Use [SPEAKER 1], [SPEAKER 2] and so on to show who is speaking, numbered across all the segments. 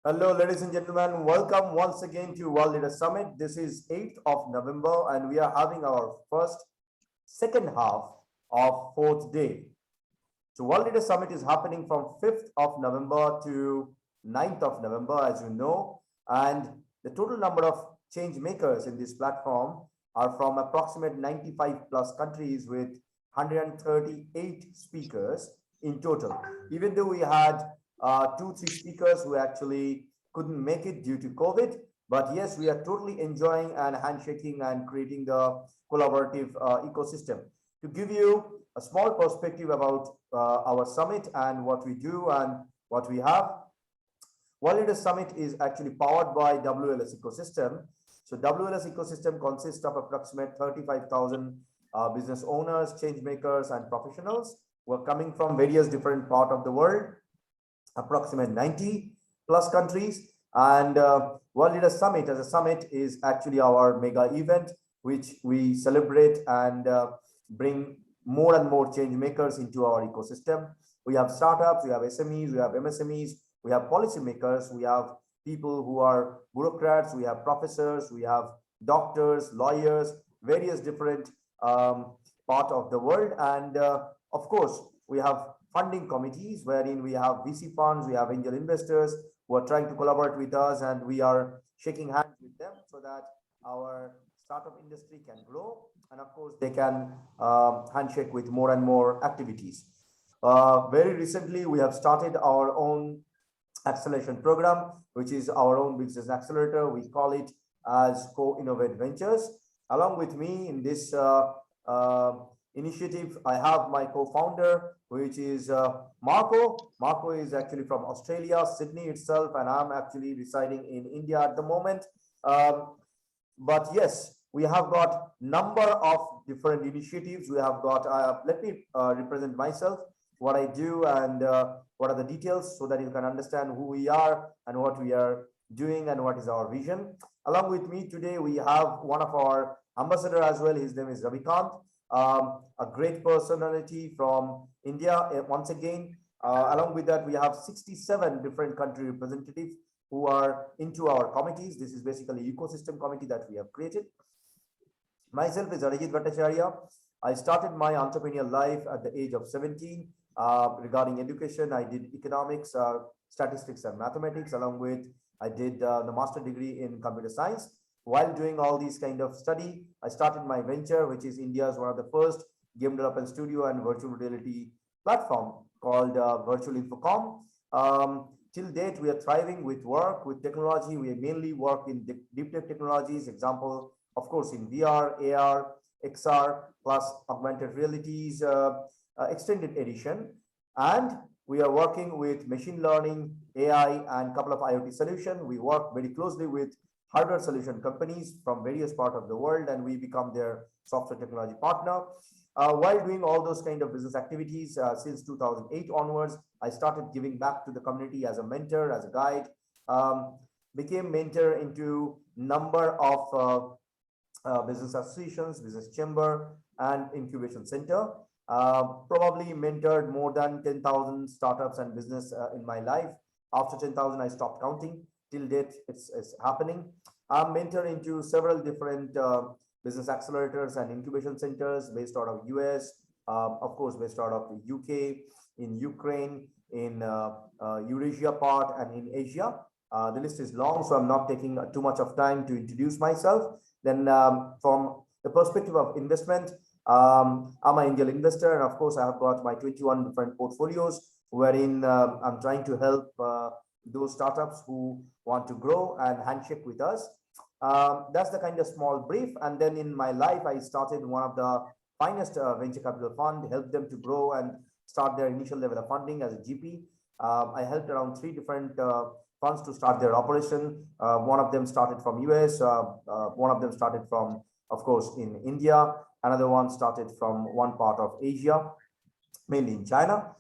[SPEAKER 1] Hello, ladies and gentlemen. Welcome once again to World Leader Summit. This is 8th of November, and we are having our second half of fourth day. So, World Leader Summit is happening from 5th of November to 9th of November, as you know. And the total number of change makers in this platform are from approximate 95 plus countries with 138 speakers in total. Even though we had two, three speakers who actually couldn't make it due to COVID. But yes, we are totally enjoying and handshaking and creating the collaborative ecosystem. To give you a small perspective about our summit and what we do and what we have, World Leaders Summit is actually powered by WLS ecosystem. So WLS ecosystem consists of approximate 35,000 business owners, change makers, and professionals who are coming from various different parts of the world, approximate 90 plus countries. And World Leaders Summit as a summit is actually our mega event, which we celebrate and bring more and more change makers into our ecosystem. We have startups, we have SMEs, we have MSMEs, we have policymakers, we have people who are bureaucrats, we have professors, we have doctors, lawyers, various different part of the world. And of course, we have funding committees wherein we have VC funds, we have angel investors who are trying to collaborate with us, and we are shaking hands with them so that our startup industry can grow. And of course, they can handshake with more and more activities. Very recently, we have started our own acceleration program, which is our own business accelerator. We call it as Co-Innovate Ventures. Along with me in this initiative, I have my co-founder, which is Marco. Marco is actually from Australia, Sydney itself, and I'm actually residing in India at the moment. But yes, we have got number of different initiatives. We have got, let me represent myself, what I do, and what are the details so that you can understand who we are and what we are doing and what is our vision. Along with me today, we have one of our ambassador as well. His name is Ravi Khan, a great personality from India once again. Along with that, we have 67 different country representatives who are into our committees. This is basically ecosystem committee that we have created. Myself is Arjit Bhattacharya. I started my entrepreneurial life at the age of 17. Regarding education, I did economics, statistics, and mathematics. Along with, I did the master degree in computer science. While doing all these kind of study, I started my venture, which is India's one of the first game development studio and virtual reality platform called Virtual Infocom. Till date, we are thriving with work, with technology. We mainly work in deep tech technologies. Example, of course, in VR, AR, XR, plus augmented realities, extended edition. And we are working with machine learning, AI, and a couple of IoT solutions. We work very closely with hardware solution companies from various parts of the world, and we become their software technology partner. While doing all those kind of business activities since 2008 onwards, I started giving back to the community as a mentor, as a guide, became mentor into number of business associations, business chamber, and incubation center. Probably mentored more than 10,000 startups and business in my life. After 10,000, I stopped counting. Till date, it's happening. I'm mentored into several different business accelerators and incubation centers based out of US, of course, based out of the UK, in Ukraine, in Eurasia part, and in Asia. The list is long, so I'm not taking too much of time to introduce myself. Then from the perspective of investment, I'm an angel investor, and of course, I have got my 21 different portfolios wherein I'm trying to help those startups who want to grow and handshake with us. That's the kind of small brief. And then in my life, I started one of the finest venture capital fund, helped them to grow and start their initial level of funding as a GP. I helped around 3 different funds to start their operation. One of them started from US, one of them started from, of course, in India. Another one started from one part of Asia, mainly in China.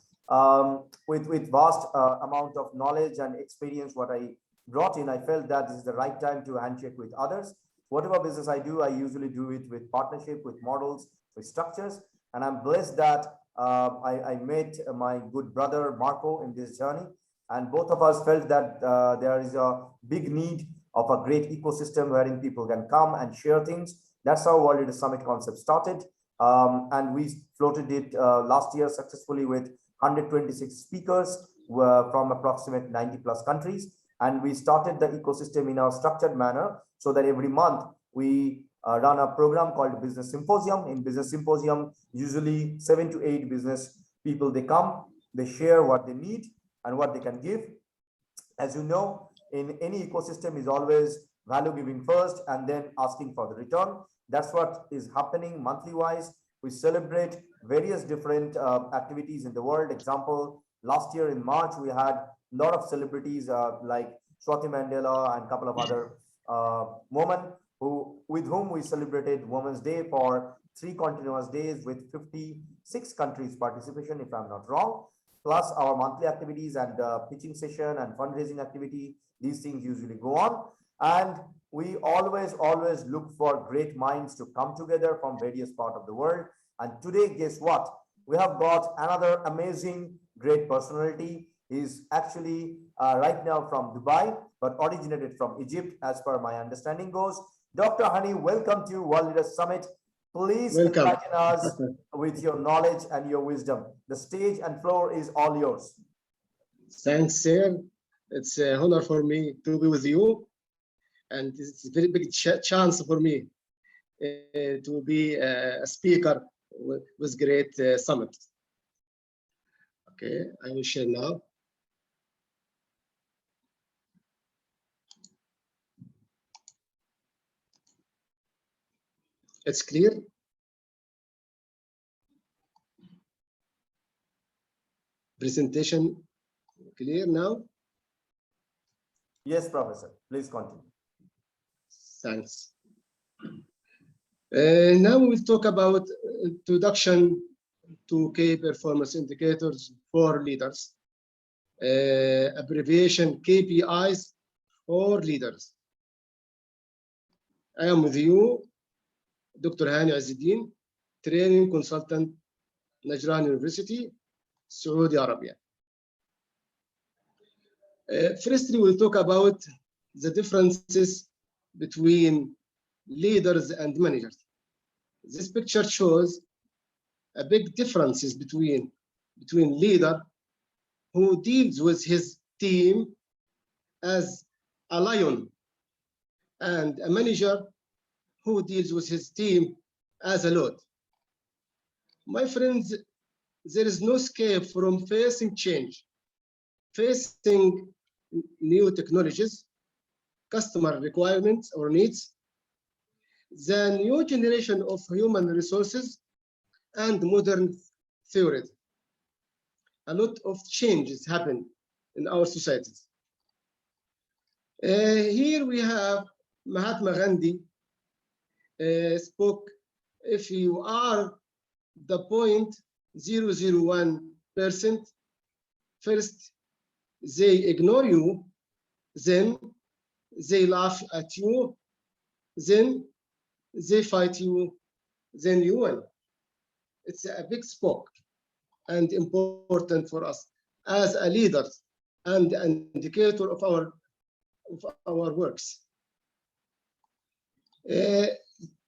[SPEAKER 1] With vast amount of knowledge and experience, what I brought in, I felt that this is the right time to handshake with others. Whatever business I do, I usually do it with partnership, with models, with structures. And I'm blessed that I met my good brother, Marco, in this journey. And both of us felt that there is a big need of a great ecosystem wherein people can come and share things. That's how World Leader Summit concept started. And we floated it last year successfully with 126 speakers from approximate 90 plus countries. And we started the ecosystem in a structured manner so that every month we run a program called Business Symposium. In Business Symposium, usually 7 to 8 business people, they come, they share what they need and what they can give. As you know, in any ecosystem is always value giving first and then asking for the return. That's what is happening monthly wise. We celebrate various different activities in the world. Example, last year in March, we had a lot of celebrities like Swati Mandela and a couple of other women with whom we celebrated Women's Day for 3 continuous days with 56 countries participation, if I'm not wrong, plus our monthly activities and pitching session and fundraising activity. These things usually go on. And we always look for great minds to come together from various parts of the world. And today, guess what? We have got another amazing, great personality. He's actually right now from Dubai, but originated from Egypt, as per my understanding goes. Dr. Hani, welcome to World Leader Summit. Please enlighten us with your knowledge and your wisdom. The stage and floor is all yours.
[SPEAKER 2] Thanks, sir. It's an honor for me to be with you. And it's a very big chance for me to be a speaker with great summit. Okay, I will share now. It's clear? Presentation clear now?
[SPEAKER 1] Yes, Professor. Please continue.
[SPEAKER 2] Thanks. Now we'll talk about introduction to key performance indicators for leaders. Abbreviation KPIs for leaders. I am with you, Dr. Hani Azzuddin, training consultant, Najran University, Saudi Arabia. Firstly, we'll talk about the differences between leaders and managers. This picture shows a big differences between leader who deals with his team as a lion and a manager who deals with his team as a lord. My friends, there is no escape from facing change, facing new technologies, customer requirements or needs, the new generation of human resources, and modern theories. A lot of changes happen in our societies. Here we have Mahatma Gandhi spoke, if you are the 0.001%, first they ignore you, then they laugh at you, then they fight you, then you win. It's a big spoke and important for us as a leader and an indicator of our works.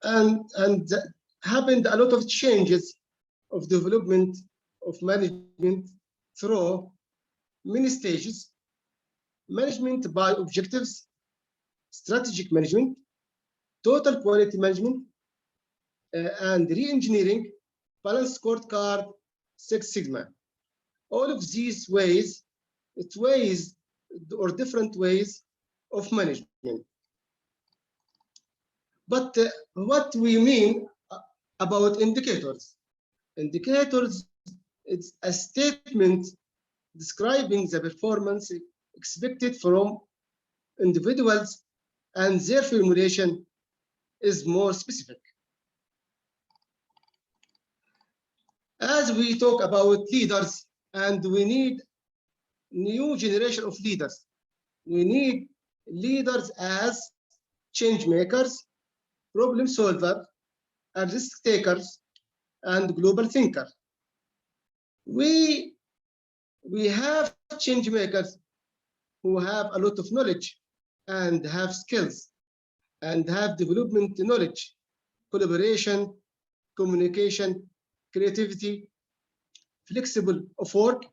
[SPEAKER 2] And happened a lot of changes of development of management through many stages: management by objectives, strategic management, total quality management, and re-engineering, balanced scorecard, Six Sigma. All of these ways, different ways of management. But what we mean about indicators? Indicators is a statement describing the performance expected from individuals, and their formulation is more specific. As we talk about leaders, and we need new generation of leaders, we need leaders as change makers, problem solver, and risk takers, and global thinker. We have change makers who have a lot of knowledge and have skills and have development knowledge, collaboration, communication, creativity, flexible of work,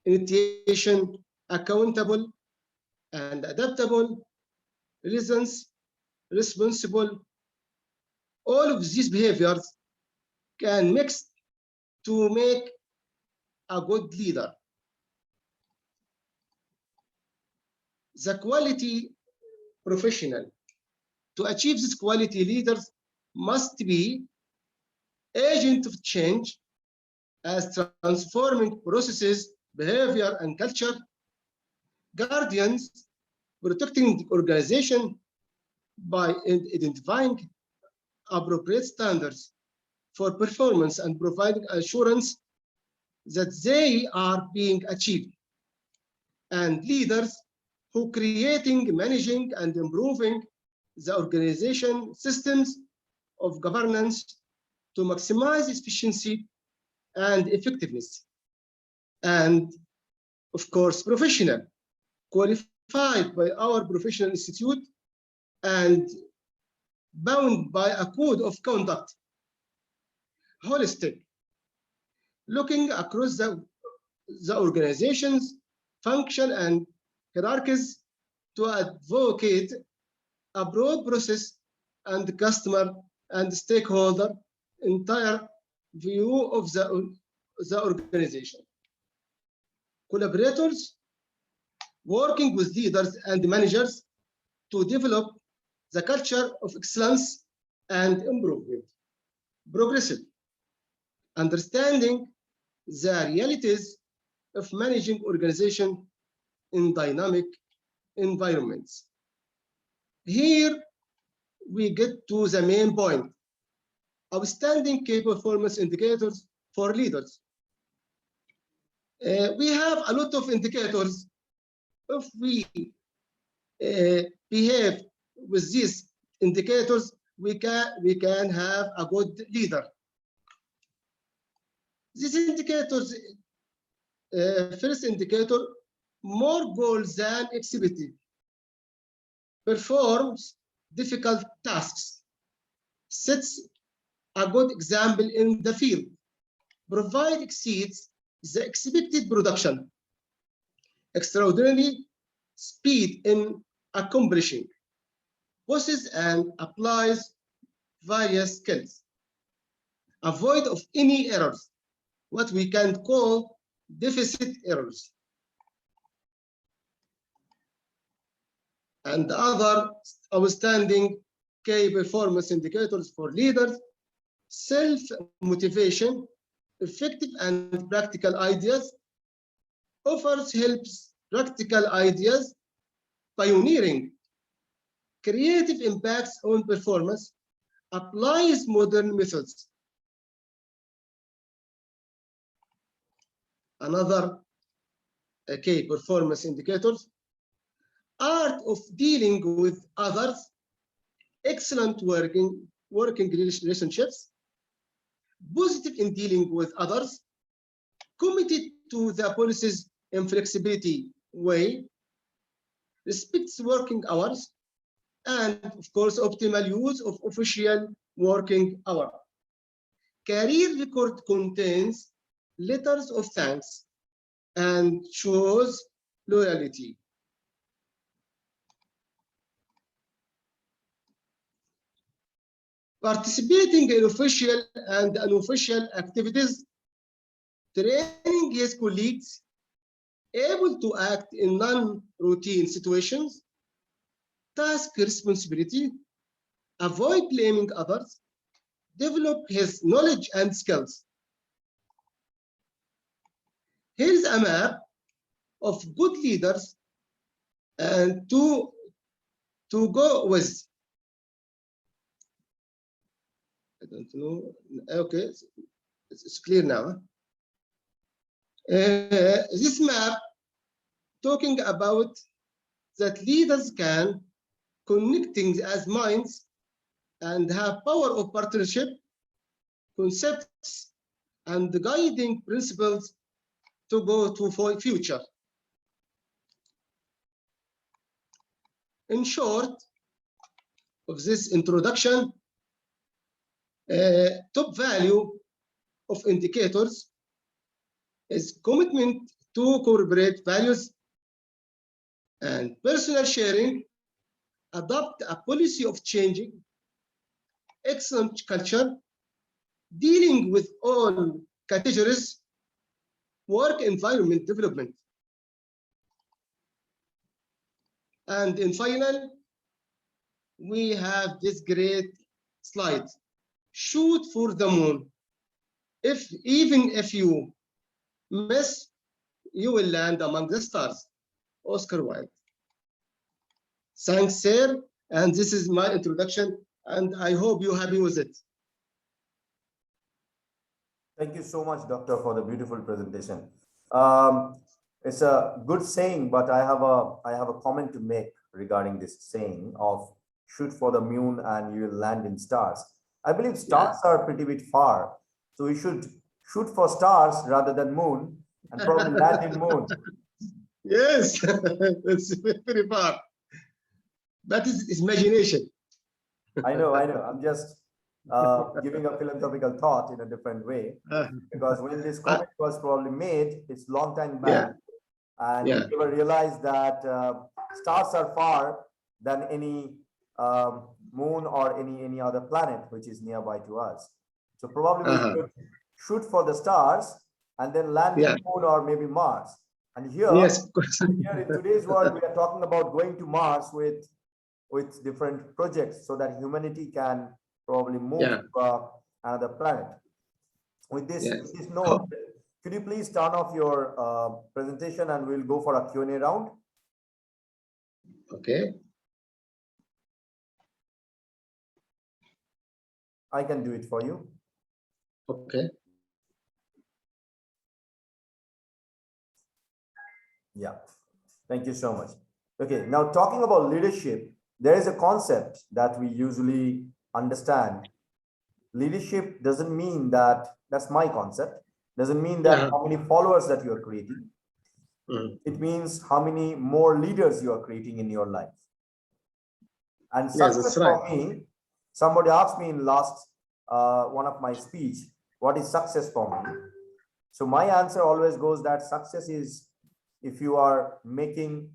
[SPEAKER 2] initiation, accountable, and adaptable, resilience, responsible. All of these behaviors can mix to make a good leader. The quality professional. To achieve this quality, leaders must be agent of change as transforming processes, behavior, and culture, guardians protecting the organization by identifying appropriate standards for performance and providing assurance that they are being achieved, and leaders who creating, managing, and improving the organization systems of governance to maximize efficiency and effectiveness. And of course, professional, qualified by our professional institute and bound by a code of conduct, holistic, looking across the organization's function and hierarchies to advocate a broad process and customer and stakeholder entire view of the organization. Collaborators working with leaders and managers to develop the culture of excellence and improvement. Progressive, understanding the realities of managing organization in dynamic environments. Here we get to the main point: outstanding key performance indicators for leaders. We have a lot of indicators. If we behave with these indicators, we can have a good leader. These indicators, first indicator, more goals than exhibited, performs difficult tasks, sets a good example in the field, provide exceeds the expected production, extraordinary speed in accomplishing, possesses and applies various skills, avoid of any errors, what we can call deficit errors, and other outstanding key performance indicators for leaders: self-motivation, effective and practical ideas, offers helps practical ideas, pioneering, creative impacts on performance, applies modern methods. Another key performance indicators: art of dealing with others, excellent working relationships, positive in dealing with others, committed to the policies in flexibility way, respects working hours, and of course, optimal use of official working hour. Career record contains letters of thanks and shows loyalty. Participating in official and unofficial activities, training his colleagues, able to act in non-routine situations, task responsibility, avoid blaming others, develop his knowledge and skills. Here's a map of good leaders and to go with. I don't know. Okay, it's clear now. This map talking about that leaders can connecting as minds and have power of partnership, concepts, and guiding principles to go to for future. In short of this introduction, top value of indicators is commitment to corporate values and personal sharing, adopt a policy of changing, excellent culture, dealing with all categories, work environment development. And in final, we have this great slide. Shoot for the moon. Even if you miss, you will land among the stars. Oscar Wilde. Thanks, sir. And this is my introduction, and I hope you're happy with it.
[SPEAKER 1] Thank you so much, Doctor, for the beautiful presentation. It's a good saying, but I have a comment to make regarding this saying of shoot for the moon and you will land in stars. I believe stars are pretty bit far, so we should shoot for stars rather than moon and probably land in moon.
[SPEAKER 2] Yes, it's very far. That is imagination.
[SPEAKER 1] I know. I'm just giving a philosophical thought in a different way, because when this comment was probably made, it's long time back, and we never realized that stars are far than any moon or any other planet which is nearby to us. So probably we should shoot for the stars and then land in moon or maybe Mars. And here, here in today's world, we are talking about going to Mars with different projects so that humanity can probably move to another planet. With this note, could you please turn off your presentation and we'll go for a Q&A round?
[SPEAKER 2] Okay.
[SPEAKER 1] I can do it for you.
[SPEAKER 2] Okay.
[SPEAKER 1] Yeah. Thank you so much. Okay. Now talking about leadership, there is a concept that we usually understand. Leadership doesn't mean that, that's my concept, doesn't mean that how many followers that you are creating. It means how many more leaders you are creating in your life. And success for me, somebody asked me in last one of my speech, what is success for me? So my answer always goes that success is if you are making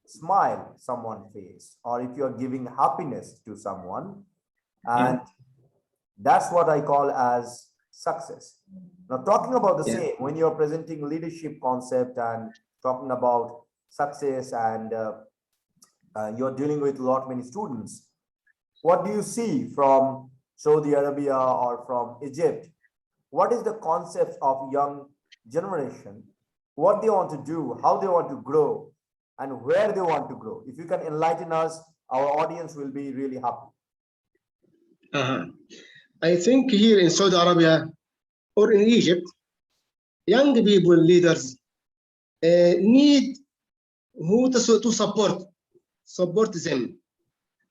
[SPEAKER 1] smile someone's face, or if you are giving happiness to someone, and that's what I call as success. Now talking about the same, when you're presenting leadership concept and talking about success, and you're dealing with a lot many students, what do you see from Saudi Arabia or from Egypt? What is the concept of young generation? What they want to do, how they want to grow, and where they want to grow? If you can enlighten us, our audience will be really happy.
[SPEAKER 2] I think here in Saudi Arabia or in Egypt, young people, leaders, need who to support them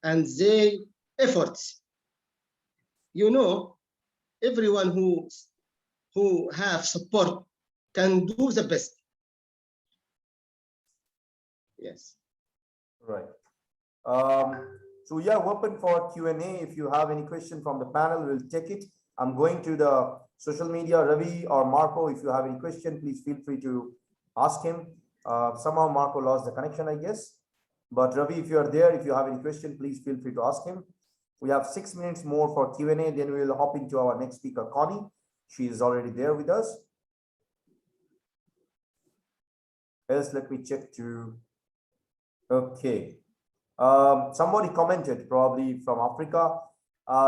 [SPEAKER 2] and their efforts. You know, everyone who have support can do the best. Yes.
[SPEAKER 1] Right. So we are open for Q&A. If you have any question from the panel, we'll take it. I'm going to the social media. Ravi or Marco, if you have any question, please feel free to ask him. Somehow Marco lost the connection, I guess. But Ravi, if you are there, if you have any question, please feel free to ask him. We have 6 minutes more for Q&A. Then we will hop into our next speaker, Connie. She is already there with us. Else, let me check to. Okay. Somebody commented, probably from Africa.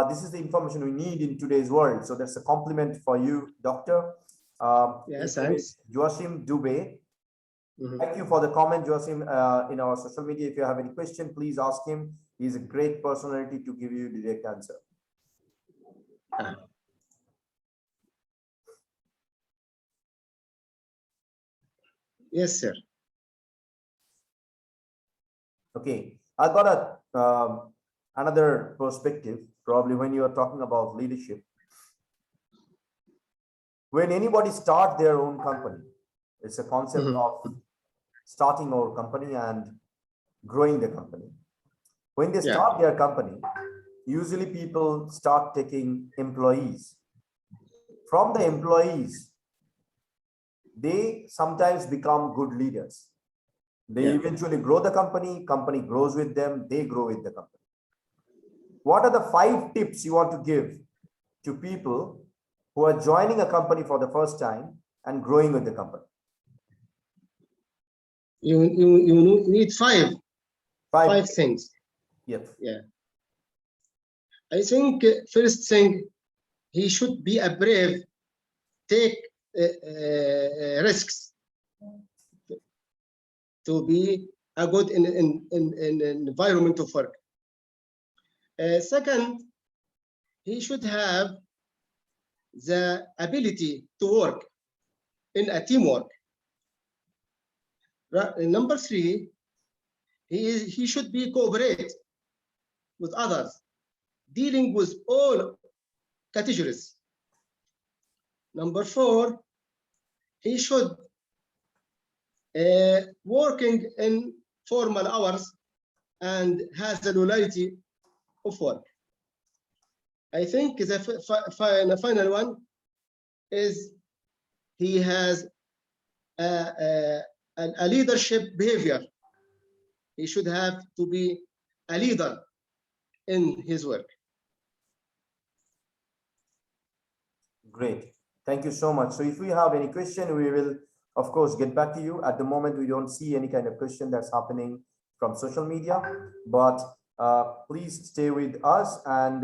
[SPEAKER 1] This is the information we need in today's world. So that's a compliment for you, Doctor.
[SPEAKER 2] Yes, thanks.
[SPEAKER 1] Joachim Dubé. Thank you for the comment, Joachim, in our social media. If you have any question, please ask him. He's a great personality to give you direct answer.
[SPEAKER 2] Yes, sir.
[SPEAKER 1] Okay, I got a another perspective. Probably when you are talking about leadership, when anybody start their own company, it's a concept of starting our company and growing the company. When they
[SPEAKER 2] Yeah.
[SPEAKER 1] start their company, usually people start taking employees. From the employees, they sometimes become good leaders. They
[SPEAKER 2] Yeah.
[SPEAKER 1] eventually grow the company, company grows with them, they grow with the company. What are the 5 tips you want to give to people who are joining a company for the first time and growing with the company?
[SPEAKER 2] You need five
[SPEAKER 1] 5.
[SPEAKER 2] things.
[SPEAKER 1] Yes.
[SPEAKER 2] Yeah. I think first thing, he should be a brave, take risks to be a good in environment of work. Second, he should have the ability to work in a teamwork. Number 3, he should be cooperate with others, dealing with all categories. Number 4, he should working in formal hours and has the loyalty of work. I think the final one is he has a leadership behavior. He should have to be a leader in his work.
[SPEAKER 1] Great. Thank you so much. So if we have any question, we will, of course, get back to you. At the moment, we don't see any kind of question that's happening from social media, but please stay with us, and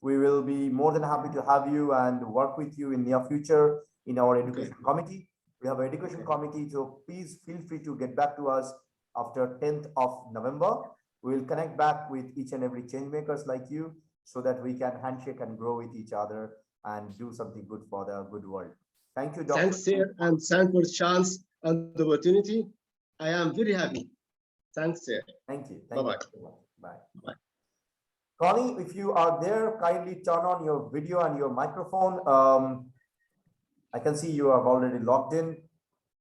[SPEAKER 1] we will be more than happy to have you and work with you in near future in our education committee. We have an education committee, so please feel free to get back to us after 10th of November. We will connect back with each and every change makers like you so that we can handshake and grow with each other and do something good for the good world. Thank you, Dr.
[SPEAKER 2] Thanks, sir, and thanks for the chance and the opportunity. I am very happy. Thanks, sir.
[SPEAKER 1] Thank you.
[SPEAKER 2] Bye-bye.
[SPEAKER 1] Bye.
[SPEAKER 2] Bye.
[SPEAKER 1] Connie, if you are there, kindly turn on your video and your microphone. I can see you have already logged in.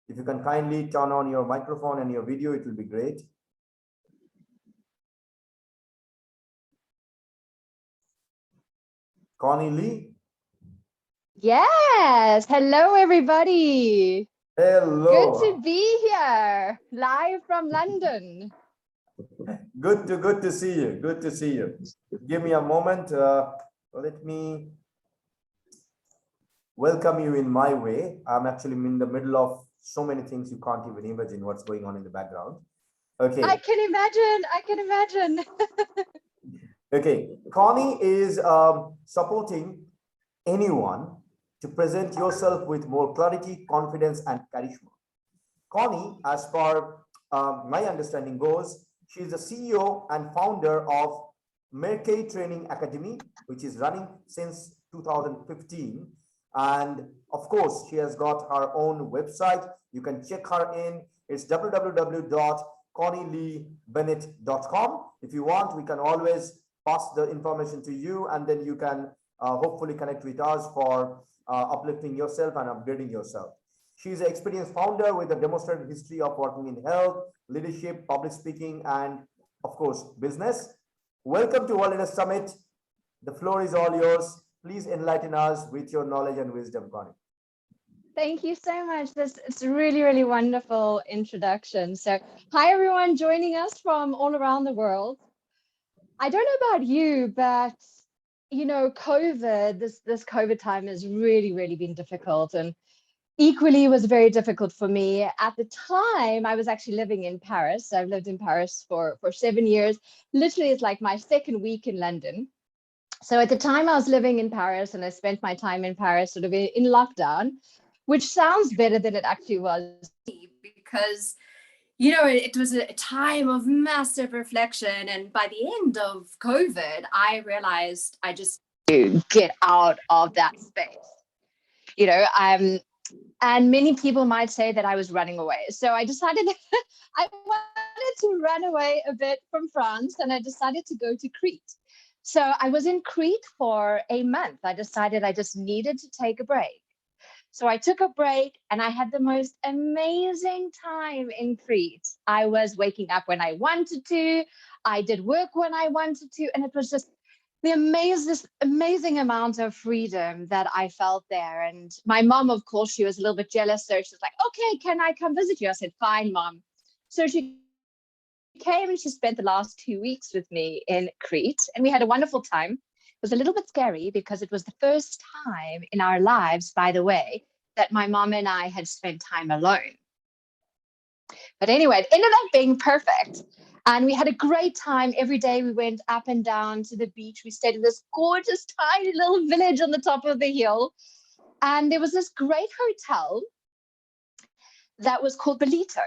[SPEAKER 1] If you can kindly turn on your microphone and your video, it will be great. Connie Lee.
[SPEAKER 3] Yes. Hello, everybody.
[SPEAKER 1] Hello.
[SPEAKER 3] Good to be here, live from London.
[SPEAKER 1] Good to see you. Good to see you. Give me a moment. Let me welcome you in my way. I'm actually in the middle of so many things you can't even imagine what's going on in the background. Okay.
[SPEAKER 3] I can imagine. I can imagine.
[SPEAKER 1] Okay. Connie is supporting anyone to present yourself with more clarity, confidence, and charisma. Connie, as far my understanding goes, she is the CEO and founder of Merkei Training Academy, which is running since 2015. And of course, she has got her own website. You can check her in. It's www.connieleebennett.com. If you want, we can always pass the information to you, and then you can hopefully connect with us for uplifting yourself and upgrading yourself. She's an experienced founder with a demonstrated history of working in health, leadership, public speaking, and of course, business. Welcome to Leader Summit. The floor is all yours. Please enlighten us with your knowledge and wisdom, Connie.
[SPEAKER 3] Thank you so much. It's a really, really wonderful introduction. So hi, everyone joining us from all around the world. I don't know about you, but you know, COVID, this COVID time has really, really been difficult, and equally was very difficult for me. At the time, I was actually living in Paris. I've lived in Paris for 7 years. Literally, it's like my second week in London. So at the time I was living in Paris, and I spent my time in Paris sort of in lockdown, which sounds better than it actually was, because you know, it was a time of massive reflection. And by the end of COVID, I realized I just to get out of that space. You know, and many people might say that I was running away. So I decided I wanted to run away a bit from France, and I decided to go to Crete. So I was in Crete for a month. I decided I just needed to take a break. So I took a break and I had the most amazing time in Crete. I was waking up when I wanted to. I did work when I wanted to. And it was just this amazing amount of freedom that I felt there. And my mom, of course, she was a little bit jealous. So she was like, okay, can I come visit you? I said, fine, mom. So she came and she spent the last 2 weeks with me in Crete. And we had a wonderful time. It was a little bit scary because it was the first time in our lives, by the way, that my mom and I had spent time alone. But anyway, it ended up being perfect. And we had a great time. Every day we went up and down to the beach. We stayed in this gorgeous, tiny little village on the top of the hill. And there was this great hotel that was called Belito.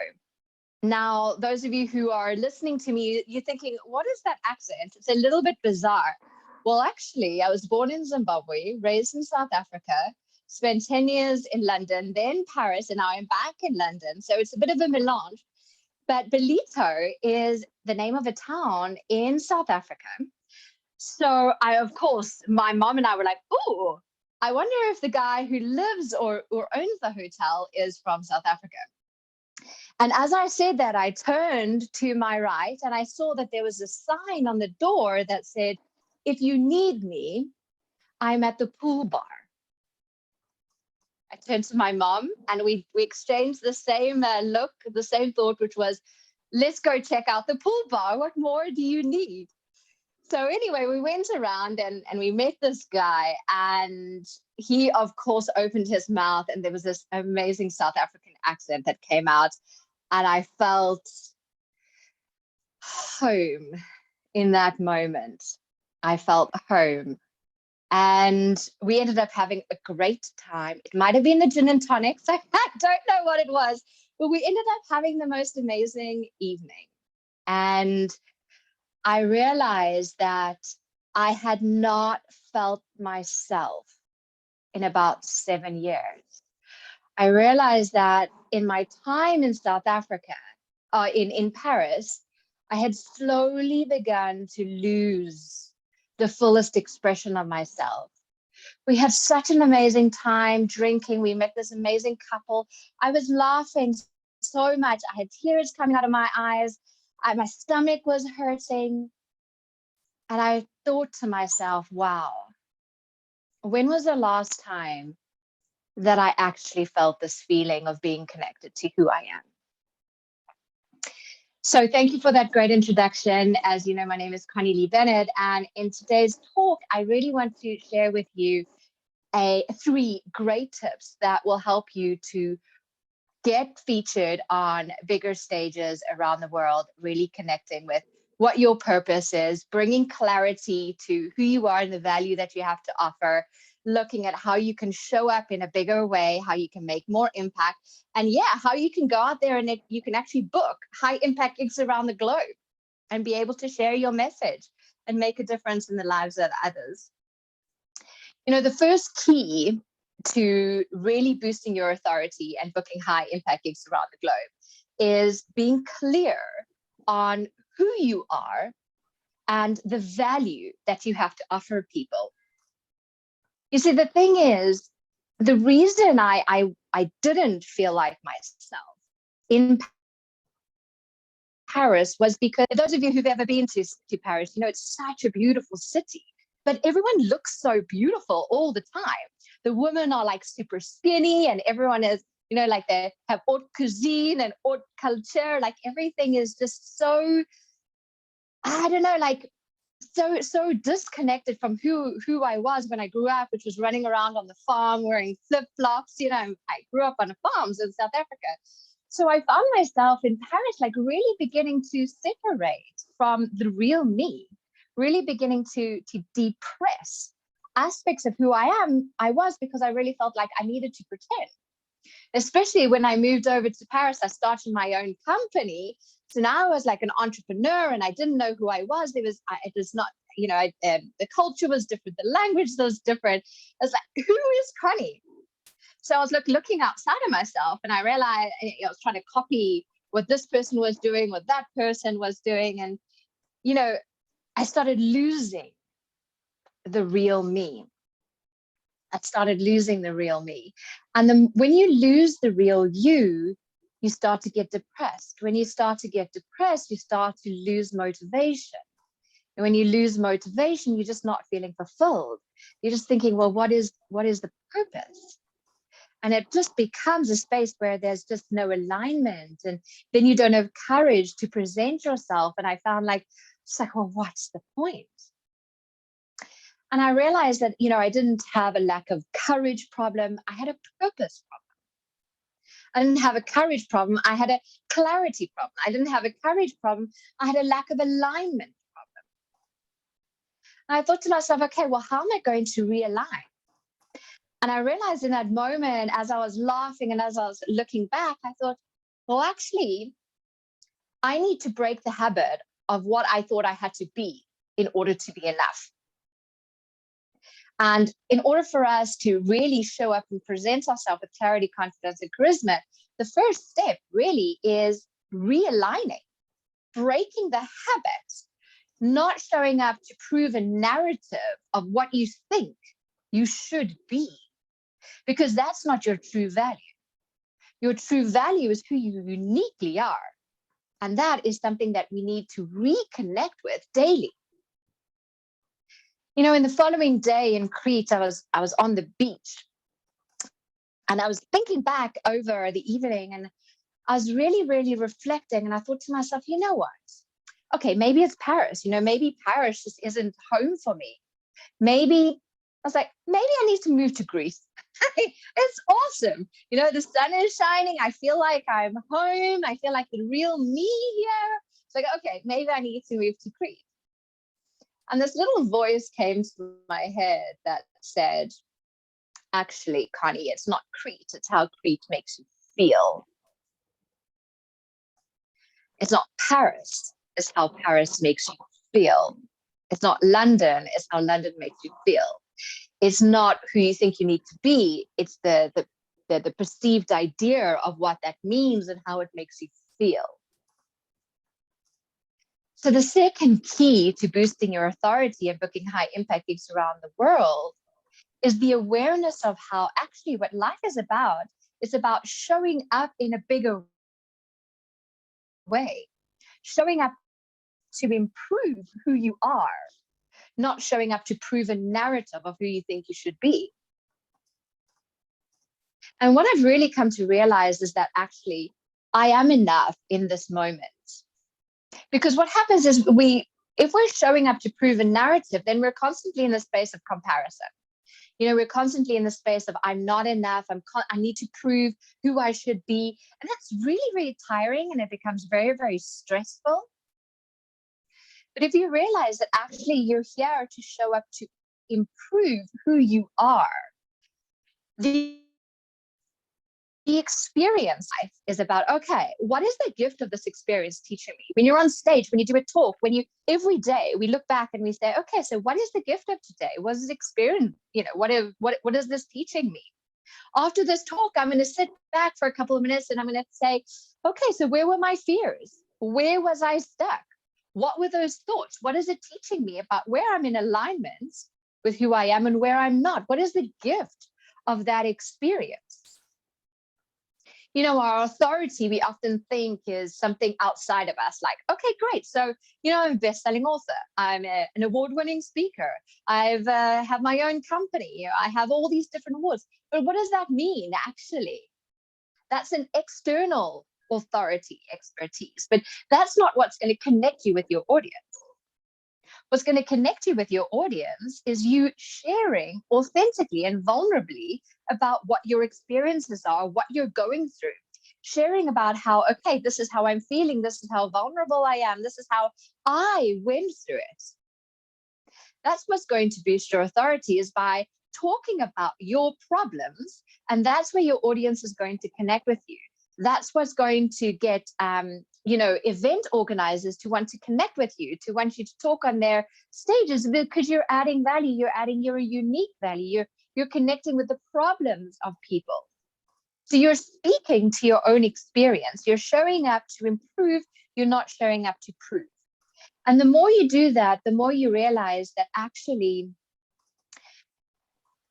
[SPEAKER 3] Now, those of you who are listening to me, you're thinking, what is that accent? It's a little bit bizarre. Well, actually, I was born in Zimbabwe, raised in South Africa, spent 10 years in London, then Paris, and now I'm back in London. So it's a bit of a melange. But Belito is the name of a town in South Africa. So of course, my mom and I were like, oh, I wonder if the guy who lives or owns the hotel is from South Africa. And as I said that, I turned to my right and I saw that there was a sign on the door that said, if you need me, I'm at the pool bar. I turned to my mom and we exchanged the same look, the same thought, which was, let's go check out the pool bar. What more do you need? So anyway, we went around and we met this guy, and he, of course, opened his mouth and there was this amazing South African accent that came out. And I felt home in that moment. I felt home. And we ended up having a great time. It might have been the gin and tonics. I don't know what it was, but we ended up having the most amazing evening. And I realized that I had not felt myself in about 7 years. I realized that in my time in South Africa, in Paris, I had slowly begun to lose the fullest expression of myself. We had such an amazing time drinking. We met this amazing couple. I was laughing so much. I had tears coming out of my eyes. My stomach was hurting. And I thought to myself, wow, when was the last time that I actually felt this feeling of being connected to who I am? So thank you for that great introduction. As you know, my name is Connie Lee Bennett, and in today's talk, I really want to share with you 3 great tips that will help you to get featured on bigger stages around the world, really connecting with what your purpose is, bringing clarity to who you are and the value that you have to offer, looking at how you can show up in a bigger way, how you can make more impact, and how you can go out there and you can actually book high impact gigs around the globe and be able to share your message and make a difference in the lives of others. You know, the first key to really boosting your authority and booking high impact gigs around the globe is being clear on who you are and the value that you have to offer people. You see, the thing is, the reason I didn't feel like myself in Paris was because those of you who've ever been to Paris, you know, it's such a beautiful city, but everyone looks so beautiful all the time. The women are like super skinny and everyone is, you know, like they have haute cuisine and haute culture. Like everything is just so, I don't know, like so disconnected from who I was when I grew up, which was running around on the farm wearing flip-flops. You know, I grew up on the farms in South Africa. So I found myself in Paris, like really beginning to separate from the real me, really beginning to depress aspects of who I was, because I really felt like I needed to pretend. Especially when I moved over to Paris, I started my own company. So now I was like an entrepreneur and I didn't know who I was. It was not, you know, the culture was different. The language was different. I was like, who is Connie? So I was looking outside of myself and I realized I was trying to copy what this person was doing, what that person was doing. And, you know, I started losing the real me. I started losing the real me. And then when you lose the real you, you start to get depressed. When you start to get depressed, you start to lose motivation. And when you lose motivation, you're just not feeling fulfilled. You're just thinking, well, what is the purpose? And it just becomes a space where there's just no alignment. And then you don't have courage to present yourself. And I found it's like, well, what's the point? And I realized that, I didn't have a lack of courage problem. I had a purpose problem. I didn't have a courage problem. I had a clarity problem. I didn't have a courage problem. I had a lack of alignment problem. And I thought to myself, okay, well, how am I going to realign? And I realized in that moment, as I was laughing and as I was looking back, I thought, well, actually, I need to break the habit of what I thought I had to be in order to be enough. And in order for us to really show up and present ourselves with clarity, confidence, and charisma, the first step really is realigning, breaking the habit, not showing up to prove a narrative of what you think you should be, because that's not your true value. Your true value is who you uniquely are. And that is something that we need to reconnect with daily. In the following day in Crete, I was on the beach and I was thinking back over the evening, and I was really, really reflecting. And I thought to myself, you know what? Okay, maybe it's Paris. Maybe Paris just isn't home for me. Maybe I need to move to Greece. It's awesome. The sun is shining. I feel like I'm home. I feel like the real me here. It's like, okay, maybe I need to move to Crete. And this little voice came to my head that said, actually, Connie, it's not Crete. It's how Crete makes you feel. It's not Paris. It's how Paris makes you feel. It's not London. It's how London makes you feel. It's not who you think you need to be. It's the perceived idea of what that means and how it makes you feel. So the second key to boosting your authority and booking high impact gigs around the world is the awareness of how actually what life is about showing up in a bigger way, showing up to improve who you are, not showing up to prove a narrative of who you think you should be. And what I've really come to realize is that actually I am enough in this moment. Because what happens is if we're showing up to prove a narrative, then we're constantly in the space of comparison. We're constantly in the space of I'm not enough. I need to prove who I should be. And that's really, really tiring, and it becomes very, very stressful. But if you realize that actually you're here to show up to improve who you are, the experience life is about, okay, what is the gift of this experience teaching me? When you're on stage, when you do a talk, every day we look back and we say, okay, so what is the gift of today? What is this experience? What is this teaching me? After this talk, I'm going to sit back for a couple of minutes and I'm going to say, okay, so where were my fears? Where was I stuck? What were those thoughts? What is it teaching me about where I'm in alignment with who I am and where I'm not? What is the gift of that experience? Our authority, we often think is something outside of us, like, okay, great. So, I'm a best-selling author. I'm an award-winning speaker. I've have my own company. I have all these different awards. But what does that mean, actually? That's an external authority, expertise. But that's not what's going to connect you with your audience. What's going to connect you with your audience is you sharing authentically and vulnerably about what your experiences are, what you're going through, sharing about how, okay, this is how I'm feeling, this is how vulnerable I am, this is how I went through it. That's what's going to boost your authority, is by talking about your problems, and that's where your audience is going to connect with you. That's what's going to get event organizers to want to connect with you, to want you to talk on their stages, because you're adding value, you're adding your unique value, you're connecting with the problems of people. So you're speaking to your own experience, you're showing up to improve, you're not showing up to prove. And the more you do that, the more you realize that actually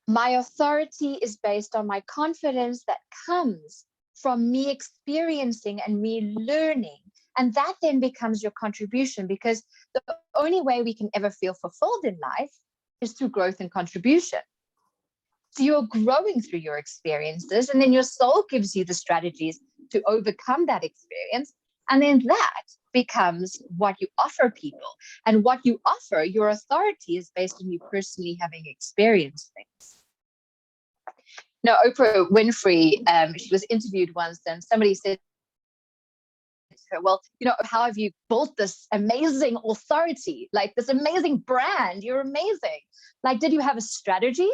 [SPEAKER 3] My authority is based on my confidence that comes from me experiencing and me learning. And that then becomes your contribution, because the only way we can ever feel fulfilled in life is through growth and contribution. So you're growing through your experiences, and then your soul gives you the strategies to overcome that experience. And then that becomes what you offer people. And what you offer, your authority, is based on you personally having experienced things. Now, Oprah Winfrey, she was interviewed once, and somebody said to her, well, how have you built this amazing authority, like this amazing brand? You're amazing. Like, did you have a strategy?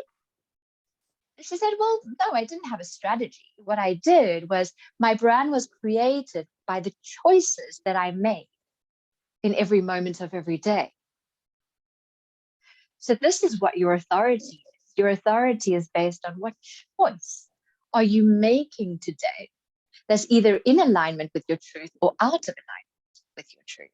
[SPEAKER 3] And she said, well, no, I didn't have a strategy. What I did was my brand was created by the choices that I made in every moment of every day. So this is what your authority is. Your authority is based on what choice are you making today that's either in alignment with your truth or out of alignment with your truth.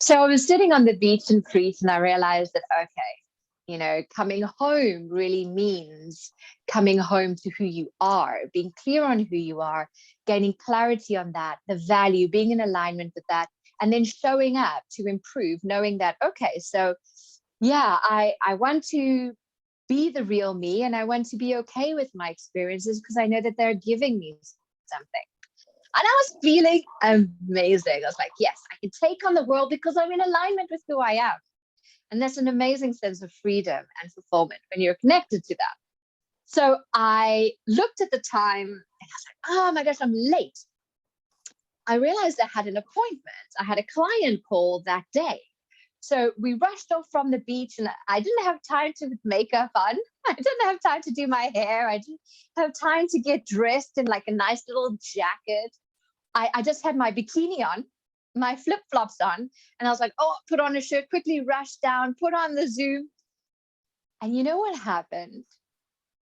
[SPEAKER 3] So I was sitting on the beach in Crete, and I realized that, okay, coming home really means coming home to who you are, being clear on who you are, gaining clarity on that, the value, being in alignment with that, and then showing up to improve, knowing that, okay, so yeah, I want to be the real me, and I want to be okay with my experiences because I know that they're giving me something. And I was feeling amazing. I was like, yes, I can take on the world because I'm in alignment with who I am. And there's an amazing sense of freedom and fulfillment when you're connected to that. So I looked at the time and I was like, oh my gosh, I'm late. I realized I had an appointment. I had a client call that day. So we rushed off from the beach, and I didn't have time to put makeup on. I didn't have time to do my hair. I didn't have time to get dressed in like a nice little jacket. I just had my bikini on, my flip-flops on, and I was like, oh, put on a shirt, quickly rush down, put on the Zoom. And you know what happened?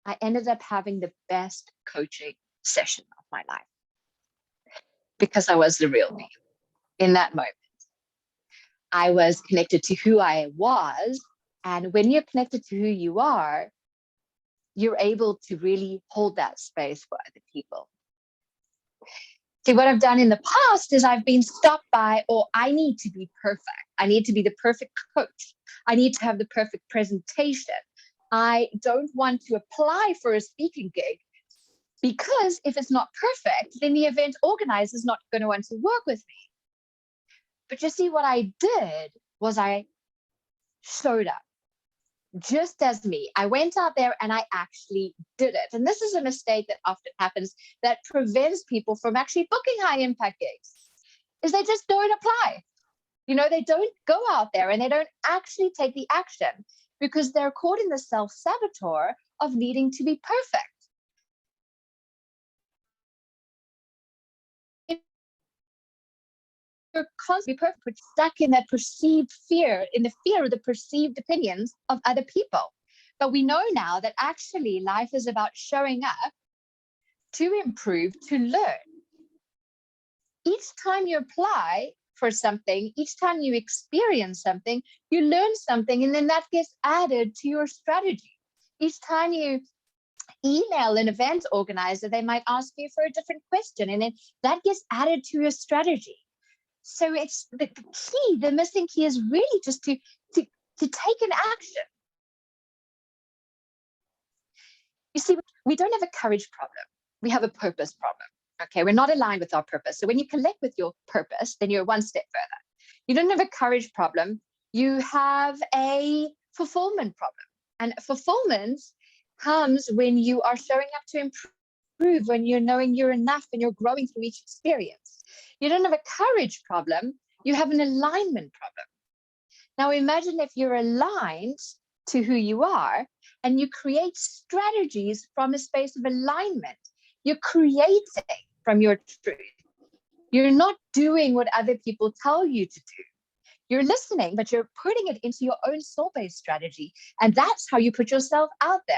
[SPEAKER 3] I ended up having the best coaching session of my life because I was the real me in that moment. I was connected to who I was. And when you're connected to who you are, you're able to really hold that space for other people. See, what I've done in the past is I've been stopped by, I need to be perfect. I need to be the perfect coach. I need to have the perfect presentation. I don't want to apply for a speaking gig because if it's not perfect, then the event organizer is not going to want to work with me. But you see, what I did was I showed up just as me. I went out there and I actually did it. And this is a mistake that often happens that prevents people from actually booking high impact gigs, is they just don't apply. They don't go out there and they don't actually take the action because they're caught in the self-saboteur of needing to be perfect. You're constantly perfect, but stuck in that perceived fear, in the fear of the perceived opinions of other people. But we know now that actually life is about showing up to improve, to learn. Each time you apply for something, each time you experience something, you learn something, and then that gets added to your strategy. Each time you email an event organizer, they might ask you for a different question, and then that gets added to your strategy. So it's the key, the missing key is really just to take an action. You see, we don't have a courage problem. We have a purpose problem. Okay, we're not aligned with our purpose. So when you connect with your purpose, then you're one step further. You don't have a courage problem. You have a fulfillment problem. And fulfillment comes when you are showing up to improve, when you're knowing you're enough and you're growing through each experience. You don't have a courage problem. You have an alignment problem. Now imagine if you're aligned to who you are and you create strategies from a space of alignment. You're creating from your truth. You're not doing what other people tell you to do. You're listening, but you're putting it into your own soul-based strategy. And that's how you put yourself out there.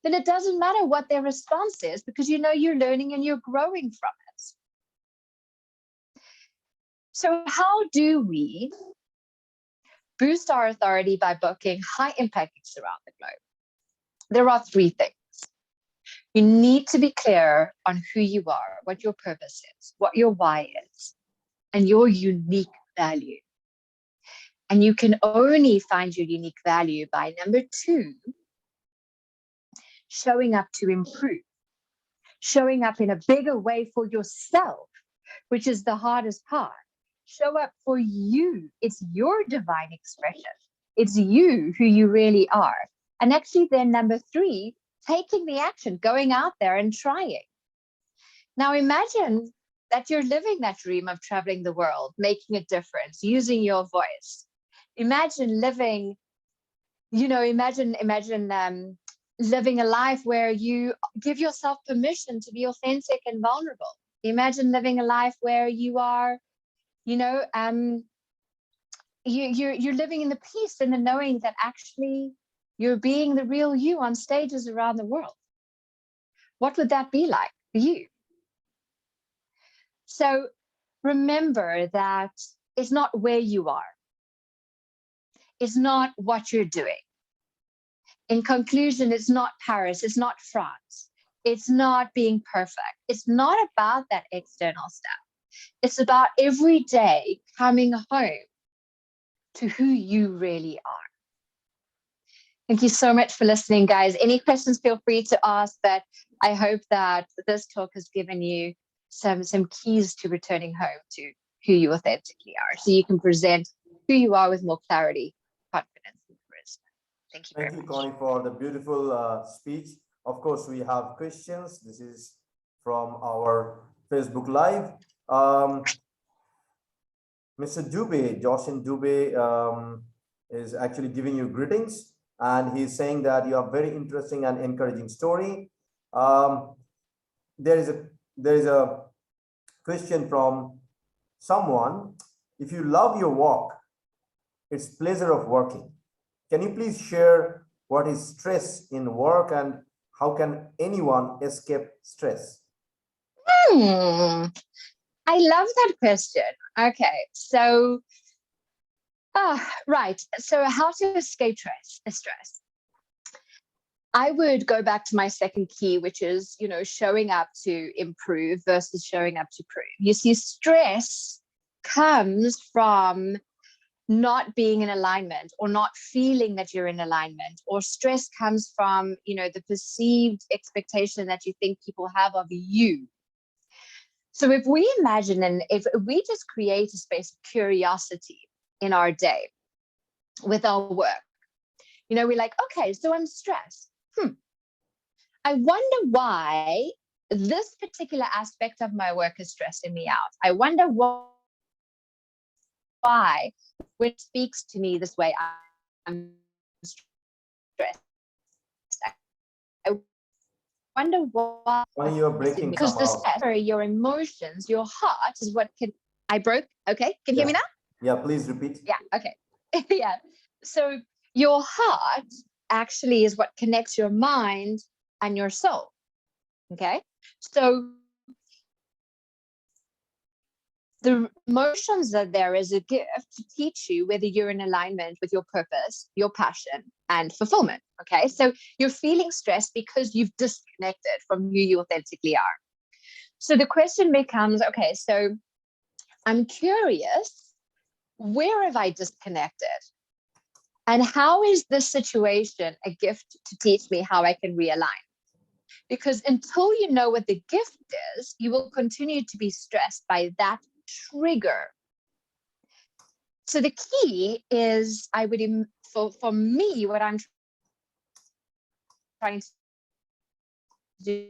[SPEAKER 3] Then it doesn't matter what their response is because you know you're learning and you're growing from it. So how do we boost our authority by booking high impact gigs around the globe? There are three things. You need to be clear on who you are, what your purpose is, what your why is, and your unique value. And you can only find your unique value by, number two, showing up to improve, showing up in a bigger way for yourself, which is the hardest part. Show up for you. It's your divine expression. It's you who you really are. And actually then number three, taking the action, going out there and trying. Now imagine that you're living that dream of traveling the world, making a difference, using your voice. Imagine living, imagine living a life where you give yourself permission to be authentic and vulnerable. Imagine living a life where you are, you're living in the peace and the knowing that actually you're being the real you on stages around the world. What would that be like for you? So remember that it's not where you are. It's not what you're doing. In conclusion, it's not Paris, it's not France. It's not being perfect. It's not about that external stuff. It's about every day coming home to who you really are. Thank you so much for listening, guys. Any questions, feel free to ask, but I hope that this talk has given you some keys to returning home to who you authentically are, so you can present who you are with more clarity, confidence, and charisma. Thank you very much.
[SPEAKER 1] Thank you, Connie, for the beautiful speech. Of course, we have questions. This is from our Facebook Live. Mr. Dubey, Joshin Dubey, is actually giving you greetings, and he's saying that you have very interesting and encouraging story. There is a question from someone. If you love your work, it's pleasure of working. Can you please share what is stress in work and how can anyone escape stress?
[SPEAKER 3] I love that question. Okay, so, right. So how to escape stress? I would go back to my second key, which is, showing up to improve versus showing up to prove. You see, stress comes from not being in alignment or not feeling that you're in alignment, or stress comes from, the perceived expectation that you think people have of you. So if we imagine, and if we just create a space of curiosity in our day with our work, we're like, okay, so I'm stressed. I wonder why this particular aspect of my work is stressing me out. I wonder why when it speaks to me this way, I'm stressed. I wonder why.
[SPEAKER 1] When you're breaking
[SPEAKER 3] Because the
[SPEAKER 1] somehow.
[SPEAKER 3] stress, your emotions, your heart is what can. I broke. Okay, can you hear me now?
[SPEAKER 1] Yeah, please repeat.
[SPEAKER 3] Yeah. Okay. Yeah. So your heart actually is what connects your mind and your soul. Okay. So the emotions are there as a gift to teach you whether you're in alignment with your purpose, your passion, and fulfillment. Okay. So you're feeling stressed because you've disconnected from who you authentically are. So the question becomes, okay, so I'm curious, where have I disconnected? And how is this situation a gift to teach me how I can realign? Because until you know what the gift is, you will continue to be stressed by that trigger. So the key is, I would, for me, what I'm trying to do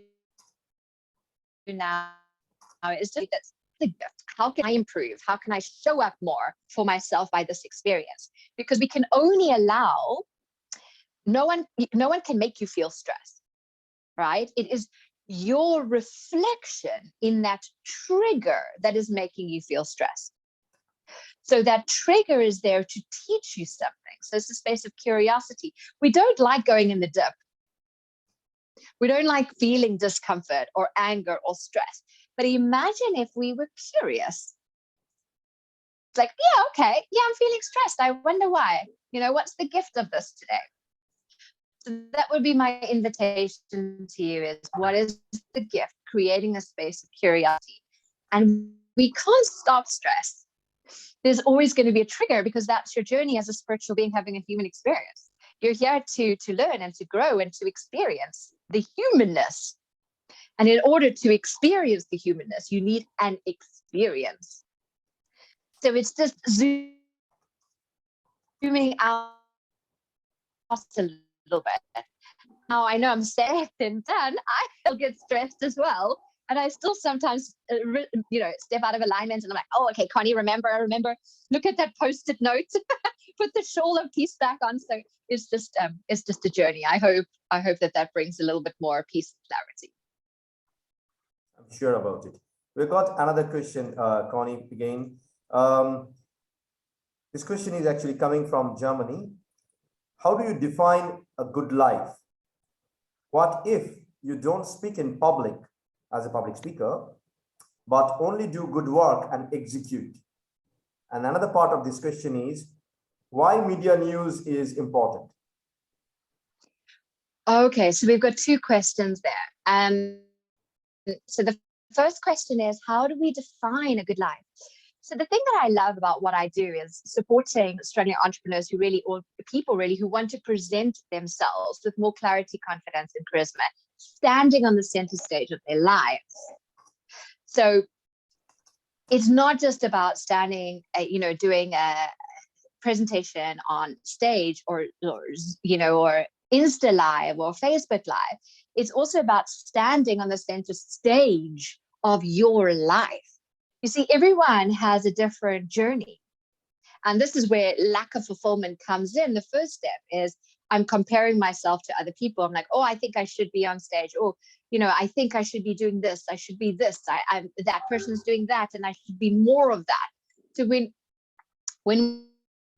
[SPEAKER 3] now is to that's the gift. How can I improve? How can I show up more for myself by this experience? Because we can only allow, no one can make you feel stressed, right? It is your reflection in that trigger that is making you feel stressed. So that trigger is there to teach you something. So it's a space of curiosity. We don't like going in the dip. We don't like feeling discomfort or anger or stress. But imagine if we were curious. like, yeah, okay, yeah, I'm feeling stressed. I wonder why. What's the gift of this today? So that would be my invitation to you, is what is the gift? Creating a space of curiosity. And we can't stop stress. There's always going to be a trigger, because that's your journey as a spiritual being having a human experience. You're here to learn and to grow and to experience the humanness. And in order to experience the humanness, you need an experience. So it's just zooming out a little bit. Now I know I'm said and done. I still get stressed as well. And I still sometimes, step out of alignment, and I'm like, oh, okay, Connie, remember, look at that Post-it note, put the shawl of peace back on. So it's just a journey. I hope that brings a little bit more peace and clarity.
[SPEAKER 1] I'm sure about it. We've got another question, Connie, again. This question is actually coming from Germany. How do you define a good life? What if you don't speak in public as a public speaker, but only do good work and execute? And another part of this question is, why media news is important?
[SPEAKER 3] Okay, so we've got two questions there. So the first question is, how do we define a good life? So the thing that I love about what I do is supporting Australian entrepreneurs or people who want to present themselves with more clarity, confidence, and charisma, standing on the center stage of their lives. So it's not just about standing, doing a presentation on stage or Insta Live or Facebook Live. It's also about standing on the center stage of your life. You see, everyone has a different journey. And this is where lack of fulfillment comes in. The first step is I'm comparing myself to other people. I'm like, oh, I think I should be on stage. Oh, I think I should be doing this. I should be this. I'm that person's doing that, and I should be more of that. So when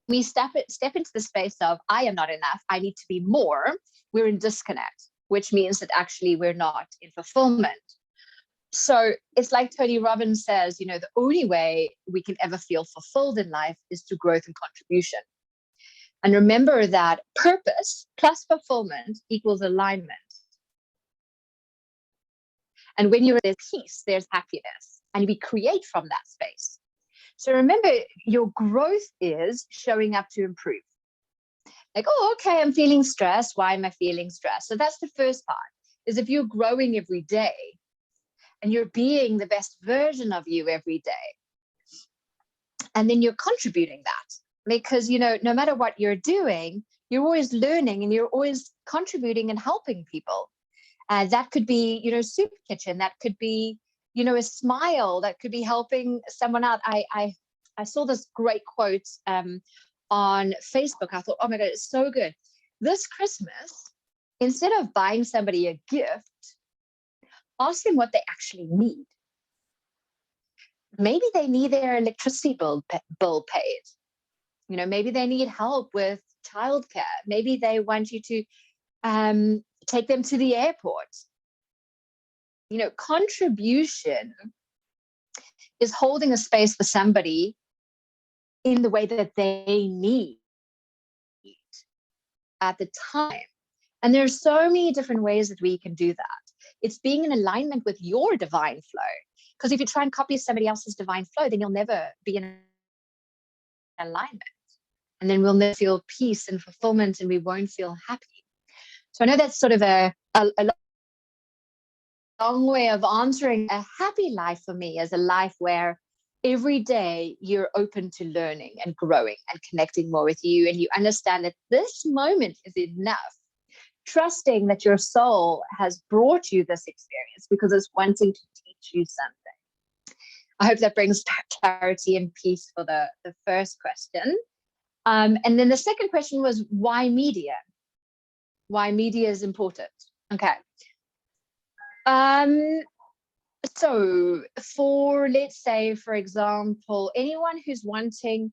[SPEAKER 3] we step into the space of I am not enough, I need to be more, we're in disconnect, which means that actually we're not in fulfillment. So it's like Tony Robbins says, the only way we can ever feel fulfilled in life is through growth and contribution. And remember that purpose plus fulfillment equals alignment. And when there's peace, there's happiness, and we create from that space. So remember, your growth is showing up to improve. Like, oh, okay, I'm feeling stressed. Why am I feeling stressed? So that's the first part, is if you're growing every day and you're being the best version of you every day, and then you're contributing that, because, no matter what you're doing, you're always learning and you're always contributing and helping people. That could be, soup kitchen. That could be, a smile. That could be helping someone out. I saw this great quote on Facebook. I thought, oh my God, it's so good. This Christmas, instead of buying somebody a gift, ask them what they actually need. Maybe they need their electricity bill paid. Maybe they need help with childcare. Maybe they want you to take them to the airport. Contribution is holding a space for somebody in the way that they need at the time. And there's so many different ways that we can do that. It's being in alignment with your divine flow. Because if you try and copy somebody else's divine flow, then you'll never be in alignment. And then we'll never feel peace and fulfillment, and we won't feel happy. So I know that's sort of a long way of answering. A happy life for me is a life where every day you're open to learning and growing and connecting more with you, and you understand that this moment is enough. Trusting that your soul has brought you this experience because it's wanting to teach you something. I hope that brings clarity and peace for the first question. And then the second question was, why media? Why media is important. Okay. So for, let's say, for example, anyone who's wanting,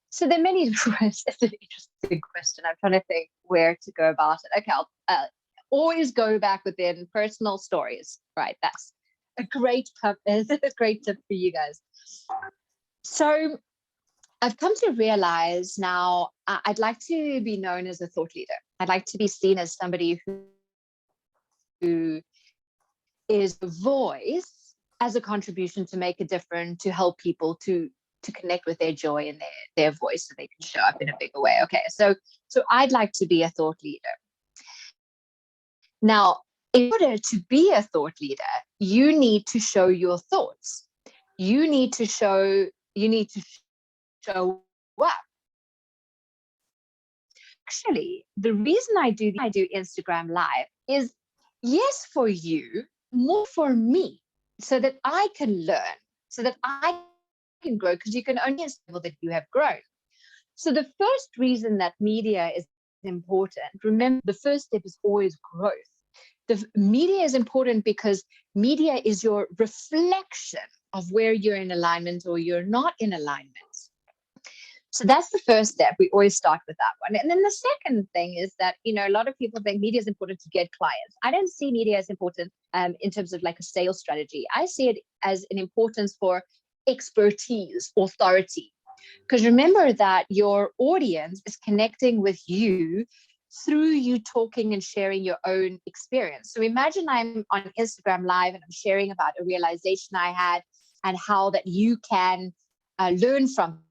[SPEAKER 3] so there are many different ways. It's an interesting question. I'm trying to think where to go about it. Okay, I'll always go back within personal stories. Right, that's a great tip for you guys. So I've come to realize now I'd like to be known as a thought leader. I'd like to be seen as somebody who is a voice as a contribution to make a difference, to help people to connect with their joy and their voice so they can show up in a bigger way. Okay, so I'd like to be a thought leader. Now, in order to be a thought leader, you need to show your thoughts. You need to show up. Actually, the reason I do Instagram Live is, yes, for you, more for me, so that I can learn, so that I can grow, because you can only level that you have grown. So the first reason that media is important, remember, the first step is always growth. The media is important because media is your reflection of where you're in alignment or you're not in alignment. So that's the first step. We always start with that one. And then the second thing is that, a lot of people think media is important to get clients. I don't see media as important in terms of like a sales strategy. I see it as an importance for expertise, authority. Because remember that your audience is connecting with you through you talking and sharing your own experience. So imagine I'm on Instagram Live and I'm sharing about a realization I had and how that you can learn from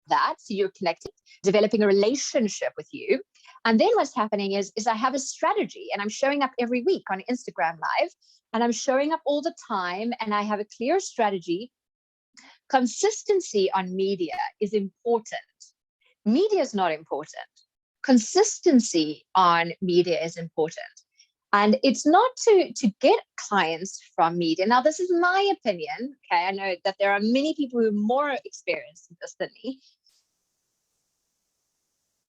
[SPEAKER 3] that. So you're connected, developing a relationship with you. And then what's happening is I have a strategy and I'm showing up every week on Instagram Live and I'm showing up all the time and I have a clear strategy. Consistency on media is important. Media is not important. Consistency on media is important. And it's not to get clients from media. Now, this is my opinion. Okay, I know that there are many people who are more experienced in this than me.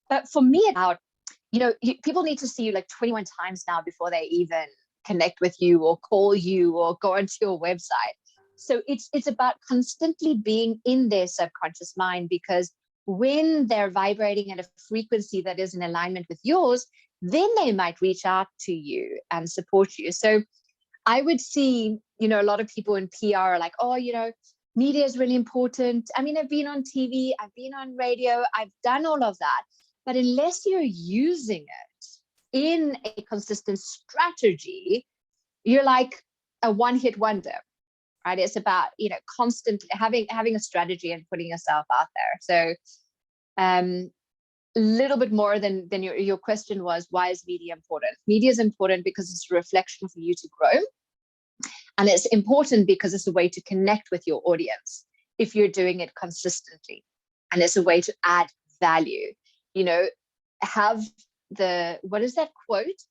[SPEAKER 3] But for me, about, people need to see you like 21 times now before they even connect with you or call you or go onto your website. So it's about constantly being in their subconscious mind, because when they're vibrating at a frequency that is in alignment with yours, then they might reach out to you and support you. So I would see, a lot of people in PR are like, oh, media is really important. I mean, I've been on TV, I've been on radio, I've done all of that. But unless you're using it in a consistent strategy, you're like a one-hit wonder, right? It's about, constantly having a strategy and putting yourself out there. So a little bit more than your question was, why is media important? Media is important because it's a reflection for you to grow. And it's important because it's a way to connect with your audience if you're doing it consistently. And it's a way to add value. Have what is that quote?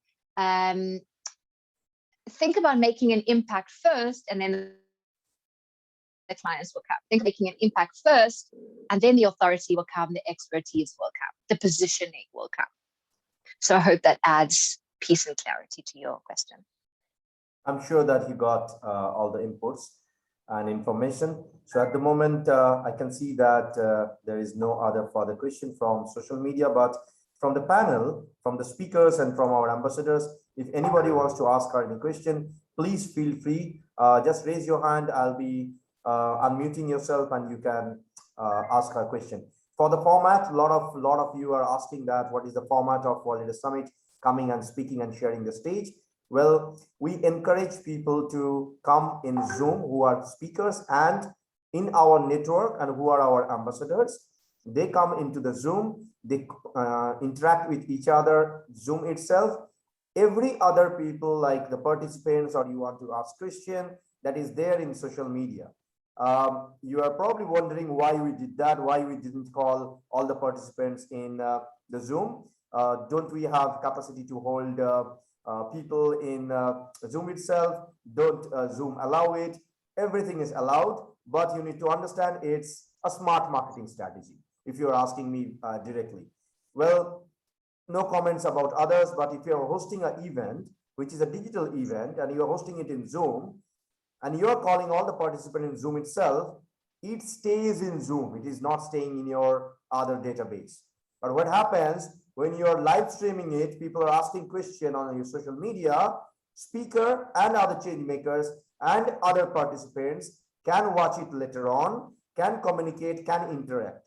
[SPEAKER 3] Think about making an impact first, and then the clients will come. Think making an impact first, and then the authority will come, the expertise will come, the positioning will come. So I hope that adds peace and clarity to your question.
[SPEAKER 1] I'm sure that you got all the inputs and information. So at the moment, I can see that there is no other further question from social media, but from the panel, from the speakers and from our ambassadors, if anybody wants to ask her any question, please feel free. Just raise your hand. I'll be unmuting yourself and you can ask her question. For the format, a lot of you are asking that what is the format of Leader Summit, coming and speaking and sharing the stage. Well, we encourage people to come in Zoom who are speakers and in our network and who are our ambassadors. They come into the Zoom, they interact with each other, Zoom itself. Every other people, like the participants, or you want to ask question, that is there in social media. You are probably wondering why we did that, why we didn't call all the participants in the Zoom. Don't we have capacity to hold people in Zoom itself? Don't Zoom allow it? Everything is allowed, but you need to understand it's a smart marketing strategy, if you're asking me directly. Well, no comments about others, but if you're hosting an event, which is a digital event, and you're hosting it in Zoom, and you're calling all the participants in Zoom itself, it stays in Zoom. It is not staying in your other database. But what happens when you're live streaming it, people are asking questions on your social media, speaker and other change makers and other participants can watch it later on can communicate, can interact.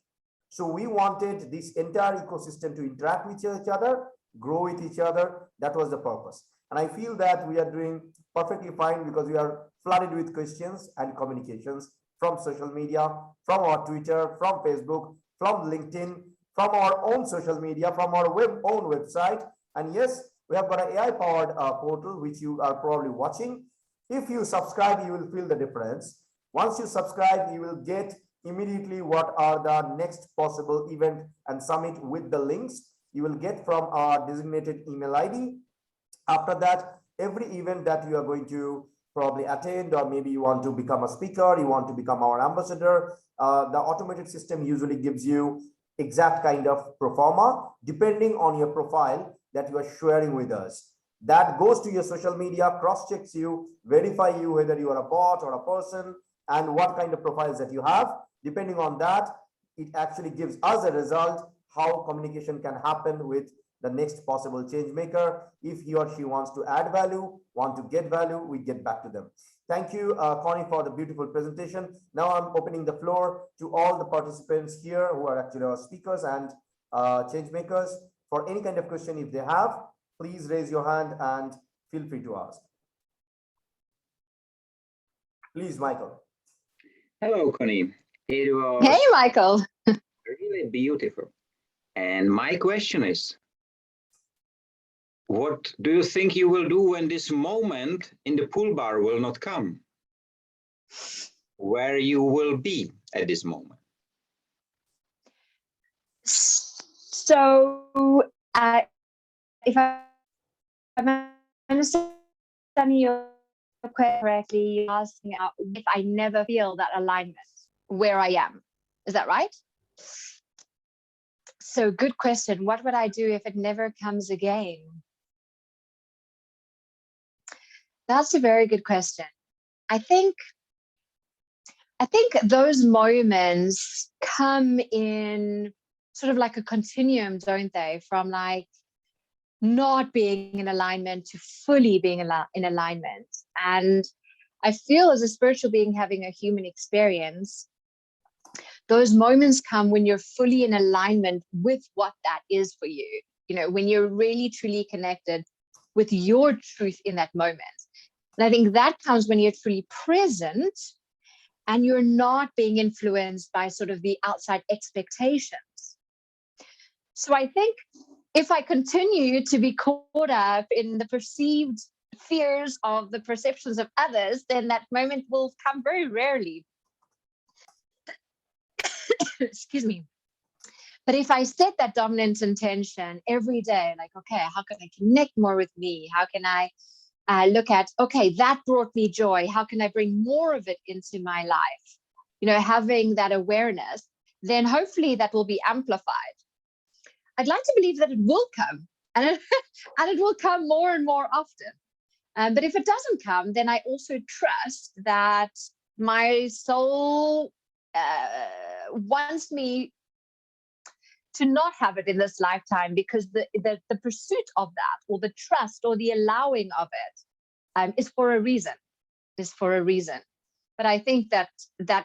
[SPEAKER 1] So we wanted this entire ecosystem to interact with each other, grow with each other. That was the purpose. And I feel that we are doing perfectly fine because we are flooded with questions and communications from social media, from our Twitter, from Facebook, from LinkedIn, from our own social media, from our own website. And yes, we have got an AI-powered portal, which you are probably watching. If you subscribe, you will feel the difference. Once you subscribe, you will get immediately what are the next possible event and summit with the links you will get from our designated email ID. After that, every event that you are going to probably attend, or maybe you want to become a speaker, you want to become our ambassador, the automated system usually gives you exact kind of pro forma depending on your profile that you are sharing with us. That goes to your social media, cross-checks you, verify you whether you are a bot or a person, and what kind of profiles that you have. Depending on that, it actually gives us a result, how communication can happen with the next possible change maker. If he or she wants to add value, want to get value, we get back to them. Thank you, Connie, for the beautiful presentation. Now I'm opening the floor to all the participants here who are actually our speakers and change makers. For any kind of question, if they have, please raise your hand and feel free to ask. Please, Michael.
[SPEAKER 4] Hello, Connie. It was
[SPEAKER 3] Hey, Michael.
[SPEAKER 4] really beautiful. And my question is, what do you think you will do when this moment in the pool bar will not come? Where you will be at this moment?
[SPEAKER 3] So, if I'm understanding your question correctly, you're asking if I never feel that alignment where I am. Is that right? So, good question. What would I do if it never comes again? That's a very good question. I think those moments come in sort of like a continuum, don't they? From like not being in alignment to fully being in alignment. And I feel as a spiritual being having a human experience, those moments come when you're fully in alignment with what that is for you. You know, when you're really truly connected with your truth in that moment. And I think that comes when you're truly present and you're not being influenced by sort of the outside expectations. So I think if I continue to be caught up in the perceived fears of the perceptions of others, then that moment will come very rarely. Excuse me. But if I set that dominant intention every day, like, okay, how can I connect more with me? How can I look at, okay, that brought me joy. How can I bring more of it into my life? You know, having that awareness, then hopefully that will be amplified. I'd like to believe that it will come, and it will come more and more often. But if it doesn't come, then I also trust that my soul wants me to not have it in this lifetime, because the pursuit of that, or the trust, or the allowing of it is for a reason. But I think that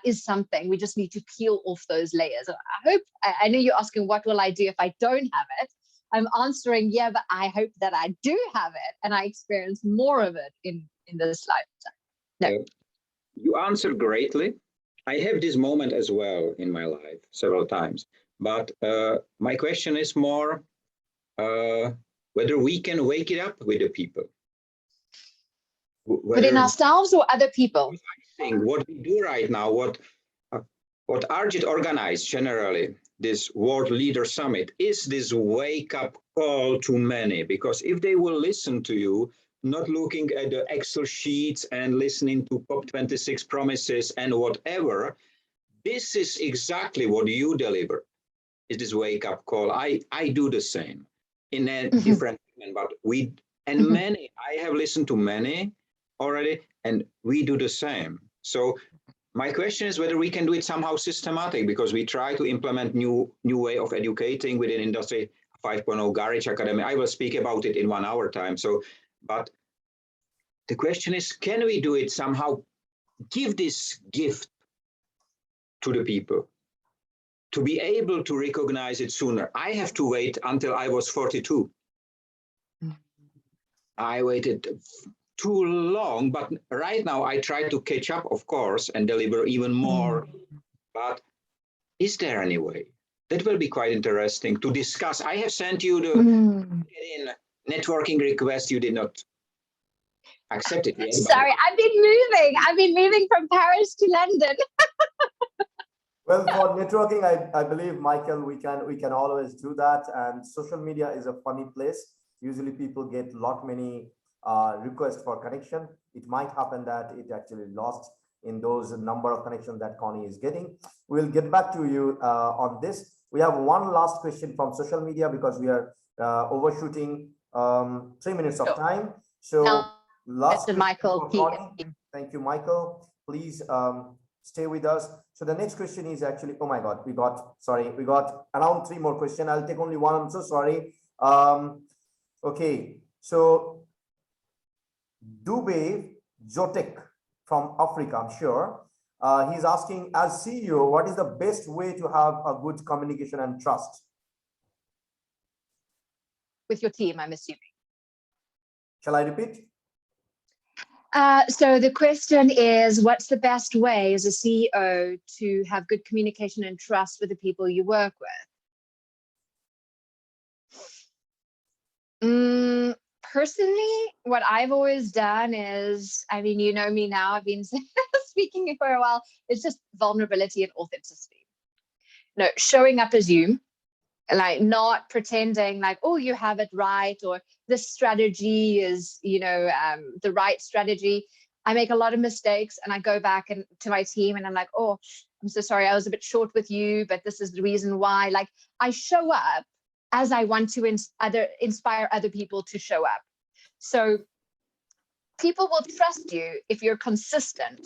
[SPEAKER 3] is something we just need to peel off those layers. I know you're asking, what will I do if I don't have it? I'm answering, yeah, but I hope that I do have it and I experience more of it in this lifetime. No.
[SPEAKER 4] You answered greatly. I have this moment as well in my life several times. But my question is more whether we can wake it up with the people.
[SPEAKER 3] Within ourselves or other people?
[SPEAKER 4] I think what we do right now, what Arjit organized generally, this World Leader Summit, is this wake-up call to many. Because if they will listen to you, not looking at the Excel sheets and listening to COP26 promises and whatever, this is exactly what you deliver. Is this wake-up call. I do the same in a different segment, but many, I have listened to many already, and we do the same. So my question is whether we can do it somehow systematic, because we try to implement new way of educating within Industry 5.0 Garage Academy. I will speak about it in 1 hour time. So, but the question is, can we do it somehow, give this gift to the people, to be able to recognize it sooner. I have to wait until I was 42. I waited too long, but right now I try to catch up, of course, and deliver even more. But is there any way? That will be quite interesting to discuss. I have sent you the networking request. You did not accept it yet.
[SPEAKER 3] Sorry, I've been moving from Paris to London.
[SPEAKER 1] Well, for networking, I believe, Michael, we can always do that. And social media is a funny place. Usually people get many requests for connection. It might happen that it actually lost in those number of connections that Connie is getting. We'll get back to you on this. We have one last question from social media because we are overshooting 3 minutes of time. So last question
[SPEAKER 3] Michael.
[SPEAKER 1] for Connie. Thank you, Michael. Please stay with us. So the next question is actually, oh my God, we got around 3 more questions. I'll take only one. I'm so sorry. Okay, so Dubey Jotek from Africa, I'm sure. He's asking, as CEO, what is the best way to have a good communication and trust?
[SPEAKER 3] With your team, I'm assuming.
[SPEAKER 1] Shall I repeat?
[SPEAKER 3] So the question is, what's the best way as a CEO to have good communication and trust with the people you work with? Personally, what I've always done is, I mean, you know me now, I've been speaking for a while, it's just vulnerability and authenticity. No, showing up as you, like not pretending like, oh, you have it right, or this strategy is, the right strategy. I make a lot of mistakes and I go back to my team and I'm like, oh, I'm so sorry, I was a bit short with you, but this is the reason why. Like, I show up as I want to inspire other people to show up. So people will trust you if you're consistent.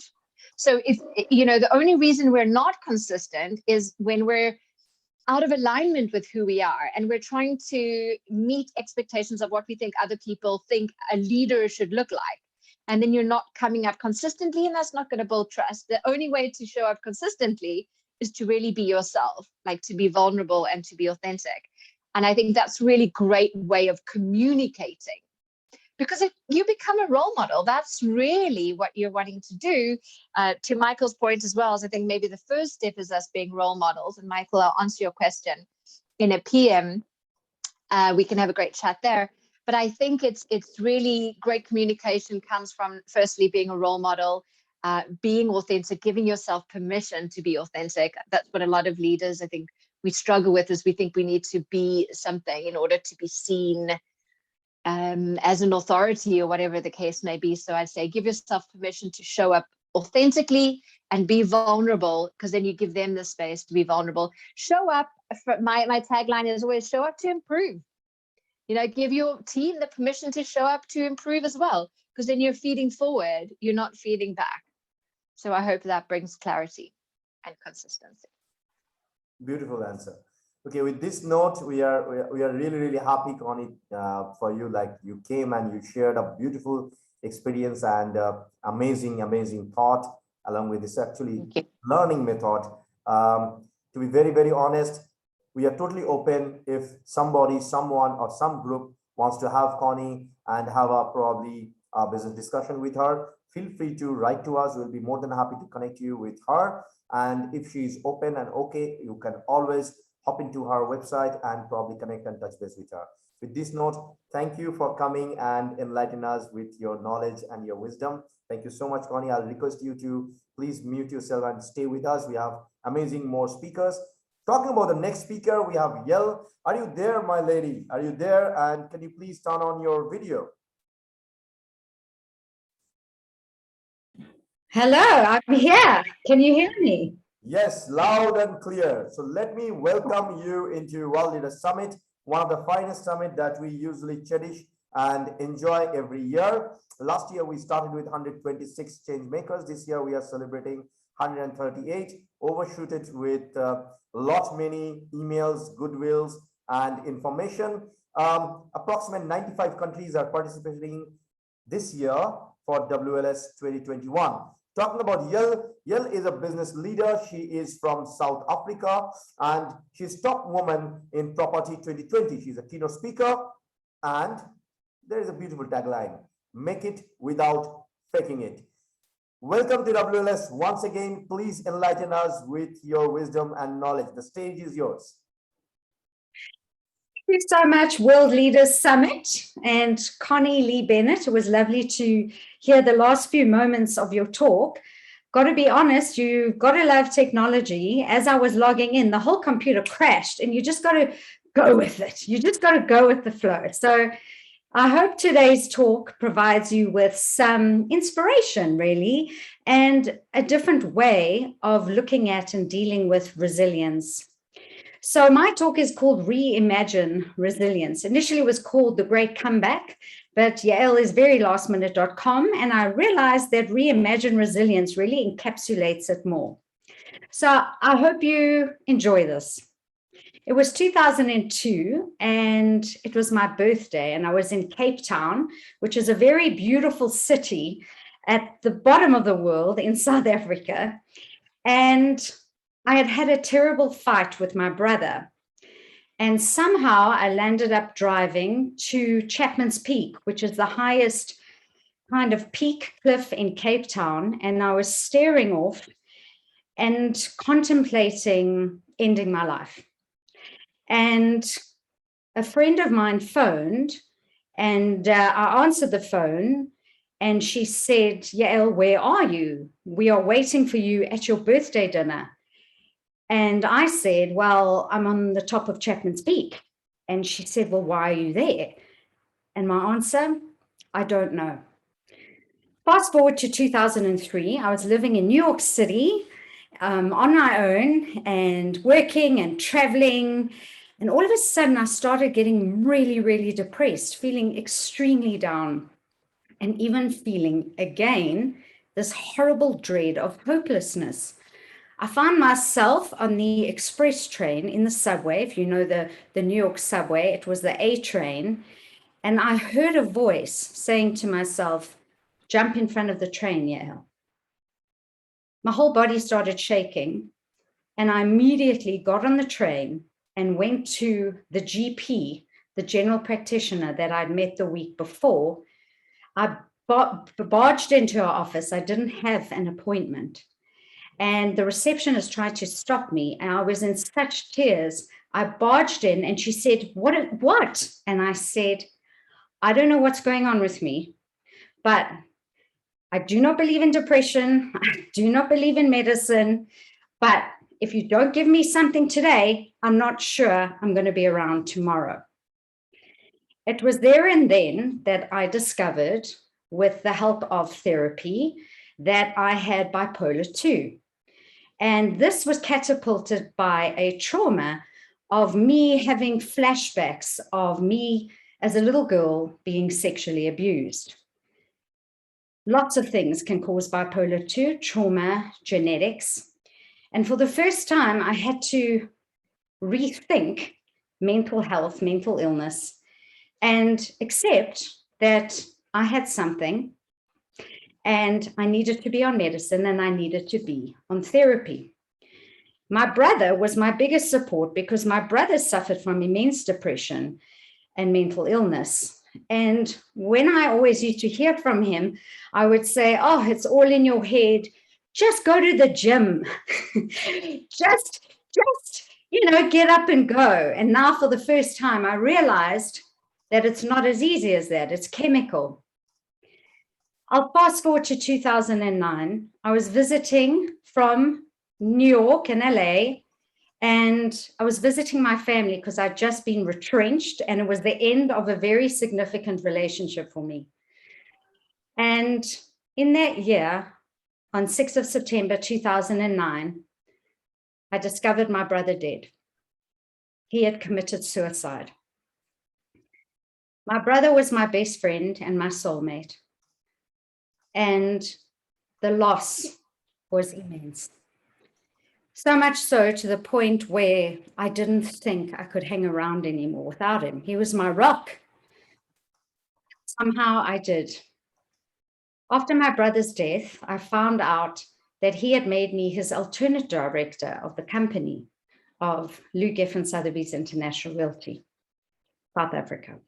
[SPEAKER 3] So if, the only reason we're not consistent is when we're out of alignment with who we are and we're trying to meet expectations of what we think other people think a leader should look like. And then you're not coming up consistently, and that's not going to build trust. The only way to show up consistently is to really be yourself, like to be vulnerable and to be authentic. And I think that's really great way of communicating, because if you become a role model, that's really what you're wanting to do. To Michael's point as well, is I think maybe the first step is us being role models. And Michael, I'll answer your question in a PM. We can have a great chat there. But I think it's really great communication comes from firstly being a role model, being authentic, giving yourself permission to be authentic. That's what a lot of leaders, I think, we struggle with, is we think we need to be something in order to be seen as an authority or whatever the case may be. So I'd say give yourself permission to show up authentically and be vulnerable, because then you give them the space to be vulnerable. Show up, my tagline is always show up to improve. Give your team the permission to show up to improve as well, because then you're feeding forward, you're not feeding back. So I hope that brings clarity and consistency.
[SPEAKER 1] Beautiful answer. Okay, with this note, we are really, really happy, Connie, for you. Like, you came and you shared a beautiful experience and amazing thought along with this actually learning method. To be very, very honest, we are totally open. If somebody, someone, or some group wants to have Connie and have probably a business discussion with her, feel free to write to us. We'll be more than happy to connect you with her. And if she's open and okay, you can always hop into her website and probably connect and touch base with her. With this note, thank you for coming and enlighten us with your knowledge and your wisdom. Thank you so much, Connie. I'll request you to please mute yourself and stay with us. We have amazing more speakers. Talking about the next speaker, we have Yel. Are you there, my lady? Are you there? And can you please turn on your video?
[SPEAKER 5] Hello, I'm here. Can you hear me?
[SPEAKER 1] Yes, loud and clear. So let me welcome you into World Leader Summit, one of the finest summit that we usually cherish and enjoy every year. Last year, we started with 126 change makers. This year, we are celebrating 138, overshooted with many emails, goodwills, and information. Approximately 95 countries are participating this year for WLS 2021. Talking about Yel is a business leader. She is from South Africa and she's top woman in property 2020. She's a keynote speaker and there is a beautiful tagline, make it without faking it. Welcome to WLS once again. Please enlighten us with your wisdom and knowledge. The stage is yours.
[SPEAKER 5] Thank you so much, World Leaders Summit and Connie Lee Bennett. It was lovely to hear the last few moments of your talk. Got to be honest, you've got to love technology. As I was logging in, the whole computer crashed and you just got to go with it. You just got to go with the flow. So I hope today's talk provides you with some inspiration, really, and a different way of looking at and dealing with resilience. So my talk is called Reimagine Resilience. Initially it was called The Great Comeback, but Yael is very lastminute.com, and I realized that Reimagine Resilience really encapsulates it more. So I hope you enjoy this. It was 2002 and it was my birthday and I was in Cape Town, which is a very beautiful city at the bottom of the world in South Africa. And I had had a terrible fight with my brother. And somehow I landed up driving to Chapman's Peak, which is the highest kind of peak cliff in Cape Town. And I was staring off and contemplating ending my life. And a friend of mine phoned and I answered the phone and she said, Yael, where are you? We are waiting for you at your birthday dinner. And I said, well, I'm on the top of Chapman's Peak. And she said, well, why are you there? And my answer, I don't know. Fast forward to 2003, I was living in New York City on my own and working and traveling. And all of a sudden, I started getting really, really depressed, feeling extremely down, and even feeling, again, this horrible dread of hopelessness. I found myself on the express train in the subway. If you know the New York subway, it was the A train. And I heard a voice saying to myself, jump in front of the train, Yael. My whole body started shaking. And I immediately got on the train and went to the GP, the general practitioner that I'd met the week before. I barged into her office. I didn't have an appointment. And the receptionist tried to stop me. And I was in such tears. I barged in and she said, what? And I said, I don't know what's going on with me, but I do not believe in depression. I do not believe in medicine, but if you don't give me something today, I'm not sure I'm going to be around tomorrow. It was there and then that I discovered, with the help of therapy, that I had bipolar 2. And this was catapulted by a trauma of me having flashbacks of me as a little girl being sexually abused. Lots of things can cause bipolar 2, trauma, genetics. And for the first time, I had to rethink mental health, mental illness, and accept that I had something and I needed to be on medicine and I needed to be on therapy. My brother was my biggest support because my brother suffered from immense depression and mental illness. And when I always used to hear from him, I would say, oh, it's all in your head. Just go to the gym. just, get up and go. And now for the first time, I realized that it's not as easy as that. It's chemical. I'll fast forward to 2009. I was visiting from New York and LA, and I was visiting my family because I'd just been retrenched, and it was the end of a very significant relationship for me. And in that year, on 6th of September 2009, I discovered my brother dead. He had committed suicide. My brother was my best friend and my soulmate. And the loss was immense. So much so to the point where I didn't think I could hang around anymore without him. He was my rock. Somehow I did. After my brother's death, I found out that he had made me his alternate director of the company of Lou Geffen Sotheby's International Realty, South Africa.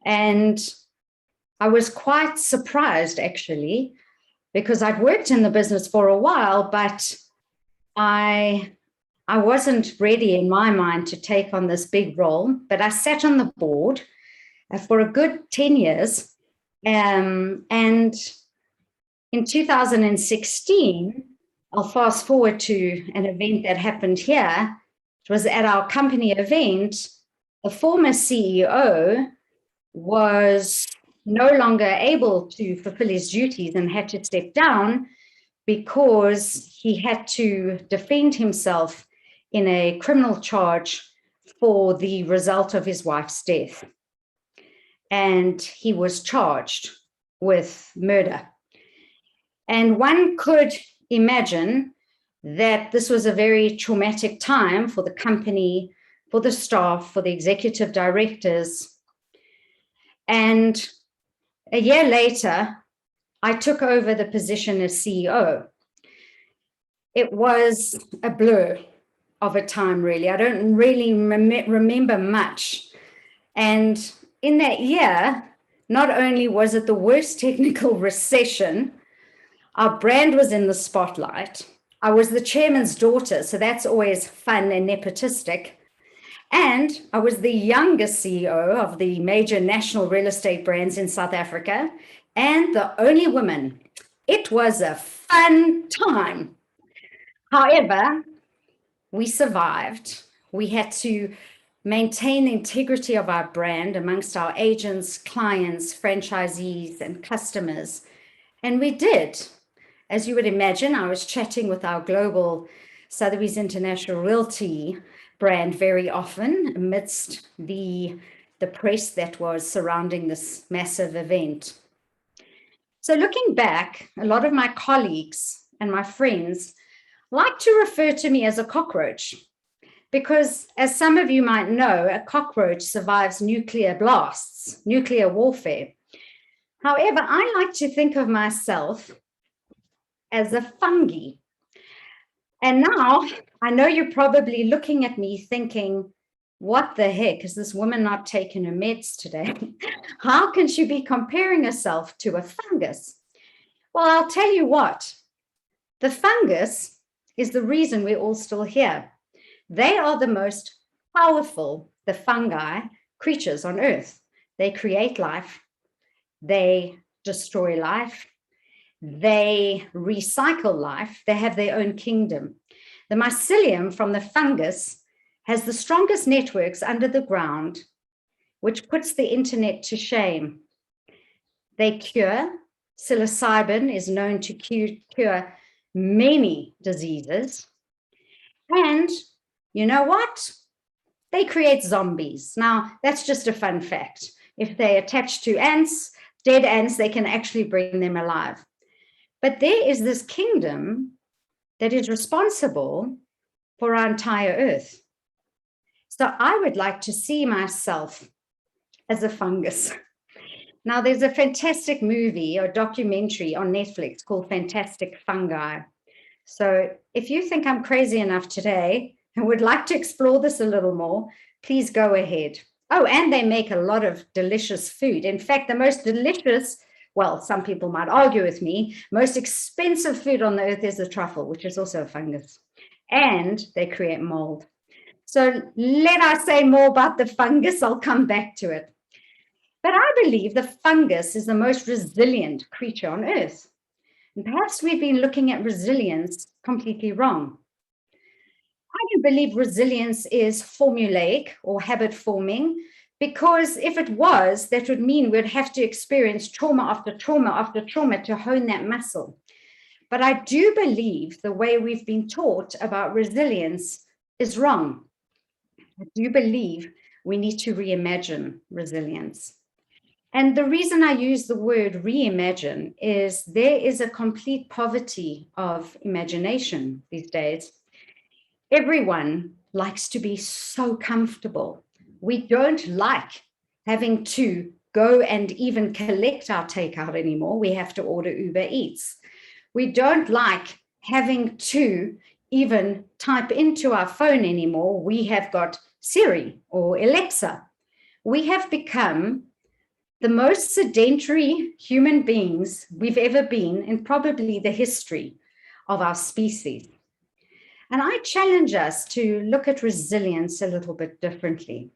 [SPEAKER 5] And I was quite surprised, actually, because I'd worked in the business for a while, but I wasn't ready in my mind to take on this big role. But I sat on the board for a good 10 years. And in 2016, I'll fast forward to an event that happened here. It was at our company event. The former CEO was no longer able to fulfill his duties and had to step down because he had to defend himself in a criminal charge for the result of his wife's death. And he was charged with murder. And one could imagine that this was a very traumatic time for the company, for the staff, for the executive directors. And a year later, I took over the position as CEO. It was a blur of a time, really. I don't really remember much. And in that year, not only was it the worst technical recession, our brand was in the spotlight. I was the chairman's daughter, so that's always fun and nepotistic. And I was the youngest CEO of the major national real estate brands in South Africa and the only woman. It was a fun time. However, we survived. We had to maintain the integrity of our brand amongst our agents, clients, franchisees, and customers. And we did. As you would imagine, I was chatting with our global Sotheby's International Realty brand very often amidst the press that was surrounding this massive event. So looking back, a lot of my colleagues and my friends like to refer to me as a cockroach because, as some of you might know, a cockroach survives nuclear blasts, nuclear warfare. However, I like to think of myself as a fungi. And now I know you're probably looking at me thinking, what the heck, is this woman not taking her meds today? How can she be comparing herself to a fungus? Well, I'll tell you what, the fungus is the reason we're all still here. They are the most powerful, the fungi, creatures on earth. They create life, they destroy life, they recycle life, they have their own kingdom. The mycelium from the fungus has the strongest networks under the ground, which puts the internet to shame. They cure. Psilocybin is known to cure many diseases. And you know what? They create zombies. Now, that's just a fun fact. If they attach to ants, dead ants, they can actually bring them alive. But there is this kingdom that is responsible for our entire earth. So I would like to see myself as a fungus. Now, there's a fantastic movie or documentary on Netflix called Fantastic Fungi. So if you think I'm crazy enough today and would like to explore this a little more, please go ahead. Oh, and they make a lot of delicious food. In fact, the most delicious, well, some people might argue with me, most expensive food on the earth is the truffle, which is also a fungus. And they create mold. So let us say more about the fungus. I'll come back to it. But I believe the fungus is the most resilient creature on earth. And perhaps we've been looking at resilience completely wrong. I don't believe resilience is formulaic or habit forming, because if it was, that would mean we'd have to experience trauma after trauma after trauma to hone that muscle. But I do believe the way we've been taught about resilience is wrong. I do believe we need to reimagine resilience. And the reason I use the word reimagine is there is a complete poverty of imagination these days. Everyone likes to be so comfortable. We don't like having to go and even collect our takeout anymore. We have to order Uber Eats. We don't like having to even type into our phone anymore. We have got Siri or Alexa. We have become the most sedentary human beings we've ever been in probably the history of our species. And I challenge us to look at resilience a little bit differently.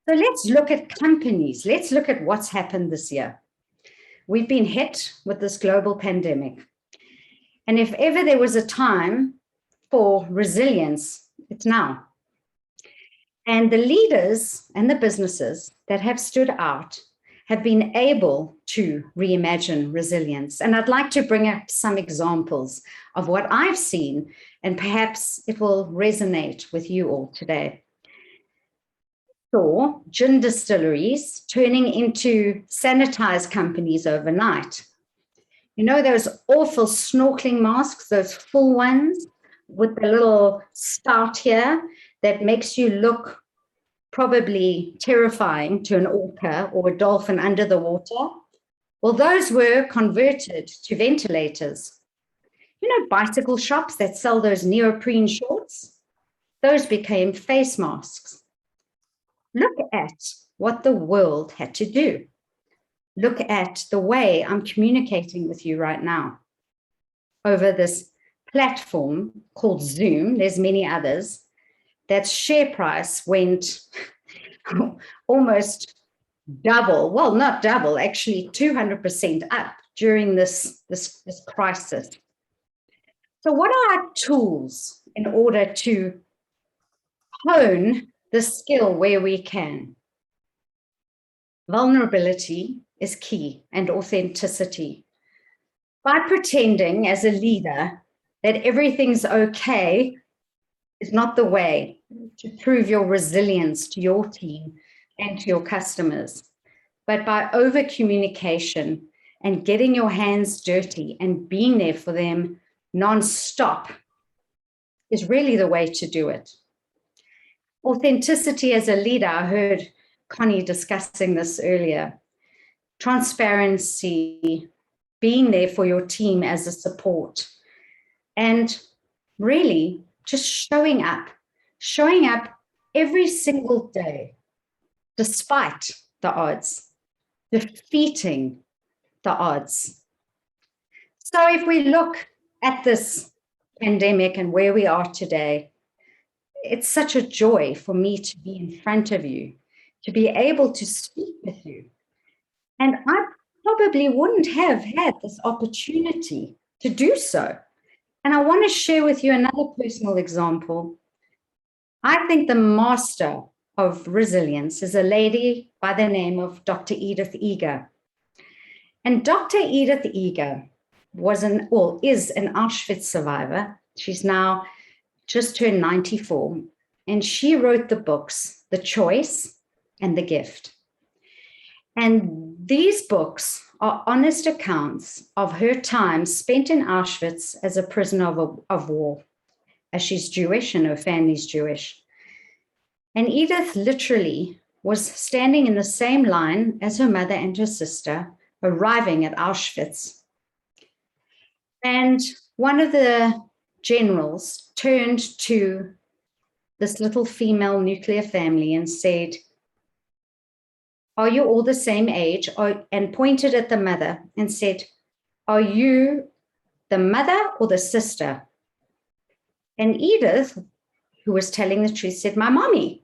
[SPEAKER 5] So let's look at companies. Let's look at what's happened this year. We've been hit with this global pandemic. And if ever there was a time for resilience, it's now. And the leaders and the businesses that have stood out have been able to reimagine resilience. And I'd like to bring up some examples of what I've seen, and perhaps it will resonate with you all today. So, gin distilleries turning into sanitized companies overnight. You know, those awful snorkeling masks, those full ones with the little spout here that makes you look probably terrifying to an orca or a dolphin under the water. Well, those were converted to ventilators. You know, bicycle shops that sell those neoprene shorts, those became face masks. Look at what the world had to do. Look at the way I'm communicating with you right now over this platform called Zoom. There's many others. That share price went almost double, well, not double, actually 200% up during this crisis. So what are our tools in order to hone the skill where we can? Vulnerability is key, and authenticity. By pretending as a leader that everything's okay is not the way to prove your resilience to your team and to your customers. But by over communication and getting your hands dirty and being there for them non-stop is really the way to do it. Authenticity as a leader, I heard Connie discussing this earlier. Transparency, being there for your team as a support, and really just showing up every single day, despite the odds, defeating the odds. So if we look at this pandemic and where we are today, it's such a joy for me to be in front of you, to be able to speak with you. And I probably wouldn't have had this opportunity to do so. And I want to share with you another personal example. I think the master of resilience is a lady by the name of Dr. Edith Eager. And Dr. Edith Eager is an Auschwitz survivor. She's now just turned 94. And she wrote the books, The Choice and The Gift. And these books are honest accounts of her time spent in Auschwitz as a prisoner of war, as she's Jewish and her family's Jewish. And Edith literally was standing in the same line as her mother and her sister, arriving at Auschwitz. And one of the generals turned to this little female nuclear family and said, "Are you all the same age?" And pointed at the mother and said, "Are you the mother or the sister?" And Edith, who was telling the truth, said, "My mommy."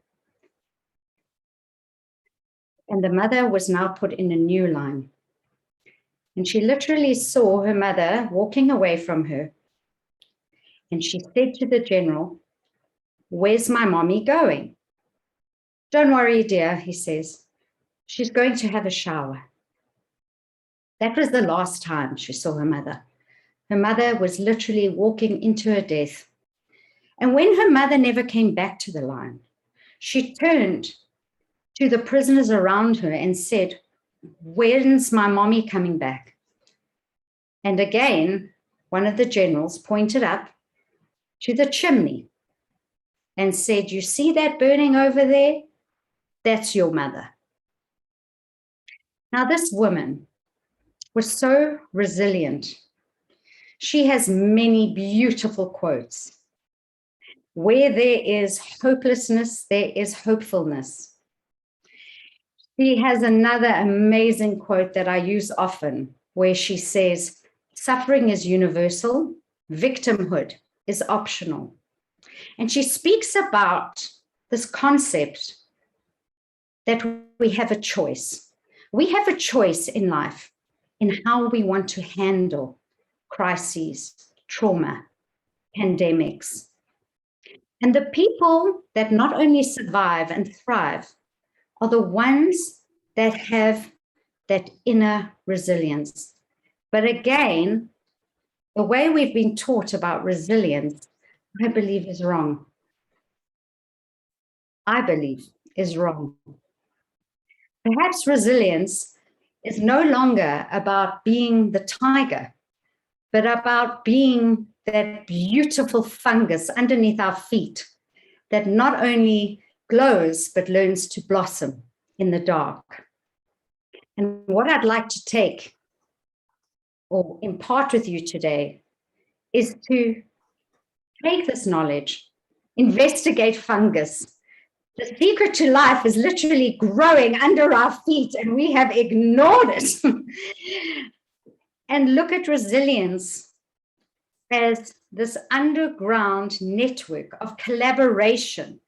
[SPEAKER 5] And the mother was now put in a new line. And she literally saw her mother walking away from her. And she said to the general, "Where's my mommy going?" "Don't worry, dear," he says. "She's going to have a shower." That was the last time she saw her mother. Her mother was literally walking into her death. And when her mother never came back to the line, she turned to the prisoners around her and said, "When's my mommy coming back?" And again, one of the generals pointed up to the chimney and said, "You see that burning over there? That's your mother." Now, this woman was so resilient. She has many beautiful quotes. Where there is hopelessness, there is hopefulness. She has another amazing quote that I use often, where she says, suffering is universal, victimhood is optional. And she speaks about this concept that we have a choice. We have a choice in life in how we want to handle crises, trauma, pandemics. And the people that not only survive and thrive are the ones that have that inner resilience. But again, the way we've been taught about resilience, I believe is wrong. I believe is wrong. Perhaps resilience is no longer about being the tiger, but about being that beautiful fungus underneath our feet that not only glows, but learns to blossom in the dark. And what I'd like to take or impart with you today is to take this knowledge, investigate fungus. The secret to life is literally growing under our feet, and we have ignored it. And look at resilience as this underground network of collaboration,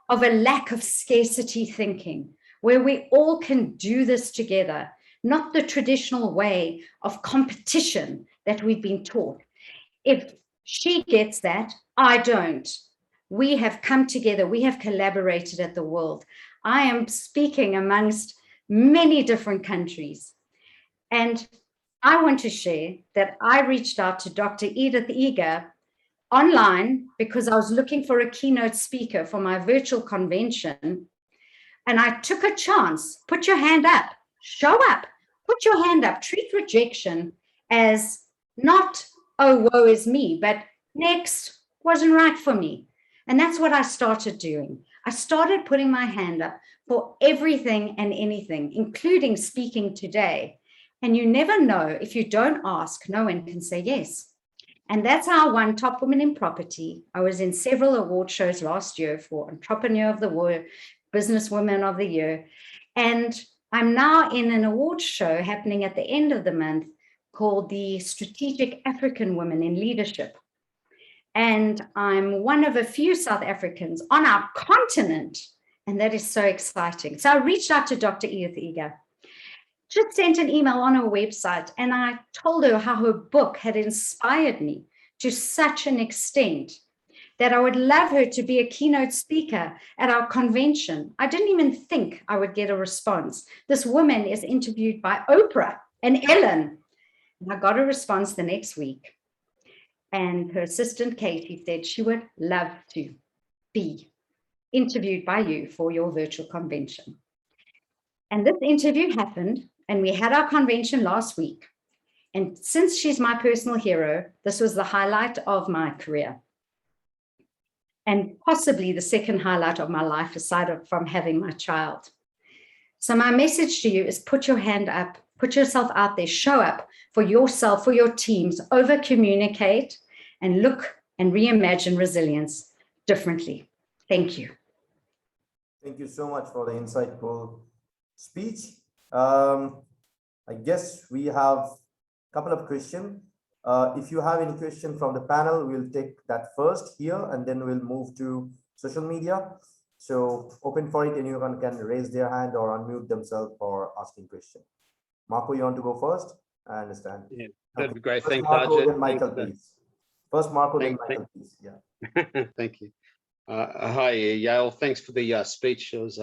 [SPEAKER 5] of a lack of scarcity thinking, where we all can do this together, not the traditional way of competition that we've been taught. If she gets that, I don't. We have come together, we have collaborated at the world. I am speaking amongst many different countries. And I want to share that I reached out to Dr. Edith Eager online because I was looking for a keynote speaker for my virtual convention. And I took a chance. Put your hand up, show up, put your hand up, treat rejection as not, oh, woe is me, but next wasn't right for me. And that's what I started doing. I started putting my hand up for everything and anything, including speaking today. And you never know, if you don't ask, no one can say yes. And that's how I won Top Women in Property. I was in several award shows last year for Entrepreneur of the Year, Businesswoman of the Year. And I'm now in an award show happening at the end of the month called the Strategic African Women in Leadership. And I'm one of a few South Africans on our continent. And that is so exciting. So I reached out to Dr. Edith Eager. Just sent an email on her website, and I told her how her book had inspired me to such an extent that I would love her to be a keynote speaker at our convention. I didn't even think I would get a response. This woman is interviewed by Oprah and Ellen. And I got a response the next week. And her assistant, Katie, said she would love to be interviewed by you for your virtual convention. And this interview happened, and we had our convention last week. And since she's my personal hero, this was the highlight of my career. And possibly the second highlight of my life, aside from having my child. So my message to you is put your hand up, put yourself out there, show up for yourself, for your teams, over-communicate, and look and reimagine resilience differently. Thank you.
[SPEAKER 1] Thank you so much for the insightful speech. I guess we have a couple of questions. If you have any question from the panel, we'll take that first here, and then we'll move to social media. So open for it, anyone can raise their hand or unmute themselves for asking question. Marco, you want to go first? I understand.
[SPEAKER 6] Yeah, that'd be great.
[SPEAKER 1] First
[SPEAKER 6] Thanks,
[SPEAKER 1] Marco,
[SPEAKER 6] Arjit.
[SPEAKER 1] then Michael, please. First Marco, then Michael, please. Yeah.
[SPEAKER 6] Thank you. Hi, Yale. Thanks for the speech. It was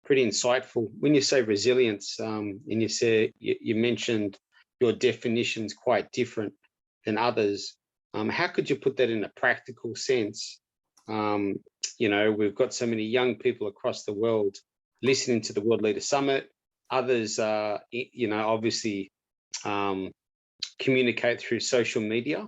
[SPEAKER 6] pretty insightful. When you say resilience, and you mentioned your definition's quite different than others. How could you put that in a practical sense? You know, we've got so many young people across the world listening to the World Leader Summit. Others, you know, obviously communicate through social media,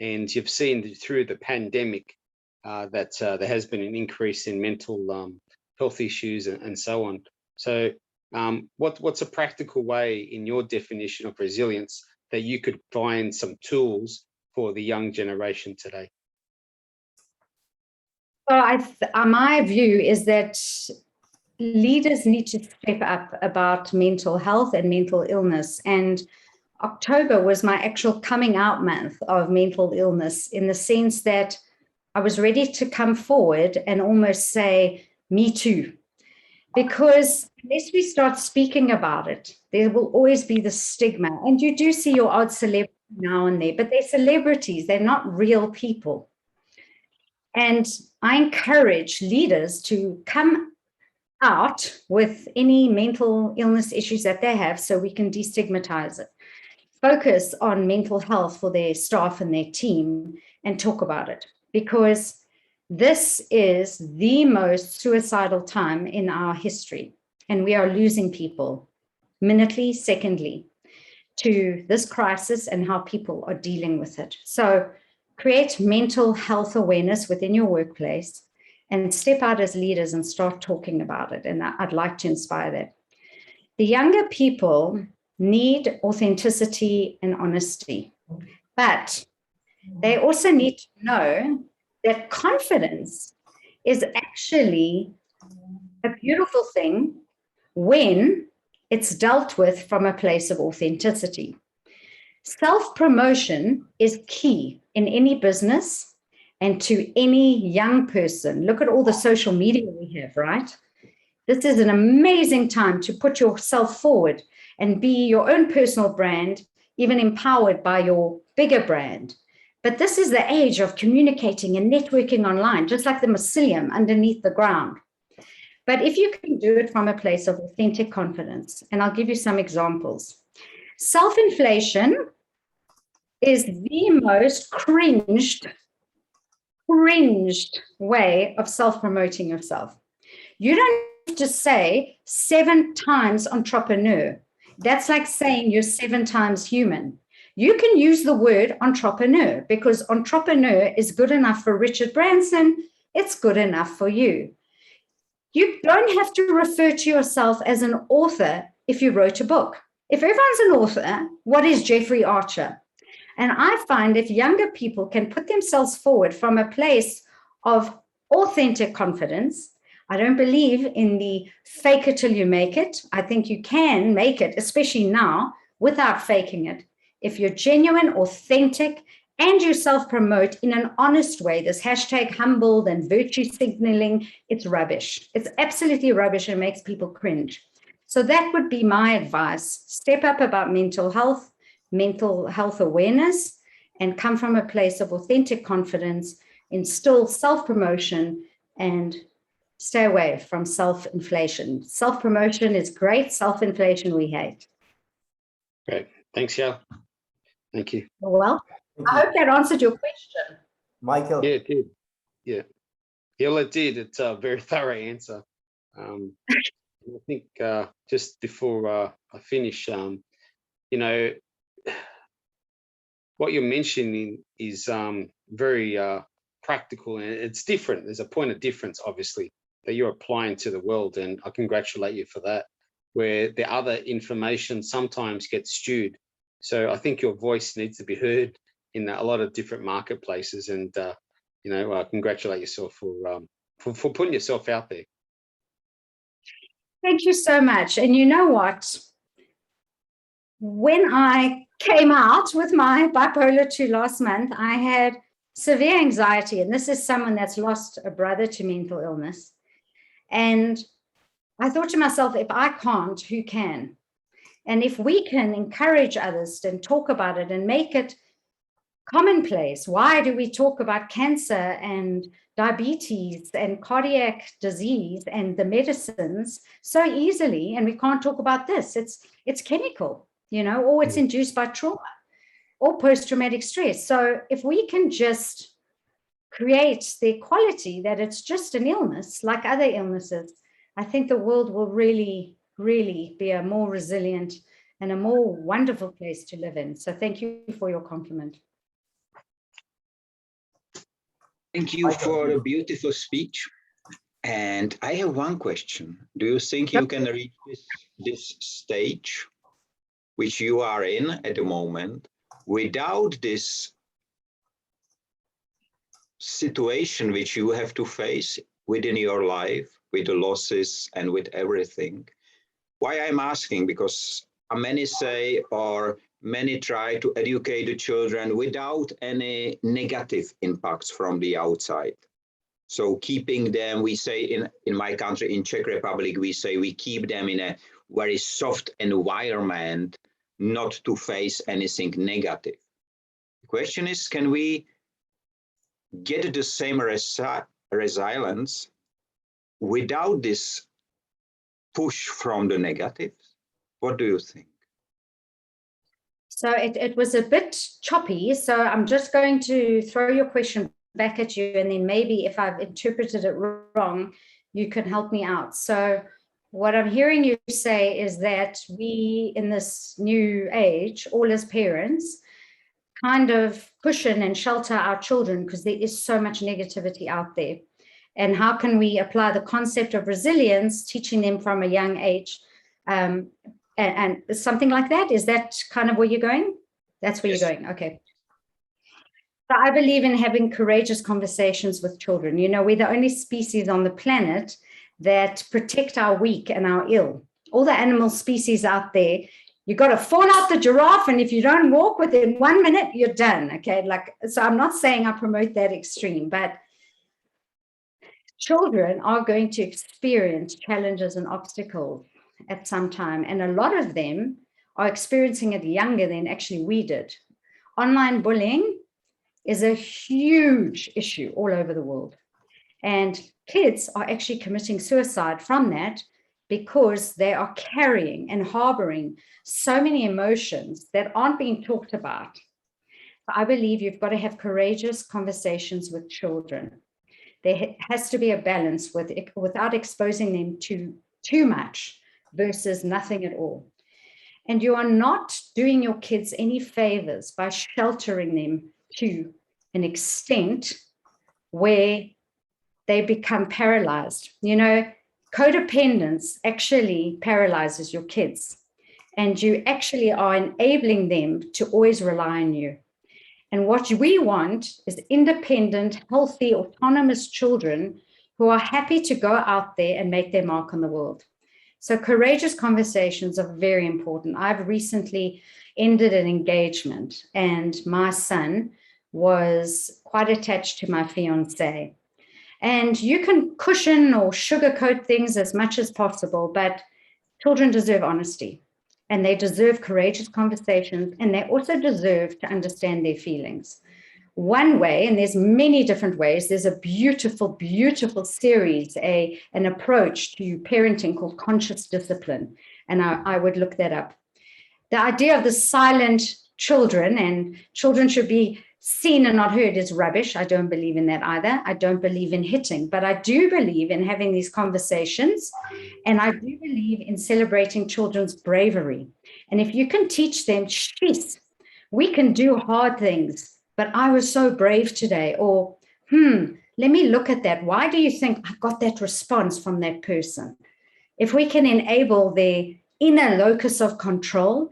[SPEAKER 6] and you've seen through the pandemic that there has been an increase in mental health issues and so on. So What's a practical way in your definition of resilience that you could find some tools for the young generation today?
[SPEAKER 5] So my view is that leaders need to step up about mental health and mental illness. And October was my actual coming out month of mental illness, in the sense that I was ready to come forward and almost say, me too. Because unless we start speaking about it, there will always be the stigma. And you do see your odd celebrity now and there, but they're celebrities, they're not real people. And I encourage leaders to come out with any mental illness issues that they have, so we can destigmatize it. Focus on mental health for their staff and their team and talk about it, because this is the most suicidal time in our history, and we are losing people minutely, secondly, to this crisis and how people are dealing with it. So create mental health awareness within your workplace and step out as leaders and start talking about it. And I'd like to inspire that. The younger people need authenticity and honesty, but they also need to know that confidence is actually a beautiful thing when it's dealt with from a place of authenticity. Self-promotion is key in any business and to any young person. Look at all the social media we have, right? This is an amazing time to put yourself forward and be your own personal brand, even empowered by your bigger brand. But this is the age of communicating and networking online, just like the mycelium underneath the ground. But if you can do it from a place of authentic confidence, and I'll give you some examples. Self-inflation is the most cringed way of self-promoting yourself. You don't have to say 7 times entrepreneur. That's like saying you're 7 times human. You can use the word entrepreneur, because entrepreneur is good enough for Richard Branson. It's good enough for you. You don't have to refer to yourself as an author if you wrote a book. If everyone's an author, what is Jeffrey Archer? And I find if younger people can put themselves forward from a place of authentic confidence, I don't believe in the fake it till you make it. I think you can make it, especially now, without faking it. If you're genuine, authentic, and you self-promote in an honest way, this hashtag humbled and virtue signaling, it's rubbish. It's absolutely rubbish and makes people cringe. So that would be my advice. Step up about mental health awareness, and come from a place of authentic confidence, instill self-promotion, and stay away from self-inflation. Self-promotion is great, self-inflation we hate.
[SPEAKER 6] Great. Thanks, Yael. Thank you.
[SPEAKER 5] Well, I hope that answered your question.
[SPEAKER 1] Michael.
[SPEAKER 6] Yeah, it did. Yeah. Well, it did. It's a very thorough answer. I think just before I finish, you know, what you're mentioning is very practical, and it's different. There's a point of difference, obviously, that you're applying to the world, and I congratulate you for that, where the other information sometimes gets stewed. So I think your voice needs to be heard in a lot of different marketplaces, and you know, congratulate yourself for putting yourself out there.
[SPEAKER 5] Thank you so much. And you know what? When I came out with my bipolar 2 last month, I had severe anxiety. And this is someone that's lost a brother to mental illness. And I thought to myself, if I can't, who can? And if we can encourage others and talk about it and make it commonplace, why do we talk about cancer and diabetes and cardiac disease and the medicines so easily, and we can't talk about this? It's chemical, you know, or it's induced by trauma or post-traumatic stress. So if we can just create the equality that it's just an illness like other illnesses, I think the world will really, really be a more resilient and a more wonderful place to live in. So thank you for your compliment.
[SPEAKER 4] Thank you for a beautiful speech. And I have one question. Do you think you can reach this this stage, which you are in at the moment, without this situation which you have to face within your life, with the losses and with everything. Why I'm asking, because many say, or many try to educate the children without any negative impacts from the outside. So keeping them, we say in my country, in Czech Republic, we say we keep them in a very soft environment, not to face anything negative. The question is, can we get the same resilience without this push from the negatives? What do you think?
[SPEAKER 5] So it was a bit choppy. So I'm just going to throw your question back at you, and then maybe if I've interpreted it wrong, you can help me out. So what I'm hearing you say is that we in this new age, all as parents, kind of cushion and shelter our children because there is so much negativity out there. And how can we apply the concept of resilience, teaching them from a young age, and something like that? Is that kind of where you're going? That's where you're going. Okay. So I believe in having courageous conversations with children. You know, we're the only species on the planet that protect our weak and our ill. All the animal species out there, you got to fall out the giraffe, and if you don't walk within 1 minute, you're done. Okay, like, so I'm not saying I promote that extreme, but children are going to experience challenges and obstacles at some time, and a lot of them are experiencing it younger than actually we did. Online bullying is a huge issue all over the world, and kids are actually committing suicide from that because they are carrying and harboring so many emotions that aren't being talked about. I believe you've got to have courageous conversations with children. There has to be a balance without exposing them to too much versus nothing at all. And you are not doing your kids any favors by sheltering them to an extent where they become paralyzed. You know, codependence actually paralyzes your kids, and you actually are enabling them to always rely on you. And what we want is independent, healthy, autonomous children who are happy to go out there and make their mark on the world. So courageous conversations are very important. I've recently ended an engagement, and my son was quite attached to my fiancé. And you can cushion or sugarcoat things as much as possible, but children deserve honesty, and they deserve courageous conversations, and they also deserve to understand their feelings. One way, and there's many different ways, there's a beautiful, beautiful series, an approach to parenting called conscious discipline, and I would look that up. The idea of the silent children, and children should be seen and not heard, is rubbish. I don't believe in that either. I don't believe in hitting, but I do believe in having these conversations, and I do believe in celebrating children's bravery. And if you can teach them, jeez, we can do hard things, but I was so brave today, or let me look at that. Why do you think I got that response from that person? If we can enable their inner locus of control,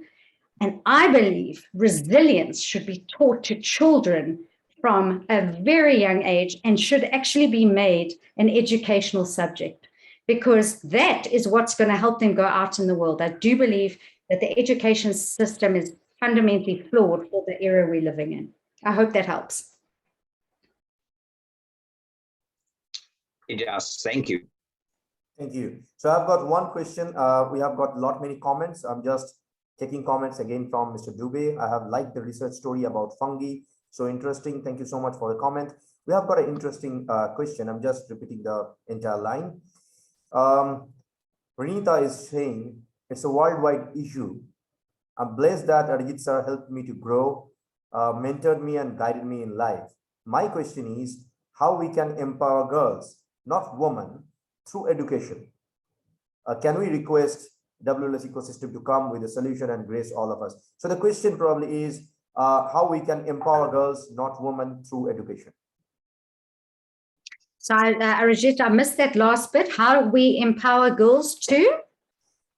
[SPEAKER 5] and I believe resilience should be taught to children from a very young age and should actually be made an educational subject, because that is what's going to help them go out in the world. I do believe that the education system is fundamentally flawed for the era we're living in. I hope that helps.
[SPEAKER 4] It does. Thank you.
[SPEAKER 1] Thank you. So I've got one question. We have got many comments. I'm just taking comments again from Mr. Dubey. I have liked the research story about fungi. So interesting. Thank you so much for the comment. We have got an interesting question. I'm just repeating the entire line. Renita is saying it's a worldwide issue. I'm blessed that Arijit sir helped me to grow, mentored me and guided me in life. My question is how we can empower girls, not women, through education. Can we request WLS ecosystem to come with a solution and grace all of us? So the question probably is how we can empower girls, not women, through education.
[SPEAKER 5] So Arijit, I missed that last bit. How do we empower girls too?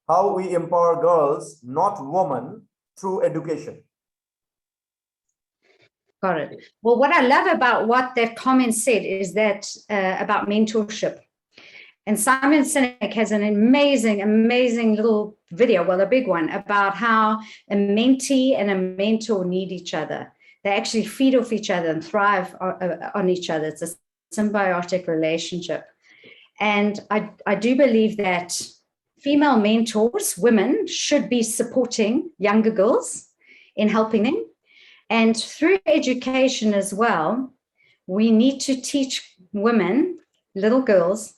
[SPEAKER 1] how we empower girls, not women, through education.
[SPEAKER 5] Got it. Well, what I love about what that comment said is that about mentorship. And Simon Sinek has an amazing, amazing little video, well, a big one, about how a mentee and a mentor need each other. They actually feed off each other and thrive on each other. It's a symbiotic relationship. And I do believe that female mentors, women, should be supporting younger girls in helping them. And through education as well, we need to teach women, little girls,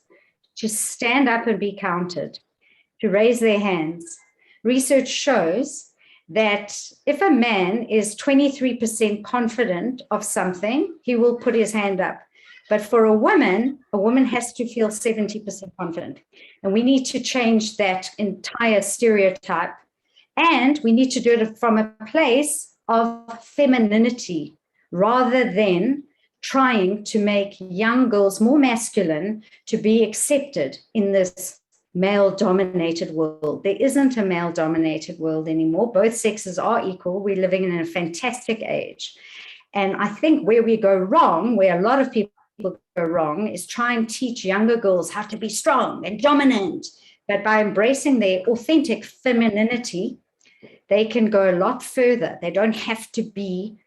[SPEAKER 5] to stand up and be counted, to raise their hands. Research shows that if a man is 23% confident of something, he will put his hand up. But for a woman has to feel 70% confident. And we need to change that entire stereotype. And we need to do it from a place of femininity rather than trying to make young girls more masculine to be accepted in this male-dominated world. There isn't a male-dominated world anymore. Both sexes are equal. We're living in a fantastic age. And I think where we go wrong, where a lot of people go wrong, is try and teach younger girls how to be strong and dominant. But by embracing their authentic femininity, they can go a lot further. They don't have to be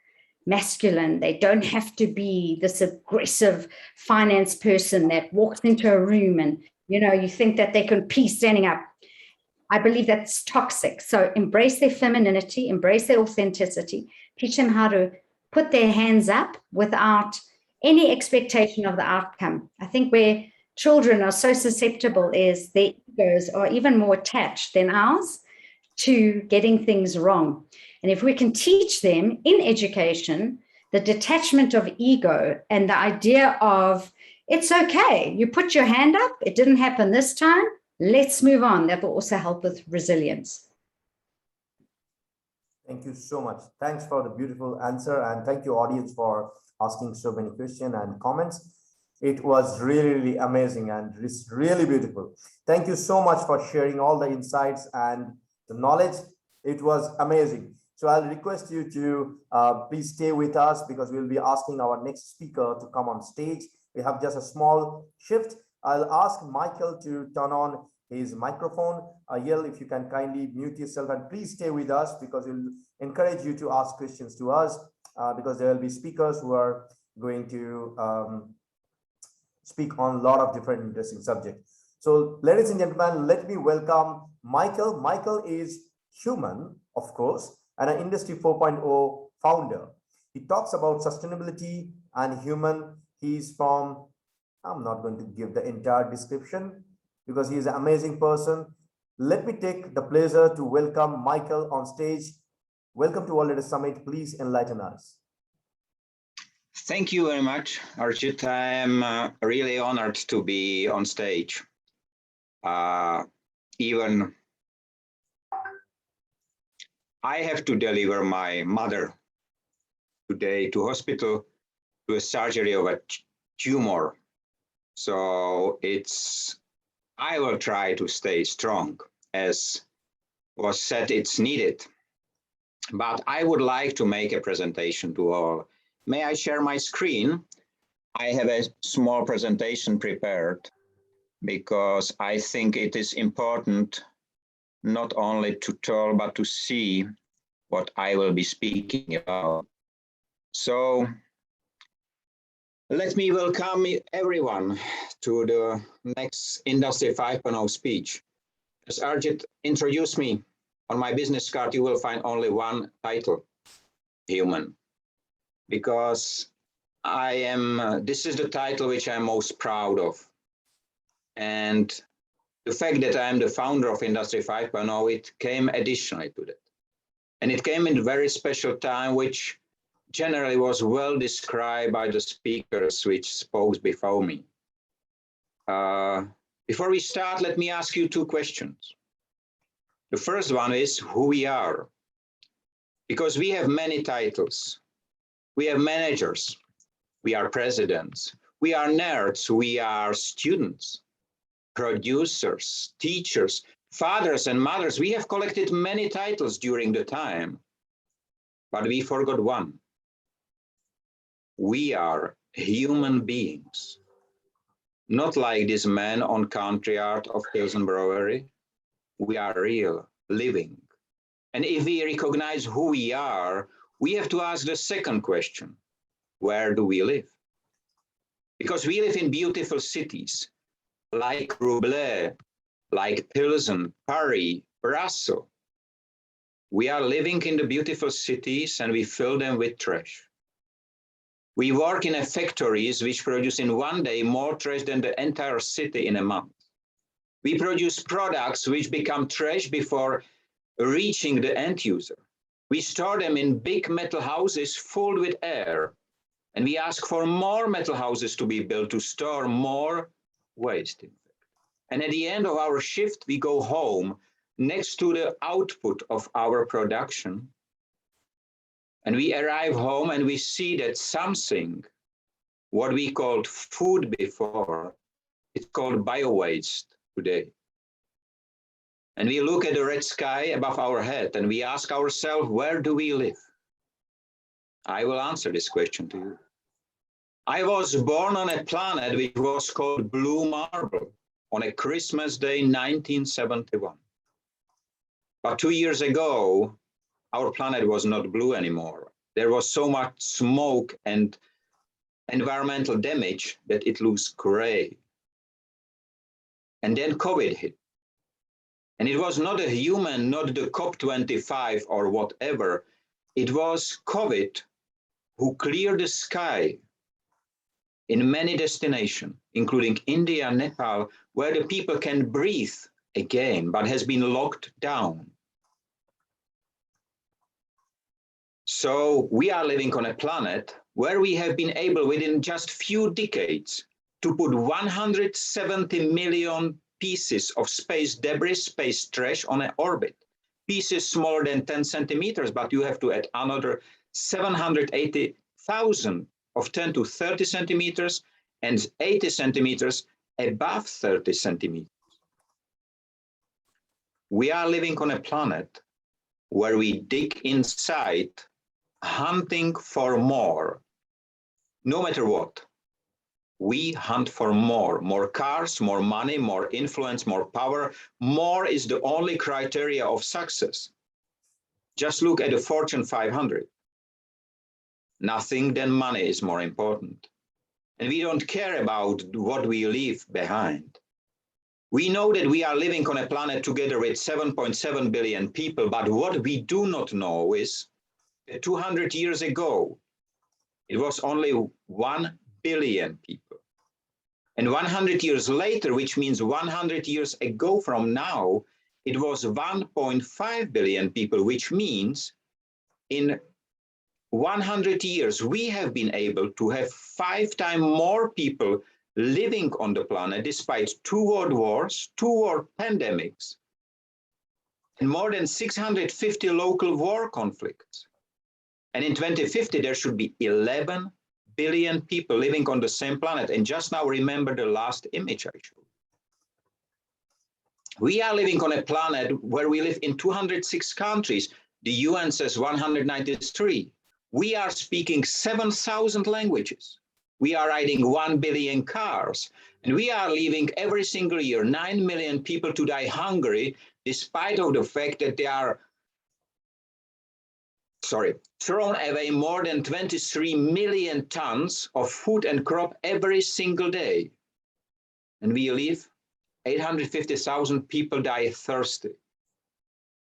[SPEAKER 5] masculine. They don't have to be this aggressive finance person that walks into a room and, you think that they can pee standing up. I believe that's toxic. So embrace their femininity, embrace their authenticity, teach them how to put their hands up without any expectation of the outcome. I think where children are so susceptible is their egos are even more attached than ours to getting things wrong. And if we can teach them in education the detachment of ego and the idea of, it's okay, you put your hand up, it didn't happen this time, let's move on. That will also help with resilience.
[SPEAKER 1] Thank you so much. Thanks for the beautiful answer. And thank you, audience, for asking so many questions and comments. It was really, really amazing and it's really beautiful. Thank you so much for sharing all the insights and the knowledge. It was amazing. So I'll request you to please stay with us because we'll be asking our next speaker to come on stage. We have just a small shift. I'll ask Michael to turn on his microphone. Yell, if you can kindly mute yourself, and please stay with us because we'll encourage you to ask questions to us because there will be speakers who are going to speak on a lot of different interesting subjects. So ladies and gentlemen, let me welcome Michael. Michael is human, of course, and an Industry 4.0 founder. He talks about sustainability and human. He's from, I'm not going to give the entire description because he's an amazing person. Let me take the pleasure to welcome Michael on stage. Welcome to Leader Summit. Please enlighten us.
[SPEAKER 4] Thank you very much, Arjit. I'm really honored to be on stage. Even I have to deliver my mother today to hospital to a surgery of a tumor. So I will try to stay strong. As was said, it's needed. But I would like to make a presentation to all. May I share my screen? I have a small presentation prepared because I think it is important not only to tell, but to see what I will be speaking about. So let me welcome everyone to the next Industry 5.0 speech. As Arjit introduced me, on my business card, you will find only one title, human, because this is the title which I'm most proud of. And the fact that I'm the founder of Industry 5.0, it came additionally to that. And it came in a very special time, which generally was well described by the speakers which spoke before me. Before we start, let me ask you two questions. The first one is who we are, because we have many titles. We have managers, we are presidents, we are nerds, we are students, producers, teachers, Fathers and mothers, we have collected many titles during the time, but we forgot one. We are human beings, not like this man on country art of Pilsen Brewery. We are real, living. And if we recognize who we are, we have to ask the second question: where do we live? Because we live in beautiful cities like Ruble, like Pilsen, Paris, Brussels. We are living in the beautiful cities and we fill them with trash. We work in factories which produce in one day more trash than the entire city in a month. We produce products which become trash before reaching the end user. We store them in big metal houses filled with air, and we ask for more metal houses to be built to store more waste. And at the end of our shift, we go home next to the output of our production. And we arrive home and we see that something, what we called food before, it's called bio-waste today. And we look at the red sky above our head and we ask ourselves, where do we live? I will answer this question to you. I was born on a planet which was called Blue Marble on a Christmas Day, 1971. But 2 years ago, our planet was not blue anymore. There was so much smoke and environmental damage that it looks gray. And then COVID hit. And it was not a human, not the COP25 or whatever. It was COVID who cleared the sky in many destinations, including India, Nepal, where the people can breathe again, but has been locked down. So we are living on a planet where we have been able within just few decades to put 170 million pieces of space debris, space trash on an orbit. Pieces smaller than 10 centimeters, but you have to add another 780,000 of 10 to 30 centimeters and 80 centimeters above 30 centimeters. We are living on a planet where we dig inside, hunting for more, no matter what. We hunt for more cars, more money, more influence, more power. More is the only criteria of success. Just look at the Fortune 500. Nothing than money is more important. And we don't care about what we leave behind. We know that we are living on a planet together with 7.7 billion people, but what we do not know is that 200 years ago, it was only 1 billion people. And 100 years later, which means 100 years ago from now, it was 1.5 billion people, which means in 100 years, we have been able to have 5 times more people living on the planet, despite 2 world wars, 2 world pandemics, and more than 650 local war conflicts. And in 2050, there should be 11 billion people living on the same planet. And just now, remember the last image I showed. We are living on a planet where we live in 206 countries. The UN says 193. We are speaking 7,000 languages. We are riding 1 billion cars. And we are leaving every single year 9 million people to die hungry, despite of the fact that they are thrown away more than 23 million tons of food and crop every single day. And we leave 850,000 people die thirsty,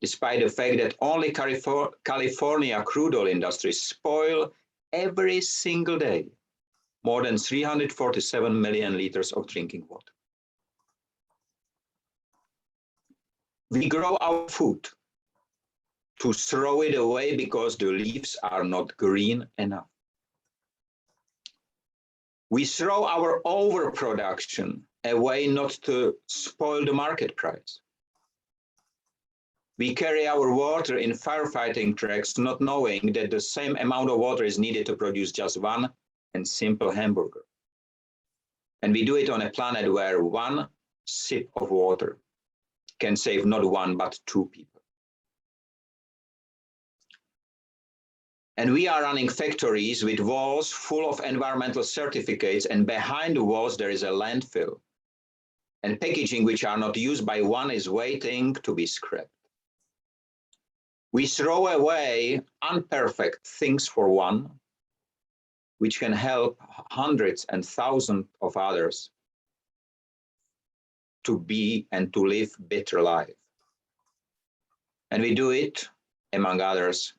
[SPEAKER 4] despite the fact that only California crude oil industries spoil every single day more than 347 million liters of drinking water. We grow our food to throw it away because the leaves are not green enough. We throw our overproduction away not to spoil the market price. We carry our water in firefighting trucks, not knowing that the same amount of water is needed to produce just one and simple hamburger. And we do it on a planet where 1 sip of water can save not one, but two people. And we are running factories with walls full of environmental certificates, and behind the walls there is a landfill. And packaging which are not used by one is waiting to be scrapped. We throw away unperfect things for one, which can help hundreds and thousands of others to be and to live better life. And we do it, among others,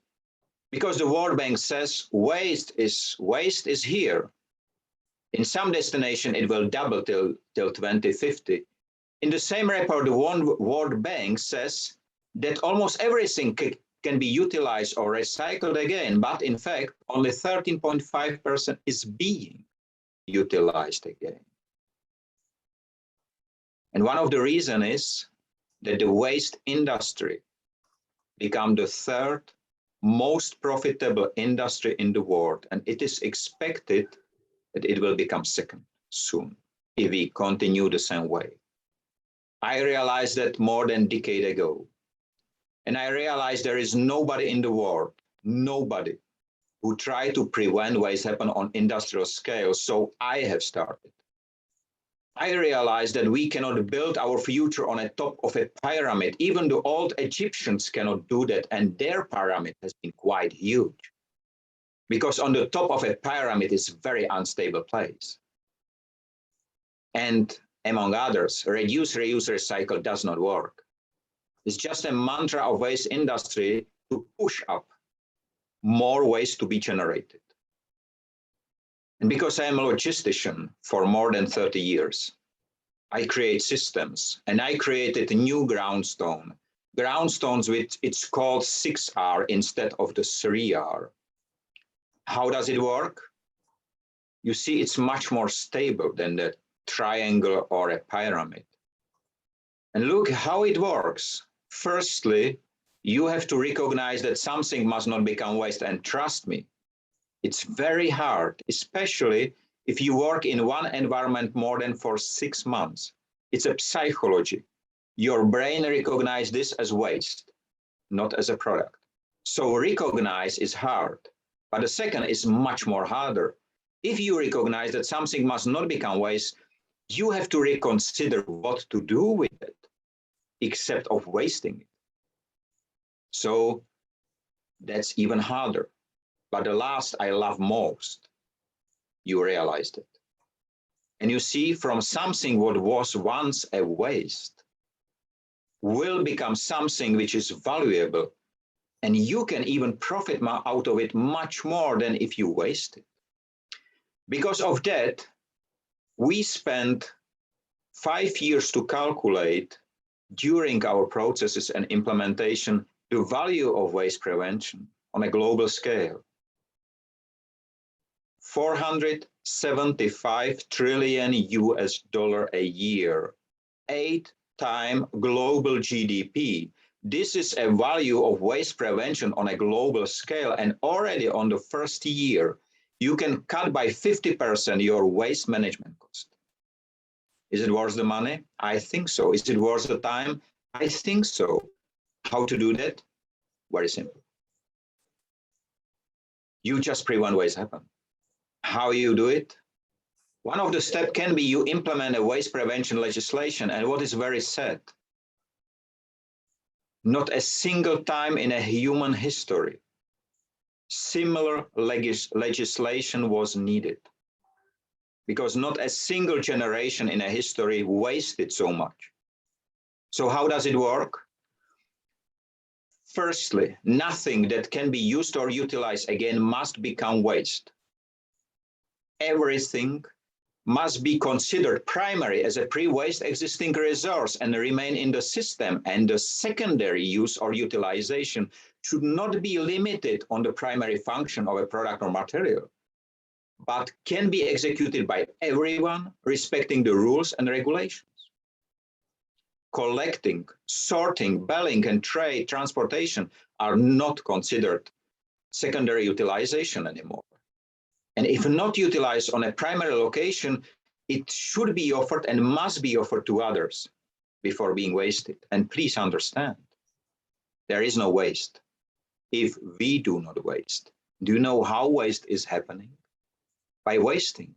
[SPEAKER 4] because the World Bank says waste is here. In some destination, it will double till 2050. In the same report, the World Bank says that almost everything can be utilized or recycled again, but in fact, only 13.5% is being utilized again. And one of the reasons is that the waste industry become the third most profitable industry in the world, and it is expected that it will become second soon if we continue the same way. I realized that more than a decade ago, and I realized there is nobody in the world, nobody, who tried to prevent waste happen on industrial scale, so I have started. I realized that we cannot build our future on the top of a pyramid. Even the old Egyptians cannot do that, and their pyramid has been quite huge. Because on the top of a pyramid is a very unstable place. And among others, reduce, reuse, recycle does not work. It's just a mantra of waste industry to push up more waste to be generated. And because I am a logistician for more than 30 years, I create systems, and I created a new groundstone. Groundstones with, it's called 6R instead of the 3R. How does it work? You see, it's much more stable than the triangle or a pyramid. And look how it works. Firstly, you have to recognize that something must not become waste, and trust me, it's very hard, especially if you work in one environment more than for 6 months. It's a psychology. Your brain recognizes this as waste, not as a product. So recognize is hard, but the second is much more harder. If you recognize that something must not become waste, you have to reconsider what to do with it, except of wasting it. So that's even harder. But the last I love most, you realized it. And you see, from something what was once a waste will become something which is valuable, and you can even profit out of it much more than if you waste it. Because of that, we spent 5 years to calculate during our processes and implementation the value of waste prevention on a global scale. $475 trillion a year, 8-time global GDP. This is a value of waste prevention on a global scale, and already on the first year, you can cut by 50% your waste management cost. Is it worth the money? I think so. Is it worth the time? I think so. How to do that? Very simple. You just prevent waste happen. How you do it? One of the steps can be you implement a waste prevention legislation, and what is very sad, not a single time in a human history similar legislation was needed, because not a single generation in a history wasted so much. So how does it work? Firstly, nothing that can be used or utilized again must become waste. Everything must be considered primary as a pre-waste existing resource and remain in the system, and the secondary use or utilization should not be limited on the primary function of a product or material, but can be executed by everyone respecting the rules and regulations. Collecting, sorting, baling, and trade, transportation are not considered secondary utilization anymore. And if not utilized on a primary location, it should be offered and must be offered to others, before being wasted. And please understand, there is no waste if we do not waste. Do you know how waste is happening? By wasting.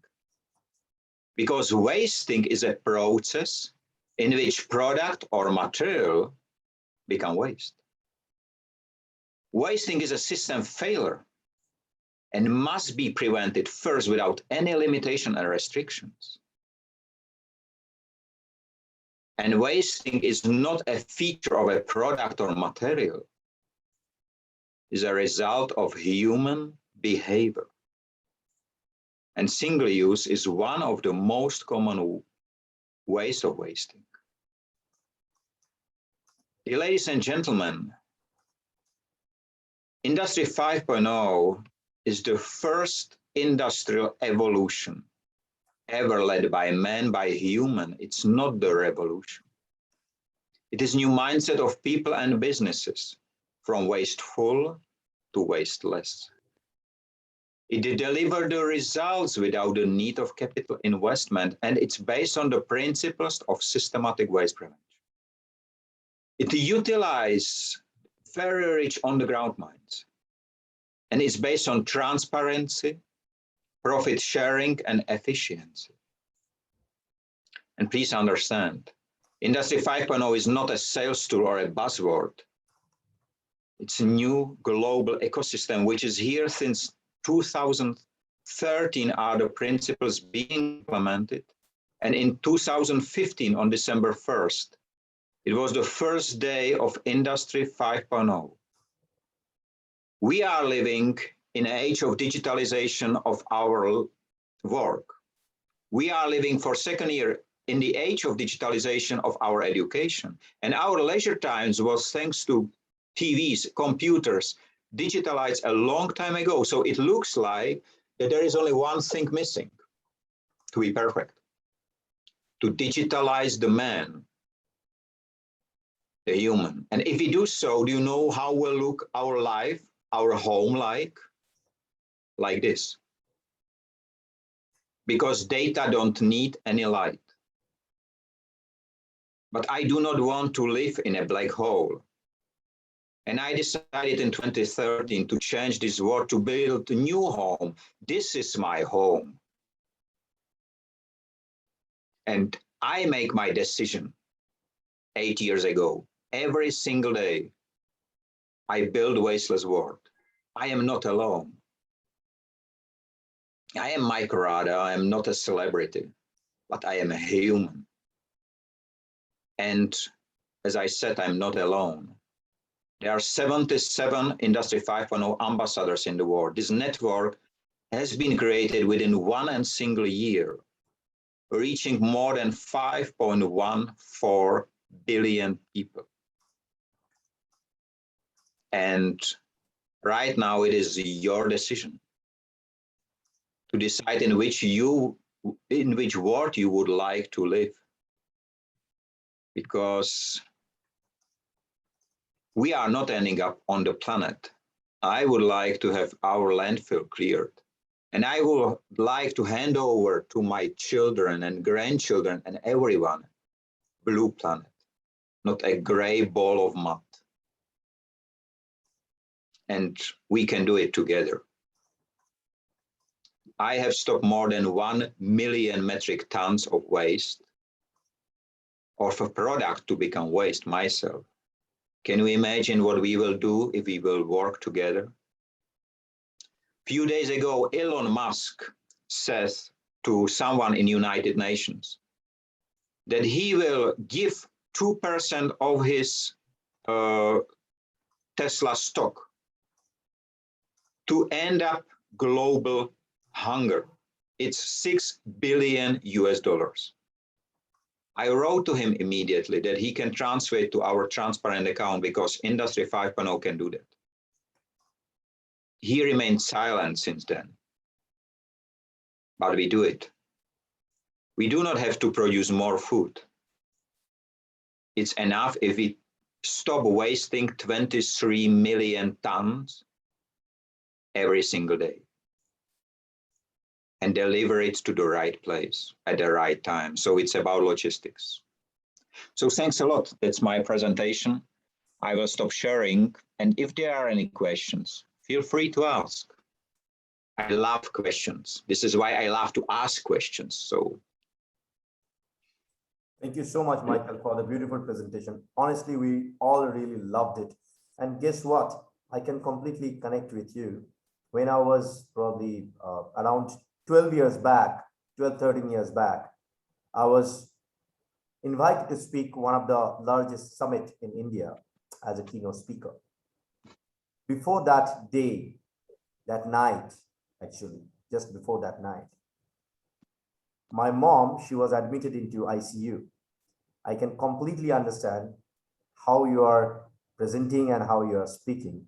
[SPEAKER 4] Because wasting is a process in which product or material become waste. Wasting is a system failure and must be prevented first without any limitation and restrictions. And wasting is not a feature of a product or material. It's a result of human behavior. And single use is one of the most common ways of wasting. Ladies and gentlemen, Industry 5.0 is the first industrial evolution ever led by man, by human. It's not the revolution. It is a new mindset of people and businesses, from wasteful to wasteless. It delivered the results without the need of capital investment, and it's based on the principles of systematic waste prevention. It utilizes very rich on-the-ground minds, and it's based on transparency, profit sharing, and efficiency. And please understand, Industry 5.0 is not a sales tool or a buzzword. It's a new global ecosystem which is here since 2013 are the principles being implemented. And in 2015, on December 1st, it was the first day of Industry 5.0. We are living in an age of digitalization of our work. We are living for second year in the age of digitalization of our education. And our leisure times was thanks to TVs, computers, digitalized a long time ago. So it looks like that there is only one thing missing to be perfect: to digitalize the man, the human. And if we do so, do you know how will look our life, our home like this? Because data don't need any light. But I do not want to live in a black hole. And I decided in 2013 to change this world, to build a new home. This is my home. And I make my decision 8 years ago. Every single day, I build a wasteless world. I am not alone. I am Mike Rada. I am not a celebrity, but I am a human. And as I said, I'm not alone. There are 77 Industry 5.0 ambassadors in the world. This network has been created within one single year, reaching more than 5.14 billion people. And right now it is your decision to decide in which world you would like to live. Because we are not ending up on the planet. I would like to have our landfill cleared. And I would like to hand over to my children and grandchildren and everyone, blue planet, not a gray ball of mud. And we can do it together. I have stopped more than 1 million metric tons of waste, of a product to become waste myself. Can you imagine what we will do if we will work together? A few days ago, Elon Musk says to someone in United Nations that he will give 2% of his Tesla stock to end up global hunger. It's $6 billion US. I wrote to him immediately that he can transfer it to our transparent account because Industry 5.0 can do that. He remained silent since then, but we do it. We do not have to produce more food. It's enough if we stop wasting 23 million tons every single day and deliver it to the right place at the right time. So it's about logistics. So thanks a lot. That's my presentation. I will stop sharing. And if there are any questions, feel free to ask. I love questions. This is why I love to ask questions. So
[SPEAKER 1] Thank you so much, Michael, for the beautiful presentation. Honestly, we all really loved it. And guess what? I can completely connect with you. When I was probably around 12 years back, 12, 13 years back, I was invited to speak one of the largest summit in India as a keynote speaker. Before that day, that night, actually, just before that night, my mom, she was admitted into ICU. I can completely understand how you are presenting and how you are speaking.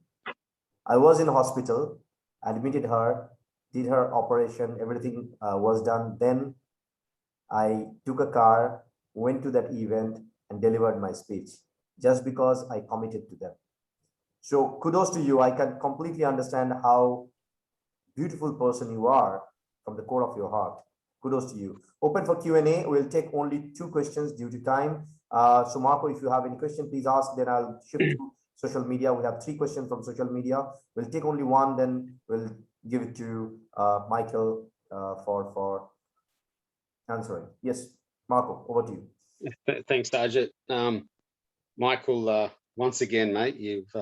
[SPEAKER 1] I was in hospital, admitted her, did her operation, everything was done. Then I took a car, went to that event and delivered my speech just because I committed to them. So kudos to you. I can completely understand how beautiful person you are from the core of your heart. Kudos to you. Open for Q&A. We'll take only 2 questions due to time. So Marco, if you have any question, please ask, then I'll shift to social media. We have 3 questions from social media. We'll take only 1, then we'll give it to Michael for answering. Yes, Marco, over to you.
[SPEAKER 6] Thanks, Ajit. Michael, once again, mate, you've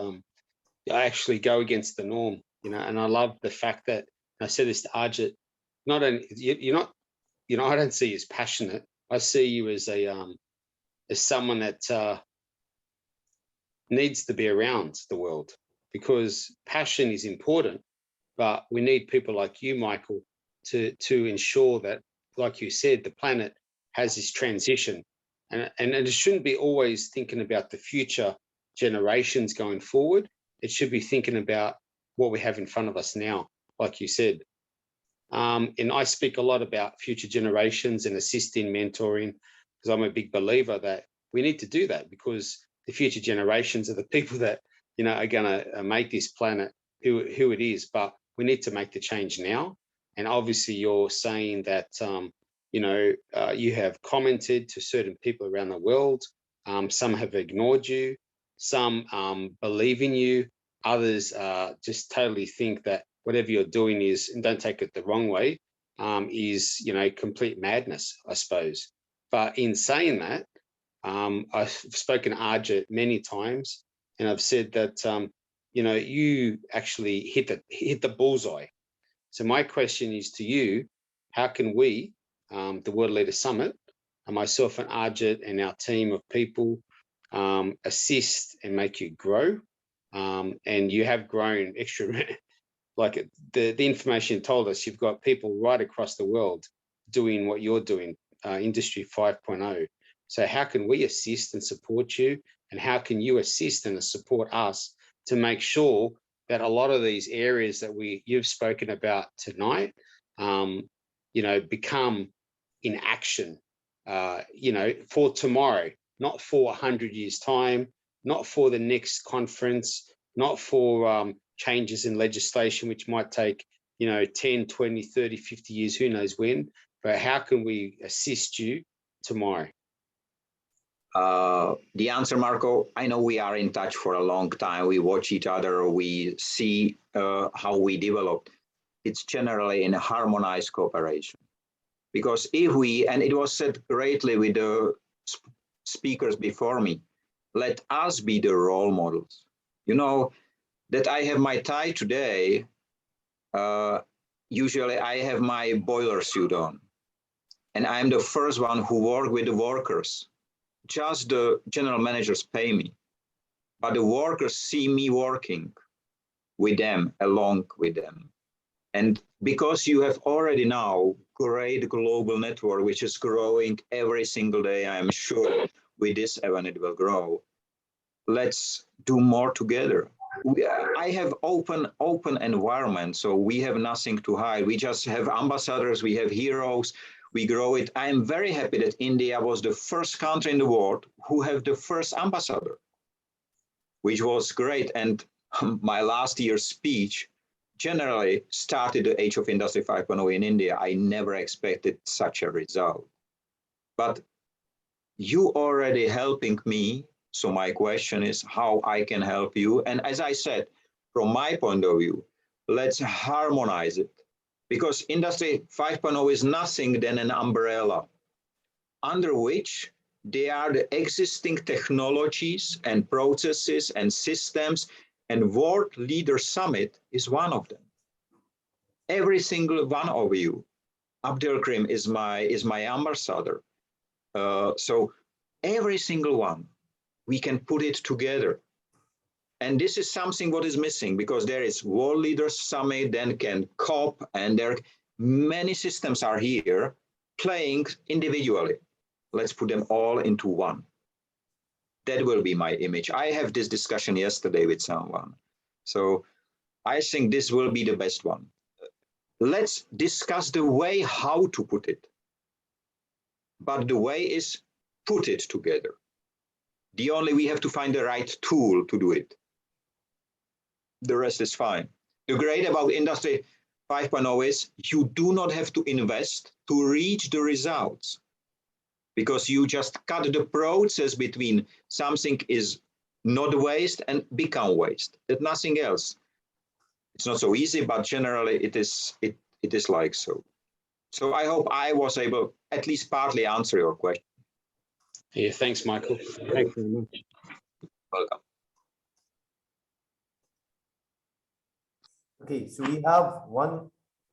[SPEAKER 6] actually go against the norm, you know, and I love the fact that I said this to Ajit. Not only you're not, you know, I don't see you as passionate. I see you as someone that needs to be around the world, because passion is important, but we need people like you, Michael, to ensure that, like you said, the planet has this transition, and it shouldn't be always thinking about the future generations going forward. It should be thinking about what we have in front of us now, like you said. And I speak a lot about future generations and assisting mentoring, because I'm a big believer that we need to do that, because the future generations are the people that, you know, are going to make this planet who it is. But we need to make the change now. And obviously you're saying that, you know, you have commented to certain people around the world. Some have ignored you. Some believe in you. Others just totally think that whatever you're doing is, and don't take it the wrong way, is, you know, complete madness, I suppose. But in saying that, I've spoken to Ajit many times, and I've said that, you know, you actually hit the bullseye. So my question is to you: how can we, the World Leader Summit, and myself and Ajit and our team of people, assist and make you grow? And you have grown extra. Like the information told us, you've got people right across the world doing what you're doing, Industry 5.0. So how can we assist and support you? And how can you assist and support us to make sure that a lot of these areas that you've spoken about tonight, you know, become in action, you know, for tomorrow, not for 100 years time, not for the next conference, not for changes in legislation, which might take, you know, 10, 20, 30, 50 years, who knows when, but how can we assist you tomorrow?
[SPEAKER 4] The answer, Marco, I know we are in touch for a long time. We watch each other. We see how we develop. It's generally in a harmonized cooperation. Because if we, and it was said greatly with the speakers before me, let us be the role models. You know, that I have my tie today, usually I have my boiler suit on. And I'm the first one who work with the workers. Just the general managers pay me. But the workers see me working with them, along with them. And because you have already now great global network, which is growing every single day, I'm sure with this event it will grow. Let's do more together. I have open environment, so we have nothing to hide. We just have ambassadors, we have heroes, we grow it. I am very happy that India was the first country in the world who have the first ambassador, which was great. And my last year's speech generally started the age of Industry 5.0 in India. I never expected such a result. But you already helping me. So my question is how I can help you. And as I said, from my point of view, let's harmonize it. Because Industry 5.0 is nothing than an umbrella under which there are the existing technologies and processes and systems, and World Leader Summit is one of them. Every single one of you, Abdelkrim is my ambassador. So every single one, we can put it together. And this is something what is missing, because there is World Leaders Summit, then can COP, and there many systems are here playing individually. Let's put them all into one. That will be my image. I have this discussion yesterday with someone. So I think this will be the best one. Let's discuss the way how to put it. But the way is put it together. We have to find the right tool to do it. The rest is fine. The great about Industry 5.0 is you do not have to invest to reach the results, because you just cut the process between something is not waste and become waste. There's nothing else. It's not so easy, but generally it is like so. So I hope I was able at least partly answer your question.
[SPEAKER 6] Yeah, thanks, Michael. Thanks very much.
[SPEAKER 4] Welcome.
[SPEAKER 1] Okay, so we have one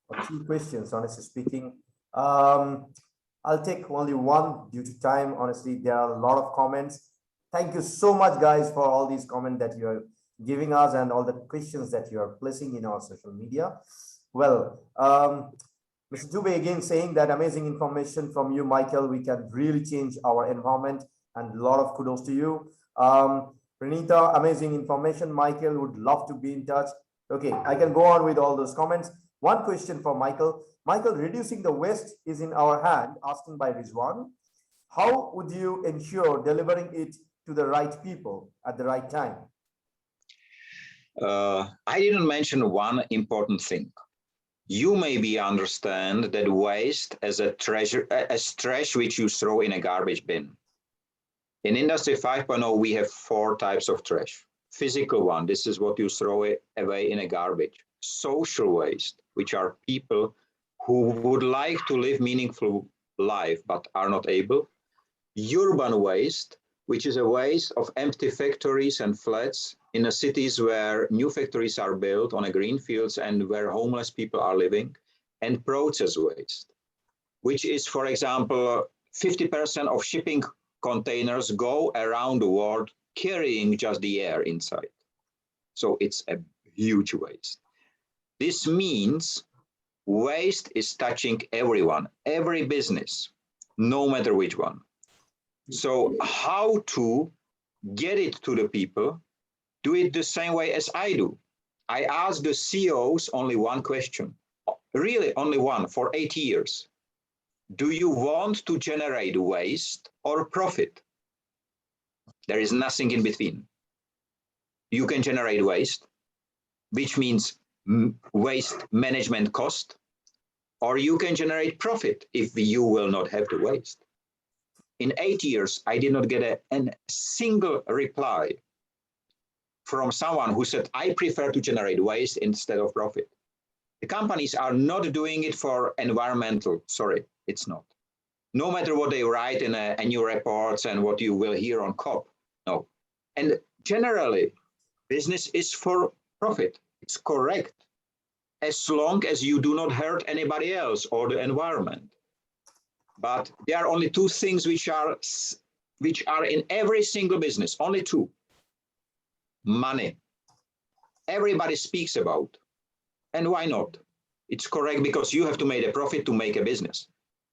[SPEAKER 1] or two questions, honestly speaking. I'll take only one due to time. Honestly, there are a lot of comments. Thank you so much, guys, for all these comments that you are giving us and all the questions that you are placing in our social media. Well, Mr. Dubey again saying that amazing information from you, Michael. We can really change our environment, and a lot of kudos to you. Renita, amazing information. Michael, would love to be in touch. Okay, I can go on with all those comments. One question for Michael. Michael, reducing the waste is in our hand, asking by Rizwan. How would you ensure delivering it to the right people at the right time?
[SPEAKER 4] I didn't mention one important thing. You maybe understand that waste as a treasure, as trash which you throw in a garbage bin. In Industry 5.0, we have 4 types of trash. Physical one, this is what you throw away in a garbage. Social waste, which are people who would like to live meaningful life but are not able. Urban waste, which is a waste of empty factories and flats in the cities where new factories are built on a green fields and where homeless people are living. And process waste, which is, for example, 50% of shipping containers go around the world carrying just the air inside. So it's a huge waste. This means waste is touching everyone, every business, no matter which one. So how to get it to the people? Do it the same way as I do. I ask the CEOs only one question, really only one, for 8 years. Do you want to generate waste or profit? There is nothing in between. You can generate waste, which means waste management cost, or you can generate profit if you will not have the waste. In 8 years, I did not get a single reply from someone who said, I prefer to generate waste instead of profit. The companies are not doing it for environmental, sorry, it's not. No matter what they write in annual reports and what you will hear on COP, no. And generally, business is for profit. It's correct, as long as you do not hurt anybody else or the environment. But there are only 2 things which are in every single business, only 2. Money. Everybody speaks about. And why not? It's correct because you have to make a profit to make a business.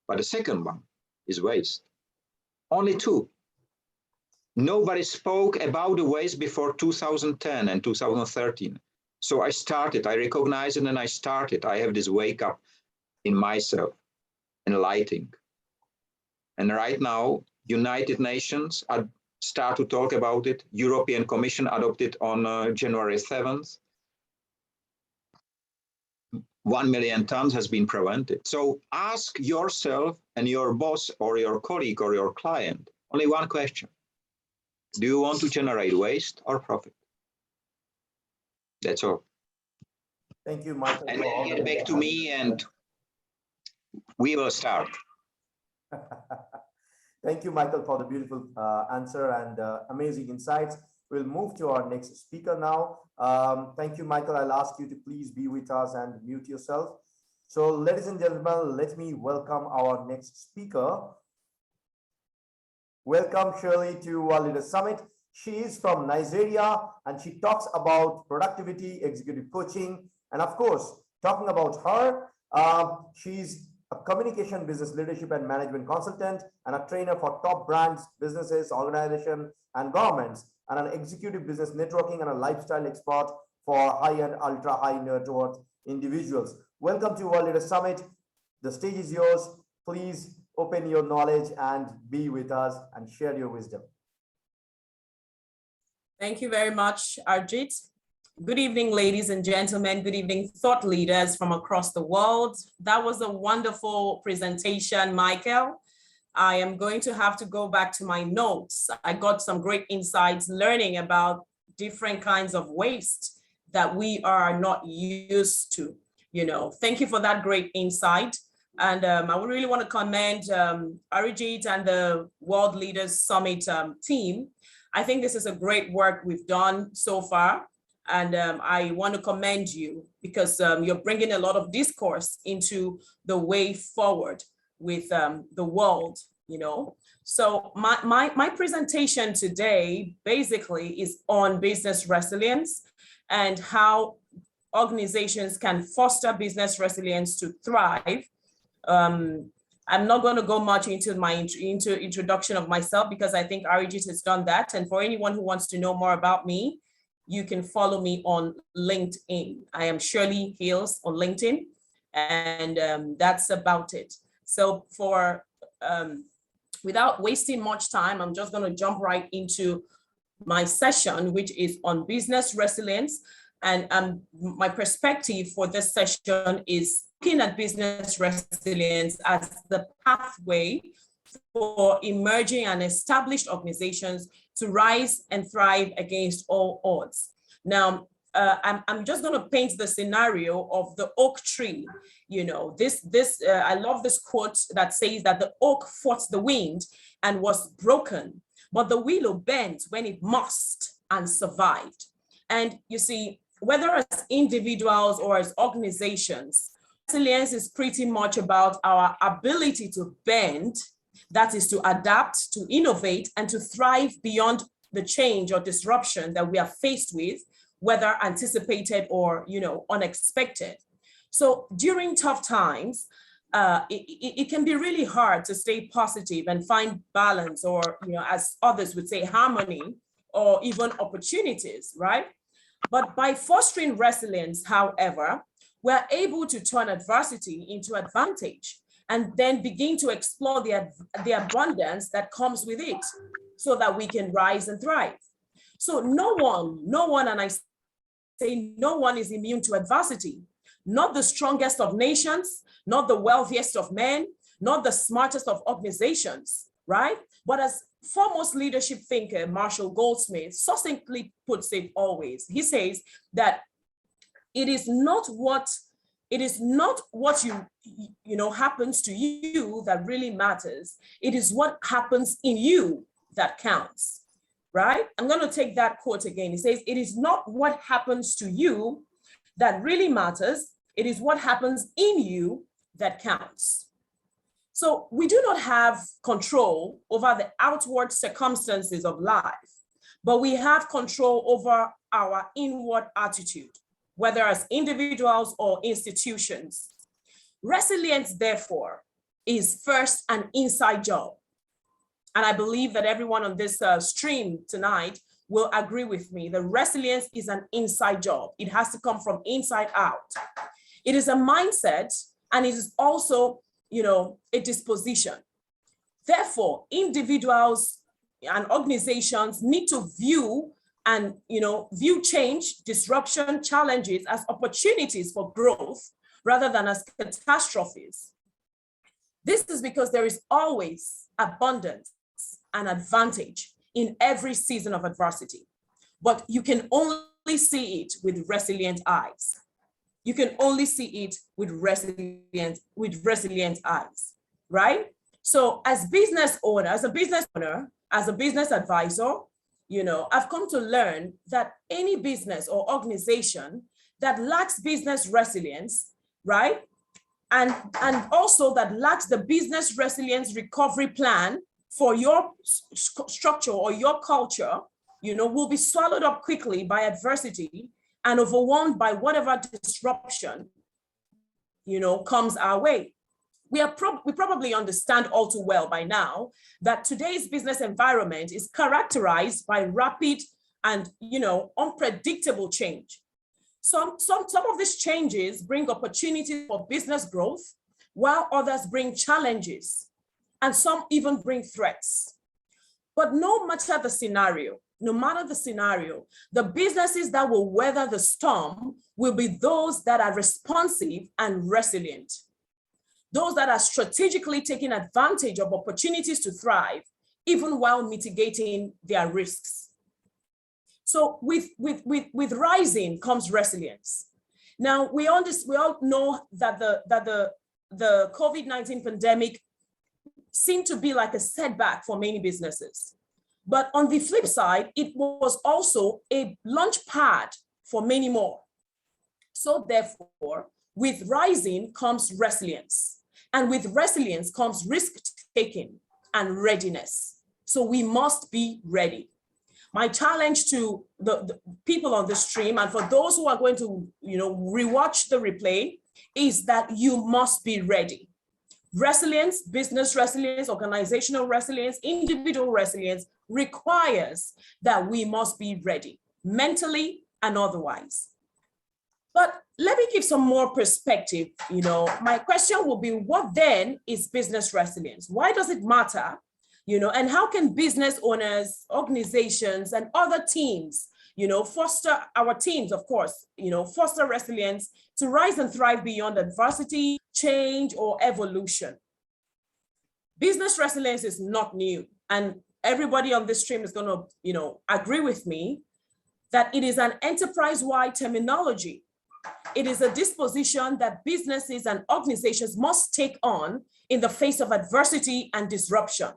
[SPEAKER 4] But the second one is waste. Only 2. Nobody spoke about the waste before 2010 and 2013. So I started, I recognized it and I started. I have this wake up in myself, enlightening. And right now, United Nations start to talk about it. European Commission adopted on January 7th. 1 million tons has been prevented. So ask yourself and your boss or your colleague or your client, Only one question. Do you want to generate waste or profit? That's all.
[SPEAKER 1] Thank you, Michael.
[SPEAKER 4] And then get back to me and we will start.
[SPEAKER 1] Thank you, Michael, for the beautiful answer and amazing insights. We'll move to our next speaker now. Thank you, Michael. I'll ask you to please be with us and mute yourself. So, ladies and gentlemen, let me welcome our next speaker. Welcome, Shirley, to our Leader Summit. She is from Nigeria and she talks about productivity, executive coaching, and of course, talking about her, she's a communication, business leadership and management consultant and a trainer for top brands, businesses, organizations, and governments, and an executive business networking and a lifestyle expert for high-end, ultra-high net worth individuals. Welcome to World Leader Summit. The stage is yours. Please open your knowledge and be with us and share your wisdom.
[SPEAKER 7] Thank you very much, Arjit. Good evening, ladies and gentlemen. Good evening, thought leaders from across the world. That was a wonderful presentation, Michael. I am going to have to go back to my notes. I got some great insights learning about different kinds of waste that we are not used to. Thank you for that great insight. And I would really want to commend Arijit and the World Leaders Summit team. I think this is a great work we've done so far. And I want to commend you because you're bringing a lot of discourse into the way forward with the world, So my presentation today basically is on business resilience and how organizations can foster business resilience to thrive. I'm not going to go much into my introduction of myself because I think Arijit has done that. And for anyone who wants to know more about me, you can follow me on LinkedIn. I am Shirley Hills on LinkedIn, and that's about it. So without wasting much time, I'm just going to jump right into my session, which is on business resilience. And my perspective for this session is looking at business resilience as the pathway for emerging and established organizations to rise and thrive against all odds. Now, I'm just going to paint the scenario of the oak tree. I love this quote that says that the oak fought the wind and was broken, but the willow bent when it must and survived. And you see, whether as individuals or as organizations, resilience is pretty much about our ability to bend, that is to adapt, to innovate, and to thrive beyond the change or disruption that we are faced with, whether anticipated or unexpected. So during tough times, it can be really hard to stay positive and find balance, or as others would say, harmony, or even opportunities, right? But by fostering resilience, however, we're able to turn adversity into advantage and then begin to explore the abundance that comes with it so that we can rise and thrive. So no one, and I say no one is immune to adversity, not the strongest of nations, not the wealthiest of men, not the smartest of organizations, right? But as foremost leadership thinker, Marshall Goldsmith, succinctly puts it always, he says that it is not what happens to you that really matters. It is what happens in you that counts, right? I'm going to take that quote again. He says, it is not what happens to you that really matters. It is what happens in you that counts. So we do not have control over the outward circumstances of life, but we have control over our inward attitude, whether as individuals or institutions. Resilience, therefore, is first an inside job. And I believe that everyone on this stream tonight will agree with me that resilience is an inside job. It has to come from inside out. It is a mindset, and it is also, a disposition. Therefore, individuals and organizations need to view change, disruption, challenges as opportunities for growth rather than as catastrophes. This is because there is always abundance an advantage in every season of adversity, but you can only see it with resilient eyes. You can only see it with resilient eyes, right? So as business owner, as a business advisor, you know, I've come to learn that any business or organization that lacks business resilience, right? And also that lacks the business resilience recovery plan for your structure or your culture, you know, will be swallowed up quickly by adversity and overwhelmed by whatever disruption, you know, comes our way. We probably understand all too well by now that today's business environment is characterized by rapid and, you know, unpredictable change. Some of these changes bring opportunities for business growth, while others bring challenges, and some even bring threats. But no matter the scenario, the businesses that will weather the storm will be those that are responsive and resilient. Those that are strategically taking advantage of opportunities to thrive, even while mitigating their risks. So with rising comes resilience. Now we all know that the COVID-19 pandemic seemed to be like a setback for many businesses. But on the flip side, it was also a launch pad for many more. So therefore, with rising comes resilience. And with resilience comes risk-taking and readiness. So we must be ready. My challenge to the people on the stream and for those who are going to, you know, rewatch the replay is that you must be ready. Resilience, business resilience, organizational resilience, individual resilience requires that we must be ready, mentally and otherwise. But let me give some more perspective. You know, my question will be, what then is business resilience? Why does it matter? You know, and how can business owners, organizations, and other teams, you know, foster our teams, of course, you know, foster resilience to rise and thrive beyond adversity, change, or evolution? Business resilience is not new, and everybody on this stream is going to, you know, agree with me that it is an enterprise-wide terminology. It is a disposition that businesses and organizations must take on in the face of adversity and disruption.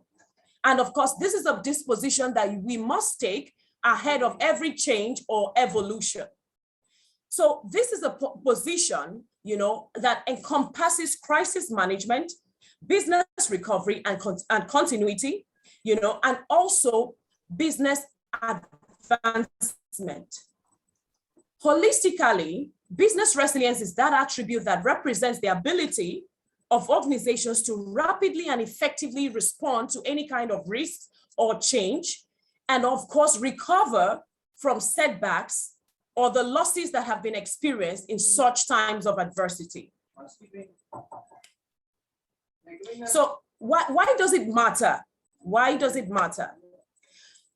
[SPEAKER 7] And of course, this is a disposition that we must take ahead of every change or evolution. So this is a position, you know, that encompasses crisis management, business recovery and continuity, you know, and also business advancement. Holistically, business resilience is that attribute that represents the ability of organizations to rapidly and effectively respond to any kind of risk or change, and of course, recover from setbacks or the losses that have been experienced in such times of adversity. So why does it matter? Why does it matter?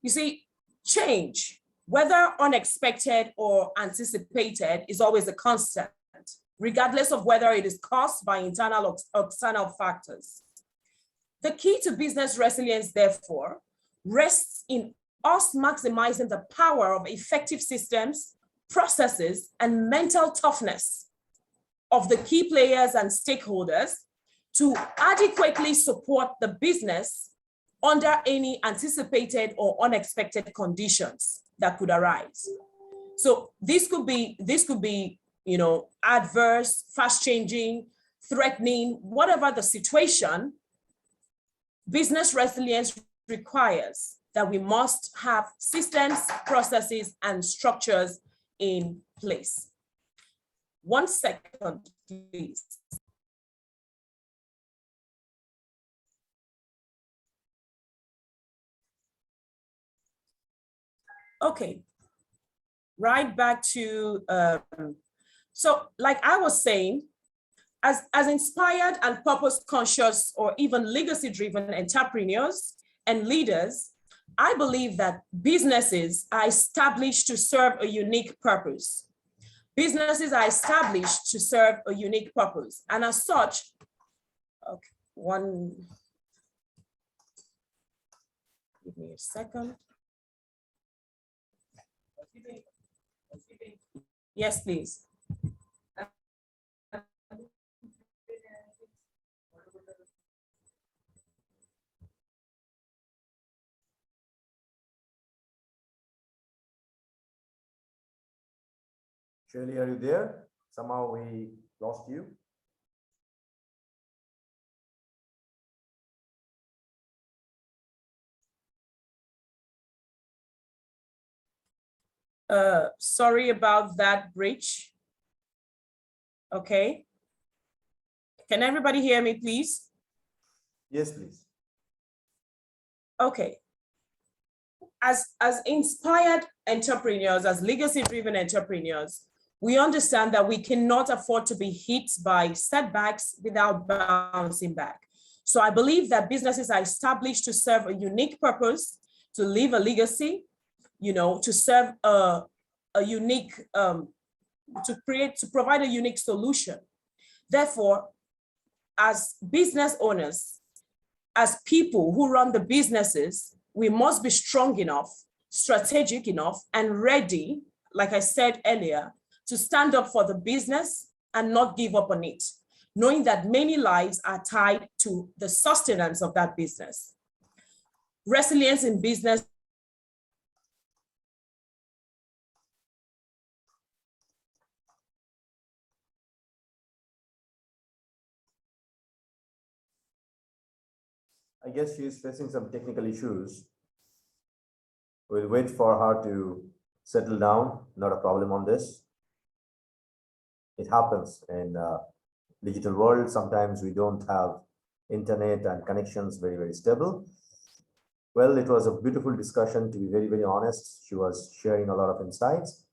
[SPEAKER 7] You see, change, whether unexpected or anticipated, is always a constant, regardless of whether it is caused by internal or external factors. The key to business resilience, therefore, rests in us maximizing the power of effective systems, processes, and mental toughness of the key players and stakeholders to adequately support the business under any anticipated or unexpected conditions that could arise. So this could be, you know, adverse, fast changing, threatening, whatever the situation. Business resilience requires that we must have systems, processes, and structures in place. 1 second, please. Okay, right back to, so like I was saying, as inspired and purpose conscious or even legacy driven entrepreneurs and leaders, I believe that businesses are established to serve a unique purpose. Businesses are established to serve a unique purpose. And as such, okay, Give me a second. Yes, please.
[SPEAKER 1] Shirley, are you there? Somehow we lost you.
[SPEAKER 7] Sorry about that, Bridge. Okay. Can everybody hear me, please?
[SPEAKER 1] Yes, please.
[SPEAKER 7] Okay. As inspired entrepreneurs, as legacy-driven entrepreneurs, we understand that we cannot afford to be hit by setbacks without bouncing back. So I believe that businesses are established to serve a unique purpose, to leave a legacy, you know, to serve a unique, to provide a unique solution. Therefore, as business owners, as people who run the businesses, we must be strong enough, strategic enough, and ready, like I said earlier, to stand up for the business and not give up on it, knowing that many lives are tied to the sustenance of that business. Resilience in business
[SPEAKER 1] I guess she is facing some technical issues. We'll wait for her to settle down. Not a problem on this. It happens in digital world. Sometimes we don't have internet and connections very, very stable. Well, it was a beautiful discussion, to be very, very honest. She was sharing a lot of insights.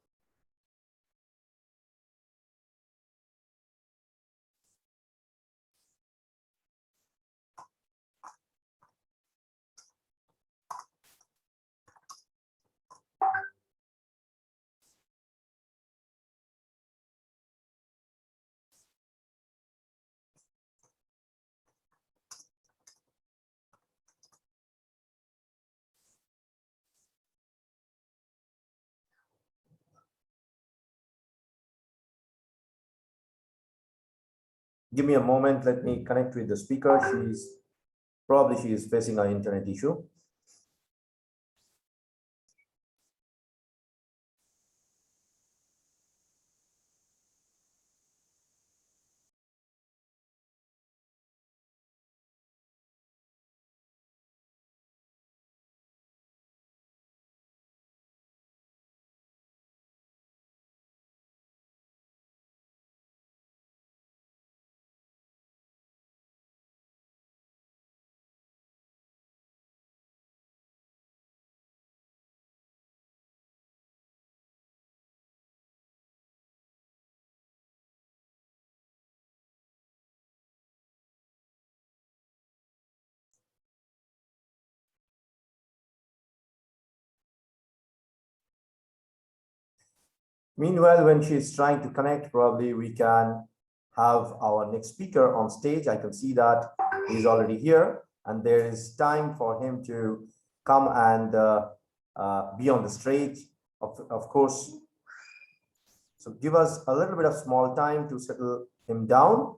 [SPEAKER 1] Give me a moment. Let me connect with the speaker. She is facing an internet issue. Meanwhile, when she's trying to connect, probably we can have our next speaker on stage. I can see that he's already here, and there is time for him to come and be on the stage, of course. So give us a little bit of small time to settle him down.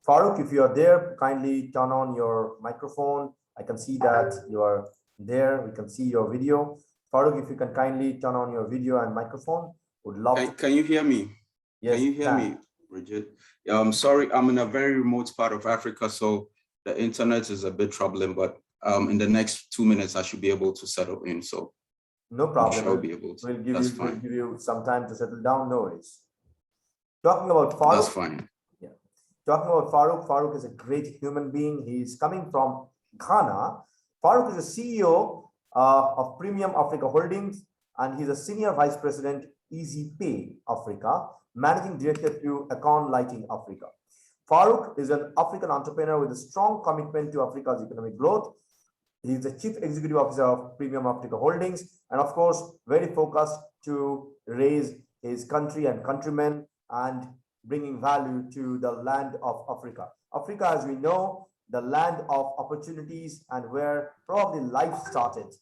[SPEAKER 1] Farooq, if you are there, kindly turn on your microphone. I can see that you are there. We can see your video. Farooq, if you can kindly turn on your video and microphone. Would love
[SPEAKER 8] Can you hear me?
[SPEAKER 1] Yes,
[SPEAKER 8] can you hear me, Bridget? Yeah, I'm sorry, I'm in a very remote part of Africa, so the internet is a bit troubling, but in the next 2 minutes, I should be able to settle in. So
[SPEAKER 1] no problem.
[SPEAKER 8] I'm sure I'll be able to.
[SPEAKER 1] We'll give you some time to settle down. No worries. Talking about Farooq.
[SPEAKER 8] That's fine.
[SPEAKER 1] Yeah. Talking about Farooq. Farooq is a great human being. He's coming from Ghana. Farooq is a CEO of Premium Africa Holdings, and he's a Senior Vice President, Easy Pay Africa, Managing Director to Account Lighting Africa. Farooq is an African entrepreneur with a strong commitment to Africa's economic growth. He is the Chief Executive Officer of Premium Africa Holdings, and of course, very focused to raise his country and countrymen and bringing value to the land of Africa. Africa, as we know, the land of opportunities and where probably life started.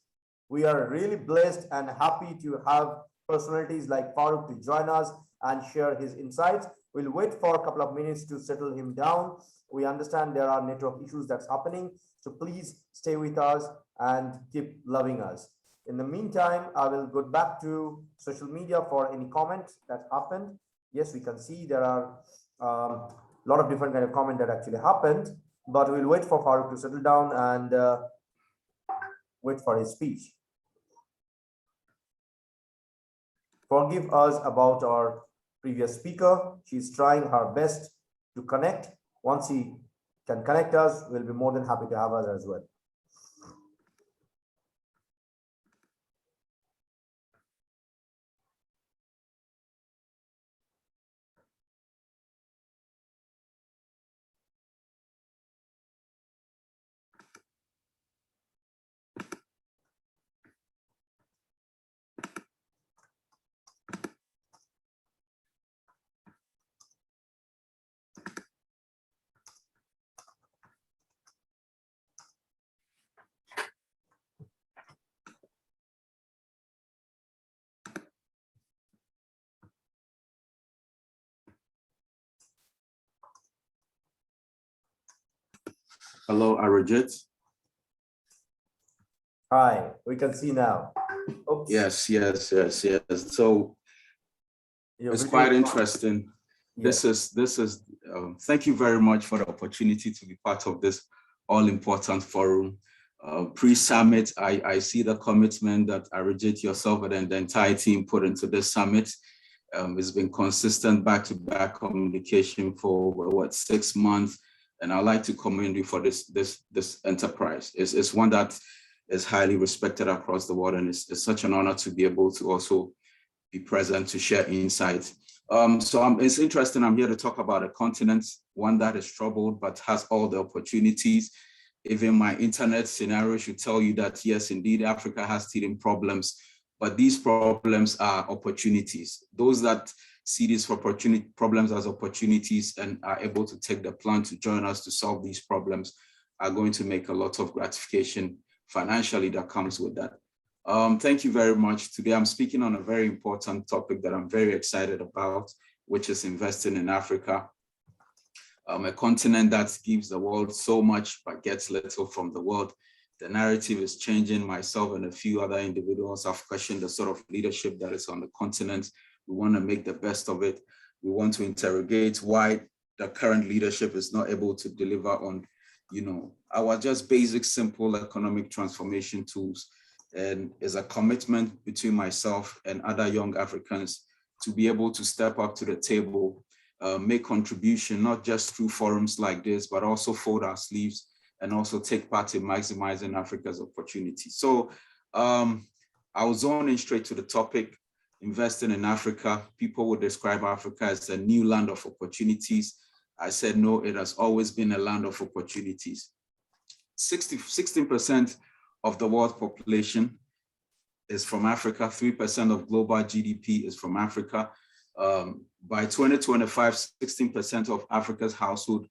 [SPEAKER 1] We are really blessed and happy to have personalities like Farooq to join us and share his insights. We'll wait for a couple of minutes to settle him down. We understand there are network issues that's happening, so please stay with us and keep loving us. In the meantime, I will go back to social media for any comments that happened. Yes, we can see there are a lot of different kind of comment that actually happened, but we'll wait for Farooq to settle down and wait for his speech. Forgive us about our previous speaker. She's trying her best to connect. Once she can connect us, we'll be more than happy to have us as well.
[SPEAKER 8] Hello, Arijit.
[SPEAKER 1] Hi, we can see now. Oops.
[SPEAKER 8] Yes. So it's quite interesting.
[SPEAKER 1] Yes.
[SPEAKER 8] This is. Thank you very much for the opportunity to be part of this all-important forum. Pre-summit, I see the commitment that Arijit, yourself, and the entire team put into this summit. It's been consistent back-to-back communication for 6 months, and I'd like to commend you for this enterprise. It's one that is highly respected across the world, and it's such an honor to be able to also be present to share insights. It's interesting. I'm here to talk about a continent, one that is troubled but has all the opportunities. Even my internet scenario should tell you that yes, indeed, Africa has teething problems, but these problems are opportunities. Those that see these problems as opportunities and are able to take the plan to join us to solve these problems are going to make a lot of gratification financially that comes with that. Thank you very much. Today, I'm speaking on a very important topic that I'm very excited about, which is investing in Africa, a continent that gives the world so much but gets little from the world. The narrative is changing. Myself and a few other individuals have questioned the sort of leadership that is on the continent. We want to make the best of it. We want to interrogate why the current leadership is not able to deliver on, our just basic, simple economic transformation tools. And is a commitment between myself and other young Africans to be able to step up to the table, make contribution, not just through forums like this, but also fold our sleeves and also take part in maximizing Africa's opportunities. So I'll zone in straight to the topic, investing in Africa. People would describe Africa as a new land of opportunities. I said, no, it has always been a land of opportunities. 16% of the world's population is from Africa. 3% of global GDP is from Africa. By 2025, 16% of Africa's household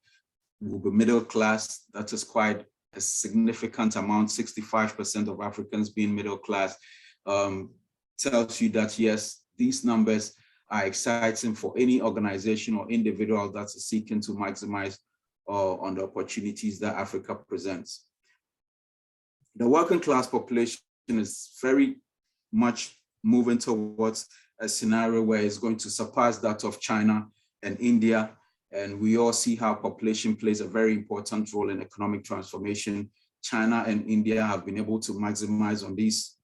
[SPEAKER 8] will be middle class. That is quite a significant amount. 65% of Africans being middle class tells you that, yes, these numbers are exciting for any organization or individual that's seeking to maximize on the opportunities that Africa presents. The working class population is very much moving towards a scenario where it's going to surpass that of China and India. And we all see how population plays a very important role in economic transformation. China and India have been able to maximize on these,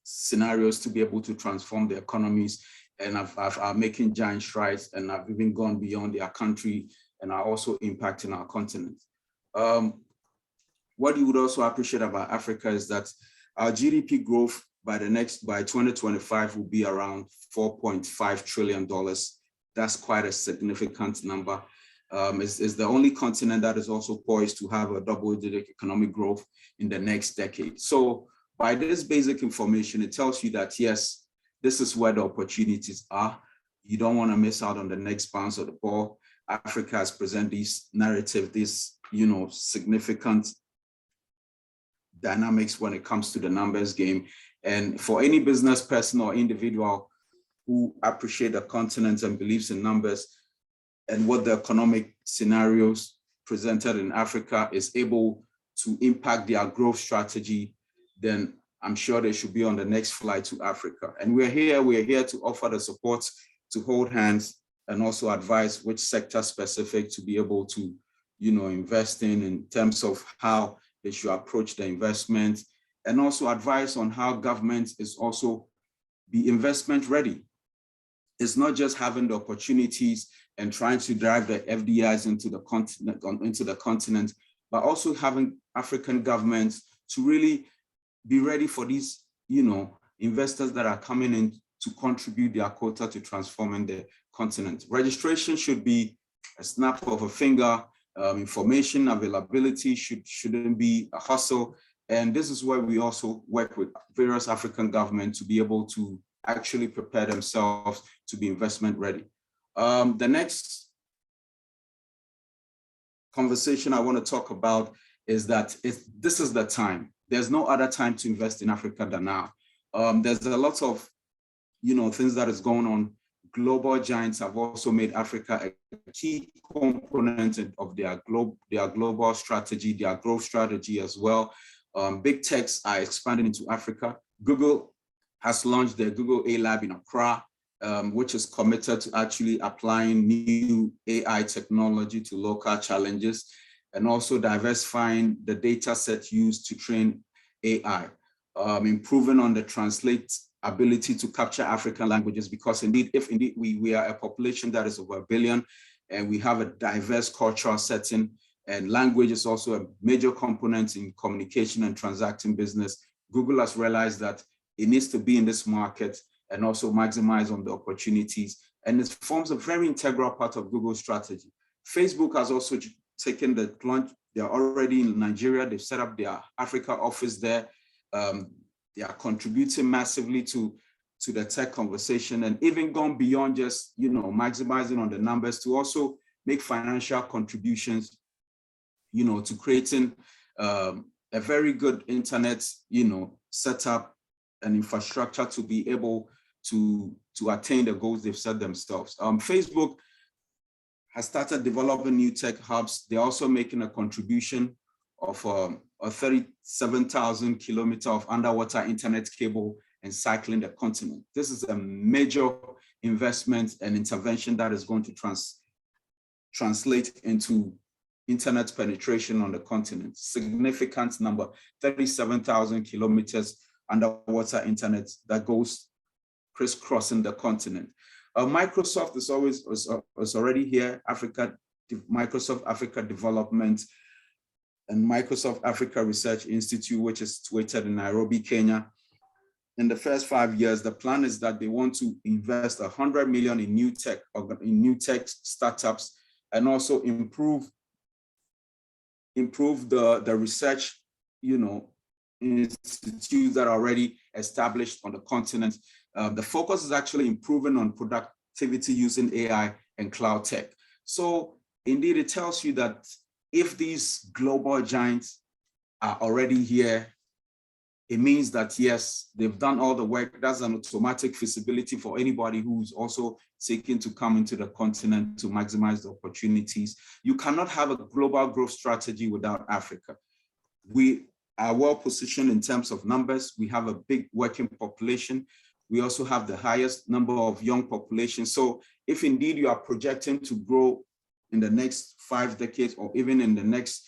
[SPEAKER 8] scenarios to be able to transform their economies and are making giant strides and have even gone beyond their country and are also impacting our continent. What you would also appreciate about Africa is that our GDP growth by 2025 will be around $4.5 trillion. That's quite a significant number. It's the only continent that is also poised to have a double-digit economic growth in the next decade. So by this basic information, it tells you that, yes, this is where the opportunities are. You don't want to miss out on the next bounce of the ball. Africa has presented this narrative, this, significant dynamics when it comes to the numbers game. And for any business person or individual who appreciate the continent and believes in numbers and what the economic scenarios presented in Africa is able to impact their growth strategy, then I'm sure they should be on the next flight to Africa. And we're here to offer the support, to hold hands, and also advise which sector specific to be able to, invest in terms of how they should approach the investment, and also advice on how government is also be investment ready. It's not just having the opportunities and trying to drive the FDIs into the continent, but also having African governments to really be ready for these, investors that are coming in to contribute their quota to transforming the continent. Registration should be a snap of a finger. Information availability shouldn't be a hustle. And this is where we also work with various African governments to be able to actually prepare themselves to be investment ready. The next conversation I want to talk about is that this is the time. There's no other time to invest in Africa than now. There's a lot of, things that is going on. Global giants have also made Africa a key component of their global strategy, their growth strategy as well. Big techs are expanding into Africa. Google has launched their Google A Lab in Accra, which is committed to actually applying new AI technology to local challenges and also diversifying the data set used to train AI, improving on the translate ability to capture African languages, because if we are a population that is over 1 billion and we have a diverse cultural setting, and language is also a major component in communication and transacting business, Google has realized that it needs to be in this market and also maximize on the opportunities. And it forms a very integral part of Google's strategy. Facebook has also taken the plunge. They're already in Nigeria. They've set up their Africa office there. They are contributing massively to the tech conversation, and even gone beyond just, maximizing on the numbers to also make financial contributions, to creating a very good internet, setup and infrastructure to be able to attain the goals they've set themselves. Facebook has started developing new tech hubs. They're also making a contribution of a 37,000 kilometer of underwater internet cable encircling the continent. This is a major investment and intervention that is going to translate into internet penetration on the continent. Significant number, 37,000 kilometers underwater internet that goes crisscrossing the continent. Microsoft is already here. Microsoft Africa Development and Microsoft Africa Research Institute, which is situated in Nairobi, Kenya. In the first 5 years, the plan is that they want to invest 100 million in new tech startups, and also improve the research, institutes that are already established on the continent. The focus is actually improving on productivity using AI and cloud tech. So indeed, it tells you that if these global giants are already here, it means that, yes, they've done all the work. That's an automatic feasibility for anybody who's also seeking to come into the continent to maximize the opportunities. You cannot have a global growth strategy without Africa. We are well positioned in terms of numbers. We have a big working population. We also have the highest number of young population. So if indeed you are projecting to grow in the next 5 decades, or even in the next,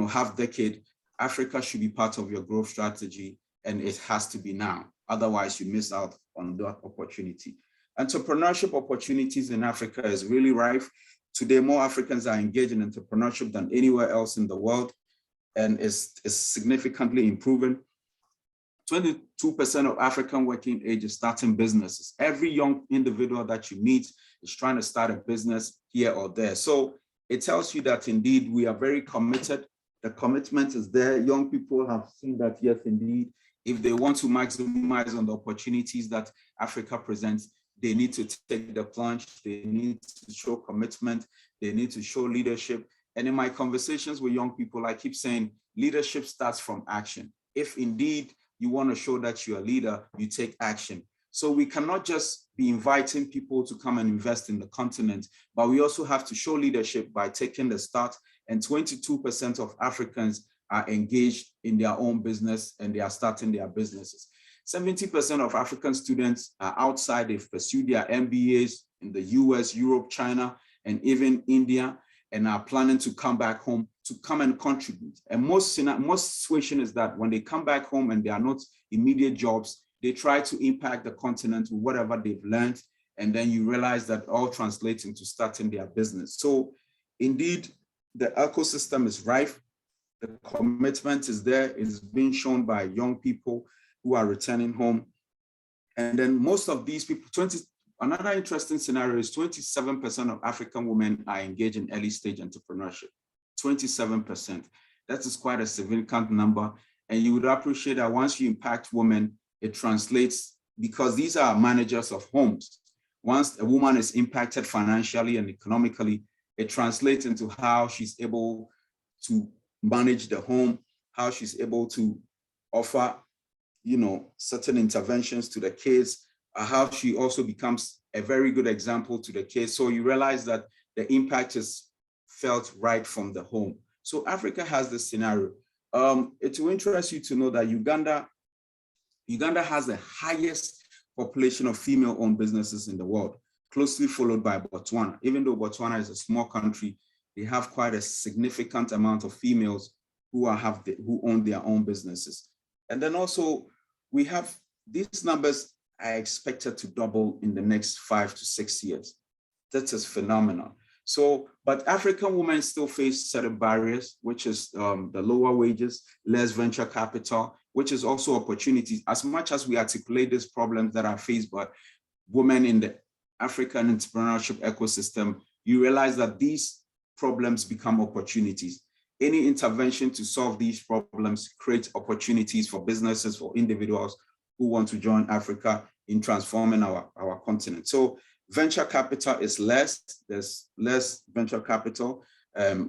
[SPEAKER 8] half decade, Africa should be part of your growth strategy, and it has to be now. Otherwise, you miss out on that opportunity. Entrepreneurship opportunities in Africa is really rife. Today, more Africans are engaged in entrepreneurship than anywhere else in the world, and is significantly improving. 22% of African working age is starting businesses. Every young individual that you meet is trying to start a business here or there. So it tells you that indeed we are very committed. The commitment is there. Young people have seen that, yes, indeed, if they want to maximize on the opportunities that Africa presents, they need to take the plunge. They need to show commitment. They need to show leadership. And in my conversations with young people, I keep saying leadership starts from action. if indeed you want to show that you're a leader, you take action. So we cannot just be inviting people to come and invest in the continent, but we also have to show leadership by taking the start. And 22% of Africans are engaged in their own business and they are starting their businesses. 70% of African students are outside. They've pursued their MBAs in the US, Europe, China, and even India, and are planning to come back home to come and contribute. And most situation is that when they come back home and they are not immediate jobs, they try to impact the continent with whatever they've learned. And then you realize that all translates into starting their business. So indeed, the ecosystem is rife. The commitment is there. It's being shown by young people who are returning home. And then most of these people, another interesting scenario is 27% of African women are engaged in early stage entrepreneurship. 27%. That is quite a significant number. And you would appreciate that once you impact women, it translates, because these are managers of homes. Once a woman is impacted financially and economically, it translates into how she's able to manage the home, how she's able to offer, certain interventions to the kids, how she also becomes a very good example to the kids. So you realize that the impact is felt right from the home. So Africa has this scenario. It will interest you to know that Uganda has the highest population of female-owned businesses in the world, closely followed by Botswana. Even though Botswana is a small country, they have quite a significant amount of females who own their own businesses. And then also we have these numbers are expected to double in the next 5 to 6 years. That is phenomenal. So, but African women still face certain barriers, which is the lower wages, less venture capital, which is also opportunities. As much as we articulate these problems that are faced by women in the African entrepreneurship ecosystem, you realize that these problems become opportunities. Any intervention to solve these problems creates opportunities for businesses, for individuals who want to join Africa in transforming our continent. So venture capital is less, there's less venture capital.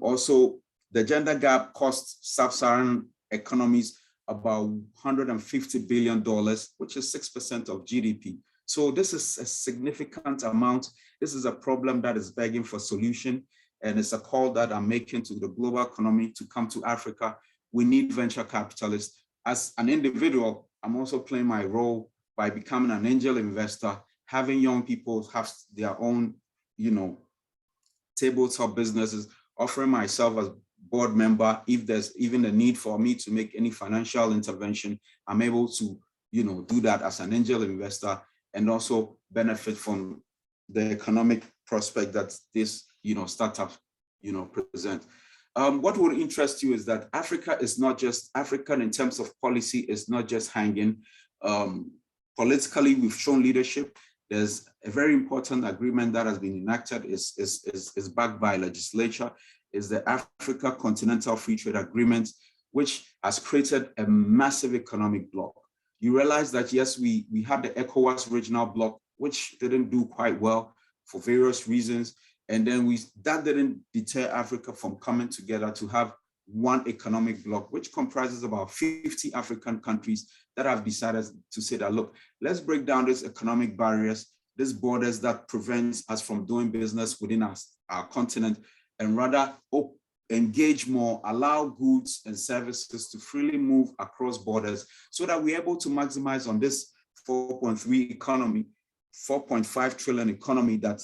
[SPEAKER 8] Also, the gender gap costs sub-Saharan economies about $150 billion, which is 6% of GDP. So this is a significant amount. This is a problem that is begging for solution. And it's a call that I'm making to the global economy to come to Africa. We need venture capitalists. As an individual, I'm also playing my role by becoming an angel investor, having young people have their own, tabletop businesses, offering myself as board member. If there's even a need for me to make any financial intervention, I'm able to, do that as an angel investor and also benefit from the economic prospect that this, startups, present. What would interest you is that Africa is not just African in terms of policy, is not just hanging. Politically, we've shown leadership. There's a very important agreement that has been enacted, is backed by legislature, is the Africa Continental Free Trade Agreement, which has created a massive economic bloc. You realize that, yes, we had the ECOWAS regional bloc, which didn't do quite well for various reasons. And then that didn't deter Africa from coming together to have one economic bloc, which comprises about 50 African countries that have decided to say that, look, let's break down these economic barriers, these borders that prevents us from doing business within our continent, and rather engage more, allow goods and services to freely move across borders so that we're able to maximize on this 4.5 trillion economy that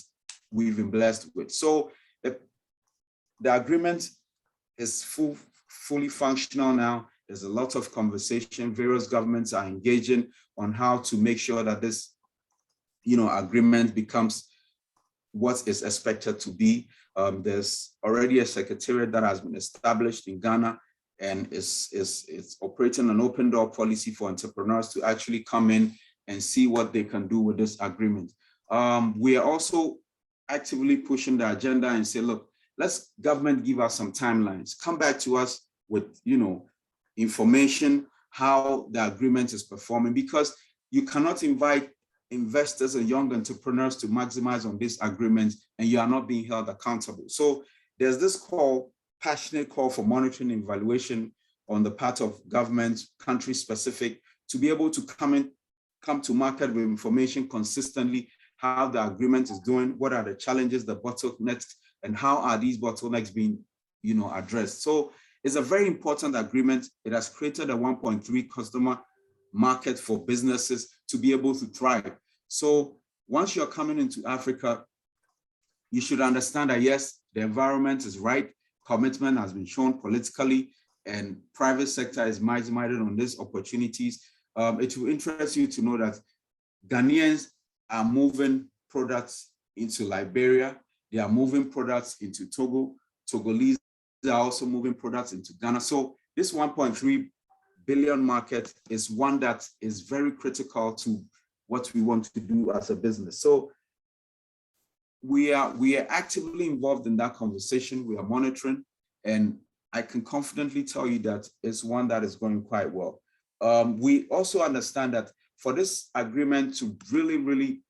[SPEAKER 8] we've been blessed with. So the agreement is fully functional now. There's a lot of conversation. Various governments are engaging on how to make sure that this, agreement becomes what is expected to be. There's already a secretariat that has been established in Ghana, and it's operating an open door policy for entrepreneurs to actually come in and see what they can do with this agreement. We are also actively pushing the agenda and say, look, let's government give us some timelines, come back to us with, information, how the agreement is performing, because you cannot invite investors and young entrepreneurs to maximize on this agreement and you are not being held accountable. So there's this passionate call for monitoring and evaluation on the part of government, country specific, to be able to come to market with information consistently, how the agreement is doing, what are the challenges, the bottlenecks, and how are these bottlenecks being, addressed. So it's a very important agreement. It has created a 1.3 customer market for businesses to be able to thrive. So once you're coming into Africa, you should understand that yes, the environment is right, commitment has been shown politically, and private sector is minded on these opportunities. It will interest you to know that Ghanaians are moving products into Liberia. They are moving products into Togo. Togolese are also moving products into Ghana. So this 1.3 billion market is one that is very critical to what we want to do as a business. So we are actively involved in that conversation. We are monitoring, and I can confidently tell you that it's one that is going quite well. We also understand that for this agreement to really,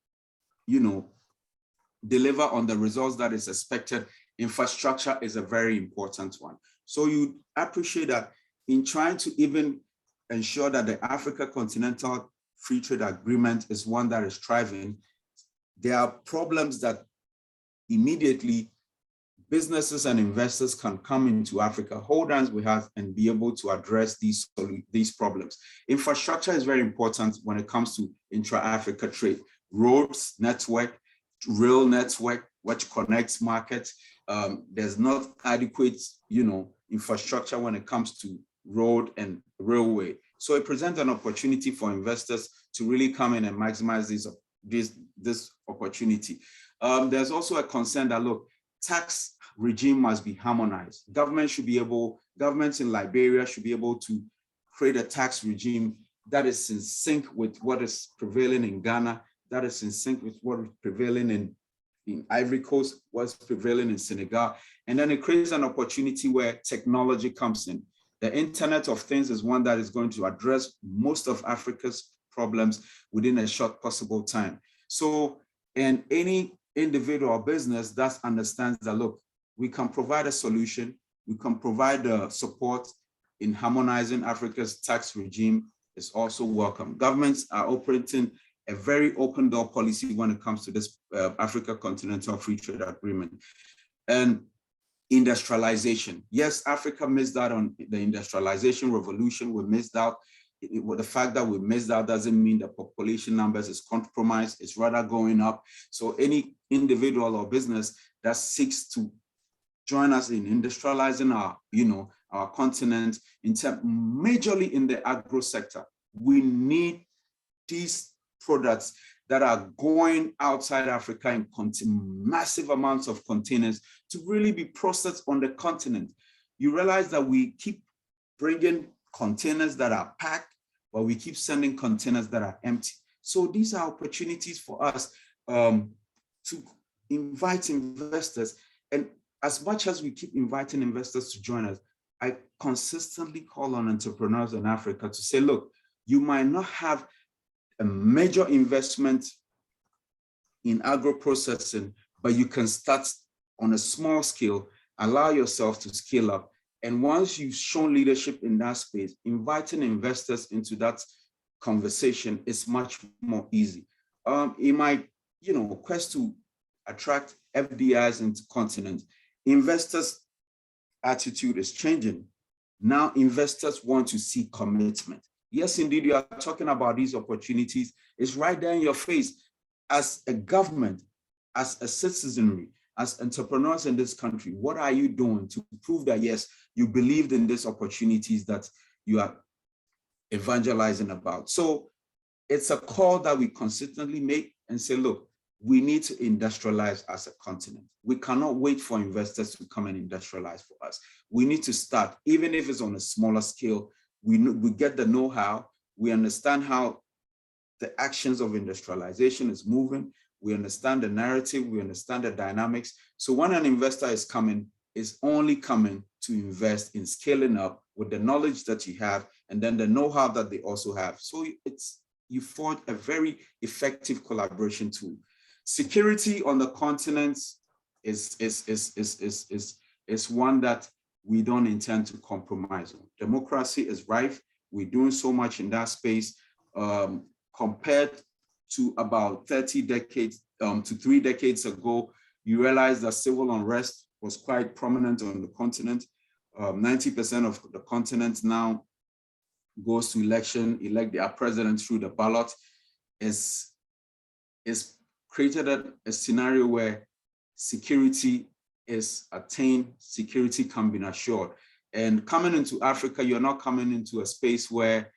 [SPEAKER 8] deliver on the results that is expected, infrastructure is a very important one. So you appreciate that in trying to even ensure that the Africa Continental Free Trade Agreement is one that is thriving, there are problems that immediately businesses and investors can come into Africa, hold hands with us, and be able to address these problems. Infrastructure is very important when it comes to intra-Africa trade. Roads, network, rail network, which connects markets. There's not adequate, infrastructure when it comes to road and railway. So it presents an opportunity for investors to really come in and maximize this opportunity. There's also a concern that, look, tax regime must be harmonized. Governments in Liberia should be able to create a tax regime that is in sync with what is prevailing in Ghana, that is in sync with what is prevailing in Ivory Coast, what's prevailing in Senegal. And then it creates an opportunity where technology comes in. The Internet of Things is one that is going to address most of Africa's problems within a short possible time. So, and any individual or business that understands that, look, we can provide a solution, we can provide support in harmonizing Africa's tax regime is also welcome. Governments are operating a very open door policy when it comes to this Africa Continental Free Trade Agreement. And industrialization. Yes, Africa missed out on the industrialization revolution. We missed out. The fact that we missed out doesn't mean the population numbers is compromised. It's rather going up. So any individual or business that seeks to join us in industrializing our continent, majorly in the agro sector, we need these products that are going outside Africa in massive amounts of containers to really be processed on the continent. You realize that we keep bringing containers that are packed, but we keep sending containers that are empty. So these are opportunities for us to invite investors. And as much as we keep inviting investors to join us, I consistently call on entrepreneurs in Africa to say, look, you might not have a major investment in agro-processing, but you can start on a small scale, allow yourself to scale up. And once you've shown leadership in that space, inviting investors into that conversation is much more easy. It might, quest to attract FDIs into continent. Investors' attitude is changing. Now investors want to see commitment. Yes, indeed, you are talking about these opportunities. It's right there in your face. As a government, as a citizenry, as entrepreneurs in this country, what are you doing to prove that, yes, you believed in these opportunities that you are evangelizing about? So it's a call that we consistently make and say, look, we need to industrialize as a continent. We cannot wait for investors to come and industrialize for us. We need to start, even if it's on a smaller scale. We get the know-how, we understand how the actions of industrialization is moving, we understand the narrative, we understand the dynamics. So when an investor is coming, is only coming to invest in scaling up with the knowledge that you have and then the know-how that they also have. So you forge a very effective collaboration tool. Security on the continent is one that we don't intend to compromise on. Democracy is rife. We're doing so much in that space compared to about 30 decades to 3 decades ago. You realize that civil unrest was quite prominent on the continent. 90% of the continent now goes to elect their president through the ballot. Is created a scenario where security is attained, security can be assured. And coming into Africa, you're not coming into a space where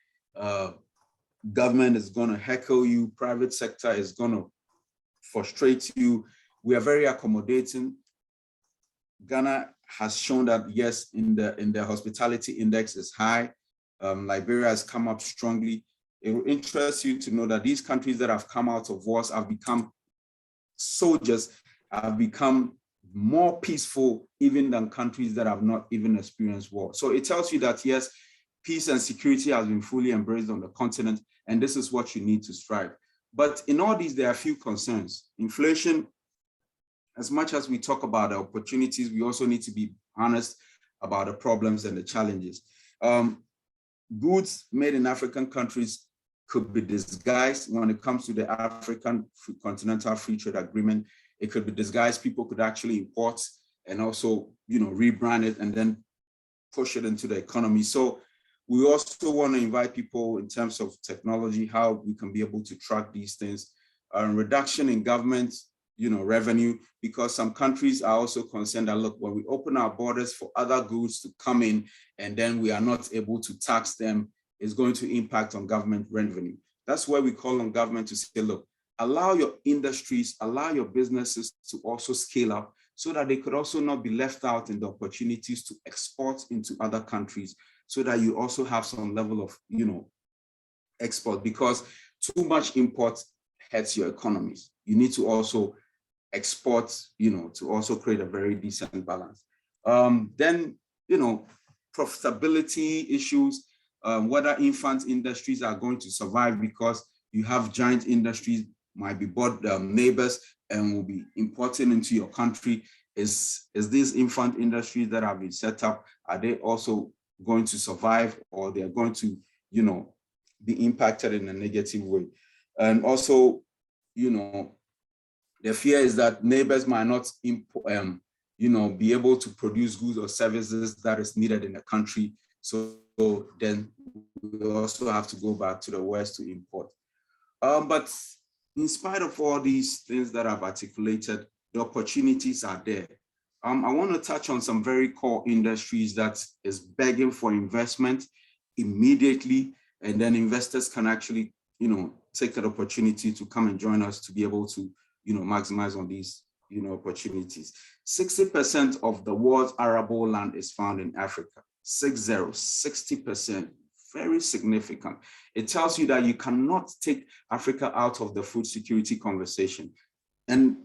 [SPEAKER 8] government is going to heckle you, private sector is going to frustrate you. We are very accommodating. Ghana has shown that, yes, in the hospitality index is high. Liberia has come up strongly. It will interest you to know that these countries that have come out of wars have become soldiers, have become more peaceful even than countries that have not even experienced war. So it tells you that, yes, peace and security has been fully embraced on the continent, and this is what you need to strive. But in all these, there are a few concerns. Inflation, as much as we talk about the opportunities, we also need to be honest about the problems and the challenges. Goods made in African countries could be disguised when it comes to the African Continental Free Trade Agreement. It could be disguised. People could actually import and also, rebrand it and then push it into the economy. So we also want to invite people in terms of technology, how we can be able to track these things, reduction in government, revenue, because some countries are also concerned that, look, when we open our borders for other goods to come in and then we are not able to tax them, it's going to impact on government revenue. That's why we call on government to say, look, allow your industries, allow your businesses to also scale up so that they could also not be left out in the opportunities to export into other countries, so that you also have some level of, export, because too much import hurts your economies. You need to also export, to also create a very decent balance. Then, profitability issues, whether infant industries are going to survive because you have giant industries, might be bought neighbors and will be importing into your country. Is these infant industries that have been set up, are they also going to survive, or they are going to, be impacted in a negative way? And also, the fear is that neighbors might not, be able to produce goods or services that is needed in the country. So then we also have to go back to the West to import. But in spite of all these things that I've articulated, the opportunities are there. I want to touch on some very core industries that is begging for investment immediately, and then investors can actually, take that opportunity to come and join us to be able to, maximize on these, opportunities. 60% of the world's arable land is found in Africa. 60%, very significant. It tells you that you cannot take Africa out of the food security conversation. And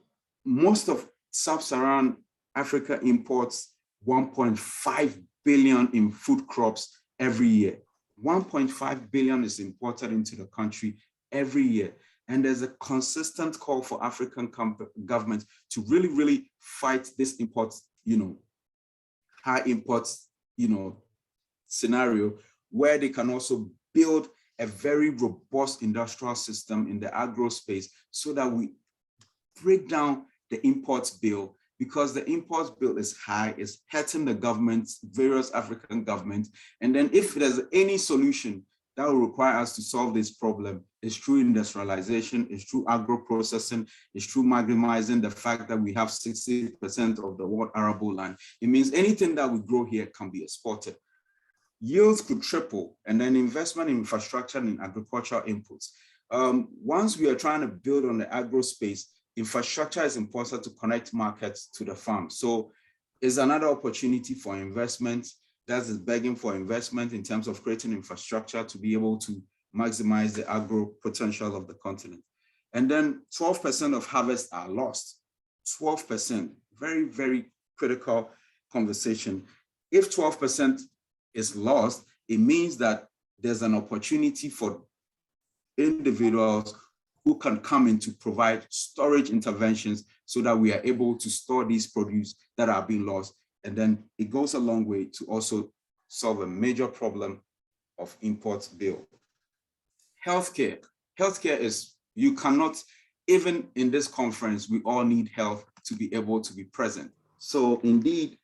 [SPEAKER 8] most of sub-Saharan Africa imports 1.5 billion in food crops every year. 1.5 billion is imported into the country every year. And there's a consistent call for African governments to really, really fight this imports, high imports, scenario, where they can also build a very robust industrial system in the agro space so that we break down the imports bill, because the imports bill is high, it's hurting the governments, various African governments. And then if there's any solution that will require us to solve this problem, it's through industrialization, it's through agro-processing, it's through maximizing the fact that we have 60% of the world arable land. It means anything that we grow here can be exported. Yields could triple, and then investment in infrastructure and in agricultural inputs. Once we are trying to build on the agro space, infrastructure is important to connect markets to the farm. So it's another opportunity for investment that is begging for investment in terms of creating infrastructure to be able to maximize the agro potential of the continent. And then 12% of harvests are lost. 12%, very, very critical conversation. If 12% is lost, it means that there's an opportunity for individuals who can come in to provide storage interventions so that we are able to store these produce that are being lost And then it goes a long way to also solve a major problem of import bill. Healthcare. Healthcare is, you cannot, even in this conference, we all need health to be able to be present. So indeed,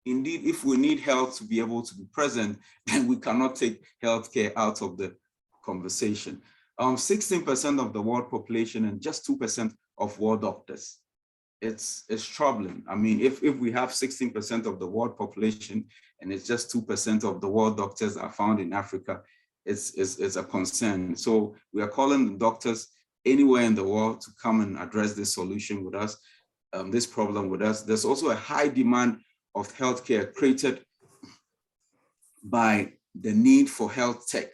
[SPEAKER 8] if we need health to be able to be present, then we cannot take healthcare out of the conversation. 16% of the world population and just 2% of world doctors. It's troubling. I mean, if we have 16% of the world population and it's just 2% of the world doctors are found in Africa, it's a concern. So we are calling the doctors anywhere in the world to come and address this solution with us, this problem with us. There's also a high demand of healthcare created by the need for health tech.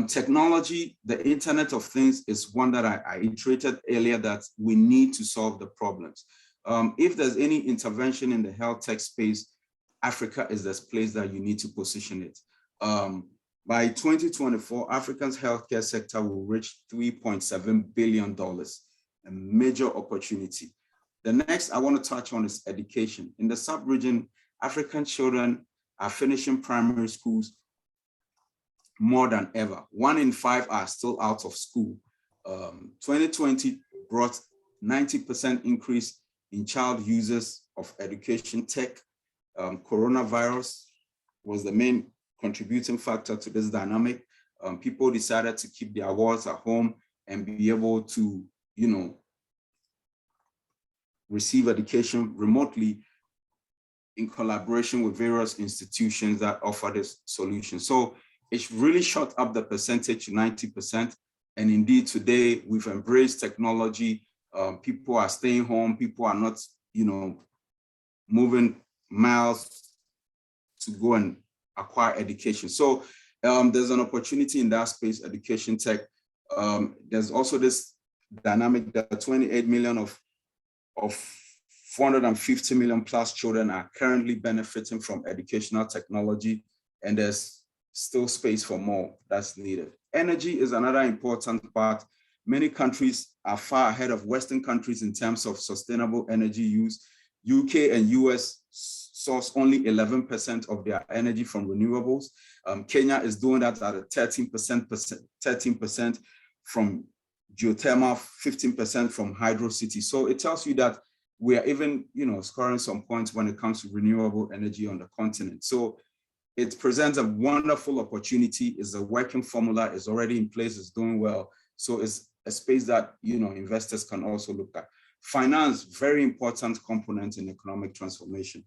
[SPEAKER 8] Technology, the Internet of Things is one that I iterated earlier that we need to solve the problems. If there's any intervention in the health tech space, Africa is the place that you need to position it. By 2024, Africa's healthcare sector will reach $3.7 billion, a major opportunity. The next I want to touch on is education. In the sub-region, African children are finishing primary schools more than ever. 1 in 5 are still out of school. 2020 brought 90% increase in child users of education tech. Coronavirus was the main contributing factor to this dynamic. People decided to keep their wards at home and be able to, receive education remotely in collaboration with various institutions that offer this solution. So it's really shot up the percentage to 90%. And indeed, today we've embraced technology. People are staying home. People are not, moving miles to go and acquire education. So there's an opportunity in that space, education tech. There's also this dynamic that 28 million of 450 million plus children are currently benefiting from educational technology, and there's still space for more that's needed. Energy is another important part. Many countries are far ahead of Western countries in terms of sustainable energy use. UK and US source only 11% of their energy from renewables. Kenya is doing that at a 13% from geothermal, 15% from hydro city. So it tells you that we are even, scoring some points when it comes to renewable energy on the continent. So it presents a wonderful opportunity. It's a working formula, is already in place, it's doing well. So it's a space that, investors can also look at. Finance, very important component in economic transformation.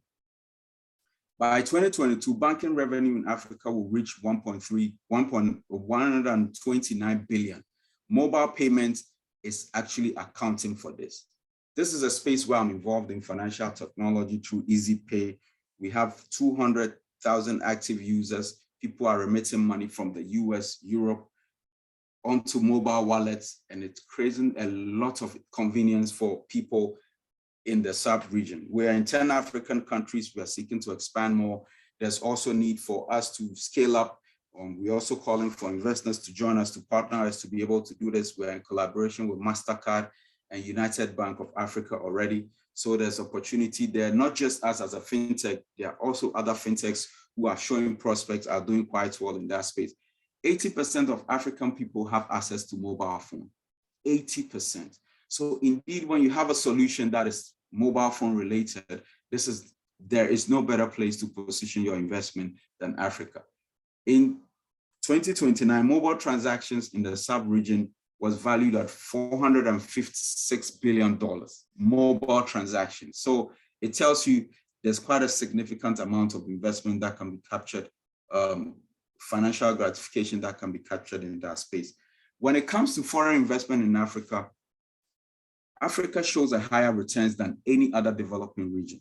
[SPEAKER 8] By 2022, banking revenue in Africa will reach 129 billion. Mobile payment is actually accounting for this. This is a space where I'm involved in financial technology through Easy Pay. We have 200,000 active users. People are remitting money from the US, Europe, onto mobile wallets, and it's creating a lot of convenience for people in the sub-region. We're in 10 African countries. We are seeking to expand more. There's also need for us to scale up. We're also calling for investors to join us, to partner us to be able to do this. We're in collaboration with MasterCard and United Bank of Africa already. So there's opportunity there, not just us as a fintech, there are also other fintechs who are showing prospects, are doing quite well in that space. 80% of African people have access to mobile phone, 80%. So indeed, when you have a solution that is mobile phone related, there is no better place to position your investment than Africa. In 2029, mobile transactions in the sub-region was valued at $456 billion, mobile transactions. So it tells you there's quite a significant amount of investment that can be captured, financial gratification that can be captured in that space. When it comes to foreign investment in Africa, Africa shows a higher returns than any other developing region.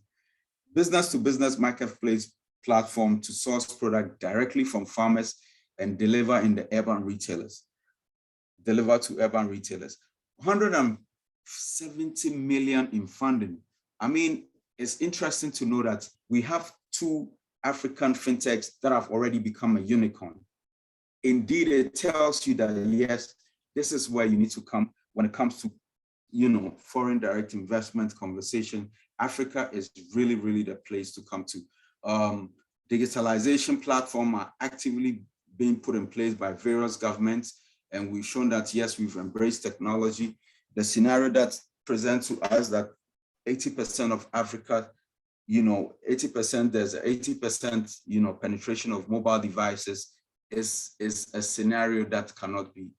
[SPEAKER 8] Business-to-business marketplace platform to source product directly from farmers and deliver to urban retailers. 170 million in funding. I mean, it's interesting to know that we have 2 African fintechs that have already become a unicorn. Indeed, it tells you that, yes, this is where you need to come when it comes to foreign direct investment conversation, Africa is really, really the place to come to. Digitalization platforms are actively being put in place by various governments, and we've shown that, yes, we've embraced technology. The scenario that presents to us that 80% of Africa, 80%, there's 80%, penetration of mobile devices is a scenario that cannot be,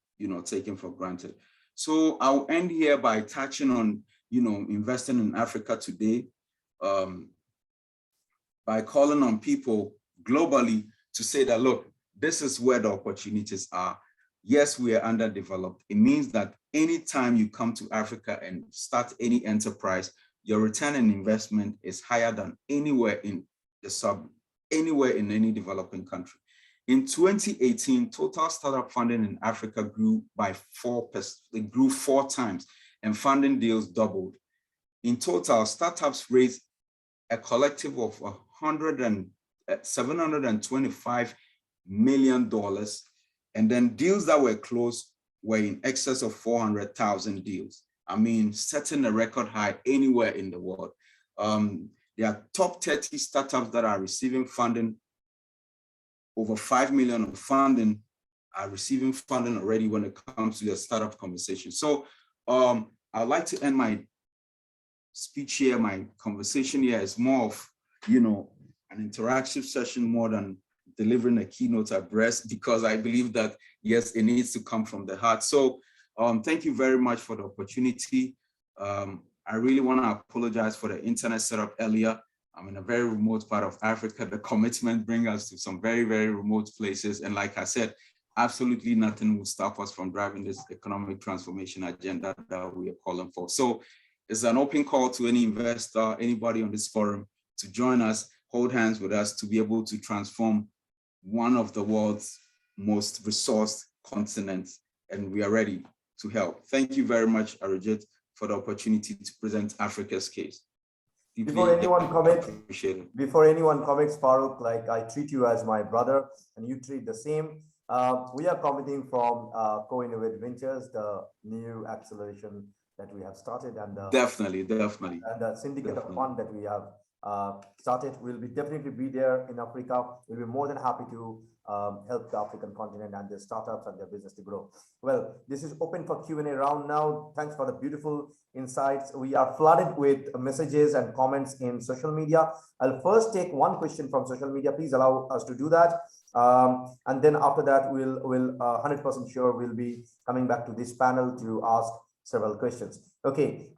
[SPEAKER 8] taken for granted. So I'll end here by touching on, investing in Africa today, by calling on people globally to say that, look, this is where the opportunities are. Yes, we are underdeveloped. It means that anytime you come to Africa and start any enterprise, your return on investment is higher than anywhere in anywhere in any developing country. In 2018, total startup funding in Africa grew by 4%. It grew 4 times, and funding deals doubled. In total, startups raised a collective of $725 million, and then deals that were closed were in excess of 400,000 deals. I mean, setting a record high anywhere in the world. There are top 30 startups that are receiving funding. Over 5 million of funding are receiving funding already when it comes to the startup conversation. So I'd like to end my speech here, my conversation here is more of, an interactive session more than delivering a keynote address, because I believe that, yes, it needs to come from the heart. So thank you very much for the opportunity. I really want to apologize for the internet setup earlier. I'm in a very remote part of Africa. The commitment brings us to some very, very remote places. And like I said, absolutely nothing will stop us from driving this economic transformation agenda that we are calling for. So it's an open call to any investor, anybody on this forum to join us, hold hands with us to be able to transform one of the world's most resourced continents. And we are ready to help. Thank you very much, Arijit, for the opportunity to present Africa's case.
[SPEAKER 1] Before anyone comments, Farooq, like I treat you as my brother and you treat the same. We are committing from Co-Innovate Ventures, the new acceleration that we have started, and
[SPEAKER 8] definitely, and
[SPEAKER 1] the syndicate of fund that we have started. Will be definitely be there in Africa. We'll be more than happy to help the African continent and their startups and their business to grow. Well, this is open for Q&A round now. Thanks for the beautiful insights. We are flooded with messages and comments in social media. I'll first take one question from social media. Please allow us to do that. And then after that, we'll 100% sure we'll be coming back to this panel to ask several questions. Okay.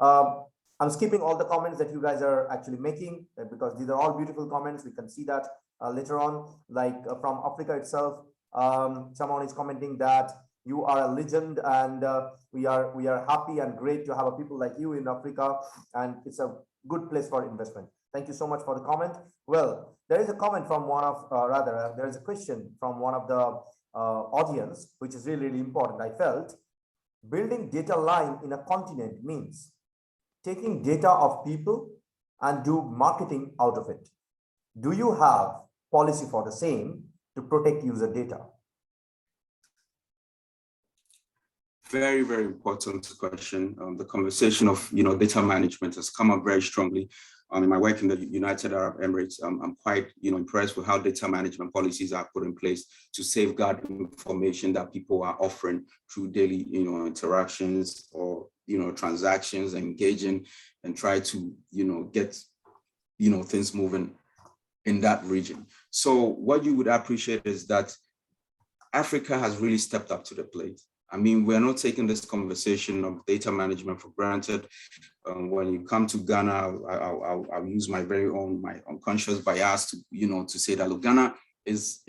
[SPEAKER 1] I'm skipping all the comments that you guys are actually making because these are all beautiful comments. We can see that later on, like from Africa itself. Someone is commenting that you are a legend, and we are happy and great to have a people like you in Africa, and it's a good place for investment. Thank you so much for the comment. Well, there is a comment from one of, there is a question from one of the audience, which is really, really important. I felt building data line in a continent means taking data of people and do marketing out of it. Do you have policy for the same to protect user data?
[SPEAKER 8] Very, very important question. The conversation of data management has come up very strongly. In my work in the United Arab Emirates, I'm quite impressed with how data management policies are put in place to safeguard information that people are offering through daily interactions or transactions, engaging and try to get things moving in that region. So what you would appreciate is that Africa has really stepped up to the plate. I mean, we're not taking this conversation of data management for granted. When you come to Ghana, I'll use my very own, my unconscious bias to, to say that, look, Ghana is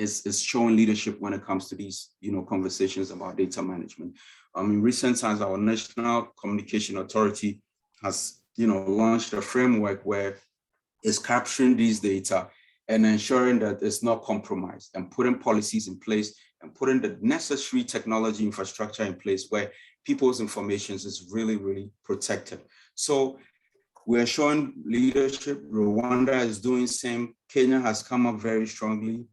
[SPEAKER 8] showing leadership when it comes to these, conversations about data management. In recent times, our National Communication Authority has, launched a framework where it's capturing these data and ensuring that it's not compromised and putting policies in place and putting the necessary technology infrastructure in place where people's information is really, really protected. So we're showing leadership. Rwanda is doing the same. Kenya has come up very strongly.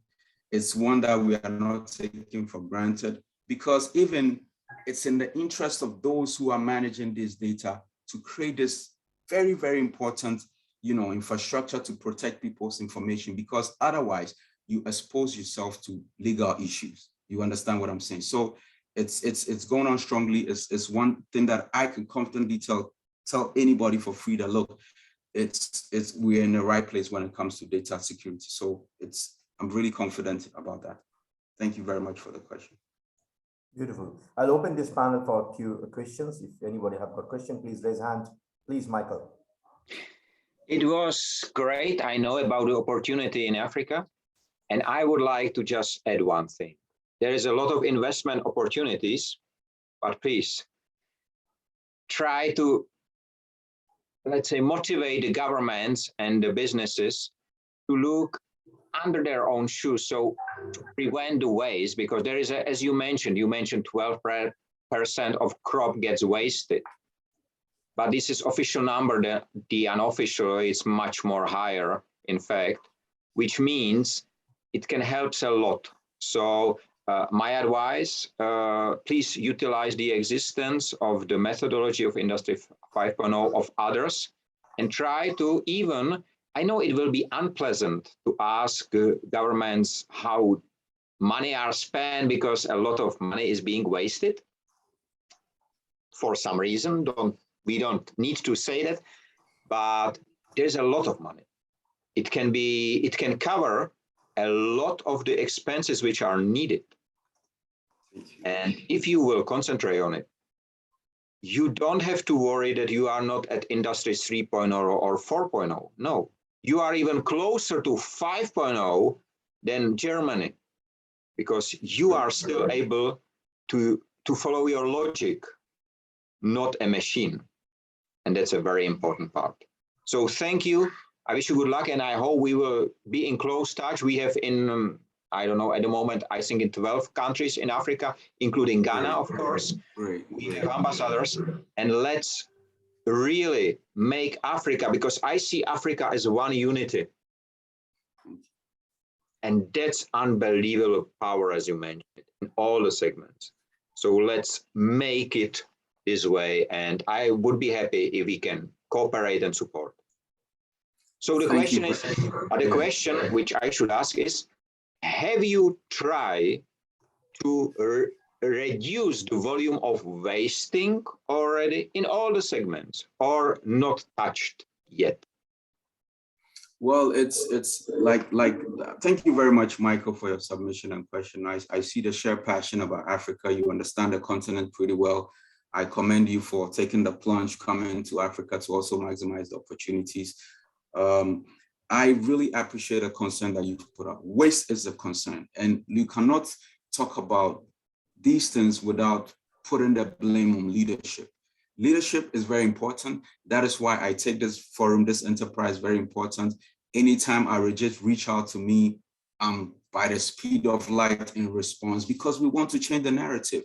[SPEAKER 8] It's one that we are not taking for granted, because even it's in the interest of those who are managing this data to create this very, very important, infrastructure to protect people's information, because otherwise you expose yourself to legal issues. You understand what I'm saying? So it's going on strongly. It's one thing that I can confidently tell anybody for free that, look, we're in the right place when it comes to data security. So I'm really confident about that. Thank you very much for the question.
[SPEAKER 1] Beautiful. I'll open this panel for a few questions. If anybody have a question, please raise hand. Please, Michael.
[SPEAKER 4] It was great. I know about the opportunity in Africa, and I would like to just add one thing. There is a lot of investment opportunities, but please try to, let's say, motivate the governments and the businesses to look under their own shoes, so to prevent the waste, because there is, as you mentioned 12% of crop gets wasted. But this is official number. The unofficial is much more higher, in fact, which means it can help a lot. So my advice, please utilize the existence of the methodology of Industry 5.0 of others, and try to even, I know it will be unpleasant to ask governments how money are spent, because a lot of money is being wasted for some reason. We don't need to say that, but there's a lot of money. It can cover a lot of the expenses which are needed. And if you will concentrate on it, you don't have to worry that you are not at Industry 3.0 or 4.0. No, you are even closer to 5.0 than Germany, because you are still able to follow your logic, not a machine. And that's a very important part. So thank you. I wish you good luck, and I hope we will be in close touch. We have in, I don't know, at the moment, I think in 12 countries in Africa, including Ghana, of course. We have ambassadors, and let's really make Africa, because I see Africa as one unity. And that's unbelievable power, as you mentioned, in all the segments. So let's make it this way, and I would be happy if we can cooperate and support. So the question is, the question which I should ask is, have you tried to reduce the volume of wasting already in all the segments, or not touched yet?
[SPEAKER 8] Well, it's like thank you very much, Michael, for your submission and question. I see the shared passion about Africa. You understand the continent pretty well. I commend you for taking the plunge, coming to Africa to also maximize the opportunities. I really appreciate the concern that you put up. Waste is a concern, and you cannot talk about these things without putting the blame on leadership. Leadership is very important. That is why I take this forum, this enterprise, very important. Anytime I reach out to me, by the speed of light in response, because we want to change the narrative.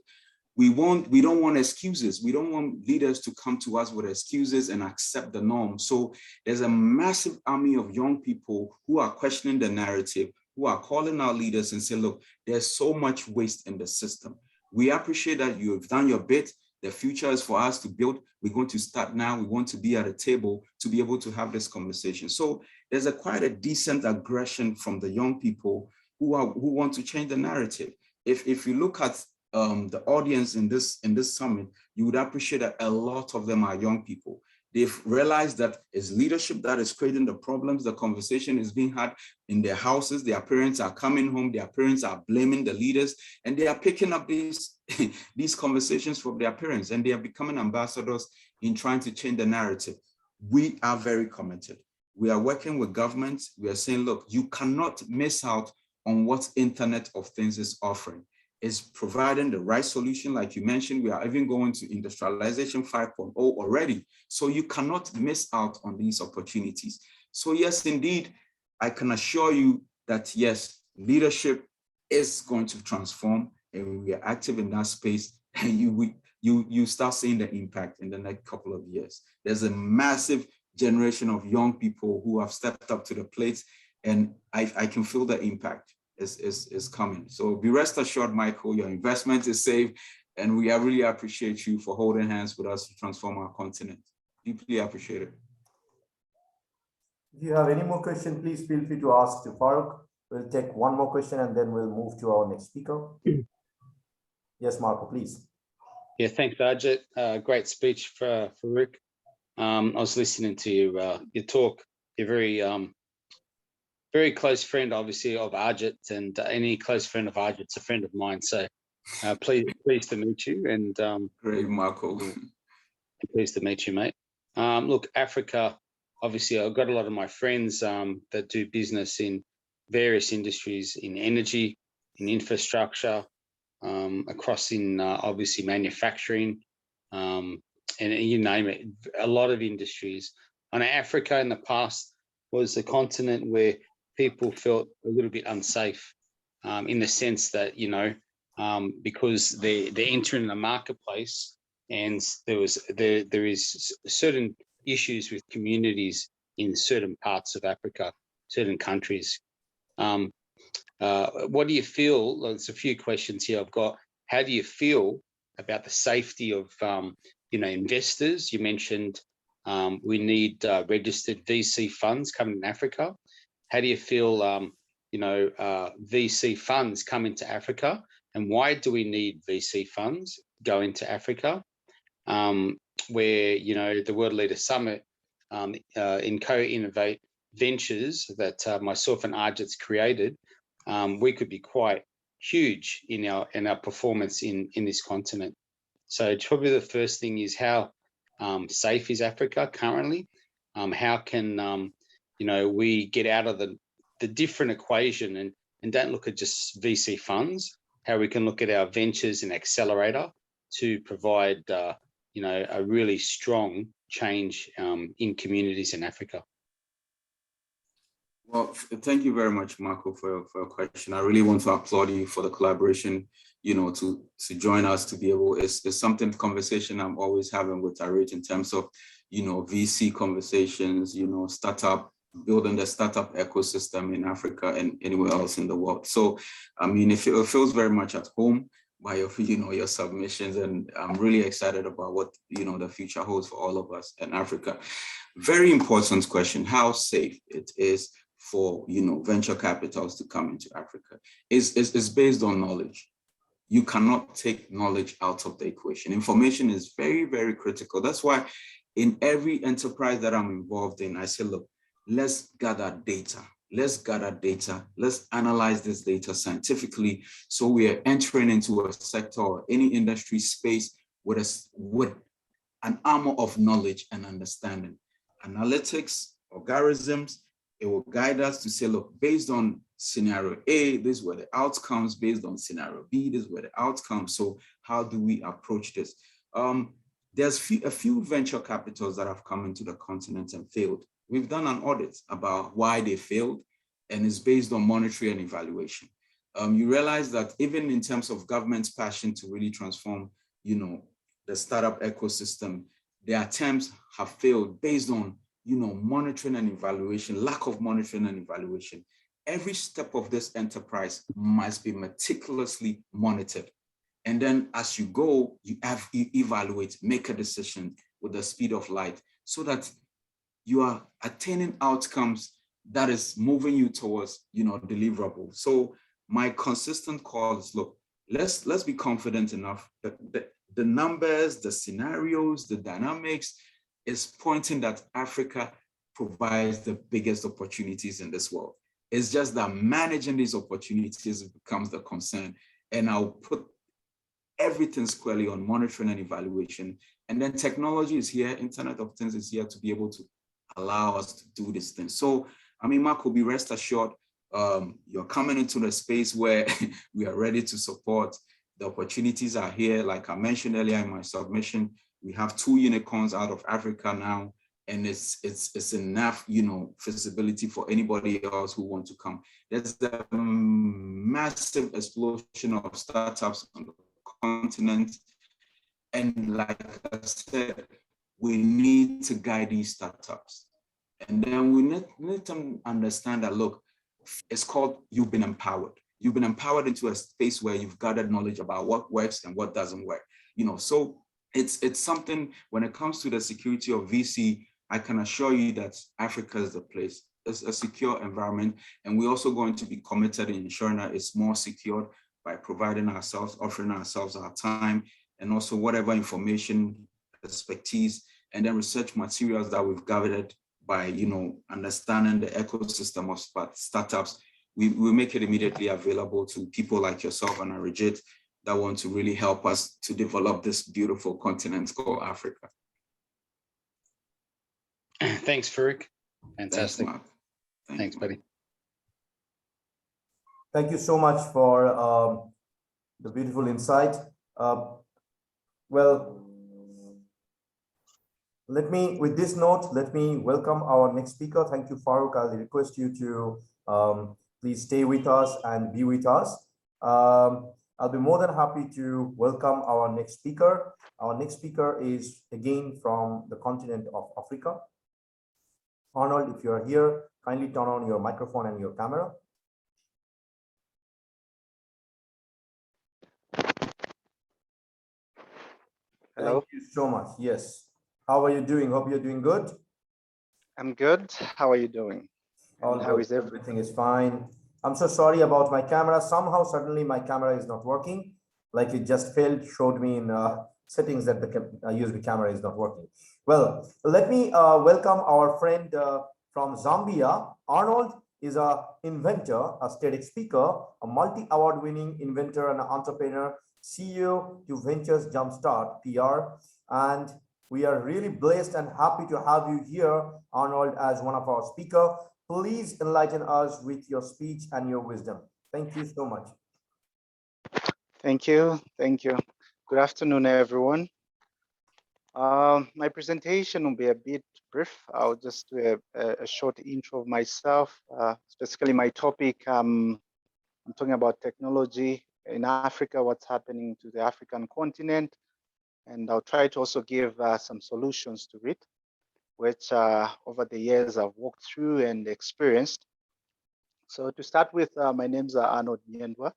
[SPEAKER 8] We don't want excuses. We don't want leaders to come to us with excuses and accept the norm. So there's a massive army of young people who are questioning the narrative, who are calling our leaders and say, look, there's so much waste in the system. We appreciate that you have done your bit. The future is for us to build. We're going to start now. We want to be at a table to be able to have this conversation. So there's quite a decent aggression from the young people who want to change the narrative. If you look at the audience in this summit, you would appreciate that a lot of them are young people. They've realized that it's leadership that is creating the problems. The conversation is being had in their houses. Their parents are coming home. Their parents are blaming the leaders, and they are picking up these conversations from their parents, and they are becoming ambassadors in trying to change the narrative. We are very committed. We are working with governments. We are saying, look, you cannot miss out on what Internet of Things is offering. Is providing the right solution. Like you mentioned, we are even going to industrialization 5.0 already. So you cannot miss out on these opportunities. So yes, indeed, I can assure you that yes, leadership is going to transform, and we are active in that space, and you start seeing the impact in the next couple of years. There's a massive generation of young people who have stepped up to the plate, and I can feel the impact is coming. So be rest assured, Michael, your investment is safe, and we really appreciate you for holding hands with us to transform our continent. Deeply appreciate it.
[SPEAKER 1] If you have any more questions, please feel free to ask to Farooq. We'll take one more question and then we'll move to our next speaker. Yes, Marco, please.
[SPEAKER 6] Yeah, thanks, Ajit. Great speech for Farooq. I was listening to your talk. You're very close friend, obviously, of Ajit, and any close friend of Ajit's a friend of mine. So pleased to meet you, and
[SPEAKER 8] Great, Marco.
[SPEAKER 6] pleased to meet you, mate. Look, Africa, obviously, I've got a lot of my friends that do business in various industries, in energy, in infrastructure, across in obviously manufacturing, and you name it, a lot of industries. And Africa in the past was a continent where people felt a little bit unsafe, in the sense that, you know, because they're entering the marketplace, and there is certain issues with communities in certain parts of Africa, certain countries. What do you feel? There's a few questions here I've got. How do you feel about the safety of, investors? You mentioned we need registered VC funds coming in Africa. How do you feel, VC funds come into Africa, and why do we need VC funds go into Africa? Where, the World Leader Summit in co-innovate ventures that myself and Ajit's created, we could be quite huge in our performance in this continent. So probably the first thing is, how safe is Africa currently? How can we get out of the different equation and don't look at just VC funds? How we can look at our ventures and accelerator to provide a really strong change in communities in Africa.
[SPEAKER 8] Well, thank you very much, Marco, for your question. I really want to applaud you for the collaboration, to join us, to be able, it's something, conversation I'm always having with Arit in terms of, VC conversations, startup, building the startup ecosystem in Africa and anywhere else in the world. So, I mean, it feels very much at home by your submissions, and I'm really excited about what, the future holds for all of us in Africa. Very important question, how safe it is for venture capitals to come into Africa. Is based on knowledge. You cannot take knowledge out of the equation. Information is very, very critical. That's why in every enterprise that I'm involved in, I say, look, let's gather data. Let's analyze this data scientifically, so we are entering into a sector or any industry space with an armor of knowledge and understanding. Analytics, algorithms, it will guide us to say, look, based on scenario A, these were the outcomes. Based on scenario B, these were the outcomes. So how do we approach this? There's a few venture capitals that have come into the continent and failed. We've done an audit about why they failed, and it's based on monitoring and evaluation. You realize that even in terms of government's passion to really transform, the startup ecosystem, their attempts have failed based on, monitoring and evaluation, lack of monitoring and evaluation. Every step of this enterprise must be meticulously monitored. And then as you go, you evaluate, make a decision with the speed of light, so that you are attaining outcomes that is moving you towards, deliverables. So my consistent call is, look, let's be confident enough that the numbers, the scenarios, the dynamics is pointing that Africa provides the biggest opportunities in this world. It's just that managing these opportunities becomes the concern. And I'll put everything squarely on monitoring and evaluation. And then technology is here, Internet of Things is here to be able to allow us to do this thing. So, I mean, Marco, be rest assured, you're coming into the space where we are ready to support. The opportunities are here. Like I mentioned earlier in my submission, we have 2 unicorns out of Africa now, and it's enough, feasibility for anybody else who wants to come. There's a massive explosion of startups on the continent, and like I said, we need to guide these startups. And then we need to understand that, look, it's called you've been empowered. You've been empowered into a space where you've gathered knowledge about what works and what doesn't work. So it's something, when it comes to the security of VC, I can assure you that Africa is the place. It's a secure environment, and we're also going to be committed in ensuring that it's more secured by providing ourselves, offering ourselves our time, and also whatever information, expertise, and then research materials that we've gathered by, you know, understanding the ecosystem of startups. We make it immediately available to people like yourself and Arijit that want to really help us to develop this beautiful continent called Africa.
[SPEAKER 6] Thanks, Farooq. Fantastic.
[SPEAKER 8] Thanks, Mark.
[SPEAKER 6] Thanks, buddy.
[SPEAKER 1] Thank you so much for the beautiful insight. Well, with this note, let me welcome our next speaker. Thank you, Farooq. I'll request you to please stay with us and be with us. I'll be more than happy to welcome our next speaker. Our next speaker is again from the continent of Africa. Arnold, if you are here, kindly turn on your microphone and your camera.
[SPEAKER 9] Hello.
[SPEAKER 1] Thank you so much. Yes. How are you doing? Hope you're doing good.
[SPEAKER 9] I'm good. How are you doing?
[SPEAKER 1] All
[SPEAKER 9] and how
[SPEAKER 1] good.
[SPEAKER 9] is everything?
[SPEAKER 1] Everything is fine. I'm so sorry about my camera. Somehow, suddenly, my camera is not working. Like it just failed, showed me in settings that the USB camera is not working. Well, let me welcome our friend from Zambia. Arnold is an inventor, a TEDx speaker, a multi-award winning inventor and entrepreneur, CEO to Ventures Jumpstart PR. And we are really blessed and happy to have you here, Arnold, as one of our speakers. Please enlighten us with your speech and your wisdom. Thank you so much.
[SPEAKER 9] Thank you. Thank you. Good afternoon, everyone. My presentation will be a bit brief. I'll just do a short intro of myself, specifically my topic. I'm talking about technology in Africa, what's happening to the African continent, and I'll try to also give some solutions to it, which over the years I've walked through and experienced. So to start with, my name's Arnold Nyendwa.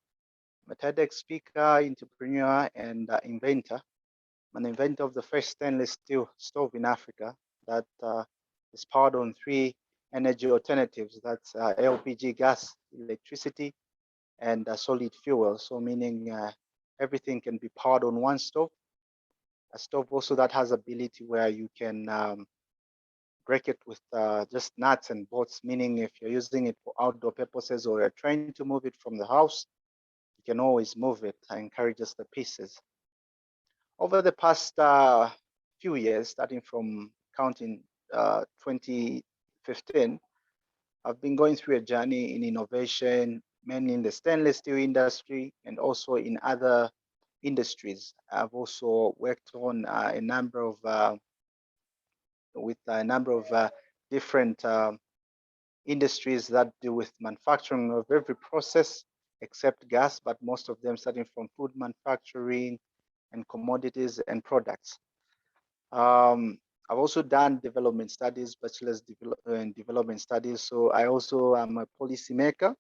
[SPEAKER 9] I'm a TEDx speaker, entrepreneur, and inventor. I'm an inventor of the first stainless steel stove in Africa that is powered on 3 energy alternatives. That's LPG gas, electricity, and solid fuel. So meaning everything can be powered on one stove. A stove also that has ability where you can break it with just nuts and bolts, meaning if you're using it for outdoor purposes or you're trying to move it from the house, you can always move it and carry just the pieces. Over the past few years, starting from counting 2015, I've been going through a journey in innovation, mainly in the stainless steel industry and also in other industries. I've also worked on a number of different industries that deal with manufacturing of every process except gas, but most of them starting from food manufacturing and commodities and products. I've also done development studies, bachelor's in development studies. So I also am a policymaker,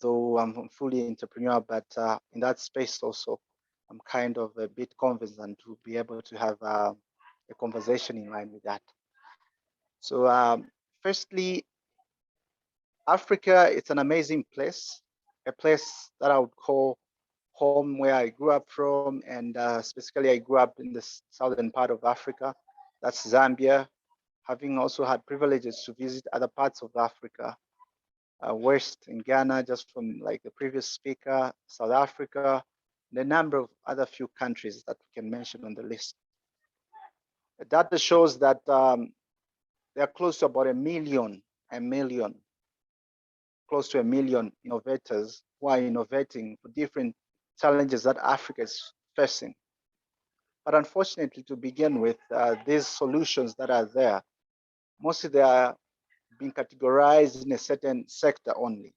[SPEAKER 9] though I'm fully entrepreneur, but in that space also, I'm kind of a bit conversant to be able to have a conversation in line with that. So firstly, Africa, it's an amazing place, a place that I would call home, where I grew up from, and specifically I grew up in the southern part of Africa, that's Zambia, having also had privileges to visit other parts of Africa, west in Ghana, just from like the previous speaker, South Africa, and a number of other few countries that we can mention on the list. The data shows that there are close to about close to a million innovators who are innovating for different challenges that Africa is facing. But unfortunately, to begin with, these solutions that are there, mostly they are being categorized in a certain sector only.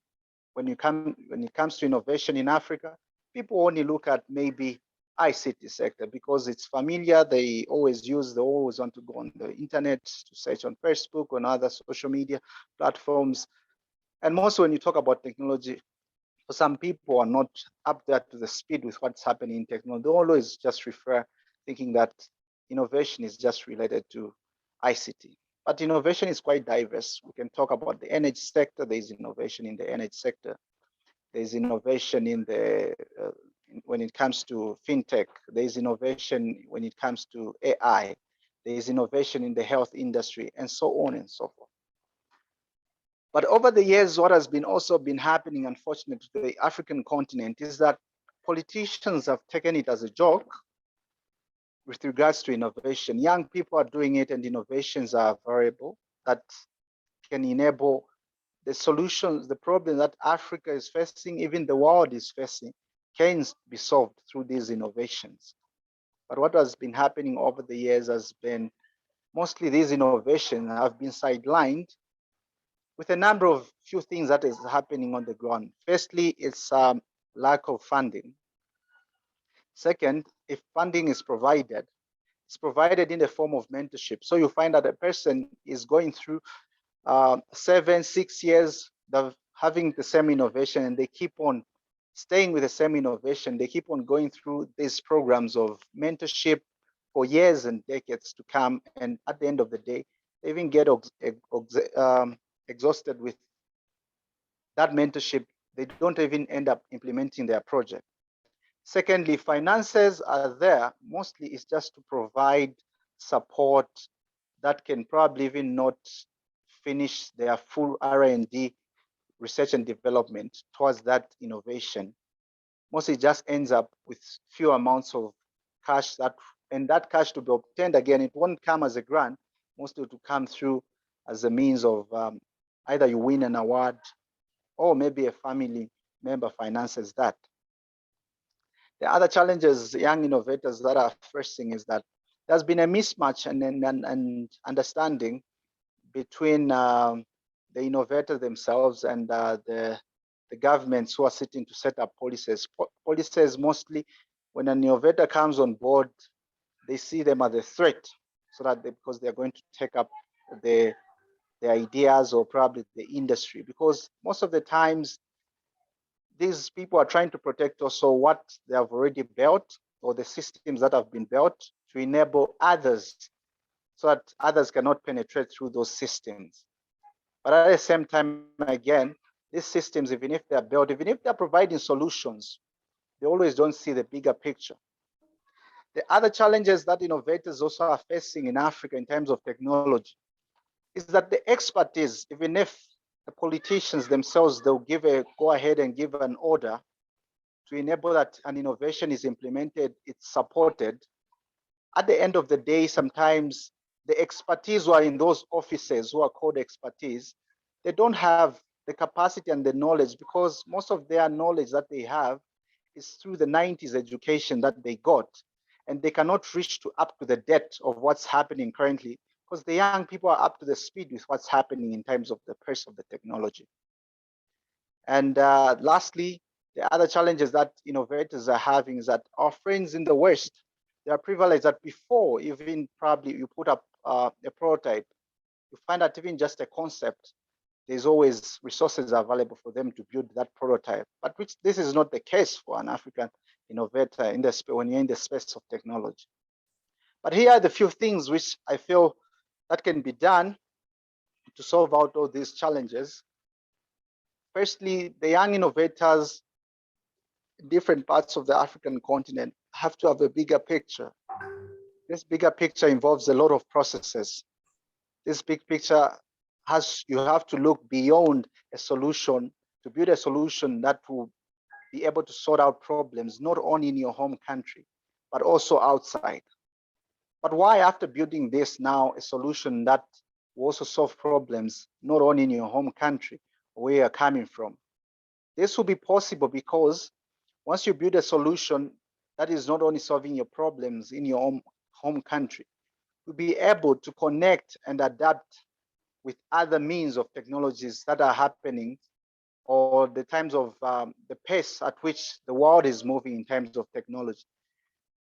[SPEAKER 9] When it comes to innovation in Africa, people only look at maybe ICT sector because it's familiar. They always want to go on the internet to search on Facebook, on other social media platforms. And mostly when you talk about technology, for some people are not up there to the speed with what's happening in technology. They always just refer thinking that innovation is just related to ICT. But innovation is quite diverse. We can talk about the energy sector. There is innovation in the energy sector. There is innovation in the when it comes to fintech. There is innovation when it comes to AI. There is innovation in the health industry, and so on and so forth. But over the years, what has been also been happening, unfortunately, to the African continent is that politicians have taken it as a joke with regards to innovation. Young people are doing it, and innovations are variable that can enable the solutions, the problem that Africa is facing, even the world is facing, can be solved through these innovations. But what has been happening over the years has been mostly these innovations have been sidelined with a number of few things that is happening on the ground. Firstly, it's lack of funding. Second, if funding is provided, it's provided in the form of mentorship. So you find that a person is going through 7, 6 years of having the same innovation, and they keep on staying with the same innovation. They keep on going through these programs of mentorship for years and decades to come. And at the end of the day, they even get exhausted with that mentorship. They don't even end up implementing their project. Secondly, finances are there. Mostly it's just to provide support that can probably even not finish their full R&D, research and development towards that innovation. Mostly just ends up with few amounts of cash and that cash to be obtained again, it won't come as a grant, mostly to come through as a means of either you win an award or maybe a family member finances that. The other challenges young innovators that are facing is that there's been a mismatch and understanding between the innovators themselves and the governments who are sitting to set up policies. Policies mostly, when an innovator comes on board, they see them as a threat, so that because they're going to take up the ideas or probably the industry. Because most of the times, these people are trying to protect also what they have already built or the systems that have been built to enable others, so that others cannot penetrate through those systems. But at the same time, again, these systems, even if they're built, even if they're providing solutions, they always don't see the bigger picture. The other challenges that innovators also are facing in Africa in terms of technology is that the expertise, even if the politicians themselves, they'll go ahead and give an order to enable that an innovation is implemented, it's supported. At the end of the day, sometimes the expertise who are in those offices who are called expertise, they don't have the capacity and the knowledge, because most of their knowledge that they have is through the 90s education that they got, and they cannot reach up to the depth of what's happening currently, because the young people are up to the speed with what's happening in terms of the pace of the technology. And lastly, the other challenges that innovators are having is that our friends in the West, they are privileged that before even probably you put up a prototype, you find that even just a concept, there's always resources available for them to build that prototype. But which this is not the case for an African innovator in the when you're in the space of technology. But here are the few things which I feel that can be done to solve out all these challenges. Firstly, the young innovators in different parts of the African continent have to have a bigger picture. This bigger picture involves a lot of processes. This big picture you have to look beyond a solution to build a solution that will be able to sort out problems, not only in your home country, but also outside. But why, after building this now, a solution that will also solve problems, not only in your home country, where you're coming from? This will be possible because once you build a solution that is not only solving your problems in your own home country, you'll be able to connect and adapt with other means of technologies that are happening, or the times of the pace at which the world is moving in terms of technology.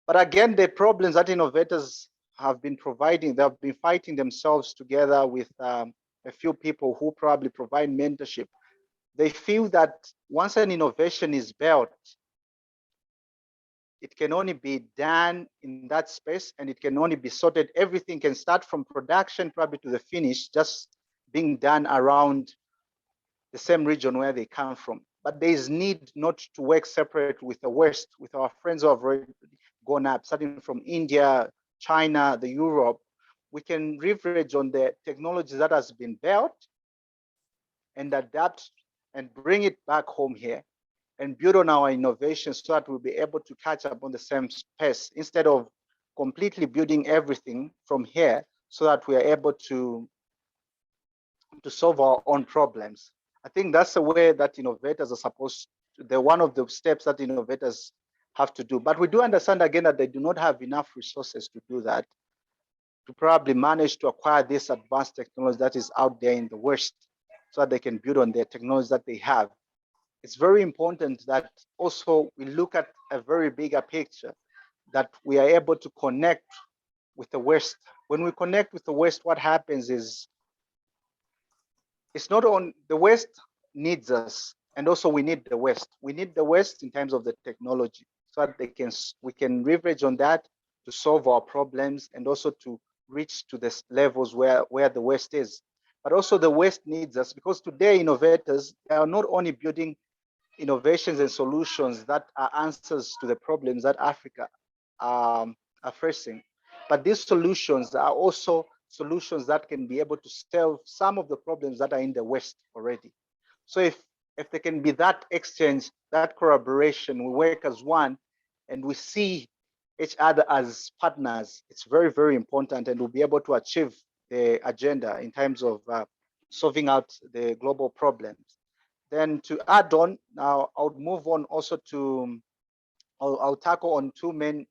[SPEAKER 9] But again, the problems that innovators have been providing, they have been fighting themselves together with a few people who probably provide mentorship. They feel that once an innovation is built, it can only be done in that space, and it can only be sorted. Everything can start from production probably to the finish, just being done around the same region where they come from. But there is need not to work separate with the West, with our friends who have already gone up, starting from India, China, the Europe. We can leverage on the technology that has been built and adapt and bring it back home here and build on our innovations so that we'll be able to catch up on the same pace instead of completely building everything from here so that we are able to solve our own problems. I think that's the way that innovators are supposed to, they're one of the steps that innovators have to do. But we do understand again that they do not have enough resources to do that, to probably manage to acquire this advanced technology that is out there in the West so that they can build on their technology that they have. It's very important that also we look at a very bigger picture, that we are able to connect with the West. When we connect with the West, what happens is, it's not on the West needs us, and also we need the West. We need the West in terms of the technology, so that we can leverage on that to solve our problems and also to reach to the levels where the West is. But also the West needs us, because today innovators, they are not only building innovations and solutions that are answers to the problems that Africa are facing, but these solutions are also solutions that can be able to solve some of the problems that are in the West already. So if there can be that exchange, that collaboration, we work as one and we see each other as partners, it's very, very important, and we'll be able to achieve the agenda in terms of solving out the global problems. Then to add on, now I'll move on also to, I'll tackle on two main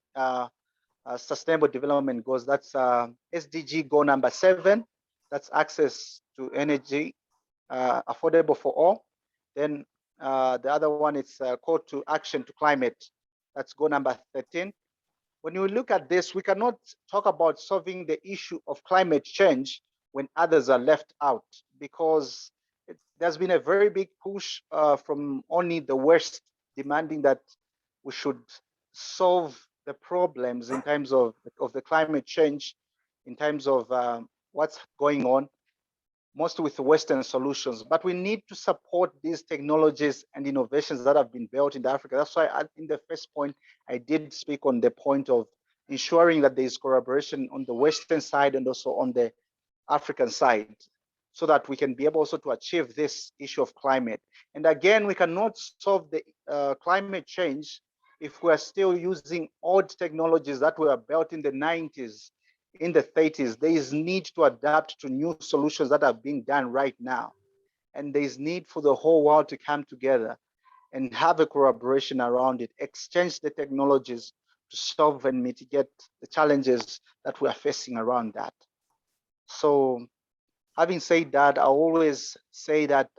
[SPEAKER 9] sustainable development goals. That's SDG goal number 7, that's access to energy affordable for all. Then the other one is call to action to climate, that's goal number 13. When you look at this, we cannot talk about solving the issue of climate change when others are left out, because there's been a very big push from only the West demanding that we should solve the problems in terms of the climate change, in terms of what's going on, mostly with the Western solutions. But we need to support these technologies and innovations that have been built in Africa. That's why in the first point, I did speak on the point of ensuring that there is collaboration on the Western side and also on the African side, so that we can be able also to achieve this issue of climate. And again, we cannot solve the climate change if we are still using old technologies that were built in the 90s, in the 30s. There is need to adapt to new solutions that are being done right now. And there is need for the whole world to come together and have a collaboration around it, exchange the technologies to solve and mitigate the challenges that we are facing around that. So having said that, I always say that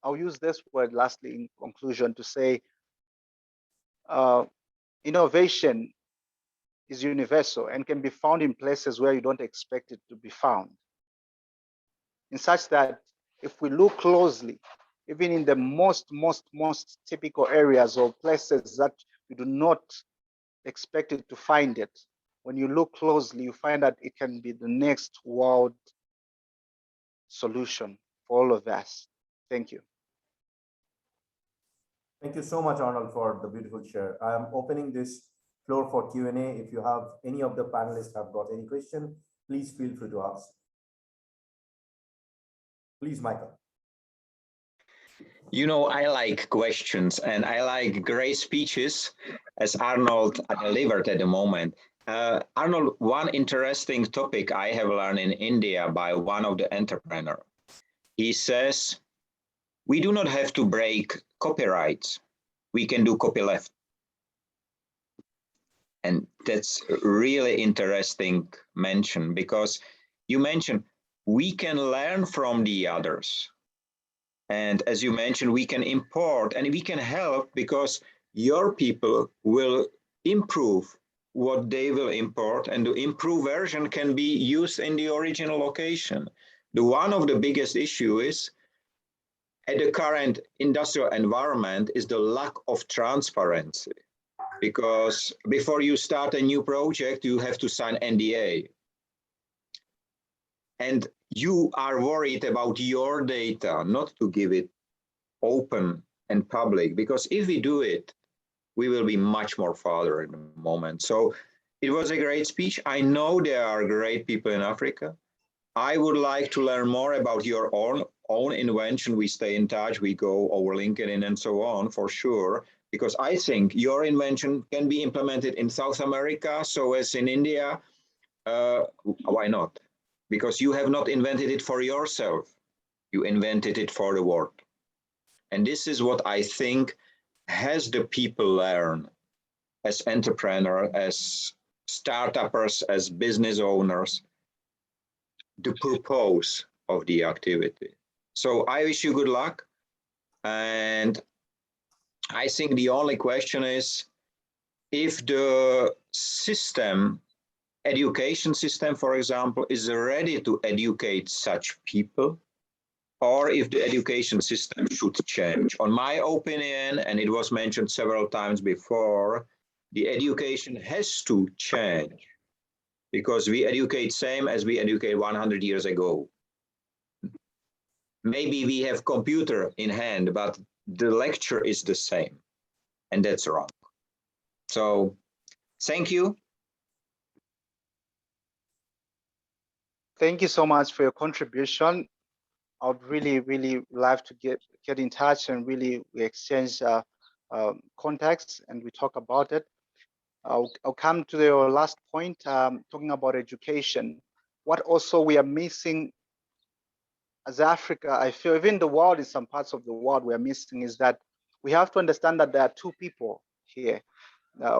[SPEAKER 9] I'll use this word lastly in conclusion to say innovation is universal and can be found in places where you don't expect it to be found. In such that if we look closely, even in the most typical areas or places that you do not expect it to find it, when you look closely, you find that it can be the next world solution for all of us. Thank you.
[SPEAKER 1] Thank you so much, Arnold, for the beautiful share. I am opening this floor for Q&A. If you have any of the panelists have got any question, please feel free to ask. Please, Michael.
[SPEAKER 4] You know, I like questions and I like great speeches as Arnold delivered at the moment. Arnold, one interesting topic I have learned in India by one of the entrepreneurs. He says, we do not have to break copyrights. We can do copyleft. And that's really interesting mention, because you mentioned we can learn from the others. And as you mentioned, we can import and we can help, because your people will improve what they will import, and the improved version can be used in the original location. The one of the biggest issue is at the current industrial environment is the lack of transparency. Because before you start a new project, you have to sign NDA. And you are worried about your data, not to give it open and public, because if we do it, we will be much more farther in the moment. So it was a great speech. I know there are great people in Africa. I would like to learn more about your own invention. We stay in touch, we go over LinkedIn and so on for sure, because I think your invention can be implemented in South America, so as in India. Why not? Because you have not invented it for yourself. You invented it for the world. And this is what I think has the people learn as entrepreneurs, as startuppers, as business owners, the purpose of the activity. So I wish you good luck. And I think the only question is if the system, education system, for example, is ready to educate such people, or if the education system should change. On my opinion, and it was mentioned several times before, the education has to change because we educate same as we educate 100 years ago. Maybe we have computer in hand, but the lecture is the same, and that's wrong. So thank you.
[SPEAKER 9] Thank you so much for your contribution. I would really love to get in touch and really we exchange contacts and we talk about it. I'll come to your last point, talking about education. What also we are missing as Africa, I feel even the world, in some parts of the world we are missing, is that we have to understand that there are two people here.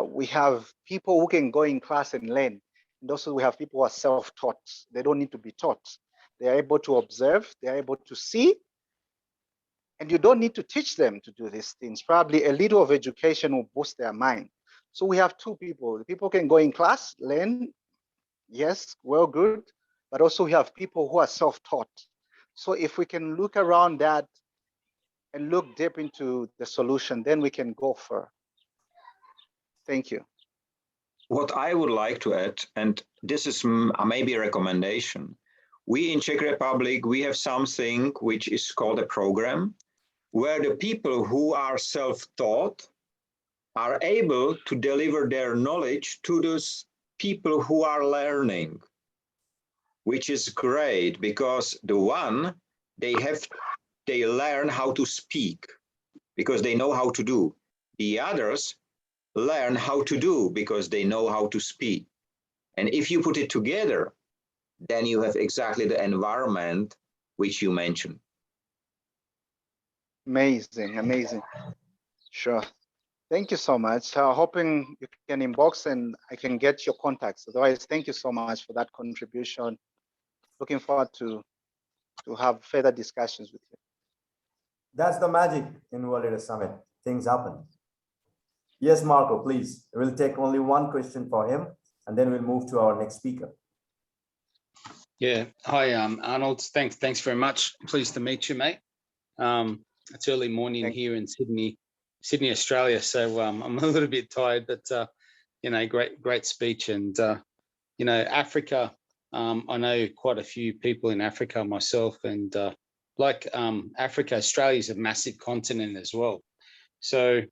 [SPEAKER 9] We have people who can go in class and learn. And also we have people who are self-taught. They don't need to be taught. They are able to observe, they are able to see, and you don't need to teach them to do these things. Probably a little of education will boost their mind. So we have two people. The people can go in class, learn, yes, well, good, but also we have people who are self-taught. So if we can look around that and look deep into the solution, then we can go further. Thank you.
[SPEAKER 4] What I would like to add, and this is maybe a recommendation, we in Czech Republic, we have something which is called a program where the people who are self-taught are able to deliver their knowledge to those people who are learning, which is great because they learn how to speak because they know how to do. The others learn how to do because they know how to speak. And if you put it together, then you have exactly the environment which you mentioned.
[SPEAKER 9] Amazing, amazing. Sure. Thank you so much. Hoping you can inbox and I can get your contacts. Otherwise, thank you so much for that contribution. Looking forward to have further discussions with you.
[SPEAKER 1] That's the magic in World Leader Summit. Things happen. Yes, Marco, please. We'll take only one question for him, and then we'll move to our next speaker.
[SPEAKER 6] Yeah. Hi, Arnold. Thanks very much. Pleased to meet you, mate. It's early morning here in Sydney, Australia. So I'm a little bit tired, but great speech. And Africa. I know quite a few people in Africa myself, and like Africa, Australia is a massive continent as well. So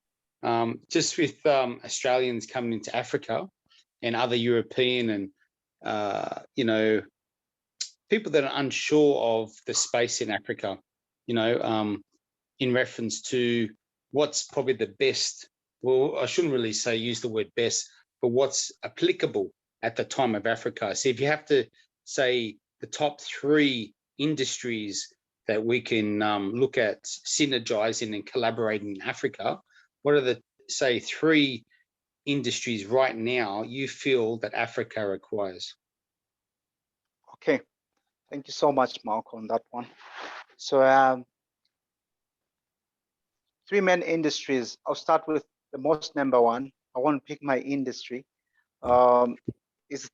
[SPEAKER 6] just with Australians coming into Africa and other European and people that are unsure of the space in Africa, in reference to what's probably the best, well, I shouldn't really use the word best, but what's applicable at the time of Africa. So if you have to say the top 3 industries that we can look at synergizing and collaborating in Africa, what are the, 3 industries right now you feel that Africa requires?
[SPEAKER 9] Okay. Thank you so much, Mark, on that one. So 3 main industries. I'll start with the most number one. I want to pick my industry. Is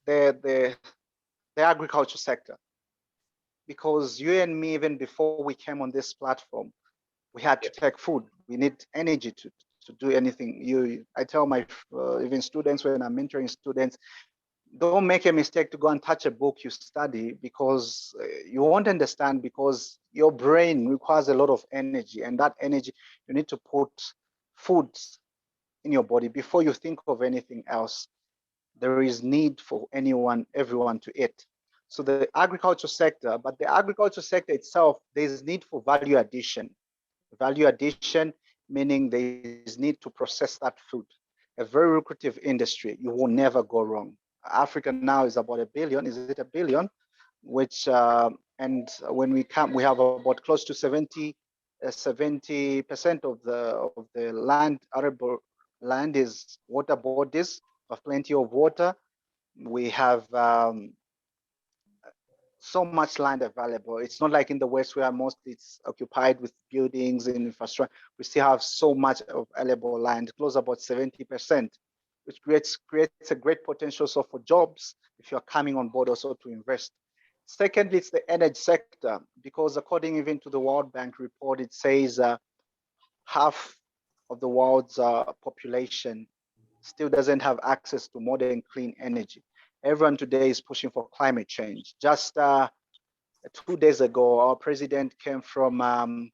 [SPEAKER 9] the agriculture sector. because you and me, even before we came on this platform, we had to take food. We need energy to do anything. I tell my even students when I'm mentoring students, don't make a mistake to go and touch a book you study, because you won't understand, because your brain requires a lot of energy, and that energy you need to put food in your body before you think of anything else. There is need for everyone to eat. So the agriculture sector, but the agriculture sector itself, there's need for value addition. Value addition, meaning there is need to process that food. A very lucrative industry. You will never go wrong. Africa now is about 1 billion. Is it 1 billion? Which and when we have about close to 70% of the land, arable land, is water bodies of plenty of water. We have so much land available. It's not like in the West where mostly it's occupied with buildings and infrastructure. We still have so much available land, close about 70%, which creates a great potential also for jobs if you're coming on board also to invest. Secondly, it's the energy sector, because according even to the World Bank report, it says half of the world's population still doesn't have access to modern clean energy. Everyone today is pushing for climate change. Just 2 days ago, our president came from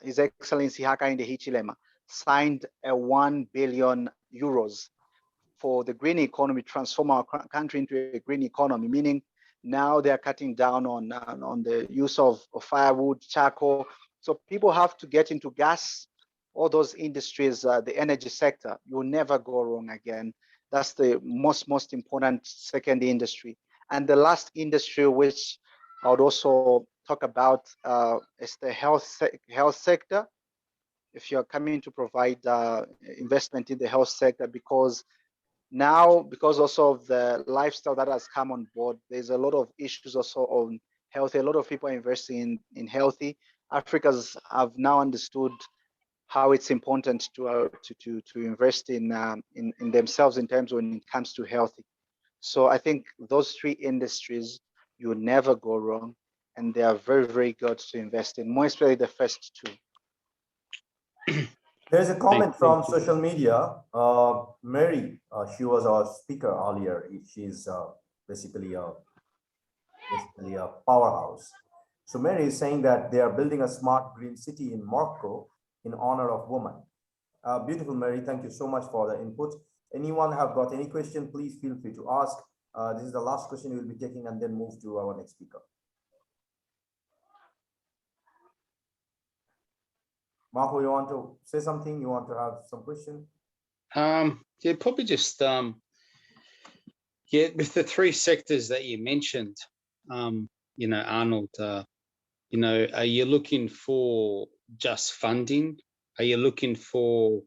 [SPEAKER 9] His Excellency Hakainde Hichilema, signed a 1 billion euros for the green economy, transform our country into a green economy, meaning now they're cutting down on the use of firewood, charcoal. So people have to get into gas, all those industries, the energy sector. You'll never go wrong again. That's the most important second industry. And the last industry, which I would also talk about, is the health sector. If you're coming to provide investment in the health sector, because now, because also of the lifestyle that has come on board, there's a lot of issues also on health. A lot of people are investing in healthy. Africans have now understood how it's important to invest in themselves in terms when it comes to healthy. So I think those three industries, you never go wrong, and they are very, very good to invest in, more especially the first two.
[SPEAKER 1] There's a comment from social media. Mary, she was our speaker earlier. She's basically a powerhouse. So Mary is saying that they are building a smart green city in Morocco in honor of women. Beautiful, Mary. Thank you so much for the input. Anyone have got any question, please feel free to ask. This is the last question we'll be taking and then move to our next speaker. Marco, you want to say something? You want to have some question?
[SPEAKER 6] Yeah, probably just yeah, with the three sectors that you mentioned, you know, Arnold, you know, are you looking for just funding? Are you looking for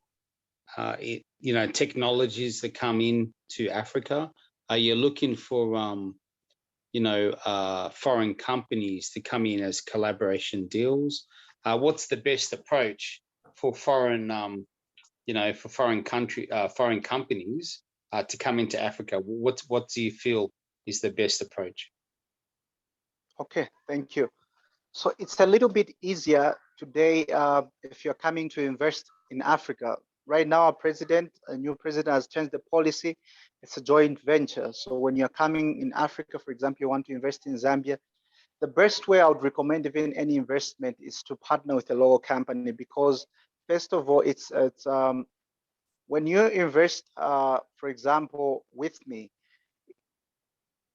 [SPEAKER 6] you know, technologies that come in to Africa? Are you looking for you know, foreign companies to come in as collaboration deals? What's the best approach for foreign you know, for foreign companies to come into Africa? What do you feel is the best approach?
[SPEAKER 9] Okay, thank you. So it's a little bit easier today if you're coming to invest in Africa. Right now, our new president has changed the policy. It's a joint venture. So when you're coming in Africa, for example, you want to invest in Zambia, the best way I would recommend even any investment is to partner with a local company, because first of all, it's when you invest, for example, with me,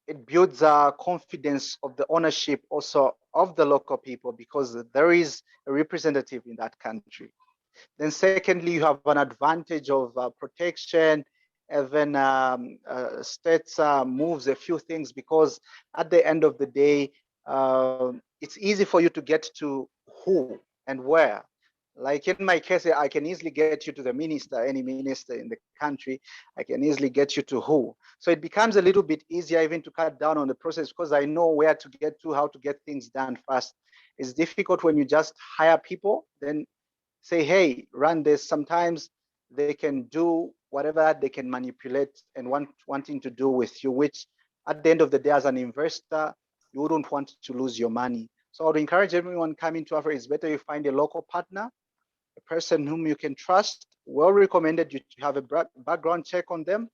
[SPEAKER 9] it builds confidence of the ownership also of the local people, because there is a representative in that country. Then secondly, you have an advantage of protection, even states moves a few things, because at the end of the day, it's easy for you to get to who and where. Like in my case, I can easily get you to the minister, any minister in the country. I can easily get you to who. So it becomes a little bit easier even to cut down on the process, because I know where to get to, how to get things done fast. It's difficult when you just hire people, then say, hey, run this. Sometimes they can do whatever they can manipulate and wanting to do with you, which at the end of the day, as an investor, you wouldn't want to lose your money. So I would encourage everyone coming to Africa, it's better you find a local partner, a person whom you can trust. Well recommended you to have a background check on them,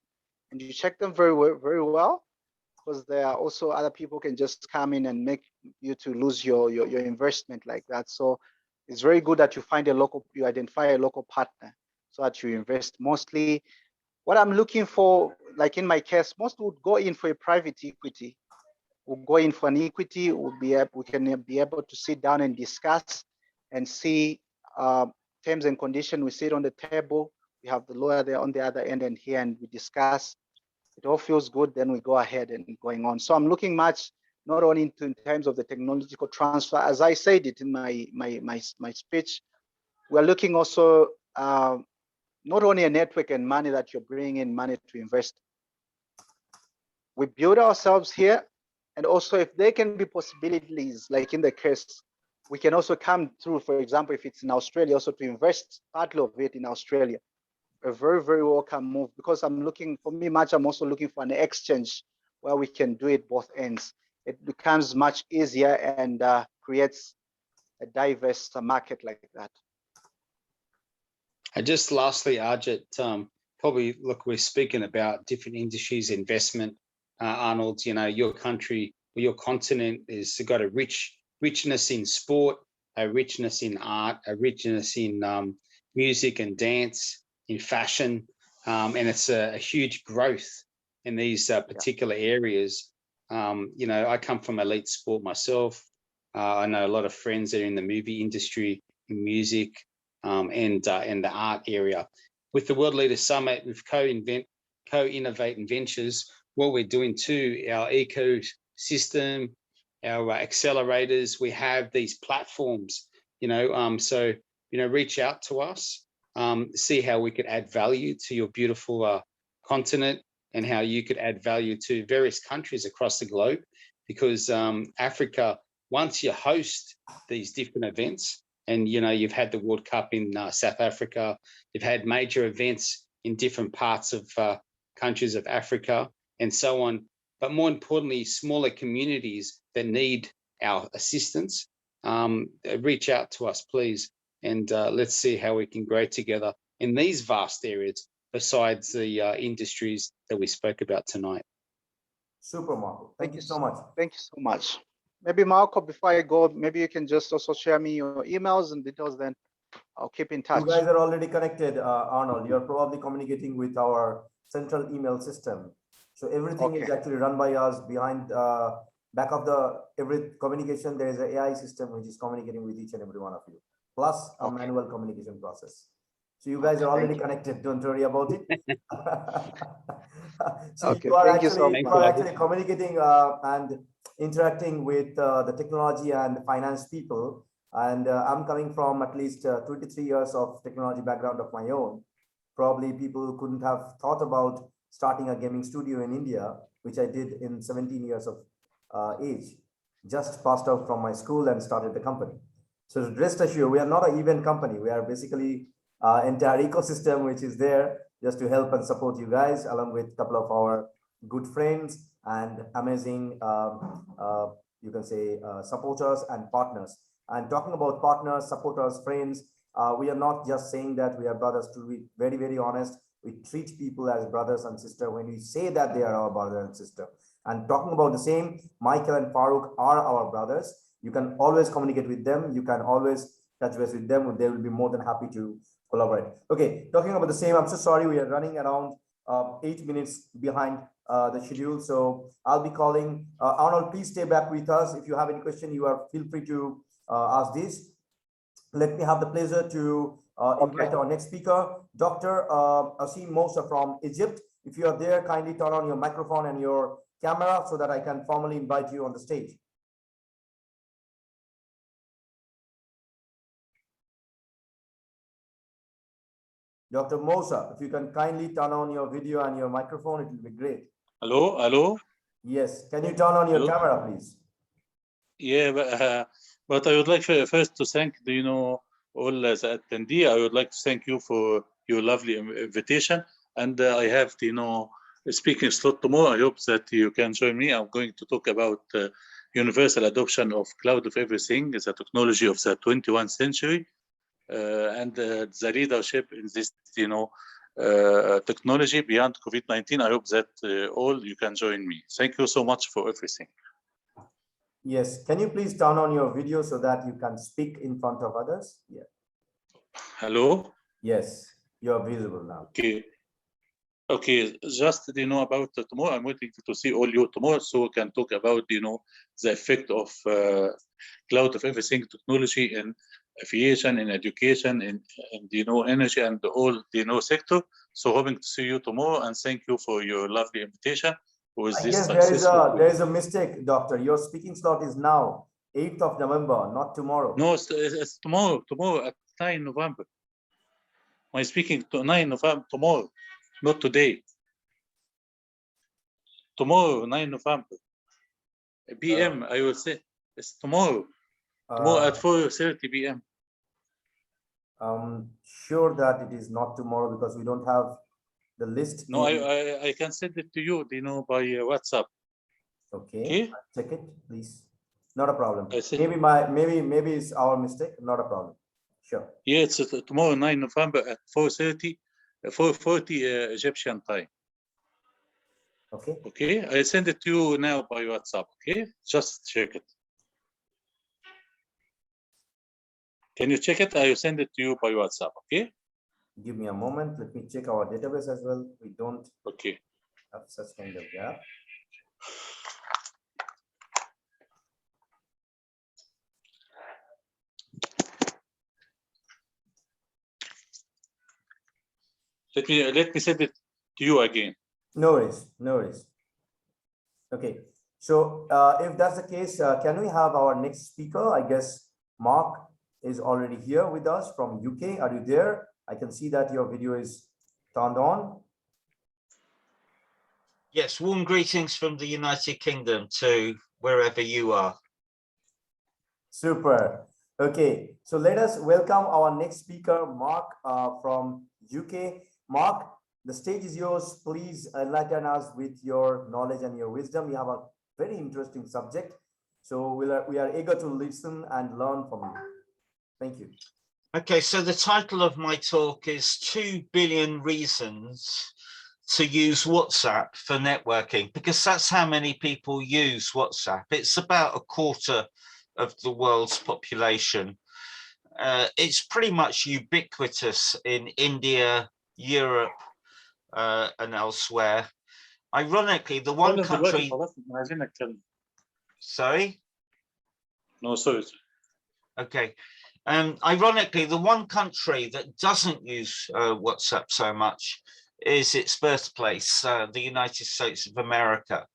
[SPEAKER 9] and you check them very well, because there are also other people can just come in and make you to lose your investment like that. So it's very good that you identify a local partner so that you invest. Mostly what I'm looking for, like in my case, most would go in for a private equity. We'll go in for an equity. We can be able to sit down and discuss and see terms and conditions. We sit on the table. We have the lawyer there on the other end and here, and we discuss. It all feels good. Then we go ahead and going on. So I'm looking much not only in terms of the technological transfer, as I said it in my speech. We're looking also not only a network and money that you're bringing in money to invest. We build ourselves here, and also if there can be possibilities, like in the case, we can also come through, for example, if it's in Australia, also to invest part of it in Australia. A very welcome move, because I'm also looking for an exchange where we can do it both ends. It becomes much easier and creates a diverse market like that.
[SPEAKER 6] Just lastly, Arjit, probably look, we're speaking about different industries, investment. Arnold, you know, your country, your continent has got a richness in sport, a richness in art, a richness in music and dance, in fashion, and it's a huge growth in these particular areas. You know, I come from elite sport myself. I know a lot of friends that are in the movie industry, in music, and the art area. With the World Leader Summit, with co-innovate and ventures, what we're doing too, our ecosystem, our accelerators, we have these platforms, you know, so, you know, reach out to us, see how we could add value to your beautiful continent, and how you could add value to various countries across the globe, because Africa, once you host these different events, and, you know, you've had the World Cup in South Africa, you've had major events in different parts of countries of Africa and so on, but more importantly, smaller communities that need our assistance, reach out to us, please. And let's see how we can grow together in these vast areas besides the industries that we spoke about tonight.
[SPEAKER 1] Super, Marco. Thank you so much.
[SPEAKER 9] Thank you so much. Maybe Marco, before I go, maybe you can just also share me your emails and details, then I'll keep in touch.
[SPEAKER 1] You guys are already connected, Arnold. You're probably communicating with our central email system. So everything is actually run by us behind, back of every communication. There is an AI system which is communicating with each and every one of you, plus a manual communication process. So you guys are already connected. Don't worry about it. So you are actually communicating and interacting with the technology and finance people. And I'm coming from at least 23 years of technology background of my own. Probably people who couldn't have thought about starting a gaming studio in India, which I did in 17 years of age, just passed out from my school and started the company. So rest assured, we are not an event company. We are basically entire ecosystem, which is there just to help and support you guys, along with a couple of our good friends and amazing, you can say, supporters and partners. And talking about partners, supporters, friends, we are not just saying that we are brothers. To be very, very honest, we treat people as brothers and sisters when we say that they are our brother and sister. And talking about the same, Michael and Farooq are our brothers. You can always communicate with them. You can always touch base with them. They will be more than happy to collaborate. Okay, talking about the same, I'm so sorry, we are running around 8 minutes behind the schedule. So I'll be calling Arnold. Please stay back with us. If you have any question, feel free to ask this. Let me have the pleasure to invite our next speaker, Dr. Asim Mosa from Egypt. If you are there, kindly turn on your microphone and your camera so that I can formally invite you on the stage. Dr. Mosa, if you can kindly turn on your video and your microphone, it will be great.
[SPEAKER 10] Hello, hello.
[SPEAKER 1] Yes, can you turn on your camera, please?
[SPEAKER 10] Yeah, but I would like first to thank all the attendee. I would like to thank you for your lovely invitation, and I have a speaking slot tomorrow. I hope that you can join me. I'm going to talk about universal adoption of cloud of everything is a technology of the 21st century, and the leadership in this, technology beyond COVID-19. I hope that all you can join me. Thank you so much for everything.
[SPEAKER 1] Yes, can you please turn on your video so that you can speak in front of others? Yeah.
[SPEAKER 10] Hello?
[SPEAKER 1] Yes, you are visible now.
[SPEAKER 10] Okay. Okay, just about tomorrow, I'm waiting to see all you tomorrow so we can talk about, the effect of cloud of everything technology in aviation, in education, and energy and all, sector. So hoping to see you tomorrow, and thank you for your lovely invitation.
[SPEAKER 1] I guess there is a mistake, doctor. Your speaking slot is now 8th of November, not tomorrow.
[SPEAKER 10] No, it's tomorrow at 9 November. I'm speaking to 9 November tomorrow, not today. Tomorrow, 9 November. PM, I will say it's tomorrow. Tomorrow at 4:30 p.m.
[SPEAKER 1] I'm sure that it is not tomorrow because we don't have the list.
[SPEAKER 10] No, I can send it to you, by WhatsApp.
[SPEAKER 1] Okay. Check it, please. Not a problem. Maybe it's our mistake. Not a problem. Sure.
[SPEAKER 10] Yeah, it's tomorrow, 9 November at 4:30, 4:40 Egyptian time.
[SPEAKER 1] Okay.
[SPEAKER 10] Okay, I send it to you now by WhatsApp. Okay, just check it. Can you check it? I will send it to you by WhatsApp. Okay.
[SPEAKER 1] Give me a moment. Let me check our database as well. We don't have such kind of gap.
[SPEAKER 10] Let me send it to you again.
[SPEAKER 1] No worries, no worries. Okay, so if that's the case, can we have our next speaker? I guess Mark is already here with us from UK. Are you there? I can see that your video is turned on.
[SPEAKER 11] Yes, warm greetings from the United Kingdom to wherever you are.
[SPEAKER 1] Super. Okay, so let us welcome our next speaker, Mark from UK. Mark, the stage is yours. Please enlighten us with your knowledge and your wisdom. You have a very interesting subject. So we are eager to listen and learn from you. Thank you.
[SPEAKER 11] Okay, so the title of my talk is 2 billion reasons to use WhatsApp for networking, because that's how many people use WhatsApp. It's about a quarter of the world's population. It's pretty much ubiquitous in India, Europe, and elsewhere. Ironically, the one country... Sorry?
[SPEAKER 10] No, sorry.
[SPEAKER 11] Okay. Ironically, the one country that doesn't use WhatsApp so much is its birthplace, the United States of America.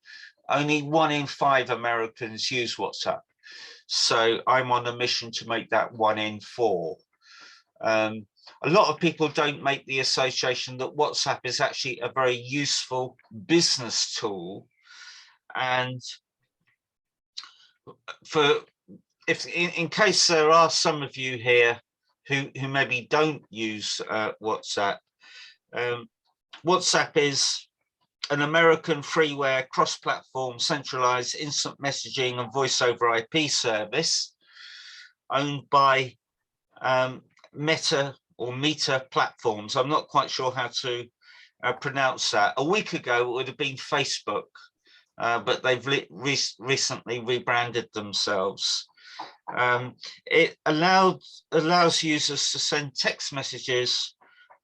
[SPEAKER 11] Only 1 in 5 Americans use WhatsApp. So I'm on a mission to make that 1 in 4. A lot of people don't make the association that WhatsApp is actually a very useful business tool. And in case there are some of you here who maybe don't use WhatsApp, WhatsApp is an American freeware cross-platform centralized instant messaging and voice over IP service owned by Meta platforms. I'm not quite sure how to pronounce that. A week ago, it would have been Facebook, but they've recently rebranded themselves. It allows users to send text messages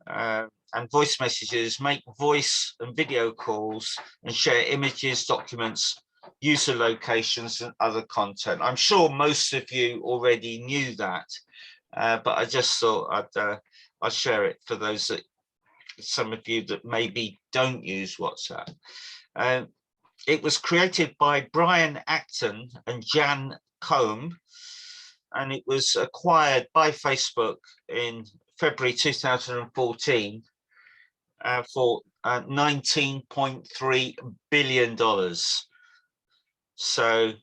[SPEAKER 11] and voice messages, make voice and video calls, and share images, documents, user locations, and other content. I'm sure most of you already knew that, but I just thought I'd share it for those some of you that maybe don't use WhatsApp. It was created by Brian Acton and Jan Combe, and it was acquired by Facebook in February 2014 for $19.3 billion. So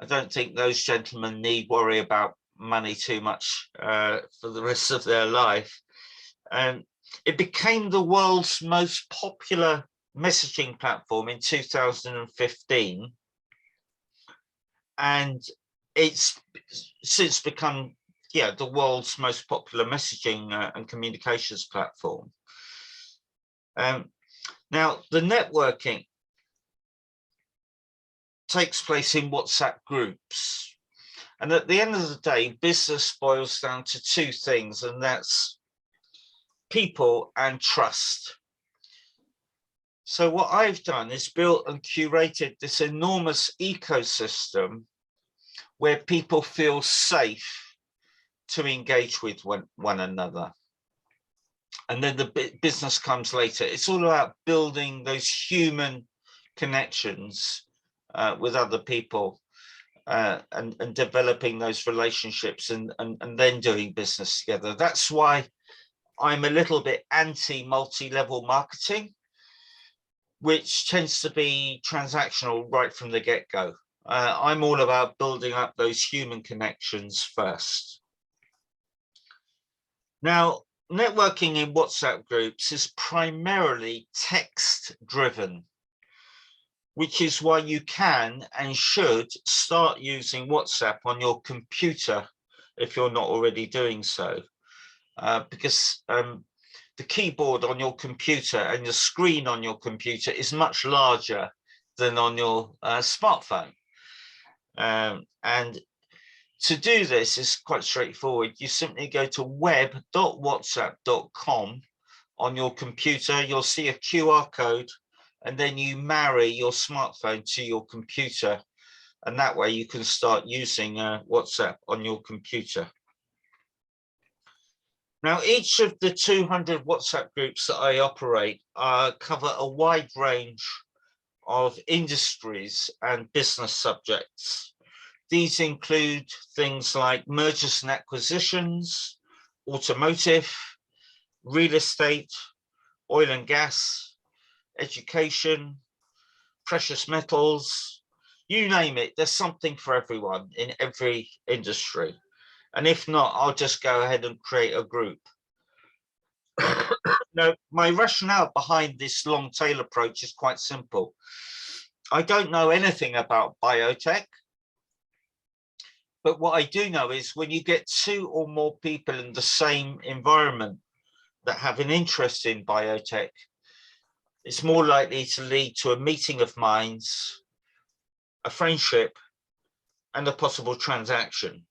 [SPEAKER 11] I don't think those gentlemen need worry about money too much for the rest of their life. It became the world's most popular messaging platform in 2015. and it's since become the world's most popular messaging and communications platform. Now, the networking takes place in WhatsApp groups. And at the end of the day, business boils down to two things, and that's people and trust. So what I've done is built and curated this enormous ecosystem where people feel safe to engage with one another. And then the business comes later. It's all about building those human connections with other people and developing those relationships and then doing business together. That's why I'm a little bit anti multi-level marketing, which tends to be transactional right from the get-go. I'm all about building up those human connections first. Now, networking in WhatsApp groups is primarily text-driven, which is why you can and should start using WhatsApp on your computer if you're not already doing so, because the keyboard on your computer and the screen on your computer is much larger than on your smartphone. And to do this is quite straightforward. You simply go to web.whatsapp.com on your computer. You'll see a QR code, and then you marry your smartphone to your computer. And that way you can start using WhatsApp on your computer. Now, each of the 200 WhatsApp groups that I operate cover a wide range of industries and business subjects. These include things like mergers and acquisitions, automotive, real estate, oil and gas, education, precious metals, you name it. There's something for everyone in every industry. And if not, I'll just go ahead and create a group. Now, my rationale behind this long tail approach is quite simple. I don't know anything about biotech, but what I do know is when you get two or more people in the same environment that have an interest in biotech, it's more likely to lead to a meeting of minds, a friendship, and a possible transaction.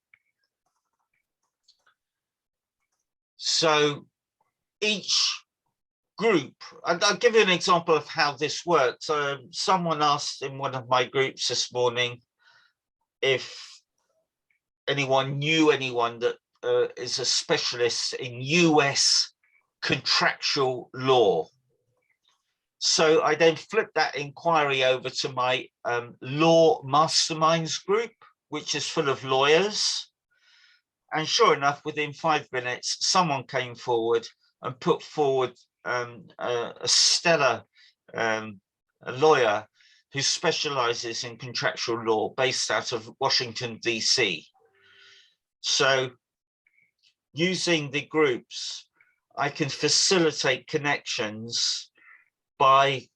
[SPEAKER 11] So each group, and I'll give you an example of how this works. Someone asked in one of my groups this morning if anyone knew anyone that is a specialist in US contractual law. So I then flipped that inquiry over to my law masterminds group, which is full of lawyers. And sure enough, within 5 minutes, someone came forward and put forward a stellar lawyer who specializes in contractual law based out of Washington, DC. So using the groups, I can facilitate connections by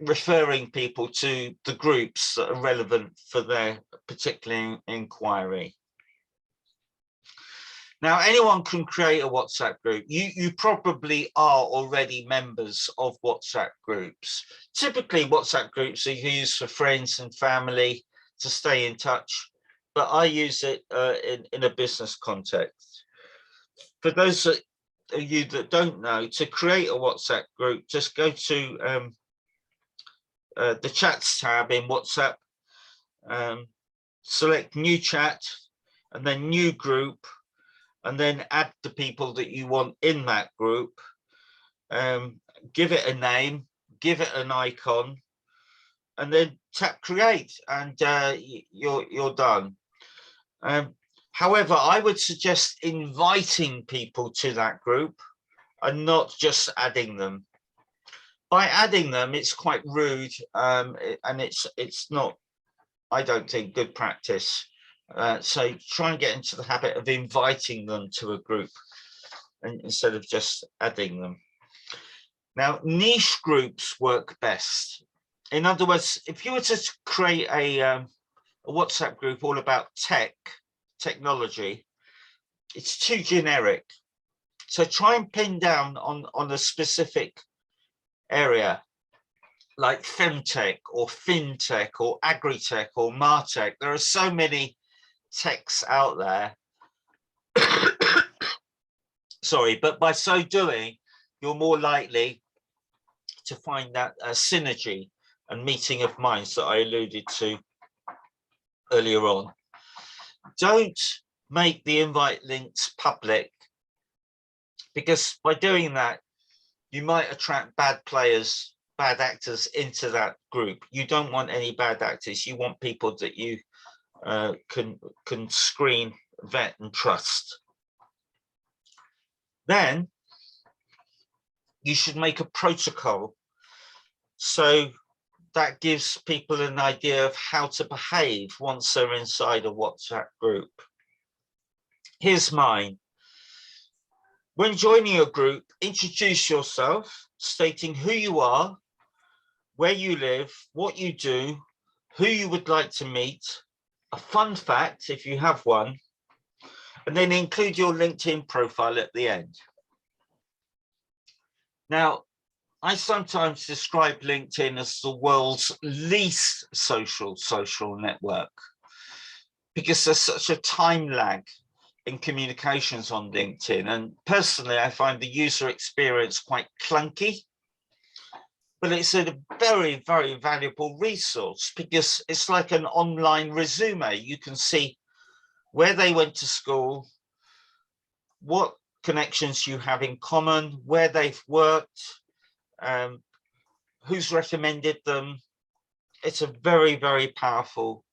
[SPEAKER 11] referring people to the groups that are relevant for their particular inquiry. Now, anyone can create a WhatsApp group. You probably are already members of WhatsApp groups. Typically, WhatsApp groups are used for friends and family to stay in touch, but I use it in a business context. For those of you that don't know, to create a WhatsApp group, just go to the chats tab in WhatsApp, select new chat, and then new group, and then add the people that you want in that group, give it a name, give it an icon, and then tap create, and you're done. However, I would suggest inviting people to that group and not just adding them. By adding them, it's quite rude, and it's not, I don't think, good practice. So try and get into the habit of inviting them to a group instead of just adding them. Now, niche groups work best. In other words, if you were to create a a WhatsApp group all about technology, it's too generic. So try and pin down on a specific area, like femtech or fintech or agri-tech or martech. There are so many techs out there. Sorry, but by so doing, you're more likely to find that synergy and meeting of minds that I alluded to earlier on. Don't make the invite links public, because by doing that, you might attract bad players, bad actors into that group. You don't want any bad actors. You want people that you can screen, vet, and trust. Then you should make a protocol, so that gives people an idea of how to behave once they're inside a WhatsApp group. Here's mine. When joining a group, introduce yourself, stating who you are, where you live, what you do, who you would like to meet, a fun fact if you have one, and then include your LinkedIn profile at the end. Now, I sometimes describe LinkedIn as the world's least social network, because there's such a time lag in communications on LinkedIn. And personally, I find the user experience quite clunky, but it's a very, very valuable resource, because it's like an online resume. You can see where they went to school, what connections you have in common, where they've worked, who's recommended them. It's a very, very powerful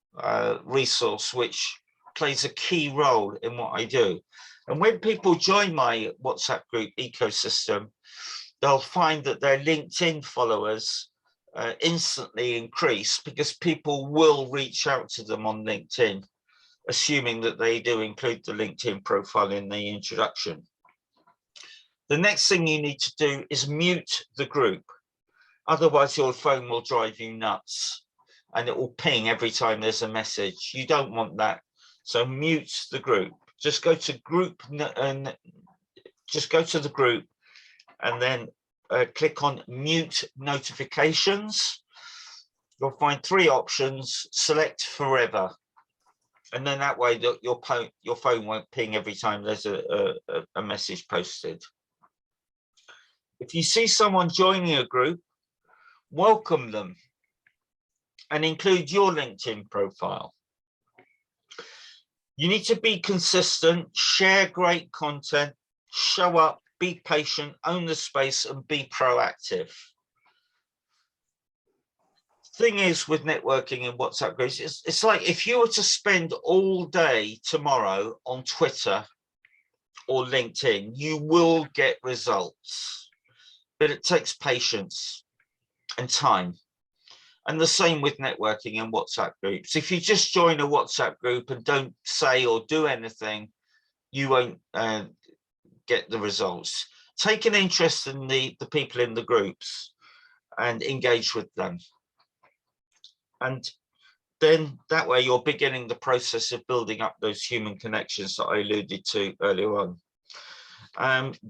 [SPEAKER 11] resource, which plays a key role in what I do. And when people join my WhatsApp group ecosystem, they'll find that their LinkedIn followers instantly increase, because people will reach out to them on LinkedIn, assuming that they do include the LinkedIn profile in the introduction. The next thing you need to do is mute the group. Otherwise, your phone will drive you nuts and it will ping every time there's a message. You don't want that. So mute the group. Just go to group and just go to the group and then click on mute notifications. You'll find 3 options. Select forever. And then that way your phone won't ping every time there's a message posted. If you see someone joining a group, welcome them and include your LinkedIn profile. You need to be consistent, share great content, show up, be patient, own the space, and be proactive. Thing is with networking in WhatsApp groups, it's like if you were to spend all day tomorrow on Twitter or LinkedIn, you will get results. But it takes patience and time. And the same with networking in WhatsApp groups. If you just join a WhatsApp group and don't say or do anything, you won't get the results. Take an interest in the people in the groups and engage with them. And then that way you're beginning the process of building up those human connections that I alluded to earlier on.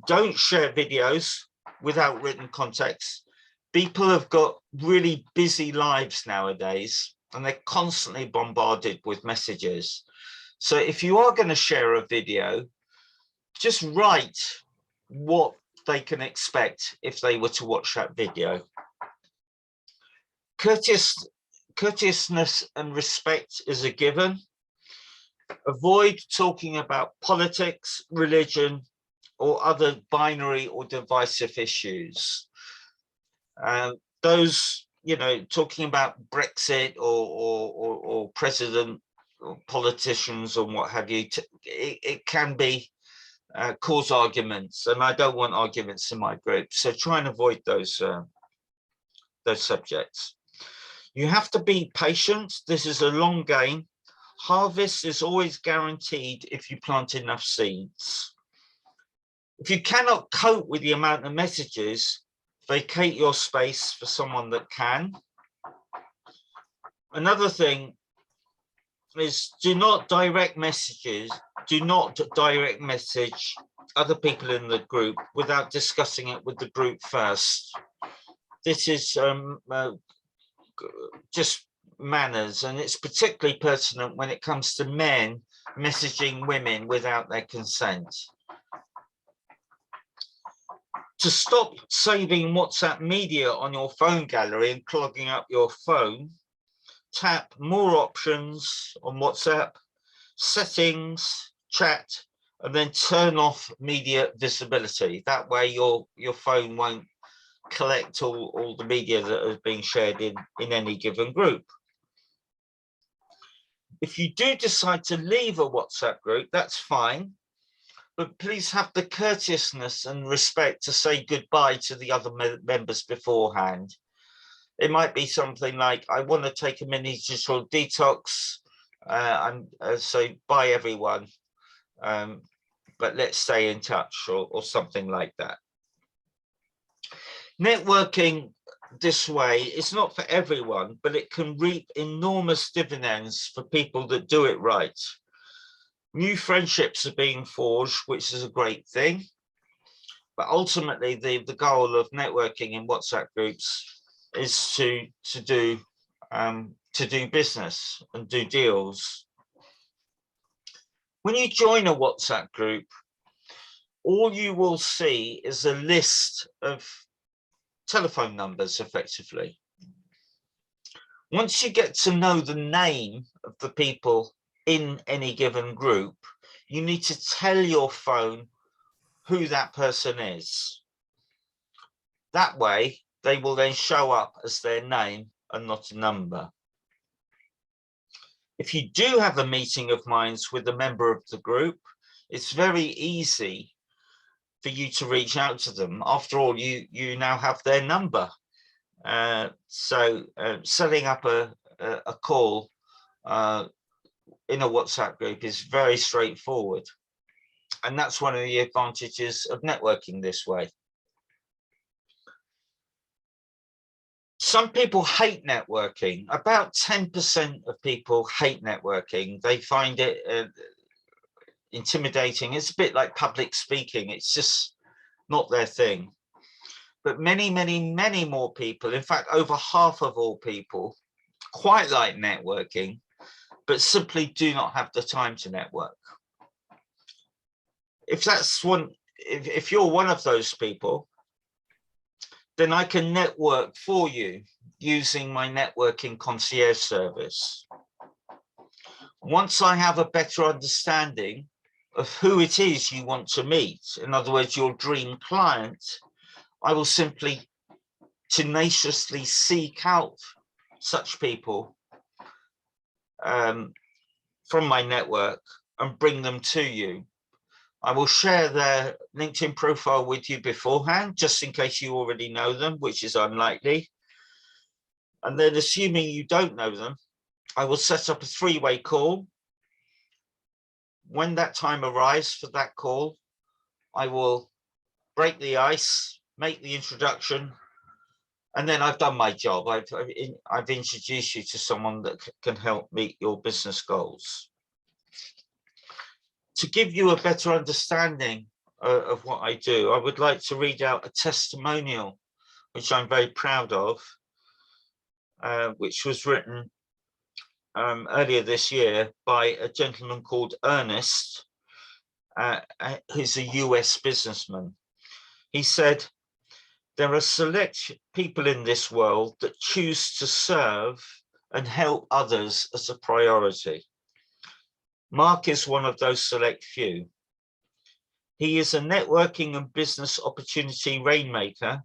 [SPEAKER 11] Don't share videos without written context. People have got really busy lives nowadays and they're constantly bombarded with messages. So if you are going to share a video, just write what they can expect if they were to watch that video. Courteousness and respect is a given. Avoid talking about politics, religion, or other binary or divisive issues. Those, you know, talking about Brexit or president or politicians or what have you, it can be cause arguments, and I don't want arguments in my group. So try and avoid those subjects. You have to be patient. This is a long game. Harvest is always guaranteed if you plant enough seeds. If you cannot cope with the amount of messages, vacate your space for someone that can. Another thing is do not direct message other people in the group without discussing it with the group first. This is just manners, and it's particularly pertinent when it comes to men messaging women without their consent. To stop saving WhatsApp media on your phone gallery and clogging up your phone, tap more options on WhatsApp, settings, chat, and then turn off media visibility. That way your phone won't collect all the media that is being shared in any given group. If you do decide to leave a WhatsApp group, that's fine, but please have the courteousness and respect to say goodbye to the other members beforehand. It might be something like, I want to take a mini digital detox, so bye everyone, but let's stay in touch, or something like that. Networking this way is not for everyone, but it can reap enormous dividends for people that do it right. New friendships are being forged, which is a great thing. But ultimately, the goal of networking in WhatsApp groups is to do business and do deals. When you join a WhatsApp group, all you will see is a list of telephone numbers, effectively. Once you get to know the name of the people in any given group, you need to tell your phone who that person is. That way, they will then show up as their name and not a number. If you do have a meeting of minds with a member of the group, it's very easy for you to reach out to them. After all, you now have their number. So setting up a call in a WhatsApp group is very straightforward. And that's one of the advantages of networking this way. Some people hate networking. About 10% of people hate networking. They find it intimidating. It's a bit like public speaking. It's just not their thing. But many, many, many more people, in fact, over half of all people, quite like networking, but simply do not have the time to network. If you're one of those people, then I can network for you using my networking concierge service. Once I have a better understanding of who it is you want to meet, in other words, your dream client, I will simply tenaciously seek out such people from my network and bring them to you. I will share their LinkedIn profile with you beforehand, just in case you already know them, which is unlikely. And then, assuming you don't know them, I will set up a three-way call. When that time arrives for that call, I will break the ice, make the introduction, and then I've done my job. I've introduced you to someone that can help meet your business goals. To give you a better understanding of what I do, I would like to read out a testimonial, which I'm very proud of, which was written earlier this year by a gentleman called Ernest, who's a US businessman. He said, "There are select people in this world that choose to serve and help others as a priority. Mark is one of those select few. He is a networking and business opportunity rainmaker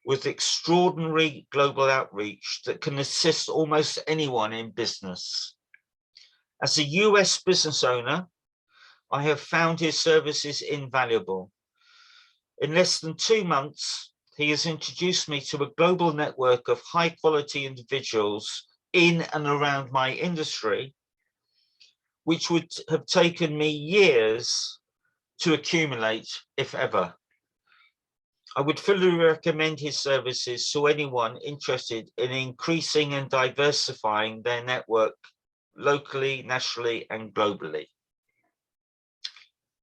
[SPEAKER 11] with extraordinary global outreach that can assist almost anyone in business. As a US business owner, I have found his services invaluable. In less than 2 months, he has introduced me to a global network of high quality individuals in and around my industry, which would have taken me years to accumulate, if ever. I would fully recommend his services to anyone interested in increasing and diversifying their network locally, nationally, and globally.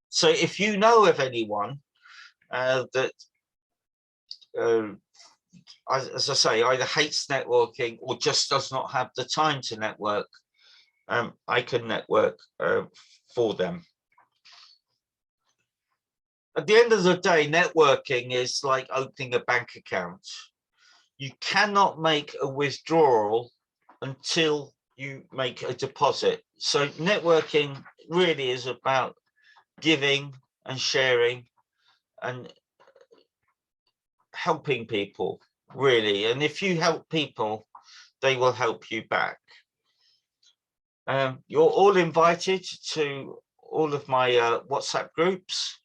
[SPEAKER 11] So if you know of anyone that, as I say, either hates networking or just does not have the time to network, I can network for them. At the end of the day, networking is like opening a bank account. You cannot make a withdrawal until you make a deposit. So networking really is about giving and sharing and helping people, really. And if you help people, they will help you back. You're all invited to all of my WhatsApp groups.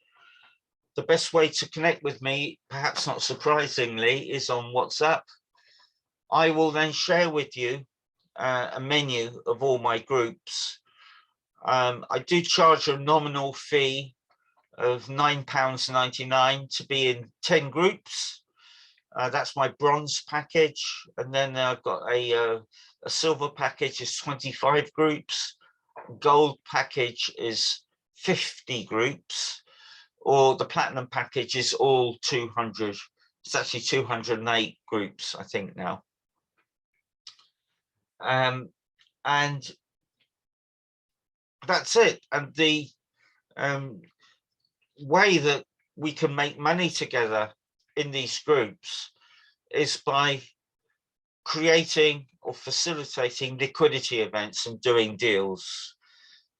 [SPEAKER 11] The best way to connect with me, perhaps not surprisingly, is on WhatsApp. I will then share with you a menu of all my groups. I do charge a nominal fee of £9.99 to be in 10 groups. That's my bronze package. And then I've got a silver package is 25 groups. Gold package is 50 groups. Or the platinum package is all 200. It's actually 208 groups, I think now. And that's it. And the way that we can make money together in these groups is by creating or facilitating liquidity events and doing deals.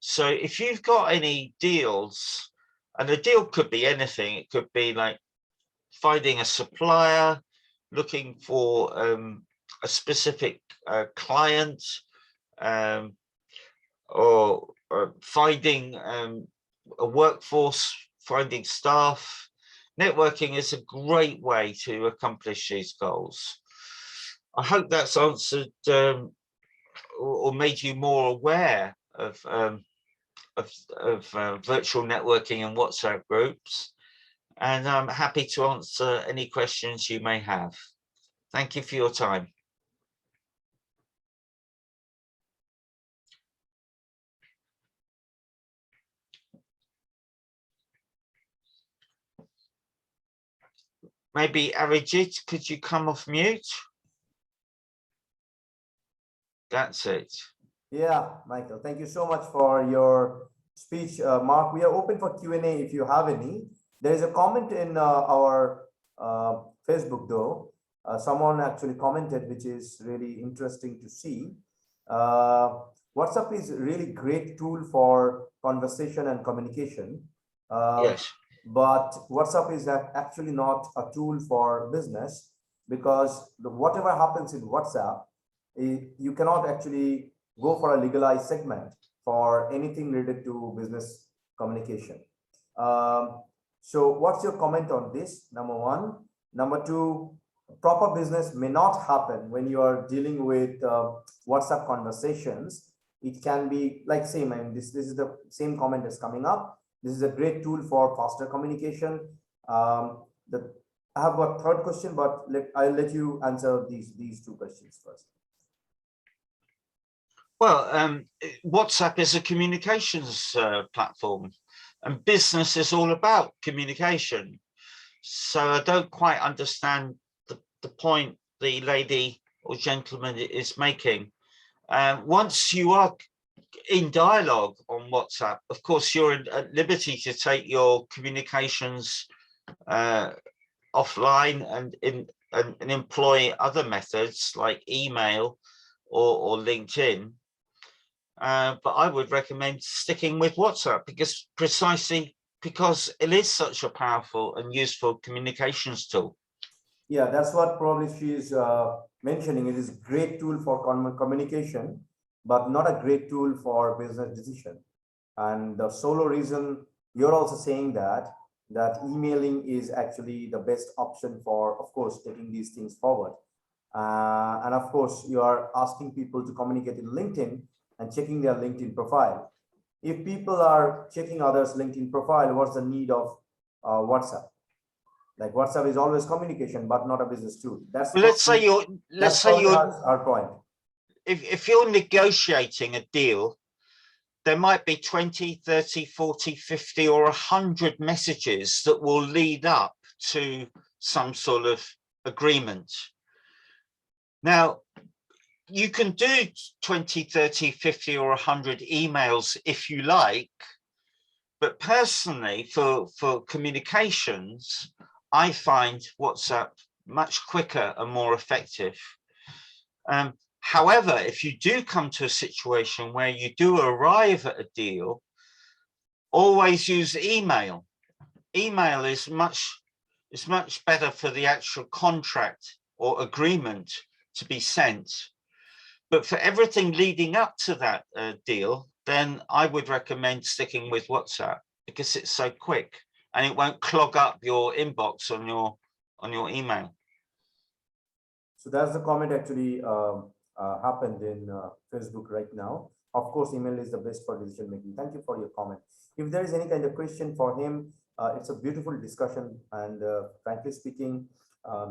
[SPEAKER 11] So if you've got any deals, and a deal could be anything, it could be like finding a supplier, looking for a specific client, or finding a workforce, finding staff. Networking is a great way to accomplish these goals. I hope that's answered or made you more aware of virtual networking and WhatsApp groups. And I'm happy to answer any questions you may have. Thank you for your time. Maybe Arijit, could you come off mute? That's it.
[SPEAKER 1] Yeah, Michael, thank you so much for your speech. Mark, we are open for Q&A if you have any. There is a comment in our Facebook though. Someone actually commented, which is really interesting to see. WhatsApp is a really great tool for conversation and communication.
[SPEAKER 11] Yes.
[SPEAKER 1] But WhatsApp is actually not a tool for business, because whatever happens in WhatsApp, you cannot actually go for a legalized segment for anything related to business communication. So what's your comment on this? Number one. Number two, proper business may not happen when you are dealing with WhatsApp conversations. It can be like same, I mean, this is the same comment that's coming up. This is a great tool for faster communication. I have got third question, but I'll let you answer these two questions first.
[SPEAKER 11] Well, WhatsApp is a communications platform, and business is all about communication. So I don't quite understand the point the lady or gentleman is making. Once you are in dialogue on WhatsApp, of course, you're at liberty to take your communications offline and employ other methods like email or LinkedIn. But I would recommend sticking with WhatsApp precisely because it is such a powerful and useful communications tool.
[SPEAKER 1] Yeah, that's what probably she's mentioning. It is a great tool for communication, but not a great tool for business decision. And the solo reason you're also saying that emailing is actually the best option for, of course, taking these things forward. And of course, you are asking people to communicate in LinkedIn and checking their LinkedIn profile. If people are checking others' LinkedIn profile, what's the need of WhatsApp? Like WhatsApp is always communication, but not a business tool. That's
[SPEAKER 11] let's say you're
[SPEAKER 1] our point.
[SPEAKER 11] if you're negotiating a deal, there might be 20, 30, 40, 50 or 100 messages that will lead up to some sort of agreement. Now, you can do 20, 30, 50 or 100 emails if you like, but personally for communications, I find WhatsApp much quicker and more effective. However, if you do come to a situation where you do arrive at a deal, always use email. Email is much better for the actual contract or agreement to be sent. But for everything leading up to that deal, then I would recommend sticking with WhatsApp because it's so quick and it won't clog up your inbox on your email.
[SPEAKER 1] So that's the comment actually happened in Facebook right now. Of course, email is the best for decision making. Thank you for your comment. If there is any kind of question for him, it's a beautiful discussion. And frankly speaking,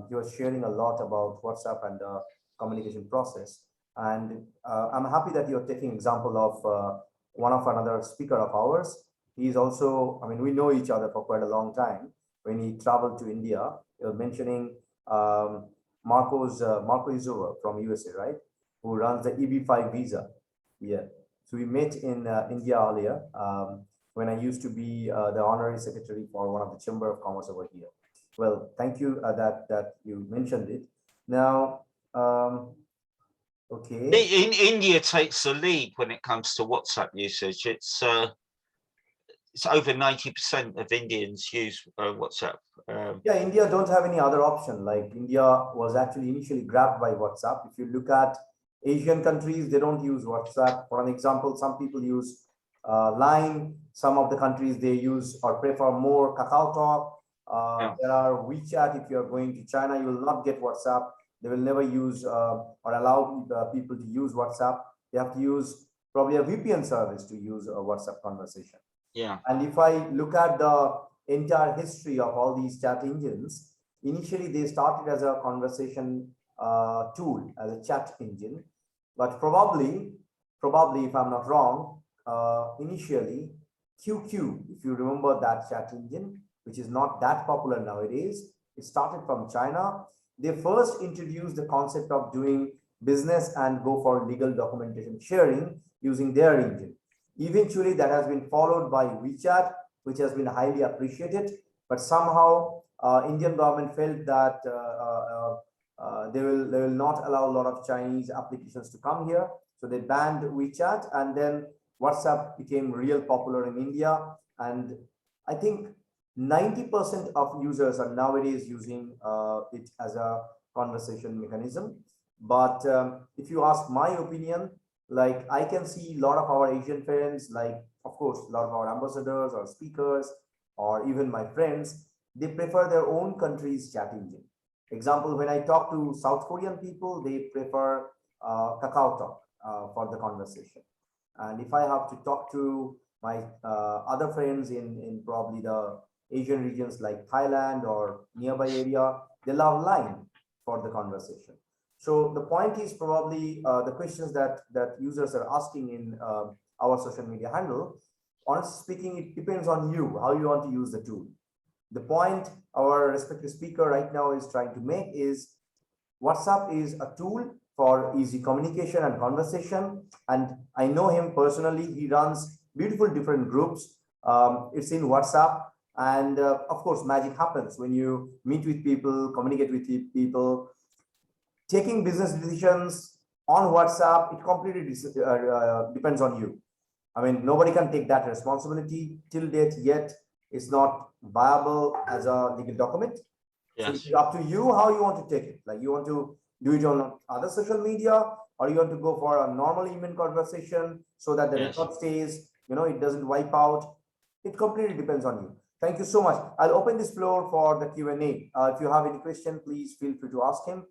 [SPEAKER 1] he was sharing a lot about WhatsApp and the communication process. And I'm happy that you're taking example of one of another speaker of ours. He's also, I mean, we know each other for quite a long time. When he traveled to India, you're mentioning Marco Izuwa from USA, right? Who runs the EB5 visa. Yeah. So we met in India earlier when I used to be the honorary secretary for one of the Chamber of Commerce over here. Well, thank you that you mentioned it. Now, okay.
[SPEAKER 11] India takes the lead when it comes to WhatsApp usage. It's over 90% of Indians use WhatsApp.
[SPEAKER 1] Yeah, India don't have any other option. Like India was actually initially grabbed by WhatsApp. If you look at Asian countries, they don't use WhatsApp. For an example, some people use Line. Some of the countries they use or prefer more KakaoTalk. There are WeChat. If you are going to China, you will not get WhatsApp. They will never use or allow people to use WhatsApp. They have to use probably a VPN service to use a WhatsApp conversation.
[SPEAKER 11] Yeah.
[SPEAKER 1] And if I look at the entire history of all these chat engines, initially they started as a conversation tool, as a chat engine, but probably if I'm not wrong, initially QQ, if you remember that chat engine, which is not that popular nowadays, it started from China. They first introduced the concept of doing business and go for legal documentation sharing using their engine. Eventually, that has been followed by WeChat, which has been highly appreciated. But somehow, Indian government felt that they will not allow a lot of Chinese applications to come here. So they banned WeChat, and then WhatsApp became real popular in India. And I think 90% of users are nowadays using it as a conversation mechanism. But if you ask my opinion, like I can see a lot of our Asian friends, like of course, a lot of our ambassadors or speakers, or even my friends, they prefer their own country's chat engine. Example, when I talk to South Korean people, they prefer KakaoTalk for the conversation. And if I have to talk to my other friends in probably the Asian regions like Thailand or nearby area, they love Line for the conversation. So the point is probably the questions that users are asking in our social media handle. Honestly speaking, it depends on you, how you want to use the tool. The point our respective speaker right now is trying to make is WhatsApp is a tool for easy communication and conversation. And I know him personally. He runs beautiful different groups. It's in WhatsApp. And of course, magic happens when you meet with people, communicate with people. Taking business decisions on WhatsApp, it completely depends on you. I mean, nobody can take that responsibility till date yet. It's not viable as a legal document. Yes. So it's up to you how you want to take it. Like you want to do it on other social media, or you want to go for a normal email conversation so that the record stays, it doesn't wipe out. It completely depends on you. Thank you so much. I'll open this floor for the Q&A. If you have any question, please feel free to ask him.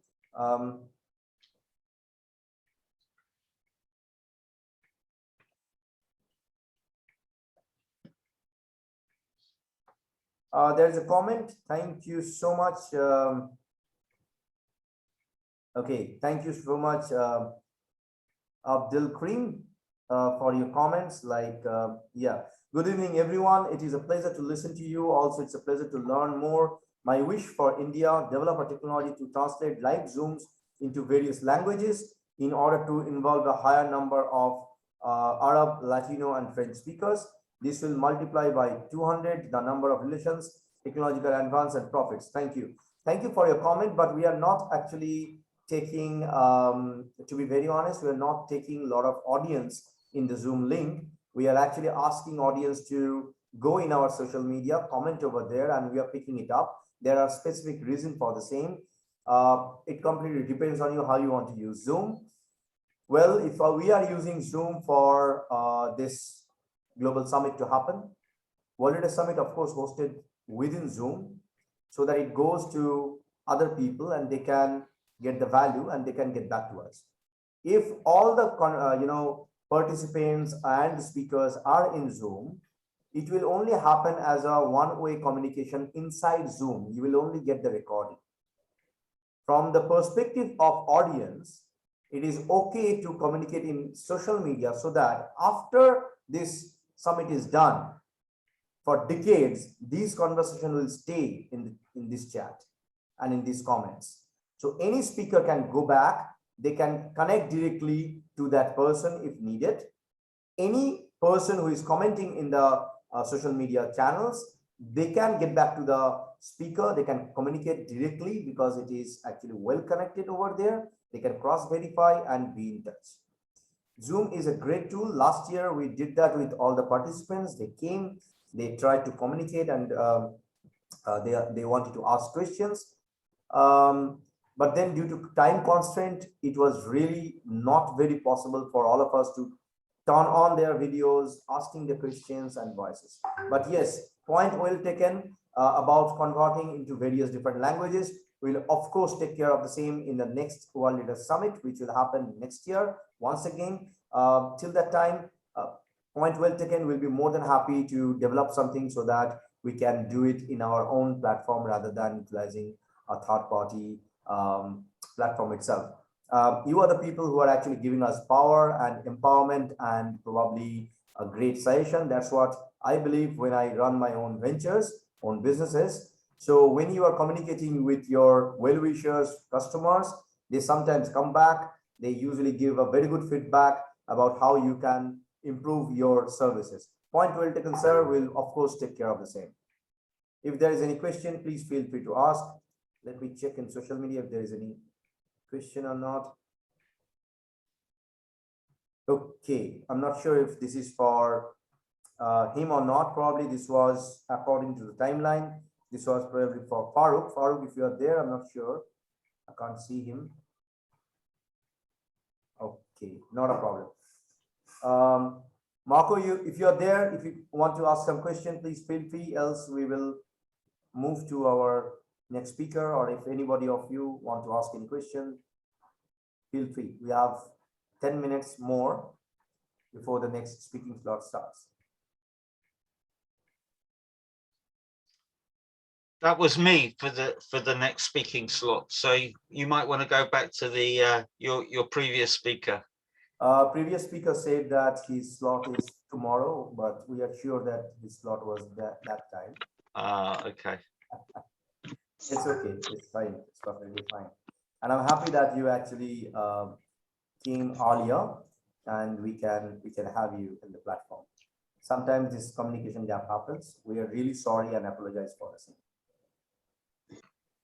[SPEAKER 1] There's a comment. Thank you so much. Okay, thank you so much. Abdul Karim, for your comments. Yeah. Good evening, everyone. It is a pleasure to listen to you. Also, it's a pleasure to learn more. My wish for India, develop a technology to translate live Zooms into various languages in order to involve a higher number of Arab, Latino, and French speakers. This will multiply by 200 the number of relations, technological advance, and profits. Thank you. Thank you for your comment, but we are not actually taking, to be very honest, we are not taking a lot of audience in the Zoom link. We are actually asking audience to go in our social media, comment over there, and we are picking it up. There are specific reasons for the same. It completely depends on you how you want to use Zoom. Well, if we are using Zoom for this global summit to happen, WLS Summit, of course, hosted within Zoom so that it goes to other people and they can get the value and they can get back to us. If all the participants and speakers are in Zoom, it will only happen as a one-way communication inside Zoom. You will only get the recording. From the perspective of audience, it is okay to communicate in social media so that after this summit is done, for decades, these conversations will stay in this chat and in these comments. So any speaker can go back, they can connect directly to that person if needed. Any person who is commenting in the social media channels, they can get back to the speaker, they can communicate directly because it is actually well connected over there. They can cross-verify and be in touch. Zoom is a great tool. Last year, we did that with all the participants. They came, they tried to communicate, and they wanted to ask questions. But then due to time constraint, it was really not very possible for all of us to turn on their videos, asking the questions and voices. But yes, point well taken about converting into various different languages. We'll of course take care of the same in the next World Leader Summit, which will happen next year. Once again, till that time, point well taken, we'll be more than happy to develop something so that we can do it in our own platform rather than utilizing a third-party platform itself. You are the people who are actually giving us power and empowerment and probably a great suggestion. That's what I believe when I run my own ventures, own businesses. So when you are communicating with your well-wishers, customers, they sometimes come back. They usually give a very good feedback about how you can improve your services. Point well taken, sir. We'll of course take care of the same. If there is any question, please feel free to ask. Let me check in social media if there is any question or not. Okay, I'm not sure if this is for him or not. Probably this was according to the timeline. This was probably for Farooq. Farooq, if you are there, I'm not sure. I can't see him. Okay, not a problem. Marco, if you are there, if you want to ask some question, please feel free. Else we will move to our next speaker, or if anybody of you want to ask any question, feel free. We have 10 minutes more before the next speaking slot starts.
[SPEAKER 11] That was me for the next speaking slot. So you might want to go back to the your previous speaker.
[SPEAKER 1] Previous speaker said that his slot is tomorrow, but we are sure that his slot was that time.
[SPEAKER 11] Okay.
[SPEAKER 1] It's okay. It's fine. It's perfectly fine. And I'm happy that you actually came earlier, and we can have you in the platform. Sometimes this communication gap happens. We are really sorry and apologize for the same.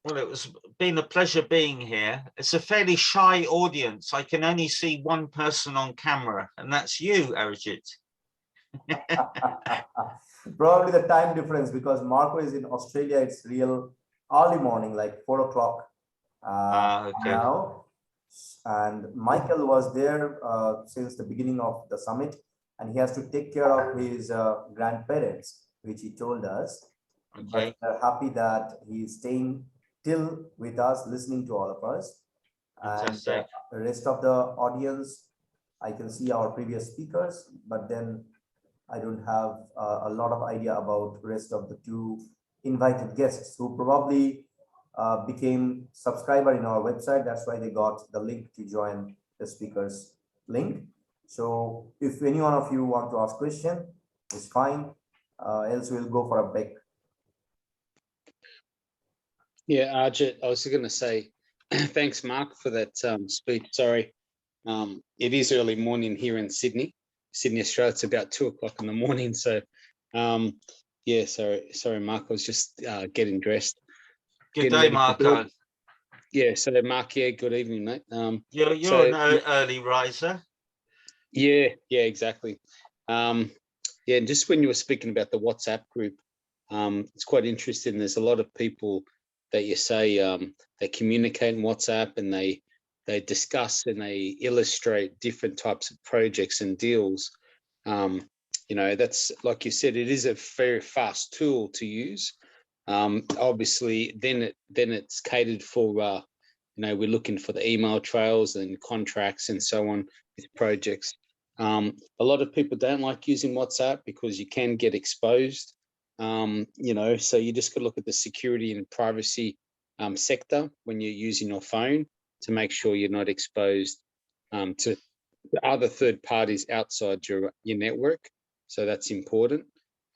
[SPEAKER 11] Well, it's been a pleasure being here. It's a fairly shy audience. I can only see one person on camera, and that's you, Arijit.
[SPEAKER 1] Probably the time difference, because Marco is in Australia. It's real early morning, like 4 o'clock
[SPEAKER 11] Okay.
[SPEAKER 1] now. And Michael was there since the beginning of the summit, and he has to take care of his grandparents, which he told us.
[SPEAKER 11] Okay.
[SPEAKER 1] But we're happy that he's staying till with us, listening to all of us.
[SPEAKER 11] Fantastic.
[SPEAKER 1] And the rest of the audience, I can see our previous speakers, but then I don't have a lot of idea about the rest of the two invited guests who probably became subscriber in our website. That's why they got the link to join the speakers link. So if any one of you want to ask question, it's fine. Else we'll go for a break.
[SPEAKER 6] Yeah, Arjit, I was going to say, thanks, Mark, for that speech. Sorry, it is early morning here in Sydney, Australia. It's about 2 o'clock in the morning. So, yeah, sorry, Mark. I was just getting dressed.
[SPEAKER 11] Good day, Marco.
[SPEAKER 6] Yeah, so Mark, yeah, good evening, mate.
[SPEAKER 11] You're an early riser.
[SPEAKER 6] Yeah, exactly. Yeah, and just when you were speaking about the WhatsApp group, it's quite interesting. There's a lot of people that you say they communicate in WhatsApp, and they discuss and they illustrate different types of projects and deals. You know, that's, like you said, it is a very fast tool to use. Obviously, then it's catered for, you know, we're looking for the email trails and contracts and so on with projects. A lot of people don't like using WhatsApp because you can get exposed. You know, so you just got to look at the security and privacy sector when you're using your phone to make sure you're not exposed to other third parties outside your network. So that's important.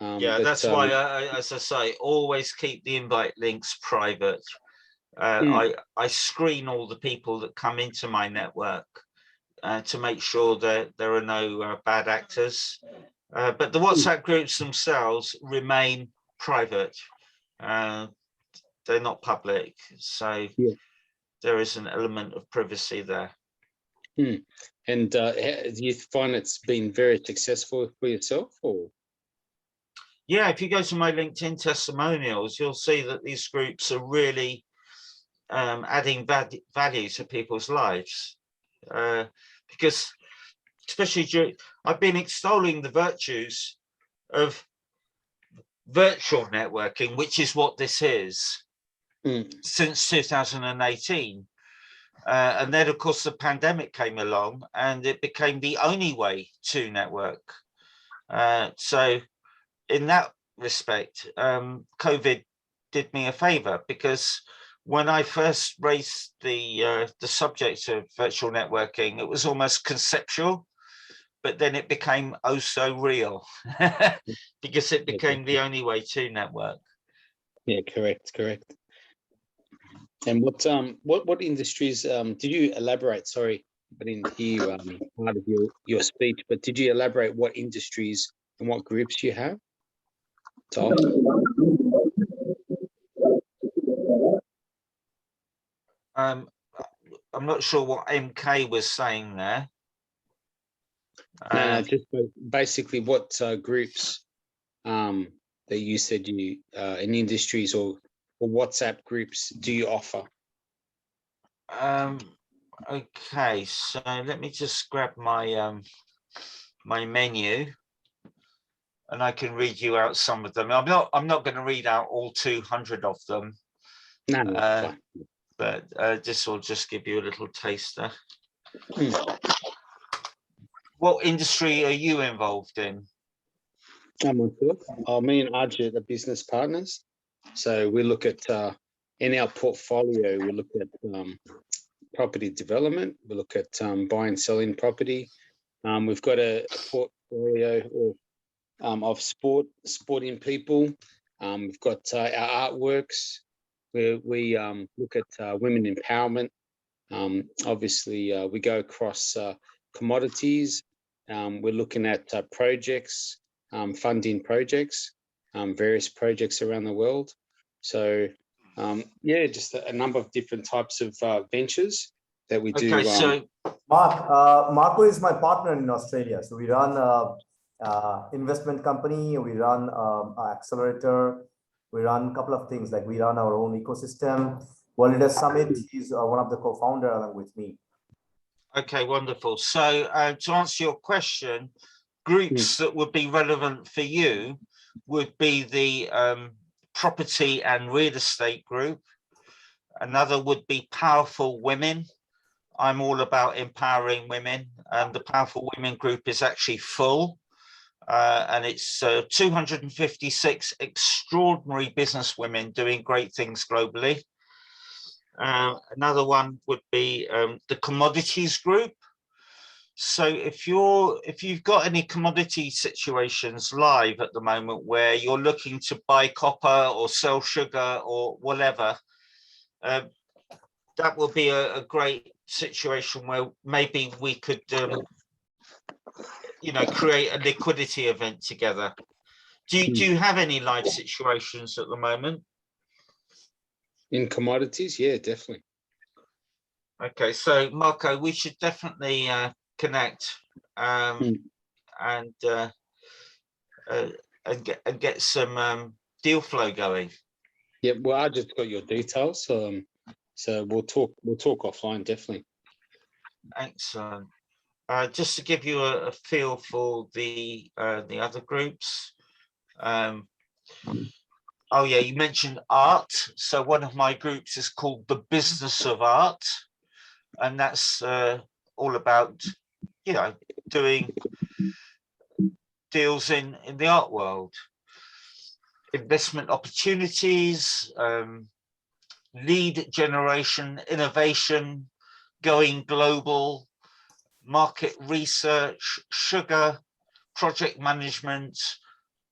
[SPEAKER 11] Yeah, that's why, as I say, always keep the invite links private. I screen all the people that come into my network to make sure that there are no bad actors. But the WhatsApp groups themselves remain private. They're not public. So there is an element of privacy there.
[SPEAKER 6] And do you find it's been very successful for yourself, or?
[SPEAKER 11] Yeah, if you go to my LinkedIn testimonials, you'll see that these groups are really adding value to people's lives. Because especially I've been extolling the virtues of virtual networking, which is what this is, since 2018. And then, of course, the pandemic came along and it became the only way to network. So in that respect, COVID did me a favor, because when I first raised the subject of virtual networking, it was almost conceptual, but then it became oh so real because it became the only way to network.
[SPEAKER 6] Yeah, correct. And what industries did you elaborate? Sorry, I didn't hear part of your speech, but did you elaborate what industries and what groups you have? Tom?
[SPEAKER 11] I'm not sure what MK was saying there.
[SPEAKER 6] No, just basically what groups that you said you in industries or WhatsApp groups do you offer?
[SPEAKER 11] Okay, so let me just grab my my menu, and I can read you out some of them. I'm not going to read out all 200 of them.
[SPEAKER 6] No,
[SPEAKER 11] but this will just give you a little taster. What industry are you involved in?
[SPEAKER 6] Me and Arjit are business partners. So we look at, in our portfolio, we look at property development. We look at buying and selling property. We've got a portfolio of sporting people. We've got our artworks, where we look at women empowerment. Obviously, we go across commodities. We're looking at projects, funding projects, various projects around the world. So, yeah, just a number of different types of ventures that we do.
[SPEAKER 11] Okay, so
[SPEAKER 1] Marco is my partner in Australia. So we run investment company, we run accelerator, we run a couple of things, like we run our own ecosystem. Leader Summit, he's one of the co-founder along with me.
[SPEAKER 11] Okay, wonderful. So to answer your question, groups that would be relevant for you would be the property and real estate group. Another would be powerful women. I'm all about empowering women, and the powerful women group is actually full. And it's 256 extraordinary business women doing great things globally. Another one would be the commodities group. So if you've got any commodity situations live at the moment where you're looking to buy copper or sell sugar or whatever, that will be a great situation where maybe we could, create a liquidity event together. Do you have any live situations at the moment?
[SPEAKER 6] In commodities, yeah, definitely.
[SPEAKER 11] Okay, so Marco, we should definitely connect and get some deal flow going.
[SPEAKER 6] Yeah, well, I just got your details, so we'll talk offline, definitely.
[SPEAKER 11] Excellent. Just to give you a feel for the other groups. Oh yeah, you mentioned art. So one of my groups is called The Business of Art, and that's all about, doing deals in the art world, investment opportunities, lead generation, innovation, going global, market research, sugar, project management,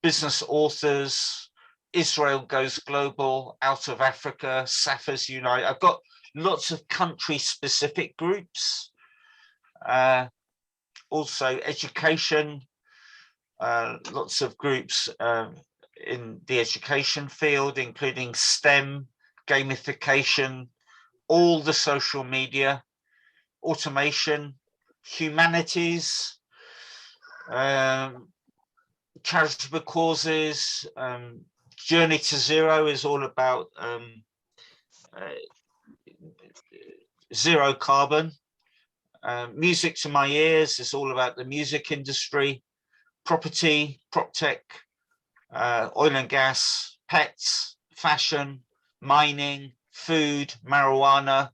[SPEAKER 11] business authors, Israel goes global, out of Africa, Sapphirs Unite. I've got lots of country specific groups, also education, lots of groups in the education field, including STEM, gamification, all the social media, automation, humanities, charitable causes. Journey to Zero is all about zero carbon. Music to My Ears is all about the music industry, property, prop tech, oil and gas, pets, fashion, mining, food, marijuana.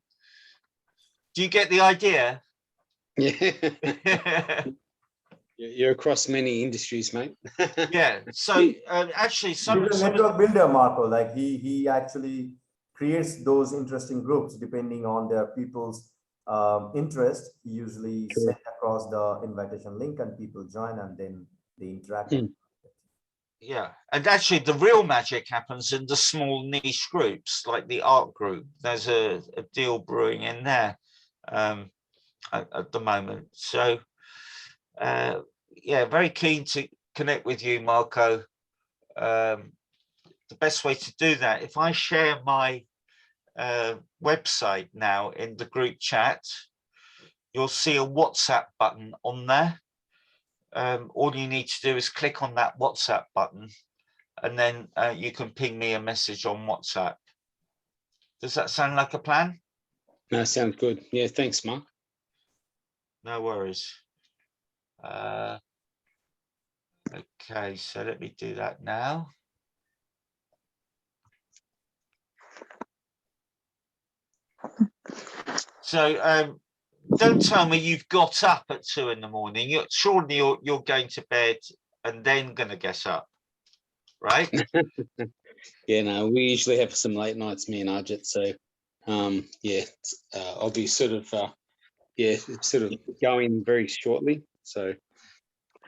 [SPEAKER 11] Do you get the idea?
[SPEAKER 6] Yeah. You're across many industries, mate.
[SPEAKER 11] Yeah. So actually, some
[SPEAKER 1] network builder, Marco. Like he actually creates those interesting groups depending on their people's interest. He usually send across the invitation link, and people join, and then they interact.
[SPEAKER 11] Yeah, and actually, the real magic happens in the small niche groups, like the art group. There's a deal brewing in there at the moment. So. Yeah, very keen to connect with you, Marco. The best way to do that, if I share my website now in the group chat, you'll see a WhatsApp button on there. All you need to do is click on that WhatsApp button, and then you can ping me a message on WhatsApp. Does that sound like a plan?
[SPEAKER 6] No, sounds good. Yeah, thanks, Mark.
[SPEAKER 11] No worries. Okay, so let me do that now. So don't tell me you've got up at 2 in the morning. Surely you're going to bed and then going to get up, right?
[SPEAKER 6] Yeah, no, we usually have some late nights, me and Arjit. So yeah, I'll be sort of going very shortly. So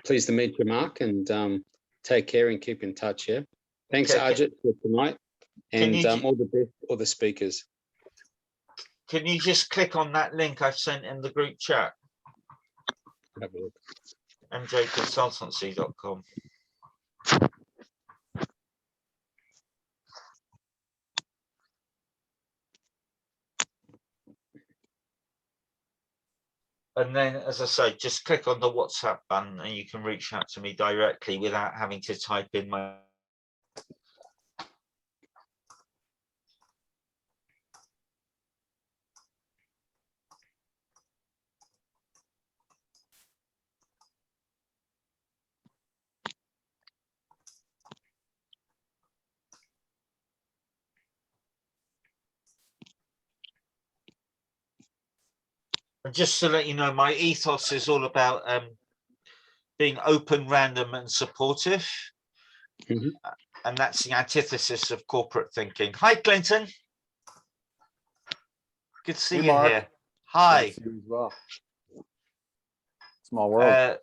[SPEAKER 6] pleased to meet you, Mark, and take care and keep in touch. Yeah, thanks, Arjit, for tonight, and all the best for the speakers.
[SPEAKER 11] Can you just click on that link I've sent in the group chat?
[SPEAKER 6] Have a look.
[SPEAKER 11] mjconsultancy.com. And then, as I say, just click on the WhatsApp button and you can reach out to me directly without having to type in my... And just to let you know, my ethos is all about being open, random, and supportive.
[SPEAKER 6] Mm-hmm.
[SPEAKER 11] And that's the antithesis of corporate thinking. Hi, Clinton. Good to see you
[SPEAKER 12] Mark.
[SPEAKER 11] here. Hi.
[SPEAKER 12] Nice to see you as well. Small world.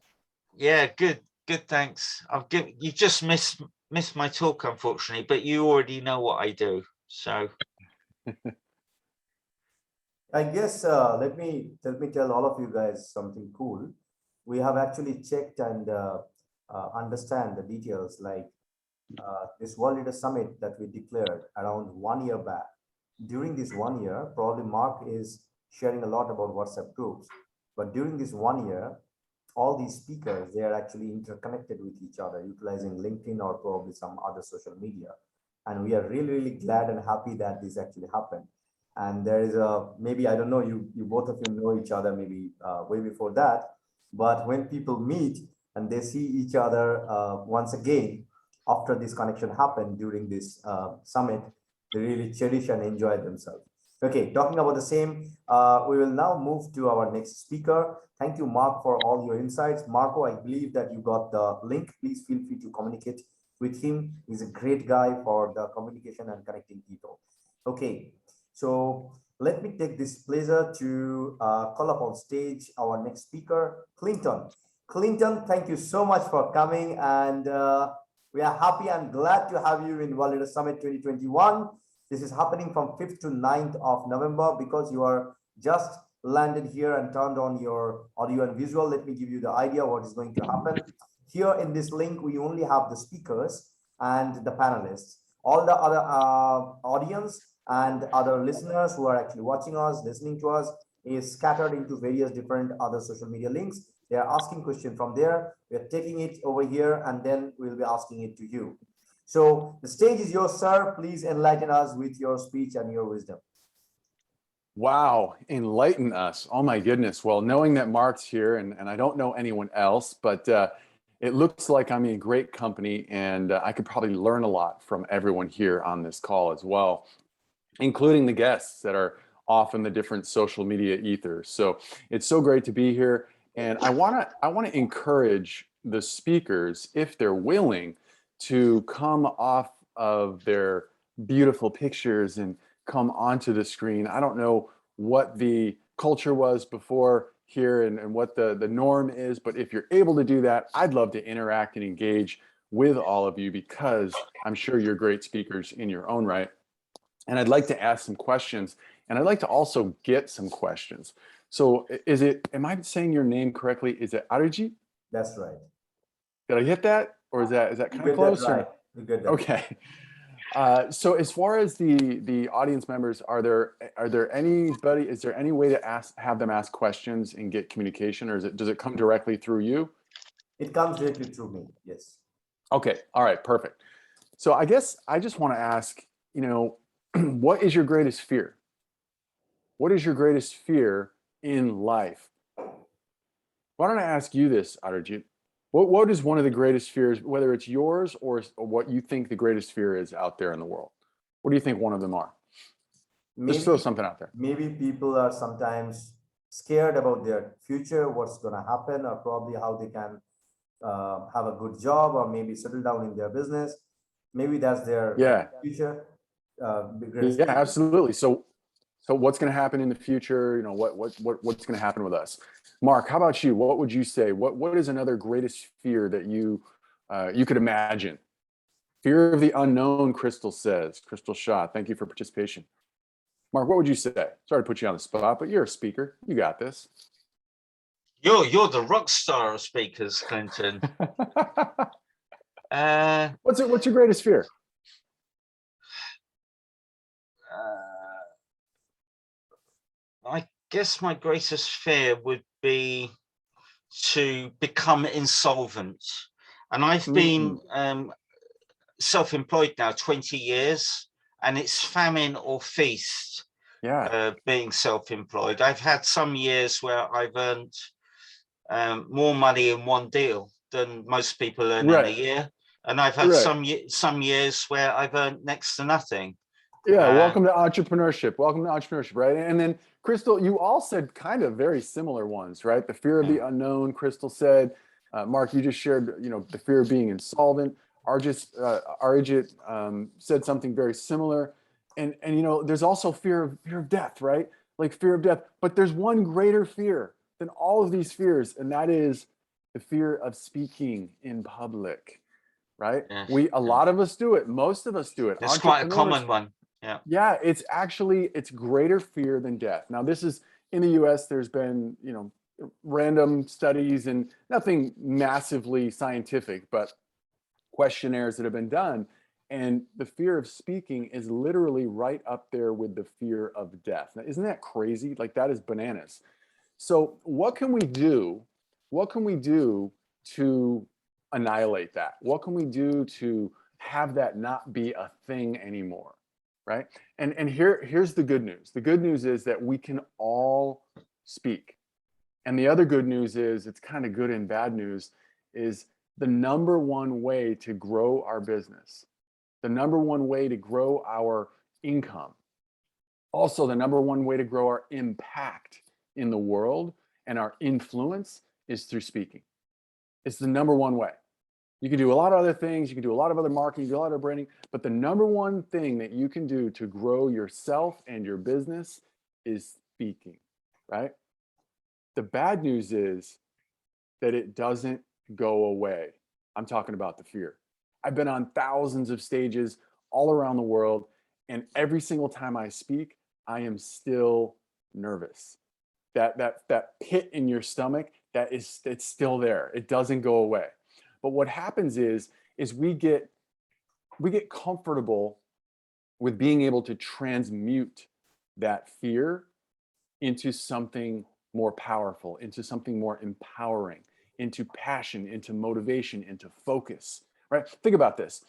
[SPEAKER 11] Yeah, good, thanks. You just missed my talk, unfortunately, but you already know what I do, so.
[SPEAKER 1] I guess let me tell all of you guys something cool. We have actually checked and understand the details, like this World Leader Summit that we declared around 1 year back. During this 1 year, probably Mark is sharing a lot about WhatsApp groups, but during this 1 year, all these speakers, they are actually interconnected with each other, utilizing LinkedIn or probably some other social media. And we are really, really glad and happy that this actually happened. And there is maybe, I don't know, you both of you know each other maybe way before that, but when people meet and they see each other once again, after this connection happened during this summit, they really cherish and enjoy themselves. Okay, talking about the same, we will now move to our next speaker. Thank you, Mark, for all your insights. Marco, I believe that you got the link. Please feel free to communicate with him. He's a great guy for the communication and connecting people. Okay, so let me take this pleasure to call up on stage our next speaker, Clinton. Clinton, thank you so much for coming, and we are happy and glad to have you in World Leader Summit 2021. This is happening from 5th to 9th of November. Because you are just landed here and turned on your audio and visual, let me give you the idea what is going to happen. Here in this link, we only have the speakers and the panelists. All the other audience and other listeners who are actually watching us, listening to us, is scattered into various different other social media links. They are asking questions from there. We are taking it over here, and then we'll be asking it to you. So the stage is yours, sir. Please enlighten us with your speech and your wisdom.
[SPEAKER 12] Wow, enlighten us. Oh my goodness. Well, knowing that Mark's here, and I don't know anyone else, but it looks like I'm in great company, and I could probably learn a lot from everyone here on this call as well, including the guests that are off in the different social media ethers. So it's so great to be here. And I wanna encourage the speakers, if they're willing, to come off of their beautiful pictures and come onto the screen. I don't know what the culture was before here and what the norm is, but if you're able to do that, I'd love to interact and engage with all of you, because I'm sure you're great speakers in your own right. And I'd like to ask some questions, and I'd like to also get some questions. So am I saying your name correctly? Is it Ariji?
[SPEAKER 1] That's right.
[SPEAKER 12] Did I hit that? Or is that kind of close?
[SPEAKER 1] Right. You get that.
[SPEAKER 12] Okay. So as far as the audience members, is there any way to have them ask questions and get communication, or does it come directly through you?
[SPEAKER 1] It comes directly through me, yes.
[SPEAKER 12] Okay, all right, perfect. So I guess I just want to ask, what is your greatest fear? What is your greatest fear in life? Why don't I ask you this, Arjit? What is one of the greatest fears, whether it's yours or what you think the greatest fear is out there in the world? What do you think one of them are? Just throw something out there.
[SPEAKER 1] Maybe people are sometimes scared about their future, what's going to happen, or probably how they can have a good job, or maybe settle down in their business. Maybe that's their future.
[SPEAKER 12] Yeah, absolutely. So what's going to happen in the future? What's going to happen with us? Mark, how about you? What would you say? What is another greatest fear that you could imagine? Fear of the unknown, Crystal says. Crystal Shaw, thank you for participation. Mark, what would you say? Sorry to put you on the spot, but you're a speaker. You got this.
[SPEAKER 11] You're the rock star of speakers, Clinton.
[SPEAKER 12] What's your greatest fear?
[SPEAKER 11] I guess my greatest fear would be to become insolvent. And I've been self-employed now 20 years, and it's famine or feast. Being self-employed. I've had some years where I've earned more money in one deal than most people earn in a year. And I've had some years where I've earned next to nothing.
[SPEAKER 12] Yeah, welcome to entrepreneurship. Welcome to entrepreneurship, right? And then Crystal, you all said kind of very similar ones, right? The fear of the unknown, Crystal said. Mark, you just shared, the fear of being insolvent. Arijit said something very similar. And there's also fear of death, right? Like fear of death. But there's one greater fear than all of these fears, and that is the fear of speaking in public, right?
[SPEAKER 11] Yes,
[SPEAKER 12] A lot of us do it. Most of us do it.
[SPEAKER 11] that's quite a
[SPEAKER 12] Entrepreneurs,
[SPEAKER 11] common one. Yeah.
[SPEAKER 12] yeah, it's greater fear than death. Now, this is in the US, there's been, random studies and nothing massively scientific, but questionnaires that have been done. And the fear of speaking is literally right up there with the fear of death. Now, isn't that crazy? Like, that is bananas. So what can we do? What can we do to annihilate that? What can we do to have that not be a thing anymore? Right? And here's the good news. The good news is that we can all speak. And the other good news is, it's kind of good and bad news, is the number one way to grow our business, the number one way to grow our income, also the number one way to grow our impact in the world and our influence is through speaking. It's the number one way. You can do a lot of other things. You can do a lot of other marketing, you can do a lot of branding, but the number one thing that you can do to grow yourself and your business is speaking, right? The bad news is that it doesn't go away. I'm talking about the fear. I've been on thousands of stages all around the world, and every single time I speak, I am still nervous. That pit in your stomach, it's still there. It doesn't go away. But what happens is we get comfortable with being able to transmute that fear into something more powerful, into something more empowering, into passion, into motivation, into focus, right? Think about this.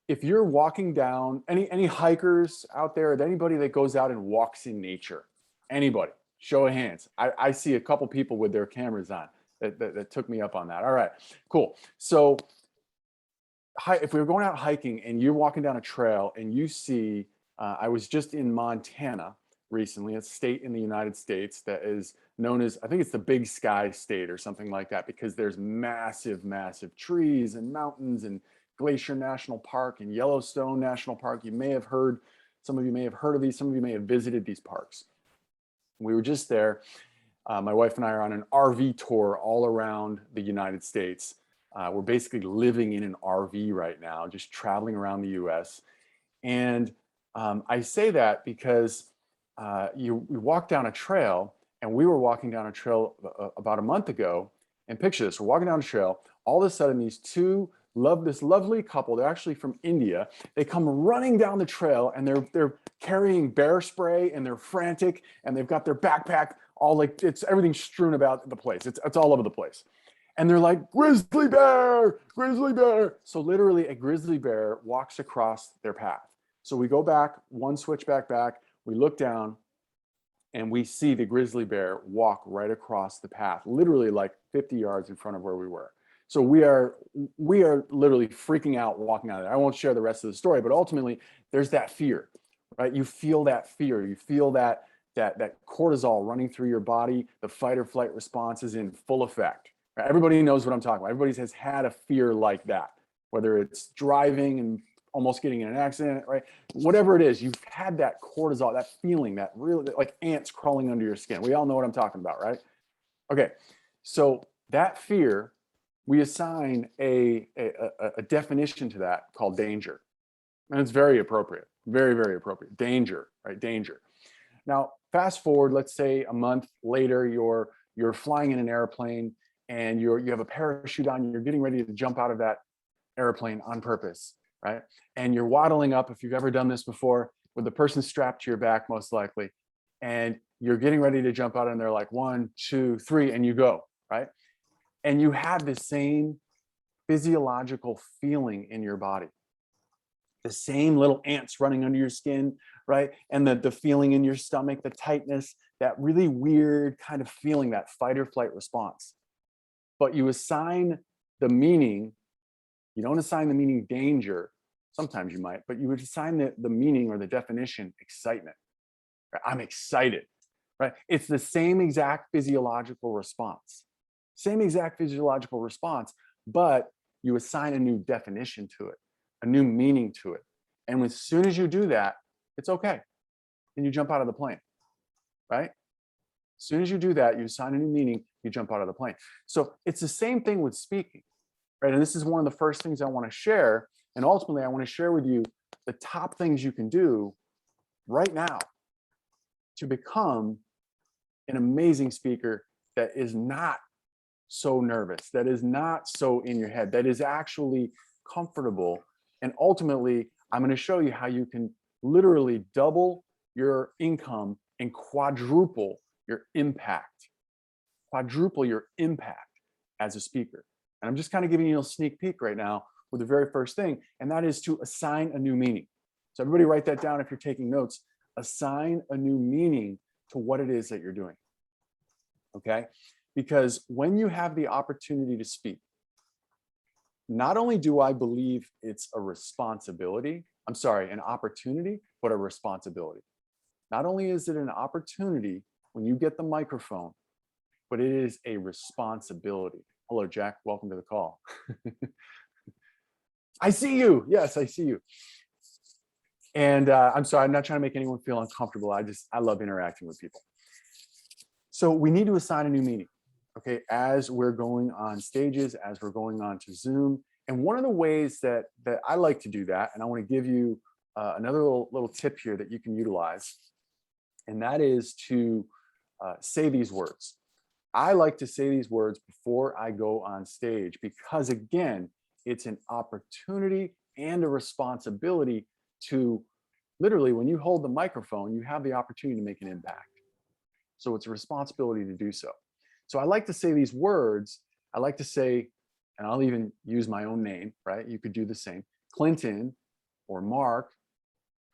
[SPEAKER 12] If you're walking down, any hikers out there, anybody that goes out and walks in nature, anybody, show of hands. I see a couple people with their cameras on that took me up on that. All right, cool. So if we were going out hiking and you're walking down a trail and you see, I was just in Montana recently, a state in the United States that is known as, I think it's the Big Sky State or something like that, because there's massive, massive trees and mountains and Glacier National Park and Yellowstone National Park. You may have heard, some of you may have heard of these, some of you may have visited these parks. We were just there. My wife and I are on an RV tour all around the United States. We're basically living in an RV right now, just traveling around the US. And I say that because we walk down a trail, and we were walking down a trail about a month ago, and picture this, we're walking down a trail, all of a sudden this lovely couple, they're actually from India, they come running down the trail, and they're carrying bear spray, and they're frantic, and they've got their backpack all like, everything's strewn about the place, it's all over the place. And they're like, grizzly bear, grizzly bear. So literally a grizzly bear walks across their path. So we go back, one switchback back, we look down, and we see the grizzly bear walk right across the path, literally like 50 yards in front of where we were. So we are literally freaking out walking out of there. I won't share the rest of the story, but ultimately there's that fear, right? You feel that fear. You feel that cortisol running through your body. The fight or flight response is in full effect. Right? Everybody knows what I'm talking about. Everybody has had a fear like that, whether it's driving and almost getting in an accident, right? Whatever it is, you've had that cortisol, that feeling, that really like ants crawling under your skin. We all know what I'm talking about, right? Okay, so that fear, we assign a definition to that called danger. And it's very appropriate, very, very appropriate. Danger, right? Danger. Now, fast forward, let's say a month later, you're flying in an airplane and you have a parachute on, you're getting ready to jump out of that airplane on purpose, right? And you're waddling up, if you've ever done this before, with the person strapped to your back, most likely, and you're getting ready to jump out and they're like 1, 2, 3, and you go, right? And you have the same physiological feeling in your body. The same little ants running under your skin, right? And the feeling in your stomach, the tightness, that really weird kind of feeling, that fight or flight response. But you assign the meaning, you don't assign the meaning danger, sometimes you might, but you would assign the meaning or the definition excitement. Right? I'm excited, right? It's the same exact physiological response. Same exact physiological response, but you assign a new definition to it, a new meaning to it. And as soon as you do that, it's okay. And you jump out of the plane, right? As soon as you do that, you assign a new meaning, you jump out of the plane. So it's the same thing with speaking, right? And this is one of the first things I want to share. And ultimately, I want to share with you the top things you can do right now to become an amazing speaker that is not so nervous, that is not so in your head, that is actually comfortable. And ultimately, I'm going to show you how you can literally double your income and quadruple your impact as a speaker. And I'm just kind of giving you a sneak peek right now with the very first thing, and that is to assign a new meaning. So everybody write that down if you're taking notes. Assign a new meaning to what it is that you're doing, okay? Because when you have the opportunity to speak, not only do I believe it's a responsibility, an opportunity, but a responsibility. Not only is it an opportunity when you get the microphone, but it is a responsibility. Hello, Jack. Welcome to the call. I see you. Yes, I see you. And I'm sorry, I'm not trying to make anyone feel uncomfortable. I love interacting with people. So we need to assign a new meaning, okay, as we're going on stages, as we're going on to Zoom. And one of the ways that I like to do that, and I want to give you another little tip here that you can utilize, and that is to say these words. I like to say these words before I go on stage because, again, it's an opportunity and a responsibility to literally, when you hold the microphone, you have the opportunity to make an impact. So it's a responsibility to do so. So I like to say these words. I like to say, and I'll even use my own name, right? You could do the same. Clinton or Mark,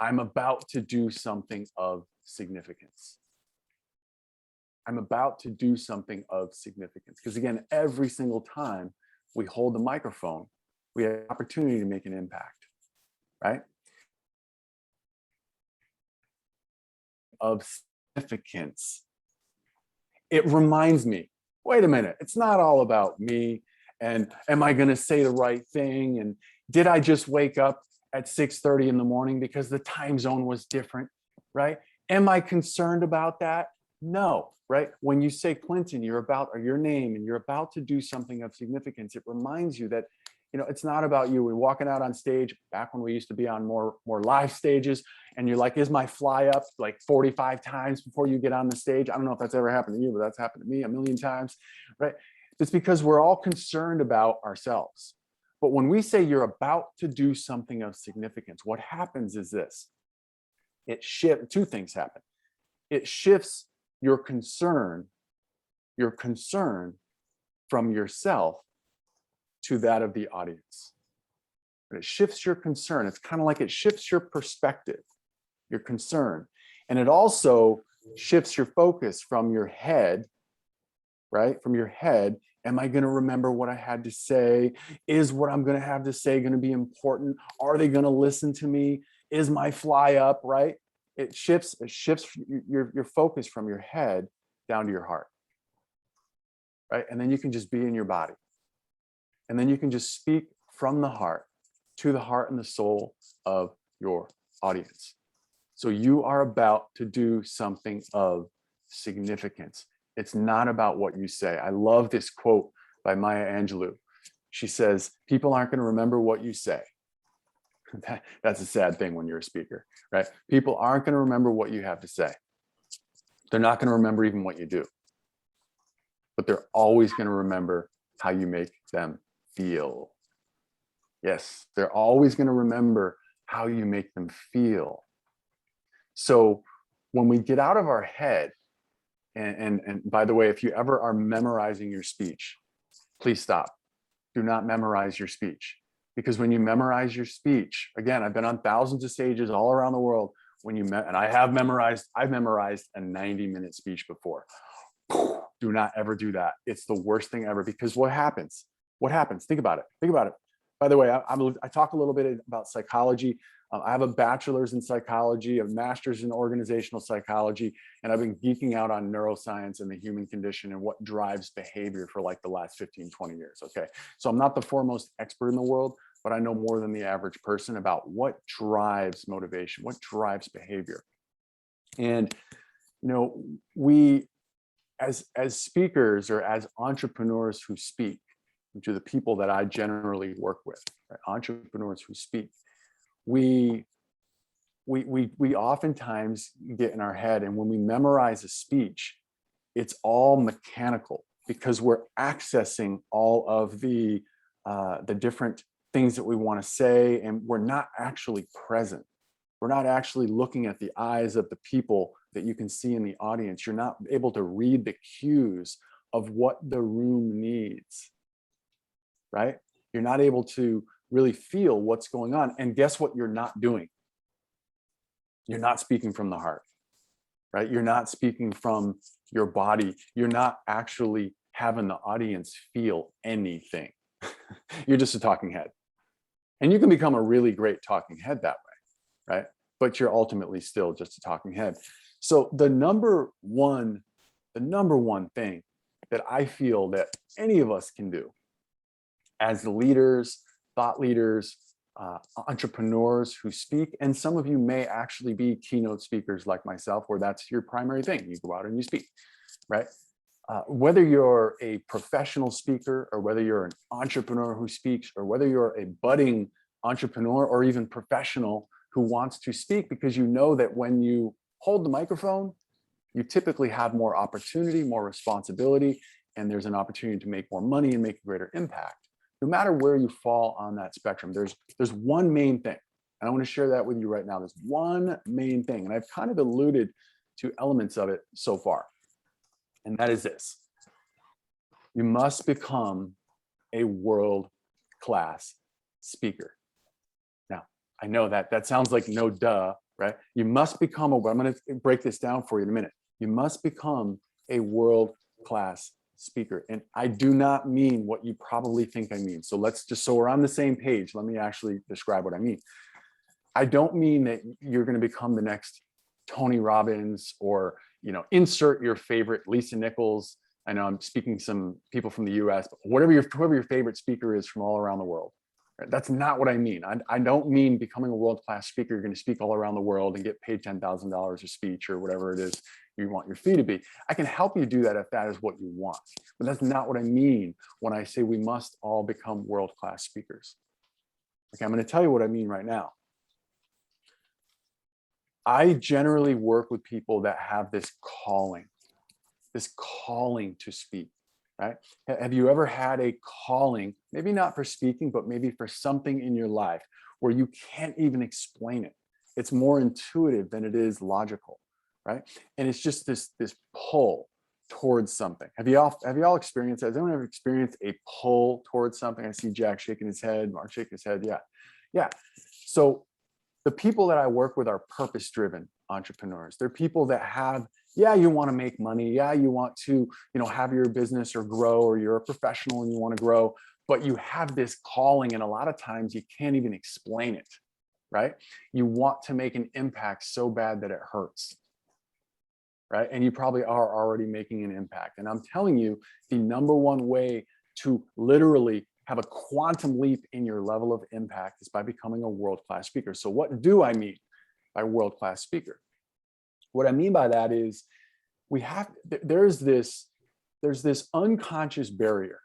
[SPEAKER 12] I'm about to do something of significance. I'm about to do something of significance. Because again, every single time we hold the microphone, we have an opportunity to make an impact, right? Of significance. It reminds me, wait a minute, it's not all about me. And am I going to say the right thing? And did I just wake up at 6:30 in the morning because the time zone was different, right? Am I concerned about that? No, right? When you say Clinton, or your name, and you're about to do something of significance, it reminds you that, you know, it's not about you. We're walking out on stage back when we used to be on more live stages, and you're like, is my fly up like 45 times before you get on the stage? I don't know if that's ever happened to you, but that's happened to me a million times, right? It's because we're all concerned about ourselves. But when we say you're about to do something of significance, what happens is this. Two things happen. It shifts your concern from yourself to that of the audience. But it shifts your concern. It's kind of like it shifts your perspective, your concern. And it also shifts your focus from your head, right? From your head. Am I going to remember what I had to say? Is what I'm going to have to say going to be important? Are they going to listen to me? Is my fly up, right? It shifts your focus from your head down to your heart, right? And then you can just be in your body. And then you can just speak from the heart to the heart and the soul of your audience. So you are about to do something of significance. It's not about what you say. I love this quote by Maya Angelou. She says, people aren't going to remember what you say. That's a sad thing when you're a speaker, right? People aren't going to remember what you have to say. They're not going to remember even what you do. But they're always going to remember how you make them feel. Yes, they're always going to remember how you make them feel. So when we get out of our head, and by the way, if you ever are memorizing your speech, please stop. Do not memorize your speech. Because when you memorize your speech, again, I've been on thousands of stages all around the world. And I've memorized a 90-minute speech before. Do not ever do that. It's the worst thing ever, because what happens? Think about it. By the way, I talk a little bit about psychology. I have a bachelor's in psychology, a master's in organizational psychology, and I've been geeking out on neuroscience and the human condition and what drives behavior for like the last 15, 20 years, okay? So I'm not the foremost expert in the world, but I know more than the average person about what drives motivation, what drives behavior. And, you know, we as speakers or as entrepreneurs who speak, which are the people that I generally work with, right? Entrepreneurs who speak, we oftentimes get in our head, and when we memorize a speech, it's all mechanical because we're accessing all of the different things that we want to say, and we're not actually present. We're not actually looking at the eyes of the people that you can see in the audience. You're not able to read the cues of what the room needs, right? You're not able to really feel what's going on. And guess what you're not doing? You're not speaking from the heart, right? You're not speaking from your body. You're not actually having the audience feel anything. You're just a talking head. And you can become a really great talking head that way, right? But you're ultimately still just a talking head. So the number one thing that I feel that any of us can do as leaders, thought leaders, entrepreneurs who speak, and some of you may actually be keynote speakers like myself, where that's your primary thing. You go out and you speak, right? Whether you're a professional speaker or whether you're an entrepreneur who speaks, or whether you're a budding entrepreneur or even professional who wants to speak, because you know that when you hold the microphone, you typically have more opportunity, more responsibility, and there's an opportunity to make more money and make a greater impact. No matter where you fall on that spectrum, there's one main thing. And I want to share that with you right now. There's one main thing, and I've kind of alluded to elements of it so far. And that is this: you must become a world-class speaker. Now, I know that sounds like no duh, right? You must become I'm going to break this down for you in a minute. You must become a world-class speaker. And I do not mean what you probably think I mean. So so we're on the same page, let me actually describe what I mean. I don't mean that you're going to become the next Tony Robbins, or, insert your favorite Lisa Nichols. I know I'm speaking some people from the US, but whoever your favorite speaker is from all around the world. Right? That's not what I mean. I don't mean becoming a world-class speaker. You're going to speak all around the world and get paid $10,000 a speech or whatever it is you want your fee to be. I can help you do that if that is what you want. But that's not what I mean when I say we must all become world-class speakers. Okay, I'm going to tell you what I mean right now. I generally work with people that have this calling to speak, right? Have you ever had a calling, maybe not for speaking, but maybe for something in your life where you can't even explain it? It's more intuitive than it is logical, right? And it's just this pull towards something. Have you all experienced that? Has anyone ever experienced a pull towards something? I see Jack shaking his head, Mark shaking his head. Yeah. So the people that I work with are purpose-driven entrepreneurs. They're people that have, you want to make money. You want to, have your business or grow, or you're a professional and you want to grow, but you have this calling, and a lot of times you can't even explain it, right? You want to make an impact so bad that it hurts, right? And you probably are already making an impact. And I'm telling you, the number one way to literally have a quantum leap in your level of impact is by becoming a world-class speaker. So what do I mean by world-class speaker? What I mean by that is there's this unconscious barrier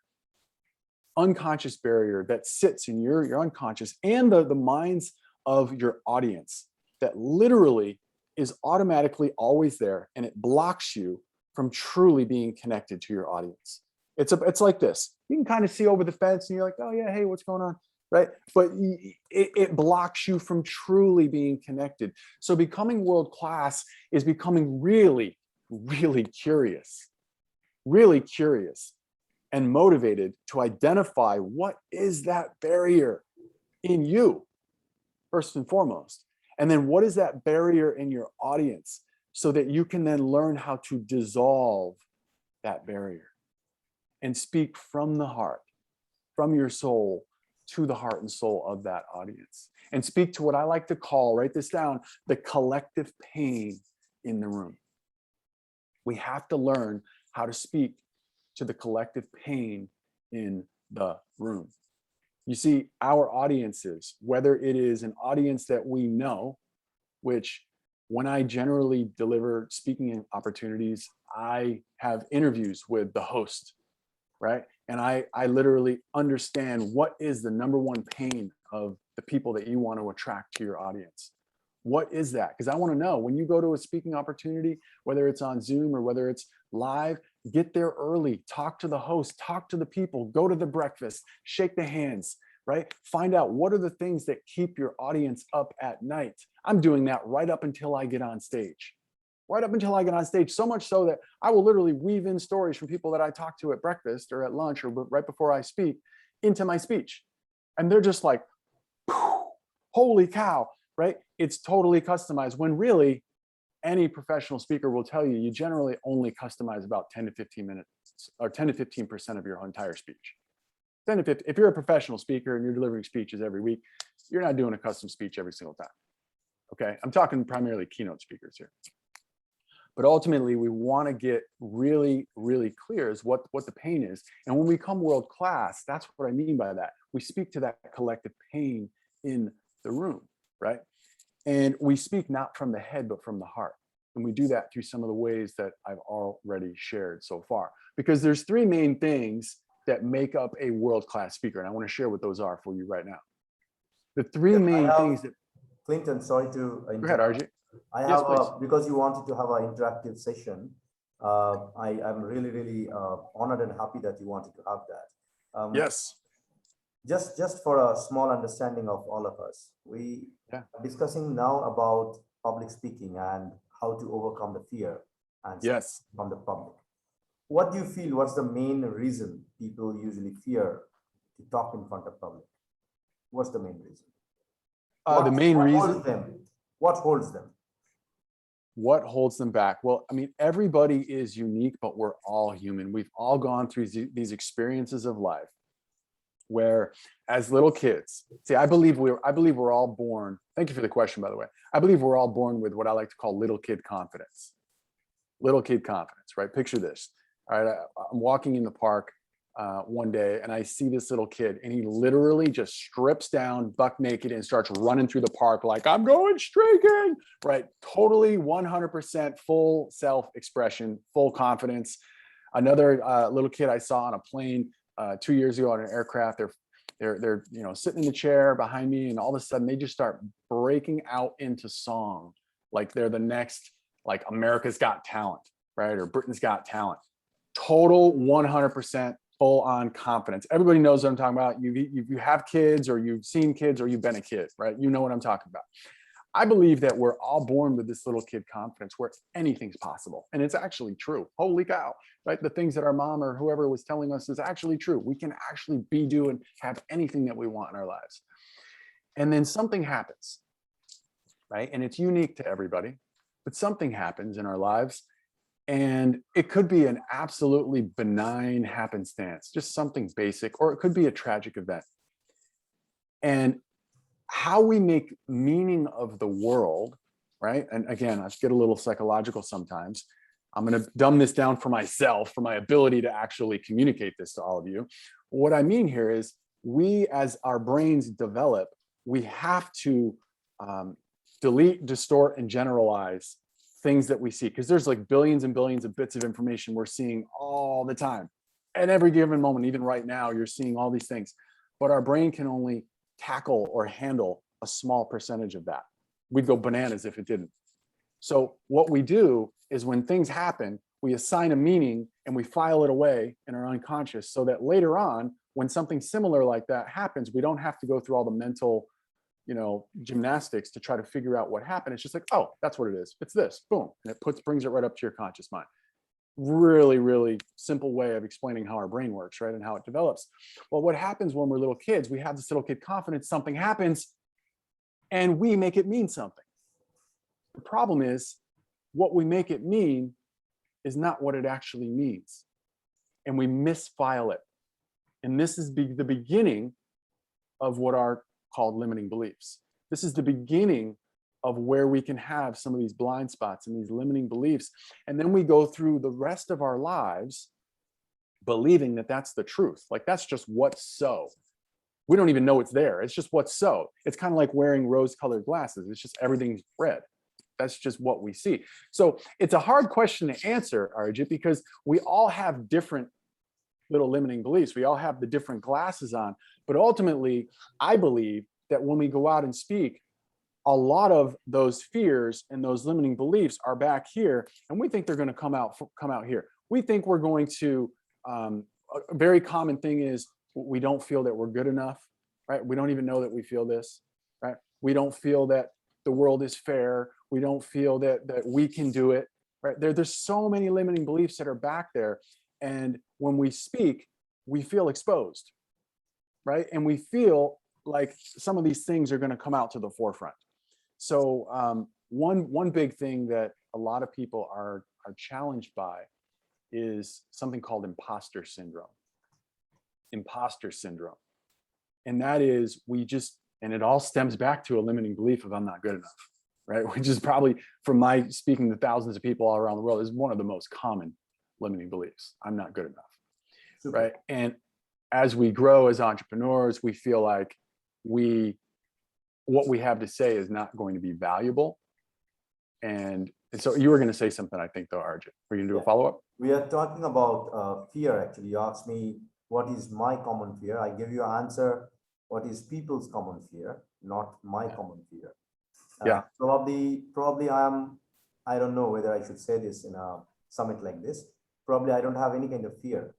[SPEAKER 12] that sits in your unconscious and the minds of your audience that literally is automatically always there, and it blocks you from truly being connected to your audience. It's like this. You can kind of see over the fence and you're like, oh yeah, hey, what's going on? Right? But it blocks you from truly being connected. So becoming world-class is becoming really, really curious and motivated to identify what is that barrier in you, first and foremost. And then what is that barrier in your audience, so that you can then learn how to dissolve that barrier and speak from the heart, from your soul, to the heart and soul of that audience, and speak to what I like to call, write this down, the collective pain in the room. We have to learn how to speak to the collective pain in the room. You see, our audiences, whether it is an audience that we know, which When I generally deliver speaking opportunities, I have interviews with the host, right? And I literally understand what is the number one pain of the people that you want to attract to your audience. What is that? Because I want to know when you go to a speaking opportunity, whether it's on Zoom or whether it's live, get there early, talk to the host, talk to the people, go to the breakfast, shake the hands, right? Find out what are the things that keep your audience up at night. I'm doing that right up until I get on stage. Right up until I get on stage, so much so that I will literally weave in stories from people that I talk to at breakfast or at lunch or right before I speak into my speech. And they're just like, holy cow, right? It's totally customized when really any professional speaker will tell you, you generally only customize about 10 to 15 minutes or 10 to 15% of your entire speech. 10 to 15, if you're a professional speaker and you're delivering speeches every week, you're not doing a custom speech every single time. Okay, I'm talking primarily keynote speakers here. But ultimately, we want to get really, really clear as what the pain is. And when we come world class, that's what I mean by that. We speak to that collective pain in the room, right? And we speak not from the head, but from the heart. And we do that through some of the ways that I've already shared so far. Because there's three main things that make up a world-class speaker. And I want to share what those are for you right now. The three main things that...
[SPEAKER 1] Clinton, sorry to interrupt.
[SPEAKER 12] Go ahead, RJ.
[SPEAKER 1] I have, because you wanted to have an interactive session, I'm really, really honored and happy that you wanted to have that.
[SPEAKER 12] Yes.
[SPEAKER 1] Just for a small understanding of all of us, we are discussing now about public speaking and how to overcome the fear and from the public. What do you feel, what's the main reason people usually fear to talk in front of public? What's the main reason?
[SPEAKER 12] The main reason?
[SPEAKER 1] What holds them?
[SPEAKER 12] What holds them back? Well, I mean, everybody is unique, but we're all human. We've all gone through these experiences of life where as little kids, see, I believe we're all born. Thank you for the question, by the way. I believe we're all born with what I like to call little kid confidence. Little kid confidence, right? Picture this. All right, I'm walking in the park one day and I see this little kid and he literally just strips down buck naked and starts running through the park like I'm going streaking, right? Totally 100% full self-expression, full confidence. Another little kid I saw on a plane 2 years ago on an aircraft, they're sitting in the chair behind me and all of a sudden they just start breaking out into song like they're the next like America's Got Talent, right? Or Britain's Got Talent. Total 100% full on confidence. Everybody knows what I'm talking about. You have kids or you've seen kids or you've been a kid, right? You know what I'm talking about. I believe that we're all born with this little kid confidence where anything's possible. And it's actually true. Holy cow, right? The things that our mom or whoever was telling us is actually true. We can actually do and have anything that we want in our lives. And then something happens, right? And it's unique to everybody, but something happens in our lives. And it could be an absolutely benign happenstance, just something basic, or it could be a tragic event. And how we make meaning of the world, right? And again, I get a little psychological sometimes. I'm going to dumb this down for myself, for my ability to actually communicate this to all of you. What I mean here is we, as our brains develop, we have to delete, distort, and generalize things that we see, because there's like billions and billions of bits of information we're seeing all the time. At every given moment, even right now, you're seeing all these things, but our brain can only tackle or handle a small percentage of that. We'd go bananas if it didn't. So what we do is when things happen, we assign a meaning and we file it away in our unconscious so that later on, when something similar like that happens, we don't have to go through all the mental gymnastics to try to figure out what happened. It's just like, oh, that's what it is. It's this, boom. And it brings it right up to your conscious mind. Really, really simple way of explaining how our brain works, right? And how it develops. Well, what happens when we're little kids, we have this little kid confidence, something happens and we make it mean something. The problem is what we make it mean is not what it actually means. And we misfile it. And this is the beginning of what are called limiting beliefs. This is the beginning of where we can have some of these blind spots and these limiting beliefs. And then we go through the rest of our lives believing that that's the truth. Like that's just what's so. We don't even know it's there. It's just what's so. It's kind of like wearing rose-colored glasses. It's just everything's red. That's just what we see. So it's a hard question to answer, Arjit, because we all have different little limiting beliefs. We all have the different glasses on, but ultimately, I believe that when we go out and speak, a lot of those fears and those limiting beliefs are back here, and we think they're going to come out here. We think we're going to. A very common thing is we don't feel that we're good enough, right? We don't even know that we feel this, right? We don't feel that the world is fair. We don't feel that we can do it, right? There's so many limiting beliefs that are back there, and when we speak, we feel exposed, right? And we feel like some of these things are going to come out to the forefront. So one big thing that a lot of people are challenged by is something called imposter syndrome. Imposter syndrome. And that is and it all stems back to a limiting belief of I'm not good enough, right? Which is probably, from my speaking to thousands of people all around the world, is one of the most common limiting beliefs. I'm not good enough, right? And as we grow as entrepreneurs, we feel like what we have to say is not going to be valuable. And so you were going to say something, I think, though, Arjit. We're going to do a follow-up?
[SPEAKER 1] We are talking about fear, actually. You asked me, what is my common fear? I give you an answer, what is people's common fear, not my common fear. Probably I don't know whether I should say this in a summit like this. Probably I don't have any kind of fear.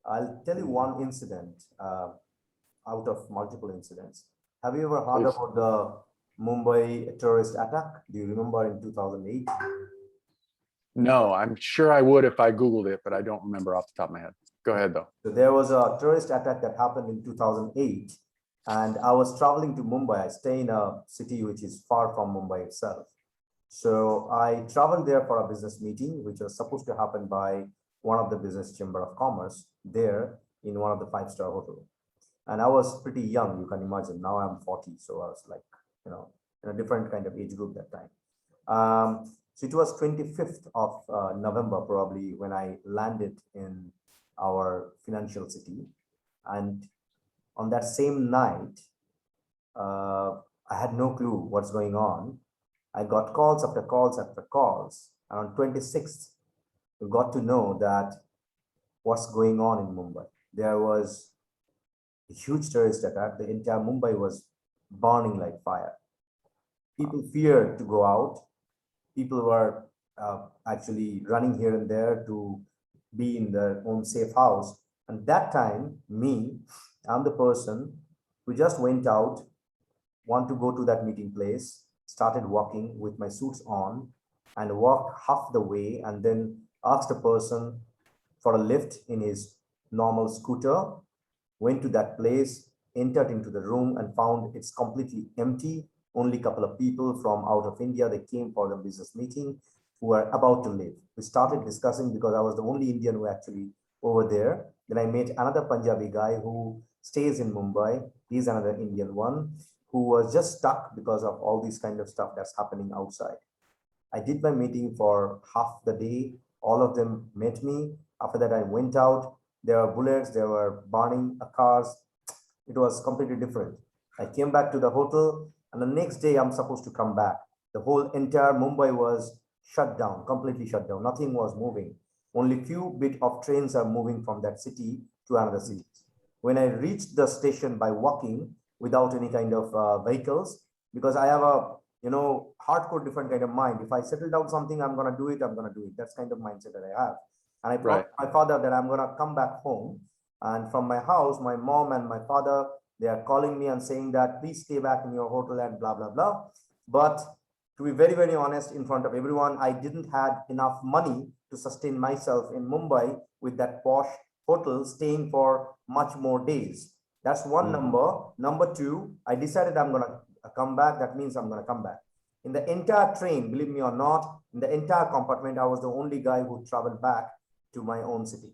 [SPEAKER 1] I'll tell you one incident out of multiple incidents. Have you ever heard about the Mumbai terrorist attack? Do you remember in 2008?
[SPEAKER 12] No, I'm sure I would if I Googled it, but I don't remember off the top of my head. Go ahead, though.
[SPEAKER 1] So there was a terrorist attack that happened in 2008, and I was traveling to Mumbai. I stay in a city which is far from Mumbai itself. So I traveled there for a business meeting, which was supposed to happen by one of the business chamber of commerce there in one of the five-star hotels. And I was pretty young, you can imagine. Now I'm 40, so I was like, in a different kind of age group that time. So it was 25th of November, probably, when I landed in our financial city. And on that same night, I had no clue what's going on. I got calls after calls after calls. And on 26th, we got to know that what's going on in Mumbai. There was a huge terrorist attack. The entire Mumbai was burning like fire. People feared to go out. People were actually running here and there to be in their own safe house. And that time, I'm the person who just went out, want to go to that meeting place, started walking with my suits on, and walked half the way, and then asked a person for a lift in his normal scooter, went to that place, entered into the room, and found it's completely empty. Only a couple of people from out of India, they came for the business meeting, who were about to leave. We started discussing because I was the only Indian who actually over there. Then I met another Punjabi guy who stays in Mumbai. He's another Indian one who was just stuck because of all this kind of stuff that's happening outside. I did my meeting for half the day. All of them met me. After that, I went out. There were bullets, there were burning cars. It was completely different. I came back to the hotel, and the next day I'm supposed to come back. The whole entire Mumbai was shut down, completely shut down. Nothing was moving. Only few bit of trains are moving from that city to another city. When I reached the station by walking without any kind of vehicles, because I have a hardcore different kind of mind. If I settle down something, I'm gonna do it. That's kind of mindset that I have. And I promised my father that I'm gonna come back home. And from my house, my mom and my father, they are calling me and saying that please stay back in your hotel and blah, blah, blah. But to be very, very honest, in front of everyone, I didn't have enough money to sustain myself in Mumbai with that posh hotel, staying for much more days. That's one number. Number two, I decided I'm gonna come back. That means I'm gonna come back. In the entire train, believe me or not, in the entire compartment, I was the only guy who traveled back to my own city.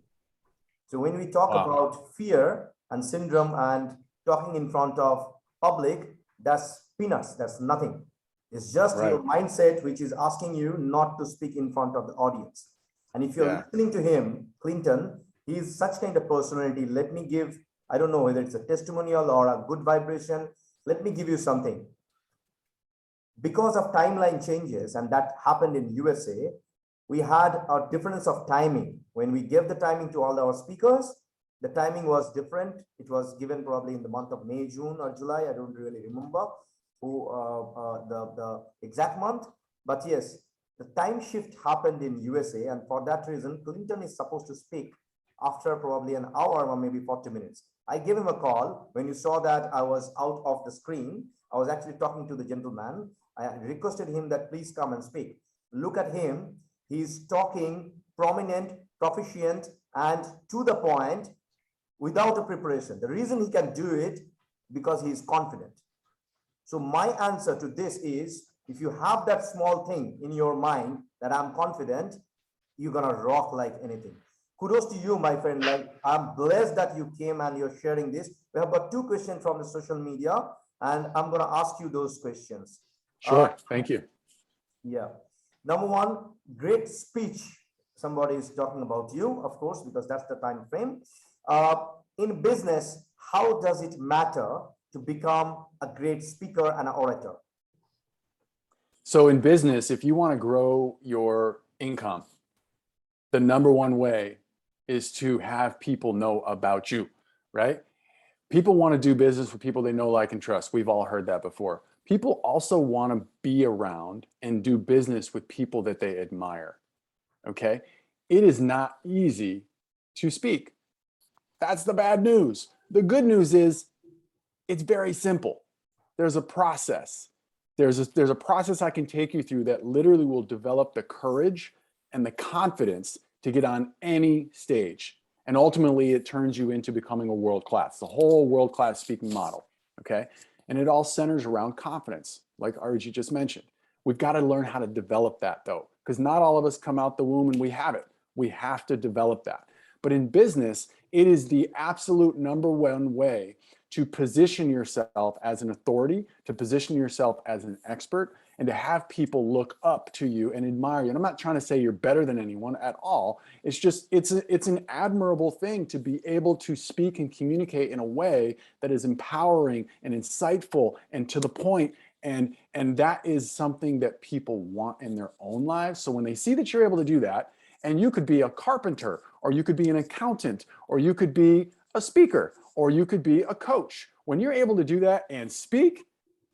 [SPEAKER 1] So when we talk about fear and syndrome and talking in front of public, that's peanuts, that's nothing. It's just your mindset, which is asking you not to speak in front of the audience. And if you're listening to him, Clinton, he's such kind of personality. Let me give, I don't know whether it's a testimonial or a good vibration. Let me give you something. because of timeline changes, and that happened in USA, we had a difference of timing. When we gave the timing to all our speakers, the timing was different. It was given probably in the month of May, June, or July. I don't really remember the exact month, but yes, the time shift happened in USA, and for that reason, Clinton is supposed to speak after probably an hour or maybe 40 minutes. I gave him a call. When you saw that I was out of the screen, I was actually talking to the gentleman. I requested him that please come and speak. Look at him. He's talking prominent, proficient, and to the point without a preparation. The reason he can do it because he is confident. So my answer to this is, if you have that small thing in your mind that I'm confident, you're gonna rock like anything. Kudos to you, my friend. Like, I'm blessed that you came and you're sharing this. We have got 2 questions from the social media, and I'm gonna ask you those questions.
[SPEAKER 12] Sure, thank you.
[SPEAKER 1] Yeah. Number 1, great speech. Somebody is talking about you, of course, because that's the time frame. In business, how does it matter to become a great speaker and an orator?
[SPEAKER 12] So in business, if you want to grow your income, the number one way is to have people know about you, right? People want to do business with people they know, like, and trust. We've all heard that before. People also want to be around and do business with people that they admire, okay? It is not easy to speak. That's the bad news. The good news is it's very simple. There's a process. There's a process I can take you through that literally will develop the courage and the confidence to get on any stage. And ultimately, it turns you into becoming a world-class, the whole world-class speaking model, okay? And it all centers around confidence, like Arjit just mentioned. We've got to learn how to develop that, though, because not all of us come out the womb and we have it. We have to develop that. But in business, it is the absolute number one way to position yourself as an authority, to position yourself as an expert, and to have people look up to you and admire you. And I'm not trying to say you're better than anyone at all. It's just, it's an admirable thing to be able to speak and communicate in a way that is empowering and insightful and to the point. And that is something that people want in their own lives. So when they see that you're able to do that, and you could be a carpenter, or you could be an accountant, or you could be a speaker, or you could be a coach. When you're able to do that and speak,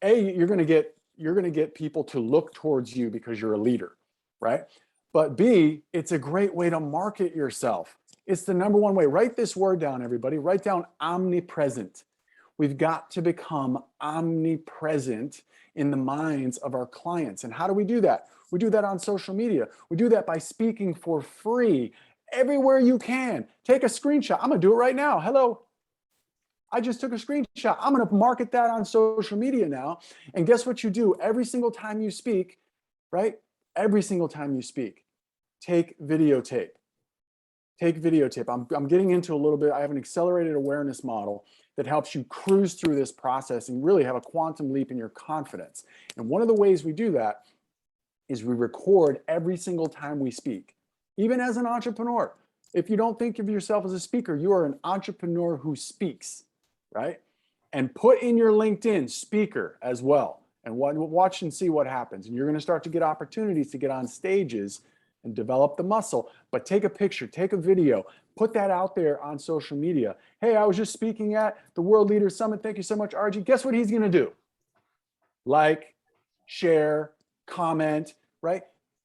[SPEAKER 12] A, you're going to get people to look towards you because you're a leader, right? But B, it's a great way to market yourself. It's the number one way. Write this word down, everybody. Write down omnipresent. We've got to become omnipresent in the minds of our clients. And how do we do that? We do that on social media. We do that by speaking for free everywhere you can. Take a screenshot. I'm going to do it right now. Hello. I just took a screenshot. I'm going to market that on social media now. And guess what you do every single time you speak, right? Every single time you speak, take videotape. Take videotape. I'm getting into a little bit. I have an accelerated awareness model that helps you cruise through this process and really have a quantum leap in your confidence. And one of the ways we do that is we record every single time we speak, even as an entrepreneur. If you don't think of yourself as a speaker, you are an entrepreneur who speaks, right? And put in your LinkedIn speaker as well, and watch and see what happens. And you're going to start to get opportunities to get on stages and develop the muscle. But take a picture, take a video, put that out there on social media. Hey, I was just speaking at the World Leader Summit. Thank you so much, RG. Guess what he's going to do? Like, share, comment, right?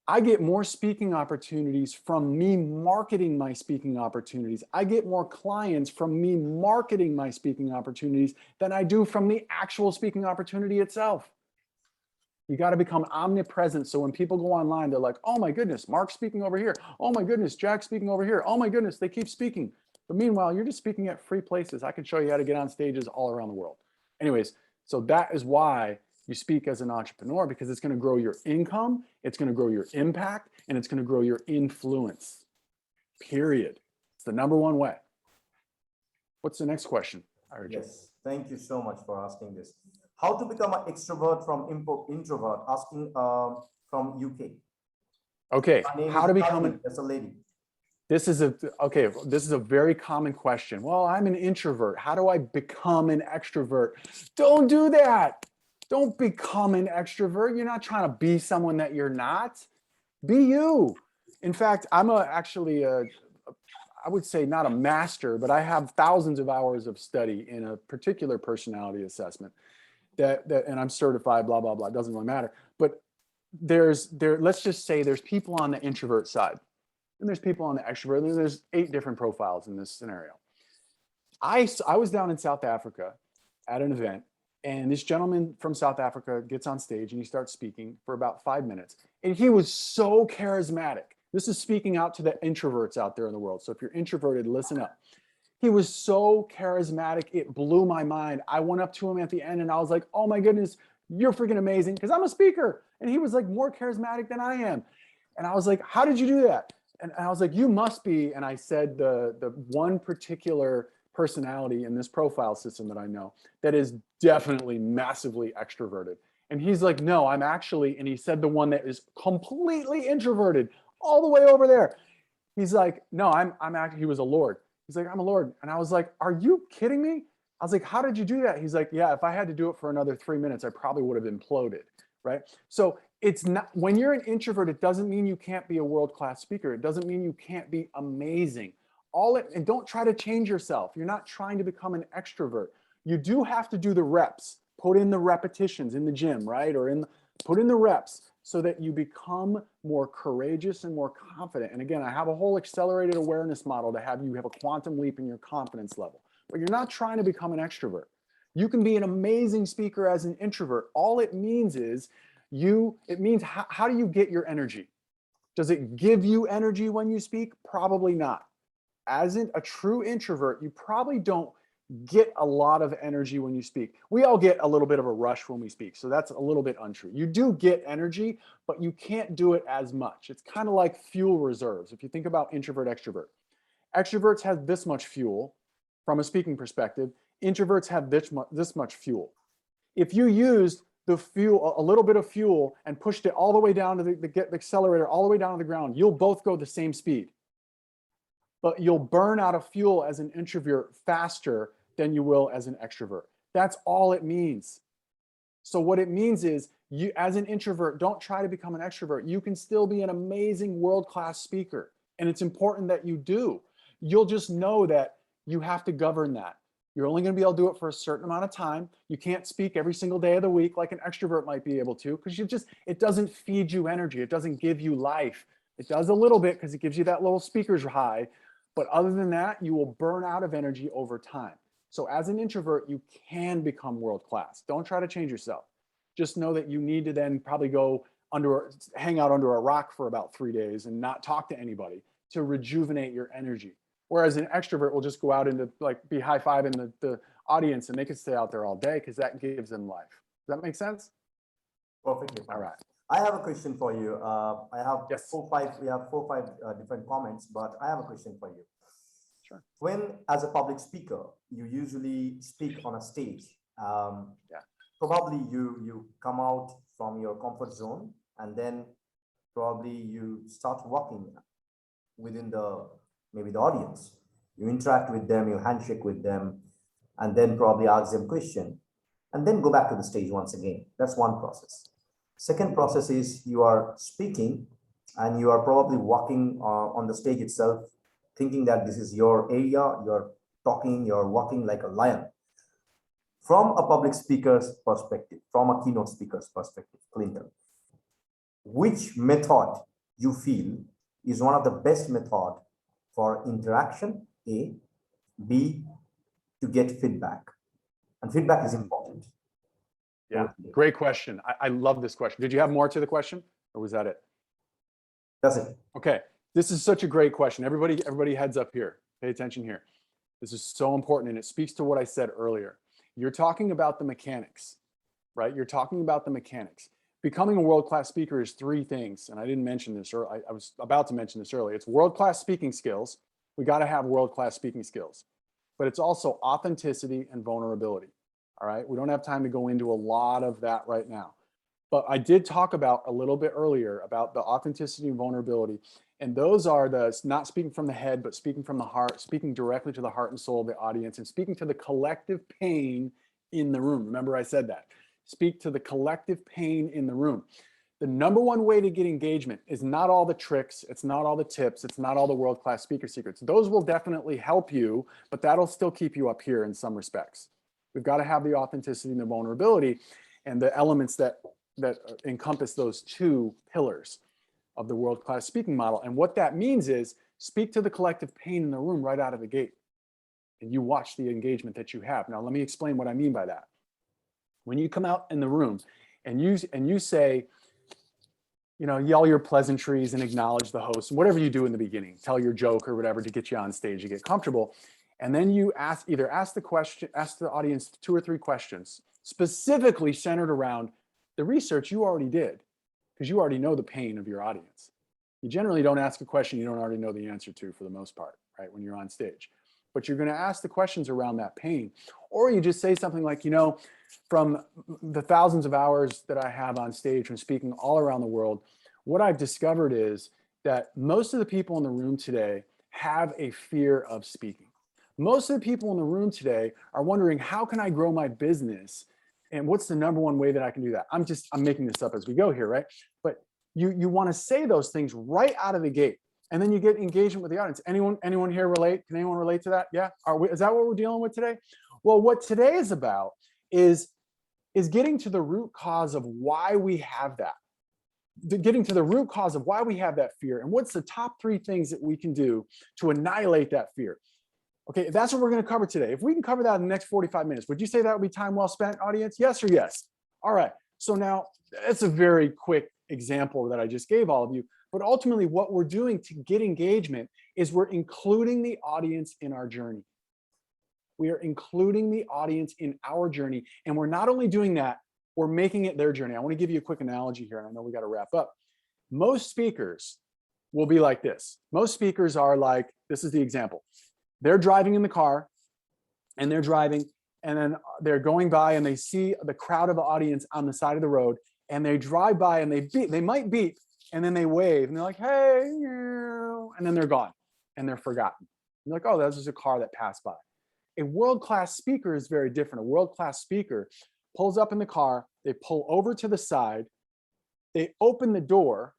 [SPEAKER 12] I get more speaking opportunities from me marketing my speaking opportunities. I get more clients from me marketing my speaking opportunities than I do from the actual speaking opportunity itself. You got to become omnipresent. So when people go online, they're like, oh my goodness, Mark's speaking over here. Oh my goodness, Jack's speaking over here. Oh my goodness, they keep speaking. But meanwhile, you're just speaking at free places. I can show you how to get on stages all around the world. Anyways, so that is why you speak as an entrepreneur, because it's going to grow your income, it's going to grow your impact, and it's going to grow your influence. Period. It's the number one way. What's the next question?
[SPEAKER 1] Yes, thank you so much for asking this. How to become an extrovert from introvert? Asking from UK.
[SPEAKER 12] Okay, how to become an...
[SPEAKER 1] That's a lady.
[SPEAKER 12] This is a very common question. Well, I'm an introvert. How do I become an extrovert? Don't do that. Don't become an extrovert. You're not trying to be someone that you're not. Be you. In fact, I'm actually I would say not a master, but I have thousands of hours of study in a particular personality assessment and I'm certified, blah, blah, blah. It doesn't really matter. But let's just say there's people on the introvert side and there's people on the extrovert. There's 8 different profiles in this scenario. I was down in South Africa at an event, and this gentleman from South Africa gets on stage and he starts speaking for about 5 minutes. And he was so charismatic. This is speaking out to the introverts out there in the world. So if you're introverted, listen up. He was so charismatic, it blew my mind. I went up to him at the end and I was like, oh my goodness, you're freaking amazing, because I'm a speaker. And he was like more charismatic than I am. And I was like, how did you do that? And I was like, you must be. And I said the one particular personality in this profile system that I know that is definitely massively extroverted. And he's like, no, I'm actually, and he said the one that is completely introverted all the way over there. He's like, no, I'm actually, he was a Lord. He's like, I'm a Lord. And I was like, are you kidding me? I was like, how did you do that? He's like, yeah, if I had to do it for another 3 minutes, I probably would have imploded, right? So it's not, when you're an introvert, it doesn't mean you can't be a world-class speaker. It doesn't mean you can't be amazing. And don't try to change yourself. You're not trying to become an extrovert. You do have to do the reps, put in the repetitions in the gym, right? Or put in the reps so that you become more courageous and more confident. And again, I have a whole accelerated awareness model to have you have a quantum leap in your confidence level. But you're not trying to become an extrovert. You can be an amazing speaker as an introvert. All it means is how do you get your energy? Does it give you energy when you speak? Probably not. As a true introvert, you probably don't get a lot of energy when you speak. We all get a little bit of a rush when we speak, so that's a little bit untrue. You do get energy, but you can't do it as much. It's kind of like fuel reserves. If you think about introvert, extrovert. Extroverts have this much fuel from a speaking perspective. Introverts have this much fuel. If you used the fuel, a little bit of fuel, and pushed it all the way down to the accelerator, all the way down to the ground, you'll both go the same speed. But you'll burn out of fuel as an introvert faster than you will as an extrovert. That's all it means. So what it means is, you, as an introvert, don't try to become an extrovert. You can still be an amazing world-class speaker. And it's important that you do. You'll just know that you have to govern that. You're only going to be able to do it for a certain amount of time. You can't speak every single day of the week like an extrovert might be able to, because it doesn't feed you energy. It doesn't give you life. It does a little bit because it gives you that little speaker's high. But other than that, you will burn out of energy over time. So as an introvert, you can become world-class. Don't try to change yourself. Just know that you need to then probably hang out under a rock for about 3 days and not talk to anybody to rejuvenate your energy. Whereas an extrovert will just go out and be high-fiving the audience, and they can stay out there all day because that gives them life. Does that make sense?
[SPEAKER 1] Perfectly.
[SPEAKER 12] All right.
[SPEAKER 1] I have a question for you. I have
[SPEAKER 12] Yes.
[SPEAKER 1] we have four, five different comments, but I have a question for you.
[SPEAKER 12] Sure.
[SPEAKER 1] When, as a public speaker, you usually speak on a stage,
[SPEAKER 12] Yeah.
[SPEAKER 1] probably you come out from your comfort zone, and then probably you start walking within maybe the audience. You interact with them, you handshake with them, and then probably ask them a question, and then go back to the stage once again. That's one process. Second process is you are speaking and you are probably walking on the stage itself, thinking that this is your area, you're talking, you're walking like a lion. From a public speaker's perspective, from a keynote speaker's perspective, Clinton, which method you feel is one of the best method for interaction, A, B, to get feedback? And feedback is important.
[SPEAKER 12] Yeah, great question. I love this question. Did you have more to the question, or was that it?
[SPEAKER 1] That's it.
[SPEAKER 12] Okay, this is such a great question. Everybody heads up here. Pay attention here. This is so important, and it speaks to what I said earlier. You're talking about the mechanics, right? You're talking about the mechanics. Becoming a world-class speaker is 3 things, and I didn't mention this, or I was about to mention this earlier. It's world-class speaking skills. We got to have world-class speaking skills, but it's also authenticity and vulnerability. All right, we don't have time to go into a lot of that right now, but I did talk about a little bit earlier about the authenticity and vulnerability, and those are the not speaking from the head, but speaking from the heart, speaking directly to the heart and soul of the audience, and speaking to the collective pain in the room. Remember I said that. speak to the collective pain in the room. The number one way to get engagement is not all the tricks, it's not all the tips, it's not all the world-class speaker secrets. Those will definitely help you, but that'll still keep you up here in some respects. We've got to have the authenticity and the vulnerability and the elements that encompass those two pillars of the world-class speaking model. And what that means is speak to the collective pain in the room right out of the gate. And you watch the engagement that you have. Now, let me explain what I mean by that. When you come out in the room and you say, you know, yell your pleasantries and acknowledge the host, and whatever you do in the beginning, tell your joke or whatever to get you on stage, to get comfortable. And then you ask the audience 2 or 3 questions, specifically centered around the research you already did, because you already know the pain of your audience. You generally don't ask a question you don't already know the answer to for the most part, right, when you're on stage. But you're going to ask the questions around that pain. Or you just say something like, you know, from the thousands of hours that I have on stage from speaking all around the world, what I've discovered is that most of the people in the room today have a fear of speaking. Most of the people in the room today are wondering, how can I grow my business? And what's the number one way that I can do that? I'm making this up as we go here, right? But you want to say those things right out of the gate. And then you get engagement with the audience. Anyone here relate? Can anyone relate to that? Yeah? Is that what we're dealing with today? Well, what today is about is getting to the root cause of why we have that. Getting to the root cause of why we have that fear, and what's the top 3 things that we can do to annihilate that fear. Okay, that's what we're going to cover today. If we can cover that in the next 45 minutes, would you say that would be time well spent, audience? Yes or yes? All right, so now that's a very quick example that I just gave all of you, but ultimately what we're doing to get engagement is we're including the audience in our journey. We are including the audience in our journey, and we're not only doing that, we're making it their journey. I want to give you a quick analogy here, and I know we got to wrap up. Most speakers will be like this. Most speakers are like, this is the example. They're driving in the car, and they're driving, and then they're going by, and they see the crowd of the audience on the side of the road, and they drive by, and they might beep, and then they wave, and they're like, hey, and then they're gone, and they're forgotten. You're like, oh, that was just a car that passed by. A world-class speaker is very different. A world-class speaker pulls up in the car, they pull over to the side, they open the door,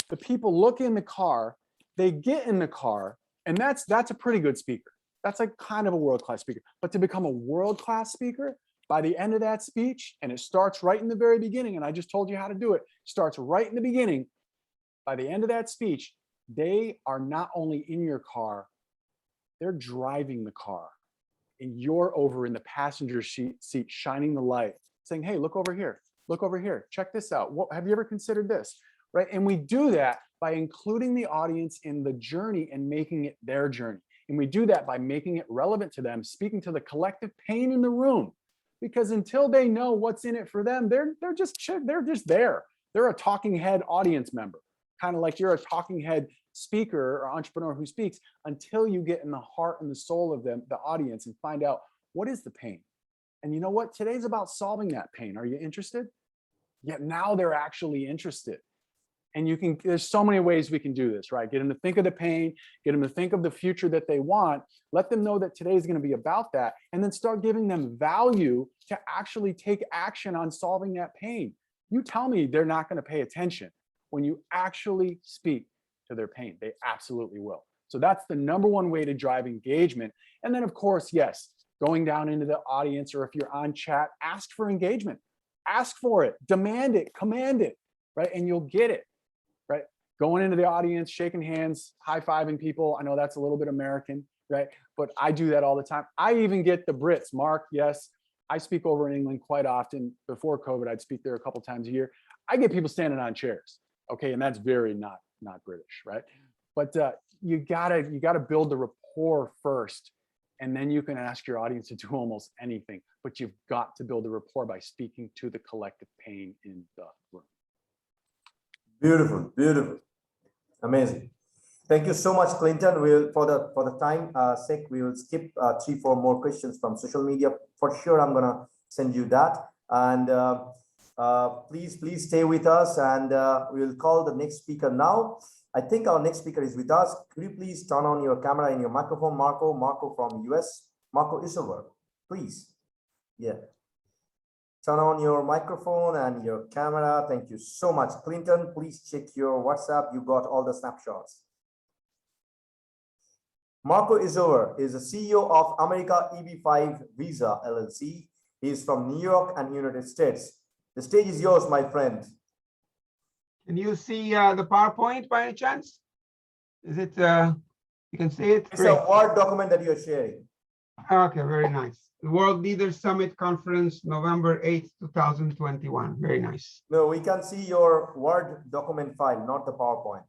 [SPEAKER 12] the people look in the car, they get in the car, and that's a pretty good speaker. That's like kind of a world-class speaker. But to become a world-class speaker, by the end of that speech, and it starts right in the very beginning, and I just told you how to do it, starts right in the beginning, by the end of that speech, they are not only in your car, they're driving the car. And you're over in the passenger seat shining the light, saying, hey, look over here, check this out. What, have you ever considered this, right? And we do that by including the audience in the journey and making it their journey. And we do that by making it relevant to them, speaking to the collective pain in the room. Because until they know what's in it for them, they're just there. They're a talking head audience member, kind of like you're a talking head speaker or entrepreneur who speaks, until you get in the heart and the soul of them, the audience, and find out what is the pain. And you know what? Today's about solving that pain. Are you interested? Yet now they're actually interested. And there's so many ways we can do this, right? Get them to think of the pain, get them to think of the future that they want, let them know that today is going to be about that, and then start giving them value to actually take action on solving that pain. You tell me they're not going to pay attention when you actually speak to their pain. They absolutely will. So that's the number one way to drive engagement. And then, of course, yes, going down into the audience, or if you're on chat, ask for engagement. Ask for it, demand it, command it, right? And you'll get it, right? Going into the audience, shaking hands, high-fiving people. I know that's a little bit American, right? But I do that all the time. I even get the Brits. Mark, yes, I speak over in England quite often. Before COVID, I'd speak there a couple times a year. I get people standing on chairs, okay? And that's very not British, right? But you gotta build the rapport first, and then you can ask your audience to do almost anything. But you've got to build the rapport by speaking to the collective pain in the room.
[SPEAKER 1] Beautiful, beautiful, amazing. Thank you so much, Clinton. We'll for the time sake, we will skip 3-4 more questions from social media. For sure, I'm gonna send you that. And please stay with us, and we'll call the next speaker now. I think our next speaker is with us. Could you please turn on your camera and your microphone, Marco? Marco from US. Marco Isilver, please. Yeah. turn on your microphone and your camera. Thank you so much. Clinton, please check your WhatsApp. You got all the snapshots. Marco Isover is the CEO of America EB5 Visa LLC. He is from New York and United States. The stage is yours, my friend.
[SPEAKER 13] Can you see the PowerPoint by any chance? Is it, you can see it?
[SPEAKER 1] It's a Word document that you're sharing.
[SPEAKER 13] Okay, very nice. The World Leader Summit Conference, November 8th, 2021. Very nice.
[SPEAKER 1] No, we can see your Word document file, not the PowerPoint.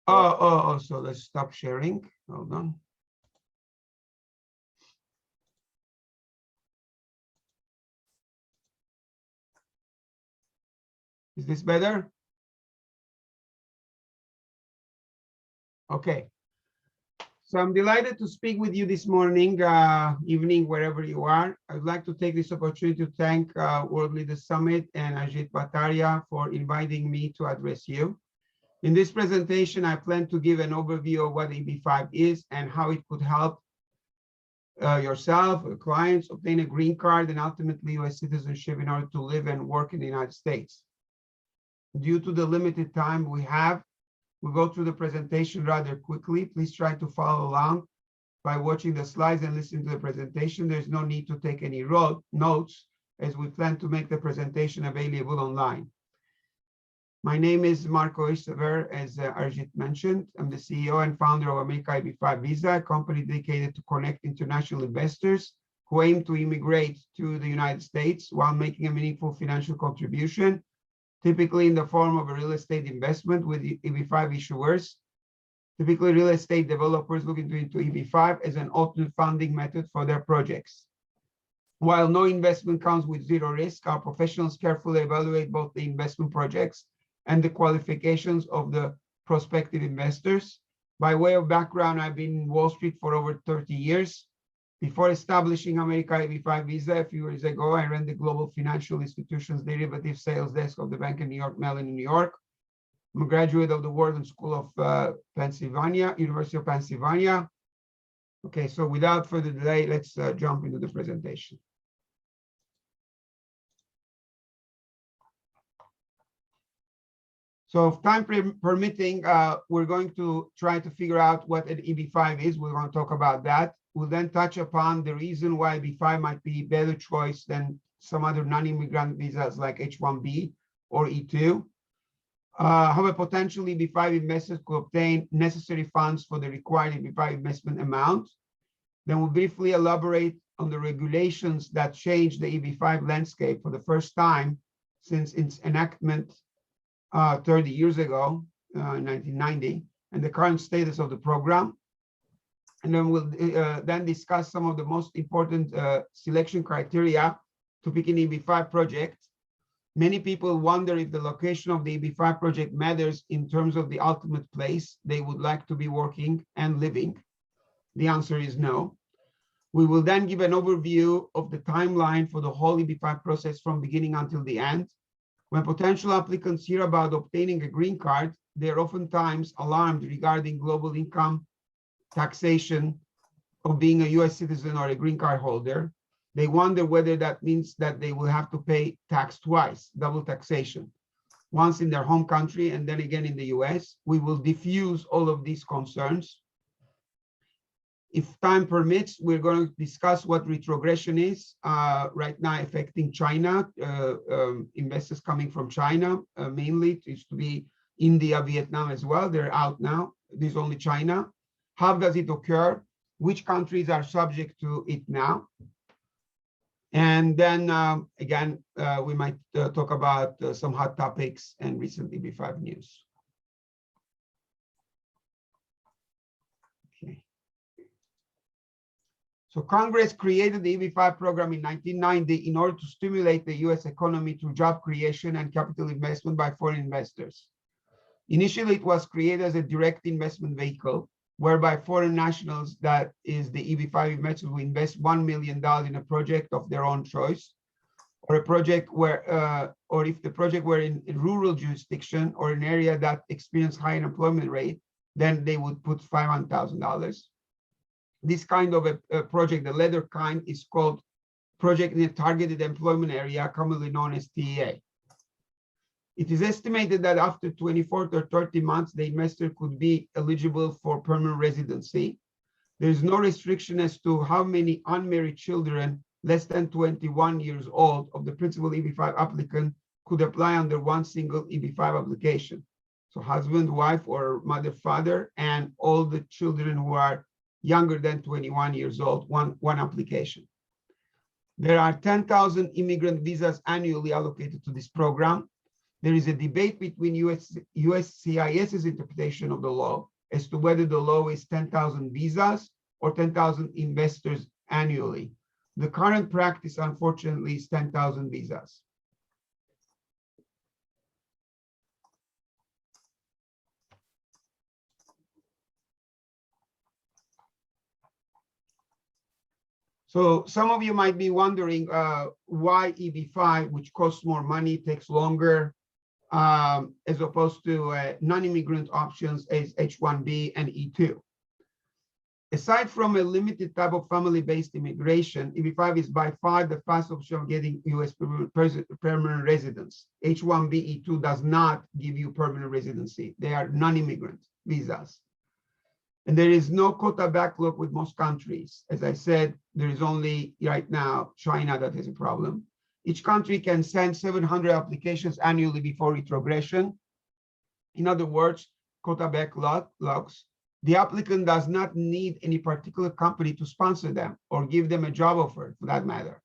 [SPEAKER 13] Oh, so let's stop sharing. Hold on. Is this better? Okay. So I'm delighted to speak with you this morning, evening, wherever you are. I would like to take this opportunity to thank World Leader Summit and Ajit Bhattaria for inviting me to address you. In this presentation, I plan to give an overview of what EB5 is and how it could help yourself, or clients, obtain a green card and ultimately US citizenship in order to live and work in the United States. Due to the limited time we have, we'll go through the presentation rather quickly. Please try to follow along by watching the slides and listening to the presentation. There's no need to take any notes as we plan to make the presentation available online. My name is Marco Isover, as Arjit mentioned. I'm the CEO and founder of America EB5 Visa, a company dedicated to connect international investors who aim to immigrate to the United States while making a meaningful financial contribution, typically in the form of a real estate investment with EB5 issuers, typically real estate developers looking into EB5 as an alternate funding method for their projects. While no investment comes with zero risk, our professionals carefully evaluate both the investment projects and the qualifications of the prospective investors. By way of background, I've been in Wall Street for over 30 years. Before establishing America EB5 Visa a few years ago, I ran the Global Financial Institutions Derivative Sales Desk of the Bank of New York Mellon in New York. I'm a graduate of the Wharton School of Pennsylvania, University of Pennsylvania. Okay, so without further delay, let's jump into the presentation. So if time permitting, we're going to try to figure out what an EB5 is. We're going to talk about that. We'll then touch upon the reason why EB5 might be a better choice than some other non-immigrant visas like H-1B or E-2. How a potential EB5 investors could obtain necessary funds for the required EB5 investment amount. Then we'll briefly elaborate on the regulations that changed the EB5 landscape for the first time since its enactment 30 years ago, in 1990, and the current status of the program. And then we'll then discuss some of the most important selection criteria to pick an EB5 project. Many people wonder if the location of the EB5 project matters in terms of the ultimate place they would like to be working and living. The answer is no. We will then give an overview of the timeline for the whole EB5 process from beginning until the end. When potential applicants hear about obtaining a green card, they're oftentimes alarmed regarding global income taxation of being a US citizen or a green card holder. They wonder whether that means that they will have to pay tax twice, double taxation, once in their home country and then again in the US. We will diffuse all of these concerns. If time permits, we're going to discuss what retrogression is right now affecting China, investors coming from China mainly. It used to be India, Vietnam as well. They're out now. There's only China. How does it occur? Which countries are subject to it now? And then again, we might talk about some hot topics and recent EB5 news. Okay. So Congress created the EB5 program in 1990 in order to stimulate the US economy through job creation and capital investment by foreign investors. Initially, it was created as a direct investment vehicle, whereby foreign nationals, that is the EB5 investors, will invest $1 million in a project of their own choice, or a project where, or if the project were in a rural jurisdiction or an area that experienced high unemployment rate, then they would put $500,000. This kind of a project, the latter kind, is called project in a targeted employment area, commonly known as TEA. It is estimated that after 24 to 30 months, the investor could be eligible for permanent residency. There is no restriction as to how many unmarried children less than 21 years old of the principal EB-5 applicant could apply under one single EB-5 application. So husband, wife, or mother, father, and all the children who are younger than 21 years old, one application. There are 10,000 immigrant visas annually allocated to this program. There is a debate between USCIS's interpretation of the law as to whether the law is 10,000 visas or 10,000 investors annually. The current practice, unfortunately, is 10,000 visas. So some of you might be wondering why EB-5, which costs more money, takes longer, as opposed to non-immigrant options as H-1B and E-2. Aside from a limited type of family-based immigration, EB-5 is by far the fastest option of getting U.S. permanent residence. H-1B, E-2 does not give you permanent residency. They are non-immigrant visas. And there is no quota backlog with most countries. As I said, there is only right now China that has a problem. Each country can send 700 applications annually before retrogression. In other words, quota backlogs. The applicant does not need any particular company to sponsor them or give them a job offer, for that matter.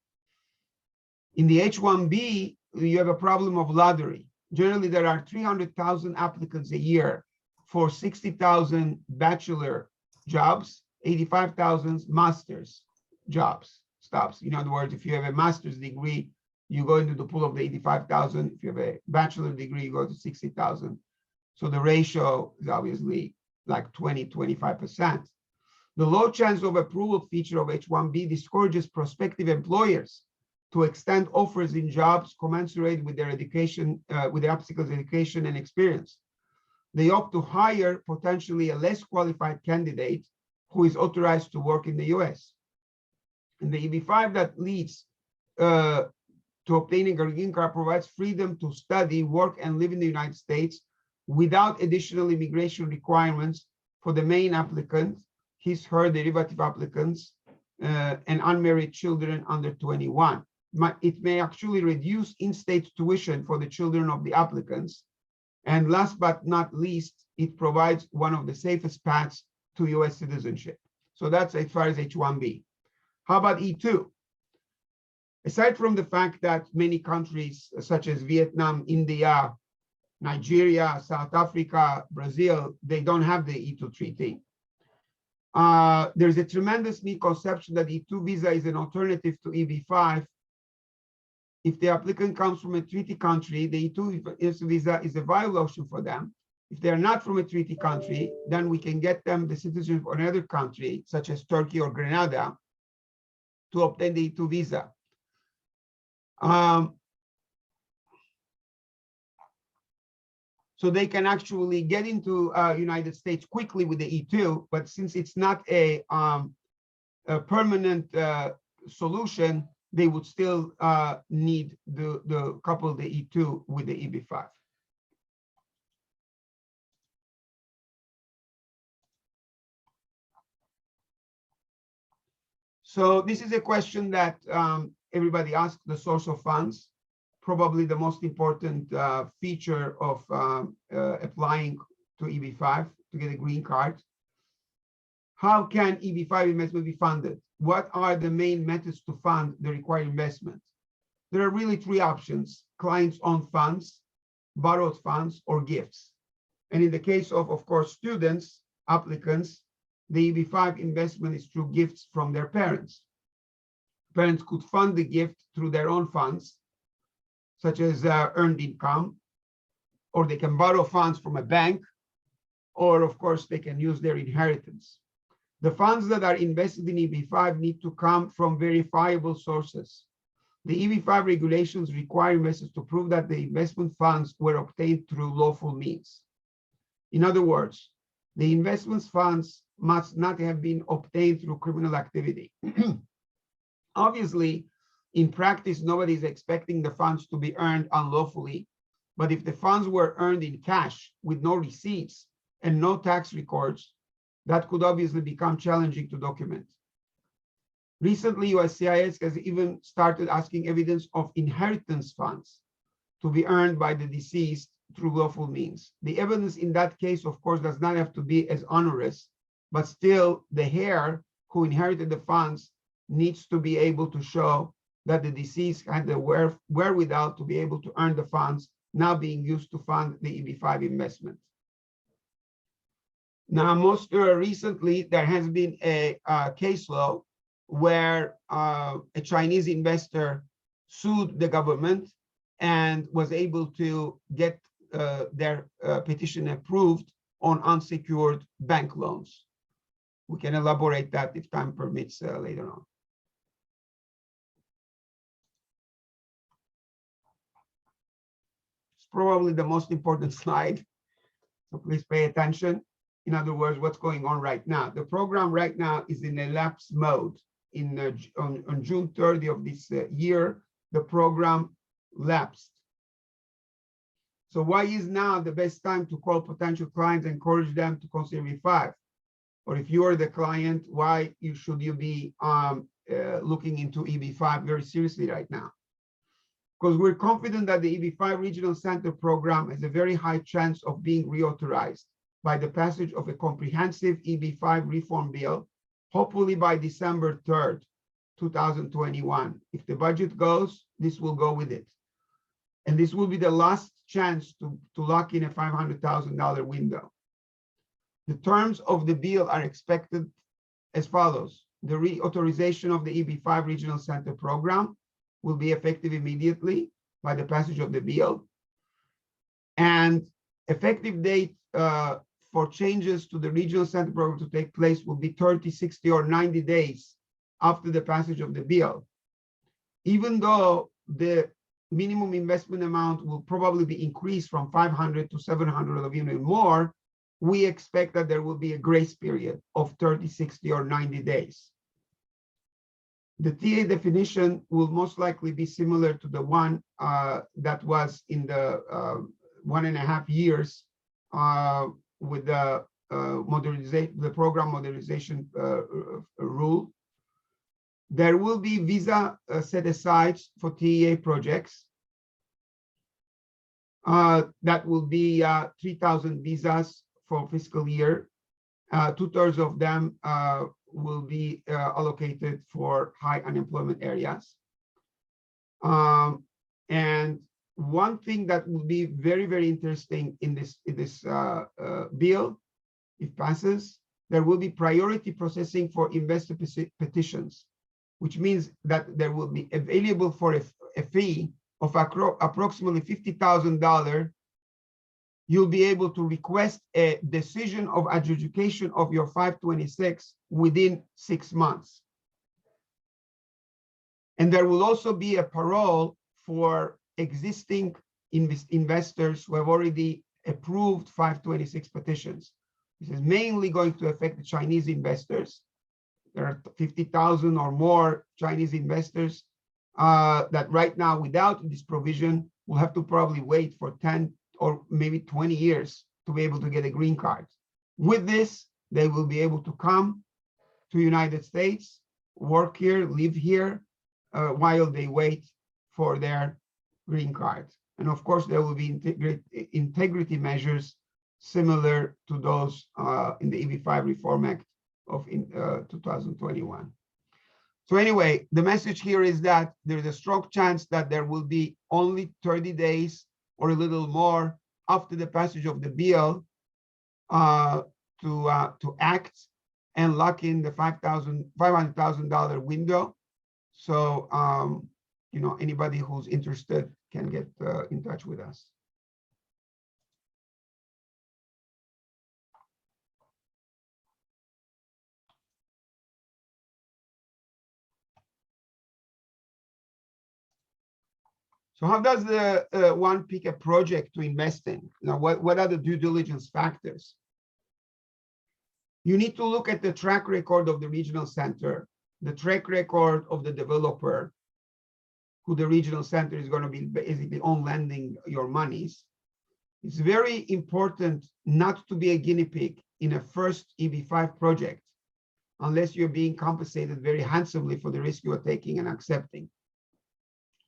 [SPEAKER 13] In the H-1B, you have a problem of lottery. Generally, there are 300,000 applicants a year for 60,000 bachelor jobs, 85,000 master's jobs, stops. In other words, if you have a master's degree, you go into the pool of the 85,000. If you have a bachelor degree, you go to 60,000. So the ratio is obviously like 20–25%. The low chance of approval feature of H-1B discourages prospective employers to extend offers in jobs commensurate with their education, with the applicant's education and experience. They opt to hire potentially a less qualified candidate who is authorized to work in the US. And the EB-5 that leads to obtaining a green card provides freedom to study, work, and live in the United States without additional immigration requirements for the main applicant, his, her derivative applicants, and unmarried children under 21. It may actually reduce in-state tuition for the children of the applicants. And last but not least, it provides one of the safest paths to US citizenship. So that's as far as H-1B. How about E-2? Aside from the fact that many countries such as Vietnam, India, Nigeria, South Africa, Brazil, they don't have the E-2 treaty. There's a tremendous misconception that E-2 visa is an alternative to EB-5. If the applicant comes from a treaty country, the E-2 visa is a viable option for them. If they're not from a treaty country, then we can get them the citizenship of another country, such as Turkey or Grenada, to obtain the E-2 visa. So they can actually get into United States quickly with the E-2, but since it's not a permanent solution, they would still need the couple the E-2 with the EB-5. So this is a question that everybody asks, the source of funds. Probably the most important feature of applying to EB-5 to get a green card. How can EB-5 investment be funded? What are the main methods to fund the required investment? There are really three options: clients-owned funds, borrowed funds, or gifts. And in the case of course, students, applicants, the EB-5 investment is through gifts from their parents. Parents could fund the gift through their own funds, such as earned income, or they can borrow funds from a bank, or of course, they can use their inheritance. The funds that are invested in EB-5 need to come from verifiable sources. The EB-5 regulations require investors to prove that the investment funds were obtained through lawful means. In other words, the investment funds must not have been obtained through criminal activity. Obviously, In practice, nobody is expecting the funds to be earned unlawfully, but if the funds were earned in cash with no receipts and no tax records, that could obviously become challenging to document. Recently, USCIS has even started asking evidence of inheritance funds to be earned by the deceased through lawful means. The evidence in that case, of course, does not have to be as onerous, but still the heir who inherited the funds needs to be able to show that the deceased had the wherewithal to be able to earn the funds now being used to fund the EB5 investment. Now, most recently, there has been a case law where a Chinese investor sued the government and was able to get their petition approved on unsecured bank loans. We can elaborate that if time permits later on. It's probably the most important slide, so please pay attention. In other words, what's going on right now? The program right now is in a lapse mode. On June 30 of this year, the program lapsed. So why is now the best time to call potential clients and encourage them to consider EB5? Or if you are the client, why should you be looking into EB5 very seriously right now? Because we're confident that the EB5 Regional Center program has a very high chance of being reauthorized by the passage of a comprehensive EB5 reform bill, hopefully by December 3rd, 2021. If the budget goes, this will go with it. And this will be the last chance to lock in a $500,000 window. The terms of the bill are expected as follows. The reauthorization of the EB5 Regional Center program will be effective immediately by the passage of the bill. And effective date for changes to the Regional Center program to take place will be 30, 60, or 90 days after the passage of the bill. Even though the minimum investment amount will probably be increased from 500 to 700 or even more, we expect that there will be a grace period of 30, 60, or 90 days. The TA definition will most likely be similar to the one that was in the 1.5 years with the the program modernization rule. There will be visa set aside for TEA projects. That will be 3,000 visas for fiscal year. 2/3 of them will be allocated for high unemployment areas. And one thing that will be very, very interesting in this bill, if passes, there will be priority processing for investor petitions, which means that there will be available for a fee of approximately $50,000. You'll be able to request a decision of adjudication of your 526 within 6 months. And there will also be a parole for existing investors who have already approved 526 petitions. This is mainly going to affect the Chinese investors. There are 50,000 or more Chinese investors that right now, without this provision, will have to probably wait for 10 or maybe 20 years to be able to get a green card. With this, they will be able to come to the United States, work here, live here, while they wait for their green card. And of course, there will be integrity measures similar to those in the EB5 Reform Act of 2021. So anyway, the message here is that there's a strong chance that there will be only 30 days or a little more after the passage of the bill to act and lock in the $500,000 window. So anybody who's interested can get in touch with us. So how does the one pick a project to invest in? Now, what are the due diligence factors? You need to look at the track record of the regional center, the track record of the developer, who the regional center is going to be basically on lending your monies. It's very important not to be a guinea pig in a first EB5 project unless you're being compensated very handsomely for the risk you are taking and accepting.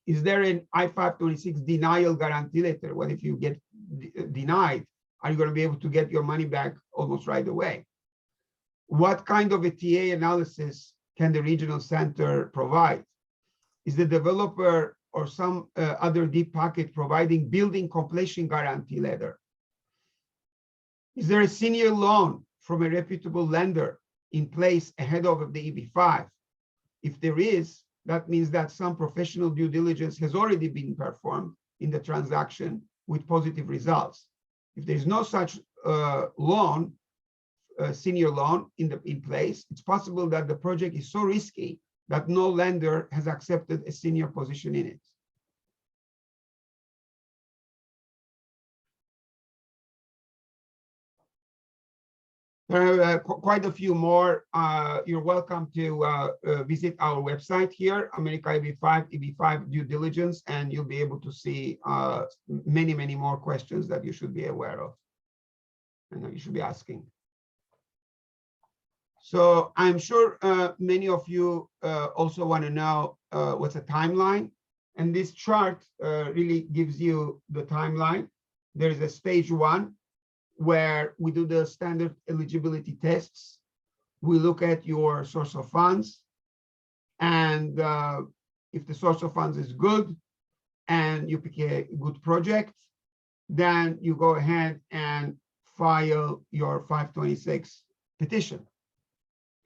[SPEAKER 13] Is there an I-526 denial guarantee letter? What if you get denied? Are you going to be able to get your money back almost right away? What kind of a TA analysis can the regional center provide? Is the developer or some other deep pocket providing building completion guarantee letter? Is there a senior loan from a reputable lender in place ahead of the EB5? If there is, that means that some professional due diligence has already been performed in the transaction with positive results. If there's no such loan, senior loan in place, it's possible that the project is so risky that no lender has accepted a senior position in it. There are quite a few more. You're welcome to visit our website here, America EB5 due diligence, and you'll be able to see many, many more questions that you should be aware of and that you should be asking. So I'm sure many of you also want to know what's a timeline. And this chart really gives you the timeline. There is a stage 1 where we do the standard eligibility tests. We look at your source of funds. And if the source of funds is good and you pick a good project, then you go ahead and file your 526 petition.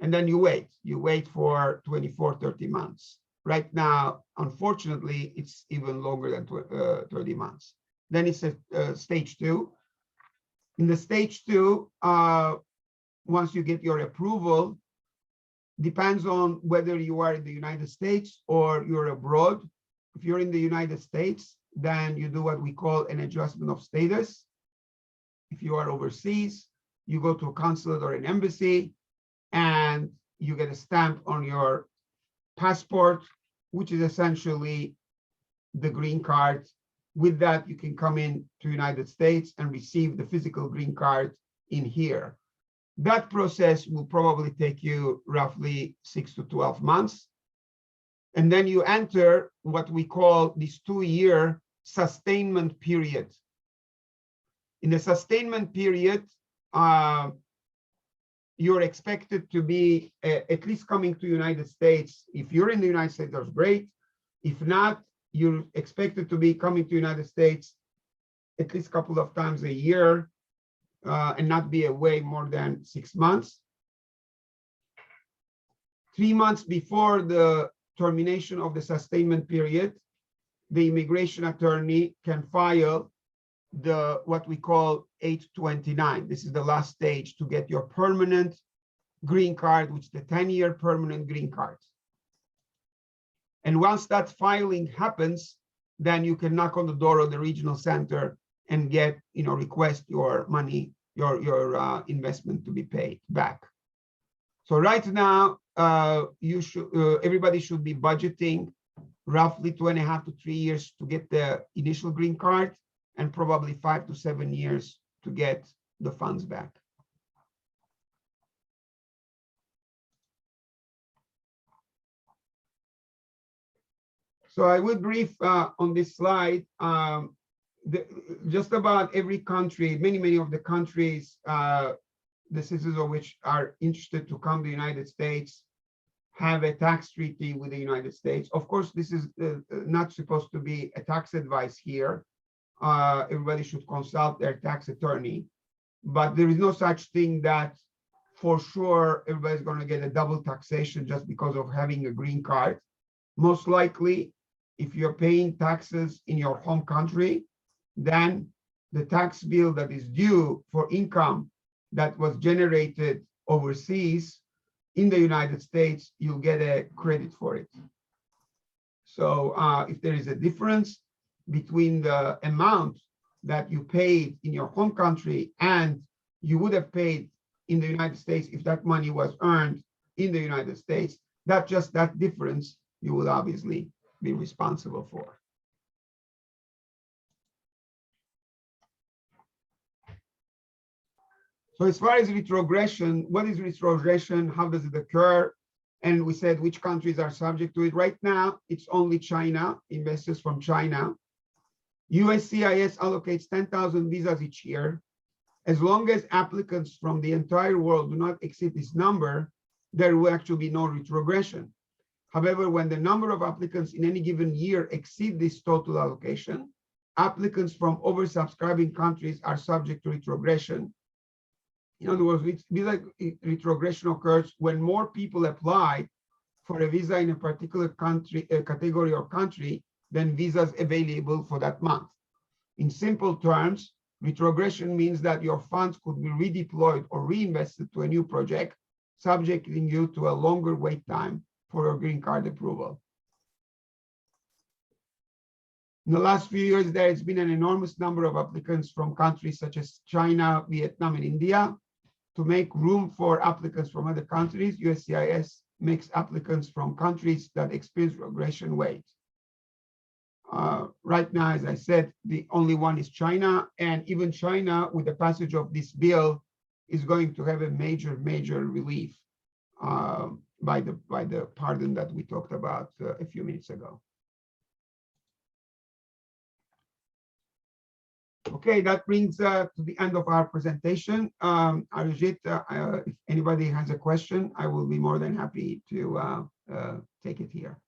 [SPEAKER 13] And then you wait for 24, 30 months. Right now, unfortunately, it's even longer than 30 months. Then it's a stage 2. In the stage 2, once you get your approval, depends on whether you are in the United States or you're abroad. If you're in the United States, then you do what we call an adjustment of status. If you are overseas, you go to a consulate or an embassy, and you get a stamp on your passport, which is essentially the green card. With that, you can come in to United States and receive the physical green card in here. That process will probably take you roughly 6 to 12 months. And then you enter what we call this 2-year sustainment period. In the sustainment period, you're expected to be at least coming to United States. If you're in the United States, that's great. If not, you're expected to be coming to United States at least a couple of times a year and not be away more than 6 months. 3 months before the termination of the sustainment period, the immigration attorney can file what we call 829. This is the last stage to get your permanent green card, which is the 10-year permanent green card. And once that filing happens, then you can knock on the door of the regional center and get, request your money, your investment to be paid back. So right now, everybody should be budgeting roughly 2.5 to 3 years to get the initial green card, and probably 5 to 7 years to get the funds back. So I will brief on this slide. Just about every country, many of the countries, the citizens of which are interested to come to the United States, have a tax treaty with the United States. Of course, this is not supposed to be a tax advice here. Everybody should consult their tax attorney, but there is no such thing that for sure everybody's going to get a double taxation just because of having a green card. Most likely, if you're paying taxes in your home country, then the tax bill that is due for income that was generated overseas in the United States, you'll get a credit for it. So if there is a difference between the amount that you paid in your home country and you would have paid in the United States if that money was earned in the United States, that difference you will obviously be responsible for. So as far as retrogression, what is retrogression? How does it occur? And we said which countries are subject to it. Right now, it's only China, investors from China. USCIS allocates 10,000 visas each year. As long as applicants from the entire world do not exceed this number, there will actually be no retrogression. However, when the number of applicants in any given year exceed this total allocation, applicants from oversubscribing countries are subject to retrogression. In other words, visa retrogression occurs when more people apply for a visa in a particular country, category or country, than visas available for that month. In simple terms, retrogression means that your funds could be redeployed or reinvested to a new project, subjecting you to a longer wait time for your green card approval. In the last few years, there has been an enormous number of applicants from countries such as China, Vietnam, and India. To make room for applicants from other countries, USCIS makes applicants from countries that experience regression wait. Right now, as I said, the only one is China, and even China, with the passage of this bill, is going to have a major relief by the pardon that we talked about a few minutes ago. Okay, that brings to the end of our presentation. Arijit, if anybody has a question, I will be more than happy to take it here.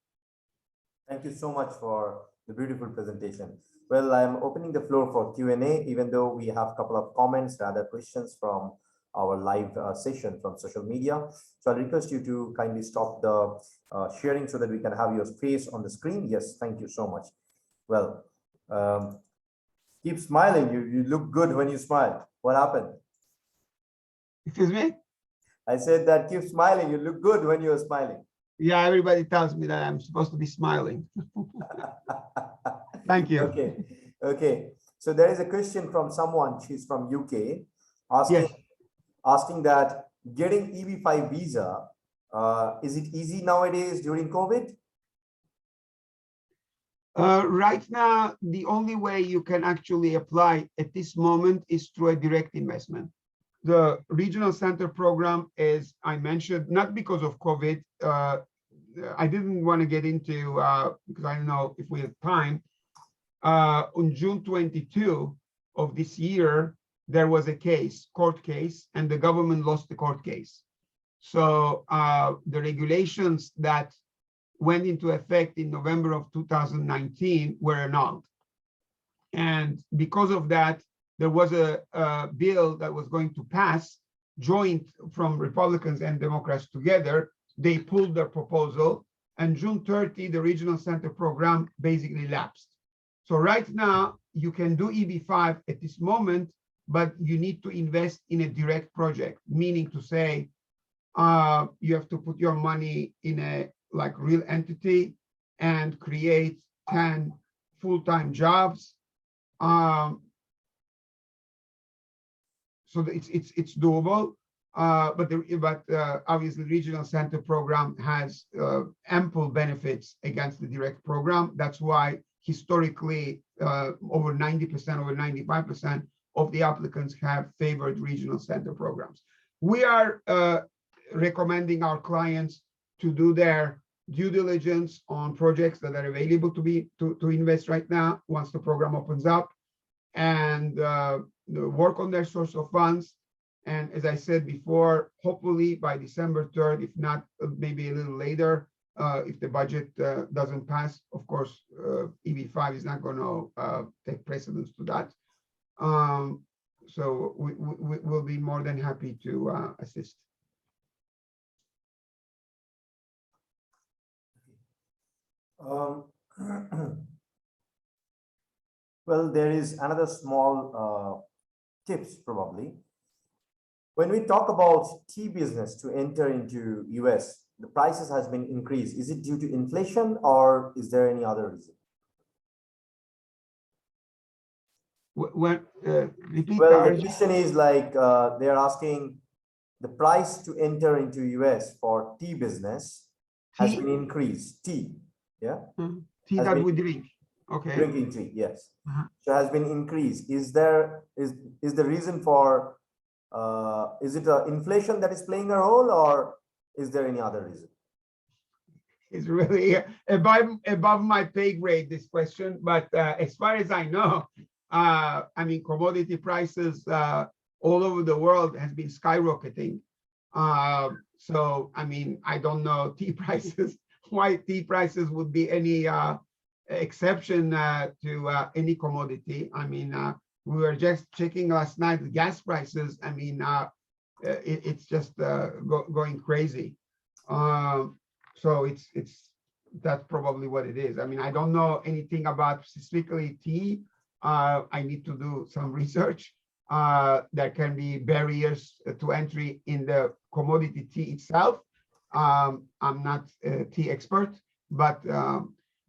[SPEAKER 1] Thank you so much for the beautiful presentation. Well, I'm opening the floor for Q&A, even though we have a couple of comments, rather questions from our live session from social media. So I'll request you to kindly stop the sharing so that we can have your face on the screen. Yes, thank you so much. Well, keep smiling. You look good when you smile. What happened?
[SPEAKER 13] Excuse me?
[SPEAKER 1] I said that keep smiling. You look good when you're smiling.
[SPEAKER 13] Yeah, everybody tells me that I'm supposed to be smiling. Thank you.
[SPEAKER 1] Okay. So there is a question from someone. She's from UK, asking that getting EB5 visa, is it easy nowadays during COVID?
[SPEAKER 13] Right now, the only way you can actually apply at this moment is through a direct investment. The regional center program, as I mentioned, not because of COVID, I didn't want to get into, because I don't know if we have time. On June 22 of this year, there was a court case, and the government lost the court case. So the regulations that went into effect in November of 2019 were annulled. And because of that, there was a bill that was going to pass, joint from Republicans and Democrats together. They pulled their proposal, and June 30, the regional center program basically lapsed. So right now, you can do EB5 at this moment, but you need to invest in a direct project, meaning to say, you have to put your money in a real entity and create 10 full-time jobs. So it's doable, but obviously regional center program has ample benefits against the direct program. That's why historically over 90%, over 95% of the applicants have favored regional center programs. We are recommending our clients to do their due diligence on projects that are available to invest right now once the program opens up, and work on their source of funds. And as I said before, hopefully by December 3rd, if not maybe a little later, if the budget doesn't pass, of course, EB5 is not going to take precedence to that. So we will be more than happy to assist.
[SPEAKER 1] Well, there is another small tips probably. When we talk about tea business to enter into US, the prices has been increased. Is it due to inflation or is there any other reason?
[SPEAKER 13] Repeat.
[SPEAKER 1] Well, the question is they are asking the price to enter into US for tea business has been increased. Tea, yeah.
[SPEAKER 13] tea
[SPEAKER 1] has
[SPEAKER 13] that
[SPEAKER 1] been
[SPEAKER 13] we drink. Okay.
[SPEAKER 1] drinking tea, yes.
[SPEAKER 13] Uh-huh.
[SPEAKER 1] So has been increased. Is the reason for is it inflation that is playing a role, or is there any other reason?
[SPEAKER 13] It's really above my pay grade, this question, but as far as I know, I mean, commodity prices all over the world has been skyrocketing. So, I mean, I don't know tea prices, why tea prices would be any exception to any commodity. I mean, we were just checking last night the gas prices. I mean, it's just going crazy. So that's probably what it is. I mean, I don't know anything about specifically tea. I need to do some research. There can be barriers to entry in the commodity tea itself. I'm not a tea expert, but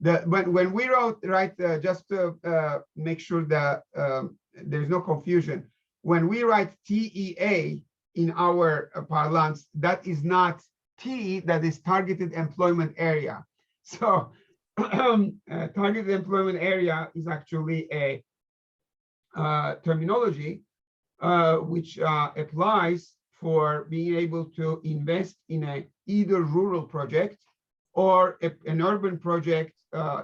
[SPEAKER 13] when we write, just to make sure that there's no confusion, when we write TEA in our parlance, that is not T, that is targeted employment area. So targeted employment area is actually a terminology which applies for being able to invest in a either rural project or an urban project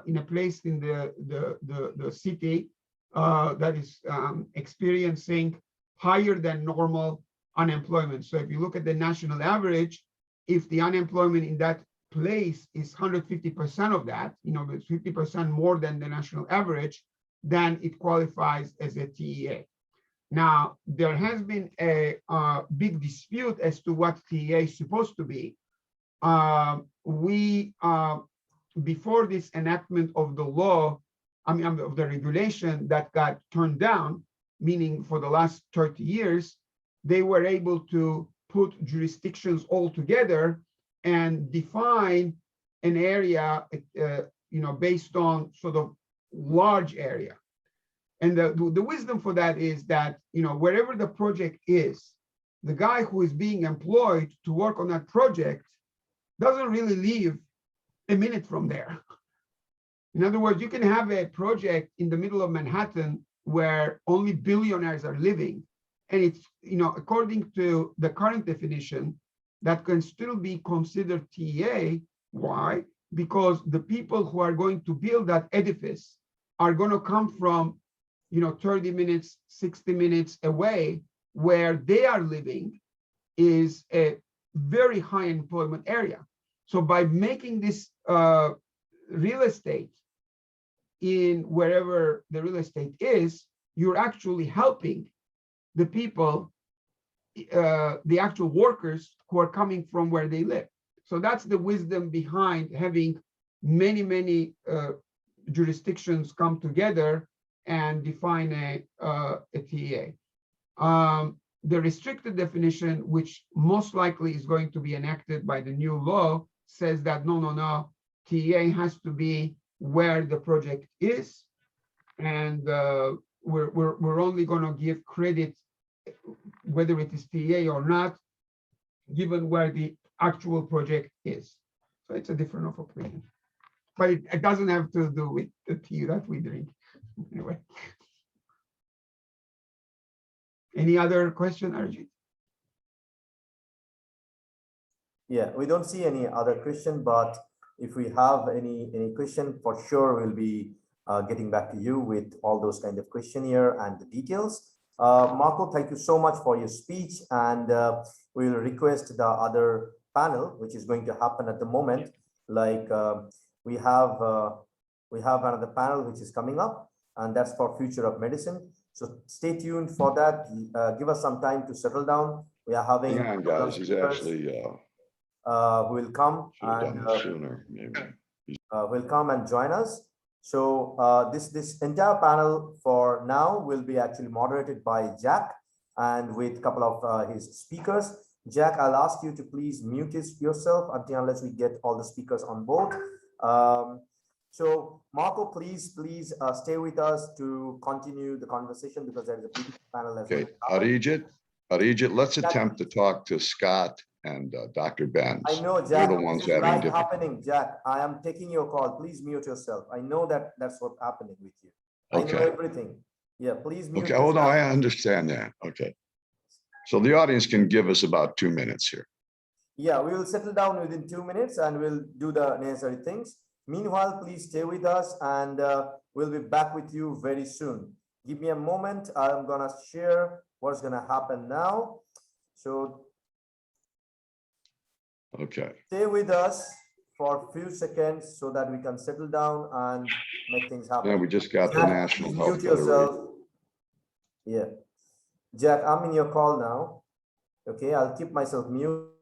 [SPEAKER 13] in a place in the city that is experiencing higher than normal unemployment. So if you look at the national average, if the unemployment in that place is 150% of that, you know, it's 50% more than the national average, then it qualifies as a TEA. Now, there has been a big dispute as to what TEA is supposed to be. Before this enactment of the law, I mean, of the regulation that got turned down, meaning for the last 30 years, they were able to put jurisdictions all together and define an area, you know, based on sort of large area. And the wisdom for that is that, you know, wherever the project is, the guy who is being employed to work on that project doesn't really leave a minute from there. In other words, you can have a project in the middle of Manhattan where only billionaires are living. And it's, you know, according to the current definition, that can still be considered TEA. Why? Because the people who are going to build that edifice are going to come from, you know, 30 minutes, 60 minutes away, where they are living is a very high employment area. So by making this real estate in wherever the real estate is, you're actually helping the people, the actual workers who are coming from where they live. So that's the wisdom behind having many jurisdictions come together and define a TEA. The restricted definition, which most likely is going to be enacted by the new law, says that no, TEA has to be where the project is, and we're only going to give credit, whether it is TEA or not, given where the actual project is. So it's a difference of opinion, but it doesn't have to do with the tea that we drink. Anyway, any other question, Arjit?
[SPEAKER 1] Yeah, we don't see any other question, but if we have any question, for sure we'll be getting back to you with all those kind of questionnaire and the details. Marco, thank you so much for your speech, and we'll request the other panel, which is going to happen at the moment. Like we have another panel which is coming up, and that's for future of medicine. So stay tuned for that. Give us some time to settle down. We are having
[SPEAKER 14] guys, he's actually
[SPEAKER 1] who will come and
[SPEAKER 14] sooner, maybe.
[SPEAKER 1] will come and join us. So this entire panel for now will be actually moderated by Jack and with a couple of his speakers. Jack, I'll ask you to please mute yourself unless we get all the speakers on board. So Marco, please stay with us to continue the conversation, because there is a big panel as well.
[SPEAKER 14] Okay, Arijit, Egypt, let's attempt to talk to Scott and Dr. Benz.
[SPEAKER 1] I know,
[SPEAKER 14] They're
[SPEAKER 1] Jack,
[SPEAKER 14] the
[SPEAKER 1] this
[SPEAKER 14] ones
[SPEAKER 1] is
[SPEAKER 14] having
[SPEAKER 1] live
[SPEAKER 14] difficulty.
[SPEAKER 1] happening. Jack, I am taking your call. Please mute yourself. I know that that's what's happening with you. I know
[SPEAKER 14] Okay.
[SPEAKER 1] everything. Yeah, please mute
[SPEAKER 14] Okay, hold on,
[SPEAKER 1] yourself.
[SPEAKER 14] I understand that. Okay. So the audience can give us about 2 minutes here.
[SPEAKER 1] Yeah, we will settle down within 2 minutes and we'll do the necessary things. Meanwhile, please stay with us and we'll be back with you very soon. Give me a moment. I'm gonna share what's gonna happen now. So
[SPEAKER 14] Okay.
[SPEAKER 1] stay with us for a few seconds so that we can settle down and make things happen.
[SPEAKER 14] Yeah, we just got the
[SPEAKER 1] Jack,
[SPEAKER 14] National
[SPEAKER 1] please
[SPEAKER 14] Health
[SPEAKER 1] mute
[SPEAKER 14] Federation.
[SPEAKER 1] yourself. Yeah. Jack, I'm in your call now. Okay, I'll keep myself mute.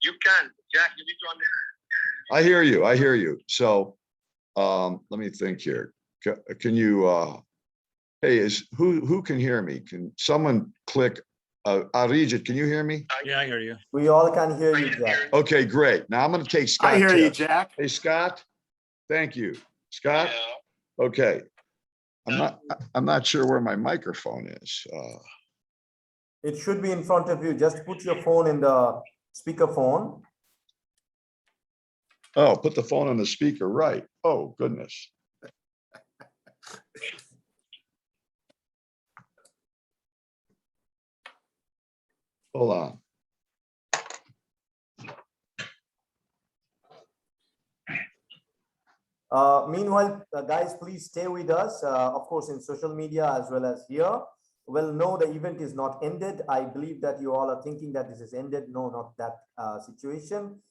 [SPEAKER 14] You can, Jack, you need to understand. I hear you, I hear you. So let me think here. Can you, hey, who can hear me? Can someone click, Arijit, can you hear me?
[SPEAKER 15] Yeah, I hear you.
[SPEAKER 1] We all can hear you, Jack.
[SPEAKER 14] Okay, great. Now I'm gonna take Scott.
[SPEAKER 15] I hear you,
[SPEAKER 14] tips.
[SPEAKER 15] Jack.
[SPEAKER 14] Hey, Scott, thank you. Scott? Okay. I'm not sure where my microphone is.
[SPEAKER 1] It should be in front of you. Just put your phone in the speaker phone.
[SPEAKER 14] Oh, put the phone on the speaker, right. Oh, goodness. Hold on.
[SPEAKER 1] Meanwhile, guys, please stay with us, of course, in social media as well as here. Well, no, the event is not ended. I believe that you all are thinking that this is ended. No, not that situation.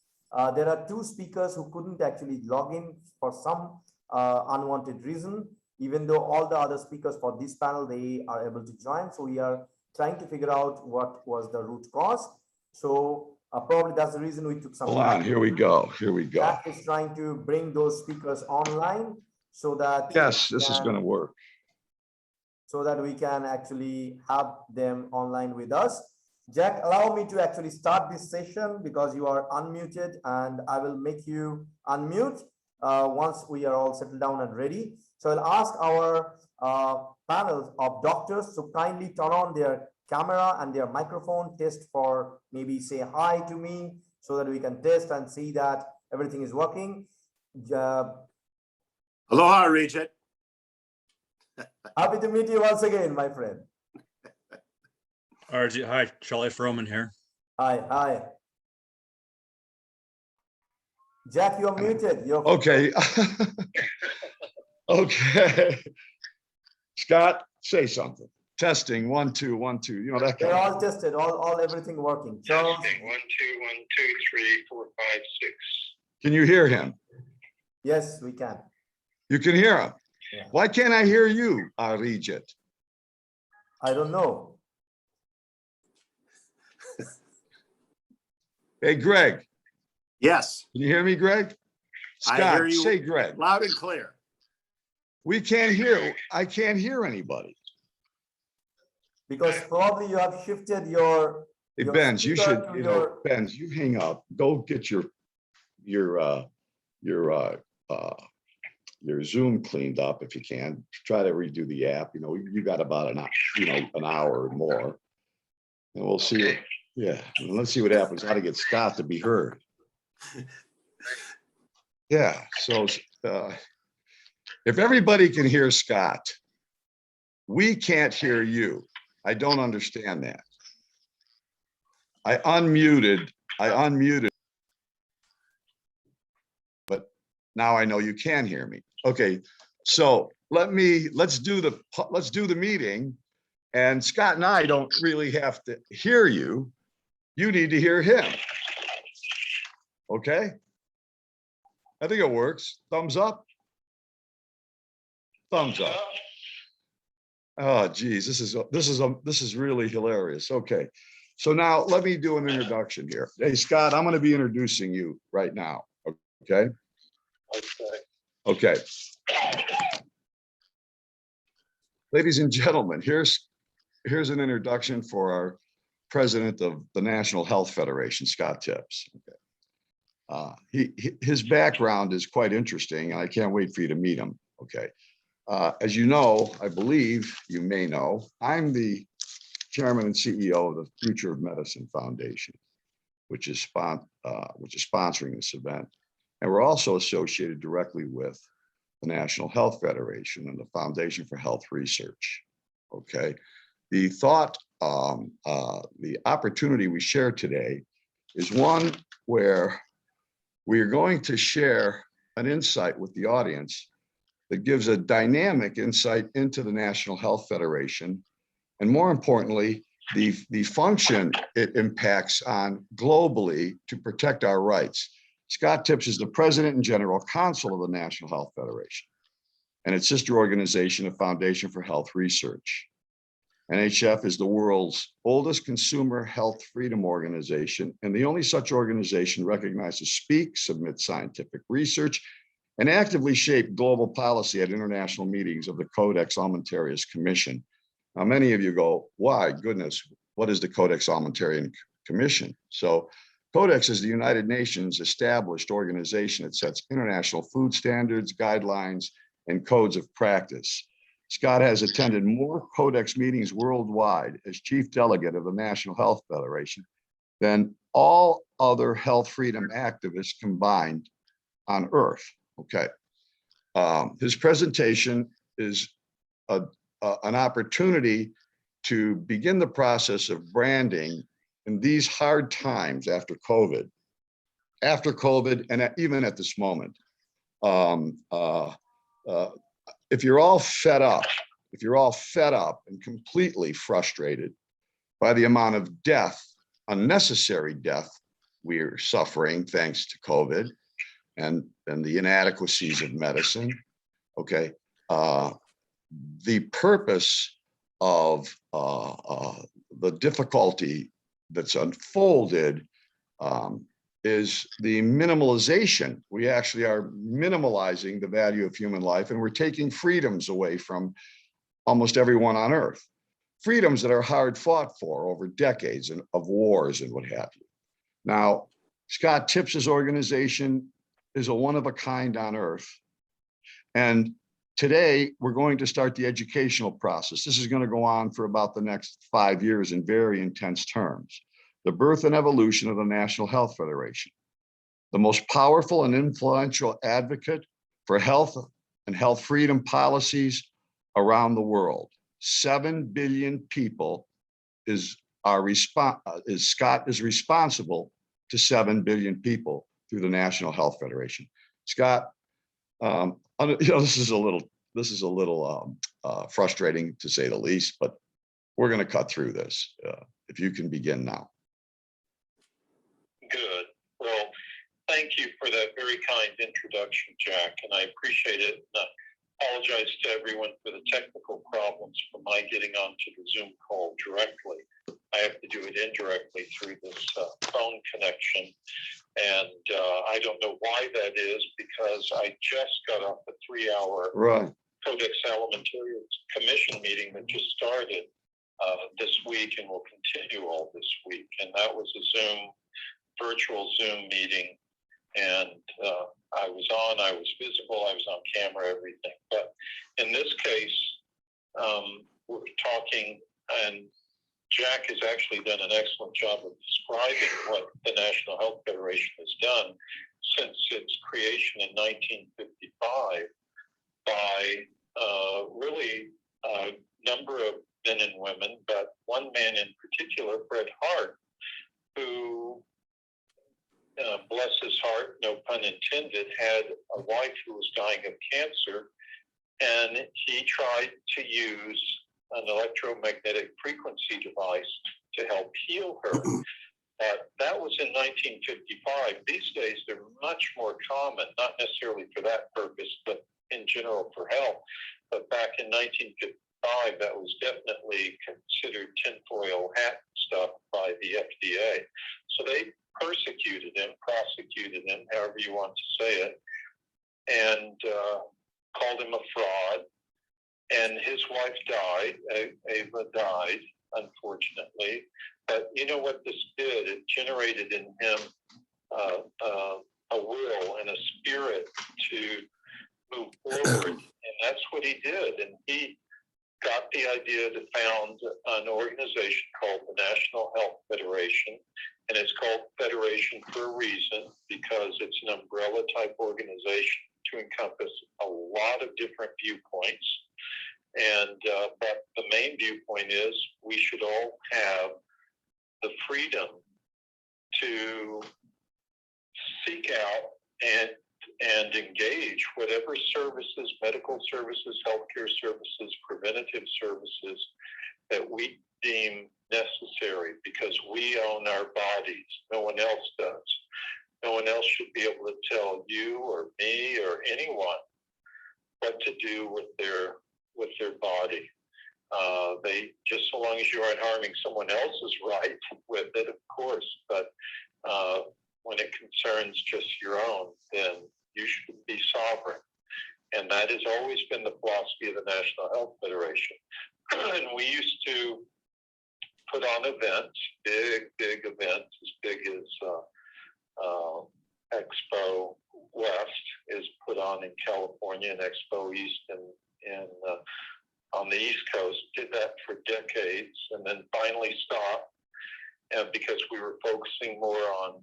[SPEAKER 1] There are two speakers who couldn't actually log in for some unwanted reason, even though all the other speakers for this panel, they are able to join. So we are trying to figure out what was the root cause. So probably that's the reason we took some
[SPEAKER 14] Hold on, here we go, here we go.
[SPEAKER 1] Jack is trying to bring those speakers online so that
[SPEAKER 14] Yes, this is gonna work.
[SPEAKER 1] So that we can actually have them online with us. Jack, allow me to actually start this session because you are unmuted, and I will make you unmute once we are all settled down and ready. So I'll ask our panel of doctors to kindly turn on their camera and their microphone, test for maybe say hi to me so that we can test and see that everything is working.
[SPEAKER 15] Aloha, Regent.
[SPEAKER 1] Happy to meet you once again, my friend.
[SPEAKER 15] RG, hi, Charlie Froman here.
[SPEAKER 1] Hi, hi. Jack, you're muted. You're
[SPEAKER 14] okay. Okay. Scott, say something. Testing, 1, 2, 1, 2. You know that.
[SPEAKER 1] They're all tested. All everything working. Charles.
[SPEAKER 14] Testing, 1, 2, 1, 2, 3, 4, 5, 6. Can you hear him?
[SPEAKER 1] Yes, we can.
[SPEAKER 14] You can hear him.
[SPEAKER 1] Yeah.
[SPEAKER 14] Why can't I hear you, Arijit?
[SPEAKER 1] I don't know.
[SPEAKER 14] Hey, Greg.
[SPEAKER 15] Yes.
[SPEAKER 14] Can you hear me, Greg? Scott,
[SPEAKER 15] I hear you
[SPEAKER 14] say Greg.
[SPEAKER 15] loud and clear.
[SPEAKER 14] We can't hear. I can't hear anybody.
[SPEAKER 1] Because probably you have shifted your.
[SPEAKER 14] Hey,
[SPEAKER 1] your
[SPEAKER 14] Benz, you should, you know,
[SPEAKER 1] your...
[SPEAKER 14] Benz, you hang up. Go get your Zoom cleaned up if you can. Try to redo the app. You know, you got about an hour or more, and we'll see. Okay. Yeah, and let's see what happens. How to get Scott to be heard. Yeah. So if everybody can hear Scott, we can't hear you. I don't understand that. I unmuted, but now I know you can hear me. Okay, so let's do the meeting, and Scott and I don't really have to hear you. You need to hear him. Okay? I think it works. Thumbs up. Thumbs up. Oh, geez, this is really hilarious. Okay, so now let me do an introduction here. Hey, Scott, I'm going to be introducing you right now. Okay. Okay. Ladies and gentlemen, here's an introduction for our president of the National Health Federation, Scott Tips. Okay. His background is quite interesting, and I can't wait for you to meet him. Okay. As you know, I believe you may know, I'm the chairman and CEO of the Future of Medicine Foundation, which is sponsoring this event. And we're also associated directly with the National Health Federation and the Foundation for Health Research. Okay. The thought, the opportunity we share today is one where we are going to share an insight with the audience that gives a dynamic insight into the National Health Federation, and more importantly, the function it impacts on globally to protect our rights. Scott Tips is the president and general counsel of the National Health Federation and its sister organization, the Foundation for Health Research. NHF is the world's oldest consumer health freedom organization and the only such organization recognized to speak, submit scientific research, and actively shape global policy at international meetings of the Codex Alimentarius Commission. Now, many of you go, why, goodness, what is the Codex Alimentarius Commission? So Codex is the United Nations established organization that sets international food standards, guidelines, and codes of practice. Scott has attended more Codex meetings worldwide as chief delegate of the National Health Federation than all other health freedom activists combined on Earth. Okay. His presentation is an opportunity to begin the process of branding in these hard times after COVID, and even at this moment. If you're all fed up and completely frustrated by the amount of death, unnecessary death we're suffering thanks to COVID and the inadequacies of medicine, okay, the purpose of the difficulty that's unfolded is the minimalization. We actually are minimalizing the value of human life, and we're taking freedoms away from almost everyone on Earth. Freedoms that are hard fought for over decades of wars and what have you. Now, Scott Tipps's organization is a one of a kind on Earth. And today we're going to start the educational process. This is going to go on for about the next 5 years in very intense terms. The birth and evolution of the National Health Federation, the most powerful and influential advocate for health and health freedom policies around the world. 7 billion people Scott is responsible to 7 billion people through the National Health Federation. Scott, this is a little frustrating to say the least, but we're going to cut through this. If you can begin now.
[SPEAKER 16] Good. Well, thank you for that very kind introduction, Jack, and I appreciate it. And I apologize to everyone for the technical problems for my getting onto the Zoom call directly. I have to do it indirectly through this phone connection, and I don't know why that is, because I just got off a 3-hour Codex Alimentarius Commission meeting that just started this week and will continue all this week, and that was a virtual Zoom meeting, and I was visible, I was on camera, everything. But in this case, we're talking, and Jack has actually done an excellent job of describing what the National Health Federation has done since its creation in 1955 by really a number of men and women, but one man in particular, Fred Hart, who, bless his heart, no pun intended, had a wife who was dying of cancer, and he tried to use an electromagnetic frequency device to help heal her. That was in 1955. These days, they're much more common, not necessarily for that purpose, but in general for health. But back in 1955, that was definitely considered tinfoil hat stuff by the FDA. So they persecuted him, prosecuted him, however you want to say it, and called him a fraud. And his wife died, Ava died, unfortunately. But you know what this did? It generated in him a will and a spirit to move forward. And that's what he did. And he got the idea to found an organization called the National Health Federation. And it's called Federation for a reason, because it's an umbrella type organization to encompass a lot of different viewpoints. And but the main viewpoint is we should all have the freedom to seek out and engage whatever services, medical services, healthcare services, preventative services that we deem necessary, because we own our bodies. No one else does. No one else should be able to tell you or me or anyone what to do with their body. They just so long as you aren't harming someone else's right with it, of course. But when it concerns just your own, then you should be sovereign. And that has always been the philosophy of the National Health Federation. And we used to put on events, big events, as big as Expo West is put on in California and Expo East in on the East Coast. Did that for decades and then finally stopped because we were focusing more on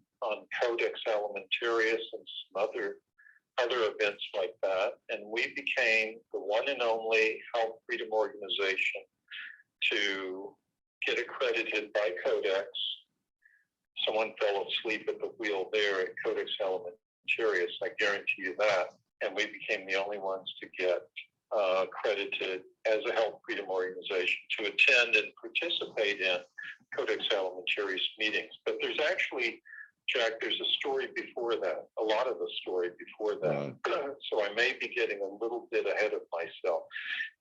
[SPEAKER 16] Codex Alimentarius and some other events like that. And we became the one and only health freedom organization to get accredited by Codex. Someone fell asleep at the wheel there at Codex Alimentarius, I guarantee you that. And we became the only ones to get accredited as a health freedom organization to attend and participate in Codex Alimentarius meetings. But there's actually, Jack, there's a story before that, a lot of the story before that. So I may be getting a little bit ahead of myself.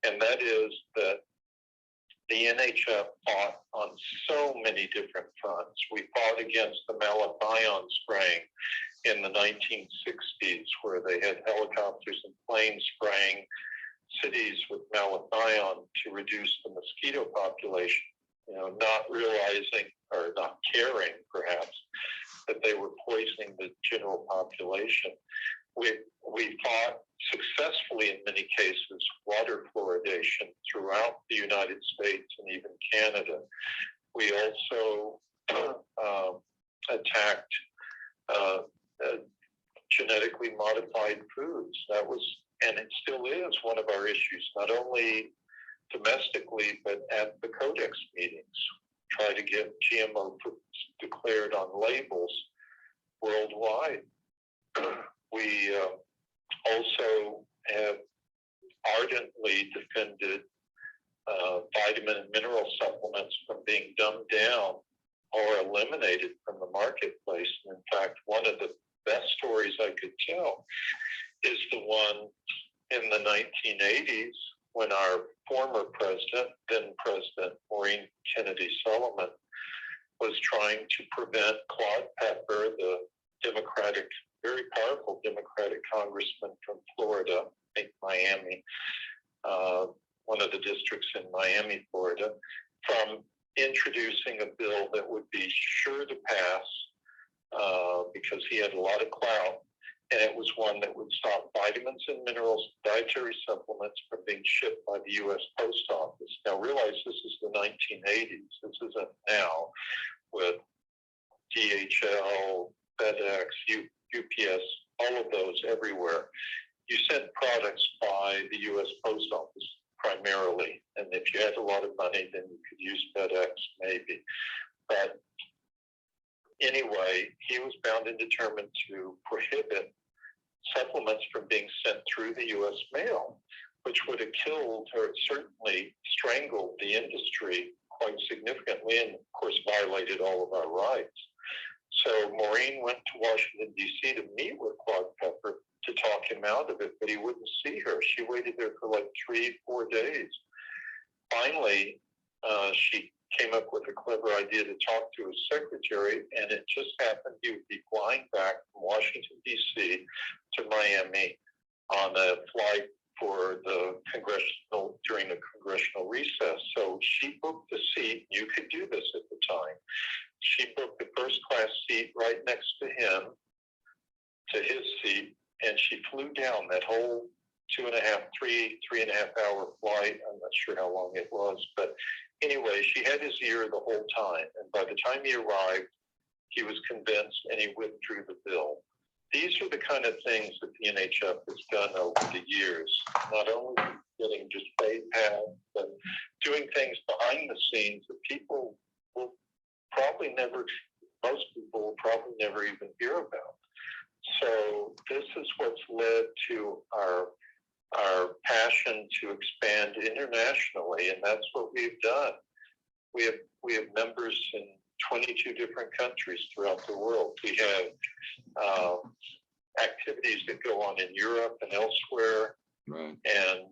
[SPEAKER 16] And that is that the NHF fought on so many different fronts. We fought against the malathion spraying in the 1960s, where they had helicopters and planes spraying cities with malathion to reduce the mosquito population, not realizing or not caring perhaps that they were poisoning the general population. We fought successfully in many cases water fluoridation throughout the United States and even Canada. We also attacked genetically modified foods. That was, and it still is, one of our issues, not only domestically, but at the Codex meetings. Try to get GMO foods declared on labels worldwide. We also have ardently defended vitamin and mineral supplements from being dumbed down or eliminated from the marketplace. And in fact, one of the best stories I could tell is the one in the 1980s when our former president, then President Maureen Kennedy Solomon, was trying to prevent Claude Pepper, the Democratic, very powerful Democratic congressman from Florida, I think Miami, one of the districts in Miami, Florida, from introducing a bill that would be sure to pass because he had a lot of clout. And it was one that would stop vitamins and minerals, dietary supplements from being shipped by the U.S. Post Office. Now realize this is the 1980s. This isn't now with DHL, FedEx, UPS, all of those everywhere. You sent products by the U.S. Post Office primarily. And if you had a lot of money, then you could use FedEx maybe. But anyway, he was bound and determined to prohibit supplements from being sent through the U.S. mail, which would have killed or certainly strangled the industry quite significantly and, of course, violated all of our rights. So Maureen went to Washington, D.C. to meet with Claude Pepper to talk him out of it, but he wouldn't see her. She waited there for like 3-4 days. Finally, she came up with a clever idea to talk to his secretary, and it just happened he would be flying back from Washington, D.C. to Miami on a flight for the during the congressional recess. So she booked the seat. You could do this at the time. She booked the first class seat right next to him, to his seat, and she flew down that whole 3.5 hour flight. I'm not sure how long it was, but anyway, she had his ear the whole time. And by the time he arrived, he was convinced and he withdrew the bill. These are the kind of things that the NHF has done over the years, not only getting just paid pads, but doing things behind the scenes that people will probably never, most people will probably never even hear about. So this is what's led to our passion to expand internationally, and that's what we've done. We have members in 22 different countries throughout the world. We have activities that go on in Europe and elsewhere,
[SPEAKER 14] right.
[SPEAKER 16] And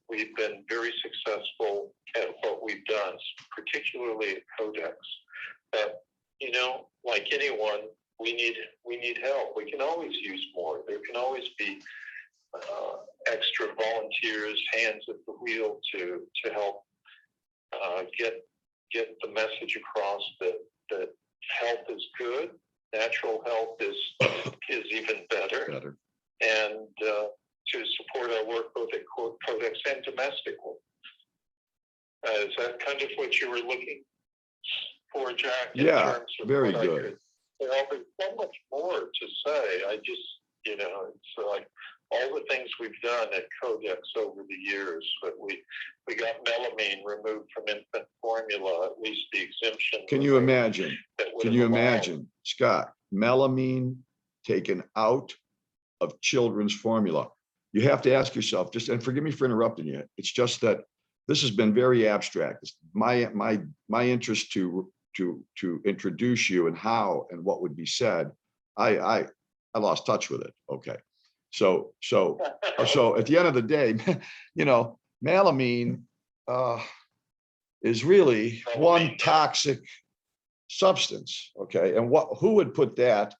[SPEAKER 16] we've been very successful at what we've done, particularly at Codex. But, you know, like anyone, we need help. We can always use more. There can always be extra volunteers, hands at the wheel to help get the message across that health is good, natural health is even better. And to support our work both at Codex and domestically. Is that kind of what you were looking for, Jack?
[SPEAKER 14] Yeah, very good.
[SPEAKER 16] Well, there's so much more to say. I just, you know, it's like all the things we've done at Codex over the years, but we got melamine removed from infant formula, at least the exemption.
[SPEAKER 14] Can you imagine? Can you imagine, Scott, melamine taken out of children's formula? You have to ask yourself, just, and forgive me for interrupting you, it's just that this has been very abstract. It's my interest to introduce you and how and what would be said. I lost touch with it. Okay. So at the end of the day, you know, melamine is really one toxic substance. Okay. And who would put that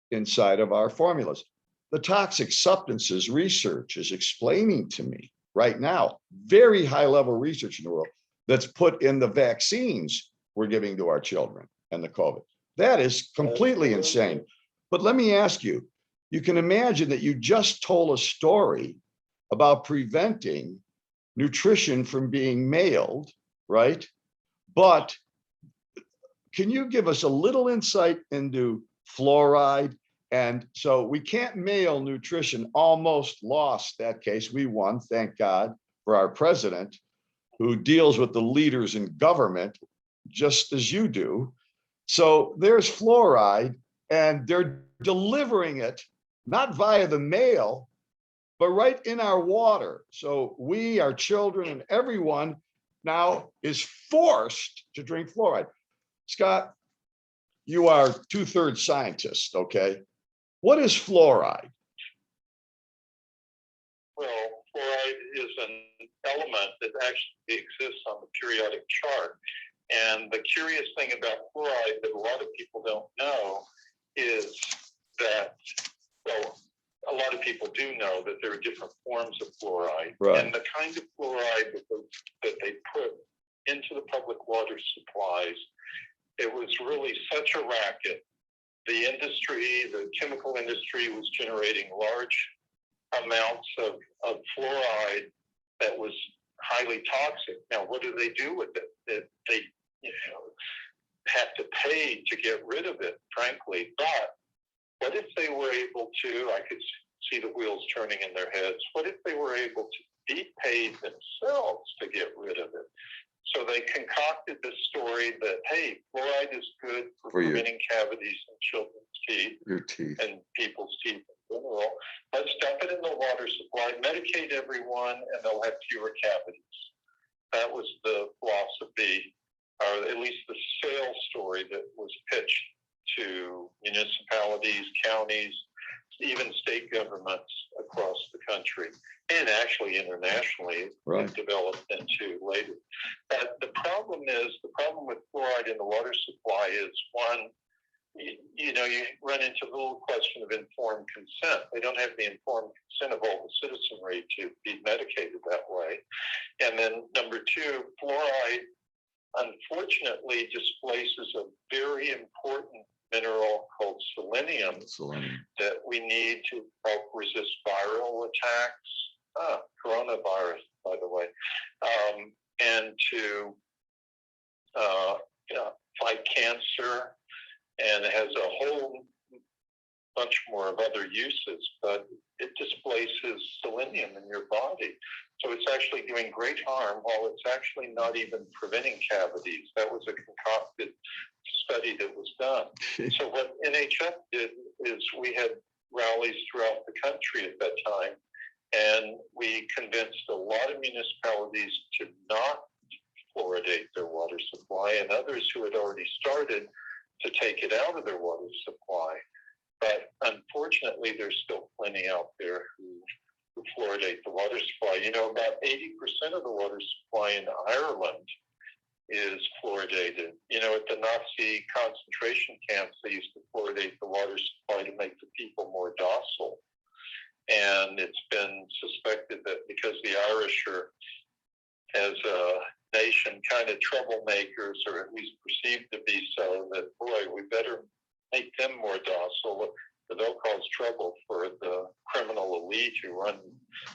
[SPEAKER 14] inside of our formulas? The toxic substances research is explaining to me right now, very high level research in the world that's put in the vaccines we're giving to our children and the COVID. That is completely insane. But let me ask you, you can imagine that you just told a story about preventing nutrition from being mailed, right? But can you give us a little insight into fluoride? And so we can't mail nutrition, almost lost that case. We won, thank God, for our president, who deals with the leaders in government, just as you do. So there's fluoride, and they're delivering it, not via the mail, but right in our water. So we, our children, and everyone now is forced to drink fluoride. Scott, you are 2/3 scientist, okay? What is fluoride?
[SPEAKER 16] Well, fluoride is an element that actually exists on the periodic chart. And the curious thing about fluoride that a lot of people don't know is that, well, a lot of people do know that there are different forms of fluoride.
[SPEAKER 14] Right.
[SPEAKER 16] And the kind of fluoride that they put into the public water supplies, it was really such a racket. The industry, the chemical industry, was generating large amounts of fluoride that was highly toxic. Now, what do they do with it? They have to pay to get rid of it, frankly. But what if they were able to, I could see the wheels turning in their heads, what if they were able to be paid themselves to get rid of it? So they concocted this story that, hey, fluoride is good for preventing cavities in children's teeth,
[SPEAKER 14] your teeth,
[SPEAKER 16] and people's teeth in general. Let's dump it in the water supply, medicate everyone, and they'll have fewer cavities. That was the philosophy, or at least the sales story that was pitched to municipalities, counties, even state governments across the country, and actually internationally.
[SPEAKER 14] Right.
[SPEAKER 16] It developed into later. But the problem with fluoride in the water supply is, one, you run into the little question of informed consent. They don't have the informed consent of all the citizenry to be medicated that way. And then number two, fluoride unfortunately displaces a very important mineral called selenium that we need to help resist viral attacks, coronavirus, by the way, and to fight cancer, and it has a whole bunch more of other uses, but it displaces selenium in your body. So it's actually doing great harm while it's actually not even preventing cavities. That was a concocted study that was done. So what NHF did is we had rallies throughout the country at that time, and we convinced a lot of municipalities to not fluoridate their water supply, and others who had already started to take it out of their water supply. But unfortunately, there's still plenty out there who fluoridate the water supply. You know, about 80% of the water supply in Ireland is fluoridated. You know, at the Nazi concentration camps, they used to fluoridate the water supply to make the people more docile. And it's been suspected that because the Irish are, as a nation, kind of troublemakers, or at least perceived to be so, that, boy, we better make them more docile, or they'll cause trouble for the criminal elite who run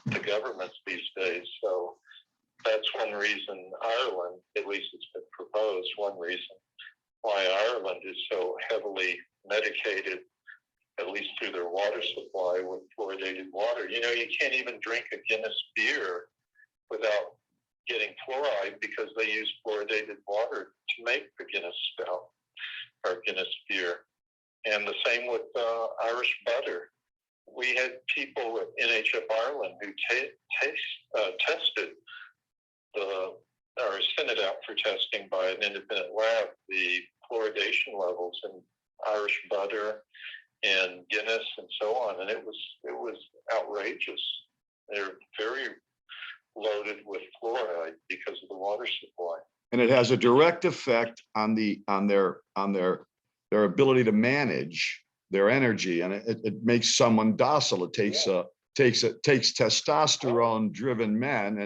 [SPEAKER 16] the governments these days. So that's one reason Ireland, at least it's been proposed, one reason why Ireland is so heavily medicated, at least through their water supply, with fluoridated water. You know, you can't even drink a Guinness beer without getting fluoride because they use fluoridated water to make the Guinness stout or Guinness beer. And the same with Irish butter. We had people at NHF Ireland who tested or sent it out for testing by an independent lab, the fluoridation levels in Irish butter and Guinness and so on, and it was outrageous. They're very loaded with fluoride because of the water supply.
[SPEAKER 14] And it has a direct effect on their ability to manage their energy, and it makes someone docile. It takes testosterone driven men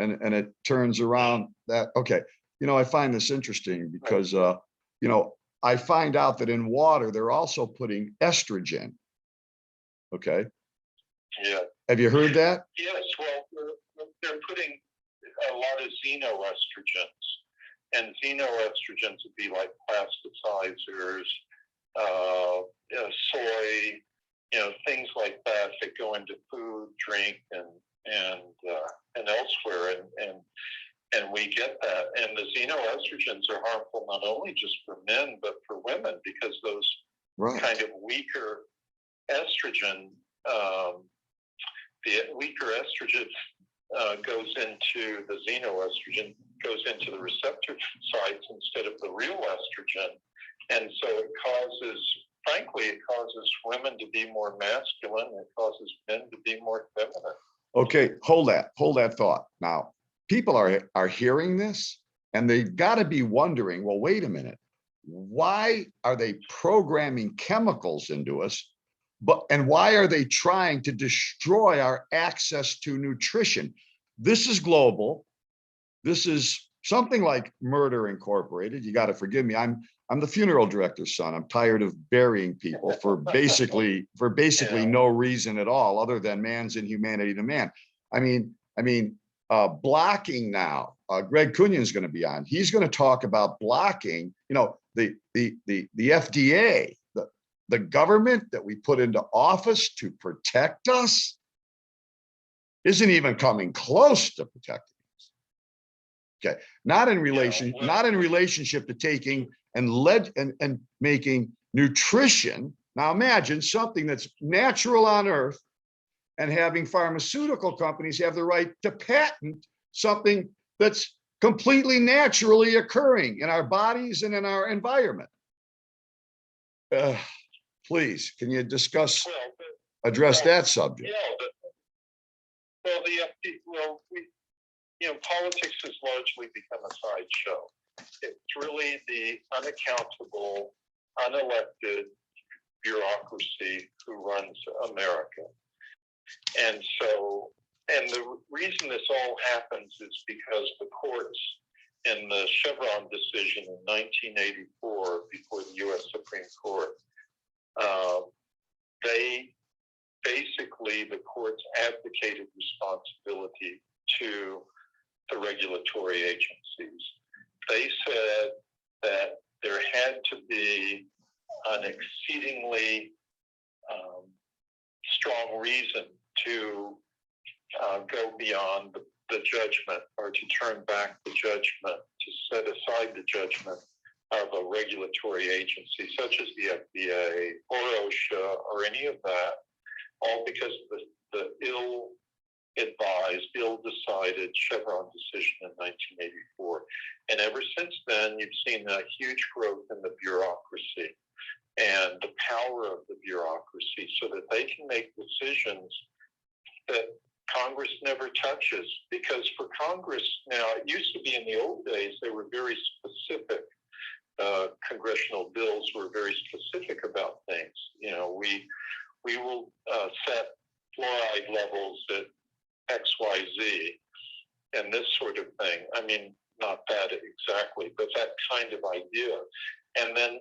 [SPEAKER 14] and it turns around that. Okay, you know, I find this interesting because you know, I find out that in water they're also putting estrogen. Okay.
[SPEAKER 16] Yeah.
[SPEAKER 14] Have you heard that?
[SPEAKER 16] Yes. Well, they're putting a lot of xenoestrogens, and xenoestrogens would be like plasticizers, soy, you know, things like that go into food, drink, and elsewhere, and we get that. And the xenoestrogens are harmful not only just for men but for women, because those kind of weaker estrogen, the weaker estrogen goes into the xenoestrogen, goes into the receptor sites instead of the real estrogen. And so it causes, frankly, it causes women to be more masculine. It causes men to be more feminine.
[SPEAKER 14] Okay, hold that thought. Now, people are hearing this and they've got to be wondering, well, wait a minute, why are they programming chemicals into us? And why are they trying to destroy our access to nutrition? This is global. This is something like Murder Incorporated. You got to forgive me. I'm the funeral director's son. I'm tired of burying people for basically no reason at all, other than man's inhumanity to man. I mean, blocking now. Greg Cunion's going to be on. He's going to talk about blocking. You know, the FDA, the government that we put into office to protect us, isn't even coming close to protecting us. Okay, not in relationship to taking and making nutrition. Now imagine something that's natural on Earth, and having pharmaceutical companies have the right to patent something that's completely naturally occurring in our bodies and in our environment. Please, can you address that subject?
[SPEAKER 16] Politics has largely become a sideshow. It's really the unaccountable, unelected bureaucracy who runs America. And the reason this all happens is because the courts, in the Chevron decision in 1984, before the U.S. Supreme Court, the courts abdicated responsibility to the regulatory agencies. They said that there had to be an exceedingly strong reason to go beyond the judgment, or to turn back the judgment, to set aside the judgment of a regulatory agency such as the FDA or OSHA or any of that, all because of the ill-advised, ill-decided Chevron decision in 1984. And ever since then, you've seen a huge growth in the bureaucracy and the power of the bureaucracy, so that they can make decisions that Congress never touches, because for Congress now, it used to be in the old days, they were very specific. Congressional bills were very specific about things. You know, we will set fluoride levels at XYZ and this sort of thing. I mean, not that exactly, but that kind of idea. And then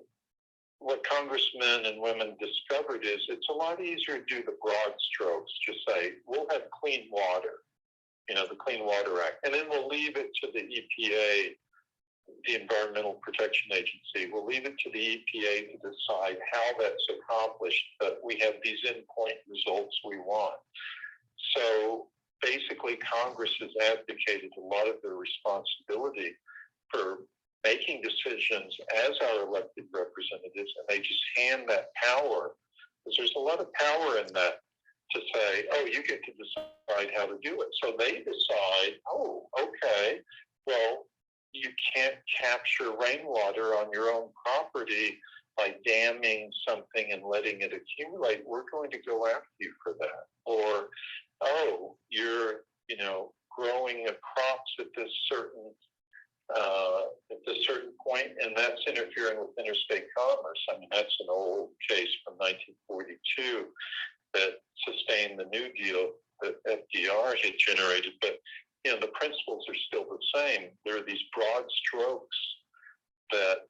[SPEAKER 16] what congressmen and women discovered is it's a lot easier to do the broad strokes. Just say, we'll have clean water, you know, the Clean Water Act, and then we'll leave it to the EPA, the Environmental Protection Agency. We'll leave it to the EPA to decide how that's accomplished, but we have these endpoint results we want. So basically, Congress has abdicated a lot of their responsibility for making decisions as our elected representatives, and they just hand that power, because there's a lot of power in that, to say, oh, you get to decide how to do it. So they decide, oh, okay, well, you can't capture rainwater on your own property by damming something and letting it accumulate. We're going to go after you for that. Or, oh, you're, you know, growing crops at this certain point, and that's interfering with interstate commerce. I mean, that's an old case from 1942 that sustained the New Deal that FDR had generated. But, you know, the principles are still the same. There are these broad strokes that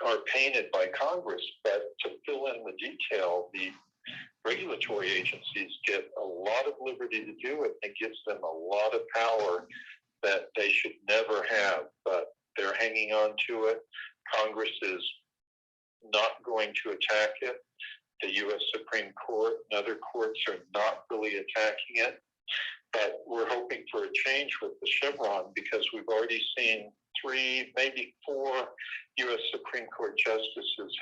[SPEAKER 16] are painted by Congress, but to fill in the detail, the regulatory agencies get a lot of liberty to do it. It gives them a lot of power that they should never have, but they're hanging on to it. Congress is not going to attack it. The U.S. Supreme Court and other courts are not really attacking it. But we're hoping for a change with the Chevron, because we've already seen 3, maybe 4 U.S. Supreme Court justices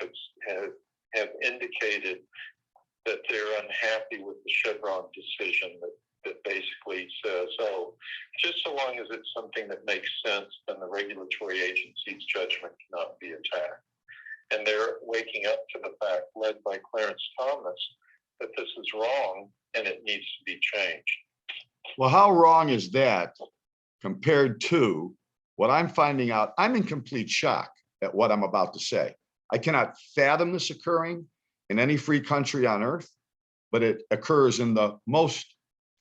[SPEAKER 16] have indicated that they're unhappy with the Chevron decision that basically says, oh, just so long as it's something that makes sense, then the regulatory agency's judgment cannot be attacked. And they're waking up to the fact, led by Clarence Thomas, that this is wrong and it needs to be changed.
[SPEAKER 14] Well, how wrong is that compared to what I'm finding out? I'm in complete shock at what I'm about to say. I cannot fathom this occurring in any free country on earth, but it occurs in the most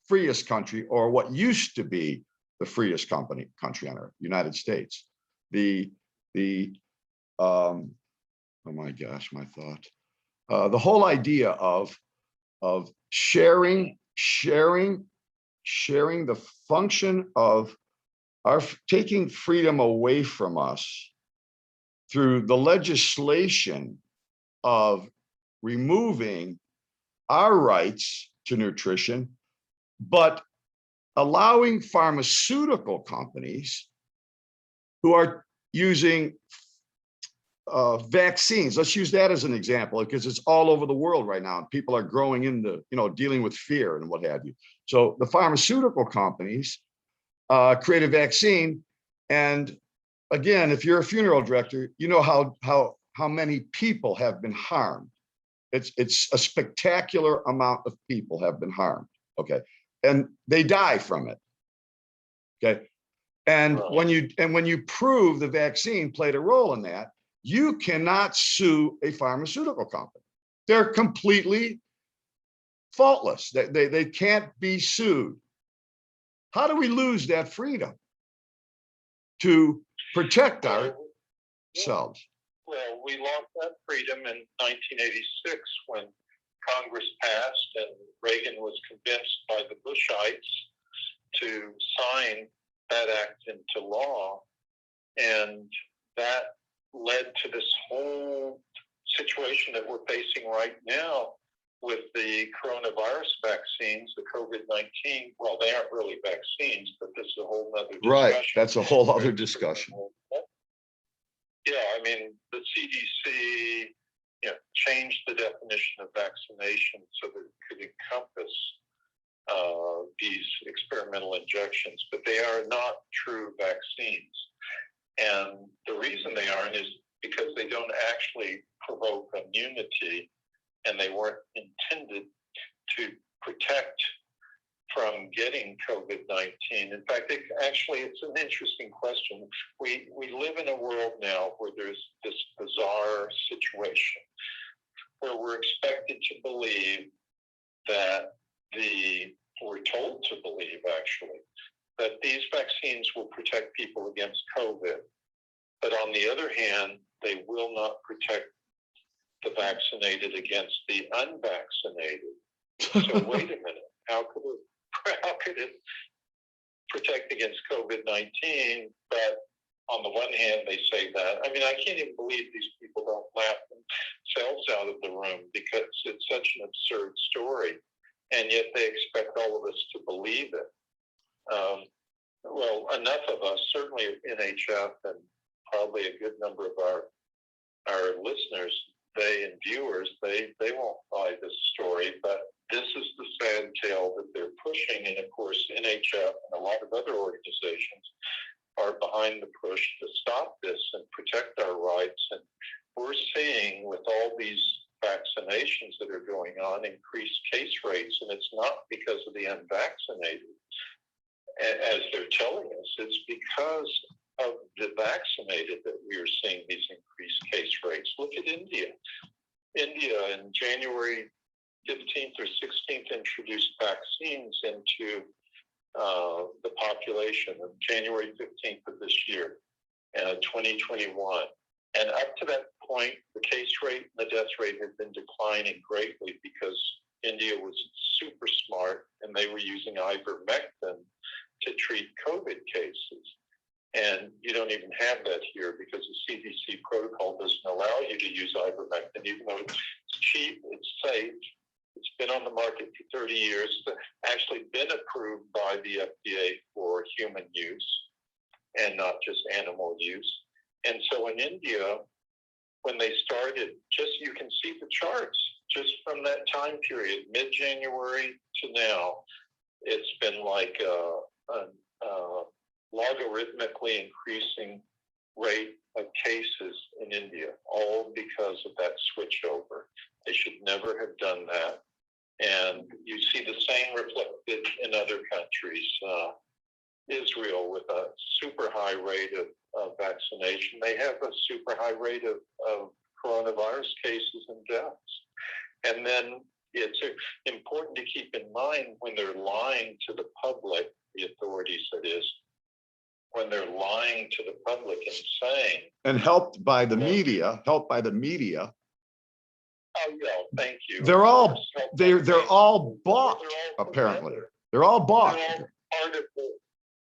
[SPEAKER 14] freest country, or what used to be the freest country on earth, United States. Oh my gosh, my thought. The whole idea of sharing the function of our taking freedom away from us through the legislation of removing our rights to nutrition, but allowing pharmaceutical companies who are using vaccines. Let's use that as an example, because it's all over the world right now, and people are growing into, you know, dealing with fear and what have you. So the pharmaceutical companies create a vaccine, and again, if you're a funeral director, you know how many people have been harmed. It's a spectacular amount of people have been harmed. Okay, and they die from it. Okay, and when you prove the vaccine played a role in that, you cannot sue a pharmaceutical company. They're completely faultless. They can't be sued. How do we lose that freedom to protect ourselves?
[SPEAKER 16] Well, we lost that freedom in 1986 when Congress passed and Reagan was convinced by the Bushites to sign that act into law. And that led to this whole situation that we're facing right now with the coronavirus vaccines, the COVID-19. Well, they aren't really vaccines, but this is a whole other discussion.
[SPEAKER 14] Right, that's a whole other discussion.
[SPEAKER 16] Yeah, I mean, the CDC, you know, changed the definition of vaccination so that it could encompass these experimental injections, but they are not true vaccines. And the reason they aren't is because they don't actually provoke immunity, and they weren't intended to protect from getting COVID-19. In fact, it's an interesting question. We live in a world now where there's this bizarre situation where we're expected to believe that we're told to believe actually, that these vaccines will protect people against COVID. But on the other hand, they will not protect the vaccinated against the unvaccinated. So wait a minute, how could it protect against COVID-19? But on the one hand, they say that. I mean, I can't even believe these people don't laugh themselves out of the room because it's such an absurd story. And yet they expect all of us to believe it. Well, enough of us, certainly NHF and probably a good number of our listeners, and viewers, they won't buy this story, but this is the sad tale that they're pushing. And of course, NHF and a lot of other organizations are behind the push to stop this and protect our rights. And we're seeing with all these vaccinations that are going on, increased case rates, and it's not because of the unvaccinated, as they're telling us, it's because of the vaccinated that we are seeing these increased case rates. Look at India. India in January 15th or 16th introduced vaccines into the population of January 15th of this year, 2021. And up to that point, the case rate and the death rate had been declining greatly because India was super smart and they were using ivermectin to treat COVID cases. And you don't even have that here because the CDC protocol doesn't allow you to use ivermectin, even though it's cheap, it's safe. It's been on the market for 30 years. It's actually been approved by the FDA for human use and not just animal use. And so in India, when they started, you can see the charts just from that time period, mid-January to now, it's been like a logarithmically increasing rate of cases in India, all because of that switchover. They should never have done that. And you see the same reflected in other countries. Israel, with a super high rate of vaccination, they have a super high rate of coronavirus cases and deaths. And then it's important to keep in mind when they're lying to the public, the authorities that is, when they're lying to the public and saying,
[SPEAKER 14] and helped by the media.
[SPEAKER 16] Oh yeah, thank you.
[SPEAKER 14] They're all bought. Apparently, they're all bought.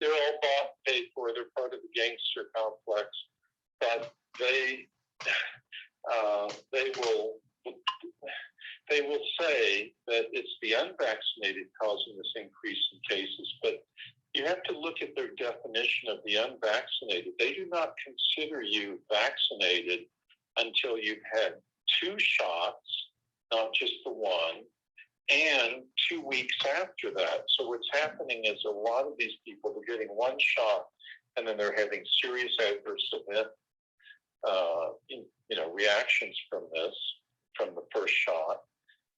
[SPEAKER 16] They're all bought, paid for. They're part of the gangster complex, but they will say that it's the unvaccinated causing this increase in cases, but you have to look at their definition of the unvaccinated. They do not consider you vaccinated until you've had 2 shots, not just the one, and 2 weeks after that. So what's happening is a lot of these people are getting 1 shot and then they're having serious adverse event, reactions from the first shot.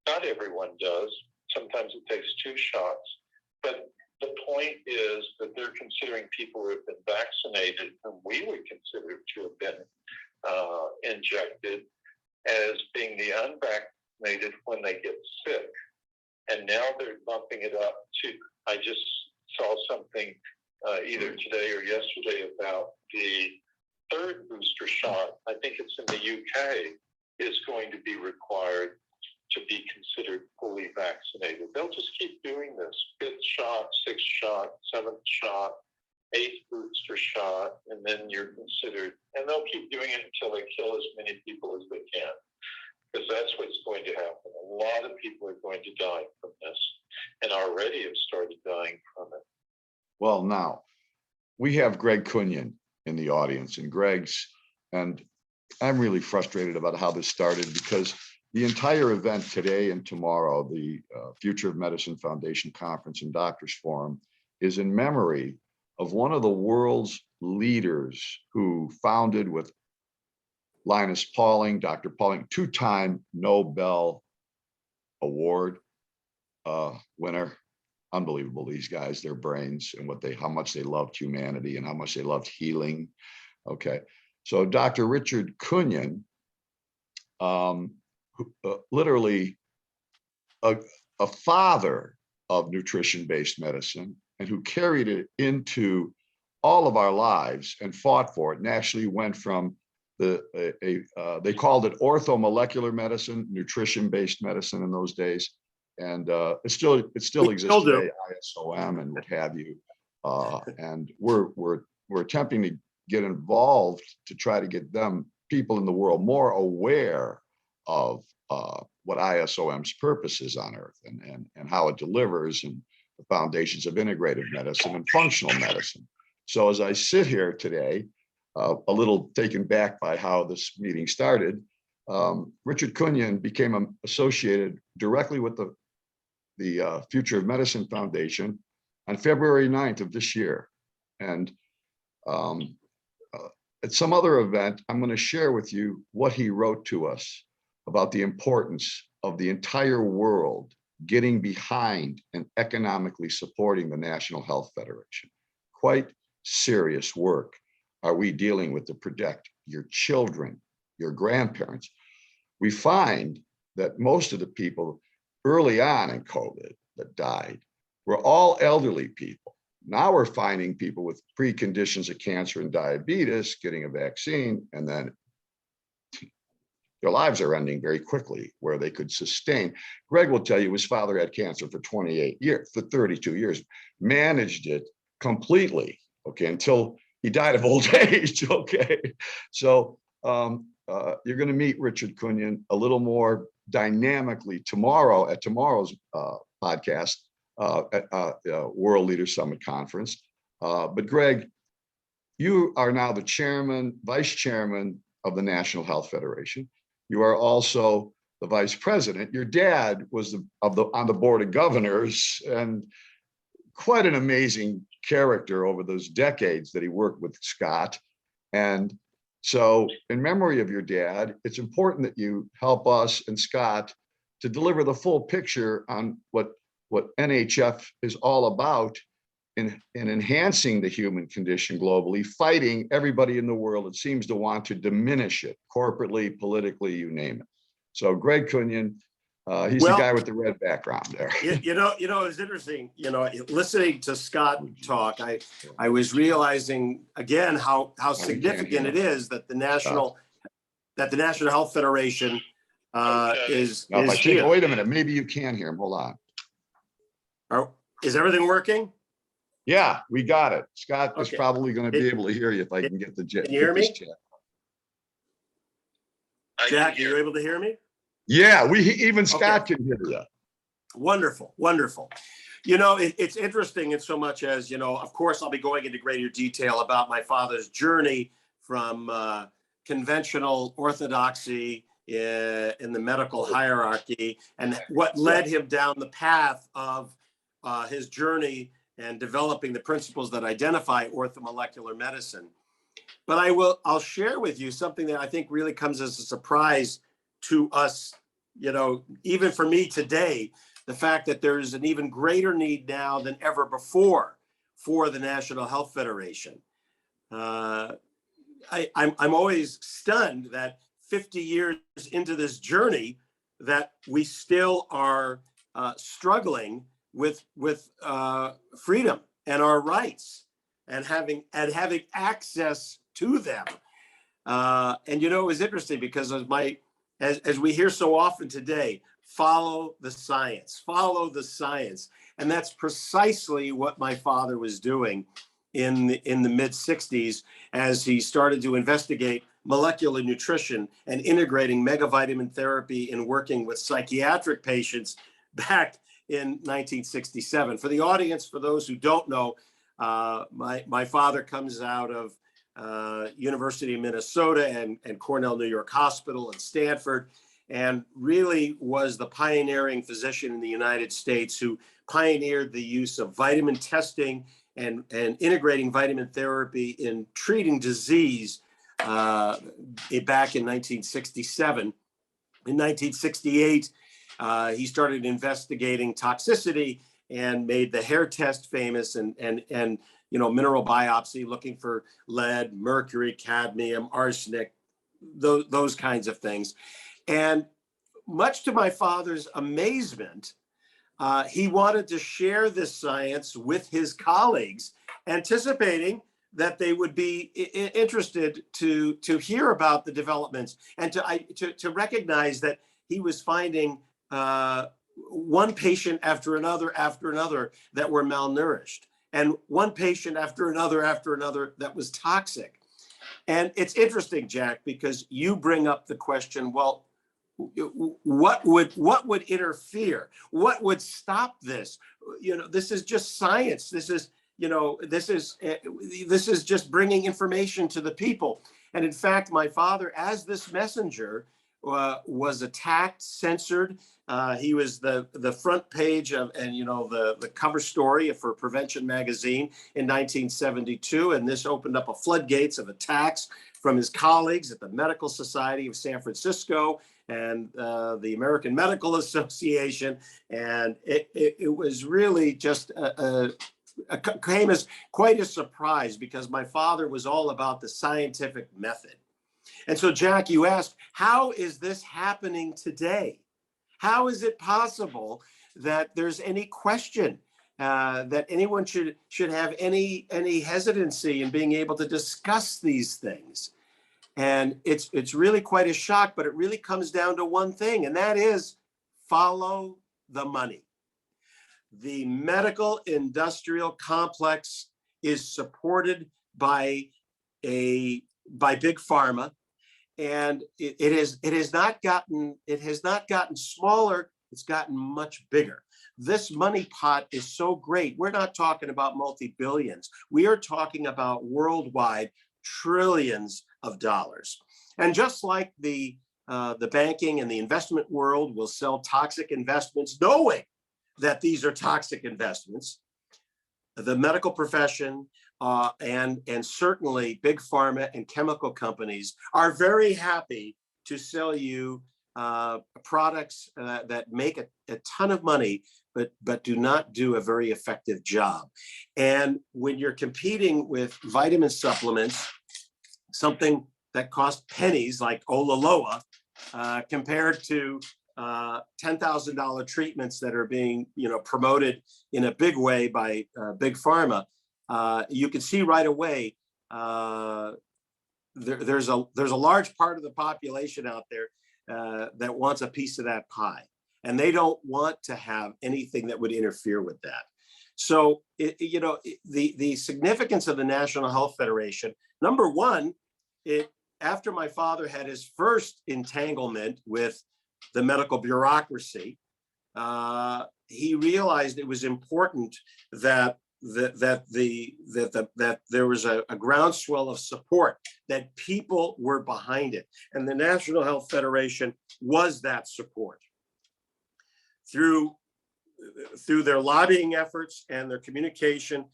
[SPEAKER 16] Not everyone does. Sometimes it takes 2 shots. But the point is that they're considering people who have been vaccinated, whom we would consider to have been injected, as being the unvaccinated when they get sick. And now they're bumping it up to, I just saw something either today or yesterday about the 3rd booster shot. I think it's in the UK, is going to be required to be considered fully vaccinated. They'll just keep doing this. 5th shot, 6th shot, 7th shot, 8th booster shot, and then you're considered, and they'll keep doing it until they kill as many people as they can, because that's what's going to happen. A lot of people are going to die from this, and already have started dying from it.
[SPEAKER 14] Well, now we have Greg Cunyon in the audience, and I'm really frustrated about how this started, because the entire event today and tomorrow, the Future of Medicine Foundation Conference and Doctors Forum, is in memory of one of the world's leaders who founded with Linus Pauling, Dr. Pauling, 2-time Nobel Award, winner. Unbelievable, these guys, their brains and how much they loved humanity and how much they loved healing. Okay, so Dr. Richard Cunyon, literally a father of nutrition-based medicine, and who carried it into all of our lives and fought for it, and actually went from they called it orthomolecular medicine, nutrition-based medicine in those days. And it still exists today, ISOM and what have you. And we're attempting to get involved to try to get people in the world more aware of what ISOM's purpose is on Earth and how it delivers, and the foundations of integrative medicine and functional medicine. So as I sit here today, a little taken back by how this meeting started, Richard Cunyon became associated directly with the Future of Medicine Foundation on February 9th of this year. And at some other event, I'm going to share with you what he wrote to us about the importance of the entire world getting behind and economically supporting the National Health Federation. Quite serious work are we dealing with to protect your children, your grandparents. We find that most of the people early on in COVID that died were all elderly people. Now we're finding people with preconditions of cancer and diabetes getting a vaccine, and then their lives are ending very quickly where they could sustain. Greg will tell you his father had cancer for 32 years, managed it completely, okay, until he died of old age, okay? So you're gonna meet Richard Cunyon a little more dynamically tomorrow at tomorrow's podcast at World Leader Summit Conference. But Greg, you are now the vice chairman of the National Health Federation. You are also the vice president. Your dad was on the board of governors, and quite an amazing character over those decades that he worked with Scott. And so in memory of your dad, it's important that you help us and Scott to deliver the full picture on what NHF is all about in enhancing the human condition globally, fighting everybody in the world that seems to want to diminish it, corporately, politically, you name it. So Greg Cunyon, he's the guy with the red background there.
[SPEAKER 15] You know, it's interesting, listening to Scott talk, I was realizing again how significant it is that the National Health Federation is here.
[SPEAKER 14] Wait a minute, maybe you can hear him. Hold on.
[SPEAKER 15] Is everything working?
[SPEAKER 14] Yeah, we got it. Scott is probably going to be able to hear you if I can get the jet.
[SPEAKER 15] Can you hear me? Jack, are you able to hear me?
[SPEAKER 14] Yeah, even Scott can hear you.
[SPEAKER 15] Wonderful, wonderful. It's interesting in so much as, of course, I'll be going into greater detail about my father's journey from conventional orthodoxy in the medical hierarchy and what led him down the path of his journey and developing the principles that identify orthomolecular medicine. But I'll share with you something that I think really comes as a surprise to us, even for me today, the fact that there's an even greater need now than ever before for the National Health Federation. I'm always stunned that 50 years into this journey that we still are struggling with freedom and our rights and having access to them. And it was interesting because as we hear so often today, follow the science. And that's precisely what my father was doing in the mid 60s as he started to investigate molecular nutrition and integrating megavitamin therapy and working with psychiatric patients back in 1967. For the audience, for those who don't know, my father comes out of University of Minnesota and Cornell New York Hospital and Stanford, and really was the pioneering physician in the United States who pioneered the use of vitamin testing and integrating vitamin therapy in treating disease back in 1967. In 1968, He started investigating toxicity and made the hair test famous, and mineral biopsy, looking for lead, mercury, cadmium, arsenic, those kinds of things. And much to my father's amazement, he wanted to share this science with his colleagues, anticipating that they would be interested to hear about the developments and to recognize that he was finding one patient after another that were malnourished, and one patient after another that was toxic. And it's interesting, Jack, because you bring up the question, well, what would interfere? What would stop this? This is just science. This is just bringing information to the people. And in fact, my father, as this messenger, was attacked, censored. He was the front page of, and the cover story for Prevention magazine in 1972. And this opened up a floodgates of attacks from his colleagues at the Medical Society of San Francisco and the American Medical Association. And it was really just came as quite a surprise, because my father was all about the scientific method. And so, Jack, you asked, how is this happening today? How is it possible that there's any question that anyone should have any hesitancy in being able to discuss these things? And it's really quite a shock, but it really comes down to one thing, and that is follow the money. The medical industrial complex is supported by big pharma, and it has not gotten smaller. It's gotten much bigger. This money pot is so great. We're not talking about multi-billions. We are talking about worldwide trillions of dollars. And just like the banking and the investment world will sell toxic investments, knowing that these are toxic investments, the medical profession and certainly big pharma and chemical companies are very happy to sell you products that make a ton of money, but do not do a very effective job. And when you're competing with vitamin supplements, something that costs pennies like Olaloa, compared to $10,000 treatments that are being promoted in a big way by big pharma, you can see right away there's a large part of the population out there that wants a piece of that pie, and they don't want to have anything that would interfere with that. So the significance of the National Health Federation, number one, after my father had his first entanglement with the medical bureaucracy, he realized it was important that there was a groundswell of support, that people were behind it, and the National Health Federation was that support through their lobbying efforts and their communication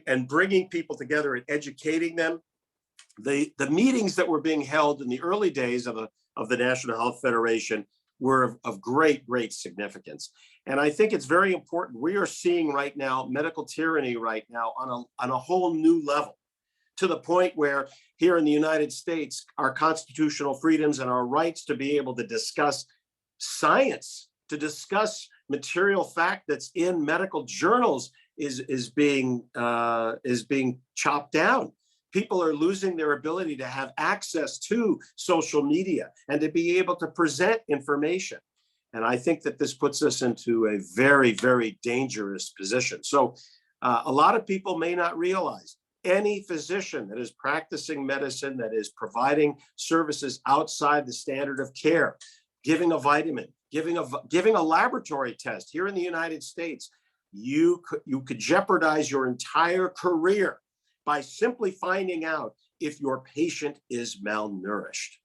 [SPEAKER 15] and bringing people together and educating them. The meetings that were being held in the early days of the National Health Federation were of great significance. And I think it's very important. We are seeing right now medical tyranny right now on a whole new level, to the point where here in the United States, our constitutional freedoms and our rights to be able to discuss science, to discuss material fact that's in medical journals is being chopped down. People are losing their ability to have access to social media and to be able to present information. And I think that this puts us into a very dangerous position. So a lot of people may not realize any physician that is practicing medicine, that is providing services outside the standard of care, giving a vitamin, giving a laboratory test here in the United States, you could jeopardize your entire career by simply finding out if your patient is malnourished.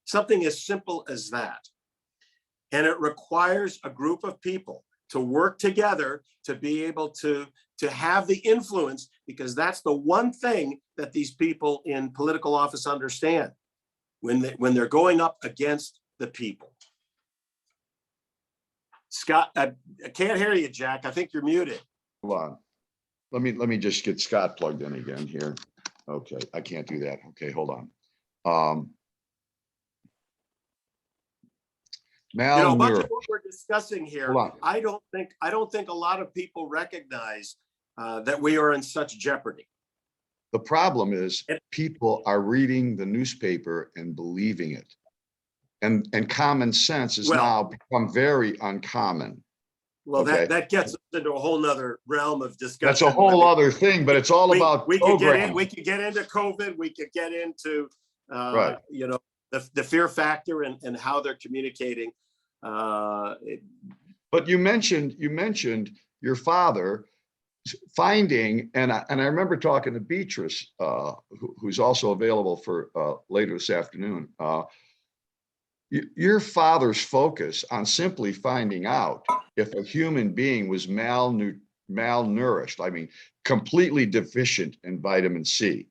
[SPEAKER 15] Something as simple as that. And it requires a group of people to work together to be able to have the influence, because that's the one thing that these people in political office understand when they're going up against the people. Scott, I can't hear you, Jack. I think you're muted.
[SPEAKER 14] Hold on. Let me just get Scott plugged in again here. Okay, I can't do that. Okay, hold on.
[SPEAKER 15] Much of what we're discussing here,
[SPEAKER 14] Hold on.
[SPEAKER 15] I don't think a lot of people recognize that we are in such jeopardy.
[SPEAKER 14] The problem is people are reading the newspaper and believing it. And common sense has now become very uncommon.
[SPEAKER 15] Well,
[SPEAKER 14] okay?
[SPEAKER 15] that gets us into a whole nother realm of discussion.
[SPEAKER 14] That's a whole other thing, but it's all about
[SPEAKER 15] we could get into COVID, we could get into
[SPEAKER 14] right.
[SPEAKER 15] you know, the fear factor and how they're communicating.
[SPEAKER 14] But you mentioned your father finding, and I remember talking to Beatrice, who's also available for later this afternoon. Your father's focus on simply finding out if a human being was malnourished, I mean, completely deficient in vitamin C,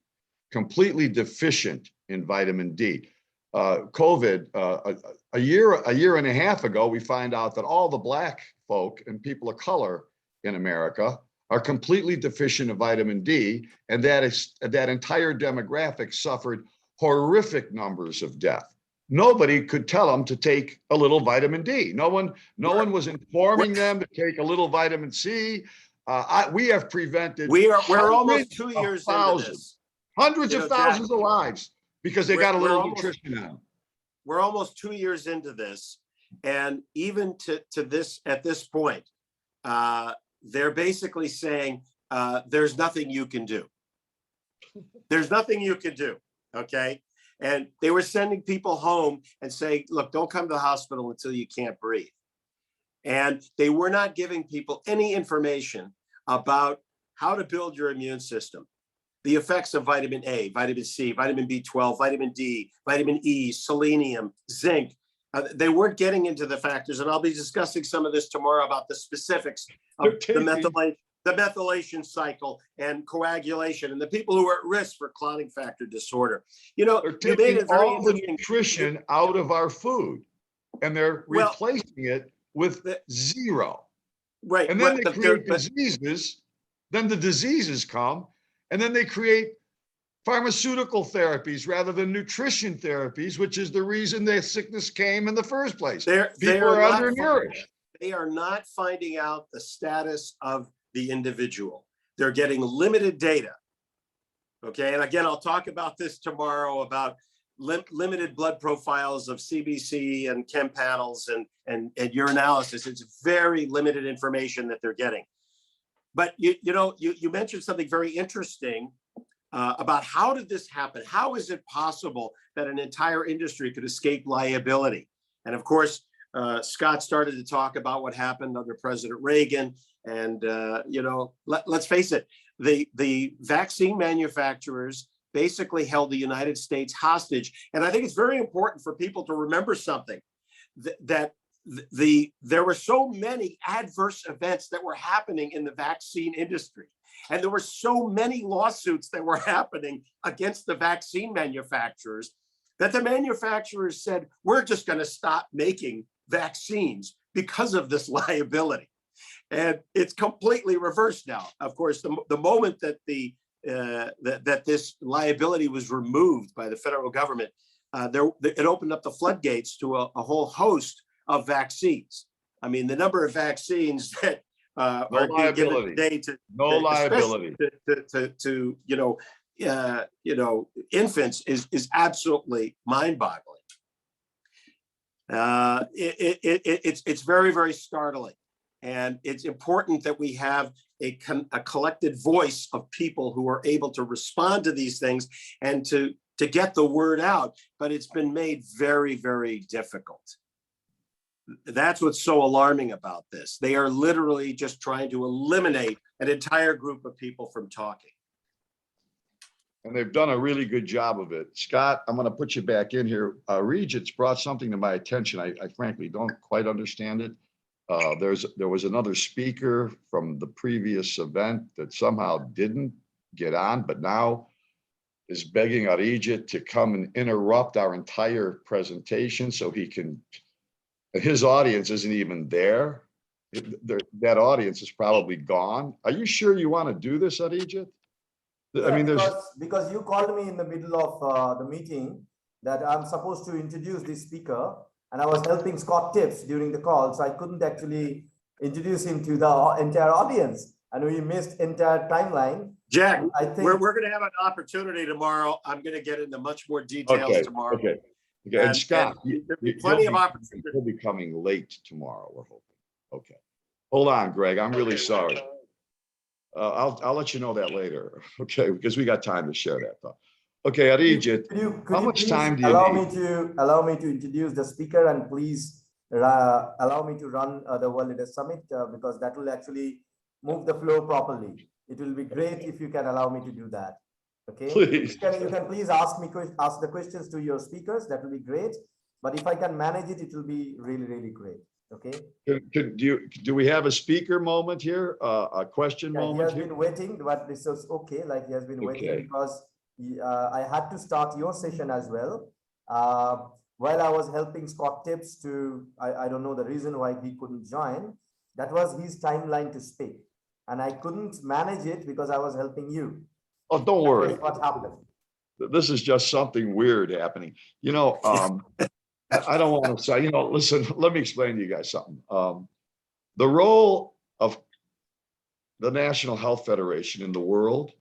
[SPEAKER 14] completely deficient in vitamin D. COVID, a year and a half ago, we find out that all the Black folk and people of color in America are completely deficient in vitamin D, and that entire demographic suffered horrific numbers of death. Nobody could tell them to take a little vitamin D. No one was informing them to take a little vitamin C. We have prevented.
[SPEAKER 15] We're almost 2 years into this.
[SPEAKER 14] Hundreds of thousands of lives because they got a little nutrition on them.
[SPEAKER 15] We're almost 2 years into this, and even to this at this point, they're basically saying there's nothing you can do. There's nothing you can do. Okay. And they were sending people home and saying, look, don't come to the hospital until you can't breathe. And they were not giving people any information about how to build your immune system, the effects of vitamin A, vitamin C, vitamin B12, vitamin D, vitamin E, selenium, zinc. They weren't getting into the factors, and I'll be discussing some of this tomorrow about the specifics of the methylation cycle and coagulation and the people who are at risk for clotting factor disorder. You know,
[SPEAKER 14] they're taking all the nutrition out of our food, and they're replacing it with zero.
[SPEAKER 15] Right.
[SPEAKER 14] And then they create diseases. Then the diseases come, and then they create pharmaceutical therapies rather than nutrition therapies, which is the reason the sickness came in the first place. People are undernourished.
[SPEAKER 15] They are not finding out the status of the individual. They're getting limited data. Okay, and again, I'll talk about this tomorrow about limited blood profiles of CBC and chem panels and urinalysis. It's very limited information that they're getting. But you mentioned something very interesting about how did this happen? How is it possible that an entire industry could escape liability? And of course, Scott started to talk about what happened under President Reagan. And, let's face it, the vaccine manufacturers basically held the United States hostage. And I think it's very important for people to remember something, that there were so many adverse events that were happening in the vaccine industry. And there were so many lawsuits that were happening against the vaccine manufacturers that the manufacturers said, we're just going to stop making vaccines because of this liability. And it's completely reversed now. Of course, the moment that that this liability was removed by the federal government, it opened up the floodgates to a whole host of vaccines. I mean, the number of vaccines that are being given today to infants is absolutely mind-boggling. It's very, very startling. And it's important that we have a collected voice of people who are able to respond to these things and to get the word out. But it's been made very, very difficult. That's what's so alarming about this. They are literally just trying to eliminate an entire group of people from talking.
[SPEAKER 14] And they've done a really good job of it. Scott, I'm going to put you back in here. Regents brought something to my attention. I frankly don't quite understand it. There was another speaker from the previous event that somehow didn't get on, but now is begging Arijit to come and interrupt our entire presentation so he can, his audience isn't even there. that audience is probably gone. Are you sure you want to do this at Egypt? I mean,
[SPEAKER 1] because you called me in the middle of the meeting that I'm supposed to introduce this speaker, and I was helping Scott Tips during the call, so I couldn't actually introduce him to the entire audience, and we missed entire timeline.
[SPEAKER 15] Jack,
[SPEAKER 1] I think
[SPEAKER 15] we're going to have an opportunity tomorrow. I'm going to get into much more details tomorrow.
[SPEAKER 14] Okay. And Scott,
[SPEAKER 15] there'll be plenty of opportunity.
[SPEAKER 14] He'll be coming late tomorrow, we're hoping. Okay. Hold on, Greg. I'm really sorry. I'll let you know that later. Okay, because we got time to share that thought. Okay, at Egypt, how much time do you need?
[SPEAKER 1] Allow me to introduce the speaker, and please allow me to run the World Leader Summit because that will actually move the flow properly. It will be great if you can allow me to do that. Okay,
[SPEAKER 14] please.
[SPEAKER 1] You can please ask the questions to your speakers. That will be great. But if I can manage it, it will be really, really great. Okay.
[SPEAKER 14] Do we have a speaker moment here? A question moment?
[SPEAKER 1] He has been waiting, but this is okay. Like he has been waiting because I had to start your session as well. While I was helping Scott Tips to, I don't know the reason why he couldn't join. That was his timeline to speak, and I couldn't manage it because I was helping you.
[SPEAKER 14] Oh, don't worry.
[SPEAKER 1] What happened?
[SPEAKER 14] This is just something weird happening. You know, I don't want to say, you know, listen, let me explain to you guys something. The role of the National Health Federation in the world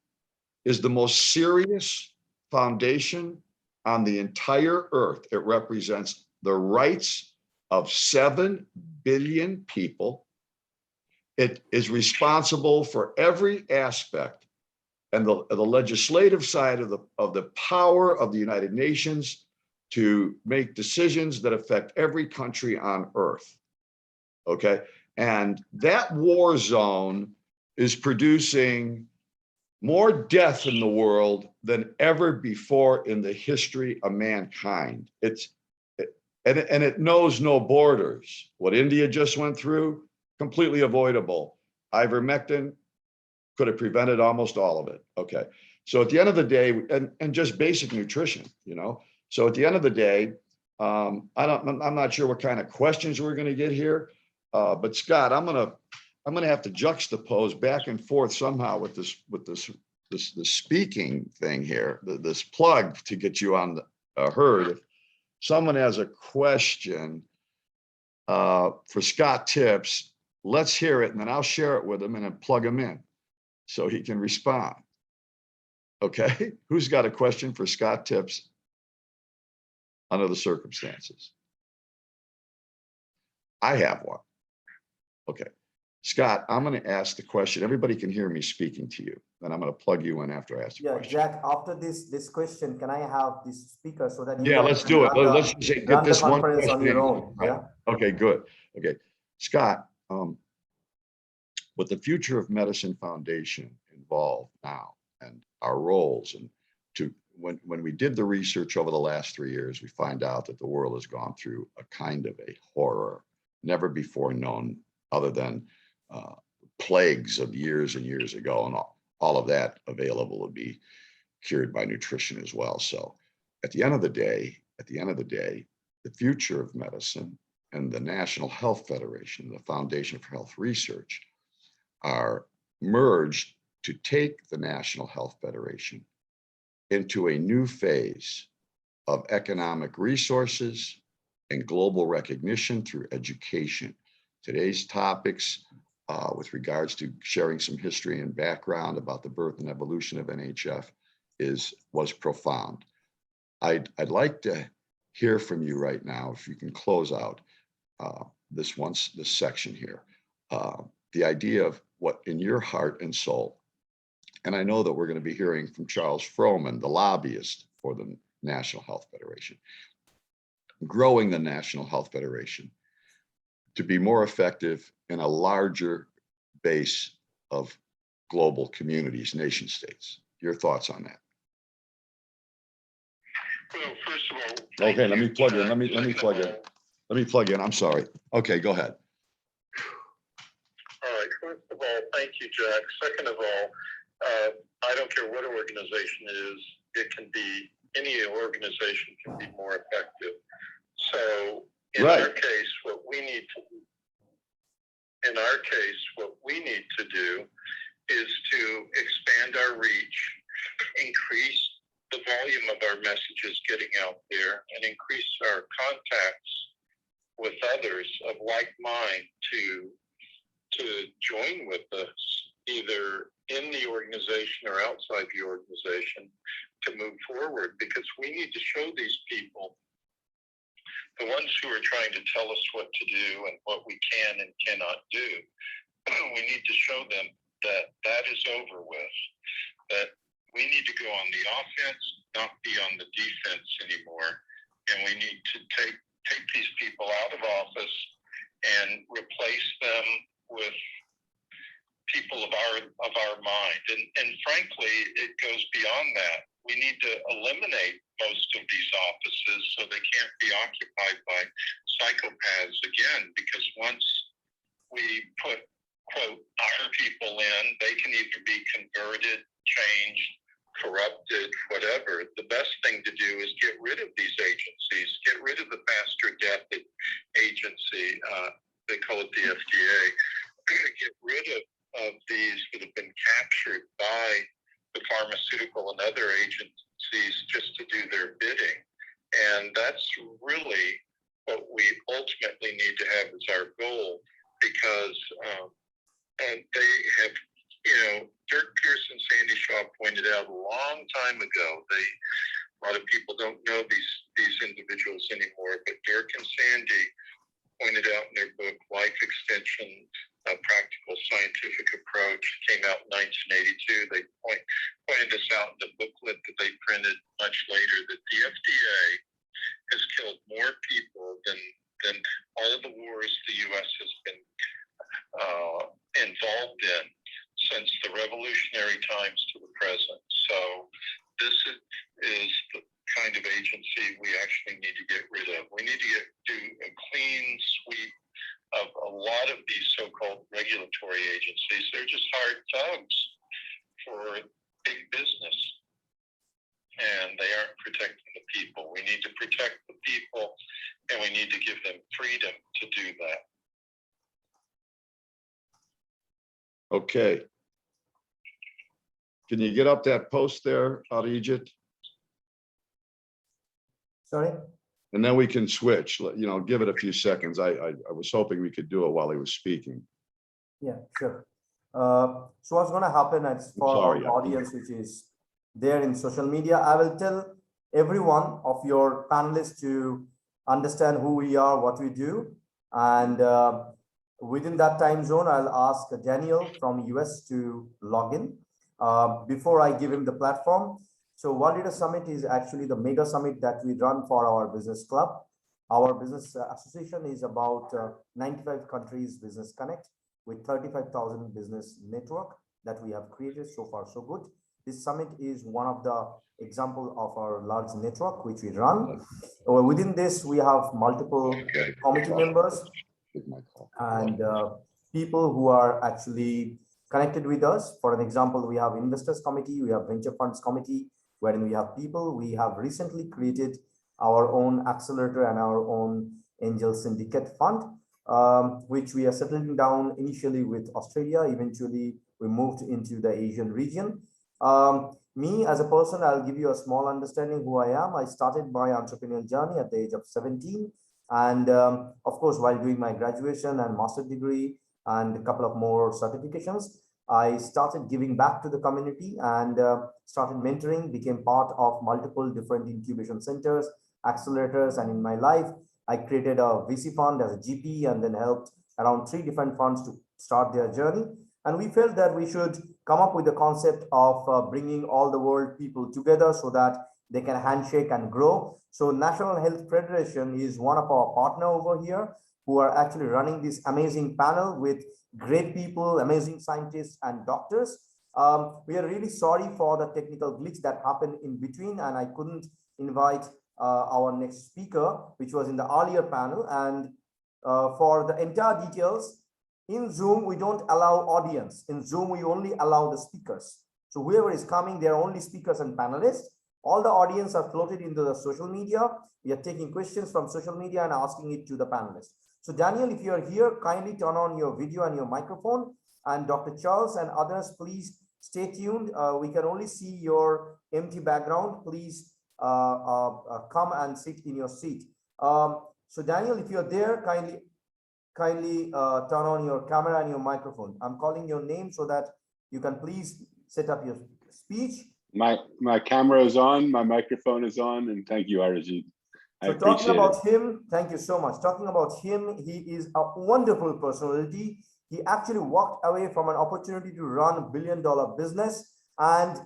[SPEAKER 14] is the most serious foundation on the entire earth. It represents the rights of 7 billion people. It is responsible for every aspect and the legislative side of the power of the United Nations to make decisions that affect every country on earth. Okay, and that war zone is producing more death in the world than ever before in the history of mankind. And it knows no borders. What India just went through, completely avoidable. Ivermectin could have prevented almost all of it. Okay, so at the end of the day, and just basic nutrition, you know. So at the end of the day, I'm not sure what kind of questions we're going to get here, but Scott, I'm gonna have to juxtapose back and forth somehow with this speaking thing here, this plug to get you on the herd. If someone has a question for Scott Tips, let's hear it, and then I'll share it with him and then plug him in so he can respond. Okay, who's got a question for Scott Tips under the circumstances? I have one. Okay, Scott, I'm going to ask the question. Everybody can hear me speaking to you, and I'm going to plug you in after I ask the question.
[SPEAKER 1] Jack, after this question, can I have this speaker so that you
[SPEAKER 14] let's do it. Let's just get this one question
[SPEAKER 1] on your own.
[SPEAKER 14] Right. Yeah. Okay, good. Okay, Scott, with the Future of Medicine Foundation involved now and our roles, and when we did the research over the last 3 years, we find out that the world has gone through a kind of a horror never before known, other than plagues of years and years ago, and all of that available to be cured by nutrition as well. So at the end of the day, the Future of Medicine and the National Health Federation, the Foundation for Health Research, are merged to take the National Health Federation into a new phase of economic resources and global recognition through education. Today's topics with regards to sharing some history and background about the birth and evolution of NHF was profound. I'd like to hear from you right now, if you can close out this section here, the idea of what in your heart and soul, and I know that we're going to be hearing from Charles Frohman, the lobbyist for the National Health Federation, growing the National Health Federation to be more effective in a larger base of global communities, nation states. Your thoughts on that?
[SPEAKER 16] Well, first of all,
[SPEAKER 14] okay, let me plug in. Let me plug in. I'm sorry. Okay, go ahead.
[SPEAKER 16] All right. First of all, thank you, Jack. Second of all, I don't care what organization is. It can be any organization can be more effective. So in our case, what we need to do, in our case, what we need to do is to expand our reach, increase the volume of our messages getting out there, and increase our contacts with others of like mind to join with us, either in the organization or outside the organization, to move forward, because we need to show these people, the ones who are trying to tell us what to do and what we can and cannot do, we need to show them that that is over with, that we need to go on the offense, not be on the defense anymore. And we need to take these people out of office and replace them with people of our mind. And frankly, it goes beyond that. We need to eliminate most of these offices so they can't be occupied by psychopaths again, because once we put, quote, our people in, they can either be converted, changed, corrupted, whatever. The best thing to do is get rid of these agencies, get rid of the faster death agency, they call it the FDA, get rid of these that have been captured by the pharmaceutical and other agencies just to do their bidding. And that's really what we ultimately need to have as our goal, because and they have, Dirk Pierce and Sandy Shaw pointed out a long time ago, a lot of people don't know these individuals anymore, but Dirk and Sandy pointed out in their book, Life Extension, A Practical Scientific Approach, came out in 1982. They pointed this out in the booklet that they printed much later, that the FDA has killed more people than all of the wars the U.S. has been involved in since the revolutionary times to the present. So this is the kind of agency we actually need to get rid of. We need to do a clean sweep of a lot of these so-called regulatory agencies. They're just hired thugs for big business, and they aren't protecting the people. We need to protect the people, and we need to give them freedom to do that.
[SPEAKER 14] Okay. Can you get up that post there, Egypt?
[SPEAKER 1] Sorry?
[SPEAKER 14] And then we can switch, give it a few seconds. I was hoping we could do it while he was speaking.
[SPEAKER 1] Yeah, sure. So what's going to happen is for our audience, which is there in social media, I will tell every one of your panelists to understand who we are, what we do. And within that time zone, I'll ask Daniel from US to log in before I give him the platform. So World Leader Summit is actually the mega summit that we run for our business club. Our business association is about 95 countries business connect with 35,000 business network that we have created. So far, so good. This summit is one of the example of our large network which we run. Within this, we have multiple committee members and people who are actually connected with us. For an example, we have investors committee, we have venture funds committee, wherein we have people. We have recently created our own accelerator and our own angel syndicate fund, which we are settling down initially with Australia. Eventually, we moved into the Asian region. Me as a person, I'll give you a small understanding who I am. I started my entrepreneurial journey at the age of 17. And of course, while doing my graduation and master's degree and a couple of more certifications, I started giving back to the community and started mentoring, became part of multiple different incubation centers, accelerators. And in my life, I created a VC fund as a GP and then helped around 3 different funds to start their journey. And we felt that we should come up with the concept of bringing all the world people together so that they can handshake and grow. So National Health Federation is one of our partner over here who are actually running this amazing panel with great people, amazing scientists and doctors. We are really sorry for the technical glitch that happened in between, and I couldn't invite our next speaker, which was in the earlier panel. And for the entire details, in Zoom, we don't allow audience. In Zoom, we only allow the speakers. So whoever is coming, they're only speakers and panelists. All the audience are floated into the social media. We are taking questions from social media and asking it to the panelists. So Daniel, if you're here, kindly turn on your video and your microphone. And Dr. Charles and others, please stay tuned. We can only see your empty background. Please come and sit in your seat. So Daniel, if you're there, kindly turn on your camera and your microphone. I'm calling your name so that you can please set up your speech.
[SPEAKER 17] My camera is on, my microphone is on, and thank you, Arijit.
[SPEAKER 1] So talking about him, thank you so much. Talking about him, he is a wonderful personality. He actually walked away from an opportunity to run a billion-dollar business. And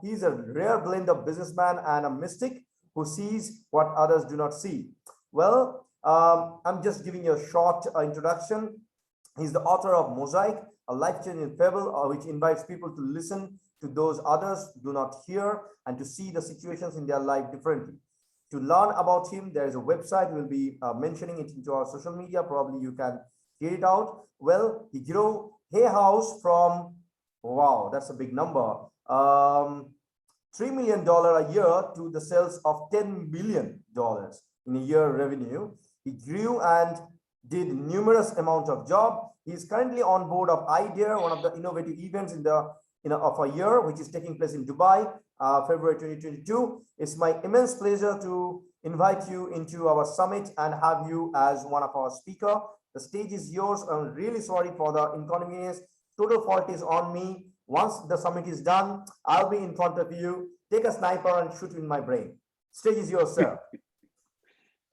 [SPEAKER 1] he's a rare blend of businessman and a mystic who sees what others do not see. Well, I'm just giving you a short introduction. He's the author of Mosaic, a life-changing fable, which invites people to listen to those others do not hear and to see the situations in their life differently. To learn about him, there is a website. We'll be mentioning it into our social media. Probably you can get it out. Well, he grew Hay House from, wow, that's a big number, $3 million a year to the sales of $10 million in a year revenue. He grew and did numerous amounts of job. He's currently on board of IDEA, one of the innovative events in the of a year, which is taking place in Dubai, February 2022. It's my immense pleasure to invite you into our summit and have you as one of our speakers. The stage is yours. I'm really sorry for the inconvenience. Total fault is on me. Once the summit is done, I'll be in front of you. Take a sniper and shoot in my brain. Stage is yours, sir.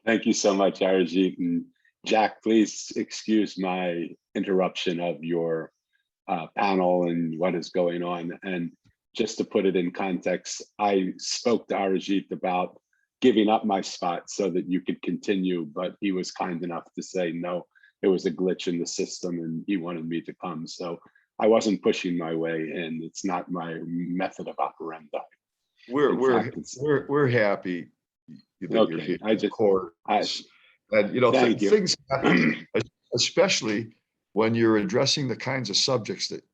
[SPEAKER 17] Thank you so much, Arijit. And Jack, please excuse my interruption of your panel and what is going on. And just to put it in context, I spoke to Arijit about giving up my spot so that you could continue, but he was kind enough to say, no, it was a glitch in the system and he wanted me to come. So I wasn't pushing my way in. It's not my method of operandi.
[SPEAKER 14] We're happy that you're here. And you know, things happen, especially when you're addressing the kinds of subjects that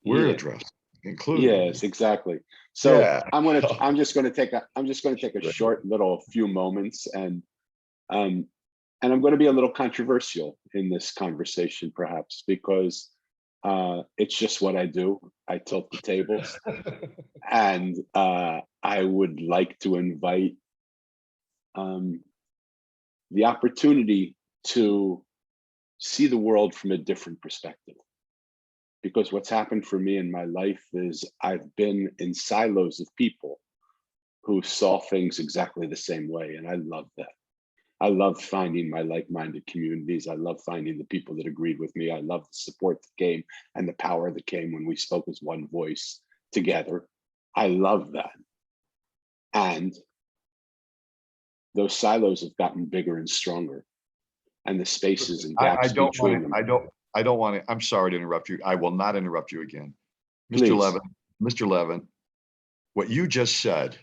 [SPEAKER 14] we're addressing, including.
[SPEAKER 17] Yes, exactly. So I'm just going to take a short little few moments, and I'm going to be a little controversial in this conversation, perhaps, because it's just what I do. I tilt the tables, and I would like to invite the opportunity to see the world from a different perspective. Because what's happened for me in my life is I've been in silos of people who saw things exactly the same way, and I love that. I love finding my like-minded communities. I love finding the people that agreed with me. I love the support that came and the power that came when we spoke as one voice together. I love that. And those silos have gotten bigger and stronger, and the spaces and gaps between them.
[SPEAKER 14] I don't want to, I'm sorry to interrupt you. I will not interrupt you again.
[SPEAKER 17] Please.
[SPEAKER 14] Mr. Levin, what you just said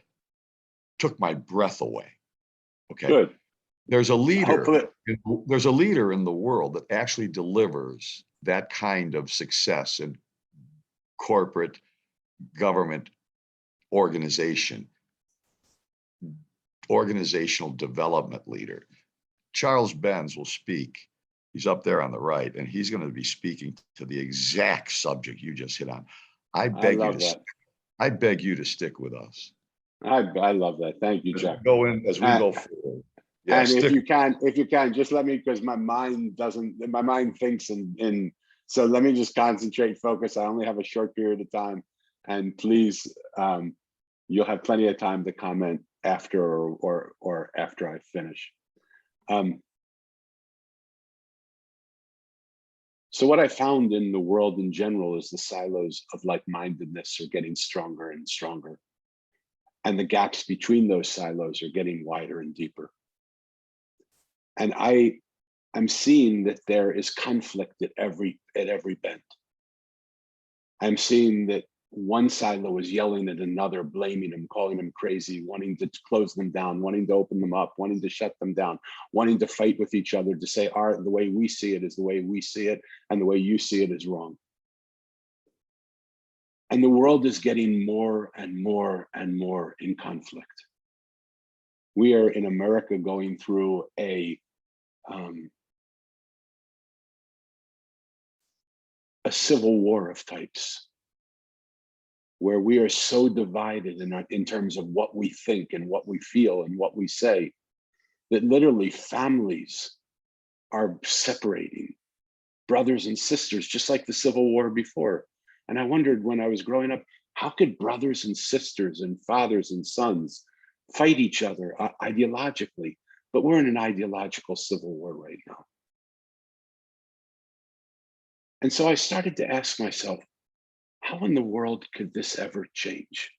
[SPEAKER 14] took my breath away. Okay. Good. There's a leader in the world that actually delivers that kind of success in corporate government organizational development leader. Charles Benz will speak. He's up there on the right, and he's going to be speaking to the exact subject you just hit on. I beg you to stick with us.
[SPEAKER 17] I love that. Thank you, Jack.
[SPEAKER 14] Go in as we go forward.
[SPEAKER 17] Yeah, and if you can, just let me, because my mind thinks in, so let me just concentrate, focus. I only have a short period of time, and please, you'll have plenty of time to comment after or after I finish. So what I found in the world in general is the silos of like-mindedness are getting stronger and stronger, and the gaps between those silos are getting wider and deeper. And I'm seeing that there is conflict at every bend. I'm seeing that one silo is yelling at another, blaming them, calling them crazy, wanting to close them down, wanting to open them up, wanting to shut them down, wanting to fight with each other to say, the way we see it is the way we see it, and the way you see it is wrong. And the world is getting more and more and more in conflict. We are in America going through a a civil war of types, where we are so divided in terms of what we think and what we feel and what we say, that literally families are separating, brothers and sisters, just like the Civil War before. And I wondered when I was growing up, how could brothers and sisters and fathers and sons fight each other ideologically? But we're in an ideological civil war right now. And so I started to ask myself, how in the world could this ever change?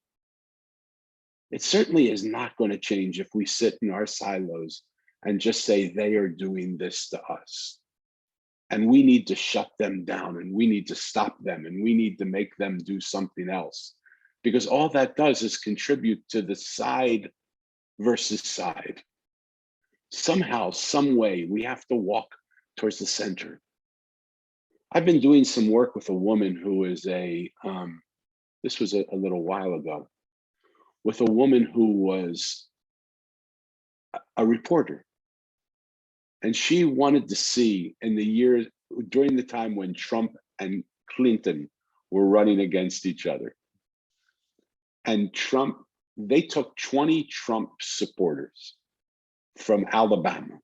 [SPEAKER 17] It certainly is not going to change if we sit in our silos and just say they are doing this to us. And we need to shut them down, and we need to stop them, and we need to make them do something else. Because all that does is contribute to the side versus side. Somehow, some way, we have to walk towards the center. I've been doing some work with a woman who is this was a little while ago, with a woman who was a reporter. And she wanted to see in the years, during the time when Trump and Clinton were running against each other. And they took 20 Trump supporters from Alabama.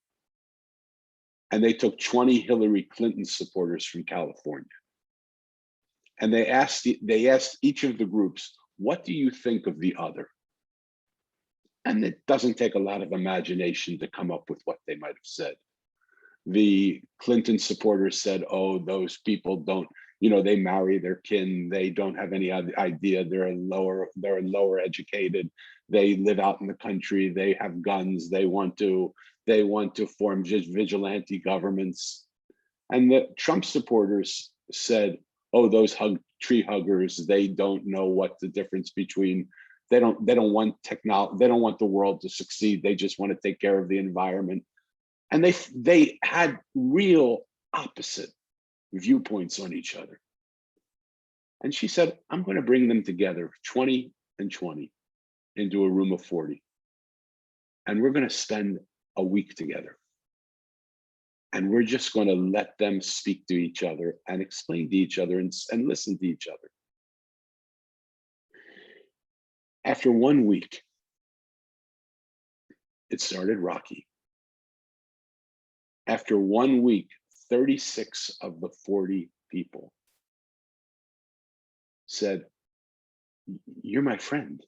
[SPEAKER 17] And they took 20 Hillary Clinton supporters from California. And they asked each of the groups, what do you think of the other? And it doesn't take a lot of imagination to come up with what they might have said. The Clinton supporters said, oh, those people don't, they marry their kin. They don't have any idea. They're lower educated. They live out in the country. They have guns. They want to form just vigilante governments. And the Trump supporters said, oh, those tree huggers, they don't know what the difference between, they don't want technology, they don't want the world to succeed. They just want to take care of the environment. And they had real opposite viewpoints on each other. And she said, I'm going to bring them together, 20 and 20, into a room of 40. And we're going to spend a week together. And we're just going to let them speak to each other and explain to each other and listen to each other. After 1 week, it started rocky. After 1 week, 36 of the 40 people said, you're my friend.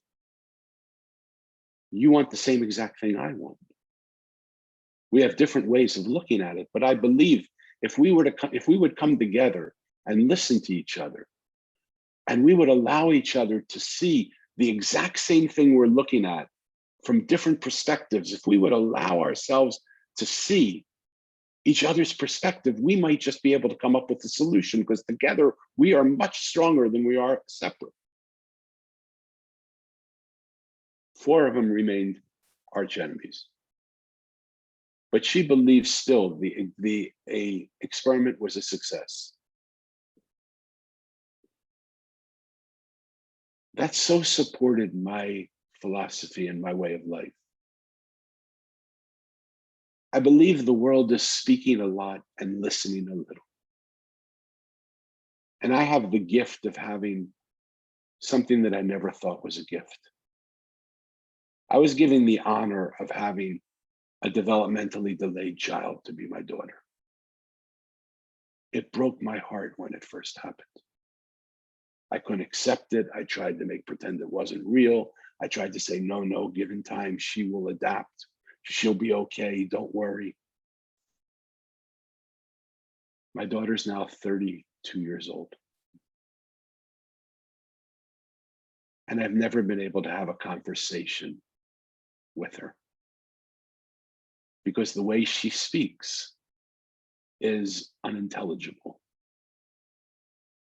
[SPEAKER 17] You want the same exact thing I want. We have different ways of looking at it, but I believe if we would come together and listen to each other, and we would allow each other to see the exact same thing we're looking at from different perspectives, if we would allow ourselves to see each other's perspective, we might just be able to come up with a solution, because together we are much stronger than we are separate. 4 of them remained arch enemies. But she believes still the experiment was a success. That so supported my philosophy and my way of life. I believe the world is speaking a lot and listening a little. And I have the gift of having something that I never thought was a gift. I was given the honor of having a developmentally delayed child to be my daughter. It broke my heart when it first happened. I couldn't accept it. I tried to pretend it wasn't real. I tried to say, no, given time, she will adapt. She'll be okay, don't worry. My daughter's now 32 years old. And I've never been able to have a conversation with her, because the way she speaks is unintelligible.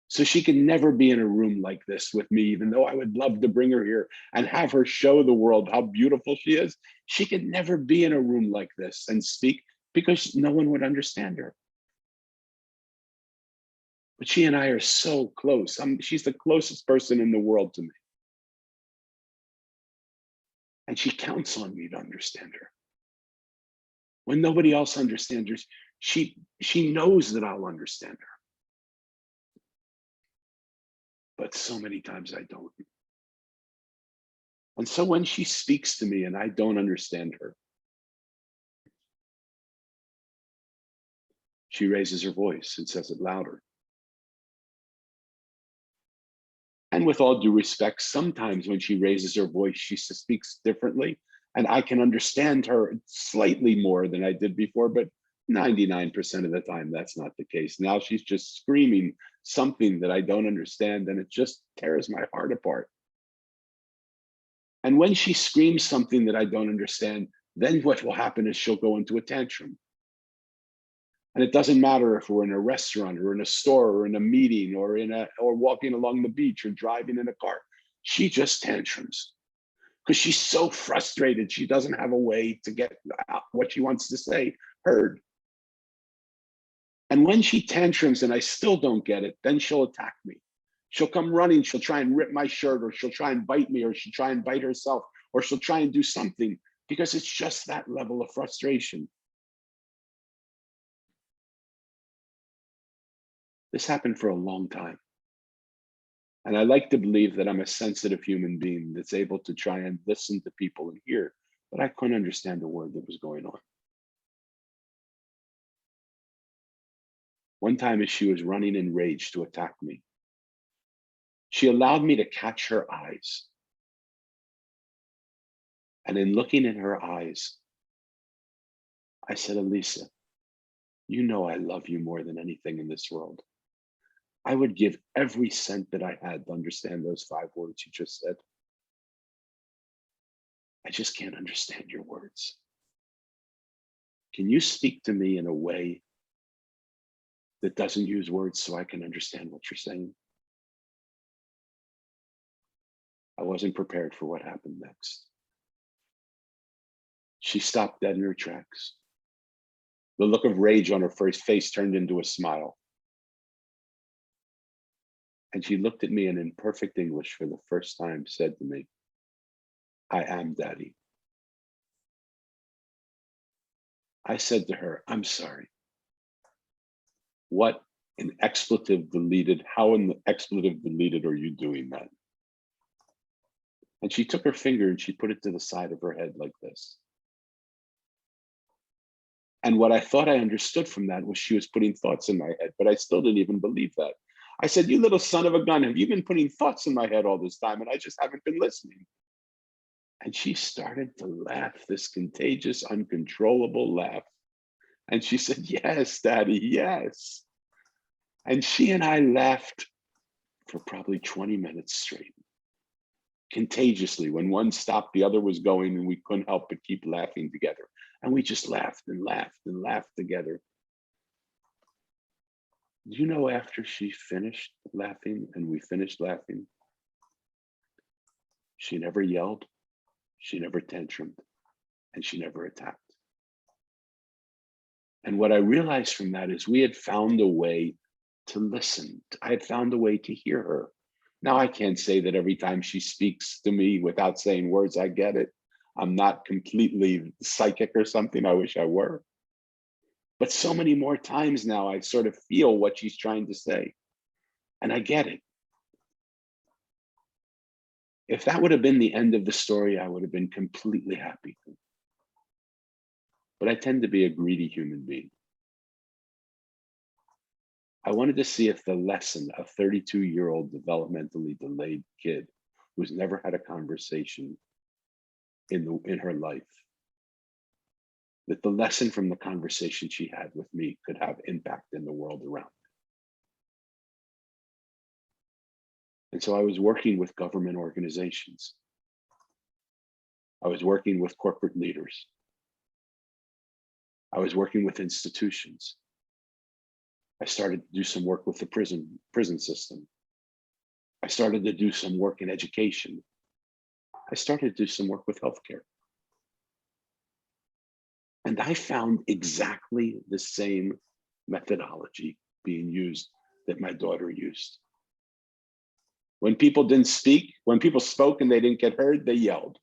[SPEAKER 17] So she can never be in a room like this with me, even though I would love to bring her here and have her show the world how beautiful she is. She could never be in a room like this and speak, because no one would understand her. But she and I are so close. She's the closest person in the world to me. And she counts on me to understand her. When nobody else understands her, she knows that I'll understand her. but so many times I don't. And so when she speaks to me and I don't understand her, she raises her voice and says it louder. And with all due respect, sometimes when she raises her voice, she speaks differently, and I can understand her slightly more than I did before, but 99% of the time, that's not the case. Now she's just screaming something that I don't understand, and it just tears my heart apart. And when she screams something that I don't understand, then what will happen is she'll go into a tantrum. And it doesn't matter if we're in a restaurant or in a store or in a meeting or or walking along the beach or driving in a car. She just tantrums because she's so frustrated. She doesn't have a way to get what she wants to say heard. And when she tantrums and I still don't get it, then she'll attack me. She'll come running. She'll try and rip my shirt, or she'll try and bite me, or she'll try and bite herself, or she'll try and do something, because it's just that level of frustration. This happened for a long time. And I like to believe that I'm a sensitive human being that's able to try and listen to people and hear, but I couldn't understand the word that was going on. One time as she was running in rage to attack me, she allowed me to catch her eyes. And in looking in her eyes, I said, Elisa, you know I love you more than anything in this world. I would give every cent that I had to understand those 5 words you just said. I just can't understand your words. Can you speak to me in a way that doesn't use words so I can understand what you're saying? I wasn't prepared for what happened next. She stopped dead in her tracks. The look of rage on her face turned into a smile. And she looked at me and in perfect English for the first time said to me, I am Daddy. I said to her, I'm sorry. What an expletive deleted, how in the expletive deleted are you doing that? And she took her finger and she put it to the side of her head like this. And what I thought I understood from that was she was putting thoughts in my head, but I still didn't even believe that. I said, you little son of a gun, have you been putting thoughts in my head all this time? And I just haven't been listening. And she started to laugh, this contagious, uncontrollable laugh. And she said, yes, Daddy, yes. And she and I laughed for probably 20 minutes straight. Contagiously, when one stopped, the other was going, and we couldn't help but keep laughing together. And we just laughed and laughed and laughed together. Do you know, after she finished laughing and we finished laughing, she never yelled, she never tantrumed, and she never attacked. And what I realized from that is we had found a way to listen. I had found a way to hear her. Now, I can't say that every time she speaks to me without saying words, I get it. I'm not completely psychic or something. I wish I were. But so many more times now, I sort of feel what she's trying to say, and I get it. If that would have been the end of the story, I would have been completely happy. But I tend to be a greedy human being. I wanted to see if the lesson, a 32-year-old developmentally delayed kid who's never had a conversation in her life, that the lesson from the conversation she had with me could have impact in the world around. And so I was working with government organizations. I was working with corporate leaders. I was working with institutions. I started to do some work with the prison system. I started to do some work in education. I started to do some work with healthcare. And I found exactly the same methodology being used that my daughter used. When people didn't speak, when people spoke and they didn't get heard, they yelled.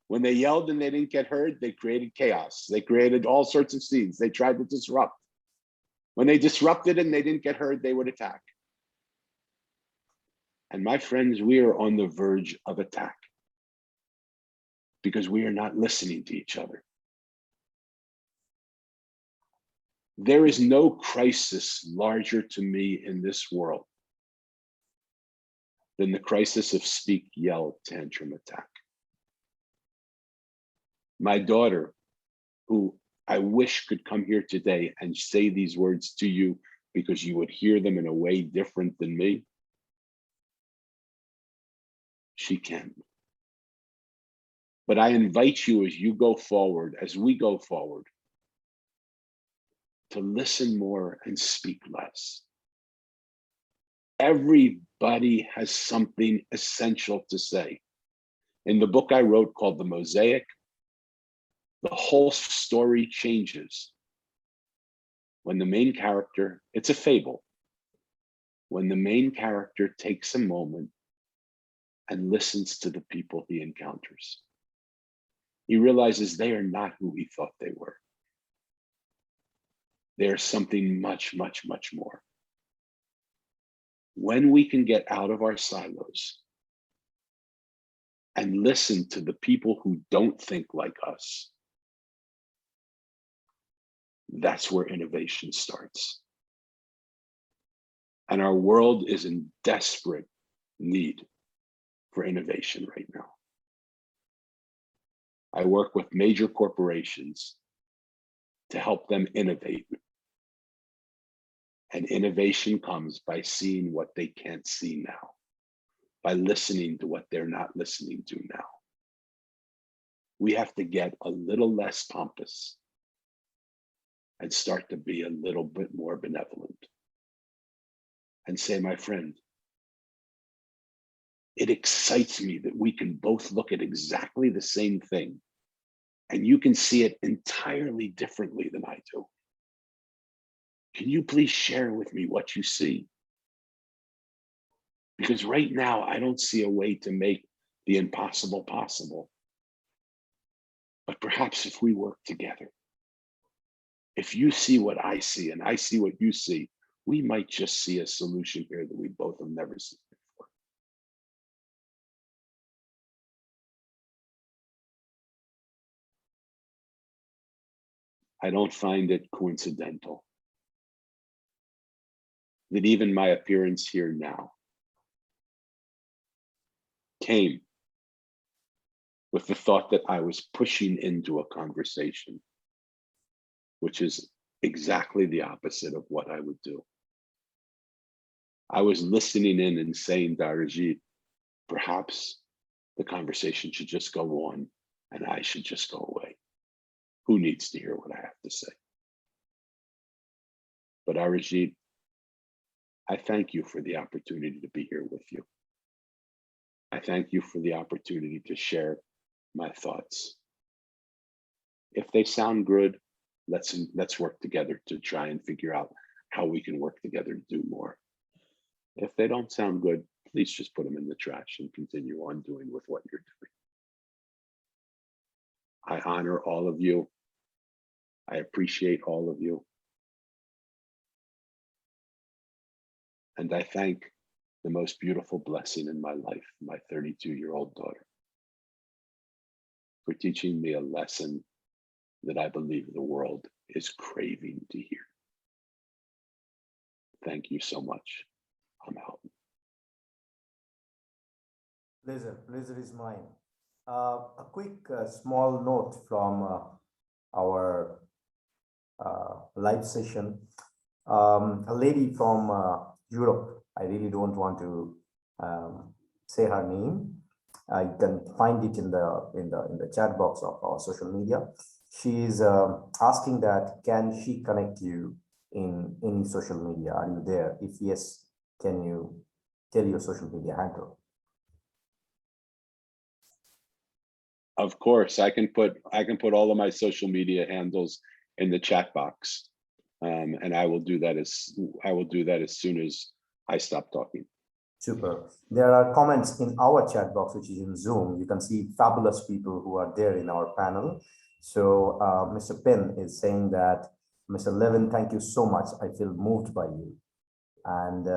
[SPEAKER 17] When they yelled and they didn't get heard, they created chaos. They created all sorts of scenes. They tried to disrupt. When they disrupted and they didn't get heard, they would attack. And my friends, we are on the verge of attack because we are not listening to each other. There is no crisis larger to me in this world than the crisis of speak, yell, tantrum, attack. My daughter, who I wish could come here today and say these words to you because you would hear them in a way different than me, she can. But I invite you as you go forward, as we go forward, to listen more and speak less. Everybody has something essential to say. In the book I wrote called The Mosaic, the whole story changes when the main character, it's a fable, when the main character takes a moment and listens to the people he encounters. He realizes they are not who he thought they were. There's something much, much, much more. When we can get out of our silos and listen to the people who don't think like us, that's where innovation starts. And our world is in desperate need for innovation right now. I work with major corporations to help them innovate. And innovation comes by seeing what they can't see now, by listening to what they're not listening to now. We have to get a little less pompous and start to be a little bit more benevolent and say, my friend, it excites me that we can both look at exactly the same thing and you can see it entirely differently than I do. Can you please share with me what you see? Because right now, I don't see a way to make the impossible possible. But perhaps if we work together, if you see what I see and I see what you see, we might just see a solution here that we both have never seen before. I don't find it coincidental that even my appearance here now came with the thought that I was pushing into a conversation, which is exactly the opposite of what I would do. I was listening in and saying, Darajit, perhaps the conversation should just go on and I should just go away. Who needs to hear what I have to say? But Arajit, I thank you for the opportunity to be here with you. I thank you for the opportunity to share my thoughts. If they sound good, let's work together to try and figure out how we can work together to do more. If they don't sound good, please just put them in the trash and continue on doing with what you're doing. I honor all of you. I appreciate all of you. And I thank the most beautiful blessing in my life, my 32-year-old daughter, for teaching me a lesson that I believe the world is craving to hear. Thank you so much. I'm out.
[SPEAKER 1] Pleasure is mine. A quick small note from our live session. A lady from Europe, I really don't want to say her name. You can find it in the chat box of our social media. She is asking that, can she connect you in any social media? Are you there? If yes, can you tell your social media handle?
[SPEAKER 17] Of course, I can put all of my social media handles in the chat box, and I will do that as soon as I stop talking.
[SPEAKER 1] Super. There are comments in our chat box, which is in Zoom. You can see fabulous people who are there in our panel. So Mr. Penn is saying that, Mr. Levin, thank you so much. I feel moved by you. And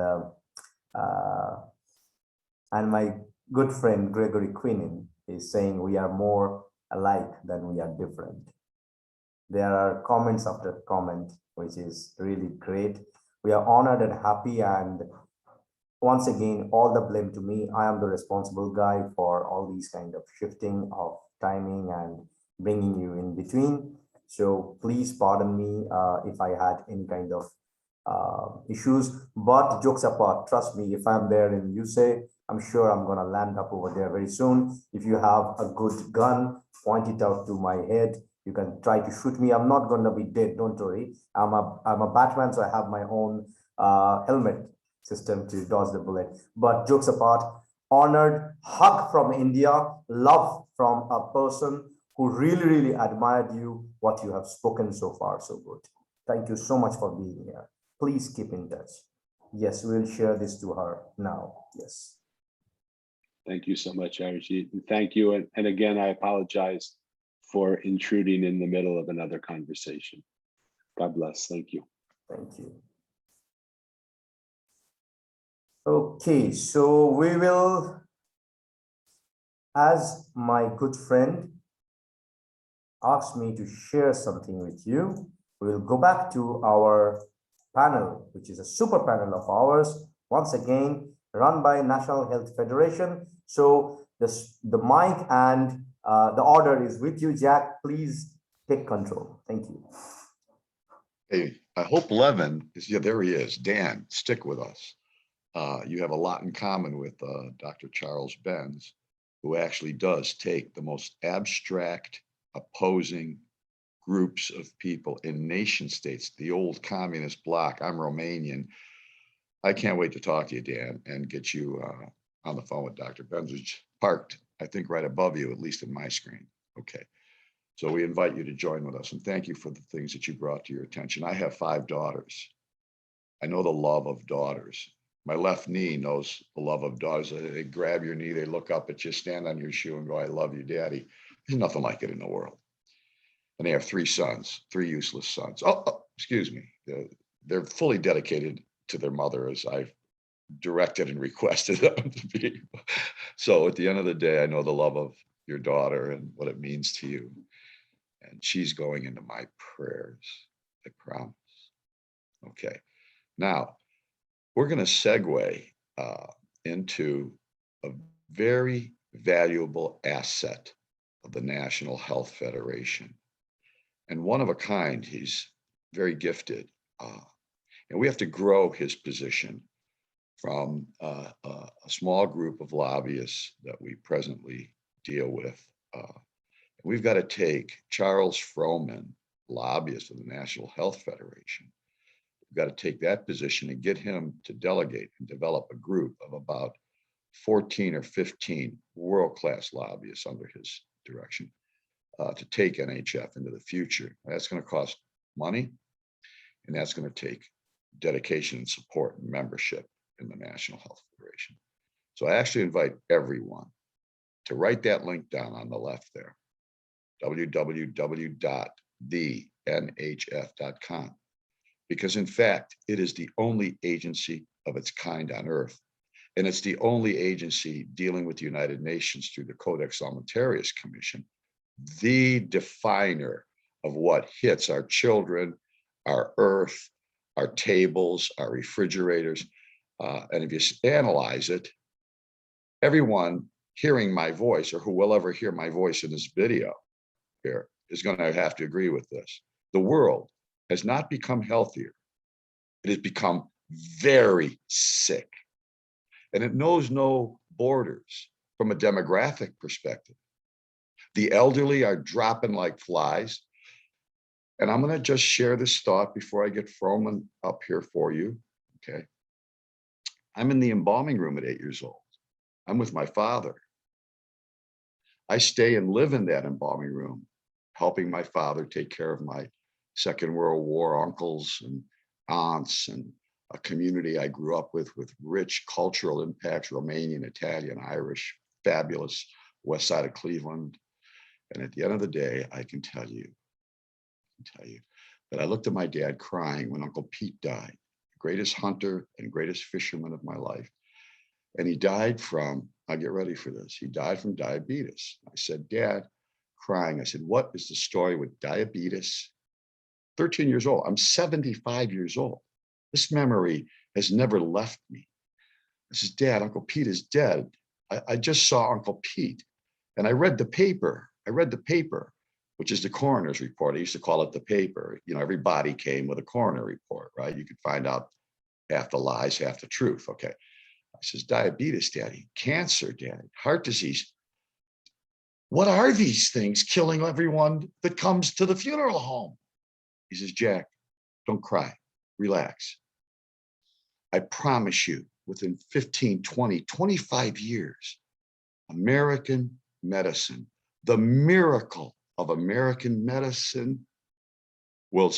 [SPEAKER 1] And my good friend Gregory Quinnan is saying we are more alike than we are different. There are comments after comment, which is really great. We are honored and happy, and once again, all the blame to me. I am the responsible guy for all these kind of shifting of timing and bringing you in between. So please pardon me if I had any kind of issues, but jokes apart, trust me, if I'm there in USA, I'm sure I'm gonna land up over there very soon. If you have a good gun, point it out to my head. You can try to shoot me. I'm not gonna be dead, don't worry. I'm a Batman, so I have my own helmet system to dodge the bullet. But jokes apart, honored, hug from India, love from a person who really, really admired you, what you have spoken so far, so good. Thank you so much for being here. Please keep in touch. Yes, we'll share this to her now. Yes.
[SPEAKER 17] Thank you so much, Arijit. And thank you. And again, I apologize for intruding in the middle of another conversation. God bless. Thank you.
[SPEAKER 1] Thank you. Okay, so we will, as my good friend asked me to share something with you, we will go back to our panel, which is a super panel of ours, once again, run by National Health Federation. So the mic and the order is with you, Jack. Please take control. Thank you.
[SPEAKER 14] Hey, I hope Levin is, yeah, there he is. Dan, stick with us. You have a lot in common with Dr. Charles Benz, who actually does take the most abstract, opposing groups of people in nation states, the old communist bloc. I'm Romanian. I can't wait to talk to you, Dan, and get you on the phone with Dr. Benz, who's parked, I think, right above you, at least in my screen. Okay. So we invite you to join with us, and thank you for the things that you brought to your attention. I have 5 daughters. I know the love of daughters. My left knee knows the love of daughters. They grab your knee, they look up at you, stand on your shoe and go, I love you, Daddy. There's nothing like it in the world. And they have 3 sons, 3 useless sons. Oh, excuse me. They're fully dedicated to their mother, as I've directed and requested them to be. So at the end of the day, I know the love of your daughter and what it means to you. And she's going into my prayers, I promise. Okay. Now, we're going to segue into a very valuable asset of the National Health Federation. And one of a kind, he's very gifted. And we have to grow his position from a small group of lobbyists that we presently deal with. We've got to take Charles Frohman, lobbyist of the National Health Federation. We've got to take that position and get him to delegate and develop a group of about 14 or 15 world-class lobbyists under his direction to take NHF into the future. That's going to cost money, and that's going to take dedication and support and membership in the National Health Federation. So I actually invite everyone to write that link down on the left there, www.thenhf.com. Because in fact, it is the only agency of its kind on earth. And it's the only agency dealing with the United Nations through the Codex Alimentarius Commission, the definer of what hits our children, our earth, our tables, our refrigerators. And if you analyze it, everyone hearing my voice, or who will ever hear my voice in this video here, is going to have to agree with this. The world has not become healthier. It has become very sick. And it knows no borders from a demographic perspective. The elderly are dropping like flies. And I'm going to just share this thought before I get Frohman up here for you. Okay. I'm in the embalming room at 8 years old. I'm with my father. I stay and live in that embalming room, helping my father take care of my Second World War uncles and aunts, and a community I grew up with rich cultural impacts, Romanian, Italian, Irish, fabulous west side of Cleveland. And at the end of the day, I can tell you that I looked at my dad crying when Uncle Pete died, the greatest hunter and greatest fisherman of my life. And he died from, I'll get ready for this, he died from diabetes. I said, Dad, crying, I said, what is the story with diabetes? 13 years old, I'm 75 years old. This memory has never left me. I says, Dad, Uncle Pete is dead. I just saw Uncle Pete. And I read the paper. Which is the coroner's report. I used to call it the paper. You know, every body came with a coroner report, right? You could find out half the lies, half the truth. Okay. I says, diabetes, Daddy, cancer, Dad, heart disease. What are these things killing everyone that comes to the funeral home? He says, Jack, don't cry, relax. I promise you, within 15, 20, 25 years, American medicine, the miracle of American medicine will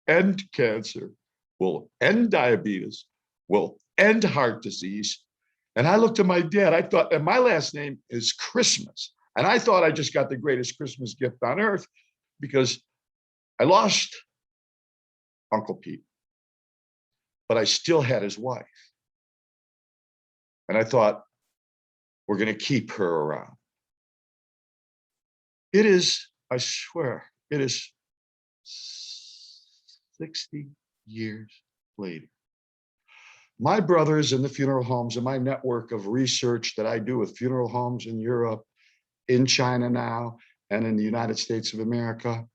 [SPEAKER 14] end cancer, will end diabetes, will end heart disease. And I looked at my dad, I thought, and my last name is Christmas. And I thought I just got the greatest Christmas gift on earth because I lost Uncle Pete, but I still had his wife. And I thought, we're going to keep her around. It is, I swear, it is 60 years later. My brothers in the funeral homes and my network of research that I do with funeral homes in Europe, in China now, and in the United States of America,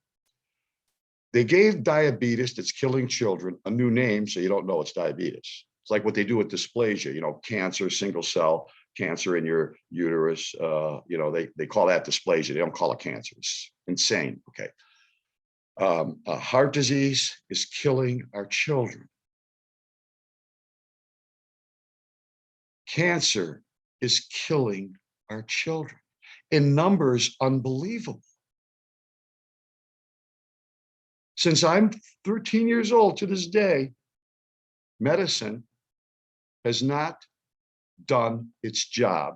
[SPEAKER 14] they gave diabetes that's killing children a new name so you don't know it's diabetes. It's like what they do with dysplasia, you know, cancer, single cell cancer in your uterus. You know, they call that dysplasia. They don't call it cancer. It's insane. Okay. Heart disease is killing our children. Cancer is killing our children in numbers unbelievable. Since I'm 13 years old to this day, medicine has not done its job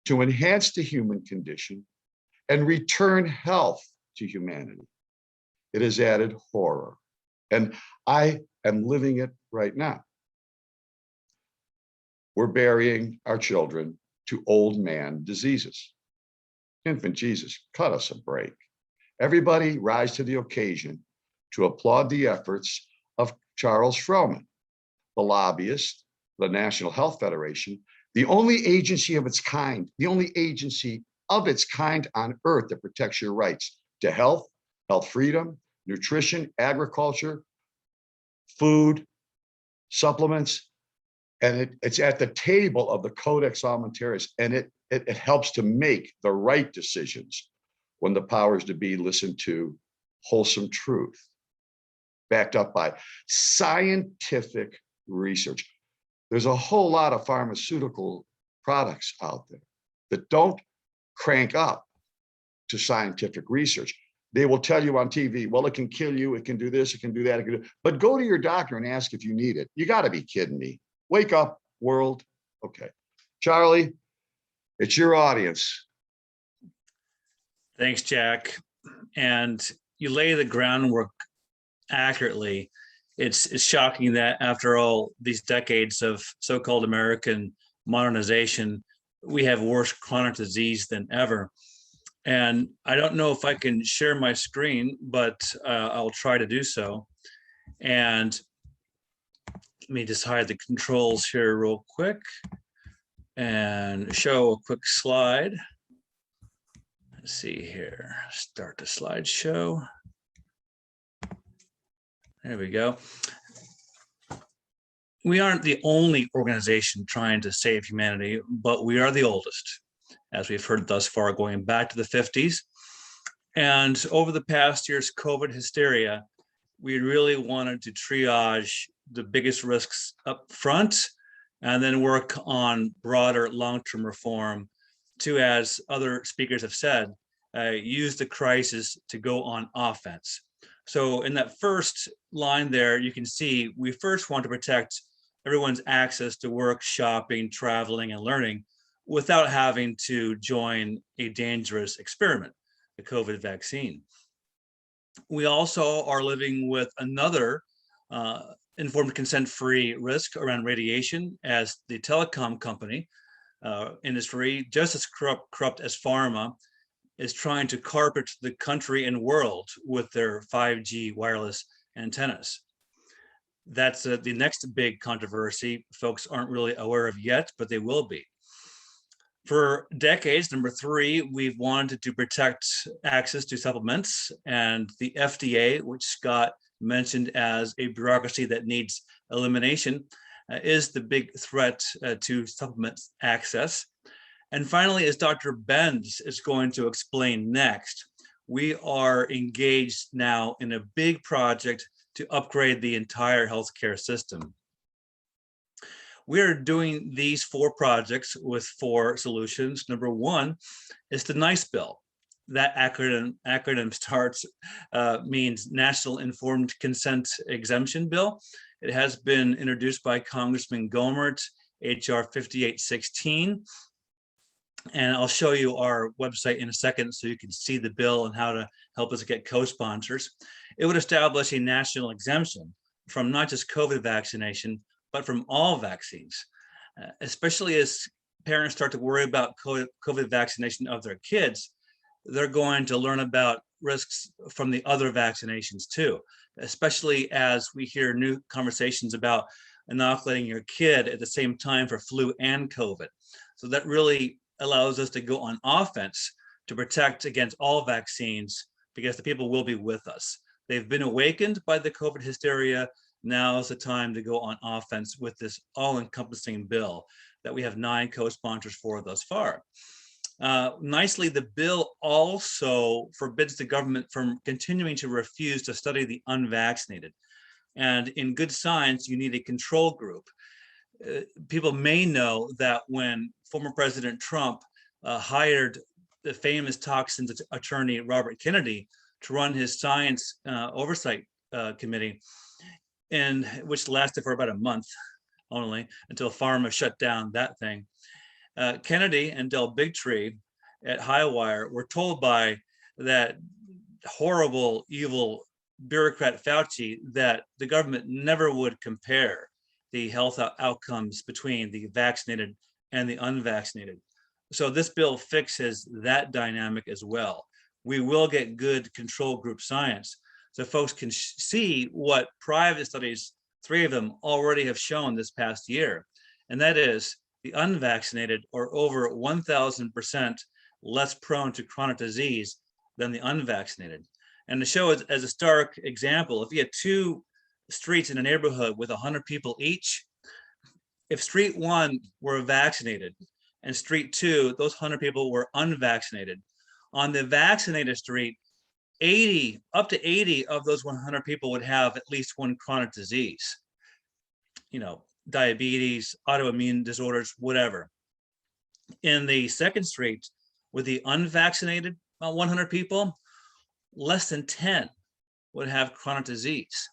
[SPEAKER 14] to enhance the human condition and return health to humanity. It has added horror. And I am living it right now. We're burying our children to old man diseases. Infant Jesus, cut us a break. Everybody rise to the occasion to applaud the efforts of Charles Frohman, the lobbyist, the National Health Federation, the only agency of its kind on earth that protects your rights to health, health freedom, nutrition, agriculture, food, supplements, and it's at the table of the Codex Alimentarius, and it helps to make the right decisions when the powers to be listen to wholesome truth, backed up by scientific research. There's a whole lot of pharmaceutical products out there that don't crank up to scientific research. They will tell you on TV, well, it can kill you, it can do this, it can do that, it can do, but go to your doctor and ask if you need it. You got to be kidding me. Wake up, world. Okay. Charlie, it's your audience.
[SPEAKER 18] Thanks, Jack. And you lay the groundwork accurately. It's shocking that after all these decades of so-called American modernization, we have worse chronic disease than ever. And I don't know if I can share my screen, but I'll try to do so. And let me just hide the controls here real quick and show a quick slide. Let's see here, start the slideshow. There we go. We aren't the only organization trying to save humanity, but we are the oldest, as we've heard thus far, going back to the 50s. And over the past year's COVID hysteria, we really wanted to triage the biggest risks up front and then work on broader long-term reform to, as other speakers have said, use the crisis to go on offense. So in that first line there, you can see we first want to protect everyone's access to work, shopping, traveling, and learning without having to join a dangerous experiment, the COVID vaccine. We also are living with another informed consent-free risk around radiation, as the telecom company industry, just as corrupt as pharma, is trying to carpet the country and world with their 5G wireless antennas. That's the next big controversy folks aren't really aware of yet, but they will be. For decades, number three, we've wanted to protect access to supplements, and the FDA, which Scott mentioned as a bureaucracy that needs elimination, is the big threat to supplements access. And finally, as Dr. Benz is going to explain next, we are engaged now in a big project to upgrade the entire healthcare system. We are doing these 4 projects with 4 solutions. Number one is the NICE bill. That acronym means National Informed Consent Exemption Bill. It has been introduced by Congressman Gohmert, HR 5816. And I'll show you our website in a second so you can see the bill and how to help us get co-sponsors. It would establish a national exemption from not just COVID vaccination, but from all vaccines, especially as parents start to worry about COVID vaccination of their kids. They're going to learn about risks from the other vaccinations too, especially as we hear new conversations about inoculating your kid at the same time for flu and COVID. So that really allows us to go on offense to protect against all vaccines, because the people will be with us. They've been awakened by the COVID hysteria. Now is the time to go on offense with this all-encompassing bill that we have 9 co-sponsors for thus far. Nicely, the bill also forbids the government from continuing to refuse to study the unvaccinated. And in good science, you need a control group. People may know that when former President Trump hired the famous toxins attorney Robert Kennedy to run his science oversight committee, and which lasted for about a month only until pharma shut down that thing. Kennedy and Del Bigtree at Highwire were told by that horrible, evil bureaucrat Fauci that the government never would compare the health outcomes between the vaccinated and the unvaccinated. So this bill fixes that dynamic as well. We will get good control group science so folks can see what private studies, 3 of them, already have shown this past year. And that is the unvaccinated are over 1,000% less prone to chronic disease than the unvaccinated. And to show it as a stark example, if you had 2 streets in a neighborhood with 100 people each, if street 1 were vaccinated and street 2, those 100 people were unvaccinated, on the vaccinated street, up to 80 of those 100 people would have at least one chronic disease, diabetes, autoimmune disorders, whatever. In the second street, with the unvaccinated 100 people, less than 10 would have chronic disease.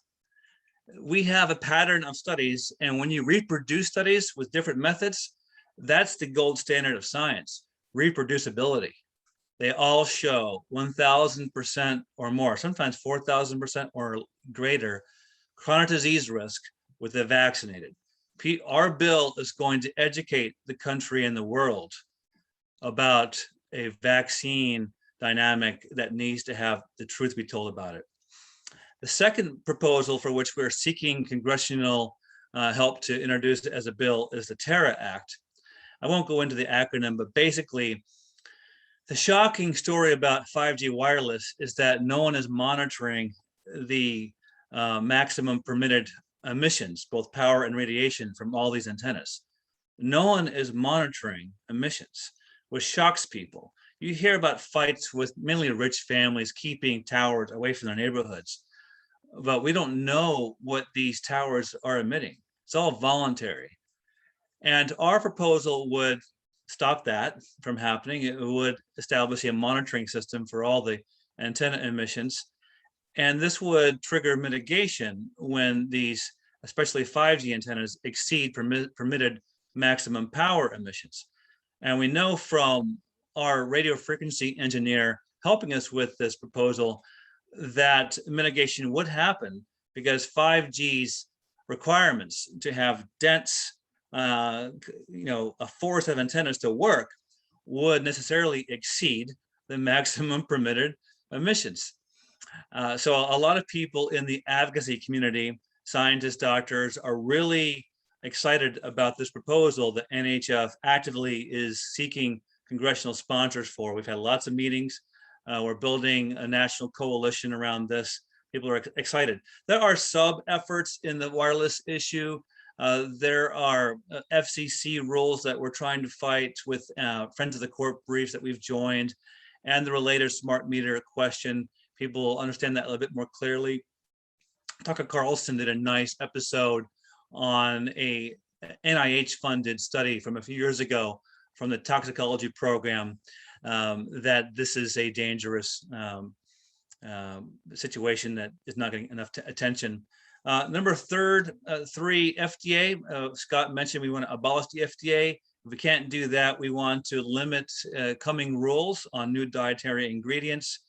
[SPEAKER 18] We have a pattern of studies, and when you reproduce studies with different methods, that's the gold standard of science, reproducibility. They all show 1,000% or more, sometimes 4,000% or greater chronic disease risk with the vaccinated. Our bill is going to educate the country and the world about a vaccine dynamic that needs to have the truth be told about it. The second proposal for which we're seeking congressional help to introduce as a bill is the TARA Act. I won't go into the acronym, but basically, the shocking story about 5G wireless is that no one is monitoring the maximum permitted emissions, both power and radiation, from all these antennas. No one is monitoring emissions, which shocks people. You hear about fights with mainly rich families keeping towers away from their neighborhoods, but we don't know what these towers are emitting. It's all voluntary. And our proposal would stop that from happening. It would establish a monitoring system for all the antenna emissions. And this would trigger mitigation when these, especially 5G antennas, exceed permitted maximum power emissions. And we know from our radio frequency engineer helping us with this proposal that mitigation would happen because 5G's requirements to have dense, a forest of antennas to work would necessarily exceed the maximum permitted emissions. So a lot of people in the advocacy community, scientists, doctors, are really excited about this proposal that NHF actively is seeking congressional sponsors for. We've had lots of meetings. We're building a national coalition around this. People are excited. There are sub-efforts in the wireless issue. There are FCC rules that we're trying to fight with Friends of the Court briefs that we've joined, and the related smart meter question. People understand that a little bit more clearly. Tucker Carlson did a nice episode on a NIH-funded study from a few years ago from the toxicology program that this is a dangerous situation that is not getting enough attention. Number three, FDA. Scott mentioned we want to abolish the FDA. If we can't do that, we want to limit coming rules on new dietary ingredients.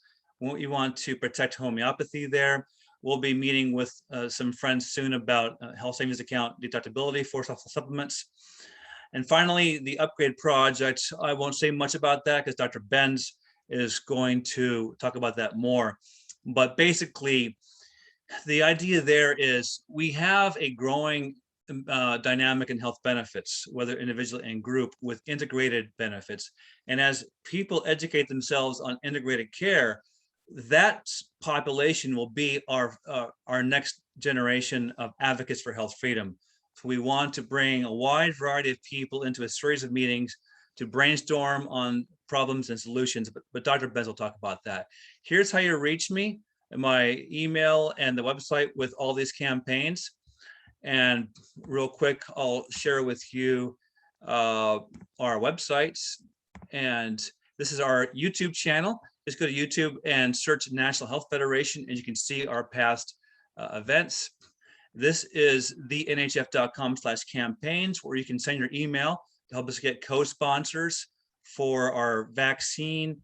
[SPEAKER 18] We want to protect homeopathy there. We'll be meeting with some friends soon about health savings account deductibility for supplements. And finally, the upgrade project. I won't say much about that because Dr. Benz is going to talk about that more. But basically, the idea there is we have a growing dynamic in health benefits, whether individual and group, with integrated benefits. And as people educate themselves on integrated care, that population will be our next generation of advocates for health freedom. So we want to bring a wide variety of people into a series of meetings to brainstorm on problems and solutions, but Dr. Benz will talk about that. Here's how you reach me, my email and the website with all these campaigns. And real quick, I'll share with you our websites. And this is our YouTube channel. Just go to YouTube and search National Health Federation, and you can see our past events. This is thenhf.com/campaigns, where you can send your email to help us get co-sponsors for our vaccine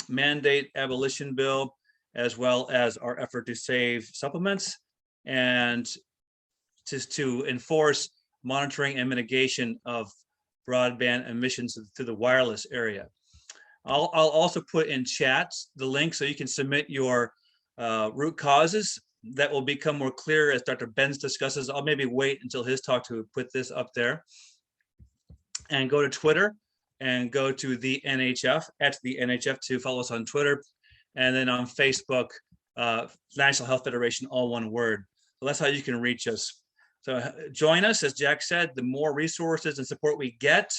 [SPEAKER 18] mandate abolition bill, as well as our effort to save supplements and just to enforce monitoring and mitigation of broadband emissions through the wireless area. I'll also put in chat the link so you can submit your root causes. That will become more clear as Dr. Benz discusses. I'll maybe wait until his talk to put this up there. And go to Twitter and go to the NHF, at the NHF, to follow us on Twitter. And then on Facebook, National Health Federation, all one word. So that's how you can reach us. So join us, as Jack said, the more resources and support we get,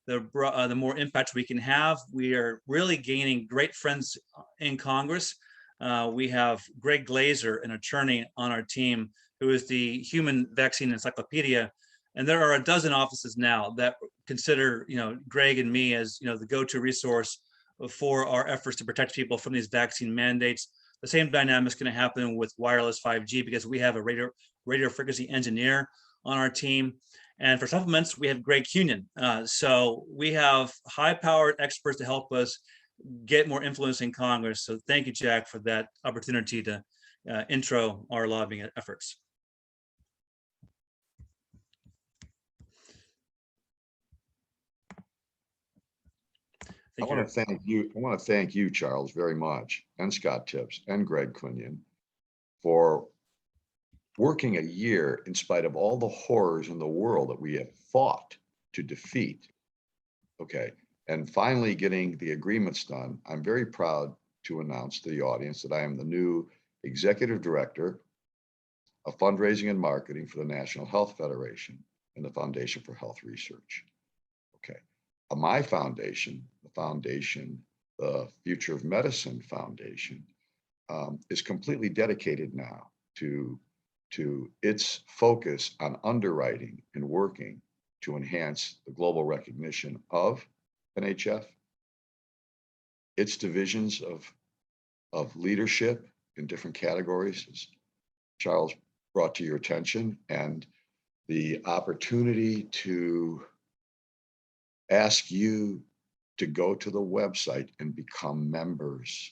[SPEAKER 18] the more impact we can have. We are really gaining great friends in Congress. We have Greg Glazer, an attorney on our team, who is the human vaccine encyclopedia. And there are a dozen offices now that consider, Greg and me as, the go-to resource for our efforts to protect people from these vaccine mandates. The same dynamic is going to happen with wireless 5G because we have a radio frequency engineer on our team. And for supplements, we have Greg Cunion. So we have high-powered experts to help us get more influence in Congress. So thank you, Jack, for that opportunity to intro our lobbying efforts.
[SPEAKER 14] I want to thank you, Charles, very much, and Scott Tips and Greg Cunion for working a year in spite of all the horrors in the world that we have fought to defeat. Okay, and finally getting the agreements done. I'm very proud to announce to the audience that I am the new Executive Director of Fundraising and Marketing for the National Health Federation and the Foundation for Health Research. Okay, my foundation, the Future of Medicine Foundation, is completely dedicated now to its focus on underwriting and working to enhance the global recognition of NHF, its divisions of leadership in different categories, as Charles brought to your attention, and the opportunity to ask you to go to the website and become members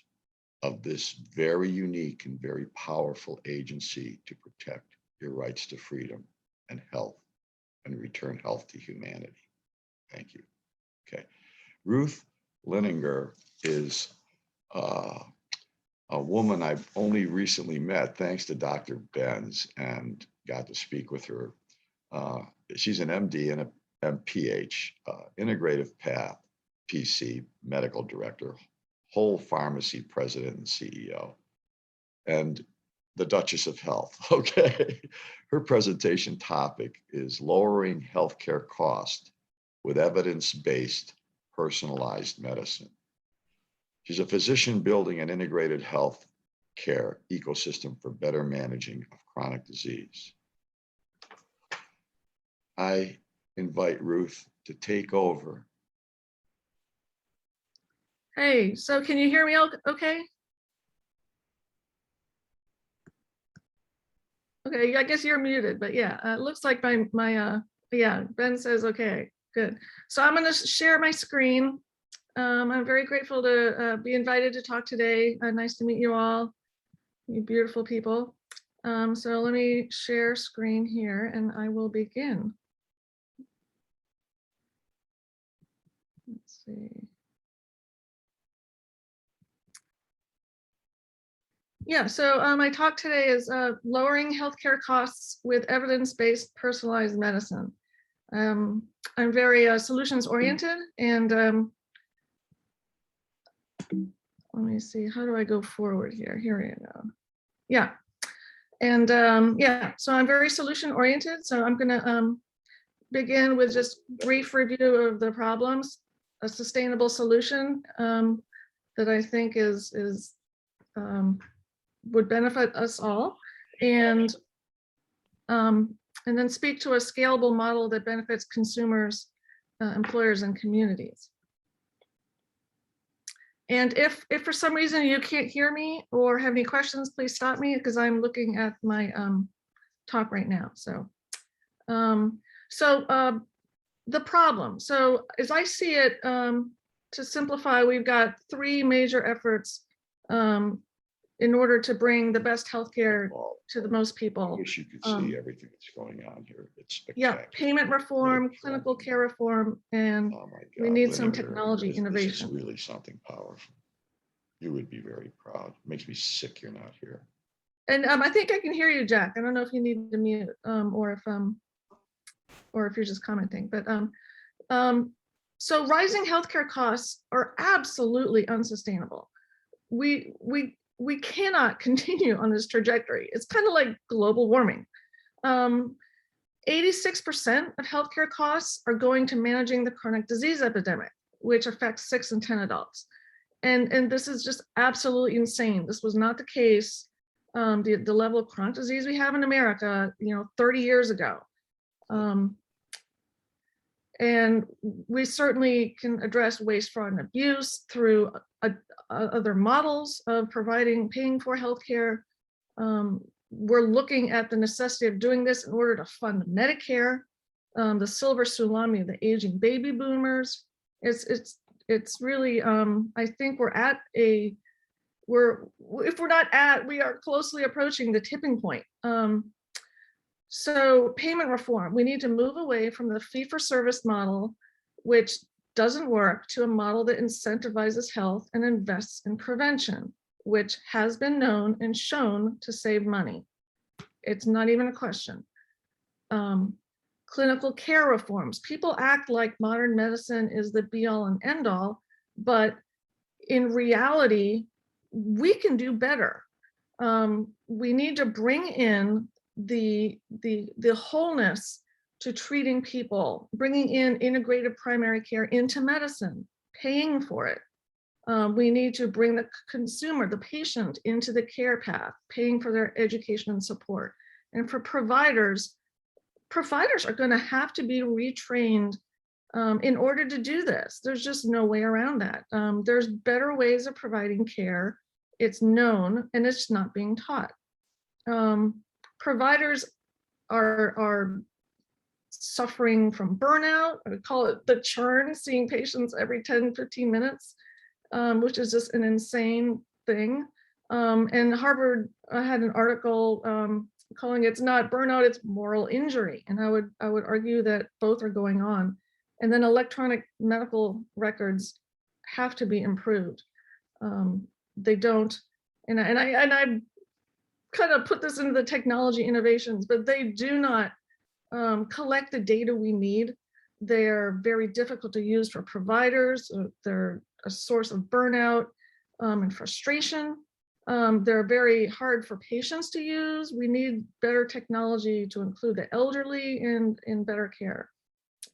[SPEAKER 14] of this very unique and very powerful agency to protect your rights to freedom and health and return health to humanity. Thank you. Okay. Ruth Lininger is a woman I've only recently met thanks to Dr. Benz and got to speak with her. She's an MD and a MPH, integrative path, PC, medical director, whole pharmacy president and CEO, and the Duchess of Health. Okay. Her presentation topic is lowering healthcare cost with evidence-based personalized medicine. She's a physician building an integrated health care ecosystem for better managing of chronic disease. I invite Ruth to take over.
[SPEAKER 19] Hey, so can you hear me okay? Okay, I guess you're muted, but yeah, it looks like yeah, Ben says okay, good. So I'm gonna share my screen. I'm very grateful to be invited to talk today. Nice to meet you all, you beautiful people. So let me share screen here and I will begin. Let's see. Yeah, so my talk today is lowering healthcare costs with evidence-based personalized medicine. I'm very solutions oriented, and let me see, how do I go forward here? Here we go. Yeah, and yeah, so I'm very solution oriented. So I'm gonna begin with just brief review of the problems, a sustainable solution that I think is would benefit us all, and then speak to a scalable model that benefits consumers, employers, and communities. And if for some reason you can't hear me or have any questions, please stop me because I'm looking at my talk right now. So, the problem. So as I see it, to simplify, we've got three major efforts in order to bring the best healthcare to the most people.
[SPEAKER 14] I wish you could see everything that's going on here. It's
[SPEAKER 19] yeah, payment reform, clinical care reform, and we need some technology innovation.
[SPEAKER 14] This is really something powerful. You would be very proud. It makes me sick you're not here.
[SPEAKER 19] And I think I can hear you, Jack. I don't know if you need to mute or if you're just commenting, but so rising healthcare costs are absolutely unsustainable. We cannot continue on this trajectory. It's kind of like global warming. 86% of healthcare costs are going to managing the chronic disease epidemic, which affects 6 in 10 adults. And this is just absolutely insane. This was not the case, the level of chronic disease we have in America, 30 years ago. And we certainly can address waste, fraud, and abuse through other models of paying for healthcare. We're looking at the necessity of doing this in order to fund Medicare, the silver tsunami of the aging baby boomers. It's really, I think we are closely approaching the tipping point. So payment reform, we need to move away from the fee-for-service model, which doesn't work, to a model that incentivizes health and invests in prevention, which has been known and shown to save money. It's not even a question. Clinical care reforms. People act like modern medicine is the be-all and end-all, but in reality, we can do better. We need to bring in the wholeness to treating people, bringing in integrated primary care into medicine, paying for it. We need to bring the consumer, the patient, into the care path, paying for their education and support. And for providers are going to have to be retrained in order to do this. There's just no way around that. There's better ways of providing care. It's known and it's not being taught. Providers are suffering from burnout. I would call it the churn, seeing patients every 10, 15 minutes, which is just an insane thing. And Harvard had an article calling it's not burnout, it's moral injury. And I would argue that both are going on. And then electronic medical records have to be improved. They don't, and I kind of put this into the technology innovations, but they do not collect the data we need. They're very difficult to use for providers. They're a source of burnout and frustration. They're very hard for patients to use. We need better technology to include the elderly in better care.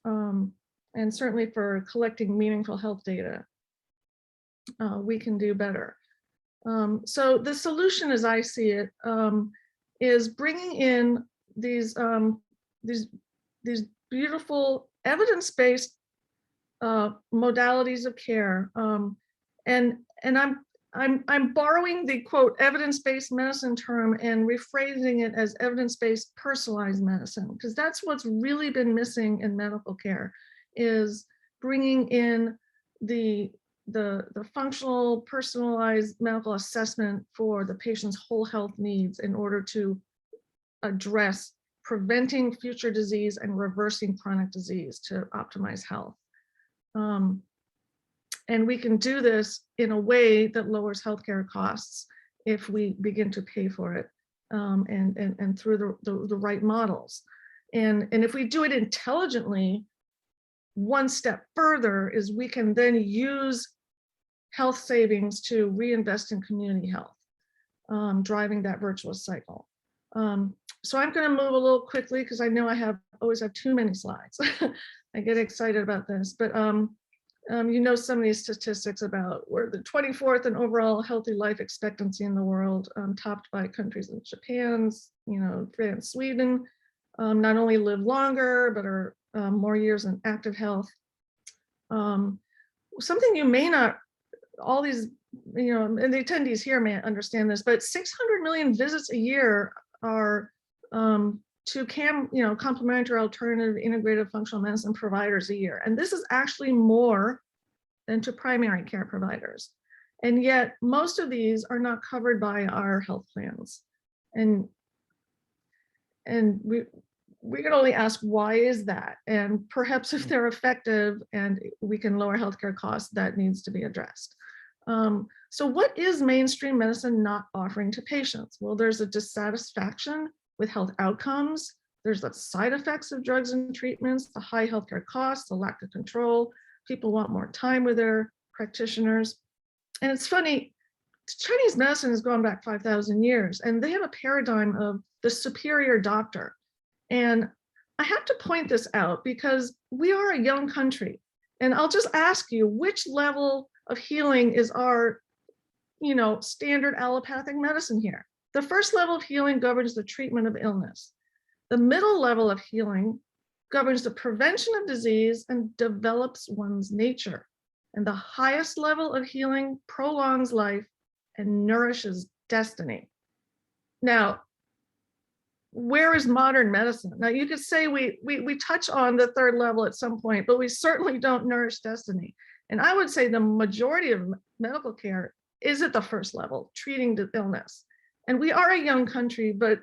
[SPEAKER 19] And certainly for collecting meaningful health data, we can do better. So the solution, as I see it, is bringing in these beautiful evidence-based modalities of care, and I'm borrowing the quote evidence-based medicine term and rephrasing it as evidence-based personalized medicine, because that's what's really been missing in medical care, is bringing in the functional personalized medical assessment for the patient's whole health needs in order to address preventing future disease and reversing chronic disease to optimize health. And we can do this in a way that lowers healthcare costs if we begin to pay for it and through the right models. And if we do it intelligently, one step further is we can then use health savings to reinvest in community health, driving that virtuous cycle. So I'm going to move a little quickly because I know I always have too many slides. I get excited about this, but you know some of these statistics about we're the 24th in overall healthy life expectancy in the world, topped by countries in Japan, France, Sweden, not only live longer, but are more years in active health. Something you may not, all these, and the attendees here may understand this, but 600 million visits a year are to complementary alternative integrative functional medicine providers a year. And this is actually more than to primary care providers. And yet most of these are not covered by our health plans. And we can only ask, why is that? And perhaps if they're effective and we can lower healthcare costs, that needs to be addressed. So what is mainstream medicine not offering to patients? Well, there's a dissatisfaction with health outcomes. There's the side effects of drugs and treatments, the high healthcare costs, the lack of control. People want more time with their practitioners. And it's funny, Chinese medicine has gone back 5,000 years, and they have a paradigm of the superior doctor. And I have to point this out because we are a young country. And I'll just ask you, which level of healing is our, standard allopathic medicine here? The first level of healing governs the treatment of illness. The middle level of healing governs the prevention of disease and develops one's nature. And the highest level of healing prolongs life and nourishes destiny. Now, where is modern medicine? Now, you could say we touch on the third level at some point, but we certainly don't nourish destiny. And I would say the majority of medical care is at the first level, treating the illness. And we are a young country, but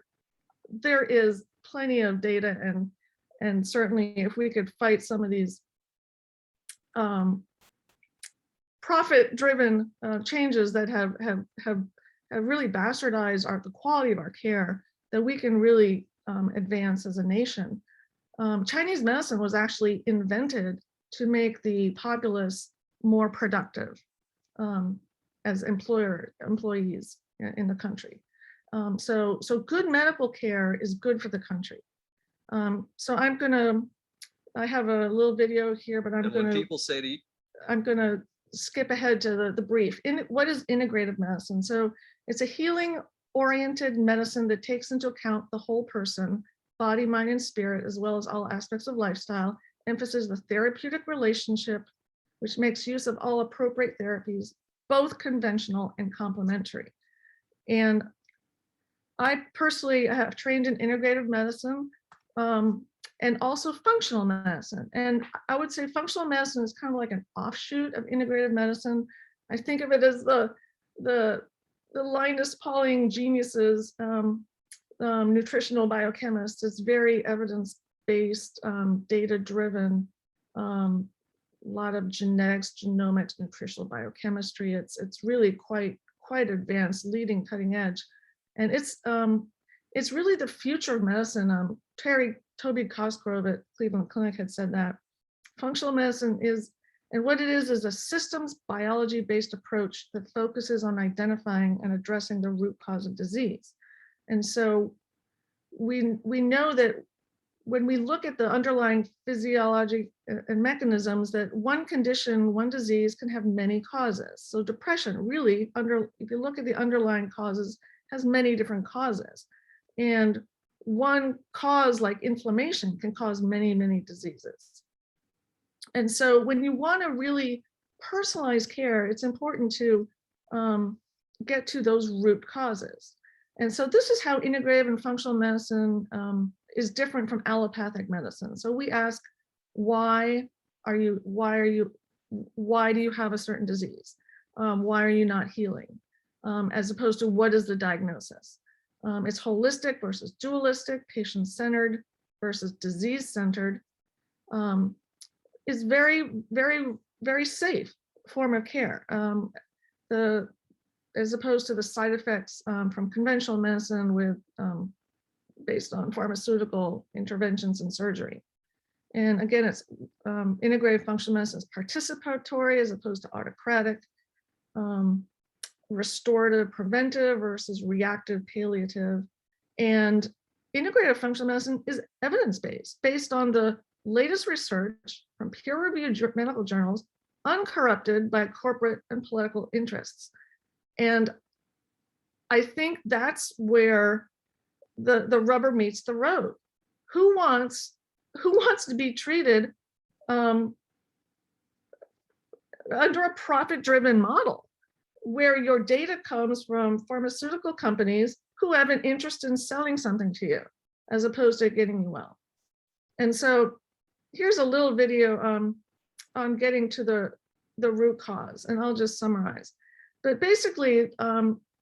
[SPEAKER 19] there is plenty of data, and certainly if we could fight some of these profit-driven changes that have really bastardized the quality of our care, that we can really advance as a nation. Chinese medicine was actually invented to make the populace more productive as employees in the country. So good medical care is good for the country. So I have a little video here, but I'm gonna skip ahead to the brief. What is integrative medicine? So it's a healing-oriented medicine that takes into account the whole person, body, mind, and spirit, as well as all aspects of lifestyle, emphasizes the therapeutic relationship, which makes use of all appropriate therapies, both conventional and complementary. And I personally have trained in integrative medicine and also functional medicine. And I would say functional medicine is kind of like an offshoot of integrative medicine. I think of it as the Linus Pauling geniuses nutritional biochemist. It's very evidence-based, data-driven, a lot of genetics, genomics, nutritional biochemistry. It's really quite advanced, leading, cutting edge, and it's really the future of medicine. Toby Cosgrove at Cleveland Clinic had said that functional medicine is, and what it is a systems biology-based approach that focuses on identifying and addressing the root cause of disease. And so we know that when we look at the underlying physiology and mechanisms, that one condition, one disease can have many causes. So depression really, if you look at the underlying causes, has many different causes. And one cause like inflammation can cause many, many diseases. And so when you want to really personalize care, it's important to get to those root causes. And so this is how integrative and functional medicine is different from allopathic medicine. So we ask, why do you have a certain disease? Why are you not healing? As opposed to what is the diagnosis? It's holistic versus dualistic, patient-centered versus disease-centered. Is very, very, very safe form of care, as opposed to the side effects from conventional medicine with based on pharmaceutical interventions and surgery. And again, it's integrative functional medicine is participatory as opposed to autocratic, restorative, preventive versus reactive, palliative. And integrative functional medicine is evidence-based, based on the latest research from peer-reviewed medical journals, uncorrupted by corporate and political interests. And I think that's where the rubber meets the road. Who wants to be treated under a profit-driven model, where your data comes from pharmaceutical companies who have an interest in selling something to you, as opposed to getting you well? And so here's a little video on getting to the root cause, and I'll just summarize. But basically,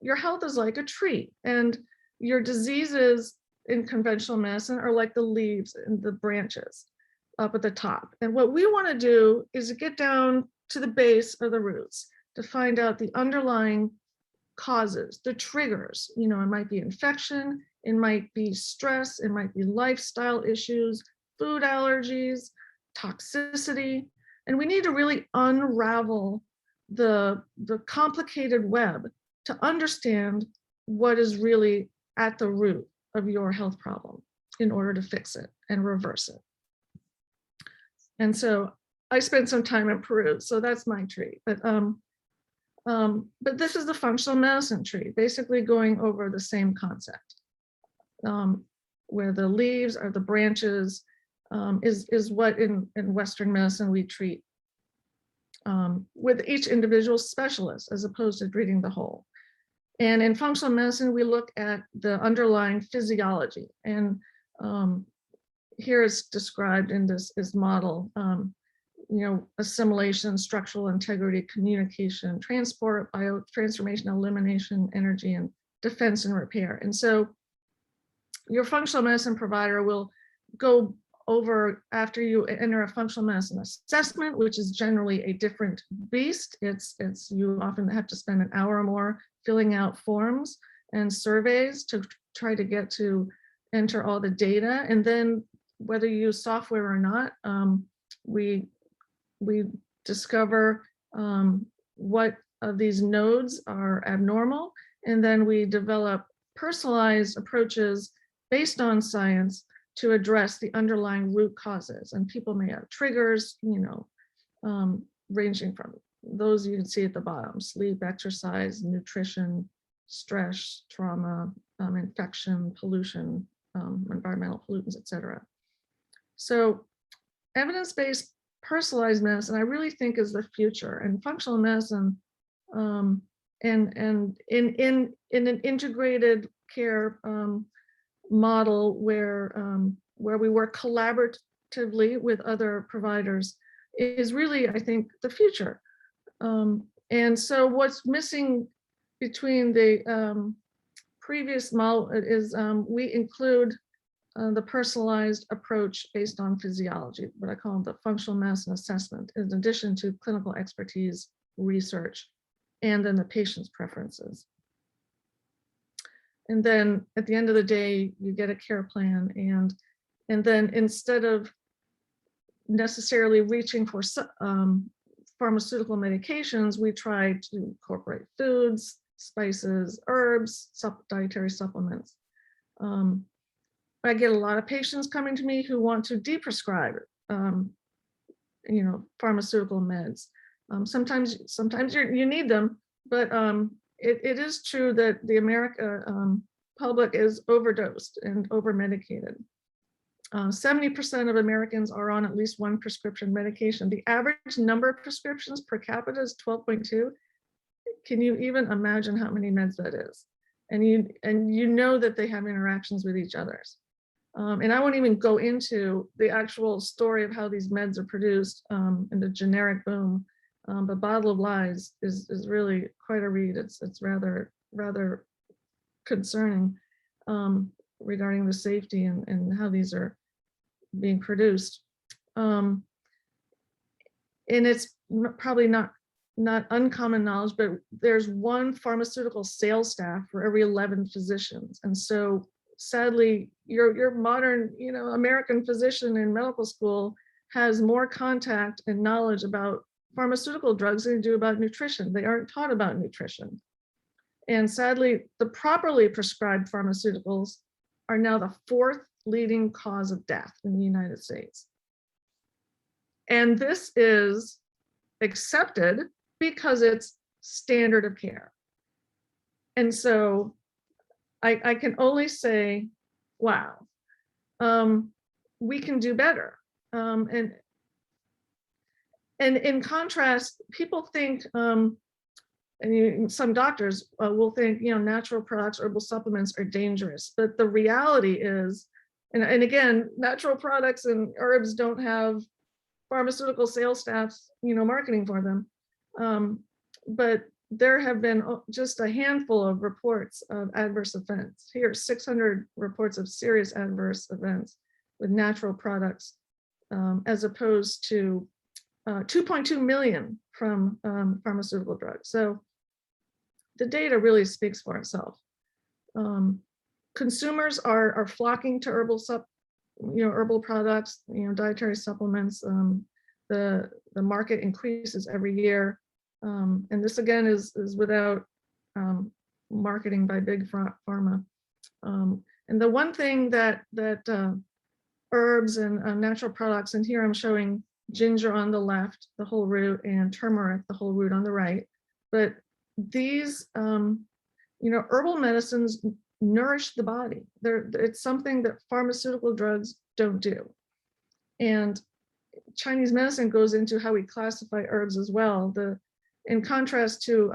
[SPEAKER 19] your health is like a tree, and your diseases in conventional medicine are like the leaves and the branches up at the top. And what we want to do is get down to the base of the roots to find out the underlying causes, the triggers. You know, it might be infection, it might be stress, it might be lifestyle issues, food allergies, toxicity. And we need to really unravel the complicated web to understand what is really at the root of your health problem in order to fix it and reverse it. And so I spent some time in Peru, so that's my tree. But this is the functional medicine tree, basically going over the same concept, where the leaves are the branches, is what in Western medicine we treat with each individual specialist, as opposed to treating the whole. And in functional medicine, we look at the underlying physiology. And here it's described in this model, assimilation, structural integrity, communication, transport, biotransformation, elimination, energy, and defense and repair. And so your functional medicine provider will go over, after you enter a functional medicine assessment, which is generally a different beast. You often have to spend an hour or more filling out forms and surveys to try to get to enter all the data. And then whether you use software or not, we discover what of these nodes are abnormal, and then we develop personalized approaches based on science to address the underlying root causes. And people may have triggers, ranging from those you can see at the bottom: sleep, exercise, nutrition, stress, trauma, infection, pollution, environmental pollutants, etc. So evidence-based personalized medicine, I really think, is the future. And functional medicine, and in an integrated care model where we work collaboratively with other providers, is really, I think, the future. And so what's missing between the previous model is we include the personalized approach based on physiology, what I call the functional medicine assessment, in addition to clinical expertise, research, and then the patient's preferences. And then at the end of the day, you get a care plan, and then instead of necessarily reaching for pharmaceutical medications, we try to incorporate foods, spices, herbs, dietary supplements. I get a lot of patients coming to me who want to deprescribe, pharmaceutical meds. Sometimes you need them, but it is true that the American public is overdosed and over-medicated. 70% of Americans are on at least one prescription medication. The average number of prescriptions per capita is 12.2. Can you even imagine how many meds that is? And you know that they have interactions with each other. And I won't even go into the actual story of how these meds are produced and the generic boom. But Bottle of Lies is really quite a read. It's rather concerning regarding the safety and how these are being produced. And it's probably not uncommon knowledge, but there's one pharmaceutical sales staff for every 11 physicians. And so sadly, your modern, American physician in medical school has more contact and knowledge about pharmaceutical drugs than they do about nutrition. They aren't taught about nutrition. And sadly, the properly prescribed pharmaceuticals are now the 4th leading cause of death in the United States. And this is accepted because it's standard of care. And so I can only say, wow, we can do better. And in contrast, people think, some doctors will think, natural products, herbal supplements are dangerous. But the reality is, and again, natural products and herbs don't have pharmaceutical sales staffs, marketing for them. But there have been just a handful of reports of adverse events. Here, 600 reports of serious adverse events with natural products, as opposed to 2.2 million from pharmaceutical drugs. So the data really speaks for itself. Consumers are flocking to herbal products, dietary supplements. The market increases every year. And this again is without marketing by big pharma. And the one thing that herbs and natural products, and here I'm showing ginger on the left, the whole root, and turmeric, the whole root on the right. But these, herbal medicines nourish the body. It's something that pharmaceutical drugs don't do. And Chinese medicine goes into how we classify herbs as well. In contrast to,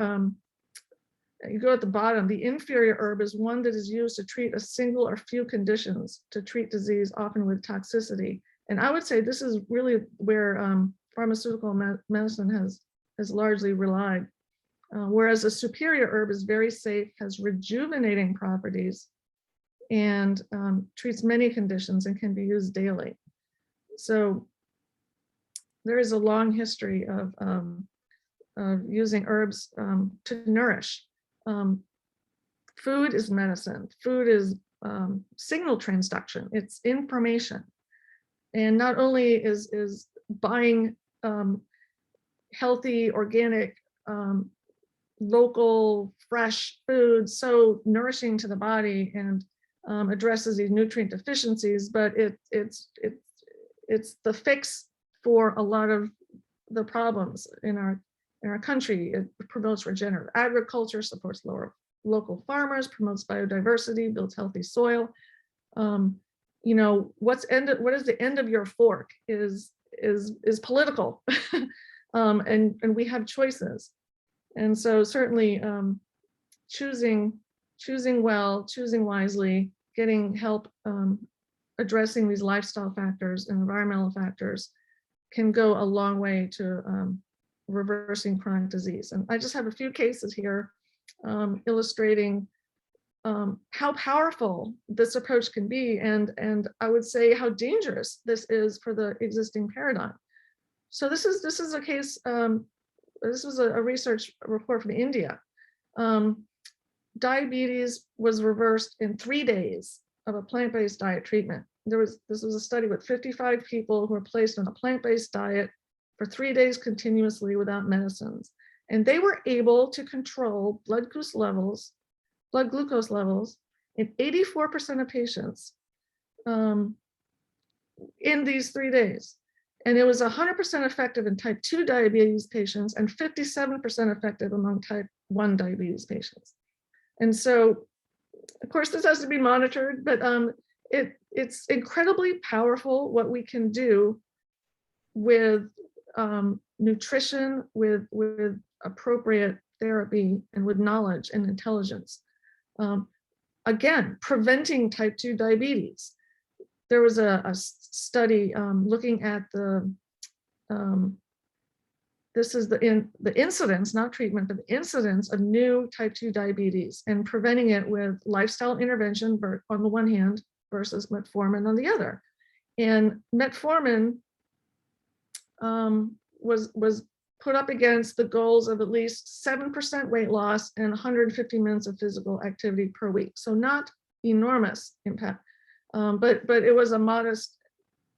[SPEAKER 19] you go at the bottom, the inferior herb is one that is used to treat a single or few conditions, to treat disease, often with toxicity. And I would say this is really where pharmaceutical medicine has largely relied. Whereas a superior herb is very safe, has rejuvenating properties, and treats many conditions and can be used daily. So there is a long history of using herbs to nourish. Food is medicine. Food is signal transduction. It's information. And not only is buying healthy, organic, local, fresh food so nourishing to the body and addresses these nutrient deficiencies, but it's the fix for a lot of the problems in our country. It promotes regenerative agriculture, supports local farmers, promotes biodiversity, builds healthy soil. What is the end of your fork is political, and we have choices. And so certainly choosing well, choosing wisely, getting help addressing these lifestyle factors and environmental factors can go a long way to reversing chronic disease. And I just have a few cases here illustrating how powerful this approach can be, and I would say how dangerous this is for the existing paradigm. So this is a case. This was a research report from India. Diabetes was reversed in 3 days of a plant-based diet treatment. This was a study with 55 people who were placed on a plant-based diet for 3 days continuously without medicines, and they were able to control blood glucose levels in 84% of patients in these 3 days. And it was 100% effective in type 2 diabetes patients and 57% effective among type 1 diabetes patients. And so, of course, this has to be monitored, but it's incredibly powerful what we can do with nutrition, with appropriate therapy, and with knowledge and intelligence. Again, preventing type 2 diabetes. There was a study looking at this is the incidence, not treatment, but the incidence of new type 2 diabetes and preventing it with lifestyle intervention on the one hand versus metformin on the other. And metformin was put up against the goals of at least 7% weight loss and 150 minutes of physical activity per week. So not enormous impact, but it was a modest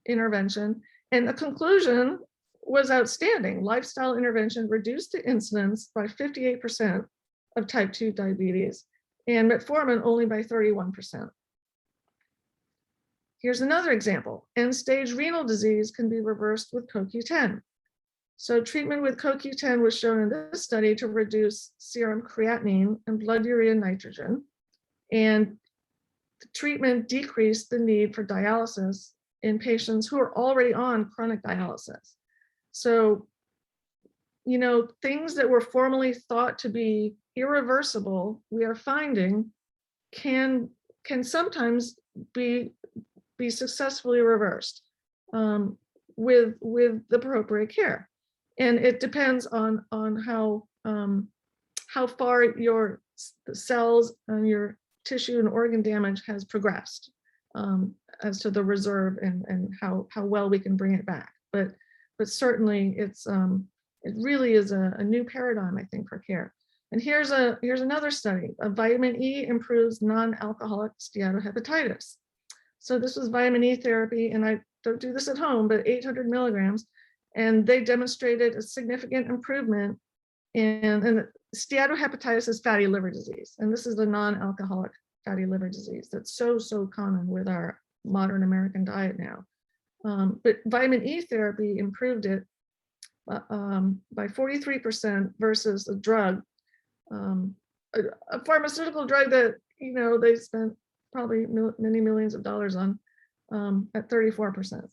[SPEAKER 19] intervention. And the conclusion was outstanding. Lifestyle intervention reduced the incidence by 58% of type 2 diabetes, and metformin only by 31%. Here's another example. End-stage renal disease can be reversed with CoQ10. So treatment with CoQ10 was shown in this study to reduce serum creatinine and blood urea nitrogen, and the treatment decreased the need for dialysis in patients who are already on chronic dialysis. So, you know, things that were formerly thought to be irreversible, we are finding can sometimes be successfully reversed with the appropriate care. And it depends on how far your cells and your tissue and organ damage has progressed as to the reserve and how well we can bring it back. But certainly it really is a new paradigm, I think, for care. And here's another study. Vitamin E improves non-alcoholic steatohepatitis. So this was vitamin E therapy, and I don't do this at home, but 800 milligrams, and they demonstrated a significant improvement in steatohepatitis is fatty liver disease, and this is the non-alcoholic fatty liver disease that's so common with our modern American diet now. But vitamin E therapy improved it by 43% versus a drug, a pharmaceutical drug that, you know, they spent probably many millions of dollars on at 34%.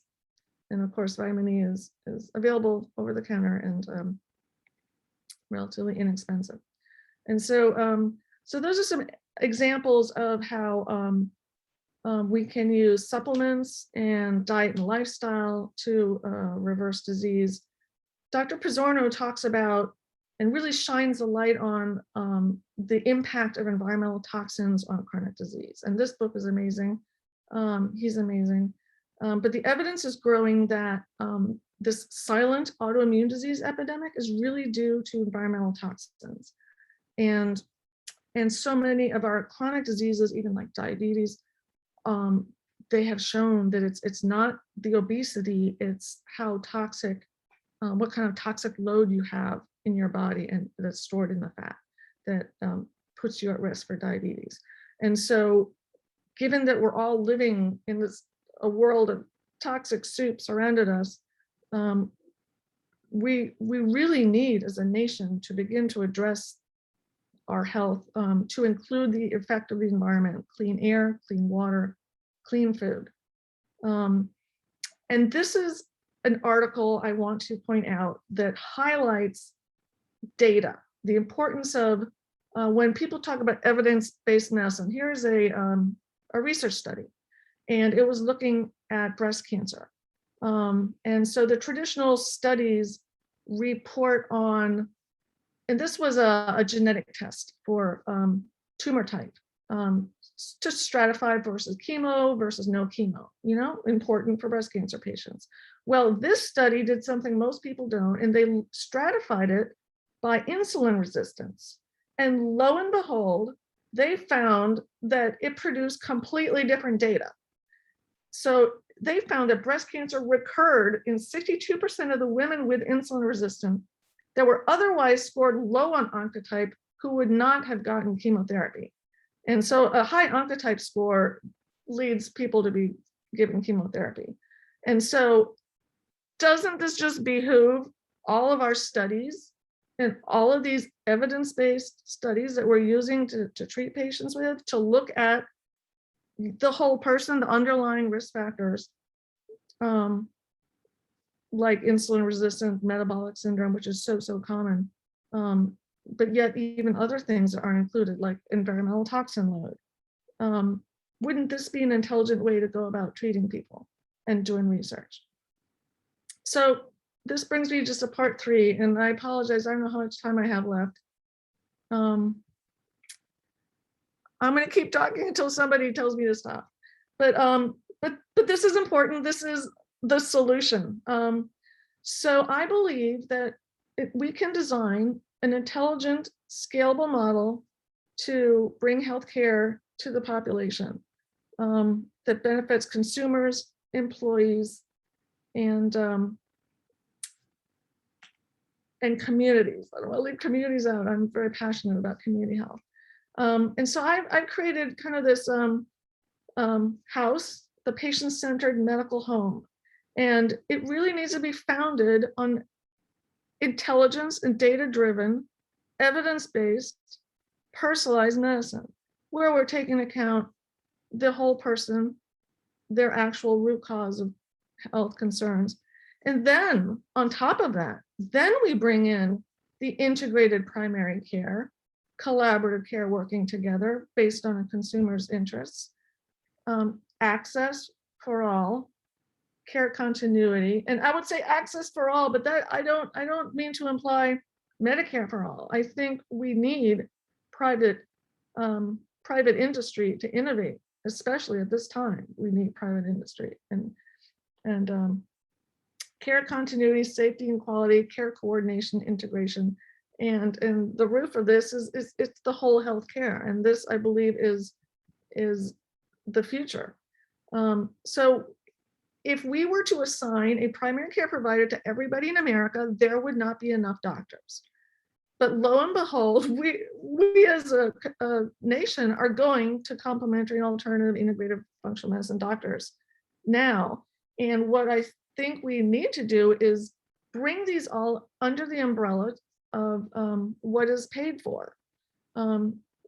[SPEAKER 19] And of course, vitamin E is available over the counter and relatively inexpensive. And so, so those are some examples of how we can use supplements and diet and lifestyle to reverse disease. Dr. Pizzorno talks about and really shines a light on the impact of environmental toxins on chronic disease. And this book is amazing. He's amazing. But the evidence is growing that this silent autoimmune disease epidemic is really due to environmental toxins. And so many of our chronic diseases, even like diabetes, they have shown that it's not the obesity, it's how toxic, what kind of toxic load you have in your body and that's stored in the fat that puts you at risk for diabetes. And so given that we're all living in a world of toxic soup surrounded us, we really need as a nation to begin to address our health, to include the effect of the environment, clean air, clean water, clean food. And this is an article I want to point out that highlights data, the importance of when people talk about evidence-based medicine. Here's a research study, and it was looking at breast cancer. And so the traditional studies report on, and this was a genetic test for tumor type, to stratify versus chemo versus no chemo, you know, important for breast cancer patients. Well, this study did something most people don't, and they stratified it by insulin resistance. And lo and behold, they found that it produced completely different data. So they found that breast cancer recurred in 62% of the women with insulin resistance that were otherwise scored low on Oncotype who would not have gotten chemotherapy. And so a high Oncotype score leads people to be given chemotherapy. And so doesn't this just behoove all of our studies and all of these evidence-based studies that we're using to treat patients with, to look at the whole person, the underlying risk factors, like insulin resistant metabolic syndrome, which is so common, but yet even other things aren't included, like environmental toxin load. Wouldn't this be an intelligent way to go about treating people and doing research? So this brings me just to part 3, and I apologize, I don't know how much time I have left. I'm going to keep talking until somebody tells me to stop. But this is important. This is the solution. So I believe that we can design an intelligent, scalable model to bring healthcare to the population that benefits consumers, employees, and communities. I don't want to leave communities out. I'm very passionate about community health. And so I've created kind of this house, the patient-centered medical home. And it really needs to be founded on intelligence and data-driven, evidence-based, personalized medicine, where we're taking account the whole person, their actual root cause of health concerns. And then on top of that, then we bring in the integrated primary care, collaborative care working together based on a consumer's interests, access for all, care continuity, and I would say access for all, but that I don't mean to imply Medicare for all. I think we need private industry to innovate, especially at this time. We need private industry and care continuity, safety and quality, care coordination, integration, and the roof of this is it's the whole healthcare, and this I believe is the future. So if we were to assign a primary care provider to everybody in America, there would not be enough doctors. But lo and behold, we as a nation are going to complementary and alternative integrative functional medicine doctors now. And what I think we need to do is bring these all under the umbrella of what is paid for.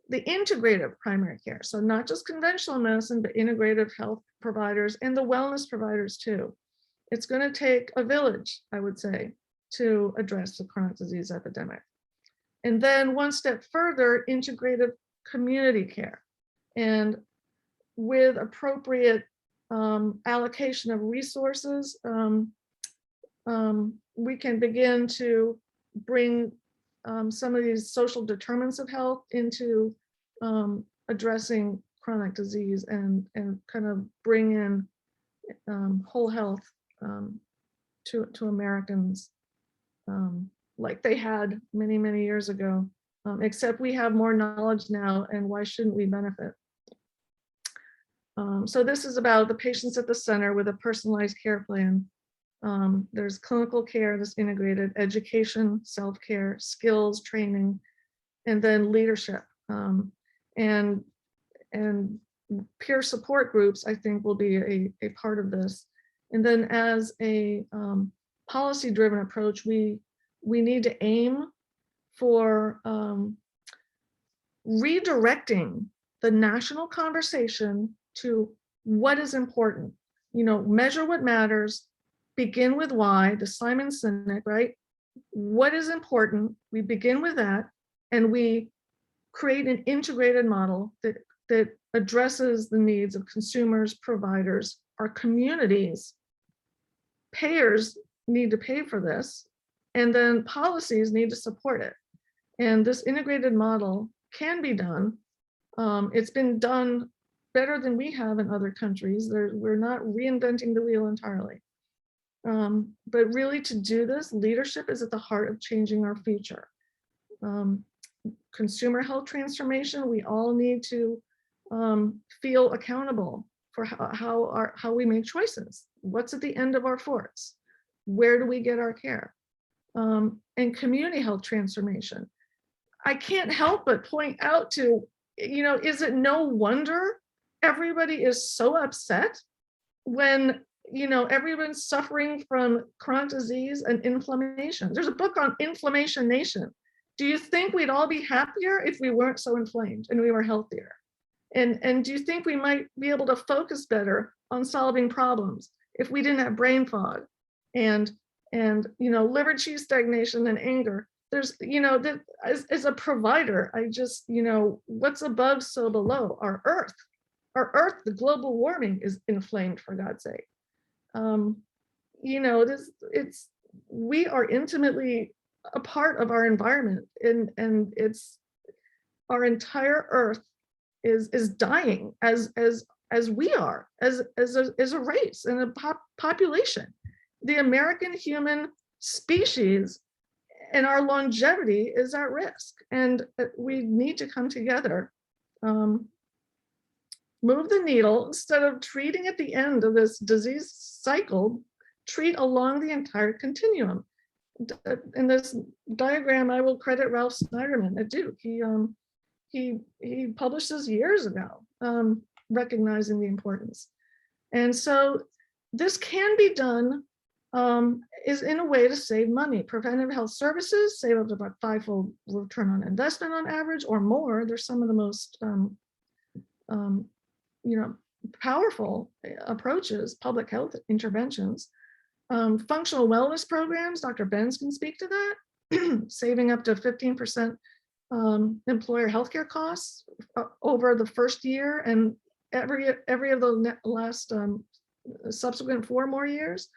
[SPEAKER 19] The integrative primary care, so not just conventional medicine, but integrative health providers and the wellness providers too. It's going to take a village, I would say, to address the chronic disease epidemic. And then one step further, integrative community care. And with appropriate allocation of resources, we can begin to bring some of these social determinants of health into addressing chronic disease and kind of bring in whole health to Americans like they had many, many years ago, except we have more knowledge now, and why shouldn't we benefit? So this is about the patients at the center with a personalized care plan. There's clinical care that's integrated, education, self-care, skills, training, and then leadership. And peer support groups, I think, will be a part of this. And then as a policy-driven approach, we need to aim for redirecting the national conversation to what is important. You know, measure what matters, begin with why, the Simon Sinek, right? What is important? We begin with that, and we create an integrated model that addresses the needs of consumers, providers, our communities. Payers need to pay for this, and then policies need to support it. And this integrated model can be done It's been done better than we have in other countries. We're not reinventing the wheel entirely. But really, to do this, leadership is at the heart of changing our future. Consumer health transformation, we all need to feel accountable for how we make choices. What's at the end of our forks? Where do we get our care? And community health transformation. I can't help but point out to, is it no wonder everybody is so upset when, everyone's suffering from chronic disease and inflammation? There's a book on Inflammation Nation. Do you think we'd all be happier if we weren't so inflamed and we were healthier? And do you think we might be able to focus better on solving problems if we didn't have brain fog and liver cheese stagnation and anger? There's, as a provider, I just, what's above, so below. Our Earth, the global warming is inflamed, for God's sake. We are intimately a part of our environment, and it's our entire Earth is dying as we are, as a race and a population. The American human species and our longevity is at risk, and we need to come together, move the needle. Instead of treating at the end of this disease cycle, treat along the entire continuum. In this diagram, I will credit Ralph Snyderman at Duke. He published this years ago, recognizing the importance. And so this can be done is in a way to save money. Preventive health services save up to about 5-fold return on investment on average or more. They're some of the most powerful approaches, public health interventions. Functional wellness programs, Dr. Benz can speak to that, saving up to 15% employer healthcare costs over the first year and every of the last subsequent 4 more years.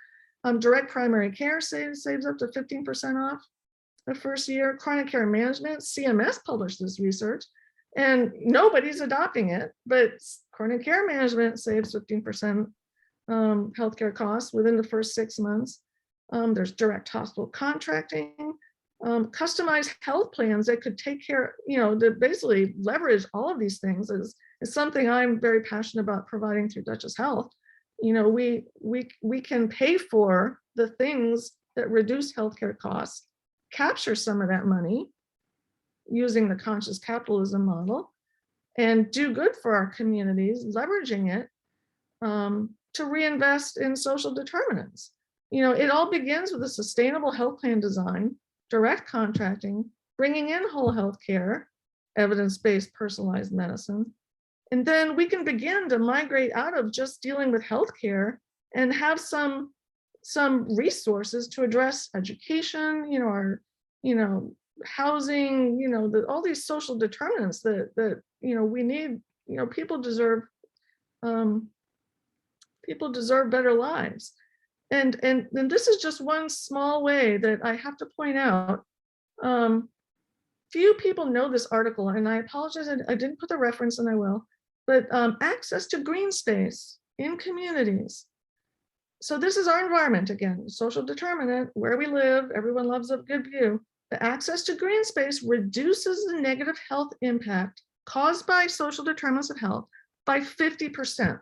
[SPEAKER 19] Direct primary care saves up to 15% off the first year. Chronic care management, CMS published this research and nobody's adopting it, but chronic care management saves 15% healthcare costs within the first 6 months. There's direct hospital contracting, customized health plans that could take care, that basically leverage all of these things is something I'm very passionate about providing through Duchess Health. We can pay for the things that reduce healthcare costs, capture some of that money using the conscious capitalism model, and do good for our communities, leveraging it to reinvest in social determinants. It all begins with a sustainable health plan design, direct contracting, bringing in whole health care, evidence-based personalized medicine. And then we can begin to migrate out of just dealing with healthcare and have some resources to address education, our, housing, all these social determinants that we need. People deserve better lives. And this is just one small way that I have to point out. Few people know this article, and I apologize, I didn't put the reference, and I will. But access to green space in communities. So this is our environment again, social determinant, where we live, everyone loves a good view. The access to green space reduces the negative health impact caused by social determinants of health by 50%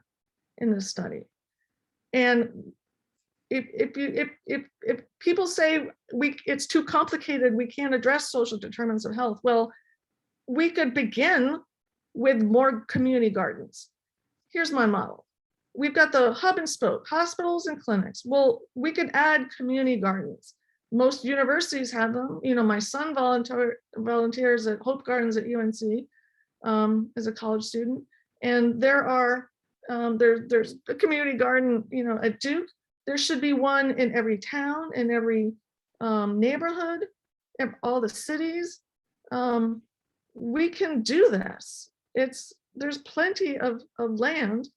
[SPEAKER 19] in this study. And if people say it's too complicated, we can't address social determinants of health, well, we could begin with more community gardens. Here's my model. We've got the hub and spoke, hospitals and clinics. Well, we could add community gardens. Most universities have them. My son volunteers at Hope Gardens at UNC as a college student. And there's a community garden, at Duke. There should be one in every town, in every neighborhood, in all the cities. We can do this. There's plenty of land.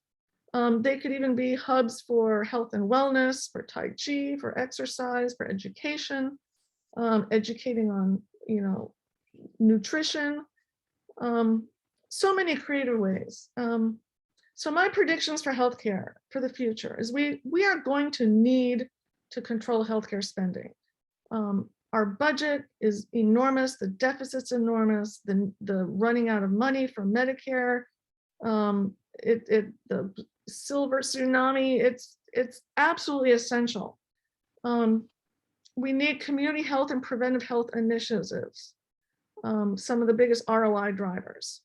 [SPEAKER 19] They could even be hubs for health and wellness, for Tai Chi, for exercise, for education, educating on, nutrition. so many creative ways. So my predictions for healthcare for the future is we are going to need to control healthcare spending. Our budget is enormous, the deficit's enormous, the running out of money from Medicare, the silver tsunami, it's absolutely essential. We need community health and preventive health initiatives, some of the biggest ROI drivers.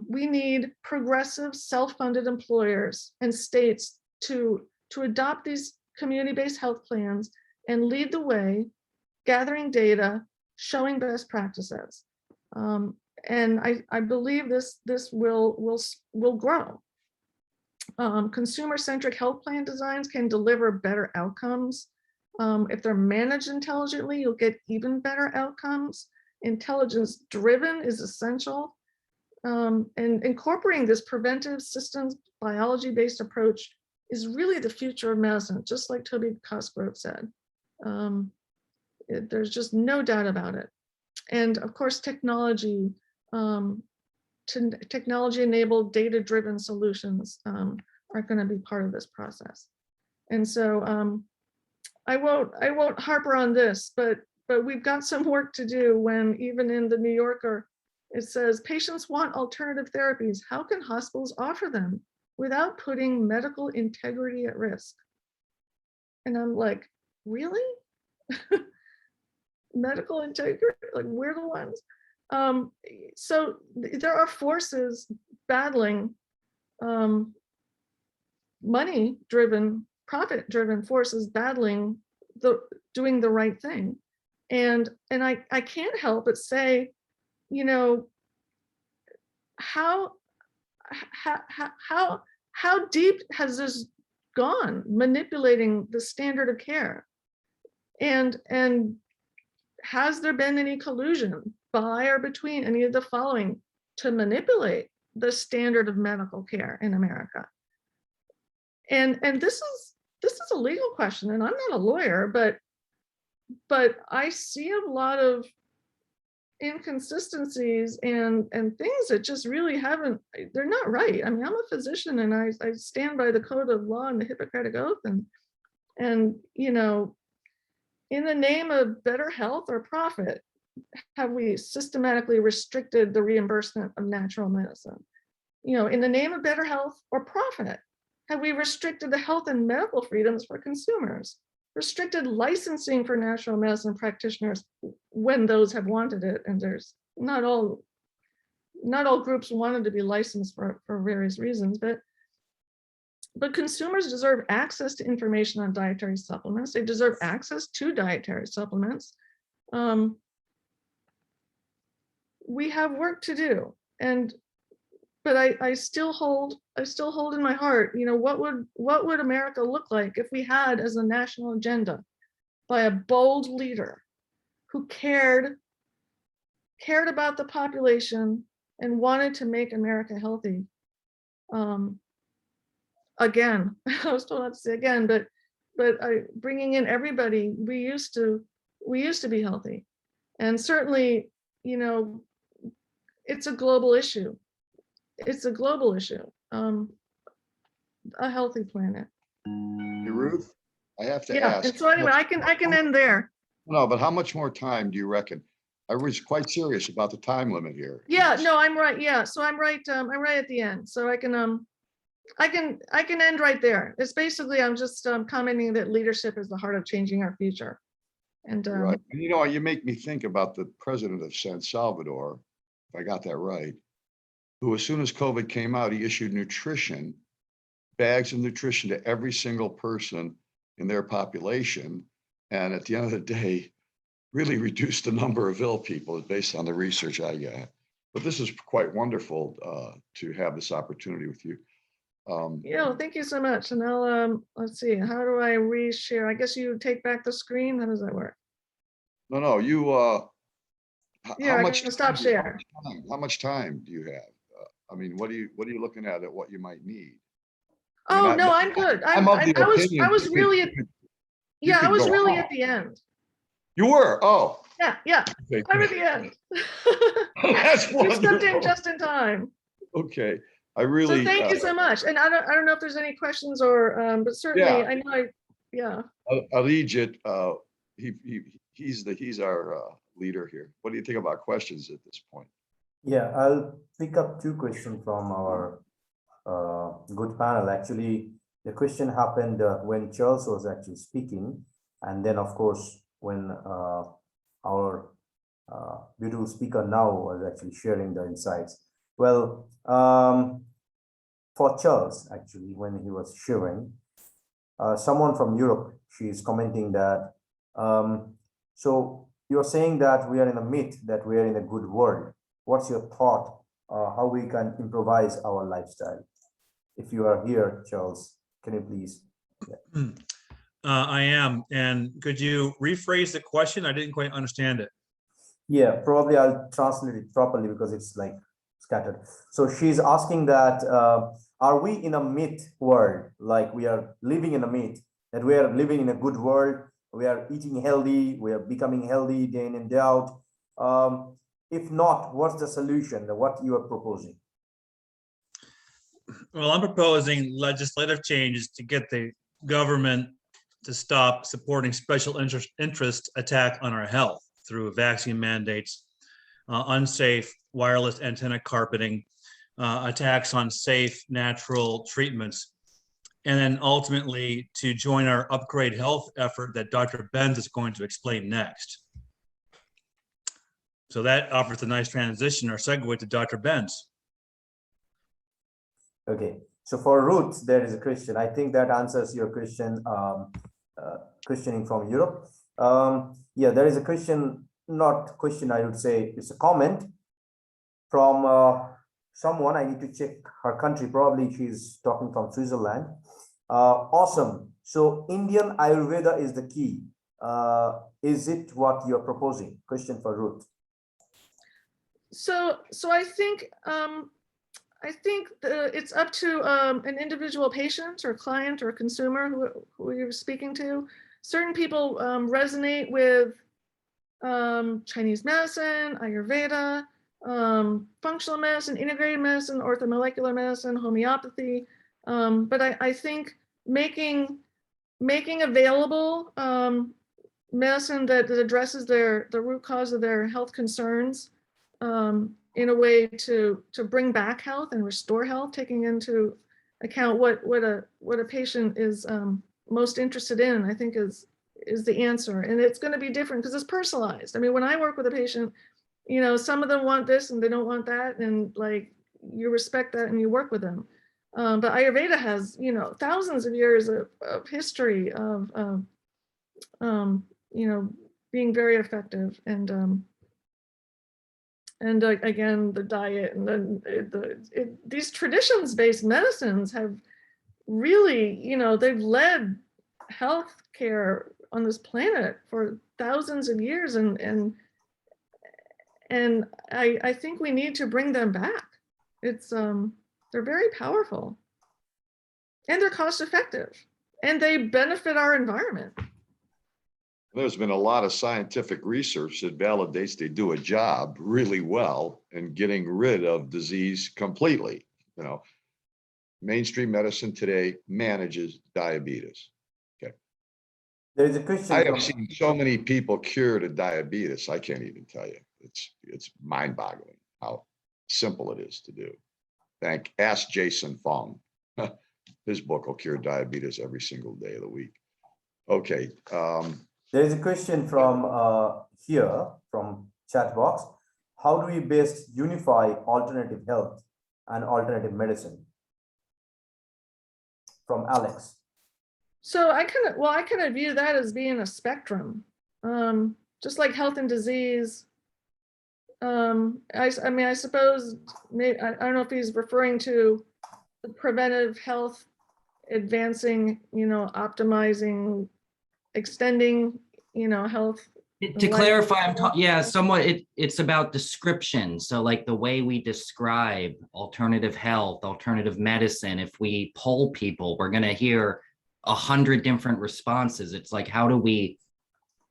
[SPEAKER 19] We need progressive self-funded employers and states to adopt these community-based health plans and lead the way, gathering data, showing best practices. And I believe this will grow. Consumer-centric health plan designs can deliver better outcomes. If they're managed intelligently, you'll get even better outcomes. Intelligence-driven is essential. And incorporating this preventive systems biology-based approach is really the future of medicine, just like Toby Cosgrove said. There's just no doubt about it. And of course, technology, technology-enabled data-driven solutions are going to be part of this process. And so I won't harper on this, but we've got some work to do when even in the New Yorker, it says patients want alternative therapies. How can hospitals offer them without putting medical integrity at risk? And I'm like, really? Medical integrity, like we're the ones. So there are forces battling, money-driven, profit-driven forces battling doing the right thing. And I can't help but say, you know, how deep has this gone, manipulating the standard of care? And has there been any collusion by or between any of the following to manipulate the standard of medical care in America? And this is a legal question, and I'm not a lawyer, but I see a lot of inconsistencies and things that just really haven't, they're not right. I mean, I'm a physician and I stand by the code of law and the Hippocratic Oath, and you know, in the name of better health or profit, have we systematically restricted the reimbursement of natural medicine? You know, in the name of better health or profit, have we restricted the health and medical freedoms for consumers? Restricted licensing for natural medicine practitioners when those have wanted it, and there's not all groups wanted to be licensed for various reasons, but consumers deserve access to information on dietary supplements. They deserve access to dietary supplements. We have work to do, but I still hold in my heart, you know, what would America look like if we had as a national agenda by a bold leader who cared about the population and wanted to make America healthy. Again, I was told not to say again, but bringing in everybody. We used to be healthy, and certainly, you know, it's a global issue. It's a global issue. A healthy planet.
[SPEAKER 14] Hey, Ruth, I have to
[SPEAKER 19] Yeah,
[SPEAKER 14] ask.
[SPEAKER 19] and so anyway, I can end there.
[SPEAKER 14] No, but how much more time do you reckon? I was quite serious about the time limit here.
[SPEAKER 19] Yeah, no, I'm right. Yeah, so I'm right at the end. So I can end right there. It's basically, I'm just commenting that leadership is the heart of changing our future. And
[SPEAKER 14] right. And you know, you make me think about the president of San Salvador, if I got that right, who, as soon as COVID came out, he issued bags of nutrition to every single person in their population. And at the end of the day, really reduced the number of ill people based on the research I got. But this is quite wonderful to have this opportunity with you.
[SPEAKER 19] Yeah, thank you so much. And I'll, let's see, how do I reshare? I guess you take back the screen. How does that work?
[SPEAKER 14] No, you,
[SPEAKER 19] yeah, I can stop share.
[SPEAKER 14] How much time do you have? I mean, what are you looking at what you might need?
[SPEAKER 19] Oh, no, I'm good. I was really at, yeah, I was really at the end.
[SPEAKER 14] You were? Oh,
[SPEAKER 19] Yeah.
[SPEAKER 14] Okay,
[SPEAKER 19] I'm at the end.
[SPEAKER 14] that's
[SPEAKER 19] You stepped in
[SPEAKER 14] wonderful.
[SPEAKER 19] just in time.
[SPEAKER 14] Okay, I
[SPEAKER 19] So
[SPEAKER 14] really.
[SPEAKER 19] thank you so much. And I don't know if there's any questions or, but certainly
[SPEAKER 14] Yeah.
[SPEAKER 19] I know yeah.
[SPEAKER 14] Alijit, he's our leader here. What do you think about questions at this point?
[SPEAKER 1] Yeah, I'll pick up two questions from our good panel. Actually, the question happened when Charles was actually speaking, and then of course when our beautiful speaker now was actually sharing the insights. Well, for Charles, actually, when he was sharing, someone from Europe, she's commenting that, so you're saying that we are in a myth, that we are in a good world. What's your thought how we can improvise our lifestyle? If you are here, Charles, can you please? Yeah.
[SPEAKER 18] I am. And could you rephrase the question? I didn't quite understand it.
[SPEAKER 1] Yeah, probably I'll translate it properly because it's like scattered. So she's asking that, are we in a myth world? Like we are living in a myth, that we are living in a good world. We are eating healthy. We are becoming healthy day in and day out. If not, what's the solution? What you are proposing?
[SPEAKER 18] Well, I'm proposing legislative changes to get the government to stop supporting special interest attack on our health through vaccine mandates, unsafe wireless antenna carpeting, attacks on safe natural treatments, and then ultimately to join our upgrade health effort that Dr. Benz is going to explain next. So that offers a nice transition or segue to Dr. Benz.
[SPEAKER 1] Okay, so for Ruth, there is a question. I think that answers your question, questioning from Europe. Yeah, there is a question, not question, I would say it's a comment from someone. I need to check her country. Probably she's talking from Switzerland. Awesome. So Indian Ayurveda is the key. Is it what you're proposing? Question for Ruth.
[SPEAKER 19] So I think it's up to an individual patient or client or consumer who you're speaking to. Certain people resonate with Chinese medicine, Ayurveda, functional medicine, integrated medicine, orthomolecular medicine, homeopathy. But I think making available medicine that addresses the root cause of their health concerns in a way to bring back health and restore health, taking into account what a patient is most interested in, I think is the answer. And it's going to be different because it's personalized. I mean, when I work with a patient, you know, some of them want this and they don't want that, and like you respect that and you work with them. But Ayurveda has, you know, thousands of years of history of you know, being very effective. And again, the diet and then these traditions-based medicines have really, you know, they've led healthcare on this planet for thousands of years, and I think we need to bring them back. It's they're very powerful, and they're cost effective, and they benefit our environment.
[SPEAKER 14] There's been a lot of scientific research that validates they do a job really well in getting rid of disease completely. You know, mainstream medicine today manages diabetes. Okay.
[SPEAKER 1] There is a question.
[SPEAKER 14] I have seen so many people cured of diabetes. I can't even tell you. It's mind-boggling how simple it is to do. Ask Jason Fung. His book will cure diabetes every single day of the week. Okay.
[SPEAKER 1] There is a question from here, from chat box. How do we best unify alternative health and alternative medicine? From Alex.
[SPEAKER 19] So I kind of view that as being a spectrum, just like health and disease. I mean, I suppose, maybe, I don't know if he's referring to the preventive health, advancing, you know, optimizing, extending, you know, health.
[SPEAKER 20] To clarify, somewhat it's about description. So like the way we describe alternative health, alternative medicine, if we poll people, we're going to hear 100 different responses. It's like, how do we,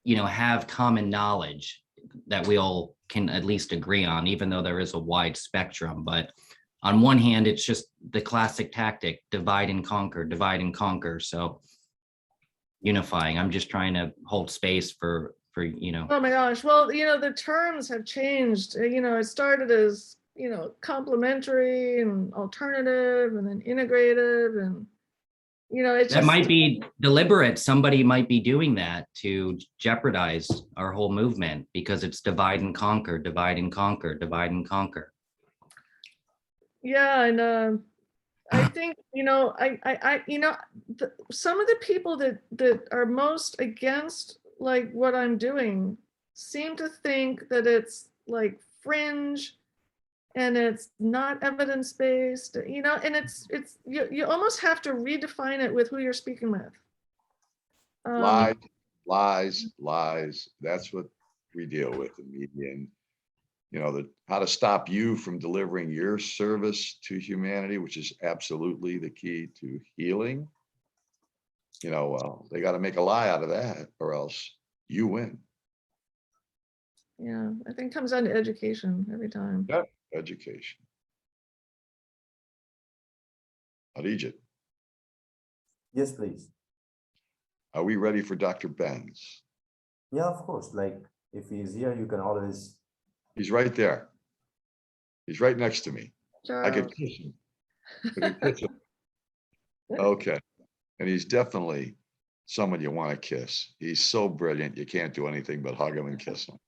[SPEAKER 20] you know, have common knowledge? that we all can at least agree on, even though there is a wide spectrum. But on one hand, it's just the classic tactic, divide and conquer, divide and conquer. So unifying, I'm just trying to hold space for, you know.
[SPEAKER 19] Oh my gosh. Well, you know, the terms have changed. You know, it started as, you know, complementary and alternative and then integrative, and, you know, it's
[SPEAKER 20] That
[SPEAKER 19] just,
[SPEAKER 20] might be deliberate. Somebody might be doing that to jeopardize our whole movement because it's divide and conquer, divide and conquer, divide and conquer.
[SPEAKER 19] yeah. And I think, you know, you know, some of the people that are most against like what I'm doing seem to think that it's like fringe and it's not evidence-based, you know, and it's you almost have to redefine it with who you're speaking with.
[SPEAKER 14] Lies, lies, lies. That's what we deal with in media. And you know, how to stop you from delivering your service to humanity, which is absolutely the key to healing. You know, well, they got to make a lie out of that or else you win.
[SPEAKER 19] Yeah, I think it comes down to education every time.
[SPEAKER 14] Yep, education. Adijit,
[SPEAKER 1] Yes, please.
[SPEAKER 14] are we ready for Dr. Benz?
[SPEAKER 1] Yeah, of course. Like if he's here, you can always.
[SPEAKER 14] He's right there. He's right next to me. I could kiss him. I could kiss him. Okay. And he's definitely someone you want to kiss. He's so brilliant, you can't do anything but hug him and kiss him.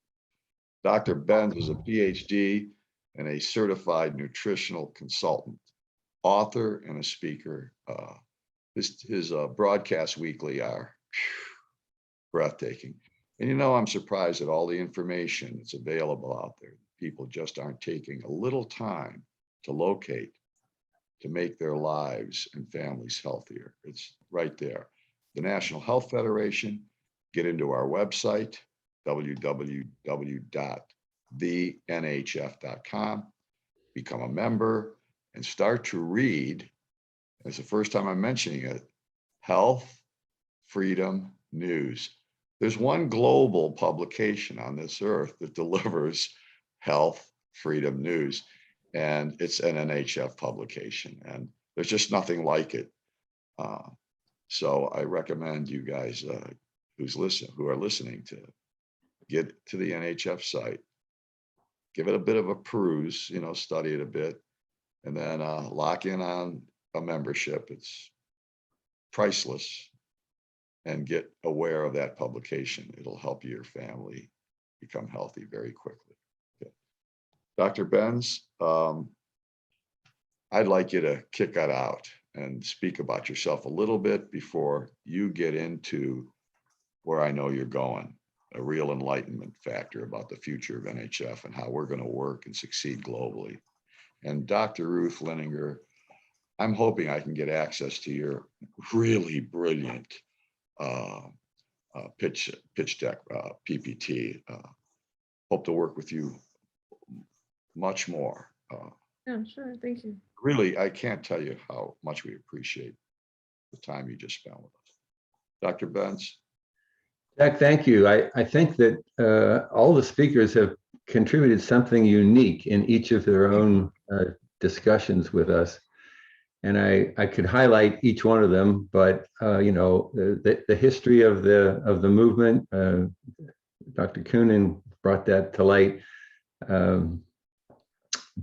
[SPEAKER 14] Dr. Benz is a PhD and a certified nutritional consultant, author, and a speaker. His broadcasts weekly are breathtaking. And you know, I'm surprised at all the information that's available out there. People just aren't taking a little time to locate, to make their lives and families healthier. It's right there. The National Health Federation, get into our website, www.thenhf.com, become a member, and start to read, it's the first time I'm mentioning it, Health Freedom News. There's one global publication on this earth that delivers health freedom news, and it's an NHF publication, and there's just nothing like it. So I recommend you guys who are listening to get to the NHF site, give it a bit of a peruse, you know, study it a bit, and then lock in on a membership. It's priceless. And get aware of that publication. It'll help your family become healthy very quickly. Okay. Dr. Benz, I'd like you to kick that out and speak about yourself a little bit before you get into where I know you're going, a real enlightenment factor about the future of NHF and how we're going to work and succeed globally. And Dr. Ruth Linninger, I'm hoping I can get access to your really brilliant pitch deck, PPT. Hope to work with you much more.
[SPEAKER 19] Yeah, sure. Thank you.
[SPEAKER 14] Really, I can't tell you how much we appreciate the time you just spent with us. Dr. Benz?
[SPEAKER 21] Jack, thank you. I think that all the speakers have contributed something unique in each of their own discussions with us. And I could highlight each one of them, but you know, the history of the movement, Dr. Koonin brought that to light.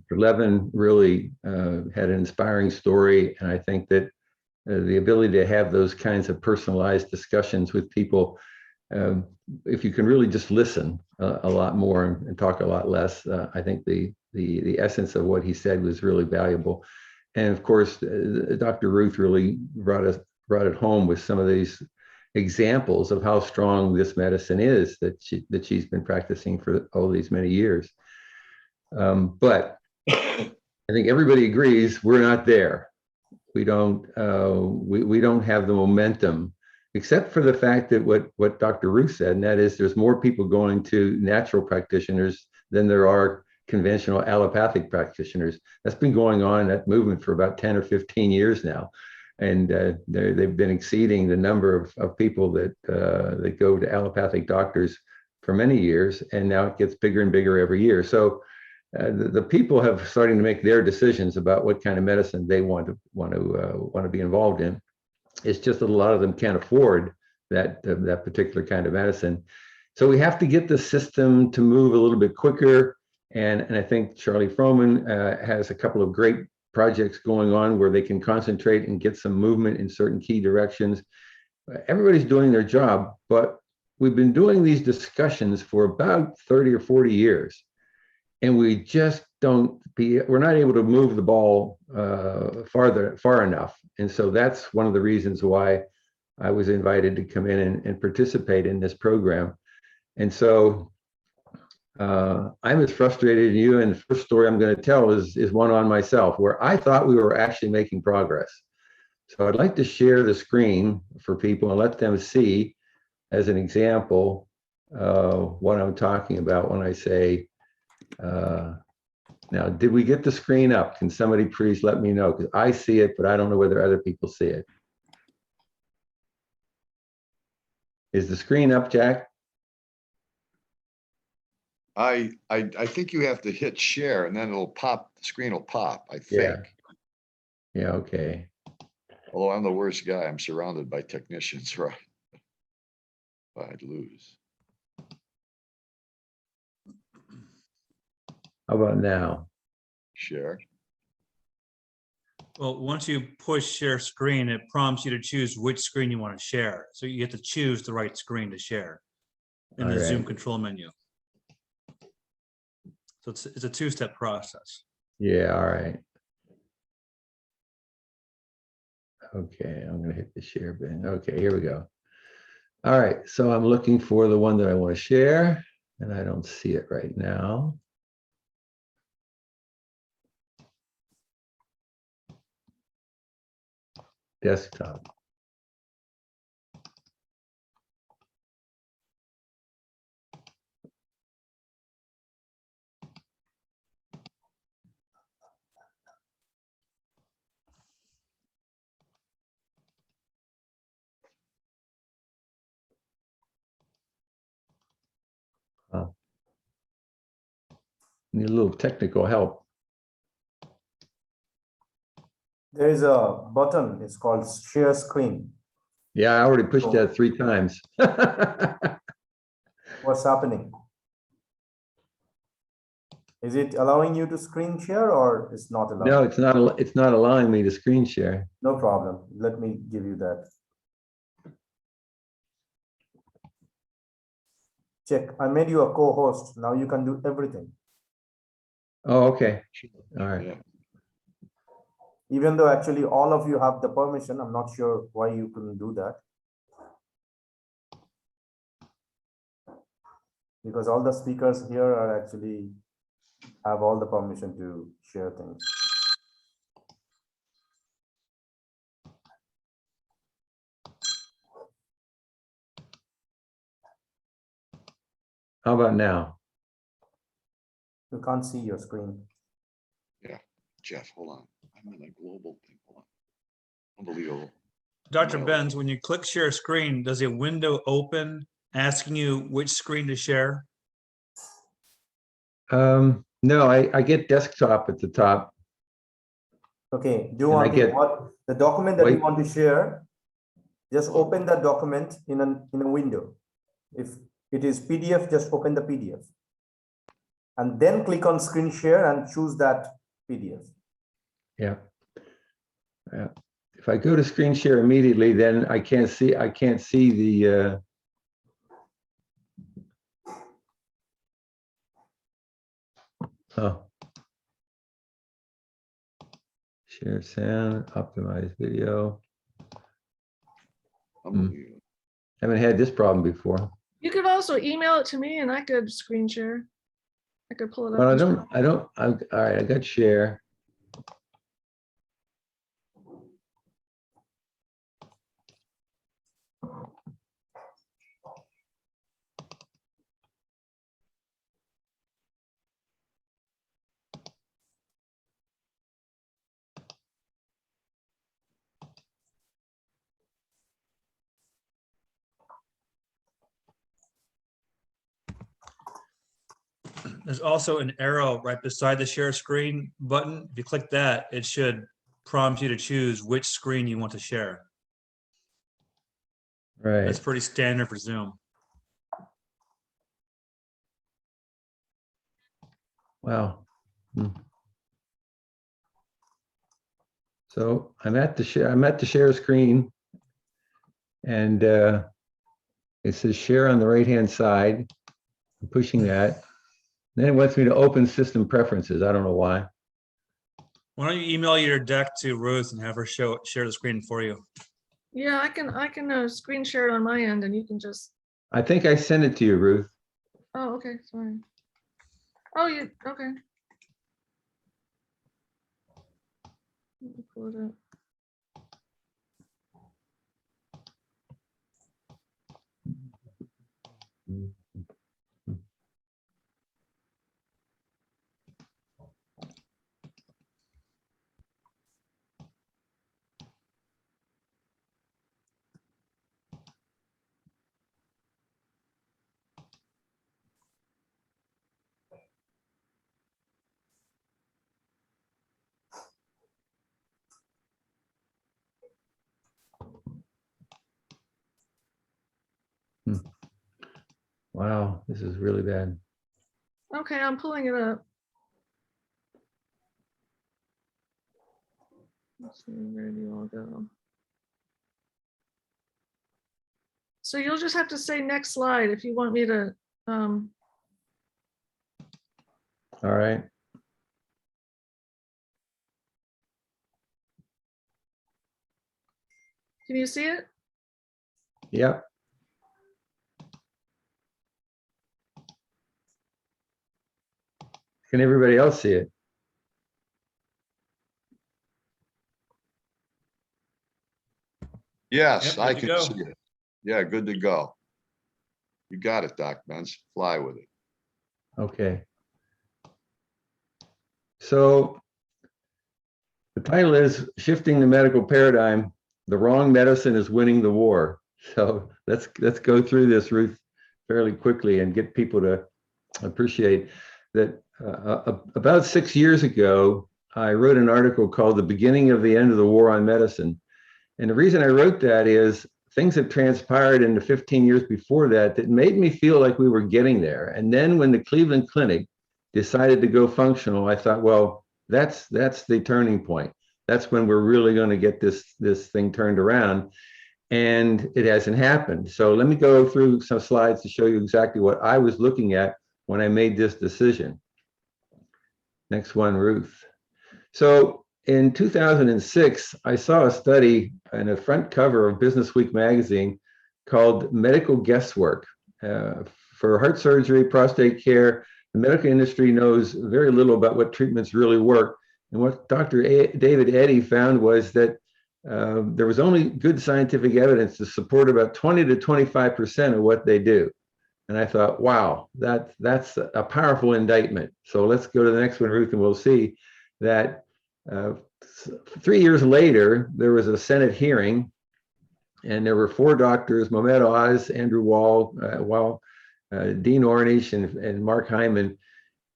[SPEAKER 21] Levin really had an inspiring story, and I think that the ability to have those kinds of personalized discussions with people, if you can really just listen a lot more and talk a lot less, I think the essence of what he said was really valuable. And of course, Dr. Ruth really brought it home with some of these examples of how strong this medicine is that she's been practicing for all these many years. But I think everybody agrees we're not there. We don't have the momentum, except for the fact that what Dr. Ruth said, and that is there's more people going to natural practitioners than there are conventional allopathic practitioners. That's been going on, that movement, for about 10 or 15 years now. And they've been exceeding the number of people that go to allopathic doctors for many years, and now it gets bigger and bigger every year. So the people have starting to make their decisions about what kind of medicine they want to be involved in. It's just that a lot of them can't afford that particular kind of medicine. So we have to get the system to move a little bit quicker. And I think Charlie Froman has a couple of great projects going on where they can concentrate and get some movement in certain key directions. Everybody's doing their job, but we've been doing these discussions for about 30 or 40 years. And we just we're not able to move the ball far enough. And so that's one of the reasons why I was invited to come in and participate in this program. And so I'm as frustrated as you. And the first story I'm going to tell is one on myself, where I thought we were actually making progress. So I'd like to share the screen for people and let them see, as an example, what I'm talking about when I say, now, did we get the screen up? Can somebody please let me know? Because I see it, but I don't know whether other people see it. Is the screen up, Jack?
[SPEAKER 14] I think you have to hit share and then it'll pop, the screen will pop, I think.
[SPEAKER 21] Yeah, okay.
[SPEAKER 14] Although I'm the worst guy, I'm surrounded by technicians, right? But I'd lose.
[SPEAKER 21] How about now?
[SPEAKER 14] Share.
[SPEAKER 18] Well, once you push share screen, it prompts you to choose which screen you want to share. So you have to choose the right screen to share in the Zoom control menu. So it's a two-step process.
[SPEAKER 21] Yeah, all right. Okay, I'm going to hit the share button. Okay, here we go. All right, so I'm looking for the one that I want to share, and I don't see it right now. Desktop. Need a little technical help.
[SPEAKER 1] There is a button, it's called share screen.
[SPEAKER 21] Yeah, I already pushed that 3 times.
[SPEAKER 1] What's happening? Is it allowing you to screen share or it's not allowing?
[SPEAKER 21] No, it's not allowing me to screen share.
[SPEAKER 1] No problem. Let me give you that. Check. I made you a co-host. Now you can do everything.
[SPEAKER 21] Oh, okay. All right.
[SPEAKER 1] Even though actually all of you have the permission, I'm not sure why you couldn't do that. Because all the speakers here are actually have all the permission to share things.
[SPEAKER 21] How about now?
[SPEAKER 1] You can't see your screen.
[SPEAKER 14] Yeah, Jeff, hold on. I'm in a global thing. Hold on. Unbelievable.
[SPEAKER 18] Dr. Benz, when you click share screen, does a window open asking you which screen to share?
[SPEAKER 21] No, I get desktop at the top.
[SPEAKER 1] Okay, do one thing. What the document that you want to share, just open that document in a window. If it is PDF, just open the PDF. And then click on screen share and choose that PDF.
[SPEAKER 21] Yeah. Yeah. If I go to screen share immediately, then I can't see the share sound, optimize video. Haven't had this problem before.
[SPEAKER 19] You could also email it to me and I could screen share. I could pull it up.
[SPEAKER 21] Well, all right, I got share.
[SPEAKER 18] There's also an arrow right beside the share screen button. If you click that, it should prompt you to choose which screen you want to share.
[SPEAKER 21] Right.
[SPEAKER 18] That's pretty standard for Zoom.
[SPEAKER 21] Wow. So I'm at the share screen, and it says share on the right-hand side. I'm pushing that. Then it wants me to open system preferences. I don't know why.
[SPEAKER 18] Why don't you email your deck to Ruth and have her share the screen for you?
[SPEAKER 19] Yeah, I can screen share it on my end, and you can just.
[SPEAKER 21] I think I sent it to you, Ruth.
[SPEAKER 19] Oh, okay, sorry. Oh, you okay? Let me pull it up.
[SPEAKER 21] Wow, this is really bad.
[SPEAKER 19] Okay, I'm pulling it up. Let's see, where do you all go? So you'll just have to say next slide if you want me to.
[SPEAKER 21] All right.
[SPEAKER 19] Can you see it?
[SPEAKER 21] Yep. Can everybody else see it?
[SPEAKER 14] Yes,
[SPEAKER 18] Yep,
[SPEAKER 14] I
[SPEAKER 18] good to
[SPEAKER 14] can
[SPEAKER 18] go.
[SPEAKER 14] see it. Yeah, good to go. You got it, Doc Benz. Fly with it.
[SPEAKER 21] Okay. So the title is Shifting the Medical Paradigm. The Wrong Medicine is Winning the War. So let's go through this, Ruth, fairly quickly and get people to appreciate that. About 6 years ago, I wrote an article called The Beginning of the End of the War on Medicine. And the reason I wrote that is things have transpired in the 15 years before that that made me feel like we were getting there. And then when the Cleveland Clinic decided to go functional, I thought, well, that's the turning point. That's when we're really going to get this thing turned around. And it hasn't happened. So let me go through some slides to show you exactly what I was looking at when I made this decision. Next one, Ruth. So in 2006, I saw a study in a front cover of Business Week magazine called Medical Guesswork. For heart surgery, prostate care, the medical industry knows very little about what treatments really work. And what Dr. David Eddy found was that there was only good scientific evidence to support about 20 to 25% of what they do. And I thought, wow, that's a powerful indictment. So let's go to the next one, Ruth, and we'll see that 3 years later, there was a Senate hearing, and there were 4 doctors, Mohamed Oz, Andrew Wall, Dean Ornish, and Mark Hyman.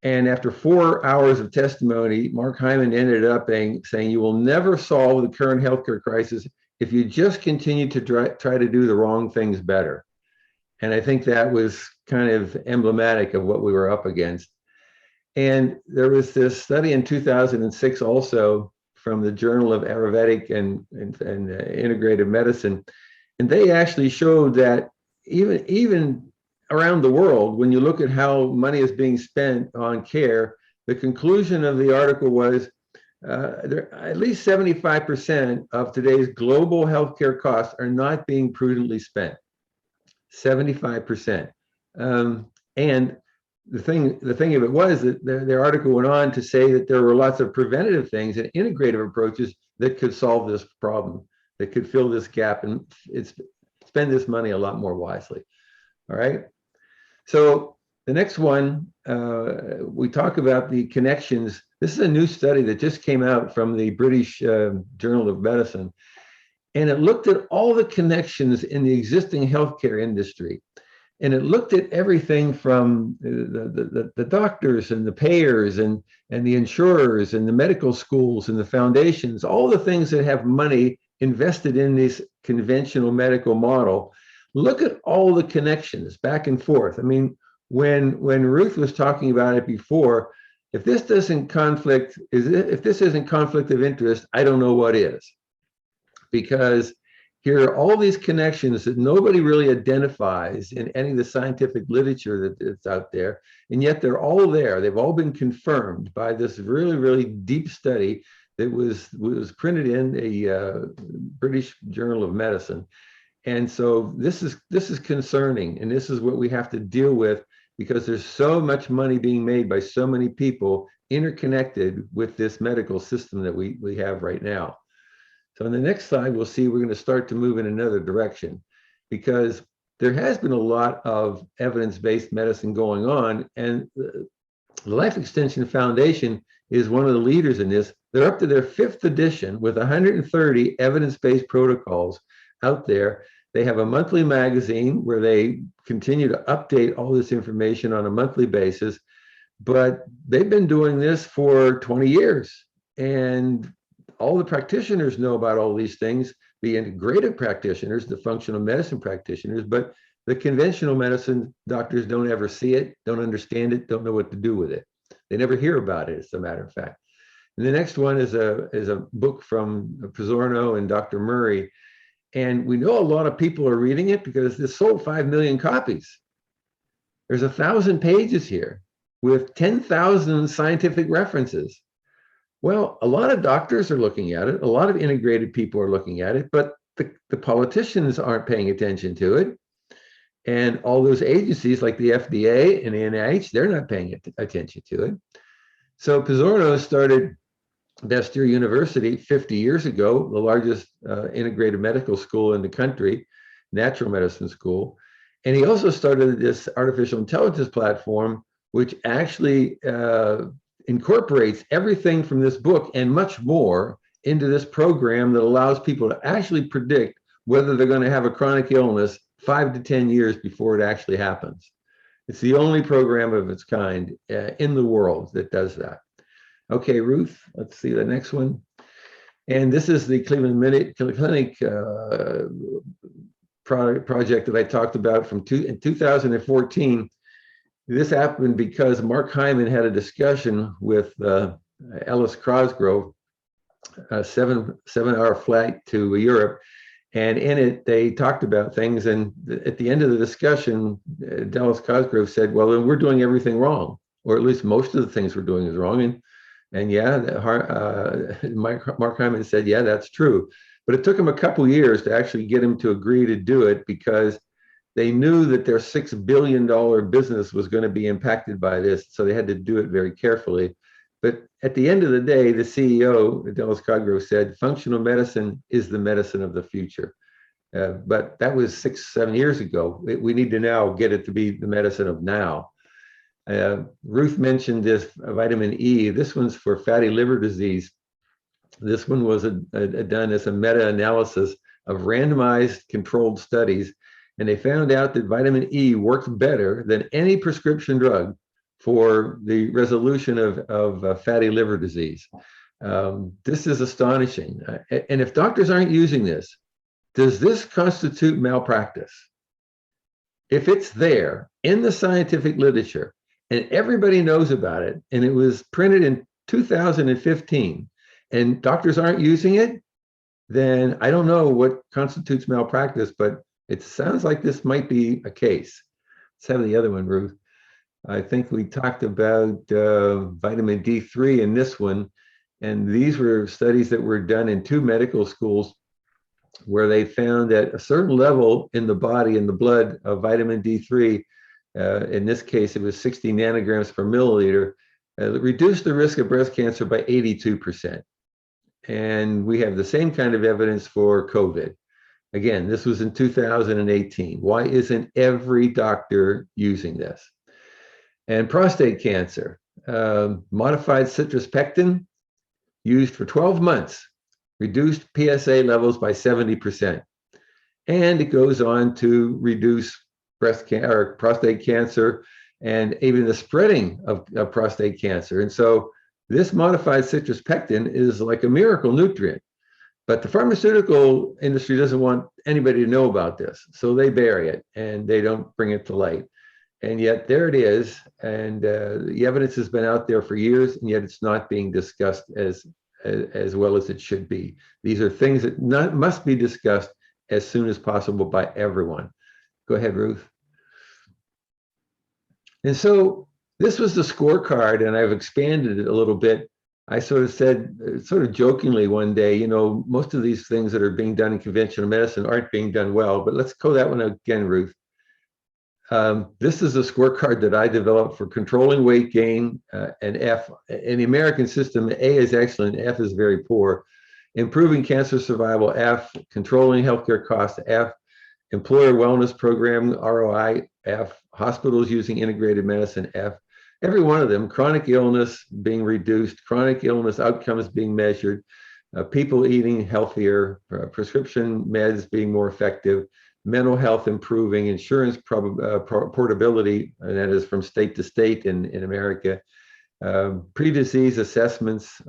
[SPEAKER 21] And after 4 hours of testimony, Mark Hyman ended up saying, you will never solve the current healthcare crisis if you just continue to try to do the wrong things better. And I think that was kind of emblematic of what we were up against. And there was this study in 2006 also from the Journal of Ayurvedic and Integrative Medicine. And they actually showed that even around the world, when you look at how money is being spent on care, the conclusion of the article was at least 75% of today's global healthcare costs are not being prudently spent. 75%. And the thing of it was that their article went on to say that there were lots of preventative things and integrative approaches that could solve this problem, that could fill this gap and spend this money a lot more wisely. All right. So the next one, we talk about the connections. This is a new study that just came out from the British Journal of Medicine. And it looked at all the connections in the existing healthcare industry. And it looked at everything from the doctors and the payers and the insurers and the medical schools and the foundations, all the things that have money invested in this conventional medical model. Look at all the connections back and forth. I mean, when Ruth was talking about it before, if this isn't conflict of interest, I don't know what is. Because here are all these connections that nobody really identifies in any of the scientific literature that's out there, and yet they're all there. They've all been confirmed by this really, really deep study that was printed in a British Journal of Medicine. And so this is concerning, and this is what we have to deal with, because there's so much money being made by so many people interconnected with this medical system that we have right now. So on the next slide, we'll see we're going to start to move in another direction, because there has been a lot of evidence-based medicine going on, and the Life Extension Foundation is one of the leaders in this. They're up to their 5th edition with 130 evidence-based protocols out there. They have a monthly magazine where they continue to update all this information on a monthly basis, but they've been doing this for 20 years. And all the practitioners know about all these things, the integrative practitioners, the functional medicine practitioners, but the conventional medicine doctors don't ever see it, don't understand it, don't know what to do with it. They never hear about it, as a matter of fact. And the next one is a book from Pizzorno and Dr. Murray. And we know a lot of people are reading it because this sold 5 million copies. There's 1,000 pages here with 10,000 scientific references. Well, a lot of doctors are looking at it. A lot of integrated people are looking at it, but the politicians aren't paying attention to it. And all those agencies like the FDA and the NIH, they're not paying attention to it. So Pizzorno started Bastyr University 50 years ago, the largest integrated medical school in the country, natural medicine school. And he also started this artificial intelligence platform, which actually incorporates everything from this book and much more into this program that allows people to actually predict whether they're going to have a chronic illness 5 to 10 years before it actually happens. It's the only program of its kind in the world that does that. Okay, Ruth, let's see the next one. And this is the Cleveland Clinic project that I talked about in 2014. This happened because Mark Hyman had a discussion with Ellis Cosgrove, a 7-hour flight to Europe. And in it, they talked about things. And at the end of the discussion, Dallas Cosgrove said, well, then we're doing everything wrong, or at least most of the things we're doing is wrong. And yeah, Mark Hyman said, yeah, that's true. But it took him a couple years to actually get him to agree to do it, because they knew that their $6 billion business was going to be impacted by this. So they had to do it very carefully. But at the end of the day, the CEO, Dallas Cosgrove, said, functional medicine is the medicine of the future. But that was 6-7 years ago. We need to now get it to be the medicine of now. Ruth mentioned this vitamin E. This one's for fatty liver disease. This one was done as a meta-analysis of randomized controlled studies. And they found out that vitamin E works better than any prescription drug for the resolution of fatty liver disease. This is astonishing. And if doctors aren't using this, does this constitute malpractice? If it's there in the scientific literature and everybody knows about it, and it was printed in 2015, and doctors aren't using it, then I don't know what constitutes malpractice, but it sounds like this might be a case. Let's have the other one, Ruth. I think we talked about vitamin D3 in this one, and these were studies that were done in 2 medical schools where they found that a certain level in the body, in the blood of vitamin D3, in this case, it was 60 nanograms per milliliter, reduced the risk of breast cancer by 82%. And we have the same kind of evidence for COVID. Again, this was in 2018. Why isn't every doctor using this? And prostate cancer, modified citrus pectin used for 12 months, reduced PSA levels by 70%. And it goes on to reduce prostate cancer, and even the spreading of prostate cancer. And so this modified citrus pectin is like a miracle nutrient. But the pharmaceutical industry doesn't want anybody to know about this. So they bury it and they don't bring it to light. And yet there it is. And the evidence has been out there for years, and yet it's not being discussed as well as it should be. These are things that must be discussed as soon as possible by everyone. Go ahead, Ruth. And so this was the scorecard, and I've expanded it a little bit. I sort of said, sort of jokingly one day, you know, most of these things that are being done in conventional medicine aren't being done well, but let's go that one again, Ruth. This is a scorecard that I developed for controlling weight gain, and F. In the American system, A is excellent, F is very poor. Improving cancer survival, F. Controlling healthcare costs, F. Employer wellness program, ROI, F. Hospitals using integrated medicine, F. Every one of them, chronic illness being reduced, chronic illness outcomes being measured, people eating healthier, prescription meds being more effective, mental health improving, insurance portability, and that is from state to state in America, pre-disease assessments,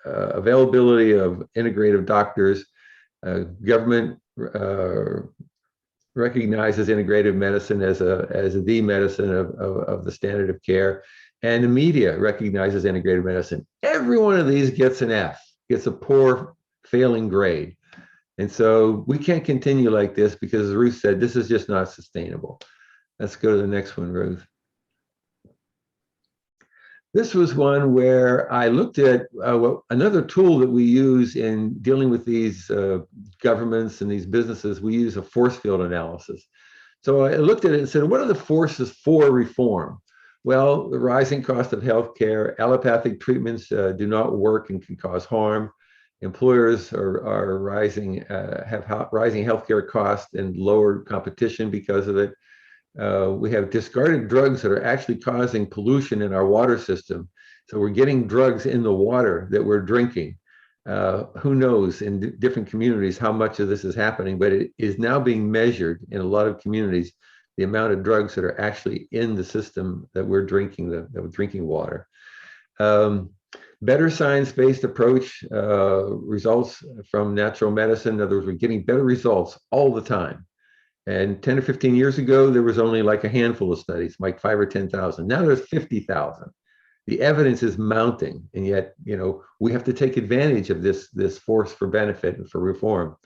[SPEAKER 21] availability of integrative doctors, government recognizes integrative medicine as the medicine of the standard of care, and the media recognizes integrative medicine. Every one of these gets an F, gets a poor, failing grade. And so we can't continue like this because, as Ruth said, this is just not sustainable. Let's go to the next one, Ruth. This was one where I looked at another tool that we use in dealing with these governments and these businesses. We use a force field analysis. So I looked at it and said, what are the forces for reform? Well, the rising cost of healthcare, allopathic treatments do not work and can cause harm. Employers are rising, have rising healthcare costs and lower competition because of it. We have discarded drugs that are actually causing pollution in our water system. So we're getting drugs in the water that we're drinking. Who knows in different communities how much of this is happening, but it is now being measured in a lot of communities, the amount of drugs that are actually in the system that we're drinking, that we're drinking water. Better science-based approach results from natural medicine. In other words, we're getting better results all the time. And 10 or 15 years ago, there was only like a handful of studies, like 5 or 10,000. Now there's 50,000. The evidence is mounting, and yet, you know, we have to take advantage of this force for benefit and for reform.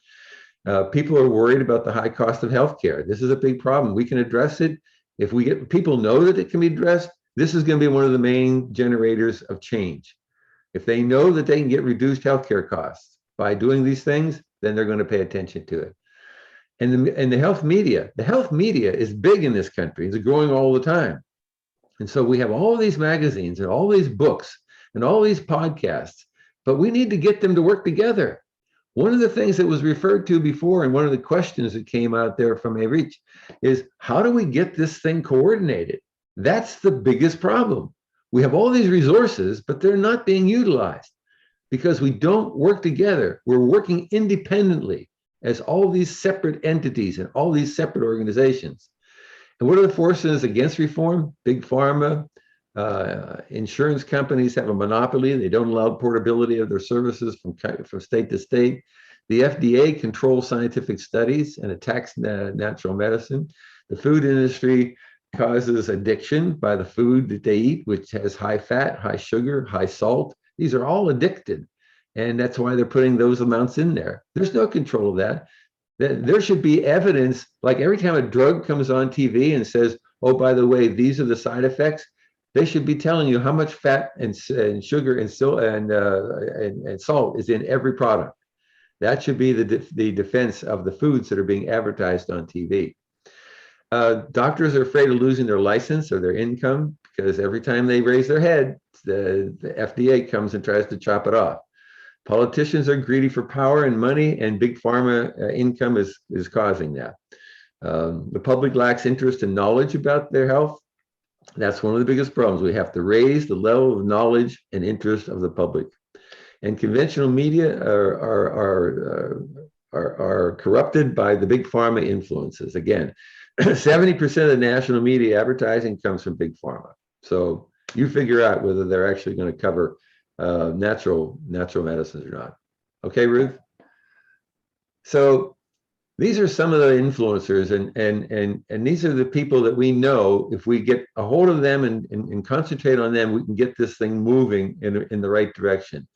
[SPEAKER 21] People are worried about the high cost of healthcare. This is a big problem. We can address it. If we get people know that it can be addressed, this is going to be one of the main generators of change. If they know that they can get reduced healthcare costs by doing these things, then they're going to pay attention to it. And the health media is big in this country. It's growing all the time. And so we have all these magazines and all these books and all these podcasts, but we need to get them to work together. One of the things that was referred to before, and one of the questions that came out there from Erich, is how do we get this thing coordinated? That's the biggest problem. We have all these resources, but they're not being utilized because we don't work together. We're working independently as all these separate entities and all these separate organizations. And what are the forces against reform? Big pharma, insurance companies have a monopoly. They don't allow portability of their services from state to state. The FDA controls scientific studies and attacks natural medicine. The food industry causes addiction by the food that they eat, which has high fat, high sugar, high salt. These are all addicted. And that's why they're putting those amounts in there. There's no control of that. There should be evidence, like every time a drug comes on TV and says, oh, by the way, these are the side effects, they should be telling you how much fat and sugar and salt is in every product. That should be the defense of the foods that are being advertised on TV. Doctors are afraid of losing their license or their income because every time they raise their head, the FDA comes and tries to chop it off. Politicians are greedy for power and money, and big pharma income is causing that. The public lacks interest and knowledge about their health. That's one of the biggest problems. We have to raise the level of knowledge and interest of the public. And conventional media are corrupted by the big pharma influences. Again, 70% of the national media advertising comes from big pharma. So you figure out whether they're actually going to cover natural medicines or not. Okay, Ruth? So these are some of the influencers, and these are the people that we know if we get a hold of them and concentrate on them, we can get this thing moving in the right direction.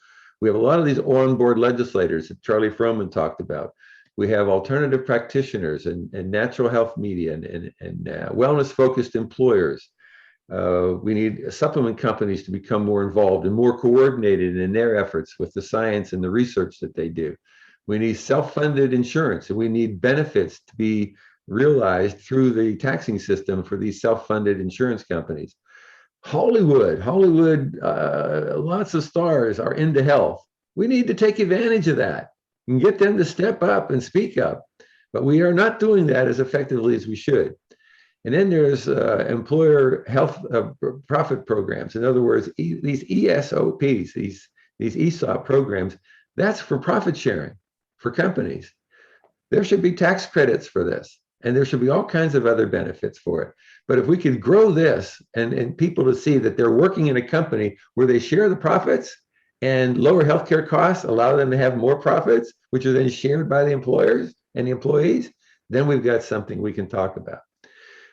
[SPEAKER 21] We have a lot of these on-board legislators that Charlie Froman talked about. We have alternative practitioners and natural health media and wellness-focused employers. We need supplement companies to become more involved and more coordinated in their efforts with the science and the research that they do. We need self-funded insurance, and we need benefits to be realized through the taxing system for these self-funded insurance companies. Hollywood, lots of stars are into health. We need to take advantage of that and get them to step up and speak up. But we are not doing that as effectively as we should. And then there's employer health profit programs. In other words, these ESOPs, these ESOP programs, that's for profit sharing for companies. There should be tax credits for this, and there should be all kinds of other benefits for it. But if we could grow this and people to see that they're working in a company where they share the profits and lower healthcare costs, allow them to have more profits, which are then shared by the employers and the employees, then we've got something we can talk about.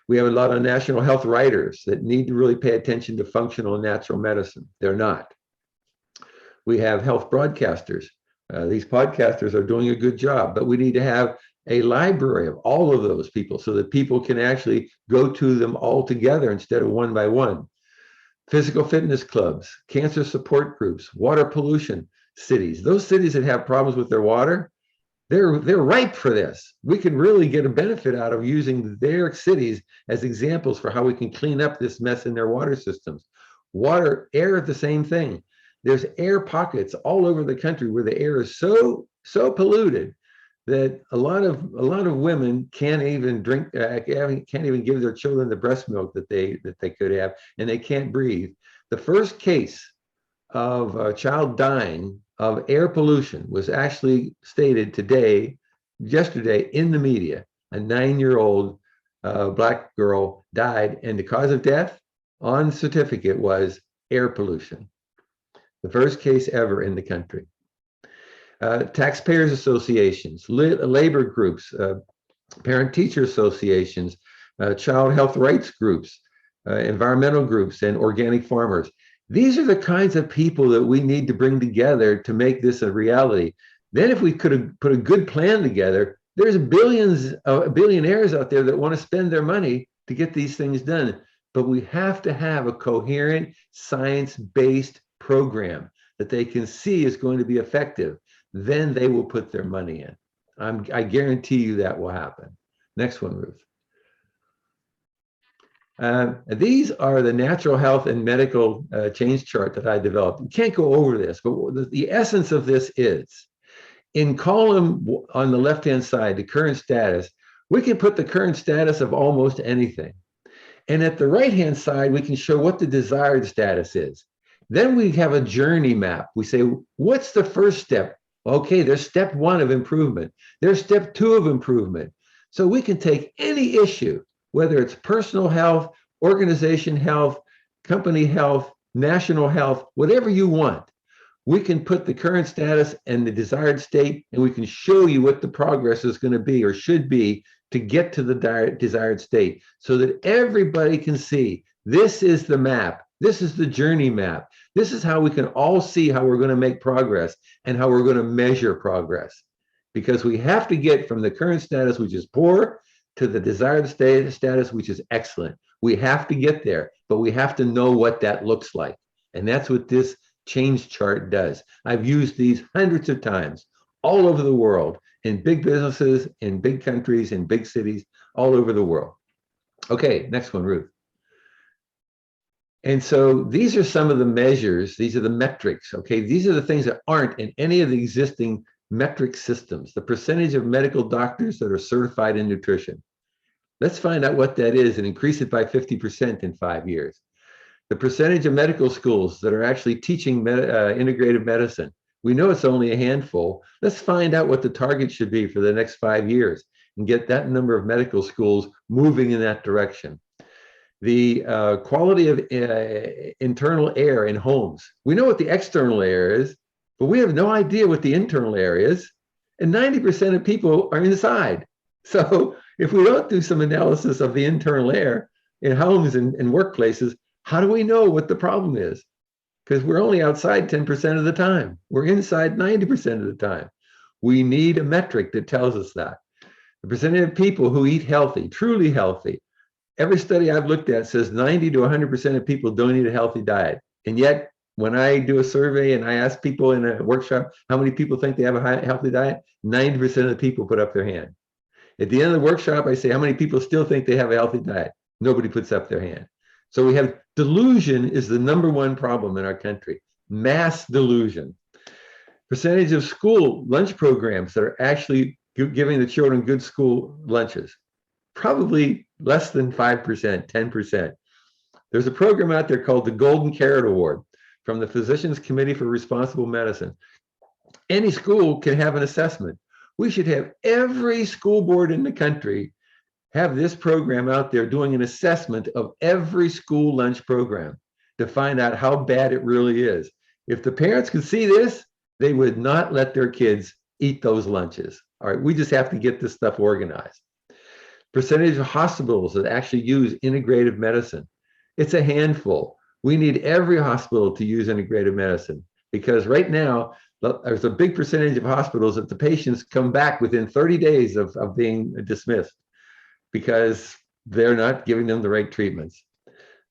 [SPEAKER 21] We have a lot of national health writers that need to really pay attention to functional and natural medicine. They're not. We have health broadcasters. These podcasters are doing a good job, but we need to have a library of all of those people so that people can actually go to them all together instead of one by one. Physical fitness clubs, cancer support groups, water pollution cities. Those cities that have problems with their water, they're ripe for this. We can really get a benefit out of using their cities as examples for how we can clean up this mess in their water systems. Water, air, the same thing. There's air pockets all over the country where the air is so polluted that a lot of women can't even drink, can't even give their children the breast milk that they could have, and they can't breathe. The first case of a child dying of air pollution was actually stated yesterday in the media. A 9-year-old Black girl died, and the cause of death on certificate was air pollution. The first case ever in the country. Taxpayers associations, labor groups, parent-teacher associations, child health rights groups, environmental groups, and organic farmers. These are the kinds of people that we need to bring together to make this a reality. Then if we could have put a good plan together, there's billions of billionaires out there that want to spend their money to get these things done. But we have to have a coherent, science-based program that they can see is going to be effective. Then they will put their money in. I guarantee you that will happen. Next one, Ruth. These are the natural health and medical change chart that I developed. You can't go over this, but the essence of this is, in column on the left-hand side, the current status, we can put the current status of almost anything. And at the right-hand side, we can show what the desired status is. Then we have a journey map. We say, what's the first step? Okay, there's step 1 of improvement. There's step 2 of improvement. So we can take any issue, whether it's personal health, organization health, company health, national health, whatever you want. We can put the current status and the desired state, and we can show you what the progress is going to be or should be to get to the desired state so that everybody can see this is the map. This is the journey map. This is how we can all see how we're going to make progress and how we're going to measure progress. Because we have to get from the current status, which is poor, to the desired status, which is excellent. We have to get there, but we have to know what that looks like. And that's what this change chart does. I've used these hundreds of times all over the world, in big businesses, in big countries, in big cities, all over the world. Okay, next one, Ruth. And so these are some of the measures. These are the metrics, okay? These are the things that aren't in any of the existing metric systems. The percentage of medical doctors that are certified in nutrition. Let's find out what that is and increase it by 50% in 5 years. The percentage of medical schools that are actually teaching integrative medicine. We know it's only a handful. Let's find out what the target should be for the next 5 years and get that number of medical schools moving in that direction. The quality of internal air in homes. We know what the external air is, but we have no idea what the internal air is. And 90% of people are inside. So if we don't do some analysis of the internal air in homes and workplaces, how do we know what the problem is? Because we're only outside 10% of the time. We're inside 90% of the time. We need a metric that tells us that. The percentage of people who eat healthy, truly healthy. Every study I've looked at says 90 to 100% of people don't eat a healthy diet. And yet, when I do a survey and I ask people in a workshop, how many people think they have a healthy diet? 90% of the people put up their hand. At the end of the workshop, I say, how many people still think they have a healthy diet? Nobody puts up their hand. So we have delusion is the #1 problem in our country, mass delusion. Percentage of school lunch programs that are actually giving the children good school lunches, probably less than 5%, 10%. There's a program out there called the Golden Carrot Award from the Physicians Committee for Responsible Medicine. Any school can have an assessment. We should have every school board in the country have this program out there doing an assessment of every school lunch program to find out how bad it really is. If the parents could see this, they would not let their kids eat those lunches. All right, we just have to get this stuff organized. Percentage of hospitals that actually use integrative medicine. It's a handful. We need every hospital to use integrative medicine because right now, there's a big percentage of hospitals that the patients come back within 30 days of being dismissed because they're not giving them the right treatments.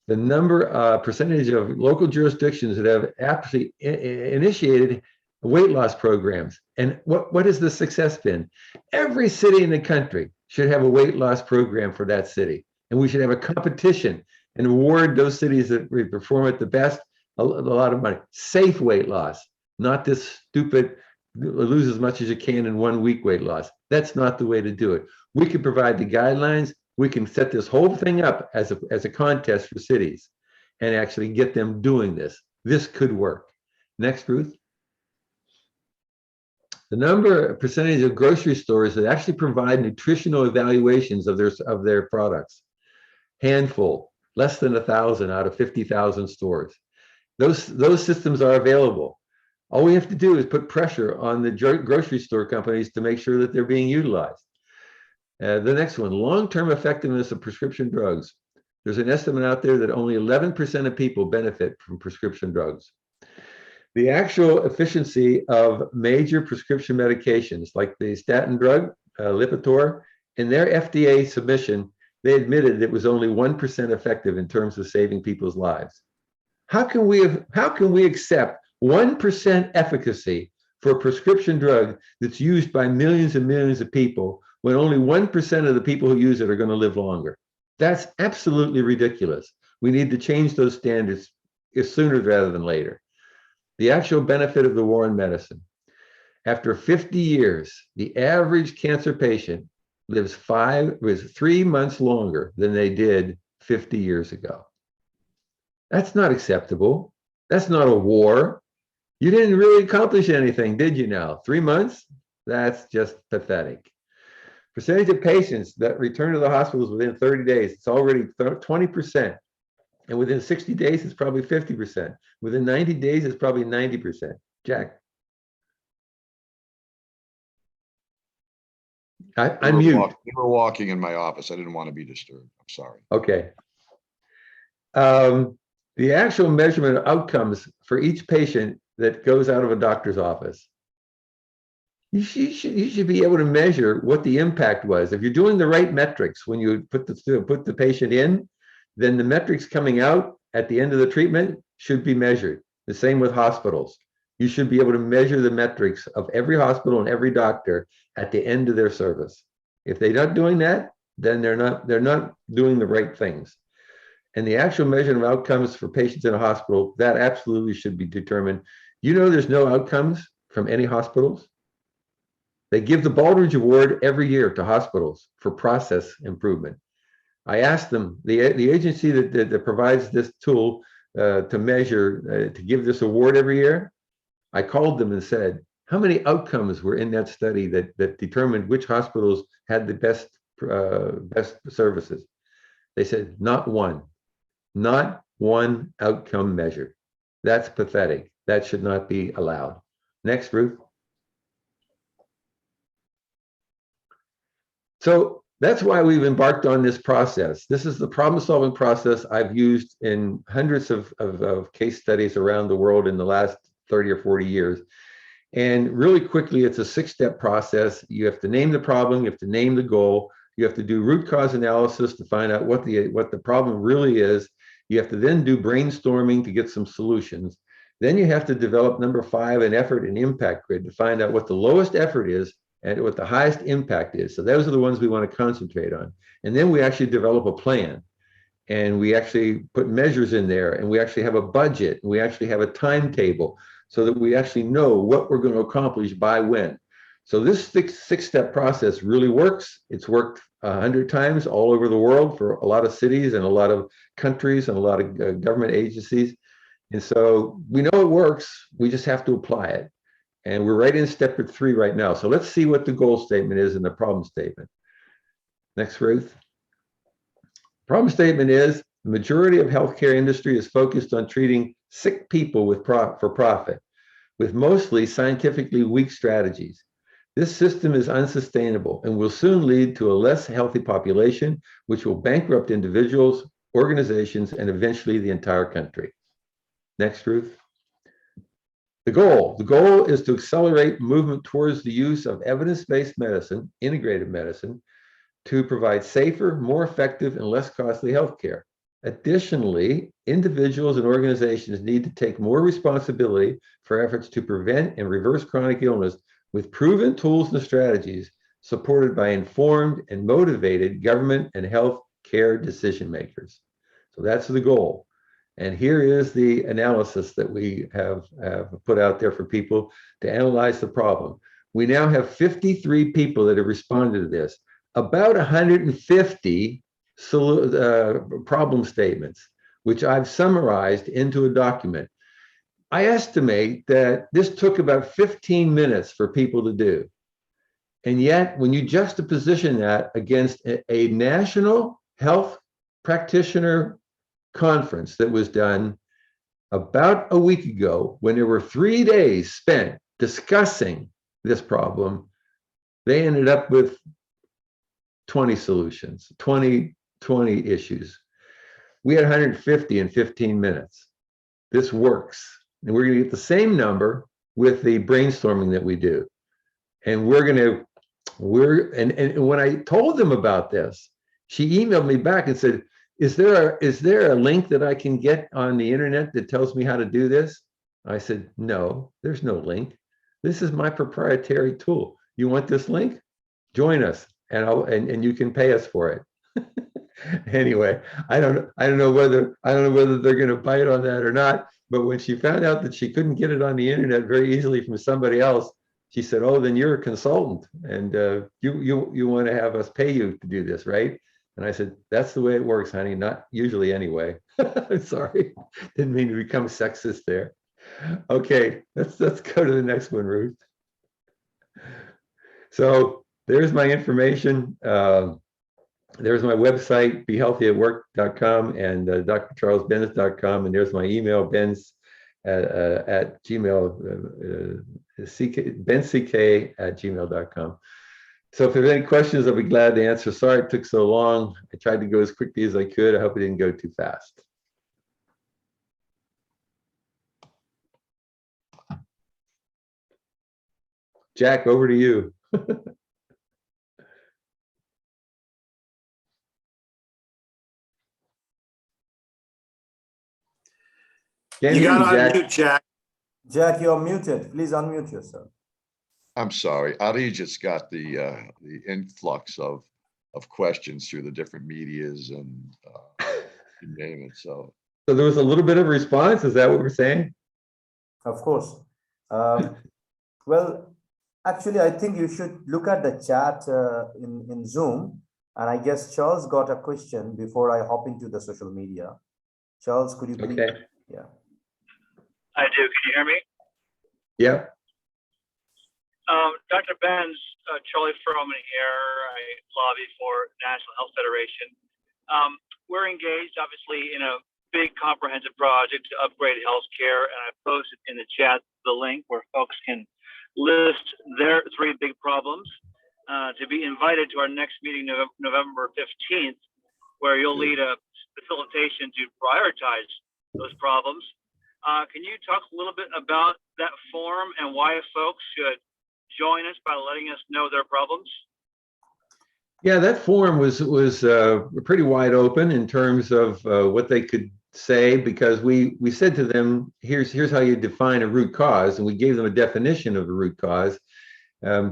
[SPEAKER 21] The percentage of local jurisdictions that have actually initiated weight loss programs. And what has the success been? Every city in the country should have a weight loss program for that city. And we should have a competition and award those cities that perform it the best a lot of money. Safe weight loss, not this stupid lose as much as you can in 1 week weight loss. That's not the way to do it. We can provide the guidelines. We can set this whole thing up as a contest for cities and actually get them doing this. This could work. Next, Ruth. The percentage of grocery stores that actually provide nutritional evaluations of their products. Handful, less than 1,000 out of 50,000 stores. Those systems are available. All we have to do is put pressure on the grocery store companies to make sure that they're being utilized. The next one, long-term effectiveness of prescription drugs. There's an estimate out there that only 11% of people benefit from prescription drugs. The actual efficiency of major prescription medications like the statin drug, Lipitor, in their FDA submission, they admitted it was only 1% effective in terms of saving people's lives. How can we accept 1% efficacy for a prescription drug that's used by millions and millions of people when only 1% of the people who use it are going to live longer? That's absolutely ridiculous. We need to change those standards sooner rather than later. The actual benefit of the war on medicine. After 50 years, the average cancer patient lives 3 months longer than they did 50 years ago. That's not acceptable. That's not a war. You didn't really accomplish anything, did you now? 3 months? That's just pathetic. Percentage of patients that return to the hospitals within 30 days, it's already 20%. And within 60 days, it's probably 50%. Within 90 days, it's probably 90%. Jack. I'm mute.
[SPEAKER 14] You were walking in my office. I didn't want to be disturbed. I'm sorry.
[SPEAKER 21] Okay. The actual measurement of outcomes for each patient that goes out of a doctor's office. You should be able to measure what the impact was. If you're doing the right metrics when you put the patient in, then the metrics coming out at the end of the treatment should be measured. The same with hospitals. You should be able to measure the metrics of every hospital and every doctor at the end of their service. If they're not doing that, then they're not doing the right things. And the actual measurement of outcomes for patients in a hospital, that absolutely should be determined. You know, there's no outcomes from any hospitals. They give the Baldrige Award every year to hospitals for process improvement. I asked them, the agency that provides this tool to measure, to give this award every year, I called them and said, How many outcomes were in that study that determined which hospitals had the best services? They said not one outcome measured. That's pathetic. That should not be allowed. Next, Ruth. So that's why we've embarked on this process. This is the problem-solving process I've used in hundreds of case studies around the world in the last 30 or 40 years. And really quickly, it's a 6-step process. You have to name the problem, you have to name the goal, you have to do root cause analysis to find out what the problem really is. You have to then do brainstorming to get some solutions. Then you have to develop number 5, an effort and impact grid to find out what the lowest effort is and what the highest impact is. So those are the ones we want to concentrate on. And then we actually develop a plan. And we actually put measures in there, and we actually have a budget, and we actually have a timetable so that we actually know what we're going to accomplish by when. So this 6-step process really works. It's worked 100 times all over the world for a lot of cities and a lot of countries and a lot of government agencies. And so we know it works. We just have to apply it. And we're right in step 3 right now. So let's see what the goal statement is and the problem statement. Next, Ruth. Problem statement is the majority of healthcare industry is focused on treating sick people for profit, with mostly scientifically weak strategies. This system is unsustainable and will soon lead to a less healthy population, which will bankrupt individuals, organizations, and eventually the entire country. Next, Ruth. The goal is to accelerate movement towards the use of evidence-based medicine, integrated medicine, to provide safer, more effective, and less costly healthcare. Additionally, individuals and organizations need to take more responsibility for efforts to prevent and reverse chronic illness with proven tools and strategies supported by informed and motivated government and health care decision makers. So that's the goal. And here is the analysis that we have put out there for people to analyze the problem. We now have 53 people that have responded to this. About 150 problem statements, which I've summarized into a document. I estimate that this took about 15 minutes for people to do. And yet, when you juxtaposition that against a national health practitioner conference that was done about a week ago, when there were 3 days spent discussing this problem, they ended up with 20 solutions, 20 issues. We had 150 in 15 minutes. This works. And we're going to get the same number with the brainstorming that we do. And and when I told them about this, she emailed me back and said, is there a link that I can get on the internet that tells me how to do this? I said, no, there's no link. This is my proprietary tool. You want this link? Join us. And you can pay us for it. Anyway, I don't know whether they're going to bite on that or not. But when she found out that she couldn't get it on the internet very easily from somebody else, she said, "Oh, then you're a consultant, and you want to have us pay you to do this, right?" And I said, "That's the way it works, honey. Not usually, anyway." Sorry, didn't mean to become sexist there. Okay, let's go to the next one, Ruth. So there's my information. There's my website, behealthyatwork.com, and drcharlesbenz.com, and there's my email, benz at gmail, benck@gmail.com. So if there's any questions, I'll be glad to answer. Sorry it took so long. I tried to go as quickly as I could. I hope it didn't go too fast. Jack, over to you.
[SPEAKER 15] You got to unmute, Jack.
[SPEAKER 1] Jack, you're muted. Please unmute yourself.
[SPEAKER 14] I'm sorry. Arijit's got the influx of questions through the different medias and you name it. So
[SPEAKER 21] there was a little bit of response. Is that what we're saying?
[SPEAKER 1] Of course. Well, actually, I think you should look at the chat in Zoom. And I guess Charles got a question before I hop into the social media. Charles, could you please?
[SPEAKER 21] Okay.
[SPEAKER 1] Yeah.
[SPEAKER 2] I do. Can you hear me?
[SPEAKER 21] Yeah.
[SPEAKER 2] Dr. Benz, Charlie Froman here. I lobby for National Health Federation. We're engaged, obviously, in a big comprehensive project to upgrade healthcare, and I posted in the chat the link where folks can list their 3 big problems to be invited to our next meeting November 15th, where you'll lead a facilitation to prioritize those problems. Can you talk a little bit about that forum and why folks should join us by letting us know their problems?
[SPEAKER 21] Yeah, that forum was pretty wide open in terms of what they could say, because we said to them, here's how you define a root cause, and we gave them a definition of a root cause,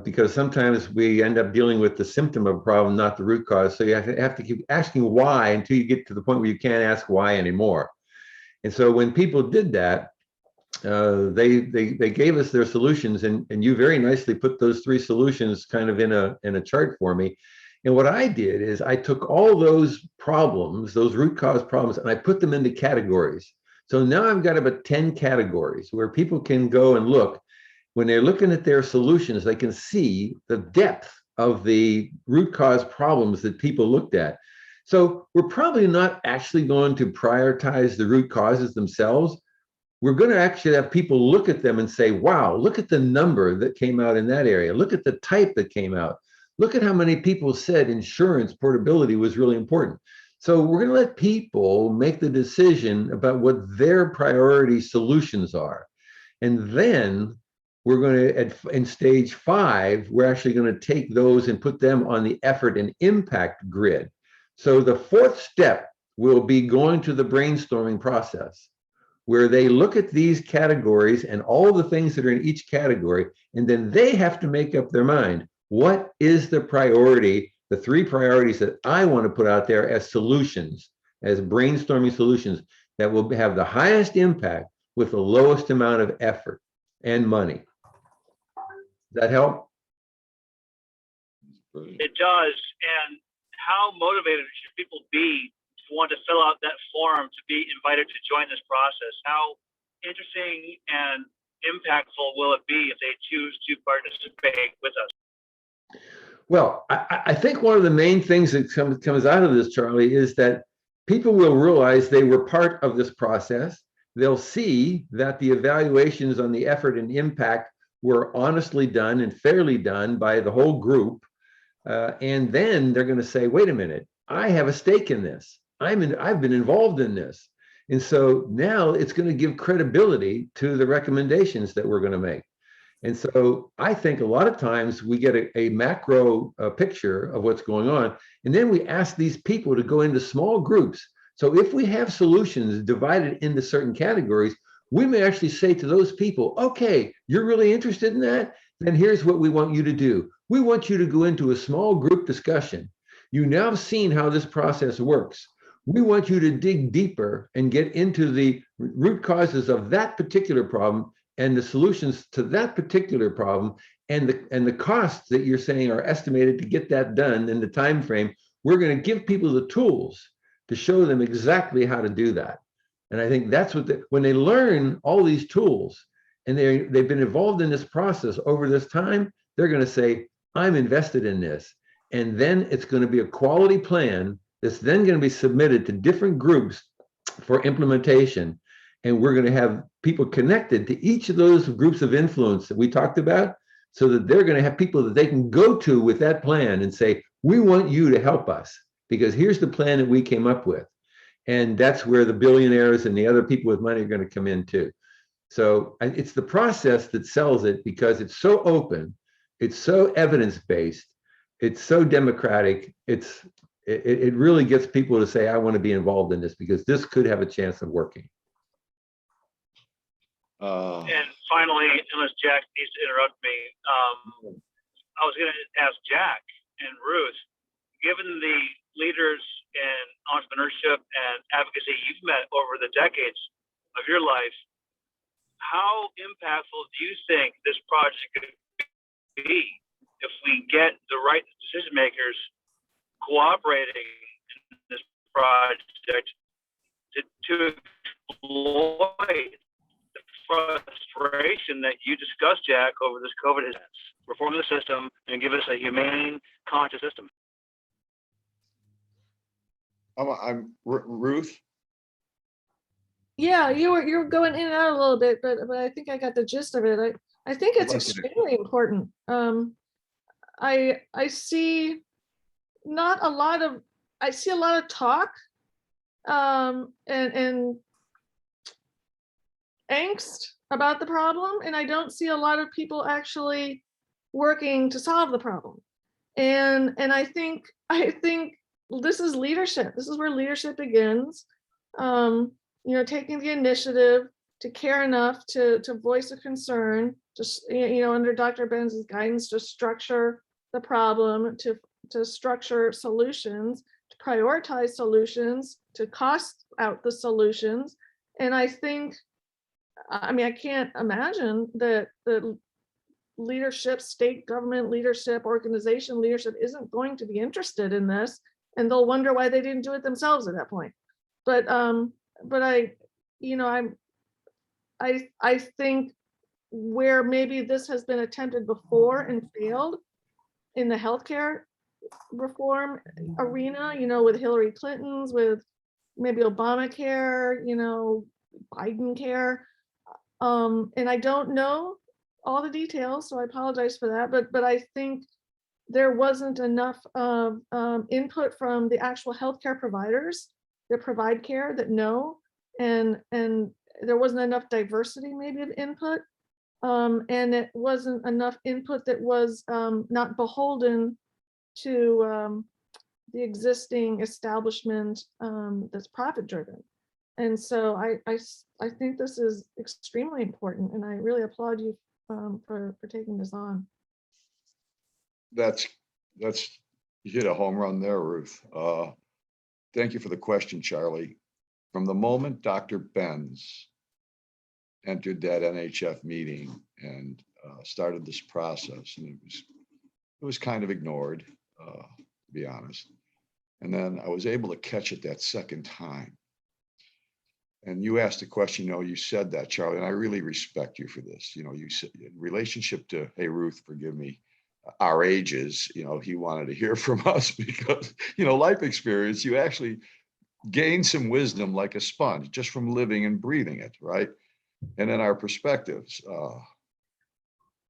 [SPEAKER 21] because sometimes we end up dealing with the symptom of a problem, not the root cause. So you have to keep asking why until you get to the point where you can't ask why anymore. And so when people did that, they gave us their solutions, and you very nicely put those 3 solutions kind of in a chart for me. And what I did is I took all those problems, those root cause problems, and I put them into categories. So now I've got about 10 categories where people can go and look. When they're looking at their solutions, they can see the depth of the root cause problems that people looked at. So we're probably not actually going to prioritize the root causes themselves. We're going to actually have people look at them and say, wow, look at the number that came out in that area. Look at the type that came out. Look at how many people said insurance portability was really important. So we're going to let people make the decision about what their priority solutions are. And then we're going to, in stage 5, we're actually going to take those and put them on the effort and impact grid. So the 4th step will be going to the brainstorming process, where they look at these categories and all the things that are in each category, and then they have to make up their mind. What is the priority, the 3 priorities that I want to put out there as solutions, as brainstorming solutions that will have the highest impact with the lowest amount of effort and money? Does that help?
[SPEAKER 2] It does. And how motivated should people be to want to fill out that form to be invited to join this process? How interesting and impactful will it be if they choose to participate with us?
[SPEAKER 21] Well, I think one of the main things that comes out of this, Charlie, is that people will realize they were part of this process. They'll see that the evaluations on the effort and impact were honestly done and fairly done by the whole group. And then they're going to say, wait a minute, I have a stake in this. I've been involved in this. And so now it's going to give credibility to the recommendations that we're going to make. And so I think a lot of times we get a macro picture of what's going on, and then we ask these people to go into small groups. So if we have solutions divided into certain categories, we may actually say to those people, okay, you're really interested in that? Then here's what we want you to do. We want you to go into a small group discussion. You now have seen how this process works. We want you to dig deeper and get into the root causes of that particular problem and the solutions to that particular problem, and the costs that you're saying are estimated to get that done in the time frame. We're going to give people the tools to show them exactly how to do that. And I think that's what when they learn all these tools and they've been involved in this process over this time, they're going to say, I'm invested in this. And then it's going to be a quality plan that's then going to be submitted to different groups for implementation. And we're going to have people connected to each of those groups of influence that we talked about, so that they're going to have people that they can go to with that plan and say, we want you to help us because here's the plan that we came up with. And that's where the billionaires and the other people with money are going to come in too. So it's the process that sells it, because it's so open, it's so evidence-based, it's so democratic. It really gets people to say, I want to be involved in this because this could have a chance of working.
[SPEAKER 2] And finally, unless Jack needs to interrupt me, I was going to ask Jack and Ruth, given the leaders in entrepreneurship and advocacy you've met over the decades of your life, how impactful do you think this project could be if we get the right decision makers cooperating in this project to exploit the frustration that you discussed, Jack, over this COVID event? reform the system, and give us a humane, conscious system.
[SPEAKER 14] Ruth.
[SPEAKER 19] Yeah, you were going in and out a little bit, but I think I got the gist of it. I think it's extremely important. I see not a lot of I see a lot of talk and angst about the problem, and I don't see a lot of people actually working to solve the problem. And I think this is leadership. This is where leadership begins. Taking the initiative to care enough to voice a concern, just under Dr. Benz's guidance, to structure the problem, to structure solutions, to prioritize solutions, to cost out the solutions. And I think, I can't imagine that the leadership, state government leadership, organization leadership isn't going to be interested in this, and they'll wonder why they didn't do it themselves at that point. But I think where maybe this has been attempted before and failed in the healthcare reform arena, with Hillary Clinton's, with maybe Obamacare, Biden care. And I don't know all the details, so I apologize for that. But I think there wasn't enough input from the actual healthcare providers that provide care, that know, and there wasn't enough diversity maybe of input, and it wasn't enough input that was not beholden to the existing establishment that's profit driven. And so I think this is extremely important, and I really applaud you for taking this on.
[SPEAKER 14] That's you hit a home run there, Ruth. Thank you for the question, Charlie. From the moment Dr. Benz entered that NHF meeting and started this process, and it was kind of ignored, to be honest. And then I was able to catch it that second time. And you asked a question, you said that, Charlie, and I really respect you for this. You said in relationship to, hey, Ruth, forgive me, our ages, he wanted to hear from us because, life experience, you actually gain some wisdom like a sponge just from living and breathing it, right? And then our perspectives.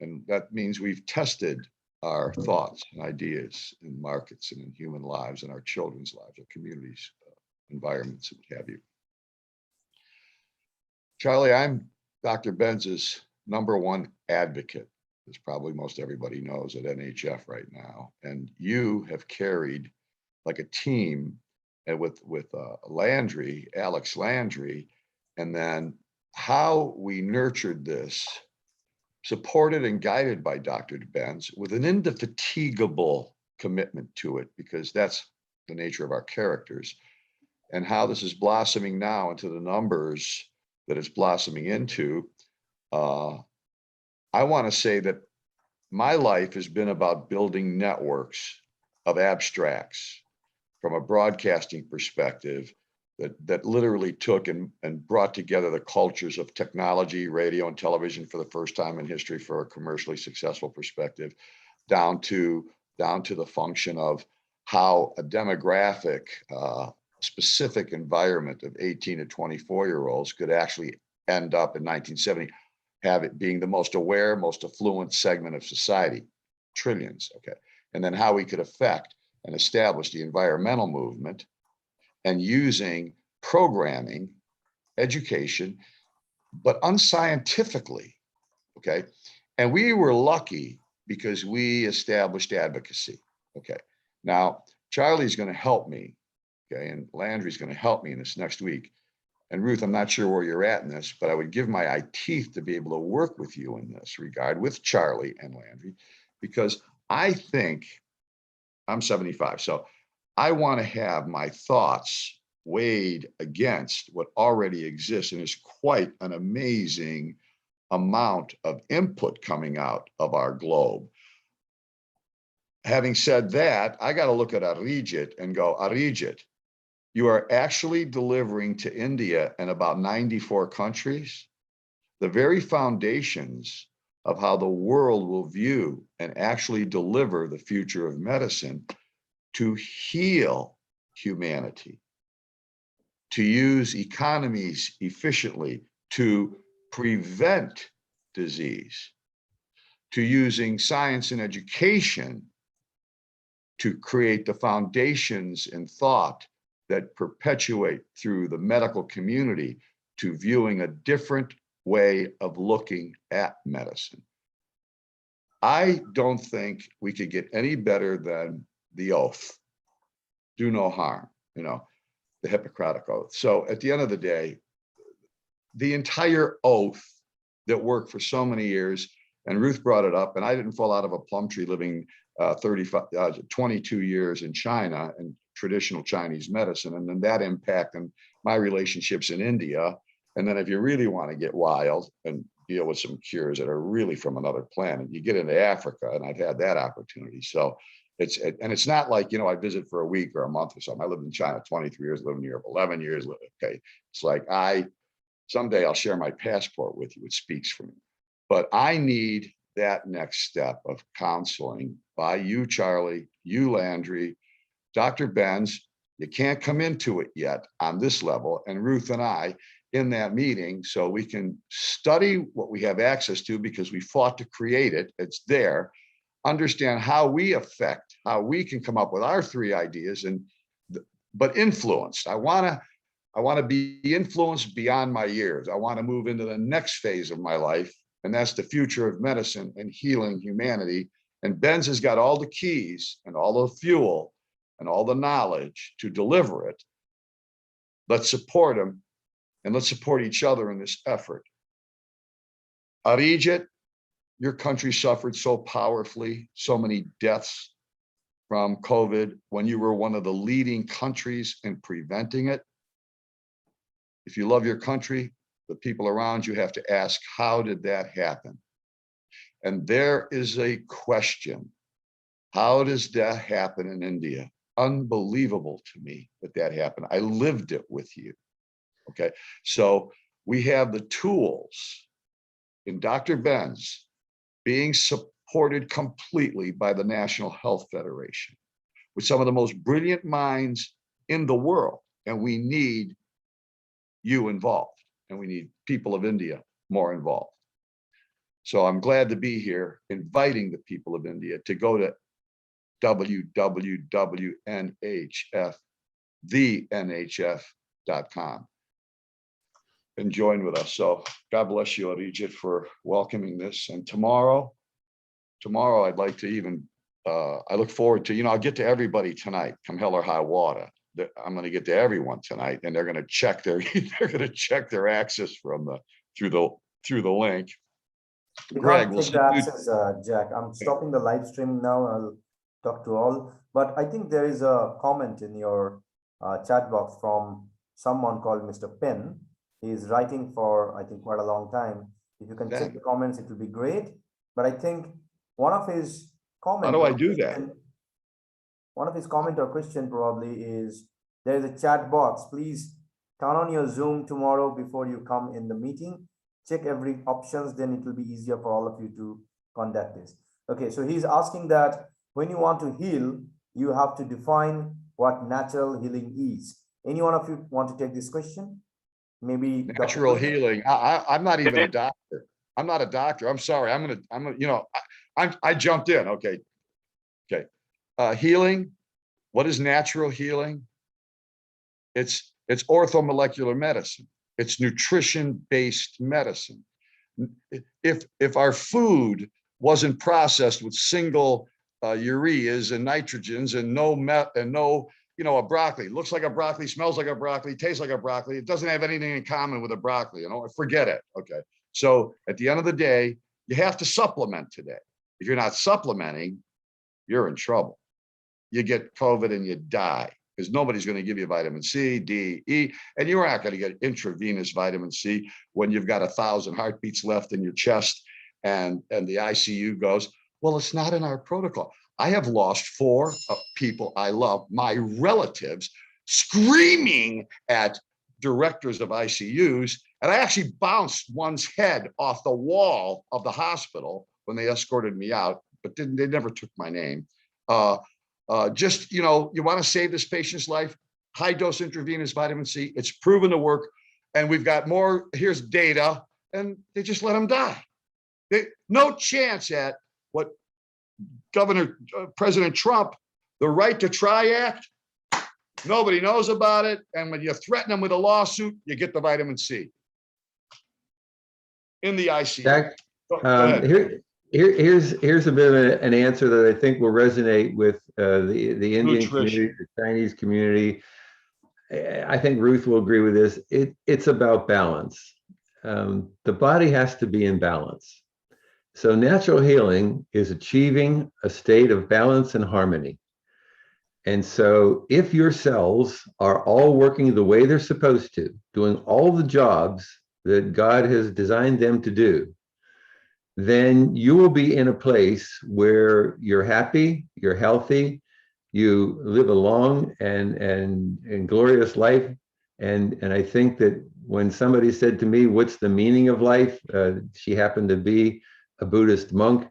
[SPEAKER 14] And that means we've tested our thoughts and ideas in markets and in human lives and our children's lives, our communities, environments, and what have you. Charlie, I'm Dr. Benz's #1 advocate, as probably most everybody knows, at NHF right now. And you have carried like a team and with Landry, Alex Landry, and then how we nurtured this, supported and guided by Dr. Benz with an indefatigable commitment to it, because that's the nature of our characters, and how this is blossoming now into the numbers that it's blossoming into. I want to say that my life has been about building networks of abstracts from a broadcasting perspective that literally took and brought together the cultures of technology, radio, and television for the first time in history for a commercially successful perspective, down to the function of how a demographic specific environment of 18 to 24-year-olds could actually end up in 1970, have it being the most aware, most affluent segment of society, trillions, okay? And then how we could affect and establish the environmental movement, and using programming, education, but unscientifically, okay? And we were lucky because we established advocacy, okay? Now, Charlie's gonna help me, okay? And Landry's gonna help me in this next week. And Ruth, I'm not sure where you're at in this, but I would give my eye teeth to be able to work with you in this regard, with Charlie and Landry, because I think, I'm 75, so I want to have my thoughts weighed against what already exists, and is quite an amazing amount of input coming out of our globe. Having said that, I got to look at Arijit and go, Arijit, you are actually delivering to India and about 94 countries the very foundations of how the world will view and actually deliver the future of medicine to heal humanity, to use economies efficiently, to prevent disease, to using science and education to create the foundations and thought that perpetuate through the medical community to viewing a different way of looking at medicine. I don't think we could get any better than the oath, do no harm, the Hippocratic oath. So at the end of the day, the entire oath that worked for so many years, and Ruth brought it up, and I didn't fall out of a plum tree living 22 years in China and traditional Chinese medicine, and then that impacted my relationships in India. And then if you really want to get wild and deal with some cures that are really from another planet, you get into Africa, and I've had that opportunity. So it's not like, I visit for a week or a month or something. I lived in China 23 years, lived in Europe 11 years. Okay, it's like someday I'll share my passport with you. It speaks for me. But I need that next step of counseling by you, Charlie, you, Landry, Dr. Benz. You can't come into it yet on this level, and Ruth and I in that meeting, so we can study what we have access to because we fought to create it. It's there. Understand how we can come up with our 3 ideas, but influenced. I want to be influenced beyond my years. I want to move into the next phase of my life, and that's the future of medicine and healing humanity. And Ben's has got all the keys and all the fuel and all the knowledge to deliver it. Let's support him, and let's support each other in this effort. Arijit, your country suffered so powerfully, so many deaths from COVID when you were one of the leading countries in preventing it. If you love your country, the people around you have to ask, how did that happen? And there is a question. How does that happen in India? Unbelievable to me that happened. I lived it with you. Okay, so we have the tools in Dr. Benz being supported completely by the National Health Federation with some of the most brilliant minds in the world. And we need you involved, and we need people of India more involved. So I'm glad to be here, inviting the people of India to go to www.thenhf.com and join with us. So God bless you, Arijit, for welcoming this. And tomorrow I'd like to even, I look forward to, I'll get to everybody tonight, come hell or high water. I'm going to get to everyone tonight, and they're going to check their access from through the link.
[SPEAKER 1] You
[SPEAKER 14] Greg,
[SPEAKER 1] can't check the access, Jack. I'm stopping the live stream now. I'll talk to all, but I think there is a comment in your chat box from someone called Mr. Penn. He's writing for, I think, quite a long time. If you can check the comments, it will be great. But I think one of his comments.
[SPEAKER 14] How do I do that?
[SPEAKER 1] One of his comment or question probably is, there is a chat box. Please turn on your Zoom tomorrow before you come in the meeting. Check every options, then it will be easier for all of you to conduct this. Okay, so he's asking that when you want to heal, you have to define what natural healing is. Any one of you want to take this question? Maybe
[SPEAKER 14] natural healing. I'm not even a doctor. I'm not a doctor. I'm sorry. I jumped in. Okay. Healing. What is natural healing? It's orthomolecular medicine. It's nutrition-based medicine. If our food wasn't processed with single ureas and nitrogens and no a broccoli, looks like a broccoli, smells like a broccoli, tastes like a broccoli, it doesn't have anything in common with a broccoli, forget it. Okay. So at the end of the day, you have to supplement today. If you're not supplementing, you're in trouble. You get COVID and you die, because nobody's going to give you vitamin C, D, E, and you're not going to get intravenous vitamin C when you've got 1,000 heartbeats left in your chest and the ICU goes, well, it's not in our protocol. I have lost 4 people I love, my relatives, screaming at directors of ICUs And I actually bounced one's head off the wall of the hospital when they escorted me out, but they never took my name. Just, you know, you want to save this patient's life, high dose intravenous vitamin C, it's proven to work. And we've got more, here's data, and they just let them die. No chance at what President Trump, the Right to Try Act, nobody knows about it. And when you threaten them with a lawsuit, you get the vitamin C in the ICU.
[SPEAKER 21] Jack,
[SPEAKER 14] Go ahead.
[SPEAKER 21] here's a bit of an answer that I think will resonate with the Indian community, the Chinese community. I think Ruth will agree with this. It's about balance. The body has to be in balance. So natural healing is achieving a state of balance and harmony. And so if your cells are all working the way they're supposed to, doing all the jobs that God has designed them to do, then you will be in a place where you're happy, you're healthy, you live a long and glorious life. And I think that when somebody said to me, what's the meaning of life? She happened to be a Buddhist monk.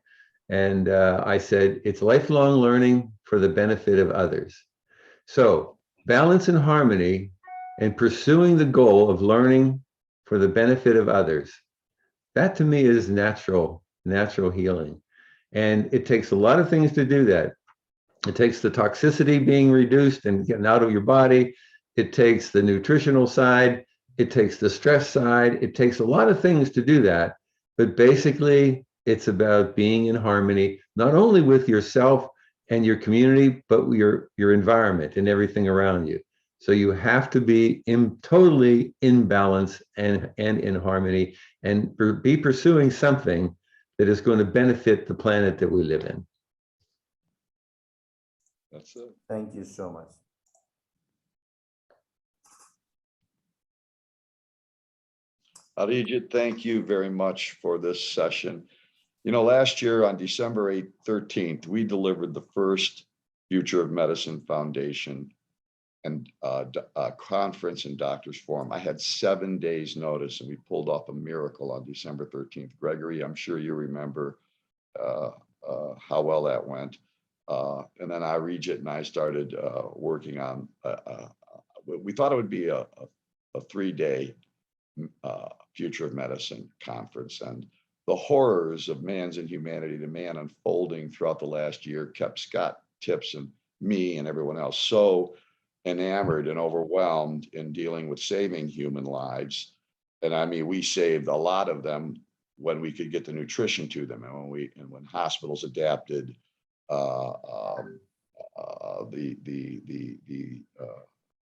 [SPEAKER 21] And I said, it's lifelong learning for the benefit of others. So balance and harmony and pursuing the goal of learning for the benefit of others. That to me is natural healing. And it takes a lot of things to do that. It takes the toxicity being reduced and getting out of your body. It takes the nutritional side. It takes the stress side. It takes a lot of things to do that. But basically, it's about being in harmony, not only with yourself and your community, but your environment and everything around you. So you have to be totally in balance and in harmony and be pursuing something that is going to benefit the planet that we live in.
[SPEAKER 14] That's it.
[SPEAKER 1] Thank you so much.
[SPEAKER 14] Arijit, thank you very much for this session. You know, last year on December 13th, we delivered the first Future of Medicine Foundation and conference and doctors forum. I had 7 days notice and we pulled off a miracle on December 13th. Gregory, I'm sure you remember how well that went. And then Arijit and I started working on, we thought it would be a 3-day Future of Medicine conference, and the horrors of man's inhumanity to man unfolding throughout the last year kept Scott Tips and me and everyone else so enamored and overwhelmed in dealing with saving human lives. And I mean, we saved a lot of them when we could get the nutrition to them, and when hospitals adapted the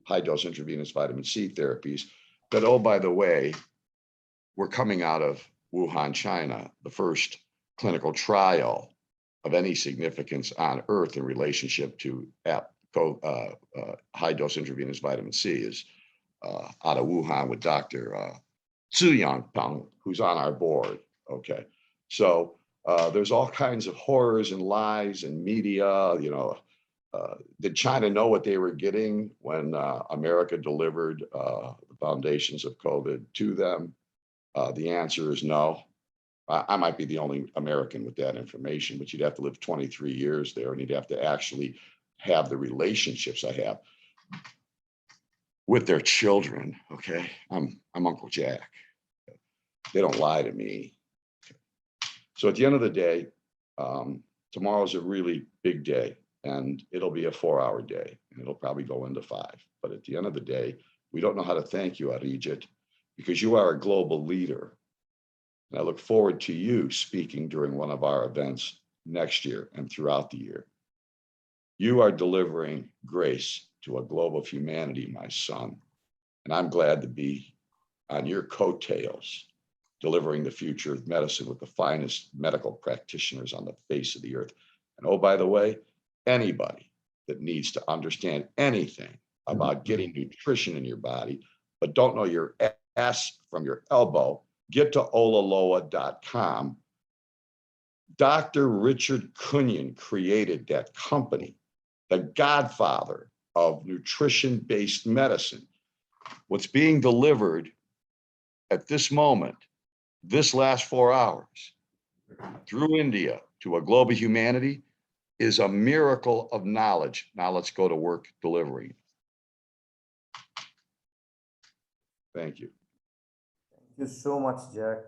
[SPEAKER 14] high dose intravenous vitamin C therapies. But oh, by the way, we're coming out of Wuhan, China, the first clinical trial of any significance on Earth in relationship to high dose intravenous vitamin C is out of Wuhan with Dr. Zhu Yangpeng, who's on our board. Okay, so there's all kinds of horrors and lies and media. You know, did China know what they were getting when America delivered the foundations of COVID to them? The answer is no. I might be the only American with that information, but you'd have to live 23 years there and you'd have to actually have the relationships I have with their children. Okay, I'm Uncle Jack. They don't lie to me. So at the end of the day, tomorrow's a really big day and it'll be a 4-hour day and it'll probably go into 5. But at the end of the day, we don't know how to thank you, Arijit, because you are a global leader. And I look forward to you speaking during one of our events next year and throughout the year. You are delivering grace to a globe of humanity, my son. And I'm glad to be on your coattails, delivering the future of medicine with the finest medical practitioners on the face of the earth. And oh, by the way, anybody that needs to understand anything about getting nutrition in your body, but don't know your ass from your elbow, get to olaloa.com. Dr. Richard Cunyon created that company, the godfather of nutrition-based medicine. What's being delivered at this moment, this last 4 hours, through India to a global humanity is a miracle of knowledge. Now let's go to work delivering. Thank you.
[SPEAKER 1] Thank you so much, Jack.